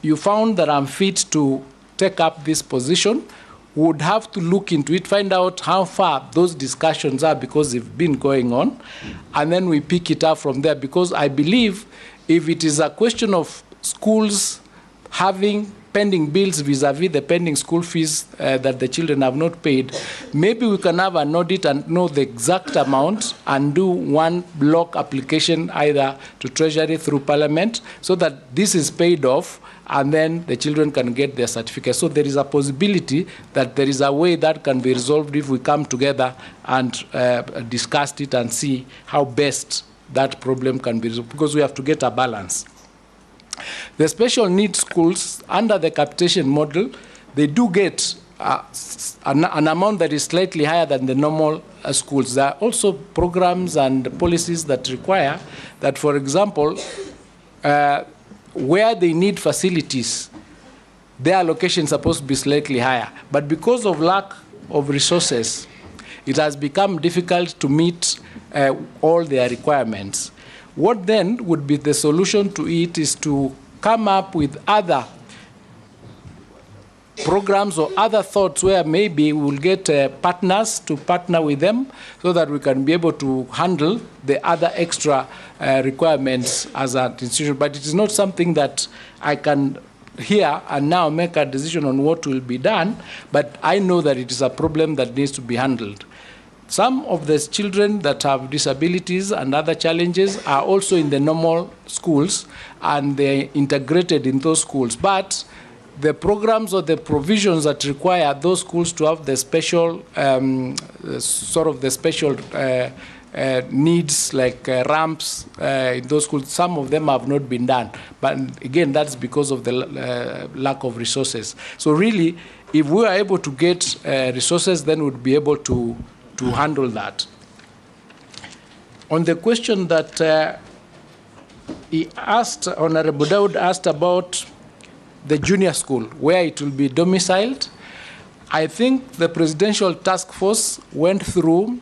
you found that I'm fit to take up this position, would have to look into it, find out how far those discussions are, because they've been going on, and then we pick it up from there. Because I believe if it is a question of schools having pending bills vis-a-vis the pending school fees that the children have not paid, maybe we can have an audit and know the exact amount and do one block application either to Treasury through Parliament so that this is paid off, and then the children can get their certificate. So there is a possibility that there is a way that can be resolved if we come together and discuss it and see how best that problem can be resolved, because we have to get a balance. The special needs schools, under the capitation model, they do get an amount that is slightly higher than the normal schools. There are also programs and policies that require that, for example, where they need facilities, their allocation is supposed to be slightly higher. But because of lack of resources, it has become difficult to meet all their requirements. What then would be the solution to it is to come up with other programs or other thoughts where maybe we'll get partners to partner with them so that we can be able to handle the other extra requirements as an institution. But it is not something that I can here and now make a decision on what will be done, but I know that it is a problem that needs to be handled. Some of the children that have disabilities and other challenges are also in the normal schools, and they're integrated in those schools. But the programs or the provisions that require those schools to have the special, needs, like ramps in those schools, some of them have not been done. But again, that's because of the lack of resources. So really, if we are able to get resources, then we'd be able to handle that. On the question that he asked, Honorable Daud asked about the junior school, where it will be domiciled, I think the Presidential Task Force went through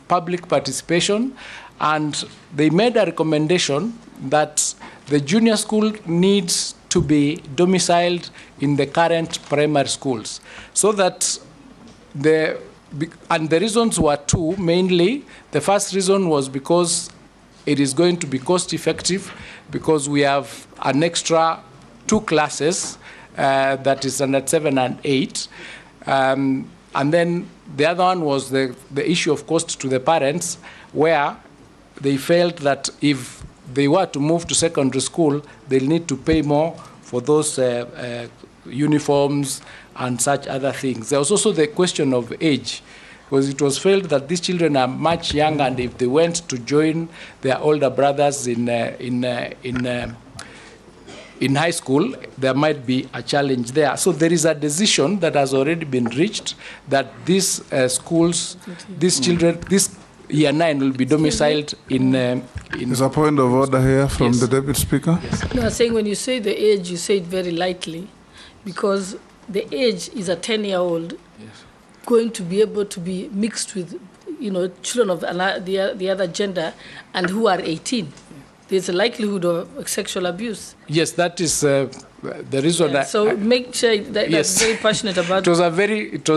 public participation, and they made a recommendation that the junior school needs to be domiciled in the current primary schools, so that and the reasons were two, mainly. The first reason was because it is going to be cost effective, because we have an extra 2 classes, that is standard 7 and 8. And then the other one was the issue of cost to the parents, where they felt that if they were to move to secondary school, they'll need to pay more for those uniforms and such other things. There was also the question of age, because it was felt that these children are much younger, and if they went to join their older brothers in high school, there might be a challenge there. So there is a decision that has already been reached that these schools, these children, this year 9 will be domiciled in. There's a point of order here from the Deputy Speaker. Yes. No, I'm saying when you say the age, you say it very lightly, because the age is a 10-year-old going to be able to be mixed with, children of the other gender and who are 18. There's a likelihood of sexual abuse. Yes, that is the reason. Yeah, so make sure that that's very passionate about. It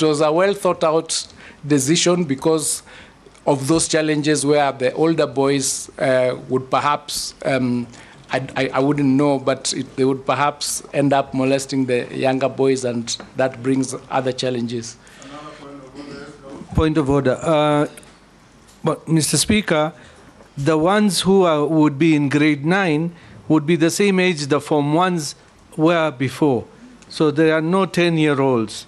was a well thought out decision, because of those challenges where the older boys would perhaps, I wouldn't know, but they would perhaps end up molesting the younger boys, and that brings other challenges. Point of order. But Mr. Speaker, the ones who would be in grade 9 would be the same age the Form 1s were before. So there are no 10-year-olds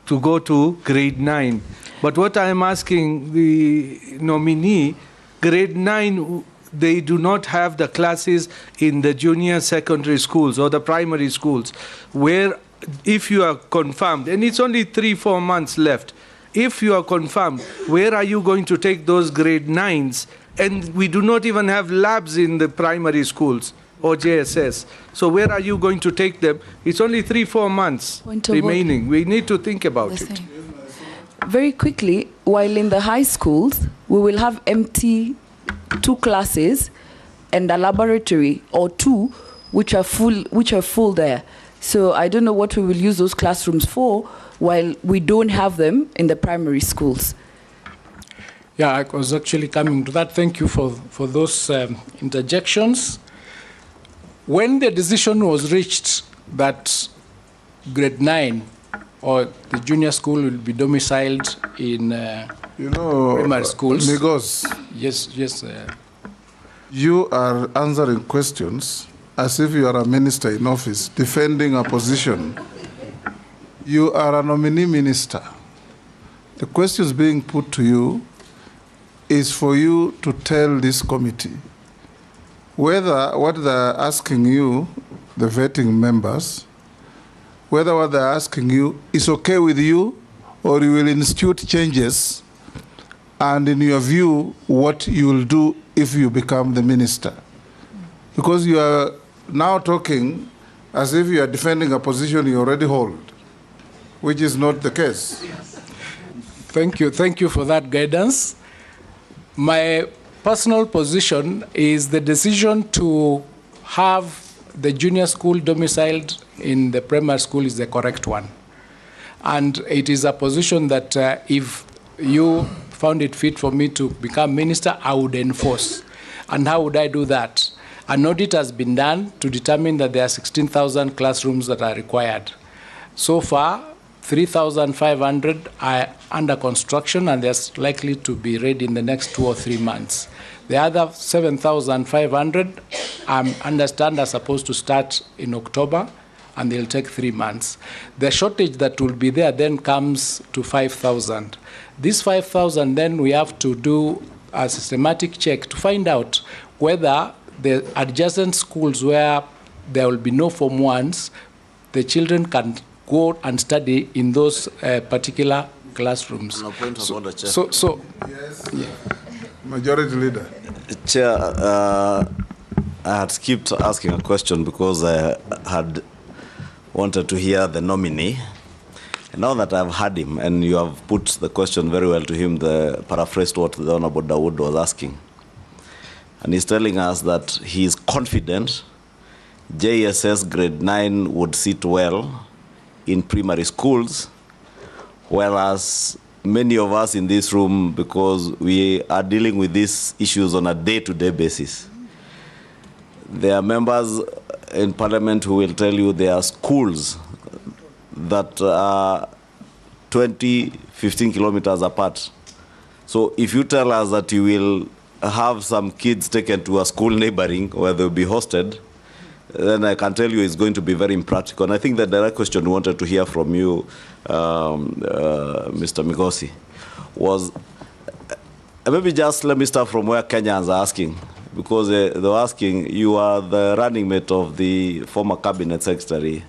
to go to grade 9. But what I'm asking the nominee, grade 9, they do not have the classes in the junior secondary schools or the primary schools, where if you are confirmed, and it's only 3-4 months left, if you are confirmed, where are you going to take those grade 9s? And we do not even have labs in the primary schools or JSS. So where are you going to take them? It's only 3-4 months remaining. We need to think about it. Very quickly, while in the high schools, we will have empty 2 classes and a laboratory or 2 which are full there. So I don't know what we will use those classrooms for, while we don't have them in the primary schools. Yeah, I was actually coming to that. Thank you for those interjections. When the decision was reached that grade 9 or the junior school will be domiciled in primary schools. Migos, yes. You are answering questions as if you are a minister in office, defending a position. You are a nominee minister. The questions being put to you is for you to tell this committee whether what they're asking you, the vetting members, whether what they're asking you is okay with you, or you will institute changes, and in your view, what you will do if you become the minister. Because you are now talking as if you are defending a position you already hold, which is not the case. Thank you for that guidance. My personal position is the decision to have the junior school domiciled in the primary school is the correct one. And it is a position that if you found it fit for me to become minister, I would enforce. And how would I do that? An audit has been done to determine that there are 16,000 classrooms that are required. So far, 3,500 are under construction, and they're likely to be ready in the next 2 or 3 months. The other 7,500, I understand, are supposed to start in October, and they'll take 3 months. The shortage that will be there then comes to 5,000. This 5,000, then we have to do a systematic check to find out whether the adjacent schools where there will be no Form 1s, the children can go and study in those particular classrooms. So, yes. Yeah. Majority Leader. Chair, I had skipped asking a question because I had wanted to hear the nominee. And now that I've heard him, and you have put the question very well to him, paraphrased what the Honorable Dawood was asking. And he's telling us that he is confident JSS grade 9 would sit well in primary schools, whereas many of us in this room, because we are dealing with these issues on a day-to-day basis, there are members in Parliament who will tell you there are schools that are 20, 15 kilometers apart. So if you tell us that you will have some kids taken to a school neighboring where they'll be hosted, then I can tell you it's going to be very impractical. And I think the direct question we wanted to hear from you, Mr. Migosi, was maybe just let me start from where Kenyans are asking, because they were asking, you are the running mate of the former cabinet secretary,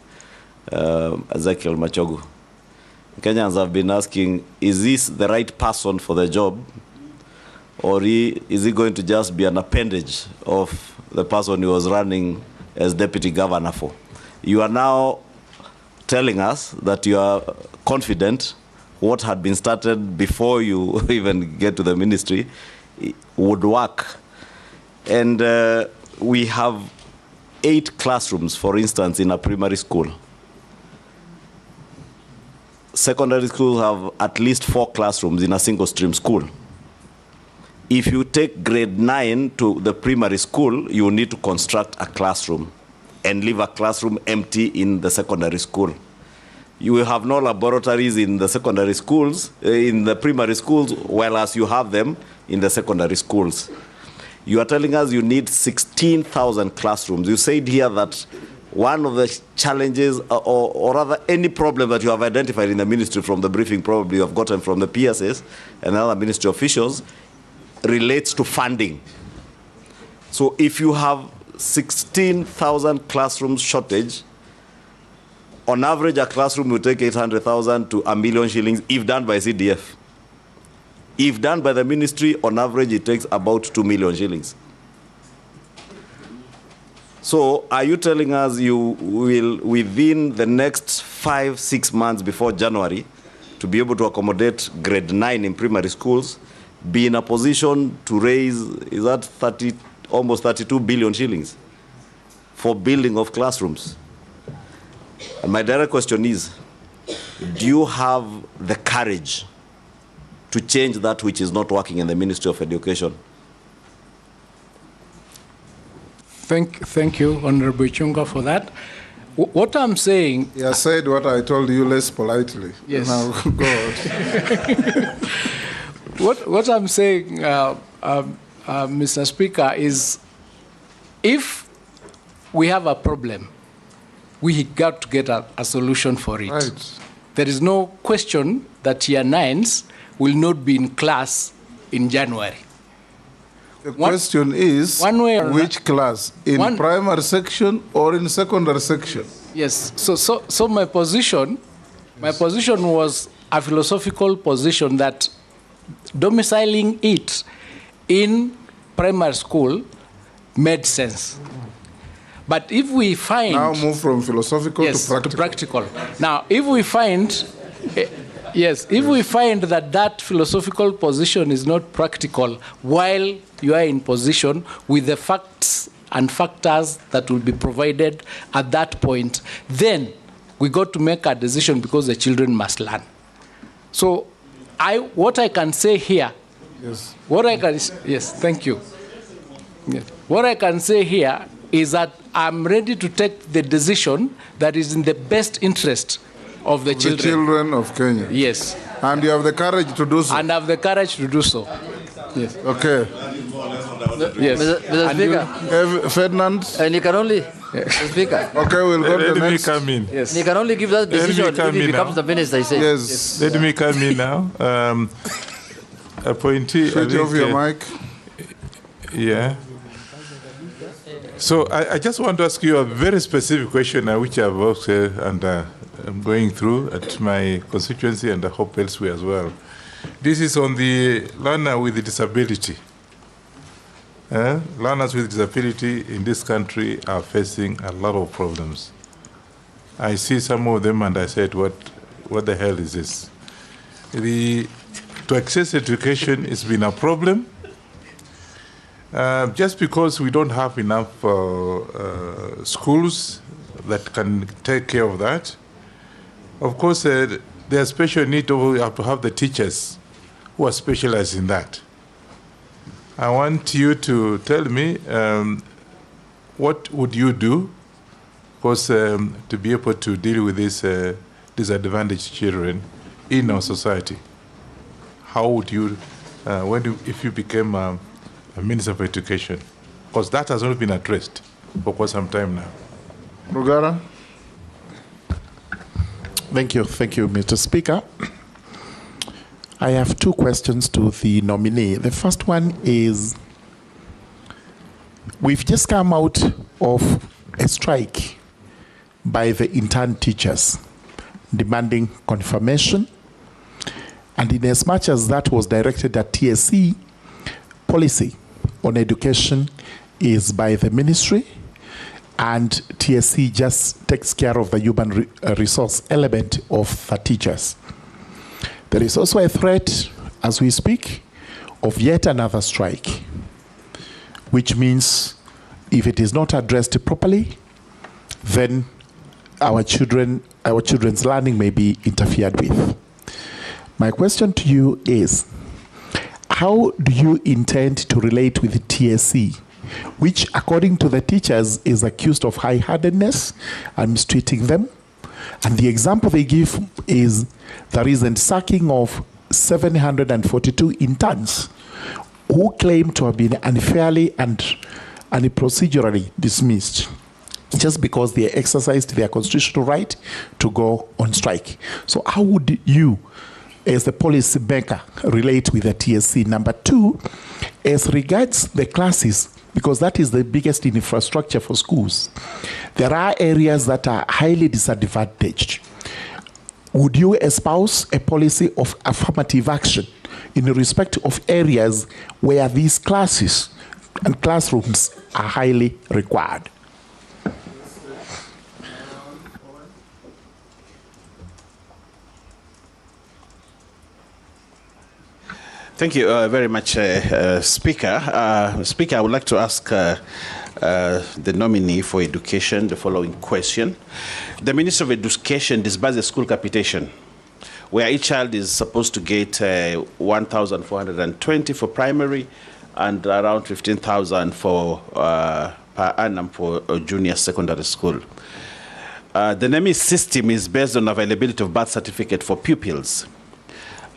Ezekiel Machogu. Kenyans have been asking, is this the right person for the job, or is he going to just be an appendage of the person he was running as deputy governor for? You are now telling us that you are confident what had been started before you even get to the ministry would work. And we have 8 classrooms, for instance, in a primary school. Secondary schools have at least 4 classrooms in a single stream school. If you take grade 9 to the primary school, you need to construct a classroom and leave a classroom empty in the secondary school. You will have no laboratories in the secondary schools, in the primary schools, whereas you have them in the secondary schools. You are telling us you need 16,000 classrooms. You said here that one of the challenges, or rather any problem that you have identified in the ministry from the briefing probably you have gotten from the PSS and other ministry officials, relates to funding. So if you have 16,000 classrooms shortage, on average a classroom will take 800,000 to $1 million shillings if done by CDF. If done by the ministry, on average it takes about 2 million shillings. So are you telling us you will, within the next 5-6 months before January, to be able to accommodate grade 9 in primary schools, be in a position to raise, is that almost 32 billion shillings for building of classrooms? And my direct question is, do you have the courage to change that which is not working in the Ministry of Education? Thank you, Honorable Chunga, for that. What I'm saying... You said what I told you less politely. Yes. Now, go on. What I'm saying, Mr. Speaker, is if we have a problem, we got to get a solution for it. Right. There is no question that Year 9s will not be in class in January. The question is, which class? In primary section or in secondary section? Yes. So my position was a philosophical position that domiciling it in primary school made sense. But if we find... Now move from philosophical to practical. Now, if we find... if we find that philosophical position is not practical while you are in position with the facts and factors that will be provided at that point, then we got to make a decision because the children must learn. So what I can say here... Yes. Thank you. Yes. What I can say here is that I'm ready to take the decision that is in the best interest of the children. The children of Kenya. Yes. And you have the courage to do so. And have the courage to do so. Yes. Okay. Yes. Mr. Speaker. Ferdinand. And you can only... Speaker. Okay, we'll go to the next. Let me come in. Yes. You can only give that decision if he becomes the minister, I say. Yes. Let me come in now. Appointee. Switch off your mic. Yeah. So I just want to ask you a very specific question which I've worked and I'm going through at my constituency and I hope elsewhere as well. This is on the learner with a disability. Learners with disability in this country are facing a lot of problems. I see some of them and I said, what the hell is this? To access education has been a problem. Just because we don't have enough schools that can take care of that. Of course, there's special need to have the teachers who are specialized in that. I want you to tell me what would you do, because to be able to deal with these disadvantaged children in our society. How would you, if you became a Minister of Education? Because that has not been addressed for quite some time now. Rugara. Thank you, Mr. Speaker. I have two questions to the nominee. The first one is, we've just come out of a strike by the intern teachers demanding confirmation, and in as much as that was directed at TSC, policy on education is by the ministry, and TSC just takes care of the human resource element of the teachers. There is also a threat, as we speak, of yet another strike, which means if it is not addressed properly, then our children's learning may be interfered with. My question to you is, how do you intend to relate with the TSC, which, according to the teachers, is accused of high-handedness and mistreating them? And the example they give is the recent sacking of 742 interns who claim to have been unfairly and procedurally dismissed just because they exercised their constitutional right to go on strike. So how would you, as the policy maker, relate with the TSC? Number two, as regards the classes, because that is the biggest infrastructure for schools, there are areas that are highly disadvantaged. Would you espouse a policy of affirmative action in respect of areas where these classes and classrooms are highly required? Thank you very much, Speaker. Speaker, I would like to ask the nominee for education the following question. The Minister of Education disbursed a school capitation where each child is supposed to get 1,420 for primary and around 15,000 for per annum for junior secondary school. The NEMI system is based on availability of birth certificate for pupils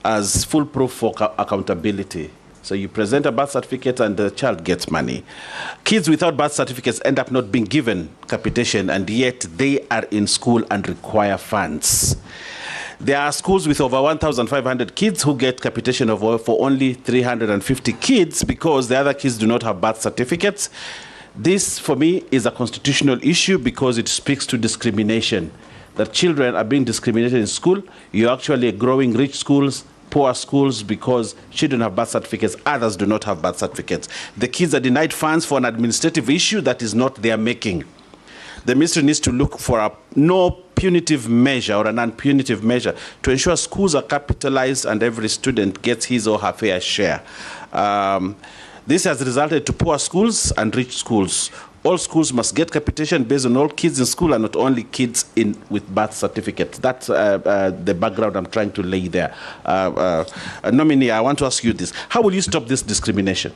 as full proof for accountability. So you present a birth certificate and the child gets money. Kids without birth certificates end up not being given capitation, and yet they are in school and require funds. There are schools with over 1,500 kids who get capitation for only 350 kids because the other kids do not have birth certificates. This, for me, is a constitutional issue because it speaks to discrimination. That children are being discriminated in school. You're actually growing rich schools, poor schools, because children have birth certificates, others do not have birth certificates. The kids are denied funds for an administrative issue that is not their making. The ministry needs to look for a no punitive measure or a non-punitive measure to ensure schools are capitalized and every student gets his or her fair share. This has resulted to poor schools and rich schools. All schools must get capitation based on all kids in school and not only kids with birth certificates. That's the background I'm trying to lay there. Nominee, I want to ask you this. How will you stop this discrimination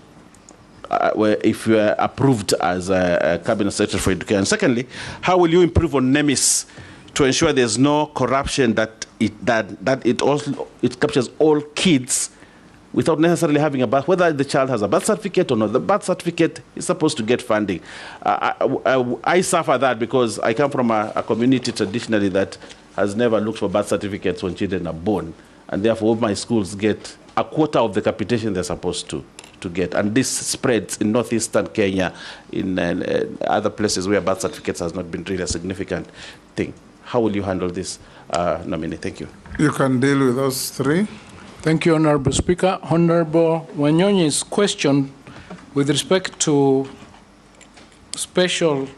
if you are approved as a Cabinet Secretary for Education? And secondly, how will you improve on NEMIS to ensure there's no corruption, that it captures all kids without necessarily having a birth, whether the child has a birth certificate or not? The birth certificate is supposed to get funding. I suffer that because I come from a community traditionally that has never looked for birth certificates when children are born, and therefore my schools get a quarter of the capitation they're supposed to get. And this spreads in northeastern Kenya, in other places where birth certificates has not been really a significant thing. How will you handle this, Nominee? Thank you. You can deal with those three. Thank you, Honorable Speaker. Honorable Wanyonyi's question with respect to special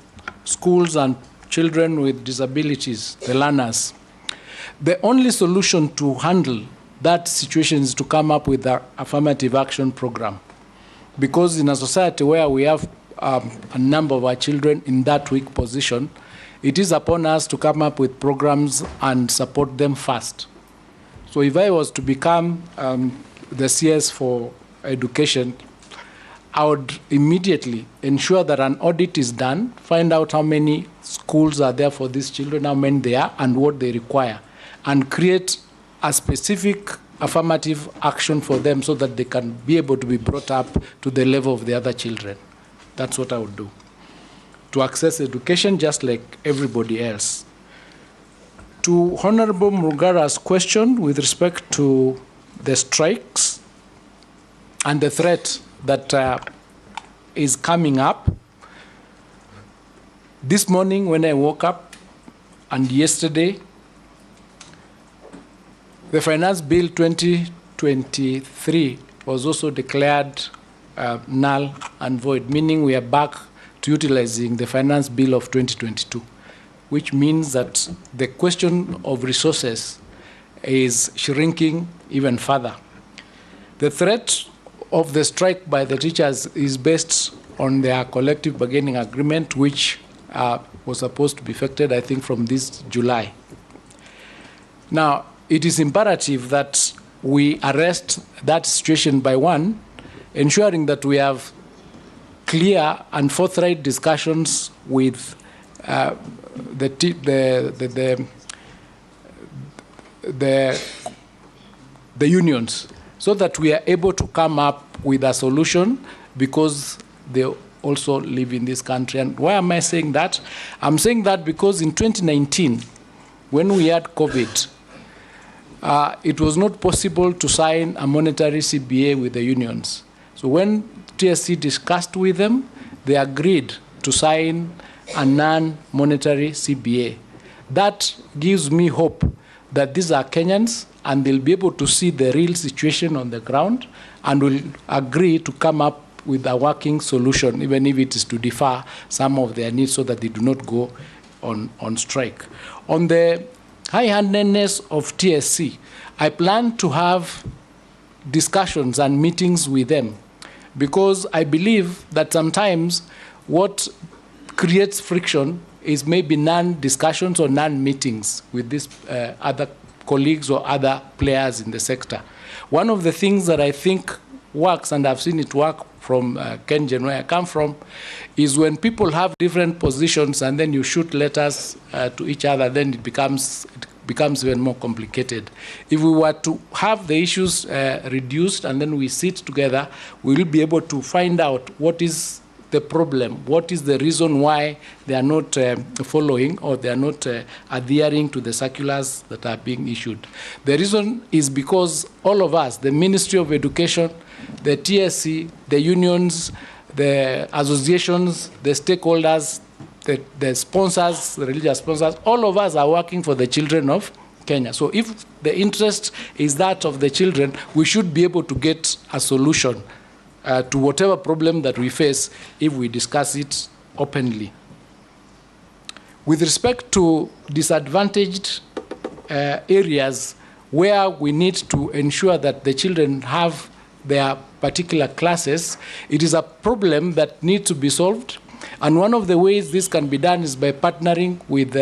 schools and children with disabilities, the learners. The only solution to handle that situation is to come up with an affirmative action program. Because in a society where we have a number of our children in that weak position, it is upon us to come up with programs and support them first. So if I was to become the CS for education, I would immediately ensure that an audit is done, find out how many schools are there for these children, how many they are, and what they require, and create a specific affirmative action for them so that they can be able to be brought up to the level of the other children. That's what I would do, to access education just like everybody else. To Honorable Murugara's question with respect to the strikes and the threat that is coming up, this morning when I woke up and yesterday, the Finance Bill 2023 was also declared null and void, meaning we are back to utilizing the Finance Bill of 2022. Which means that the question of resources is shrinking even further. The threat of the strike by the teachers is based on their collective bargaining agreement, which was supposed to be effected, I think, from this July. Now, it is imperative that we arrest that situation by one, ensuring that we have clear and forthright discussions with the unions, so that we are able to come up with a solution, because they also live in this country. And why am I saying that? I'm saying that because in 2019, when we had COVID, it was not possible to sign a monetary CBA with the unions. So when TSC discussed with them, they agreed to sign a non-monetary CBA. That gives me hope that these are Kenyans and they'll be able to see the real situation on the ground and will agree to come up with a working solution, even if it is to defer some of their needs so that they do not go on strike. On the high-handedness of TSC, I plan to have discussions and meetings with them, because I believe that sometimes what creates friction is maybe non-discussions or non-meetings with these other colleagues or other players in the sector. One of the things that I think works, and I've seen it work from Kengen, where I come from, is when people have different positions and then you shoot letters to each other, then it becomes even more complicated. If we were to have the issues reduced and then we sit together, we will be able to find out what is the problem? What is the reason why they are not following or they are not adhering to the circulars that are being issued? The reason is because all of us, the Ministry of Education, the TSC, the unions, the associations, the stakeholders, the sponsors, the religious sponsors, all of us are working for the children of Kenya. So if the interest is that of the children, we should be able to get a solution to whatever problem that we face if we discuss it openly. With respect to disadvantaged areas where we need to ensure that the children have their particular classes, it is a problem that needs to be solved. And one of the ways this can be done is by partnering with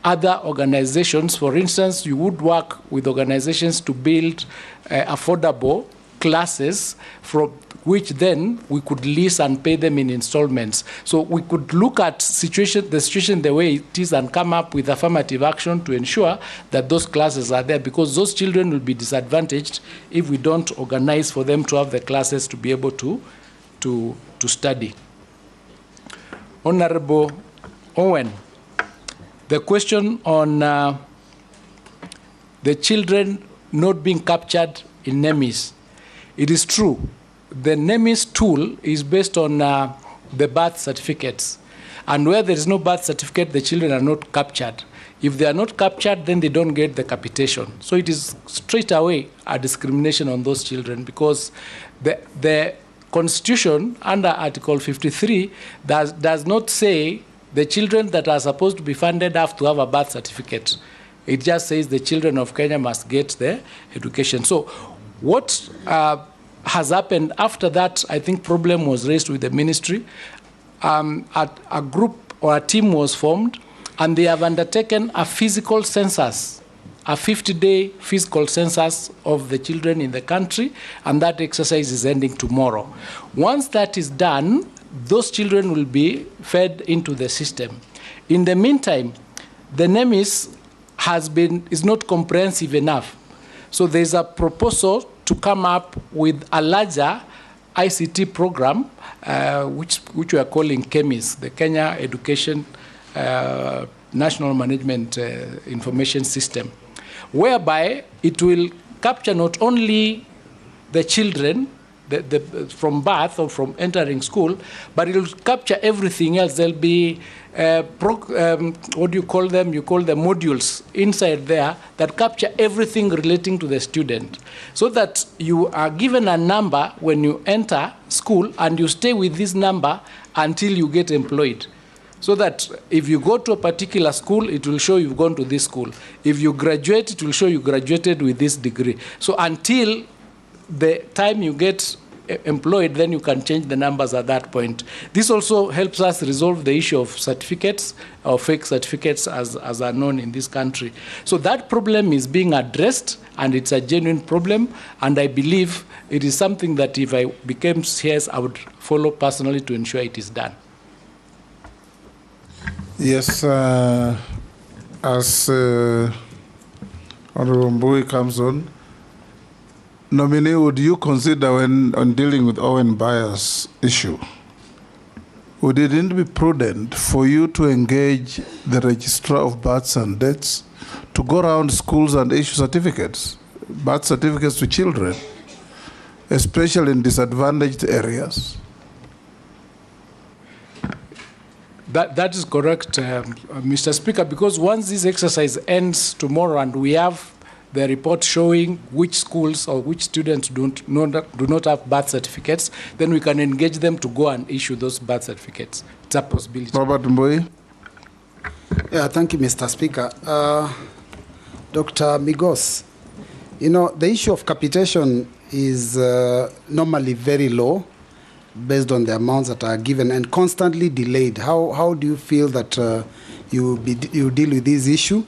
other organizations. For instance, you would work with organizations to build affordable classes from which then we could lease and pay them in installments. So we could look at the situation the way it is and come up with affirmative action to ensure that those classes are there, because those children will be disadvantaged if we don't organize for them to have the classes to be able to study. Honorable Owen, the question on the children not being captured in NEMIS. It is true. The NEMIS tool is based on the birth certificates. And where there is no birth certificate, the children are not captured. If they are not captured, then they don't get the capitation. So it is straight away a discrimination on those children, because the Constitution under Article 53 does not say the children that are supposed to be funded have to have a birth certificate. It just says the children of Kenya must get their education. So what has happened after that, I think problem was raised with the ministry. A group or a team was formed, and they have undertaken a physical census, a 50-day physical census of the children in the country, and that exercise is ending tomorrow. Once that is done, those children will be fed into the system. In the meantime, the NEMIS is not comprehensive enough. So there's a proposal to come up with a larger ICT program, which we are calling KEMIS, the Kenya Education National Management Information System, whereby it will capture not only the children from birth or from entering school, but it will capture everything else. There'll be, what do you call them? You call them modules inside there that capture everything relating to the student, so that you are given a number when you enter school and you stay with this number until you get employed. So that if you go to a particular school, it will show you've gone to this school. If you graduate, it will show you graduated with this degree. So until the time you get employed, then you can change the numbers at that point. This also helps us resolve the issue of certificates or fake certificates as are known in this country. So that problem is being addressed, and it's a genuine problem, and I believe it is something that if I became CS, I would follow personally to ensure it is done. Yes, as Honorable Mbui comes on, nominee, would you consider when on dealing with Owen Bayer's issue, would it not be prudent for you to engage the registrar of births and deaths to go around schools and issue certificates, birth certificates to children, especially in disadvantaged areas? That is correct, Mr. Speaker, because once this exercise ends tomorrow and we have the report showing which schools or which students do not have birth certificates, then we can engage them to go and issue those birth certificates. It's a possibility. Robert Mbui. Yeah, thank you, Mr. Speaker. Dr. Migos, you know, the issue of capitation is normally very low based on the amounts that are given and constantly delayed. How do you feel that you deal with this issue?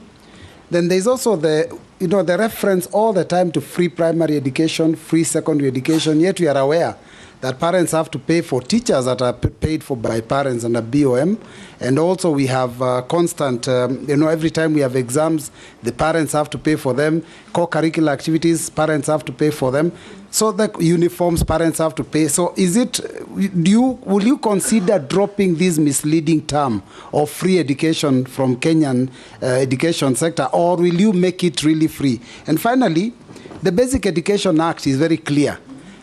Then there's also the reference all the time to free primary education, free secondary education, yet we are aware that parents have to pay for teachers that are paid for by parents under BOM. And also we have constant, every time we have exams, the parents have to pay for them. Co-curricular activities, parents have to pay for them. So the uniforms, parents have to pay. So will you consider dropping this misleading term of free education from Kenyan education sector, or will you make it really free? And finally, the Basic Education Act is very clear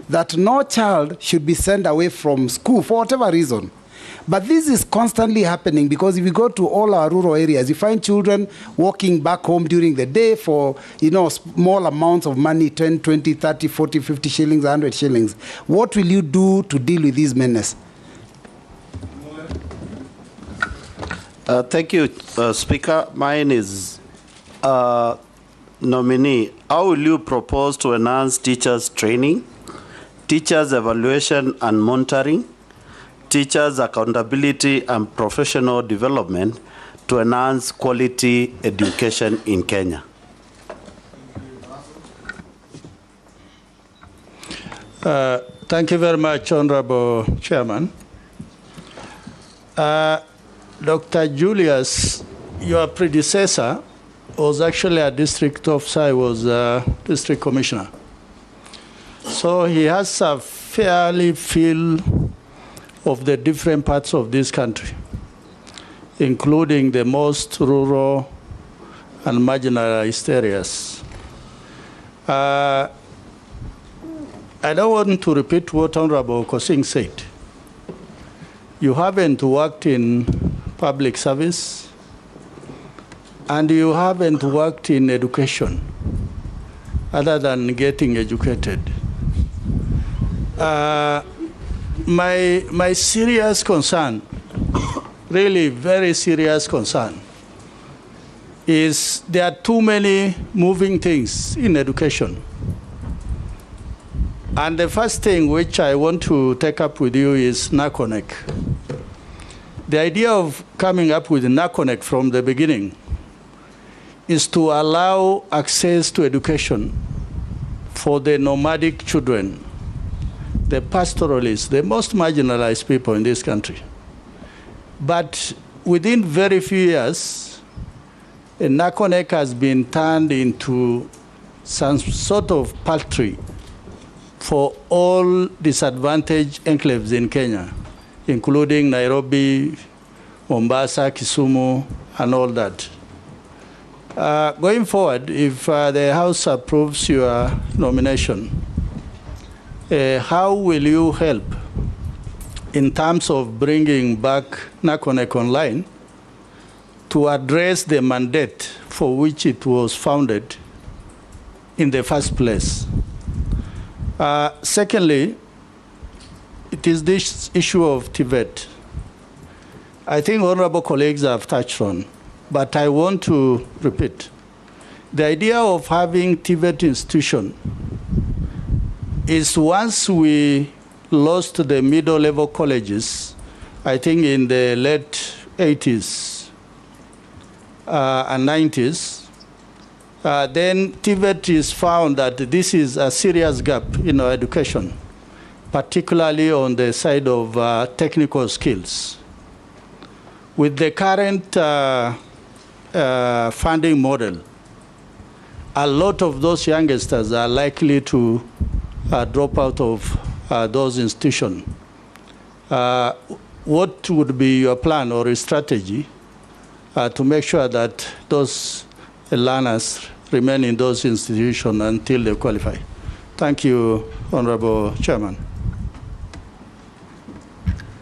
that no child should be sent away from school for whatever reason. But this is constantly happening, because if you go to all our rural areas, you find children walking back home during the day for, small amounts of money, 10, 20, 30, 40, 50 shillings, 100 shillings. What will you do to deal with this menace? Thank you, Speaker. Mine is nominee. How will you propose to enhance teachers' training, teachers' evaluation and monitoring, teachers' accountability and professional development to enhance quality education in Kenya? Thank you very much, Honorable Chairman. Dr. Julius, your predecessor was actually a district officer. I was a district commissioner. So he has a fairly feel of the different parts of this country, including the most rural and marginalized areas. I don't want to repeat what Honorable Kosing said. You haven't worked in public service, and you haven't worked in education other than getting educated. My serious concern, really very serious concern, is there are too many moving things in education. And the first thing which I want to take up with you is NACONEC. The idea of coming up with NACONEC from the beginning is to allow access to education for the nomadic children, the pastoralists, the most marginalized people in this country. But within very few years, NACONEC has been turned into some sort of paltry for all disadvantaged enclaves in Kenya, including Nairobi, Mombasa, Kisumu, and all that. Going forward, if the House approves your nomination, how will you help in terms of bringing back NACONEC online to address the mandate for which it was founded in the first place? Secondly, it is this issue of TVET. I think honorable colleagues have touched on, but I want to repeat. The idea of having TVET institution is, once we lost the middle-level colleges, I think in the late 80s and 90s, then TVET is found that this is a serious gap in our education, particularly on the side of technical skills. With the current funding model, a lot of those youngsters are likely to drop out of those institutions. What would be your plan or strategy to make sure that those learners remain in those institutions until they qualify? Thank you, Honorable Chairman.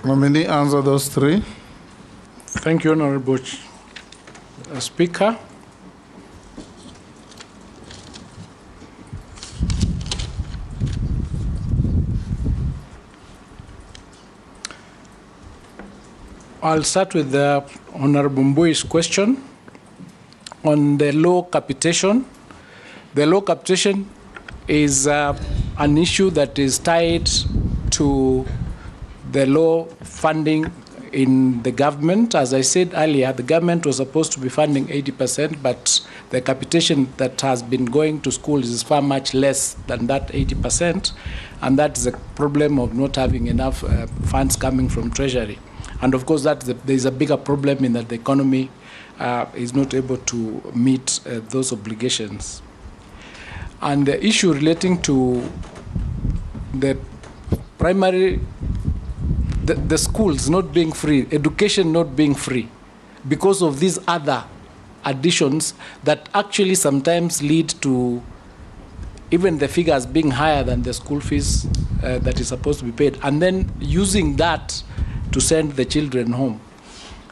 Nominee, answer those three. Thank you, Honorable Speaker. I'll start with the Honorable Mbui's question on the low capitation. The low capitation is an issue that is tied to the low funding in the government. As I said earlier, the government was supposed to be funding 80%, but the capitation that has been going to schools is far much less than that 80%, and that's a problem of not having enough funds coming from Treasury. And of course, there's a bigger problem in that the economy is not able to meet those obligations. And the issue relating to the primary, the schools not being free, education not being free, because of these other additions that actually sometimes lead to even the figures being higher than the school fees that is supposed to be paid, and then using that to send the children home.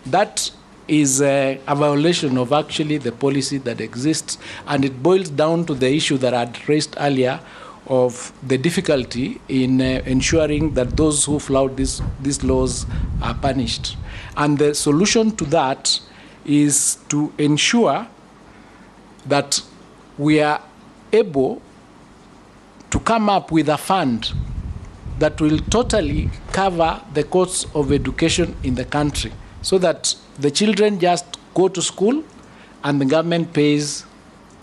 That is a violation of actually the policy that exists, and it boils down to the issue that I had raised earlier of the difficulty in ensuring that those who flout these laws are punished. And the solution to that is to ensure that we are able to come up with a fund that will totally cover the costs of education in the country, so that the children just go to school and the government pays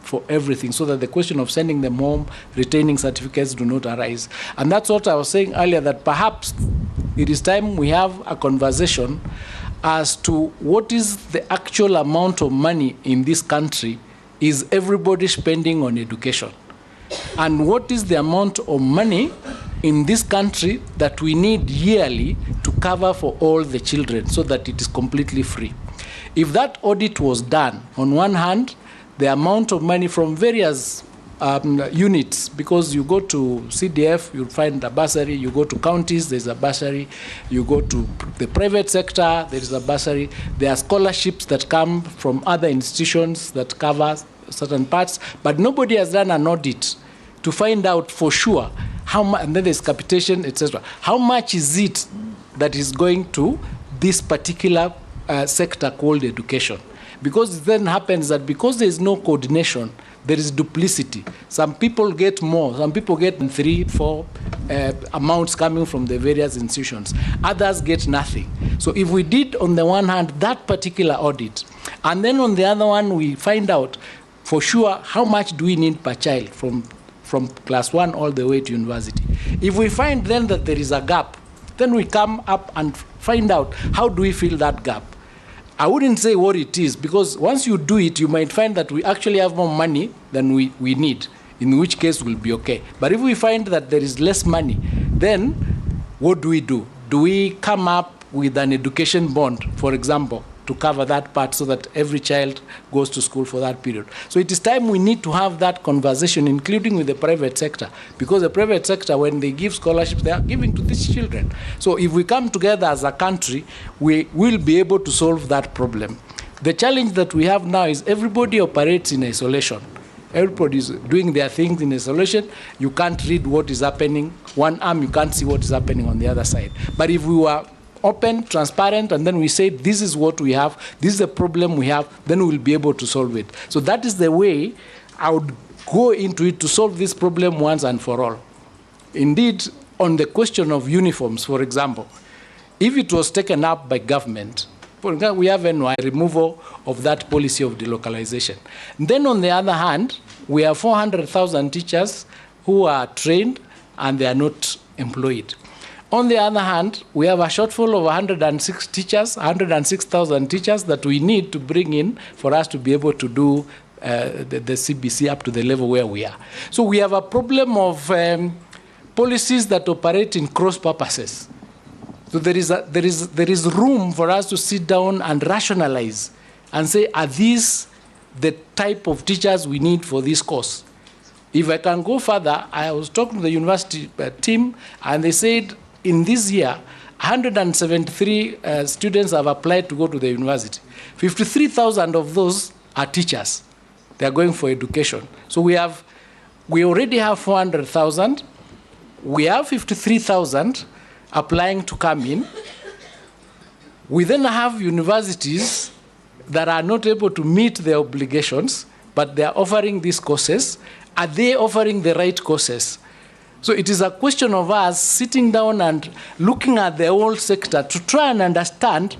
for everything, so that the question of sending them home, retaining certificates do not arise. And that's what I was saying earlier, that perhaps it is time we have a conversation as to what is the actual amount of money in this country is everybody spending on education, and what is the amount of money in this country that we need yearly to cover for all the children so that it is completely free. If that audit was done, on one hand, the amount of money from various units, because you go to CDF, you'll find a bursary, you go to counties, there's a bursary, you go to the private sector, there is a bursary, there are scholarships that come from other institutions that cover certain parts, but nobody has done an audit to find out for sure how much, and then there's capitation, etc. How much is it that is going to this particular sector called education? Because it then happens that because there is no coordination, there is duplicity. Some people get more, some people get 3, 4 amounts coming from the various institutions. Others get nothing. So if we did, on the one hand, that particular audit, and then on the other one, we find out for sure how much do we need per child from class 1 all the way to university. If we find then that there is a gap, then we come up and find out how do we fill that gap. I wouldn't say what it is, because once you do it, you might find that we actually have more money than we need, in which case we'll be okay. But if we find that there is less money, then what do? Do we come up with an education bond, for example, to cover that part so that every child goes to school for that period? So it is time we need to have that conversation, including with the private sector, because the private sector, when they give scholarships, they are giving to these children. So if we come together as a country, we will be able to solve that problem. The challenge that we have now is everybody operates in isolation. Everybody is doing their things in isolation. You can't read what is happening. One arm, you can't see what is happening on the other side. But if we were open, transparent, and then we say, this is what we have, this is the problem we have, then we'll be able to solve it. So that is the way I would go into it to solve this problem once and for all. Indeed, on the question of uniforms, for example, if it was taken up by government, for example, we have NY removal of that policy of delocalization. Then on the other hand, we have 400,000 teachers who are trained and they are not employed. On the other hand, we have a shortfall of 106 teachers, 106,000 teachers that we need to bring in for us to be able to do the CBC up to the level where we are. So we have a problem of policies that operate in cross purposes. So there is room for us to sit down and rationalize and say, are these the type of teachers we need for this course? If I can go further, I was talking to the university team, and they said, in this year, 173 students have applied to go to the university. 53,000 of those are teachers. They are going for education. So we already have 400,000. We have 53,000 applying to come in. We then have universities that are not able to meet their obligations, but they are offering these courses. Are they offering the right courses? So it is a question of us sitting down and looking at the whole sector to try and understand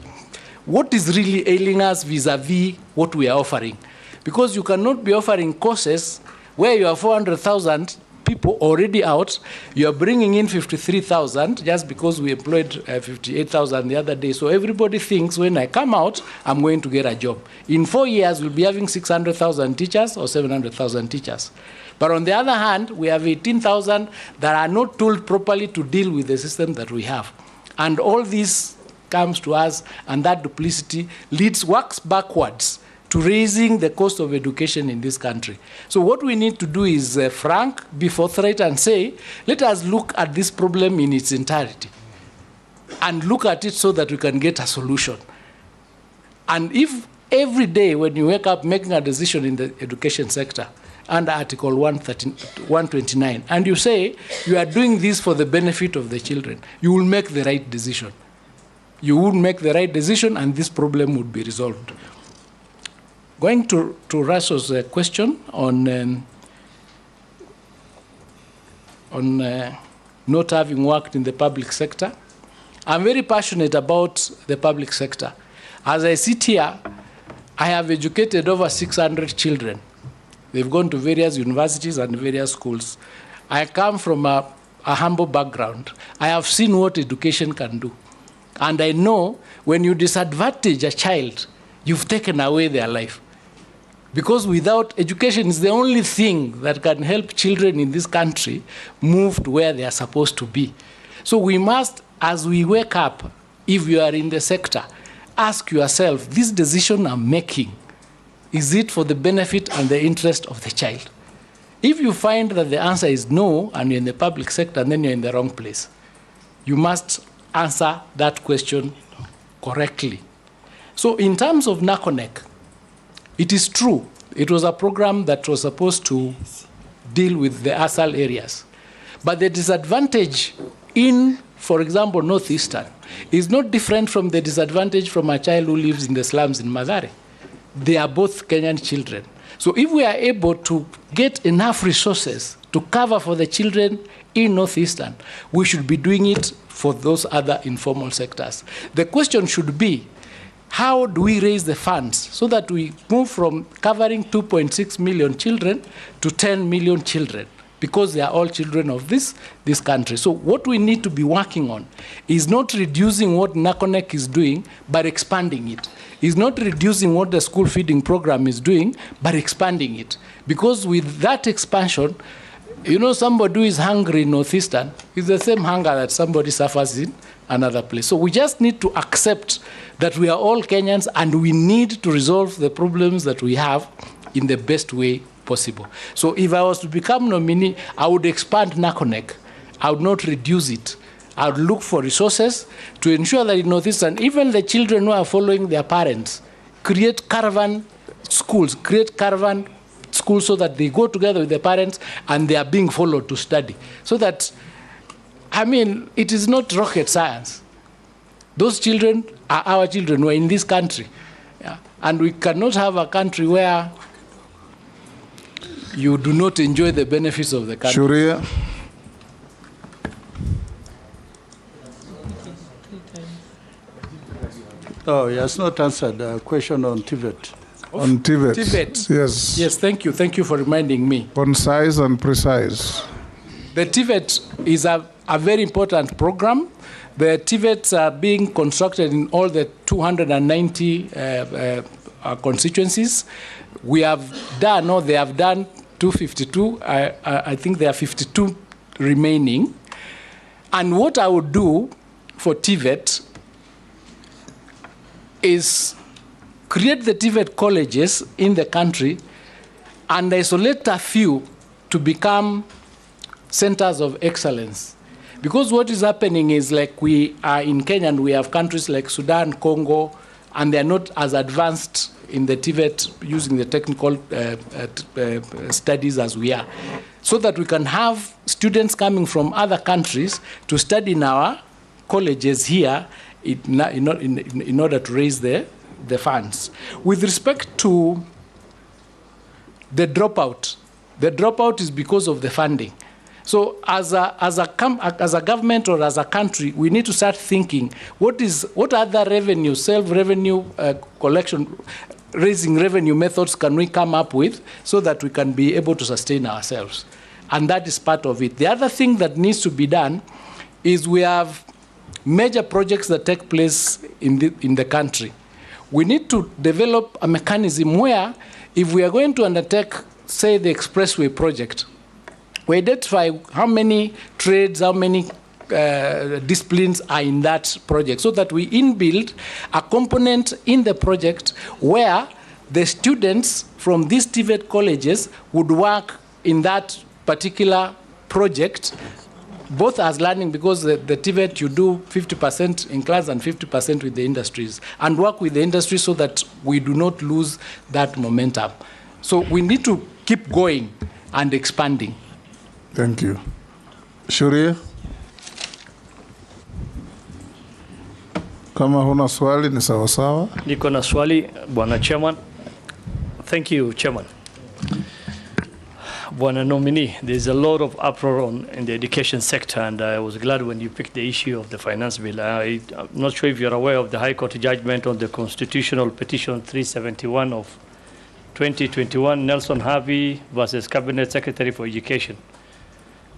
what is really ailing us vis-a-vis what we are offering. Because you cannot be offering courses where you have 400,000 people already out, you are bringing in 53,000 just because we employed 58,000 the other day. So everybody thinks when I come out, I'm going to get a job. In 4 years, we'll be having 600,000 teachers or 700,000 teachers. But on the other hand, we have 18,000 that are not told properly to deal with the system that we have. And all this comes to us, and that duplicity works backwards to raising the cost of education in this country. So what we need to do is frank, be forthright, and say, let us look at this problem in its entirety and look at it so that we can get a solution. And if every day when you wake up making a decision in the education sector under Article 129, and you say you are doing this for the benefit of the children, you will make the right decision. You would make the right decision, and this problem would be resolved. Going to Russell's question on not having worked in the public sector, I'm very passionate about the public sector. As I sit here, I have educated over 600 children. They've gone to various universities and various schools. I come from a humble background. I have seen what education can do. And I know when you disadvantage a child, you've taken away their life. Because without education is the only thing that can help children in this country move to where they are supposed to be. So we must, as we wake up, if you are in the sector, ask yourself, this decision I'm making, is it for the benefit and the interest of the child? If you find that the answer is no, and you're in the public sector, then you're in the wrong place. You must answer that question correctly. So in terms of NACONEC, it is true, it was a program that was supposed to deal with the ASAL areas. But the disadvantage in, for example, Northeastern, is not different from the disadvantage from a child who lives in the slums in Mathare. They are both Kenyan children. So if we are able to get enough resources to cover for the children in Northeastern, we should be doing it for those other informal sectors. The question should be, how do we raise the funds so that we move from covering 2.6 million children to 10 million children? Because they are all children of this country. So what we need to be working on is not reducing what NACONEC is doing, but expanding it. Is not reducing what the school feeding program is doing, but expanding it. Because with that expansion, you know, somebody who is hungry in Northeastern is the same hunger that somebody suffers in another place. So we just need to accept that we are all Kenyans and we need to resolve the problems that we have in the best way possible. So if I was to become nominee, I would expand NACONEC. I would not reduce it. I would look for resources to ensure that in Northeastern, even the children who are following their parents, create caravan schools so that they go together with their parents and they are being followed to study. So that, I mean, it is not rocket science. Those children are our children who are in this country. Yeah. And we cannot have a country where you do not enjoy the benefits of the country. Shuria. Oh, he has not answered the question on TVET. On TVET. TVET. Yes. Yes, thank you. Thank you for reminding me. Concise and precise. The TVET is a very important program. The TVETs are being constructed in all the 290 constituencies. We have done, no, they have done 252. I think there are 52 remaining. And what I would do for TVET is create the TVET colleges in the country and isolate a few to become centers of excellence. Because what is happening is, like, we are in Kenya and we have countries like Sudan, Congo, and they're not as advanced in the TVET using the technical studies as we are. So that we can have students coming from other countries to study in our colleges here in order to raise the funds. With respect to the dropout is because of the funding. So as a government or as a country, we need to start thinking, what other revenue, self-revenue collection, raising revenue methods can we come up with so that we can be able to sustain ourselves? And that is part of it. The other thing that needs to be done is we have major projects that take place in the country. We need to develop a mechanism where if we are going to undertake, say, the expressway project, we identify how many trades, how many disciplines are in that project, so that we inbuild a component in the project where the students from these TVET colleges would work in that particular project, both as learning, because the TVET you do 50% in class and 50% with the industries, and work with the industry so that we do not lose that momentum. So we need to keep going and expanding. Thank you. Shuria? Kama huna swali ni sawa sawa. Niko na swali, Bwana Chairman. Thank you, Chairman. Bwana Nominee, there's a lot of uproar in the education sector, and I was glad when you picked the issue of the finance bill. I'm not sure if you're aware of the High Court judgment on the constitutional petition 371 of 2021, Nelson Harvey versus Cabinet Secretary for Education,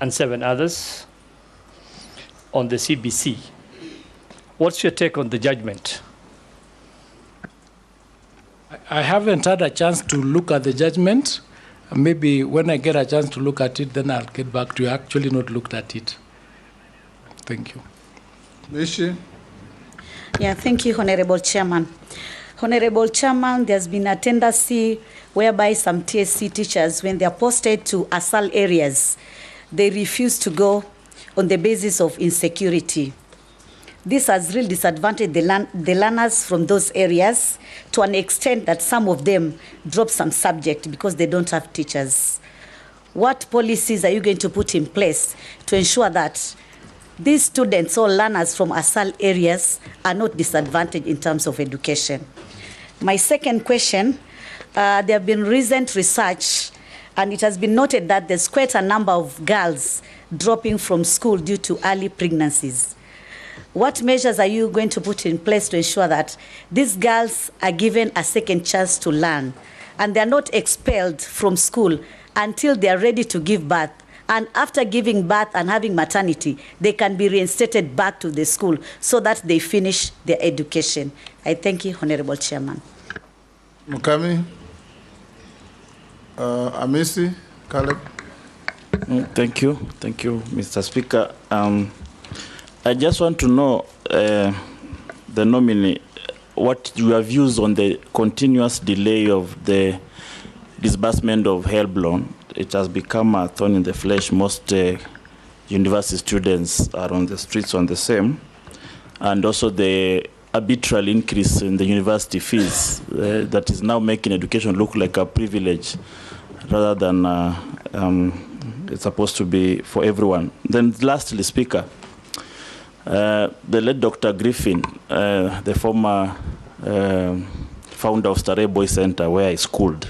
and 7 others on the CBC. What's your take on the judgment? I haven't had a chance to look at the judgment. Maybe when I get a chance to look at it, then I'll get back to you. I actually not looked at it. Thank you. Mishi? Yeah, thank you, Honorable Chairman. Honorable Chairman, there's been a tendency whereby some TSC teachers, when they are posted to ASAL areas, they refuse to go on the basis of insecurity. This has really disadvantaged the learners from those areas to an extent that some of them drop some subject because they don't have teachers. What policies are you going to put in place to ensure that these students or learners from ASAL areas are not disadvantaged in terms of education? My second question, there have been recent research, and it has been noted that there's quite a number of girls dropping from school due to early pregnancies. What measures are you going to put in place to ensure that these girls are given a second chance to learn and they're not expelled from school until they're ready to give birth? And after giving birth and having maternity, they can be reinstated back to the school so that they finish their education. I thank you, Honorable Chairman. Mukami? Amisi? Caleb? Thank you, Mr. Speaker. I just want to know, the nominee, what your views on the continuous delay of the disbursement of HELB loan. It has become a thorn in the flesh. Most university students are on the streets on the same, and also the arbitrary increase in the university fees that is now making education look like a privilege rather than it's supposed to be for everyone. Then lastly, Speaker, the late Dr. Griffin, the former founder of Starehe Boys Center, where I schooled,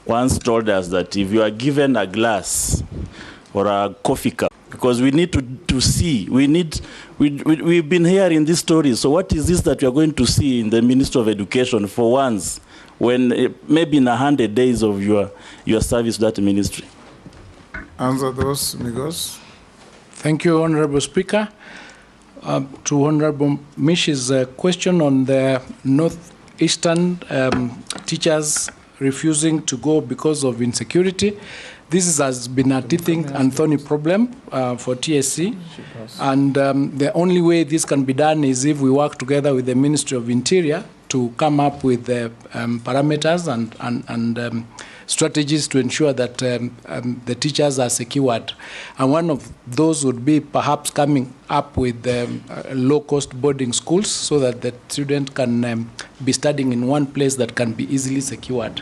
once told us that if you are given a glass or a coffee cup, because we need to see, we've been hearing these stories. So what is this that we are going to see in the Ministry of Education for once, when maybe in 100 days of your service to that ministry? Answer those, Migos. Thank you, Honorable Speaker. To Honorable Mish's question on the northeastern teachers refusing to go because of insecurity, this has been a teething and thorny problem for TSC, and the only way this can be done is if we work together with the Ministry of Interior to come up with the parameters and strategies to ensure that the teachers are secured. And one of those would be perhaps coming up with low-cost boarding schools so that the student can be studying in one place that can be easily secured.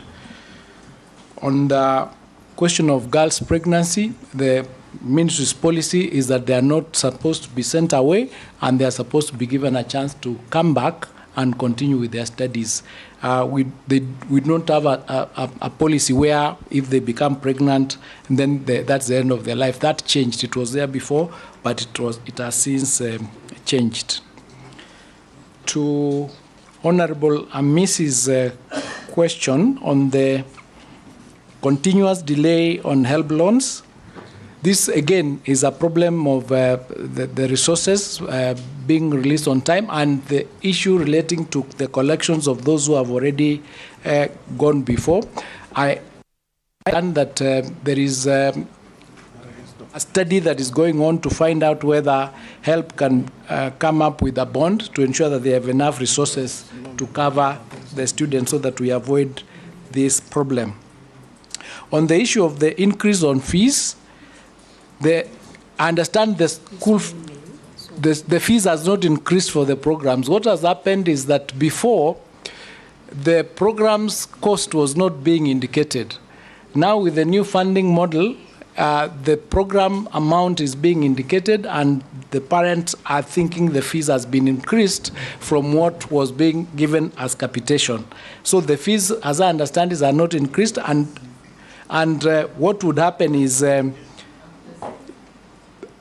On the question of girls' pregnancy, the ministry's policy is that they are not supposed to be sent away and they are supposed to be given a chance to come back and continue with their studies. We don't have a policy where if they become pregnant, and then that's the end of their life. That changed. It was there before, but it has since changed. To Honorable Mrs. Question on the continuous delay on HELB loans. This, again, is a problem of the resources being released on time and the issue relating to the collections of those who have already gone before. I understand that there is a study that is going on to find out whether HELB can come up with a bond to ensure that they have enough resources to cover the students so that we avoid this problem. On the issue of the increase on fees, I understand the fees has not increased for the programs. What has happened is that before, the program's cost was not being indicated. Now with the new funding model, the program amount is being indicated and the parents are thinking the fees has been increased from what was being given as capitation. So the fees, as I understand it, are not increased, and what would happen is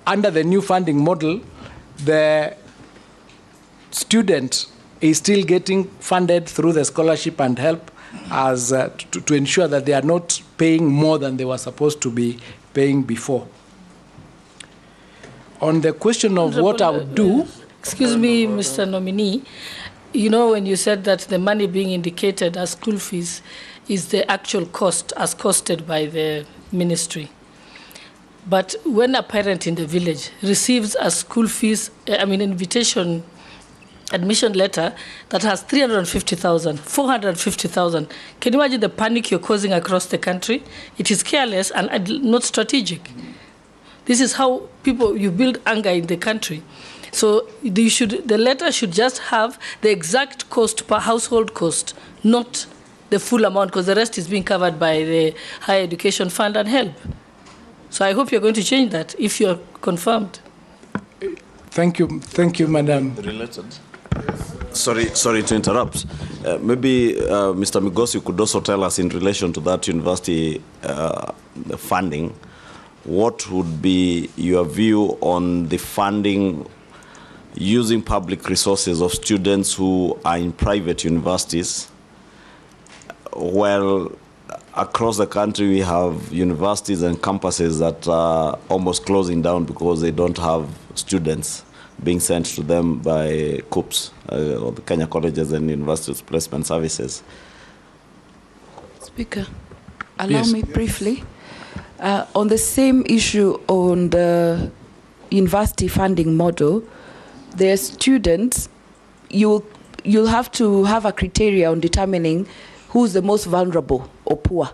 under the new funding model, the student is still getting funded through the scholarship and help as to ensure that they are not paying more than they were supposed to be paying before. On the question of what I would do... Excuse me, Mr. Nominee. You know, when you said that the money being indicated as school fees is the actual cost as costed by the ministry. But when a parent in the village receives a school fees, invitation admission letter that has 350,000, 450,000, can you imagine the panic you're causing across the country? It is careless and not strategic. This is how you build anger in the country. So the letter should just have the exact cost per household cost, not the full amount, because the rest is being covered by the Higher Education Fund and HELP. So I hope you're going to change that if you're confirmed. Thank you, Madam. Related. Sorry to interrupt. Maybe Mr. Migosi could also tell us in relation to that university funding, what would be your view on the funding using public resources of students who are in private universities? Well, across the country we have universities and campuses that are almost closing down because they don't have students being sent to them by COUPS, or the Kenya Colleges and Universities Placement Services. Speaker, allow me briefly. On the same issue on the university funding model, their students, you'll have to have a criteria on determining who's the most vulnerable or poor.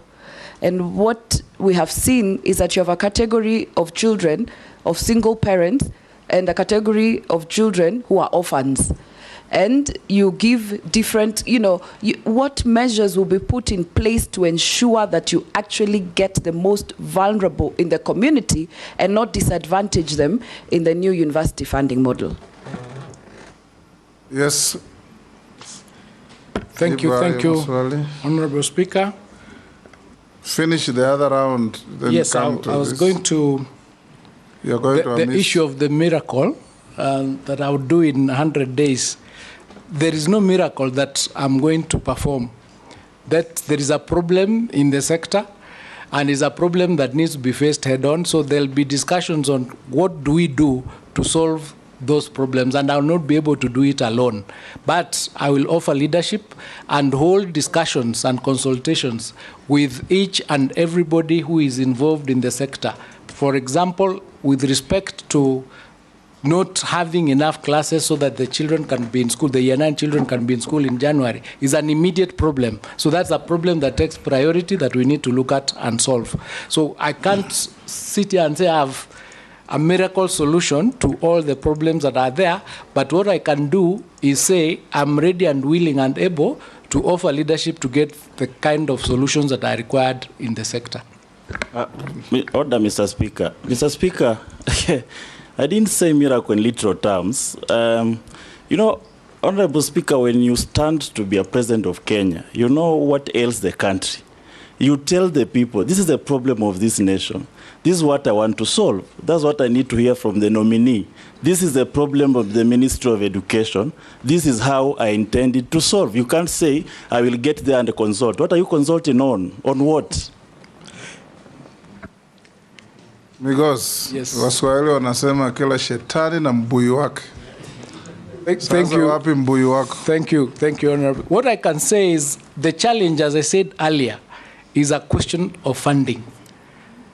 And what we have seen is that you have a category of children of single parents and a category of children who are orphans. And you give different, what measures will be put in place to ensure that you actually get the most vulnerable in the community and not disadvantage them in the new university funding model? Yes. Thank you, Honorable Speaker. Finish the other round. Then yes, I was going to... You're going to the issue of the miracle that I would do in 100 days. There is no miracle that I'm going to perform. That there is a problem in the sector, and is a problem that needs to be faced head-on. So there'll be discussions on what do we do to solve those problems, and I'll not be able to do it alone. But I will offer leadership and hold discussions and consultations with each and everybody who is involved in the sector. For example, with respect to not having enough classes so that the children can be in school, the year 9 children can be in school in January, is an immediate problem. So that's a problem that takes priority that we need to look at and solve. So I can't sit here and say I have a miracle solution to all the problems that are there, but what I can do is say I'm ready and willing and able to offer leadership to get the kind of solutions that are required in the sector. Order, Mr. Speaker. Mr. Speaker, I didn't say miracle in literal terms. Honorable Speaker, when you stand to be a president of Kenya, you know what ails the country. You tell the people, this is the problem of this nation. This is what I want to solve. That's what I need to hear from the nominee. This is the problem of the Ministry of Education. This is how I intended to solve. You can't say, I will get there and consult. What are you consulting on? On what? Because Waswahili wanasema kila shetani na mbuyu wake. Thank you. Thank you, Honorable. What I can say is the challenge, as I said earlier, is a question of funding.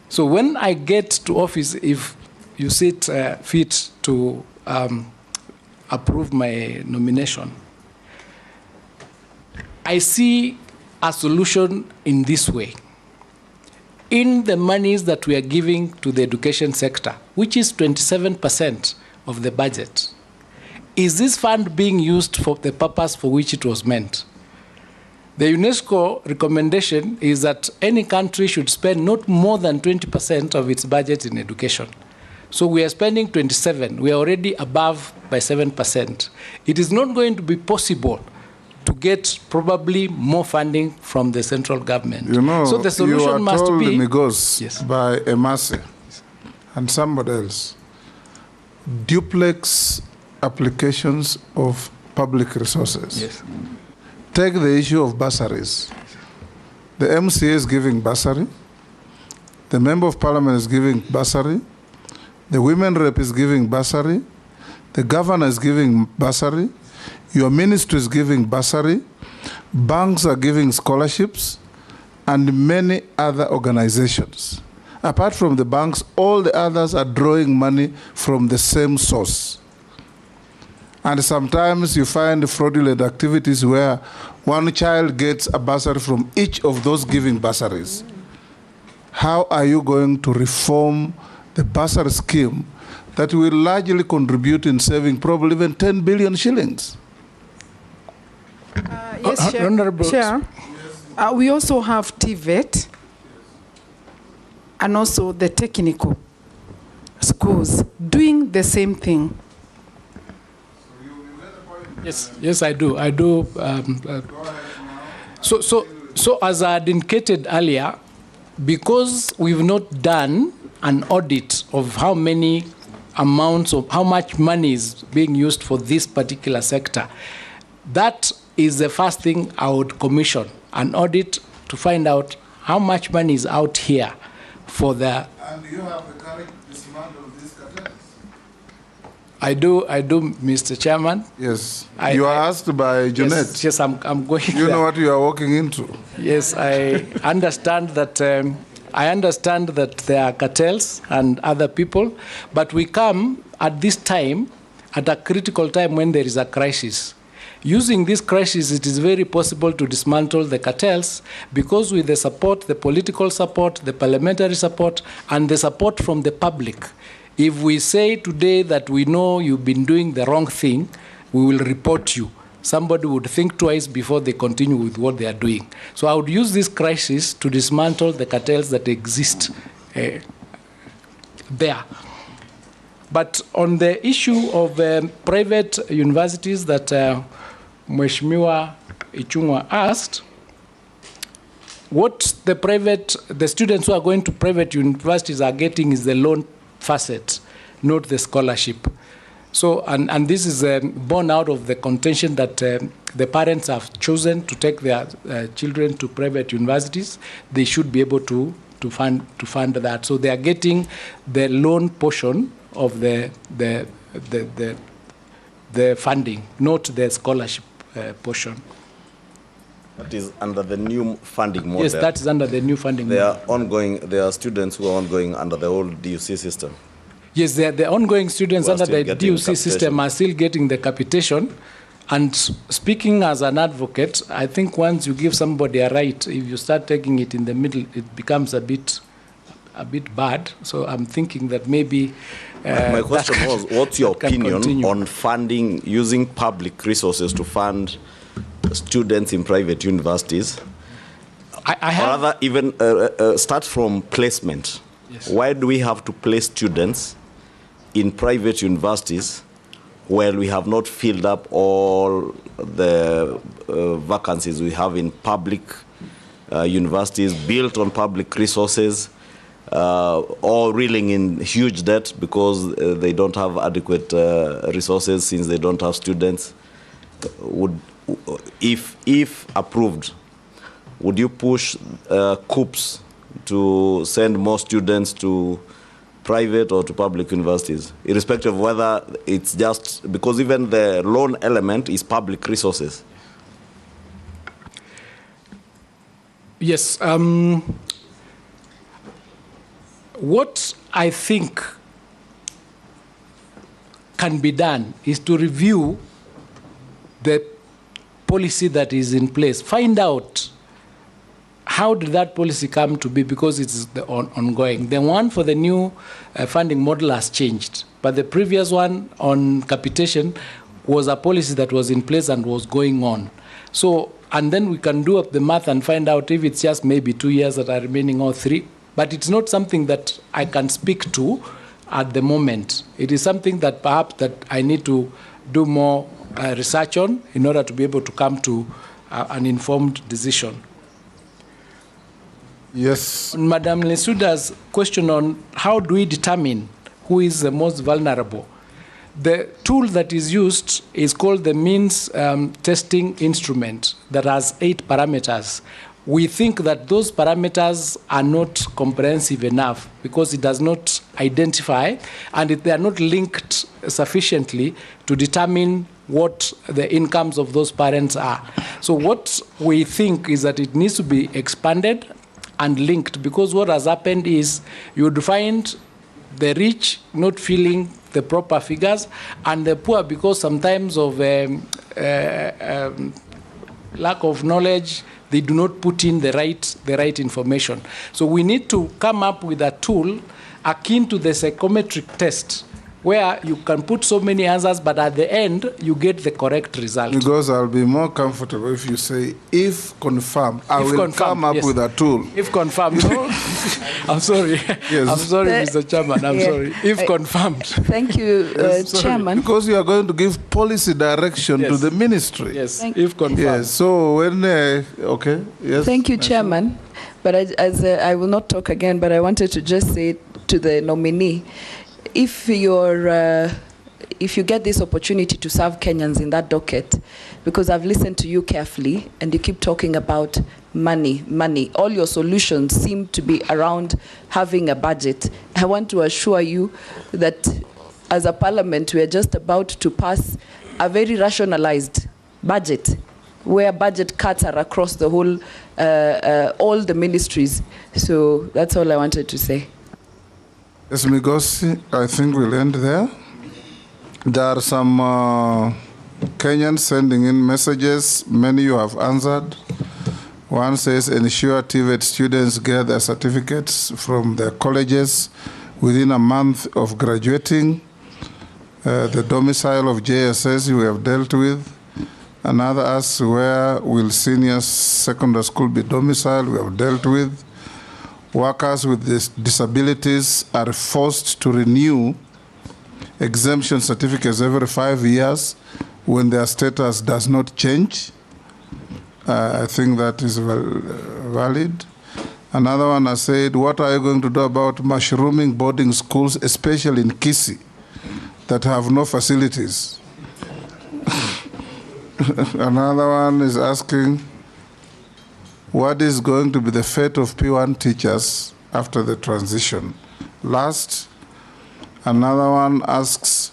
So when I get to office, if you sit fit to approve my nomination, I see a solution in this way. In the monies that we are giving to the education sector, which is 27% of the budget, is this fund being used for the purpose for which it was meant? The UNESCO recommendation is that any country should spend not more than 20% of its budget in education. So we are spending 27. We are already above by 7%. It is not going to be possible to get probably more funding from the central government. You know, so the solution must be... You are told by Emasi and somebody else, duplex applications of public resources. Yes. Take the issue of bursaries. The MCA is giving bursary. The Member of Parliament is giving bursary. The Women Rep is giving bursary. The Governor is giving bursary. Your ministry is giving bursary. Banks are giving scholarships. And many other organizations. Apart from the banks, all the others are drawing money from the same source. And sometimes you find fraudulent activities where one child gets a bursary from each of those giving bursaries. How are you going to reform the bursary scheme that will largely contribute in saving probably even 10 billion shillings? Yes, Chair. We also have TVET and also the technical schools doing the same thing. Yes, I do. So as I had indicated earlier, because we've not done an audit of how many amounts of how much money is being used for this particular sector, that is the first thing I would commission, an audit to find out how much money is out here for the... And you have the current dismantle of these cartels? I do, Mr. Chairman. Yes. You are asked by Jeanette. Yes, I'm going You there. know what you are walking into. Yes, I understand that. There are cartels and other people, but we come at this time, at a critical time when there is a crisis. Using this crisis, it is very possible to dismantle the cartels because with the support, the political support, the parliamentary support, and the support from the public. If we say today that we know you've been doing the wrong thing, we will report you. Somebody would think twice before they continue with what they are doing. So I would use this crisis to dismantle the cartels that exist there. But on the issue of private universities that Mheshimiwa Ichung'wa asked, what the students who are going to private universities are getting is the loan facet, not the scholarship. So, and this is born out of the contention that the parents have chosen to take their children to private universities. They should be able to fund that. So they are getting the loan portion of the funding, not the scholarship portion. That is under the new funding model. Yes, that is under the new funding model. There are students who are ongoing under the old DUC system. Yes, the ongoing students under the DUC system are still getting the capitation. And speaking as an advocate, I think once you give somebody a right, if you start taking it in the middle, it becomes a bit bad. So I'm thinking that maybe... My question was, what's your opinion on funding, using public resources to fund students in private universities? Or rather, even start from placement. Yes. Why do we have to place students in private universities while we have not filled up all the vacancies we have in public universities built on public resources, or reeling in huge debt because they don't have adequate resources since they don't have students. If approved, would you push COOPs to send more students to private or to public universities, irrespective of whether it's just because even the loan element is public resources? Yes. What I think can be done is to review the policy that is in place. Find out how did that policy come to be, because it's ongoing. The one for the new funding model has changed, but the previous one on capitation was a policy that was in place and was going on. So, and then we can do up the math and find out if it's just maybe 2 years that are remaining or 3. But it's not something that I can speak to at the moment. It is something that perhaps that I need to do more research on in order to be able to come to an informed decision. Yes. Madam Lesuda's question on how do we determine who is the most vulnerable. The tool that is used is called the means testing instrument that has 8 parameters. We think that those parameters are not comprehensive enough because it does not identify and they are not linked sufficiently to determine what the incomes of those parents are. So what we think is that it needs to be expanded and linked, because what has happened is you would find the rich not feeling the proper figures and the poor, because sometimes of lack of knowledge, they do not put in the right information. So we need to come up with a tool akin to the psychometric test, where you can put so many answers, but at the end, you get the correct result. Because I'll be more comfortable if you say, if confirmed, I will come up with a tool. If confirmed. I'm sorry. Yes. I'm sorry, Mr. Chairman. I'm sorry. If confirmed. Thank you, Chairman. Because you are going to give policy direction to the ministry. Yes, if confirmed. Yes, so when, okay, yes. Thank you, Chairman. But I will not talk again, but I wanted to just say to the nominee, if you get this opportunity to serve Kenyans in that docket, because I've listened to you carefully and you keep talking about money. All your solutions seem to be around having a budget. I want to assure you that as a parliament, we are just about to pass a very rationalized budget, where budget cuts are across the whole, all the ministries. So that's all I wanted to say. Yes, Migosi, I think we'll end there. There are some Kenyans sending in messages. Many you have answered. One says, ensure TVET students get their certificates from their colleges within a month of graduating. The domicile of JSS we have dealt with. Another asks, where will senior secondary school be domiciled? We have dealt with. Workers with disabilities are forced to renew exemption certificates every 5 years when their status does not change. I think that is valid. Another one has said, what are you going to do about mushrooming boarding schools, especially in Kisii, that have no facilities? Another one is asking, what is going to be the fate of P1 teachers after the transition? Last, another one asks,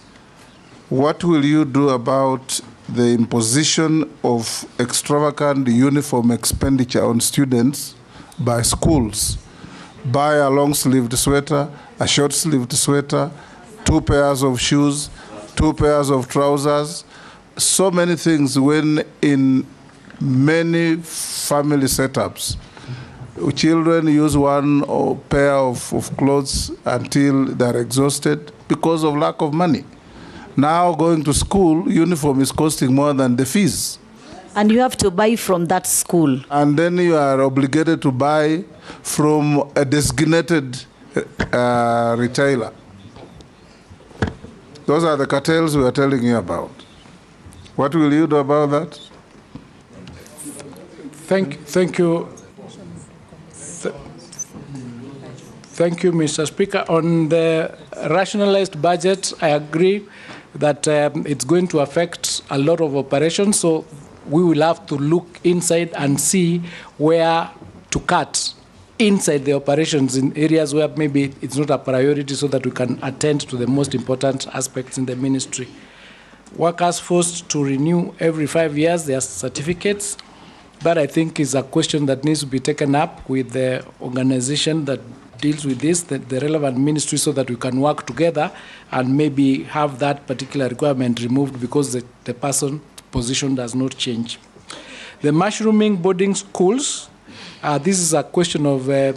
what will you do about the imposition of extravagant uniform expenditure on students by schools? Buy a long-sleeved sweater, a short-sleeved sweater, 2 pairs of shoes, 2 pairs of trousers, so many things, when in many family setups, children use 1 pair of clothes until they're exhausted because of lack of money. Now going to school, uniform is costing more than the fees. And you have to buy from that school. And then you are obligated to buy from a designated retailer. Those are the cartels we are telling you about. What will you do about that? Thank you. Thank you, Mr. Speaker. On the rationalized budget, I agree that it's going to affect a lot of operations, so we will have to look inside and see where to cut inside the operations in areas where maybe it's not a priority, so that we can attend to the most important aspects in the ministry. Workers forced to renew every 5 years their certificates. That, I think, is a question that needs to be taken up with the organization that deals with this, the relevant ministry, so that we can work together and maybe have that particular requirement removed because the person position does not change. The mushrooming boarding schools, this is a question of the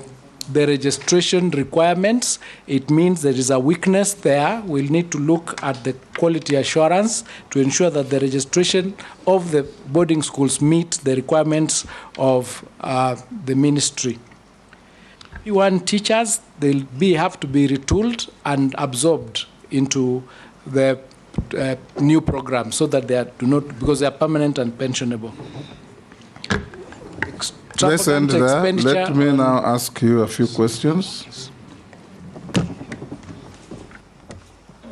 registration requirements. It means there is a weakness there. We'll need to look at the quality assurance to ensure that the registration of the boarding schools meet the requirements of the ministry. P1 teachers, they'll have to be retooled and absorbed into the new program so that they do not, because they are permanent and pensionable. Let's end there. Let me now ask you a few questions.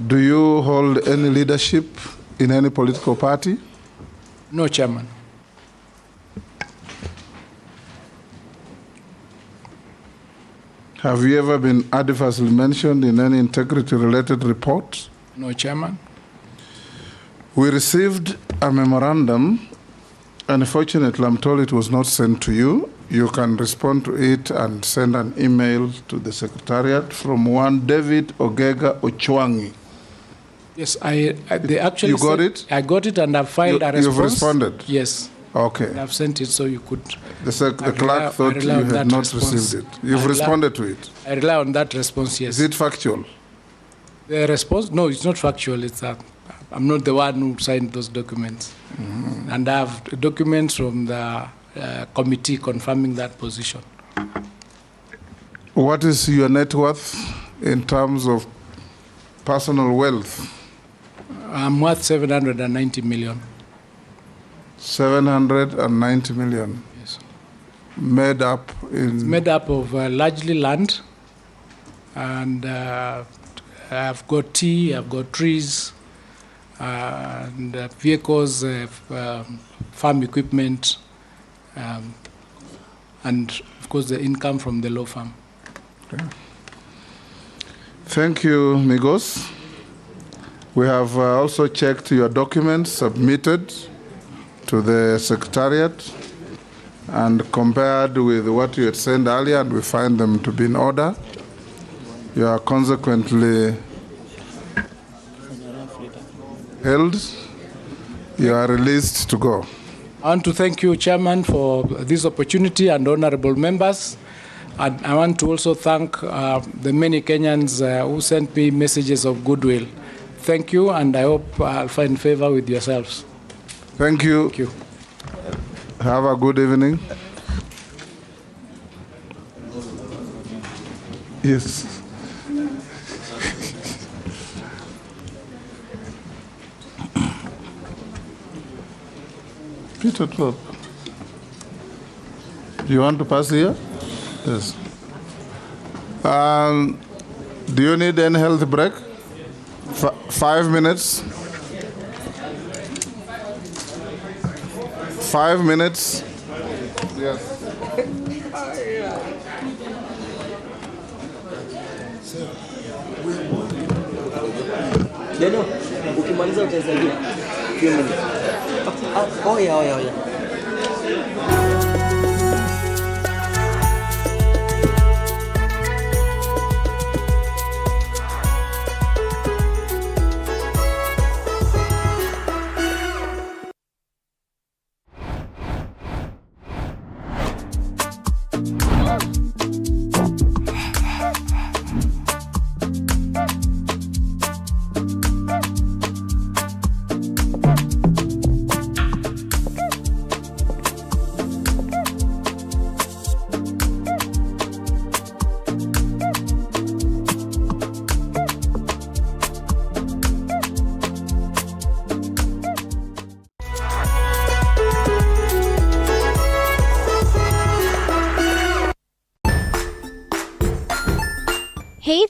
Do you hold any leadership in any political party? No, Chairman. Have you ever been adversely mentioned in any integrity-related report? No, Chairman. We received a memorandum. Unfortunately, I'm told it was not sent to you. You can respond to it and send an email to the Secretariat from one David Ogega Ochwangi. Yes, they actually you got it? I got it and I filed a response. You've responded? Yes. Okay. I've sent it so you could. The clerk thought you had not received it. You've responded to it? I rely on that response, yes. Is it factual? The response? No, it's not factual. It's I'm not the one who signed those documents. Mm-hmm. And I have documents from the committee confirming that position. What is your net worth in terms of personal wealth? I'm worth 790 million. 790 million? Yes. Made up in? It's made up of largely land, and I've got tea, I've got trees, and vehicles, farm equipment, and of course the income from the law firm. Okay. Thank you, Migos. We have also checked your documents submitted to the Secretariat and compared with what you had sent earlier, and we find them to be in order. You are consequently held. You are released to go. I want to thank you, Chairman, for this opportunity and honorable members. And I want to also thank the many Kenyans who sent me messages of goodwill. Thank you, and I hope I'll find favor with yourselves. Thank you. Thank you. Have a good evening. Yes. Peter Club. Do you want to pass here? Yes. Do you need any health break? 5 minutes. 5 minutes. Yes. Neno, ukimaliza utanisaidia. Few minutes. Oh yeah.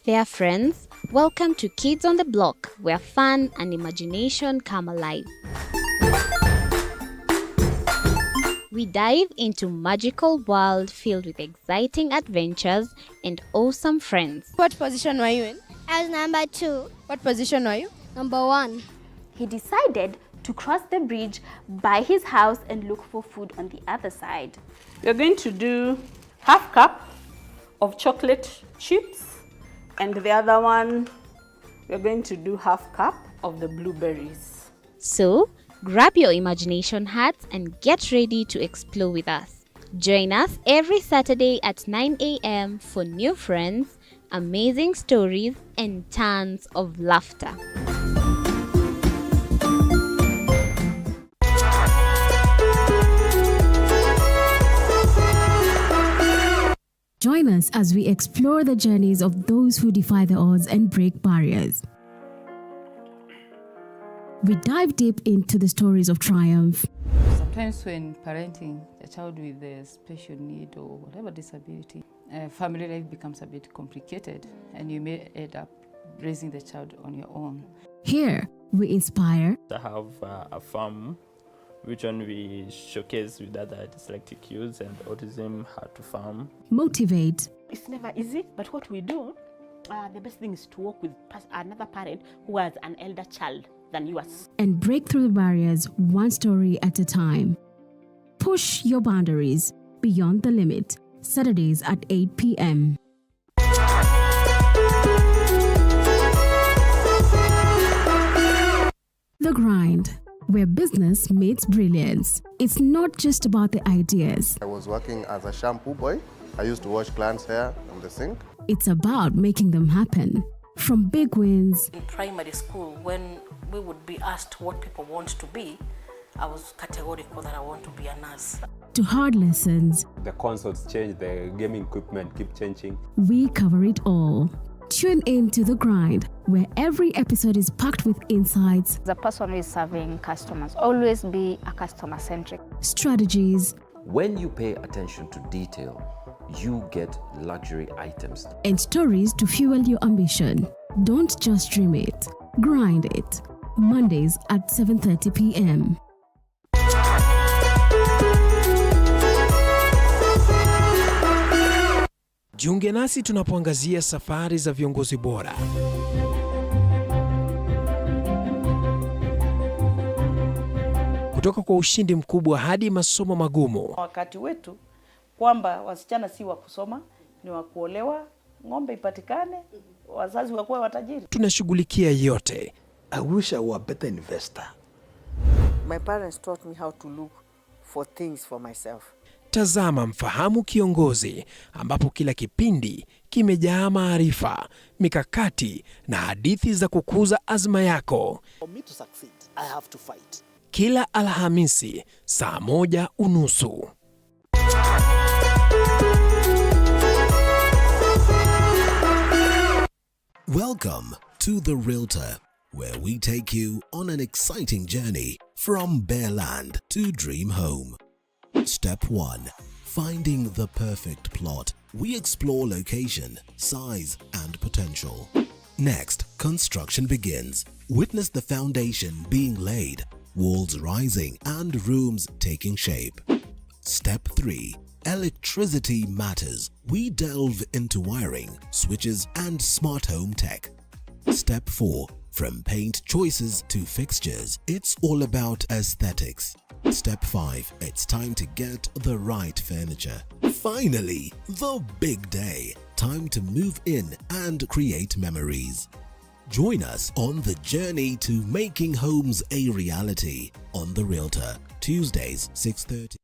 there, friends. Welcome to Kids on the Block, where fun and imagination come alive. We dive into magical world filled with exciting adventures and awesome friends. What position were you in? I was number 2. What position were you? Number 1. He decided to cross the bridge by his house and look for food on the other side. We're going to do half cup of chocolate chips, and the other one, we're going to do half cup of the blueberries. So, grab your imagination hats and get ready to explore with us. Join us every Saturday at 9 a.m. for new friends, amazing stories, and tons of laughter. Join us as we explore the journeys of those who defy the odds and break barriers. We dive deep into the stories of triumph. Sometimes when parenting a child with a special need or whatever disability, family life becomes a bit complicated and you may end up raising the child on your own. Here, we inspire. I have a farm which one we showcase with other dyslexic youths and autism, how to farm. Motivate. It's never easy, but what we do, the best thing is to work with another parent who has an elder child than yours. And break through the barriers one story at a time. Push your boundaries beyond the limit. Saturdays at 8 p.m. The Grind, where business meets brilliance. It's not just about the ideas. I was working as a shampoo boy. I used to wash clients' hair on the sink. It's about making them happen. From big wins. In primary school, when we would be asked what people want to be, I was categorical that I want to be a nurse. To hard lessons. The consoles change, the gaming equipment keep changing. We cover it all. Tune in to The Grind, where every episode is packed with insights. The person who is serving customers, always be a customer-centric. Strategies. When you pay attention to detail, you get luxury items. And stories to fuel your ambition. Don't just dream it, grind it. Mondays at 7:30 p.m. Jiunge nasi tunapoangazia safari za viongozi bora. Kutoka kwa ushindi mkubwa hadi masomo magumu. Wakati wetu kwamba wasichana si wa kusoma, ni wa kuolewa, ng'ombe ipatikane, wazazi wakuwe watajiri. Tunashughulikia yote. I wish I were a better investor. My parents taught me how to look for things for myself. Tazama Mfahamu Kiongozi, ambapo kila kipindi kimejaa maarifa, mikakati na hadithi za kukuza azma yako. For me to succeed, I have to fight. Kila Alhamisi saa 1:30. Welcome to The Realtor, where we take you on an exciting journey from bare land to dream home. Step 1. Finding the perfect plot. We explore location, size, and potential. Next, construction begins. Witness the foundation being laid, walls rising, and rooms taking shape. Step 3. Electricity matters. We delve into wiring, switches, and smart home tech. Step 4. From paint choices to fixtures, it's all about aesthetics. Step 5. It's time to get the right furniture. Finally, the big day. Time to move in and create memories. Join us on the journey to making homes a reality on The Realtor, Tuesdays 6:30.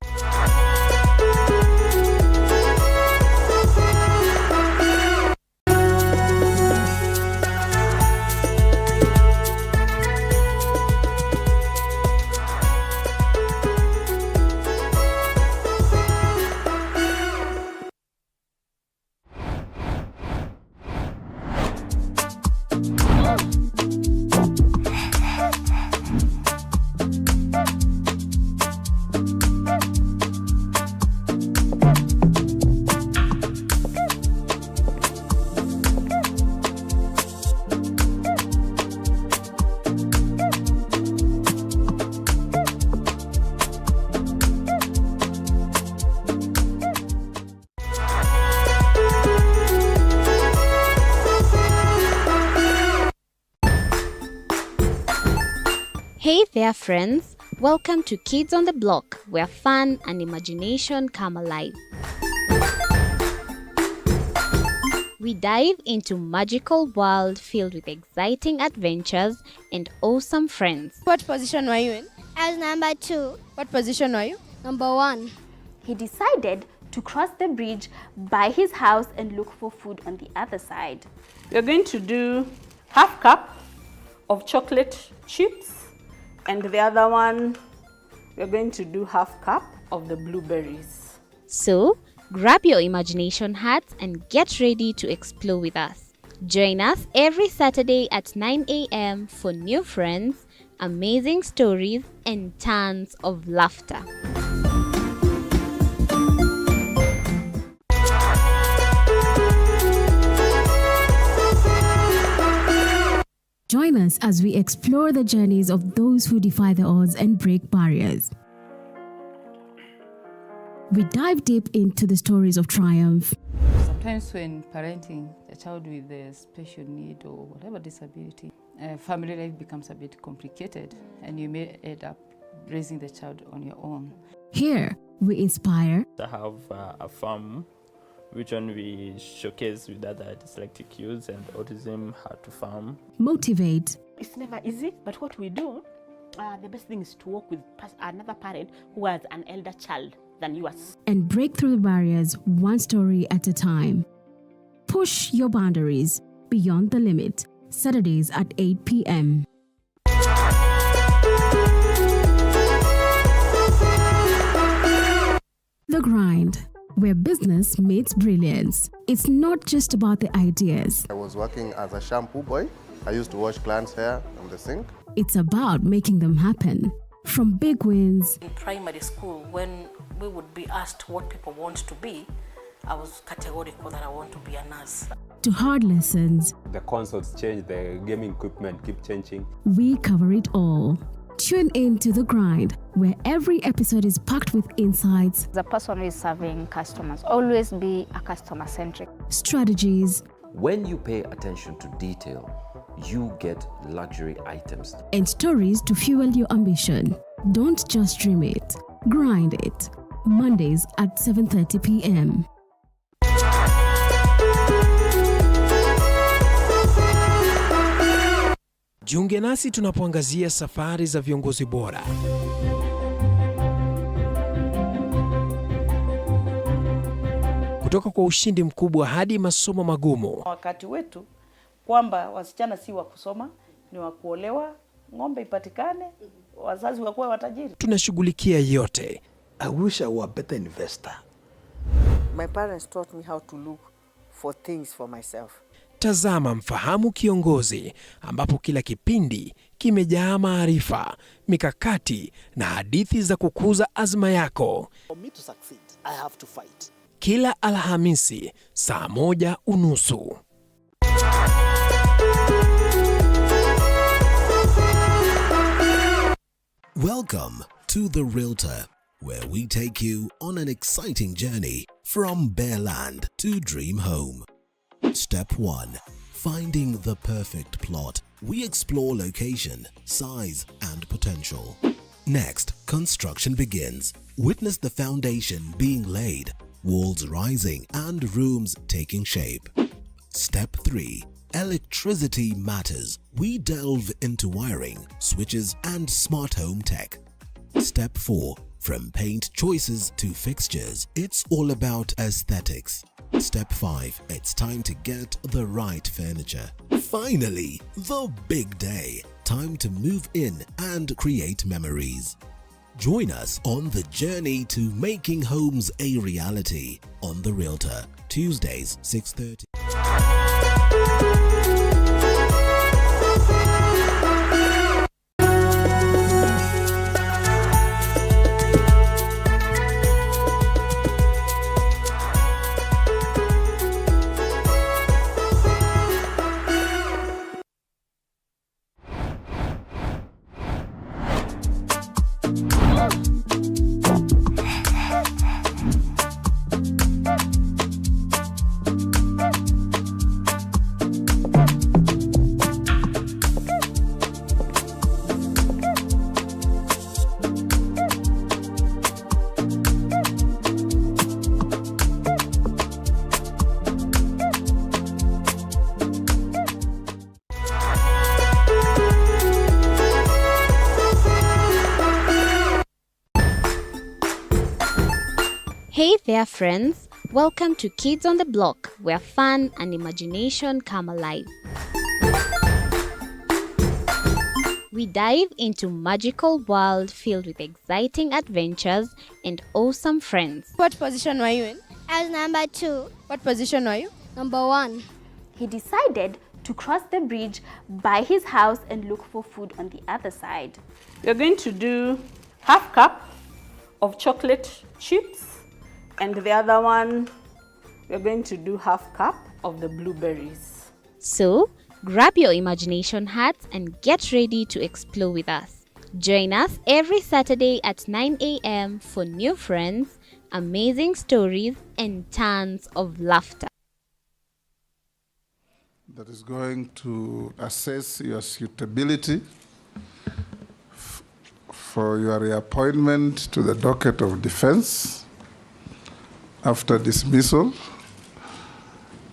Hey there, friends. Welcome to Kids on the Block, where fun and imagination come alive. We dive into magical world filled with exciting adventures and awesome friends. What position were you in? I was number 2. What position were you? Number 1. He decided to cross the bridge by his house and look for food on the other side. We're going to do half cup of chocolate chips, and the other one, we're going to do half cup of the blueberries. So, grab your imagination hats and get ready to explore with us. Join us every Saturday at 9 a.m. for new friends, amazing stories, and tons of laughter. Join us as we explore the journeys of those who defy the odds and break barriers. We dive deep into the stories of triumph. Sometimes when parenting a child with a special need or whatever disability, family life becomes a bit complicated and you may end up raising the child on your own. Here, we inspire. I have a farm which one we showcase with other dyslexic youths and autism how to farm. Motivate. It's never easy, but what we do, the best thing is to work with another parent who has an elder child than yours. And break through the barriers one story at a time. Push your boundaries beyond the limit. Saturdays at 8 p.m. The Grind, where business meets brilliance. It's not just about the ideas. I was working as a shampoo boy. I used to wash clients' hair on the sink. It's about making them happen. From big wins. In primary school, when we would be asked what people want to be, I was categorical that I want to be a nurse. To hard lessons. The consoles change, the gaming equipment keep changing. We cover it all. Tune in to The Grind, where every episode is packed with insights. The person who is serving customers, always be a customer-centric. Strategies. When you pay attention to detail, you get luxury items. And stories to fuel your ambition. Don't just dream it, grind it. Mondays at 7:30 p.m. Jiunge nasi tunapoangazia safari za viongozi bora. Kutoka kwa ushindi mkubwa hadi masomo magumu. Wakati wetu kwamba wasichana si wa kusoma, ni wa kuolewa, ng'ombe ipatikane, wazazi wakuwa watajiri. Tunashughulikia yote. I wish I were a better investor. My parents taught me how to look for things for myself. Tazama Mfahamu Kiongozi, ambapo kila kipindi kimejaa maarifa, mikakati na hadithi za kukuza azma yako. For me to succeed, I have to fight. Kila Alhamisi saa 1:30. Welcome to The Realtor, where we take you on an exciting journey from bare land to dream home. Step 1. Finding the perfect plot. We explore location, size, and potential. Next, construction begins. Witness the foundation being laid, walls rising, and rooms taking shape. Step 3. Electricity matters. We delve into wiring, switches, and smart home tech. Step 4. From paint choices to fixtures, it's all about aesthetics. Step 5. It's time to get the right furniture. Finally, the big day. Time to move in and create memories. Join us on the journey to making homes a reality on The Realtor. Tuesdays, 6:30. Hey there, friends. Welcome to Kids on the Block, where fun and imagination come alive. We dive into magical world filled with exciting adventures and awesome friends. What position were you in? I was number 2. What position were you? Number 1. He decided to cross the bridge by his house and look for food on the other side. We're going to do half cup of chocolate chips, and the other one, we're going to do half cup of the blueberries. So, grab your imagination hats and get ready to explore with us. Join us every Saturday at 9 a.m. for new friends, amazing stories, and tons of laughter. That is going to assess your suitability for your reappointment to the docket of defense after dismissal.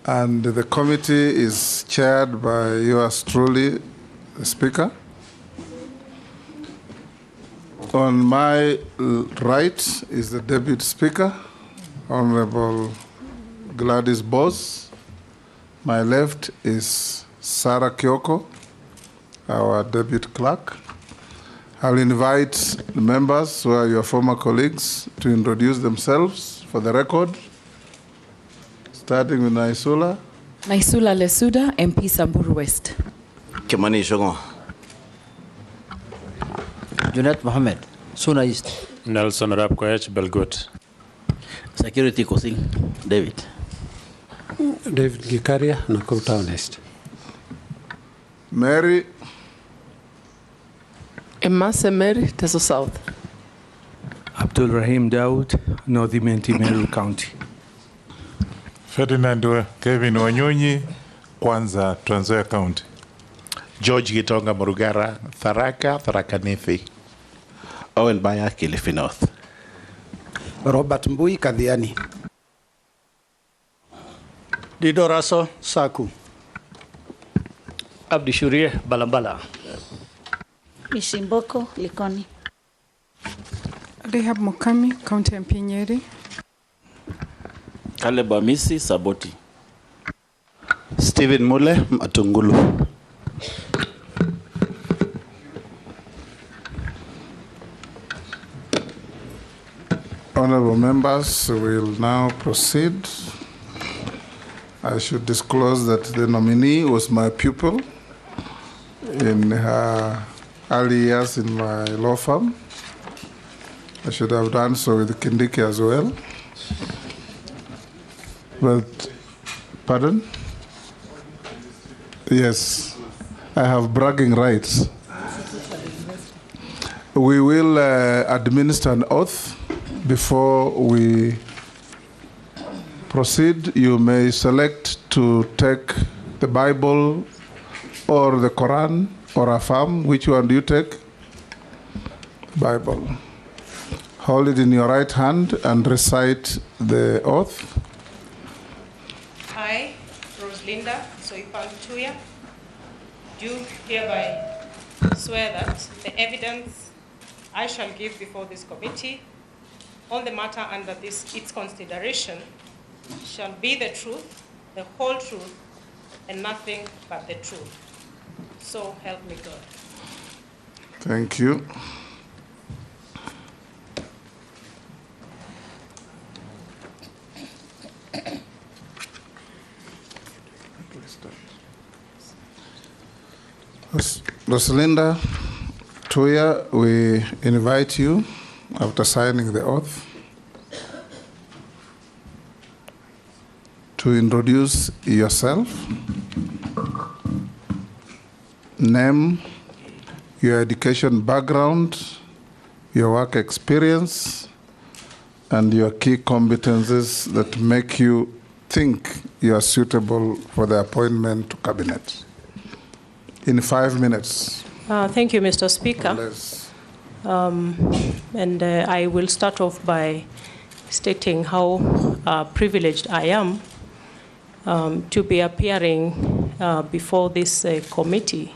And the committee is chaired by yours truly, the Speaker. On my right is the Deputy Speaker, Honorable Gladys Bose. My left is Sarah Kyoko, our Deputy Clerk. I'll invite the members who are your former colleagues to introduce themselves for the record. Starting with Naisula. Naisula Lesuda, MP Samburu West. Kimani Shogo. Junet Mohammed, Suna East. Nelson Rapkoech, Belgut. Security Kosing, David. David Gikaria, Nakuru Town East. Mary. Emase Mary, Teso South. Abdul Rahim Daud, North Imenti, Meru County. Ferdinand Kevin Wanyonyi, Kwanza, Trans Nzoia County. George Gitonga Murugara, Tharaka Nithi. Owen Baya, Kilifi North. Robert Mbui, Kadhiani. Dido Raso, Saku. Abdi Shurie, Balambala. Misimboko, Likoni. Rehab Mukami, County MP Nyeri. Caleb Amisi, Saboti. Stephen Mule, Matungulu. Honorable members, we will now proceed. I should disclose that the nominee was my pupil in her early years in my law firm. I should have done so with Kindiki as well. But, pardon? Yes, I have bragging rights. We will administer an oath before we proceed. You may select to take the Bible or the Quran or affirm. Which one do you take? Bible. Hold it in your right hand and recite the oath. I, Rosalinda Soipan-Tuya, do hereby swear that the evidence I shall give before this committee on the matter under its consideration shall be the truth, the whole truth, and nothing but the truth. So help me God. Thank you. Rosalinda Tuya, we invite you, after signing the oath, to introduce yourself, name, your education background, your work experience, and your key competencies that make you think you are suitable for the appointment to cabinet. In 5 minutes. Thank you, Mr. Speaker. And I will start off by stating how privileged I am to be appearing before this committee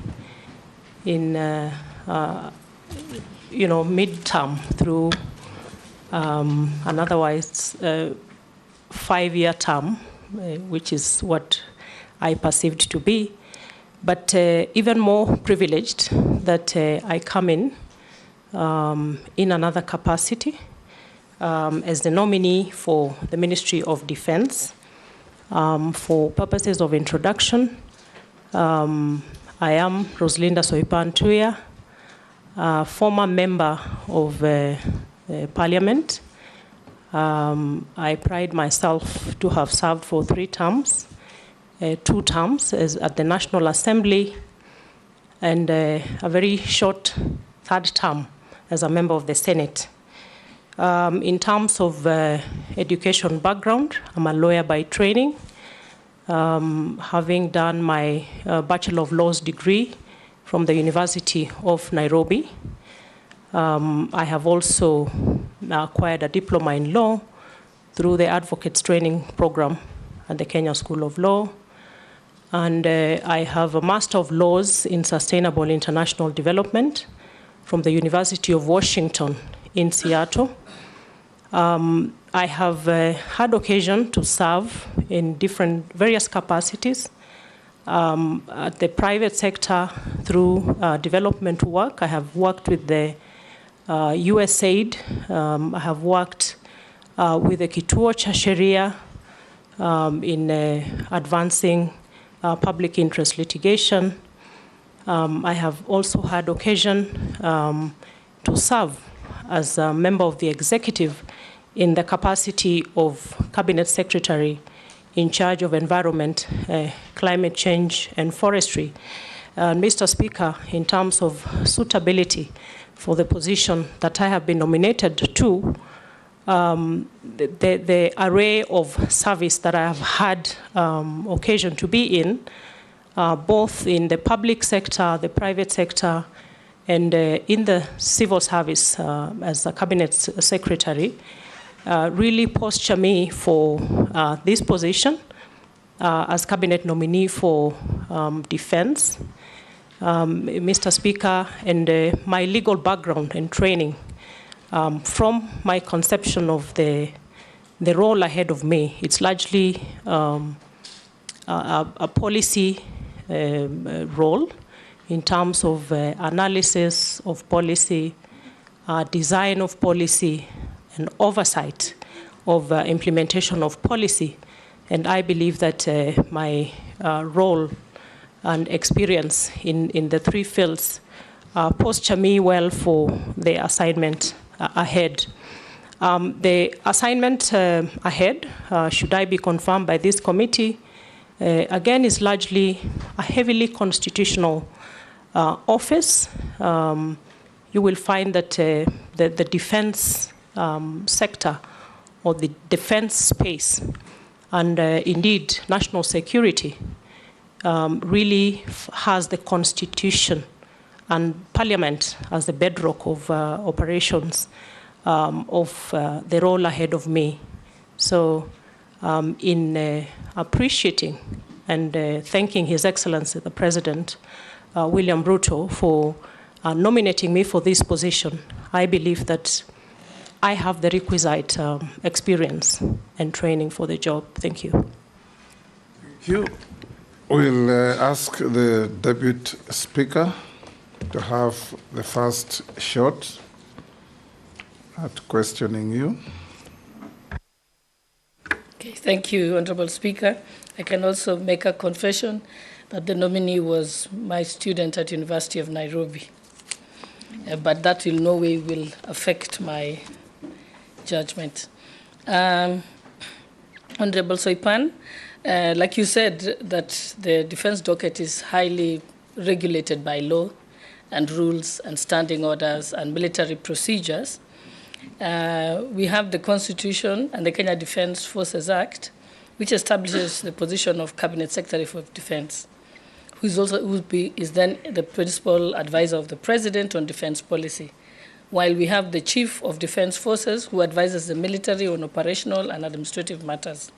in, midterm through and otherwise 5-year term, which is what I perceived to be. But even more privileged that I come in another capacity as the nominee for the Ministry of Defense. For purposes of introduction, I am Rosalinda Soipan Tuya, former member of Parliament. I pride myself to have served for 3 terms, 2 terms at the National Assembly, and a very short 3rd term as a member of the Senate. In terms of education background, I'm a lawyer by training, having done my Bachelor of Laws degree from the University of Nairobi. I have also acquired a diploma in law through the Advocates Training Program at the Kenya School of Law. And I have a Master of Laws in Sustainable International Development from the University of Washington in Seattle. I have had occasion to serve in various capacities at the private sector through development work. I have worked with the USAID. I have worked with the Kituo cha Sheria in advancing public interest litigation. I have also had occasion to serve as a member of the executive in the capacity of Cabinet Secretary in charge of environment, climate change, and forestry. Mr. Speaker, in terms of suitability for the position that I have been nominated to, the array of service that I have had occasion to be in, both in the public sector, the private sector, and in the civil service as a cabinet secretary, really posture me for this position as cabinet nominee for defense. Mr. Speaker, and my legal background and training, from my conception of the role ahead of me, it's largely a policy role in terms of analysis of policy, design of policy, and oversight of implementation of policy. And I believe that my role and experience in the 3 fields posture me well for the assignment ahead. The assignment ahead, should I be confirmed by this committee, again is largely a heavily constitutional office. You will find that the defense sector or the defense space and indeed national security really has the Constitution and Parliament as the bedrock of operations of the role ahead of me. So in appreciating and thanking His Excellency the President, William Ruto, for nominating me for this position, I believe that I have the requisite experience and training for the job. Thank you. Thank you. We'll ask the Deputy Speaker to have the first shot at questioning you. Okay, thank you, Honorable Speaker. I can also make a confession that the nominee was my student at University of Nairobi. But that in no way will affect my judgment. Honorable Soipan, like you said, that the defense docket is highly regulated by law and rules and standing orders and military procedures. We have the Constitution and the Kenya Defense Forces Act, which establishes the position of Cabinet Secretary for Defense, who is then the principal advisor of the President on defense policy, while we have the Chief of Defense Forces, who advises the military on operational and administrative matters.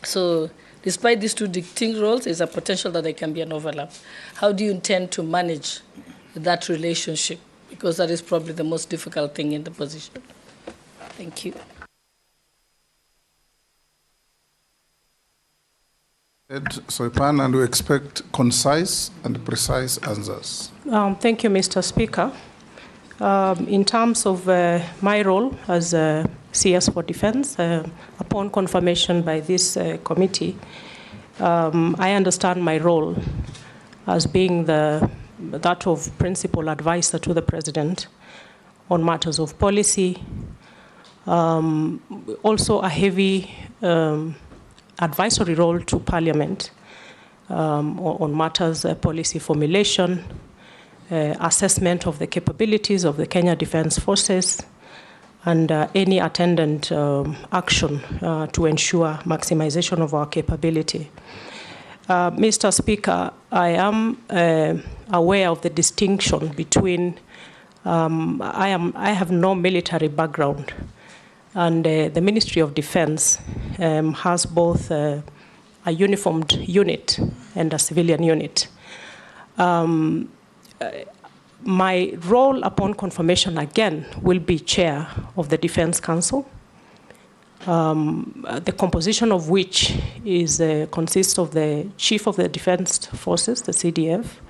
So despite these 2 distinct roles, there's a potential that there can be an overlap. How do you intend to manage that relationship? Because that is probably the most difficult thing in the position. Thank you. Soipan, and we expect concise and precise answers. Thank you, Mr. Speaker. In terms of my role as CS for Defense, upon confirmation by this committee, I understand my role as being that of principal advisor to the President on matters of policy, also a heavy advisory role to Parliament on matters policy formulation, assessment of the capabilities of the Kenya Defence Forces, and any attendant action to ensure maximization of our capability. Mr. Speaker, I am aware of the distinction between, I have no military background, and the Ministry of Defense has both a uniformed unit and a civilian unit. My role upon confirmation again will be chair of the Defense Council, the composition of which is consists of the Chief of the Defense Forces, the CDF,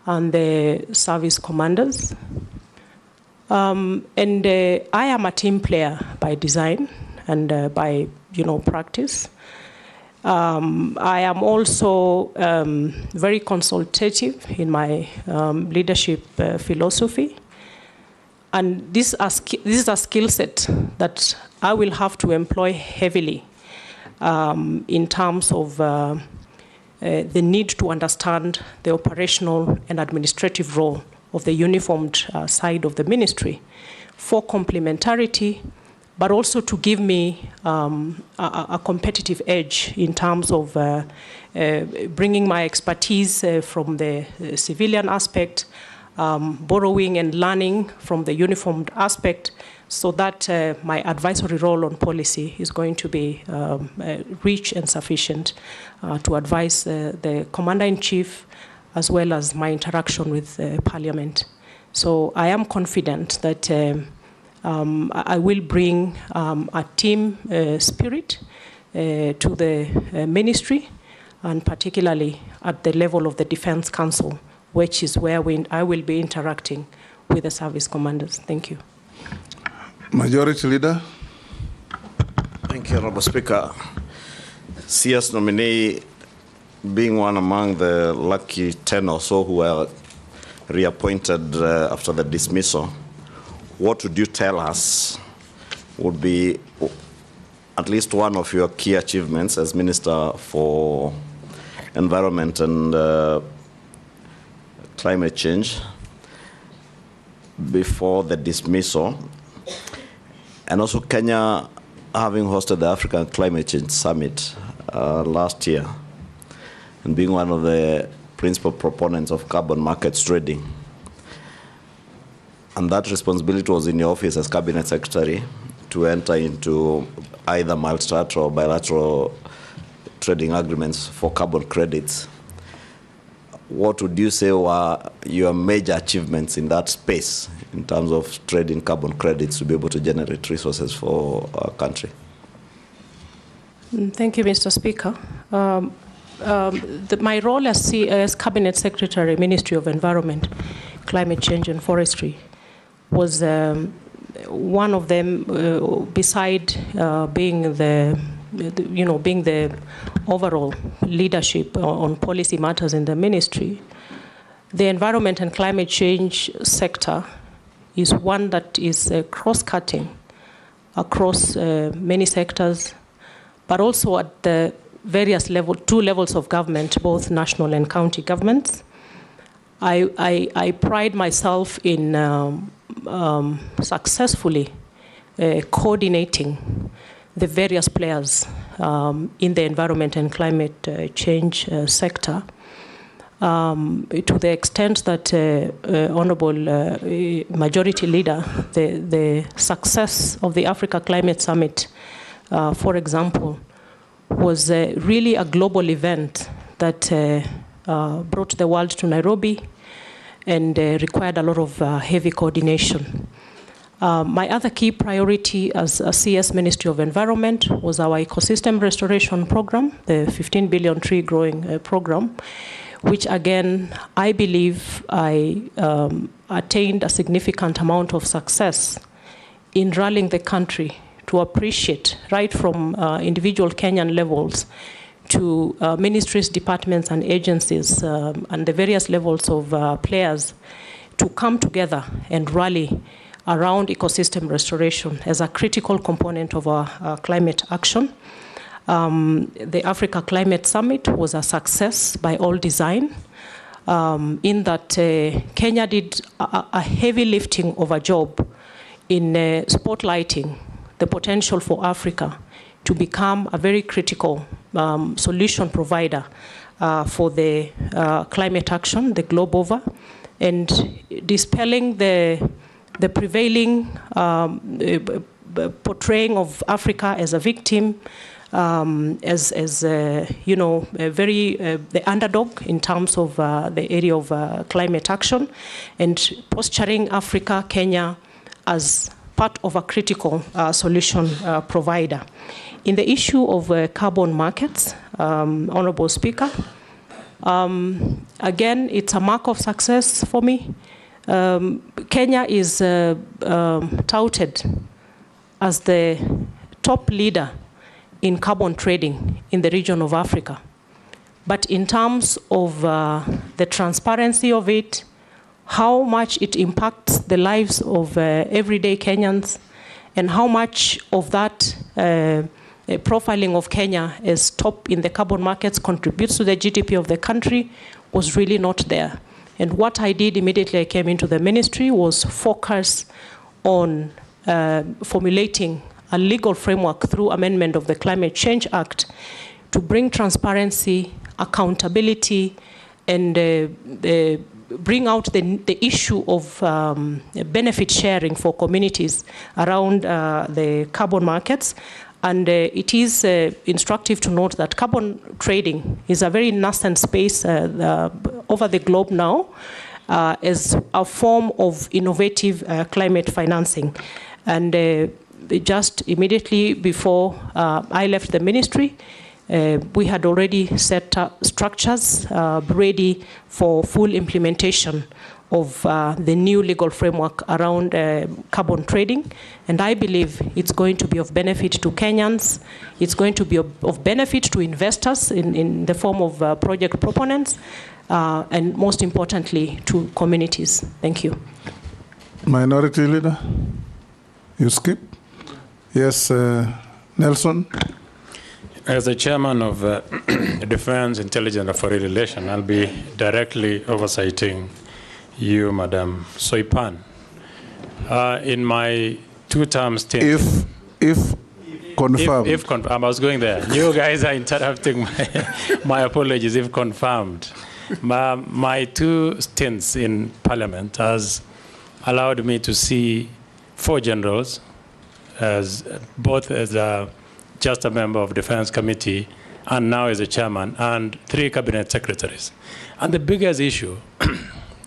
and the service commanders. I am a team player by design and by practice. I am also very consultative in my leadership philosophy, and this is a skill set that I will have to employ heavily in terms of the need to understand the operational and administrative role of the uniformed side of the ministry for complementarity, but also to give me a competitive edge in terms of bringing my expertise from the civilian aspect, borrowing and learning from the uniformed aspect, so that my advisory role on policy is going to be rich and sufficient to advise the Commander-in-Chief as well as my interaction with Parliament. So I am confident that I will bring a team spirit to the ministry, and particularly at the level of the Defense Council, which is where I will be interacting with the service commanders. Thank you. Majority Leader. Thank you, Honorable Speaker. CS nominee, being one among the lucky 10 or so who were reappointed after the dismissal, what would you tell us would be at least one of your key achievements as Minister for Environment and Climate Change before the dismissal? And also Kenya having hosted the African Climate Change Summit last year and being one of the principal proponents of carbon markets trading. And that responsibility was in your office as Cabinet Secretary to enter into either multilateral or bilateral trading agreements for carbon credits. What would you say were your major achievements in that space in terms of trading carbon credits to be able to generate resources for our country? Thank you, Mr. Speaker. My role as Cabinet Secretary, Ministry of Environment, Climate Change and Forestry was one of them, beside being the overall leadership on policy matters in the ministry. The environment and climate change sector is one that is cross-cutting across many sectors, but also at the various two levels of government, both national and county governments. I pride myself in successfully coordinating the various players in the environment and climate change sector, to the extent that Honorable Majority Leader, the success of the Africa Climate Summit, for example, was really a global event that brought the world to Nairobi and required a lot of heavy coordination. My other key priority as a CS Ministry of Environment was our ecosystem restoration program, the 15 billion tree growing program, which again, I believe I attained a significant amount of success in rallying the country to appreciate, right from individual Kenyan levels to ministries, departments, and agencies, and the various levels of players to come together and rally around ecosystem restoration as a critical component of our climate action. The Africa Climate Summit was a success by all design, in that Kenya did a heavy lifting of a job in spotlighting the potential for Africa to become a very critical solution provider for the climate action, the globe over, and dispelling the prevailing portraying of Africa as a victim, as you know, the underdog in terms of the area of climate action, and posturing Africa, Kenya, as part of a critical solution provider. In the issue of carbon markets, Honorable Speaker, again, it's a mark of success for me. Kenya is touted as the top leader in carbon trading in the region of Africa. But in terms of the transparency of it, how much it impacts the lives of everyday Kenyans, and how much of that profiling of Kenya as top in the carbon markets contributes to the GDP of the country was really not there. And what I did immediately I came into the ministry was focus on formulating a legal framework through amendment of the Climate Change Act to bring transparency, accountability, and bring out the issue of benefit sharing for communities around the carbon markets. And it is instructive to note that carbon trading is a very nascent space over the globe now as a form of innovative climate financing. And just immediately before I left the ministry, we had already set up structures ready for full implementation of the new legal framework around carbon trading. And I believe it's going to be of benefit to Kenyans. It's going to be of benefit to investors in the form of project proponents, and most importantly, to communities. Thank you. Minority Leader, you skip? Yes, Nelson. As the chairman of Defense, Intelligence and Foreign Relations, I'll be directly oversighting you, Madam Soipan. In my two-term stint... If confirmed. I was going there. You guys are interrupting my apologies, if confirmed. My two stints in Parliament has allowed me to see 4 generals, both as just a member of Defense Committee and now as a chairman, and 3 cabinet secretaries. And the biggest issue,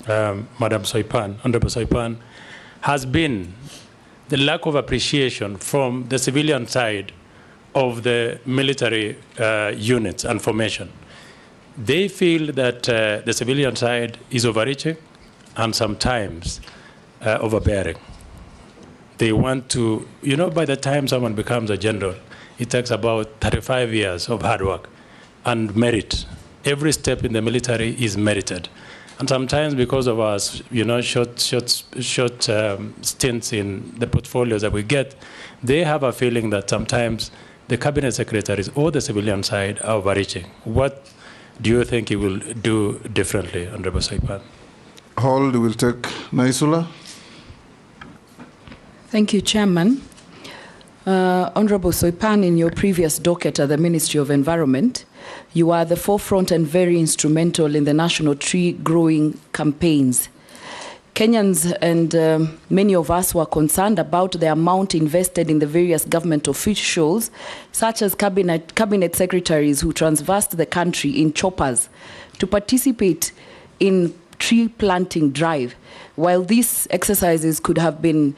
Madam Soipan, Honorable Soipan, has been the lack of appreciation from the civilian side of the military units and formation. They feel that the civilian side is overreaching and sometimes overbearing. They want to, you know, by the time someone becomes a general, it takes about 35 years of hard work and merit. Every step in the military is merited. And sometimes because of our, you know, short stints in the portfolios that we get, they have a feeling that sometimes the cabinet secretaries or the civilian side are overreaching. What do you think you will do differently, Honorable Soipan? Hold will take Naisula. Thank you, Chairman. Honorable Soipan, in your previous docket at the Ministry of Environment, you are at the forefront and very instrumental in the national tree growing campaigns. Kenyans and many of us were concerned about the amount invested in the various government officials, such as cabinet secretaries who traversed the country in choppers to participate in tree planting drive. While these exercises could have been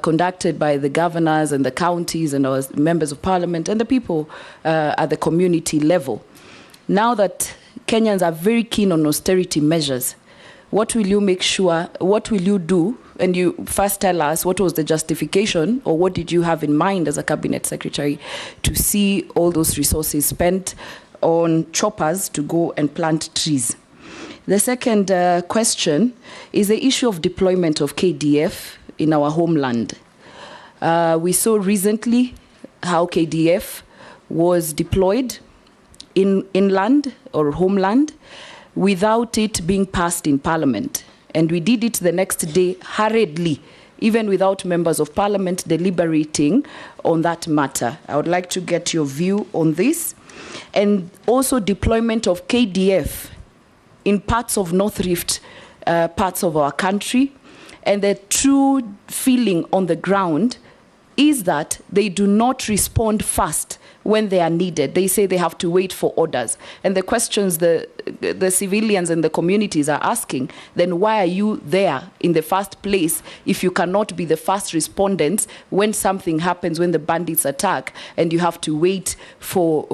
conducted by the governors and the counties and our members of parliament and the people at the community level, now that Kenyans are very keen on austerity measures, what will you do? And you first tell us what was the justification, or what did you have in mind as a cabinet secretary to see all those resources spent on choppers to go and plant trees? The second question is the issue of deployment of KDF in our homeland. We saw recently how KDF was deployed in inland or homeland without it being passed in parliament. And we did it the next day hurriedly, even without members of parliament deliberating on that matter. I would like to get your view on this. And also deployment of KDF in parts of North Rift, parts of our country. And the true feeling on the ground is that they do not respond fast when they are needed. They say they have to wait for orders. And the questions the civilians and the communities are asking, then why are you there in the first place if you cannot be the first respondents when something happens, when the bandits attack, and you have to wait for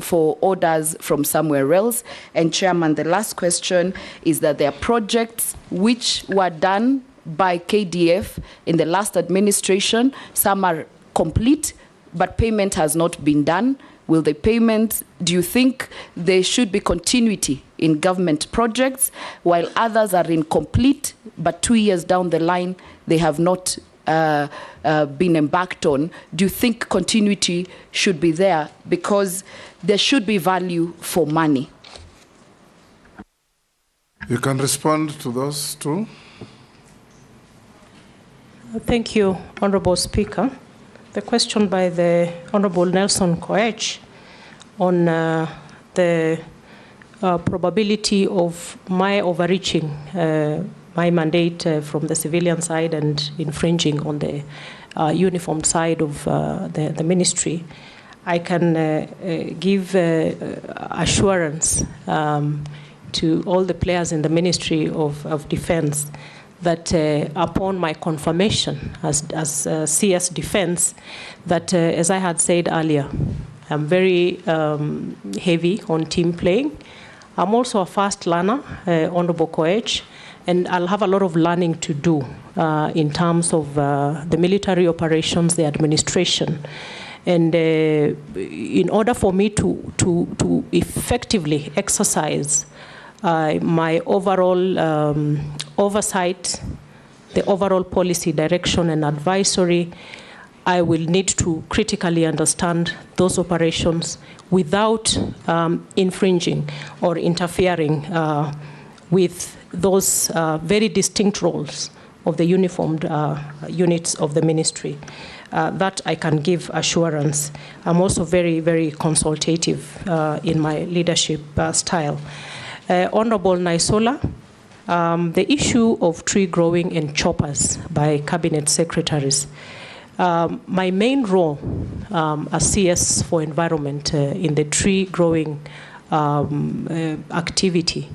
orders from somewhere else? And Chairman, the last question is that there are projects which were done by KDF in the last administration. Some are complete, but payment has not been done. Will the payment, do you think there should be continuity in government projects, while others are incomplete, but 2 years down the line, they have not been embarked on? Do you think continuity should be there? Because there should be value for money. You can respond to those two. Thank you, Honorable Speaker. The question by the Honorable Nelson Koech on the probability of my overreaching my mandate from the civilian side and infringing on the uniformed side of the ministry, I can give assurance to all the players in the Ministry of Defense that upon my confirmation as CS Defense, that as I had said earlier, I'm very heavy on team playing. I'm also a fast learner, Honorable Koech, and I'll have a lot of learning to do in terms of the military operations, the administration. And in order for me to effectively exercise my overall oversight, the overall policy direction and advisory, I will need to critically understand those operations without infringing or interfering with those very distinct roles of the uniformed units of the ministry. That I can give assurance. I'm also very, very consultative in my leadership style. Honorable Naisola, the issue of tree growing and choppers by cabinet secretaries. My main role as CS for environment in the tree growing activity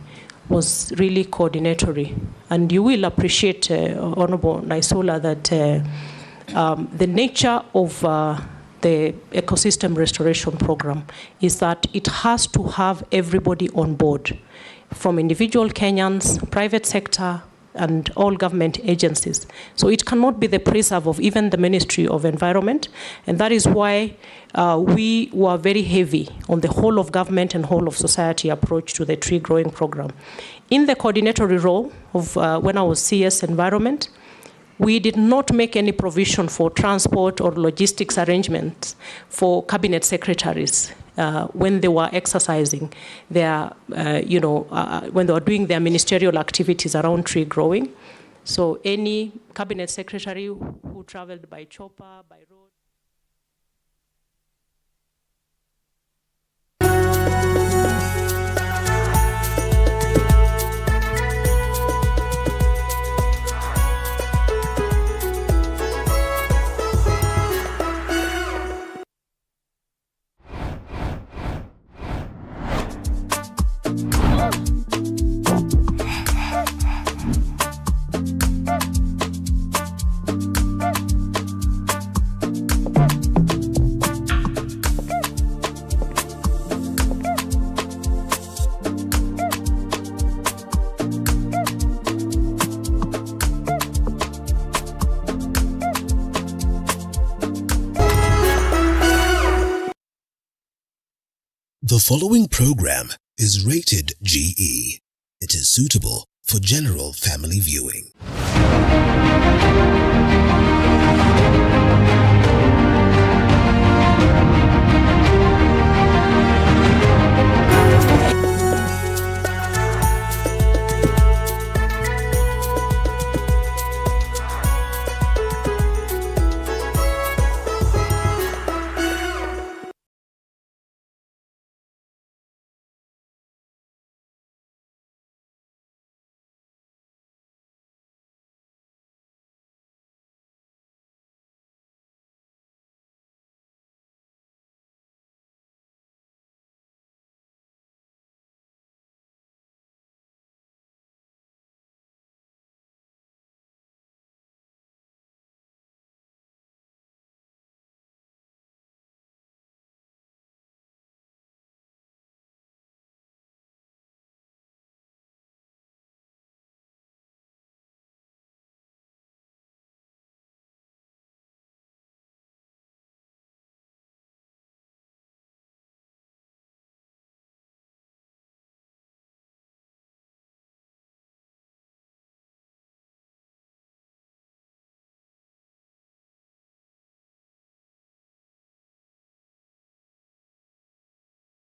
was really coordinatory. And you will appreciate, Honorable Naisola, that the nature of the ecosystem restoration program is that it has to have everybody on board, from individual Kenyans, private sector, and all government agencies. So it cannot be the preserve of even the Ministry of Environment, and that is why we were very heavy on the whole of government and whole of society approach to the tree growing program. In the coordinatory role of when I was CS Environment, we did not make any provision for transport or logistics arrangements for cabinet secretaries when they were exercising their, when they were doing their ministerial activities around tree growing. So any cabinet secretary who traveled by chopper, by road, The following program is rated GE. It is suitable for general family viewing.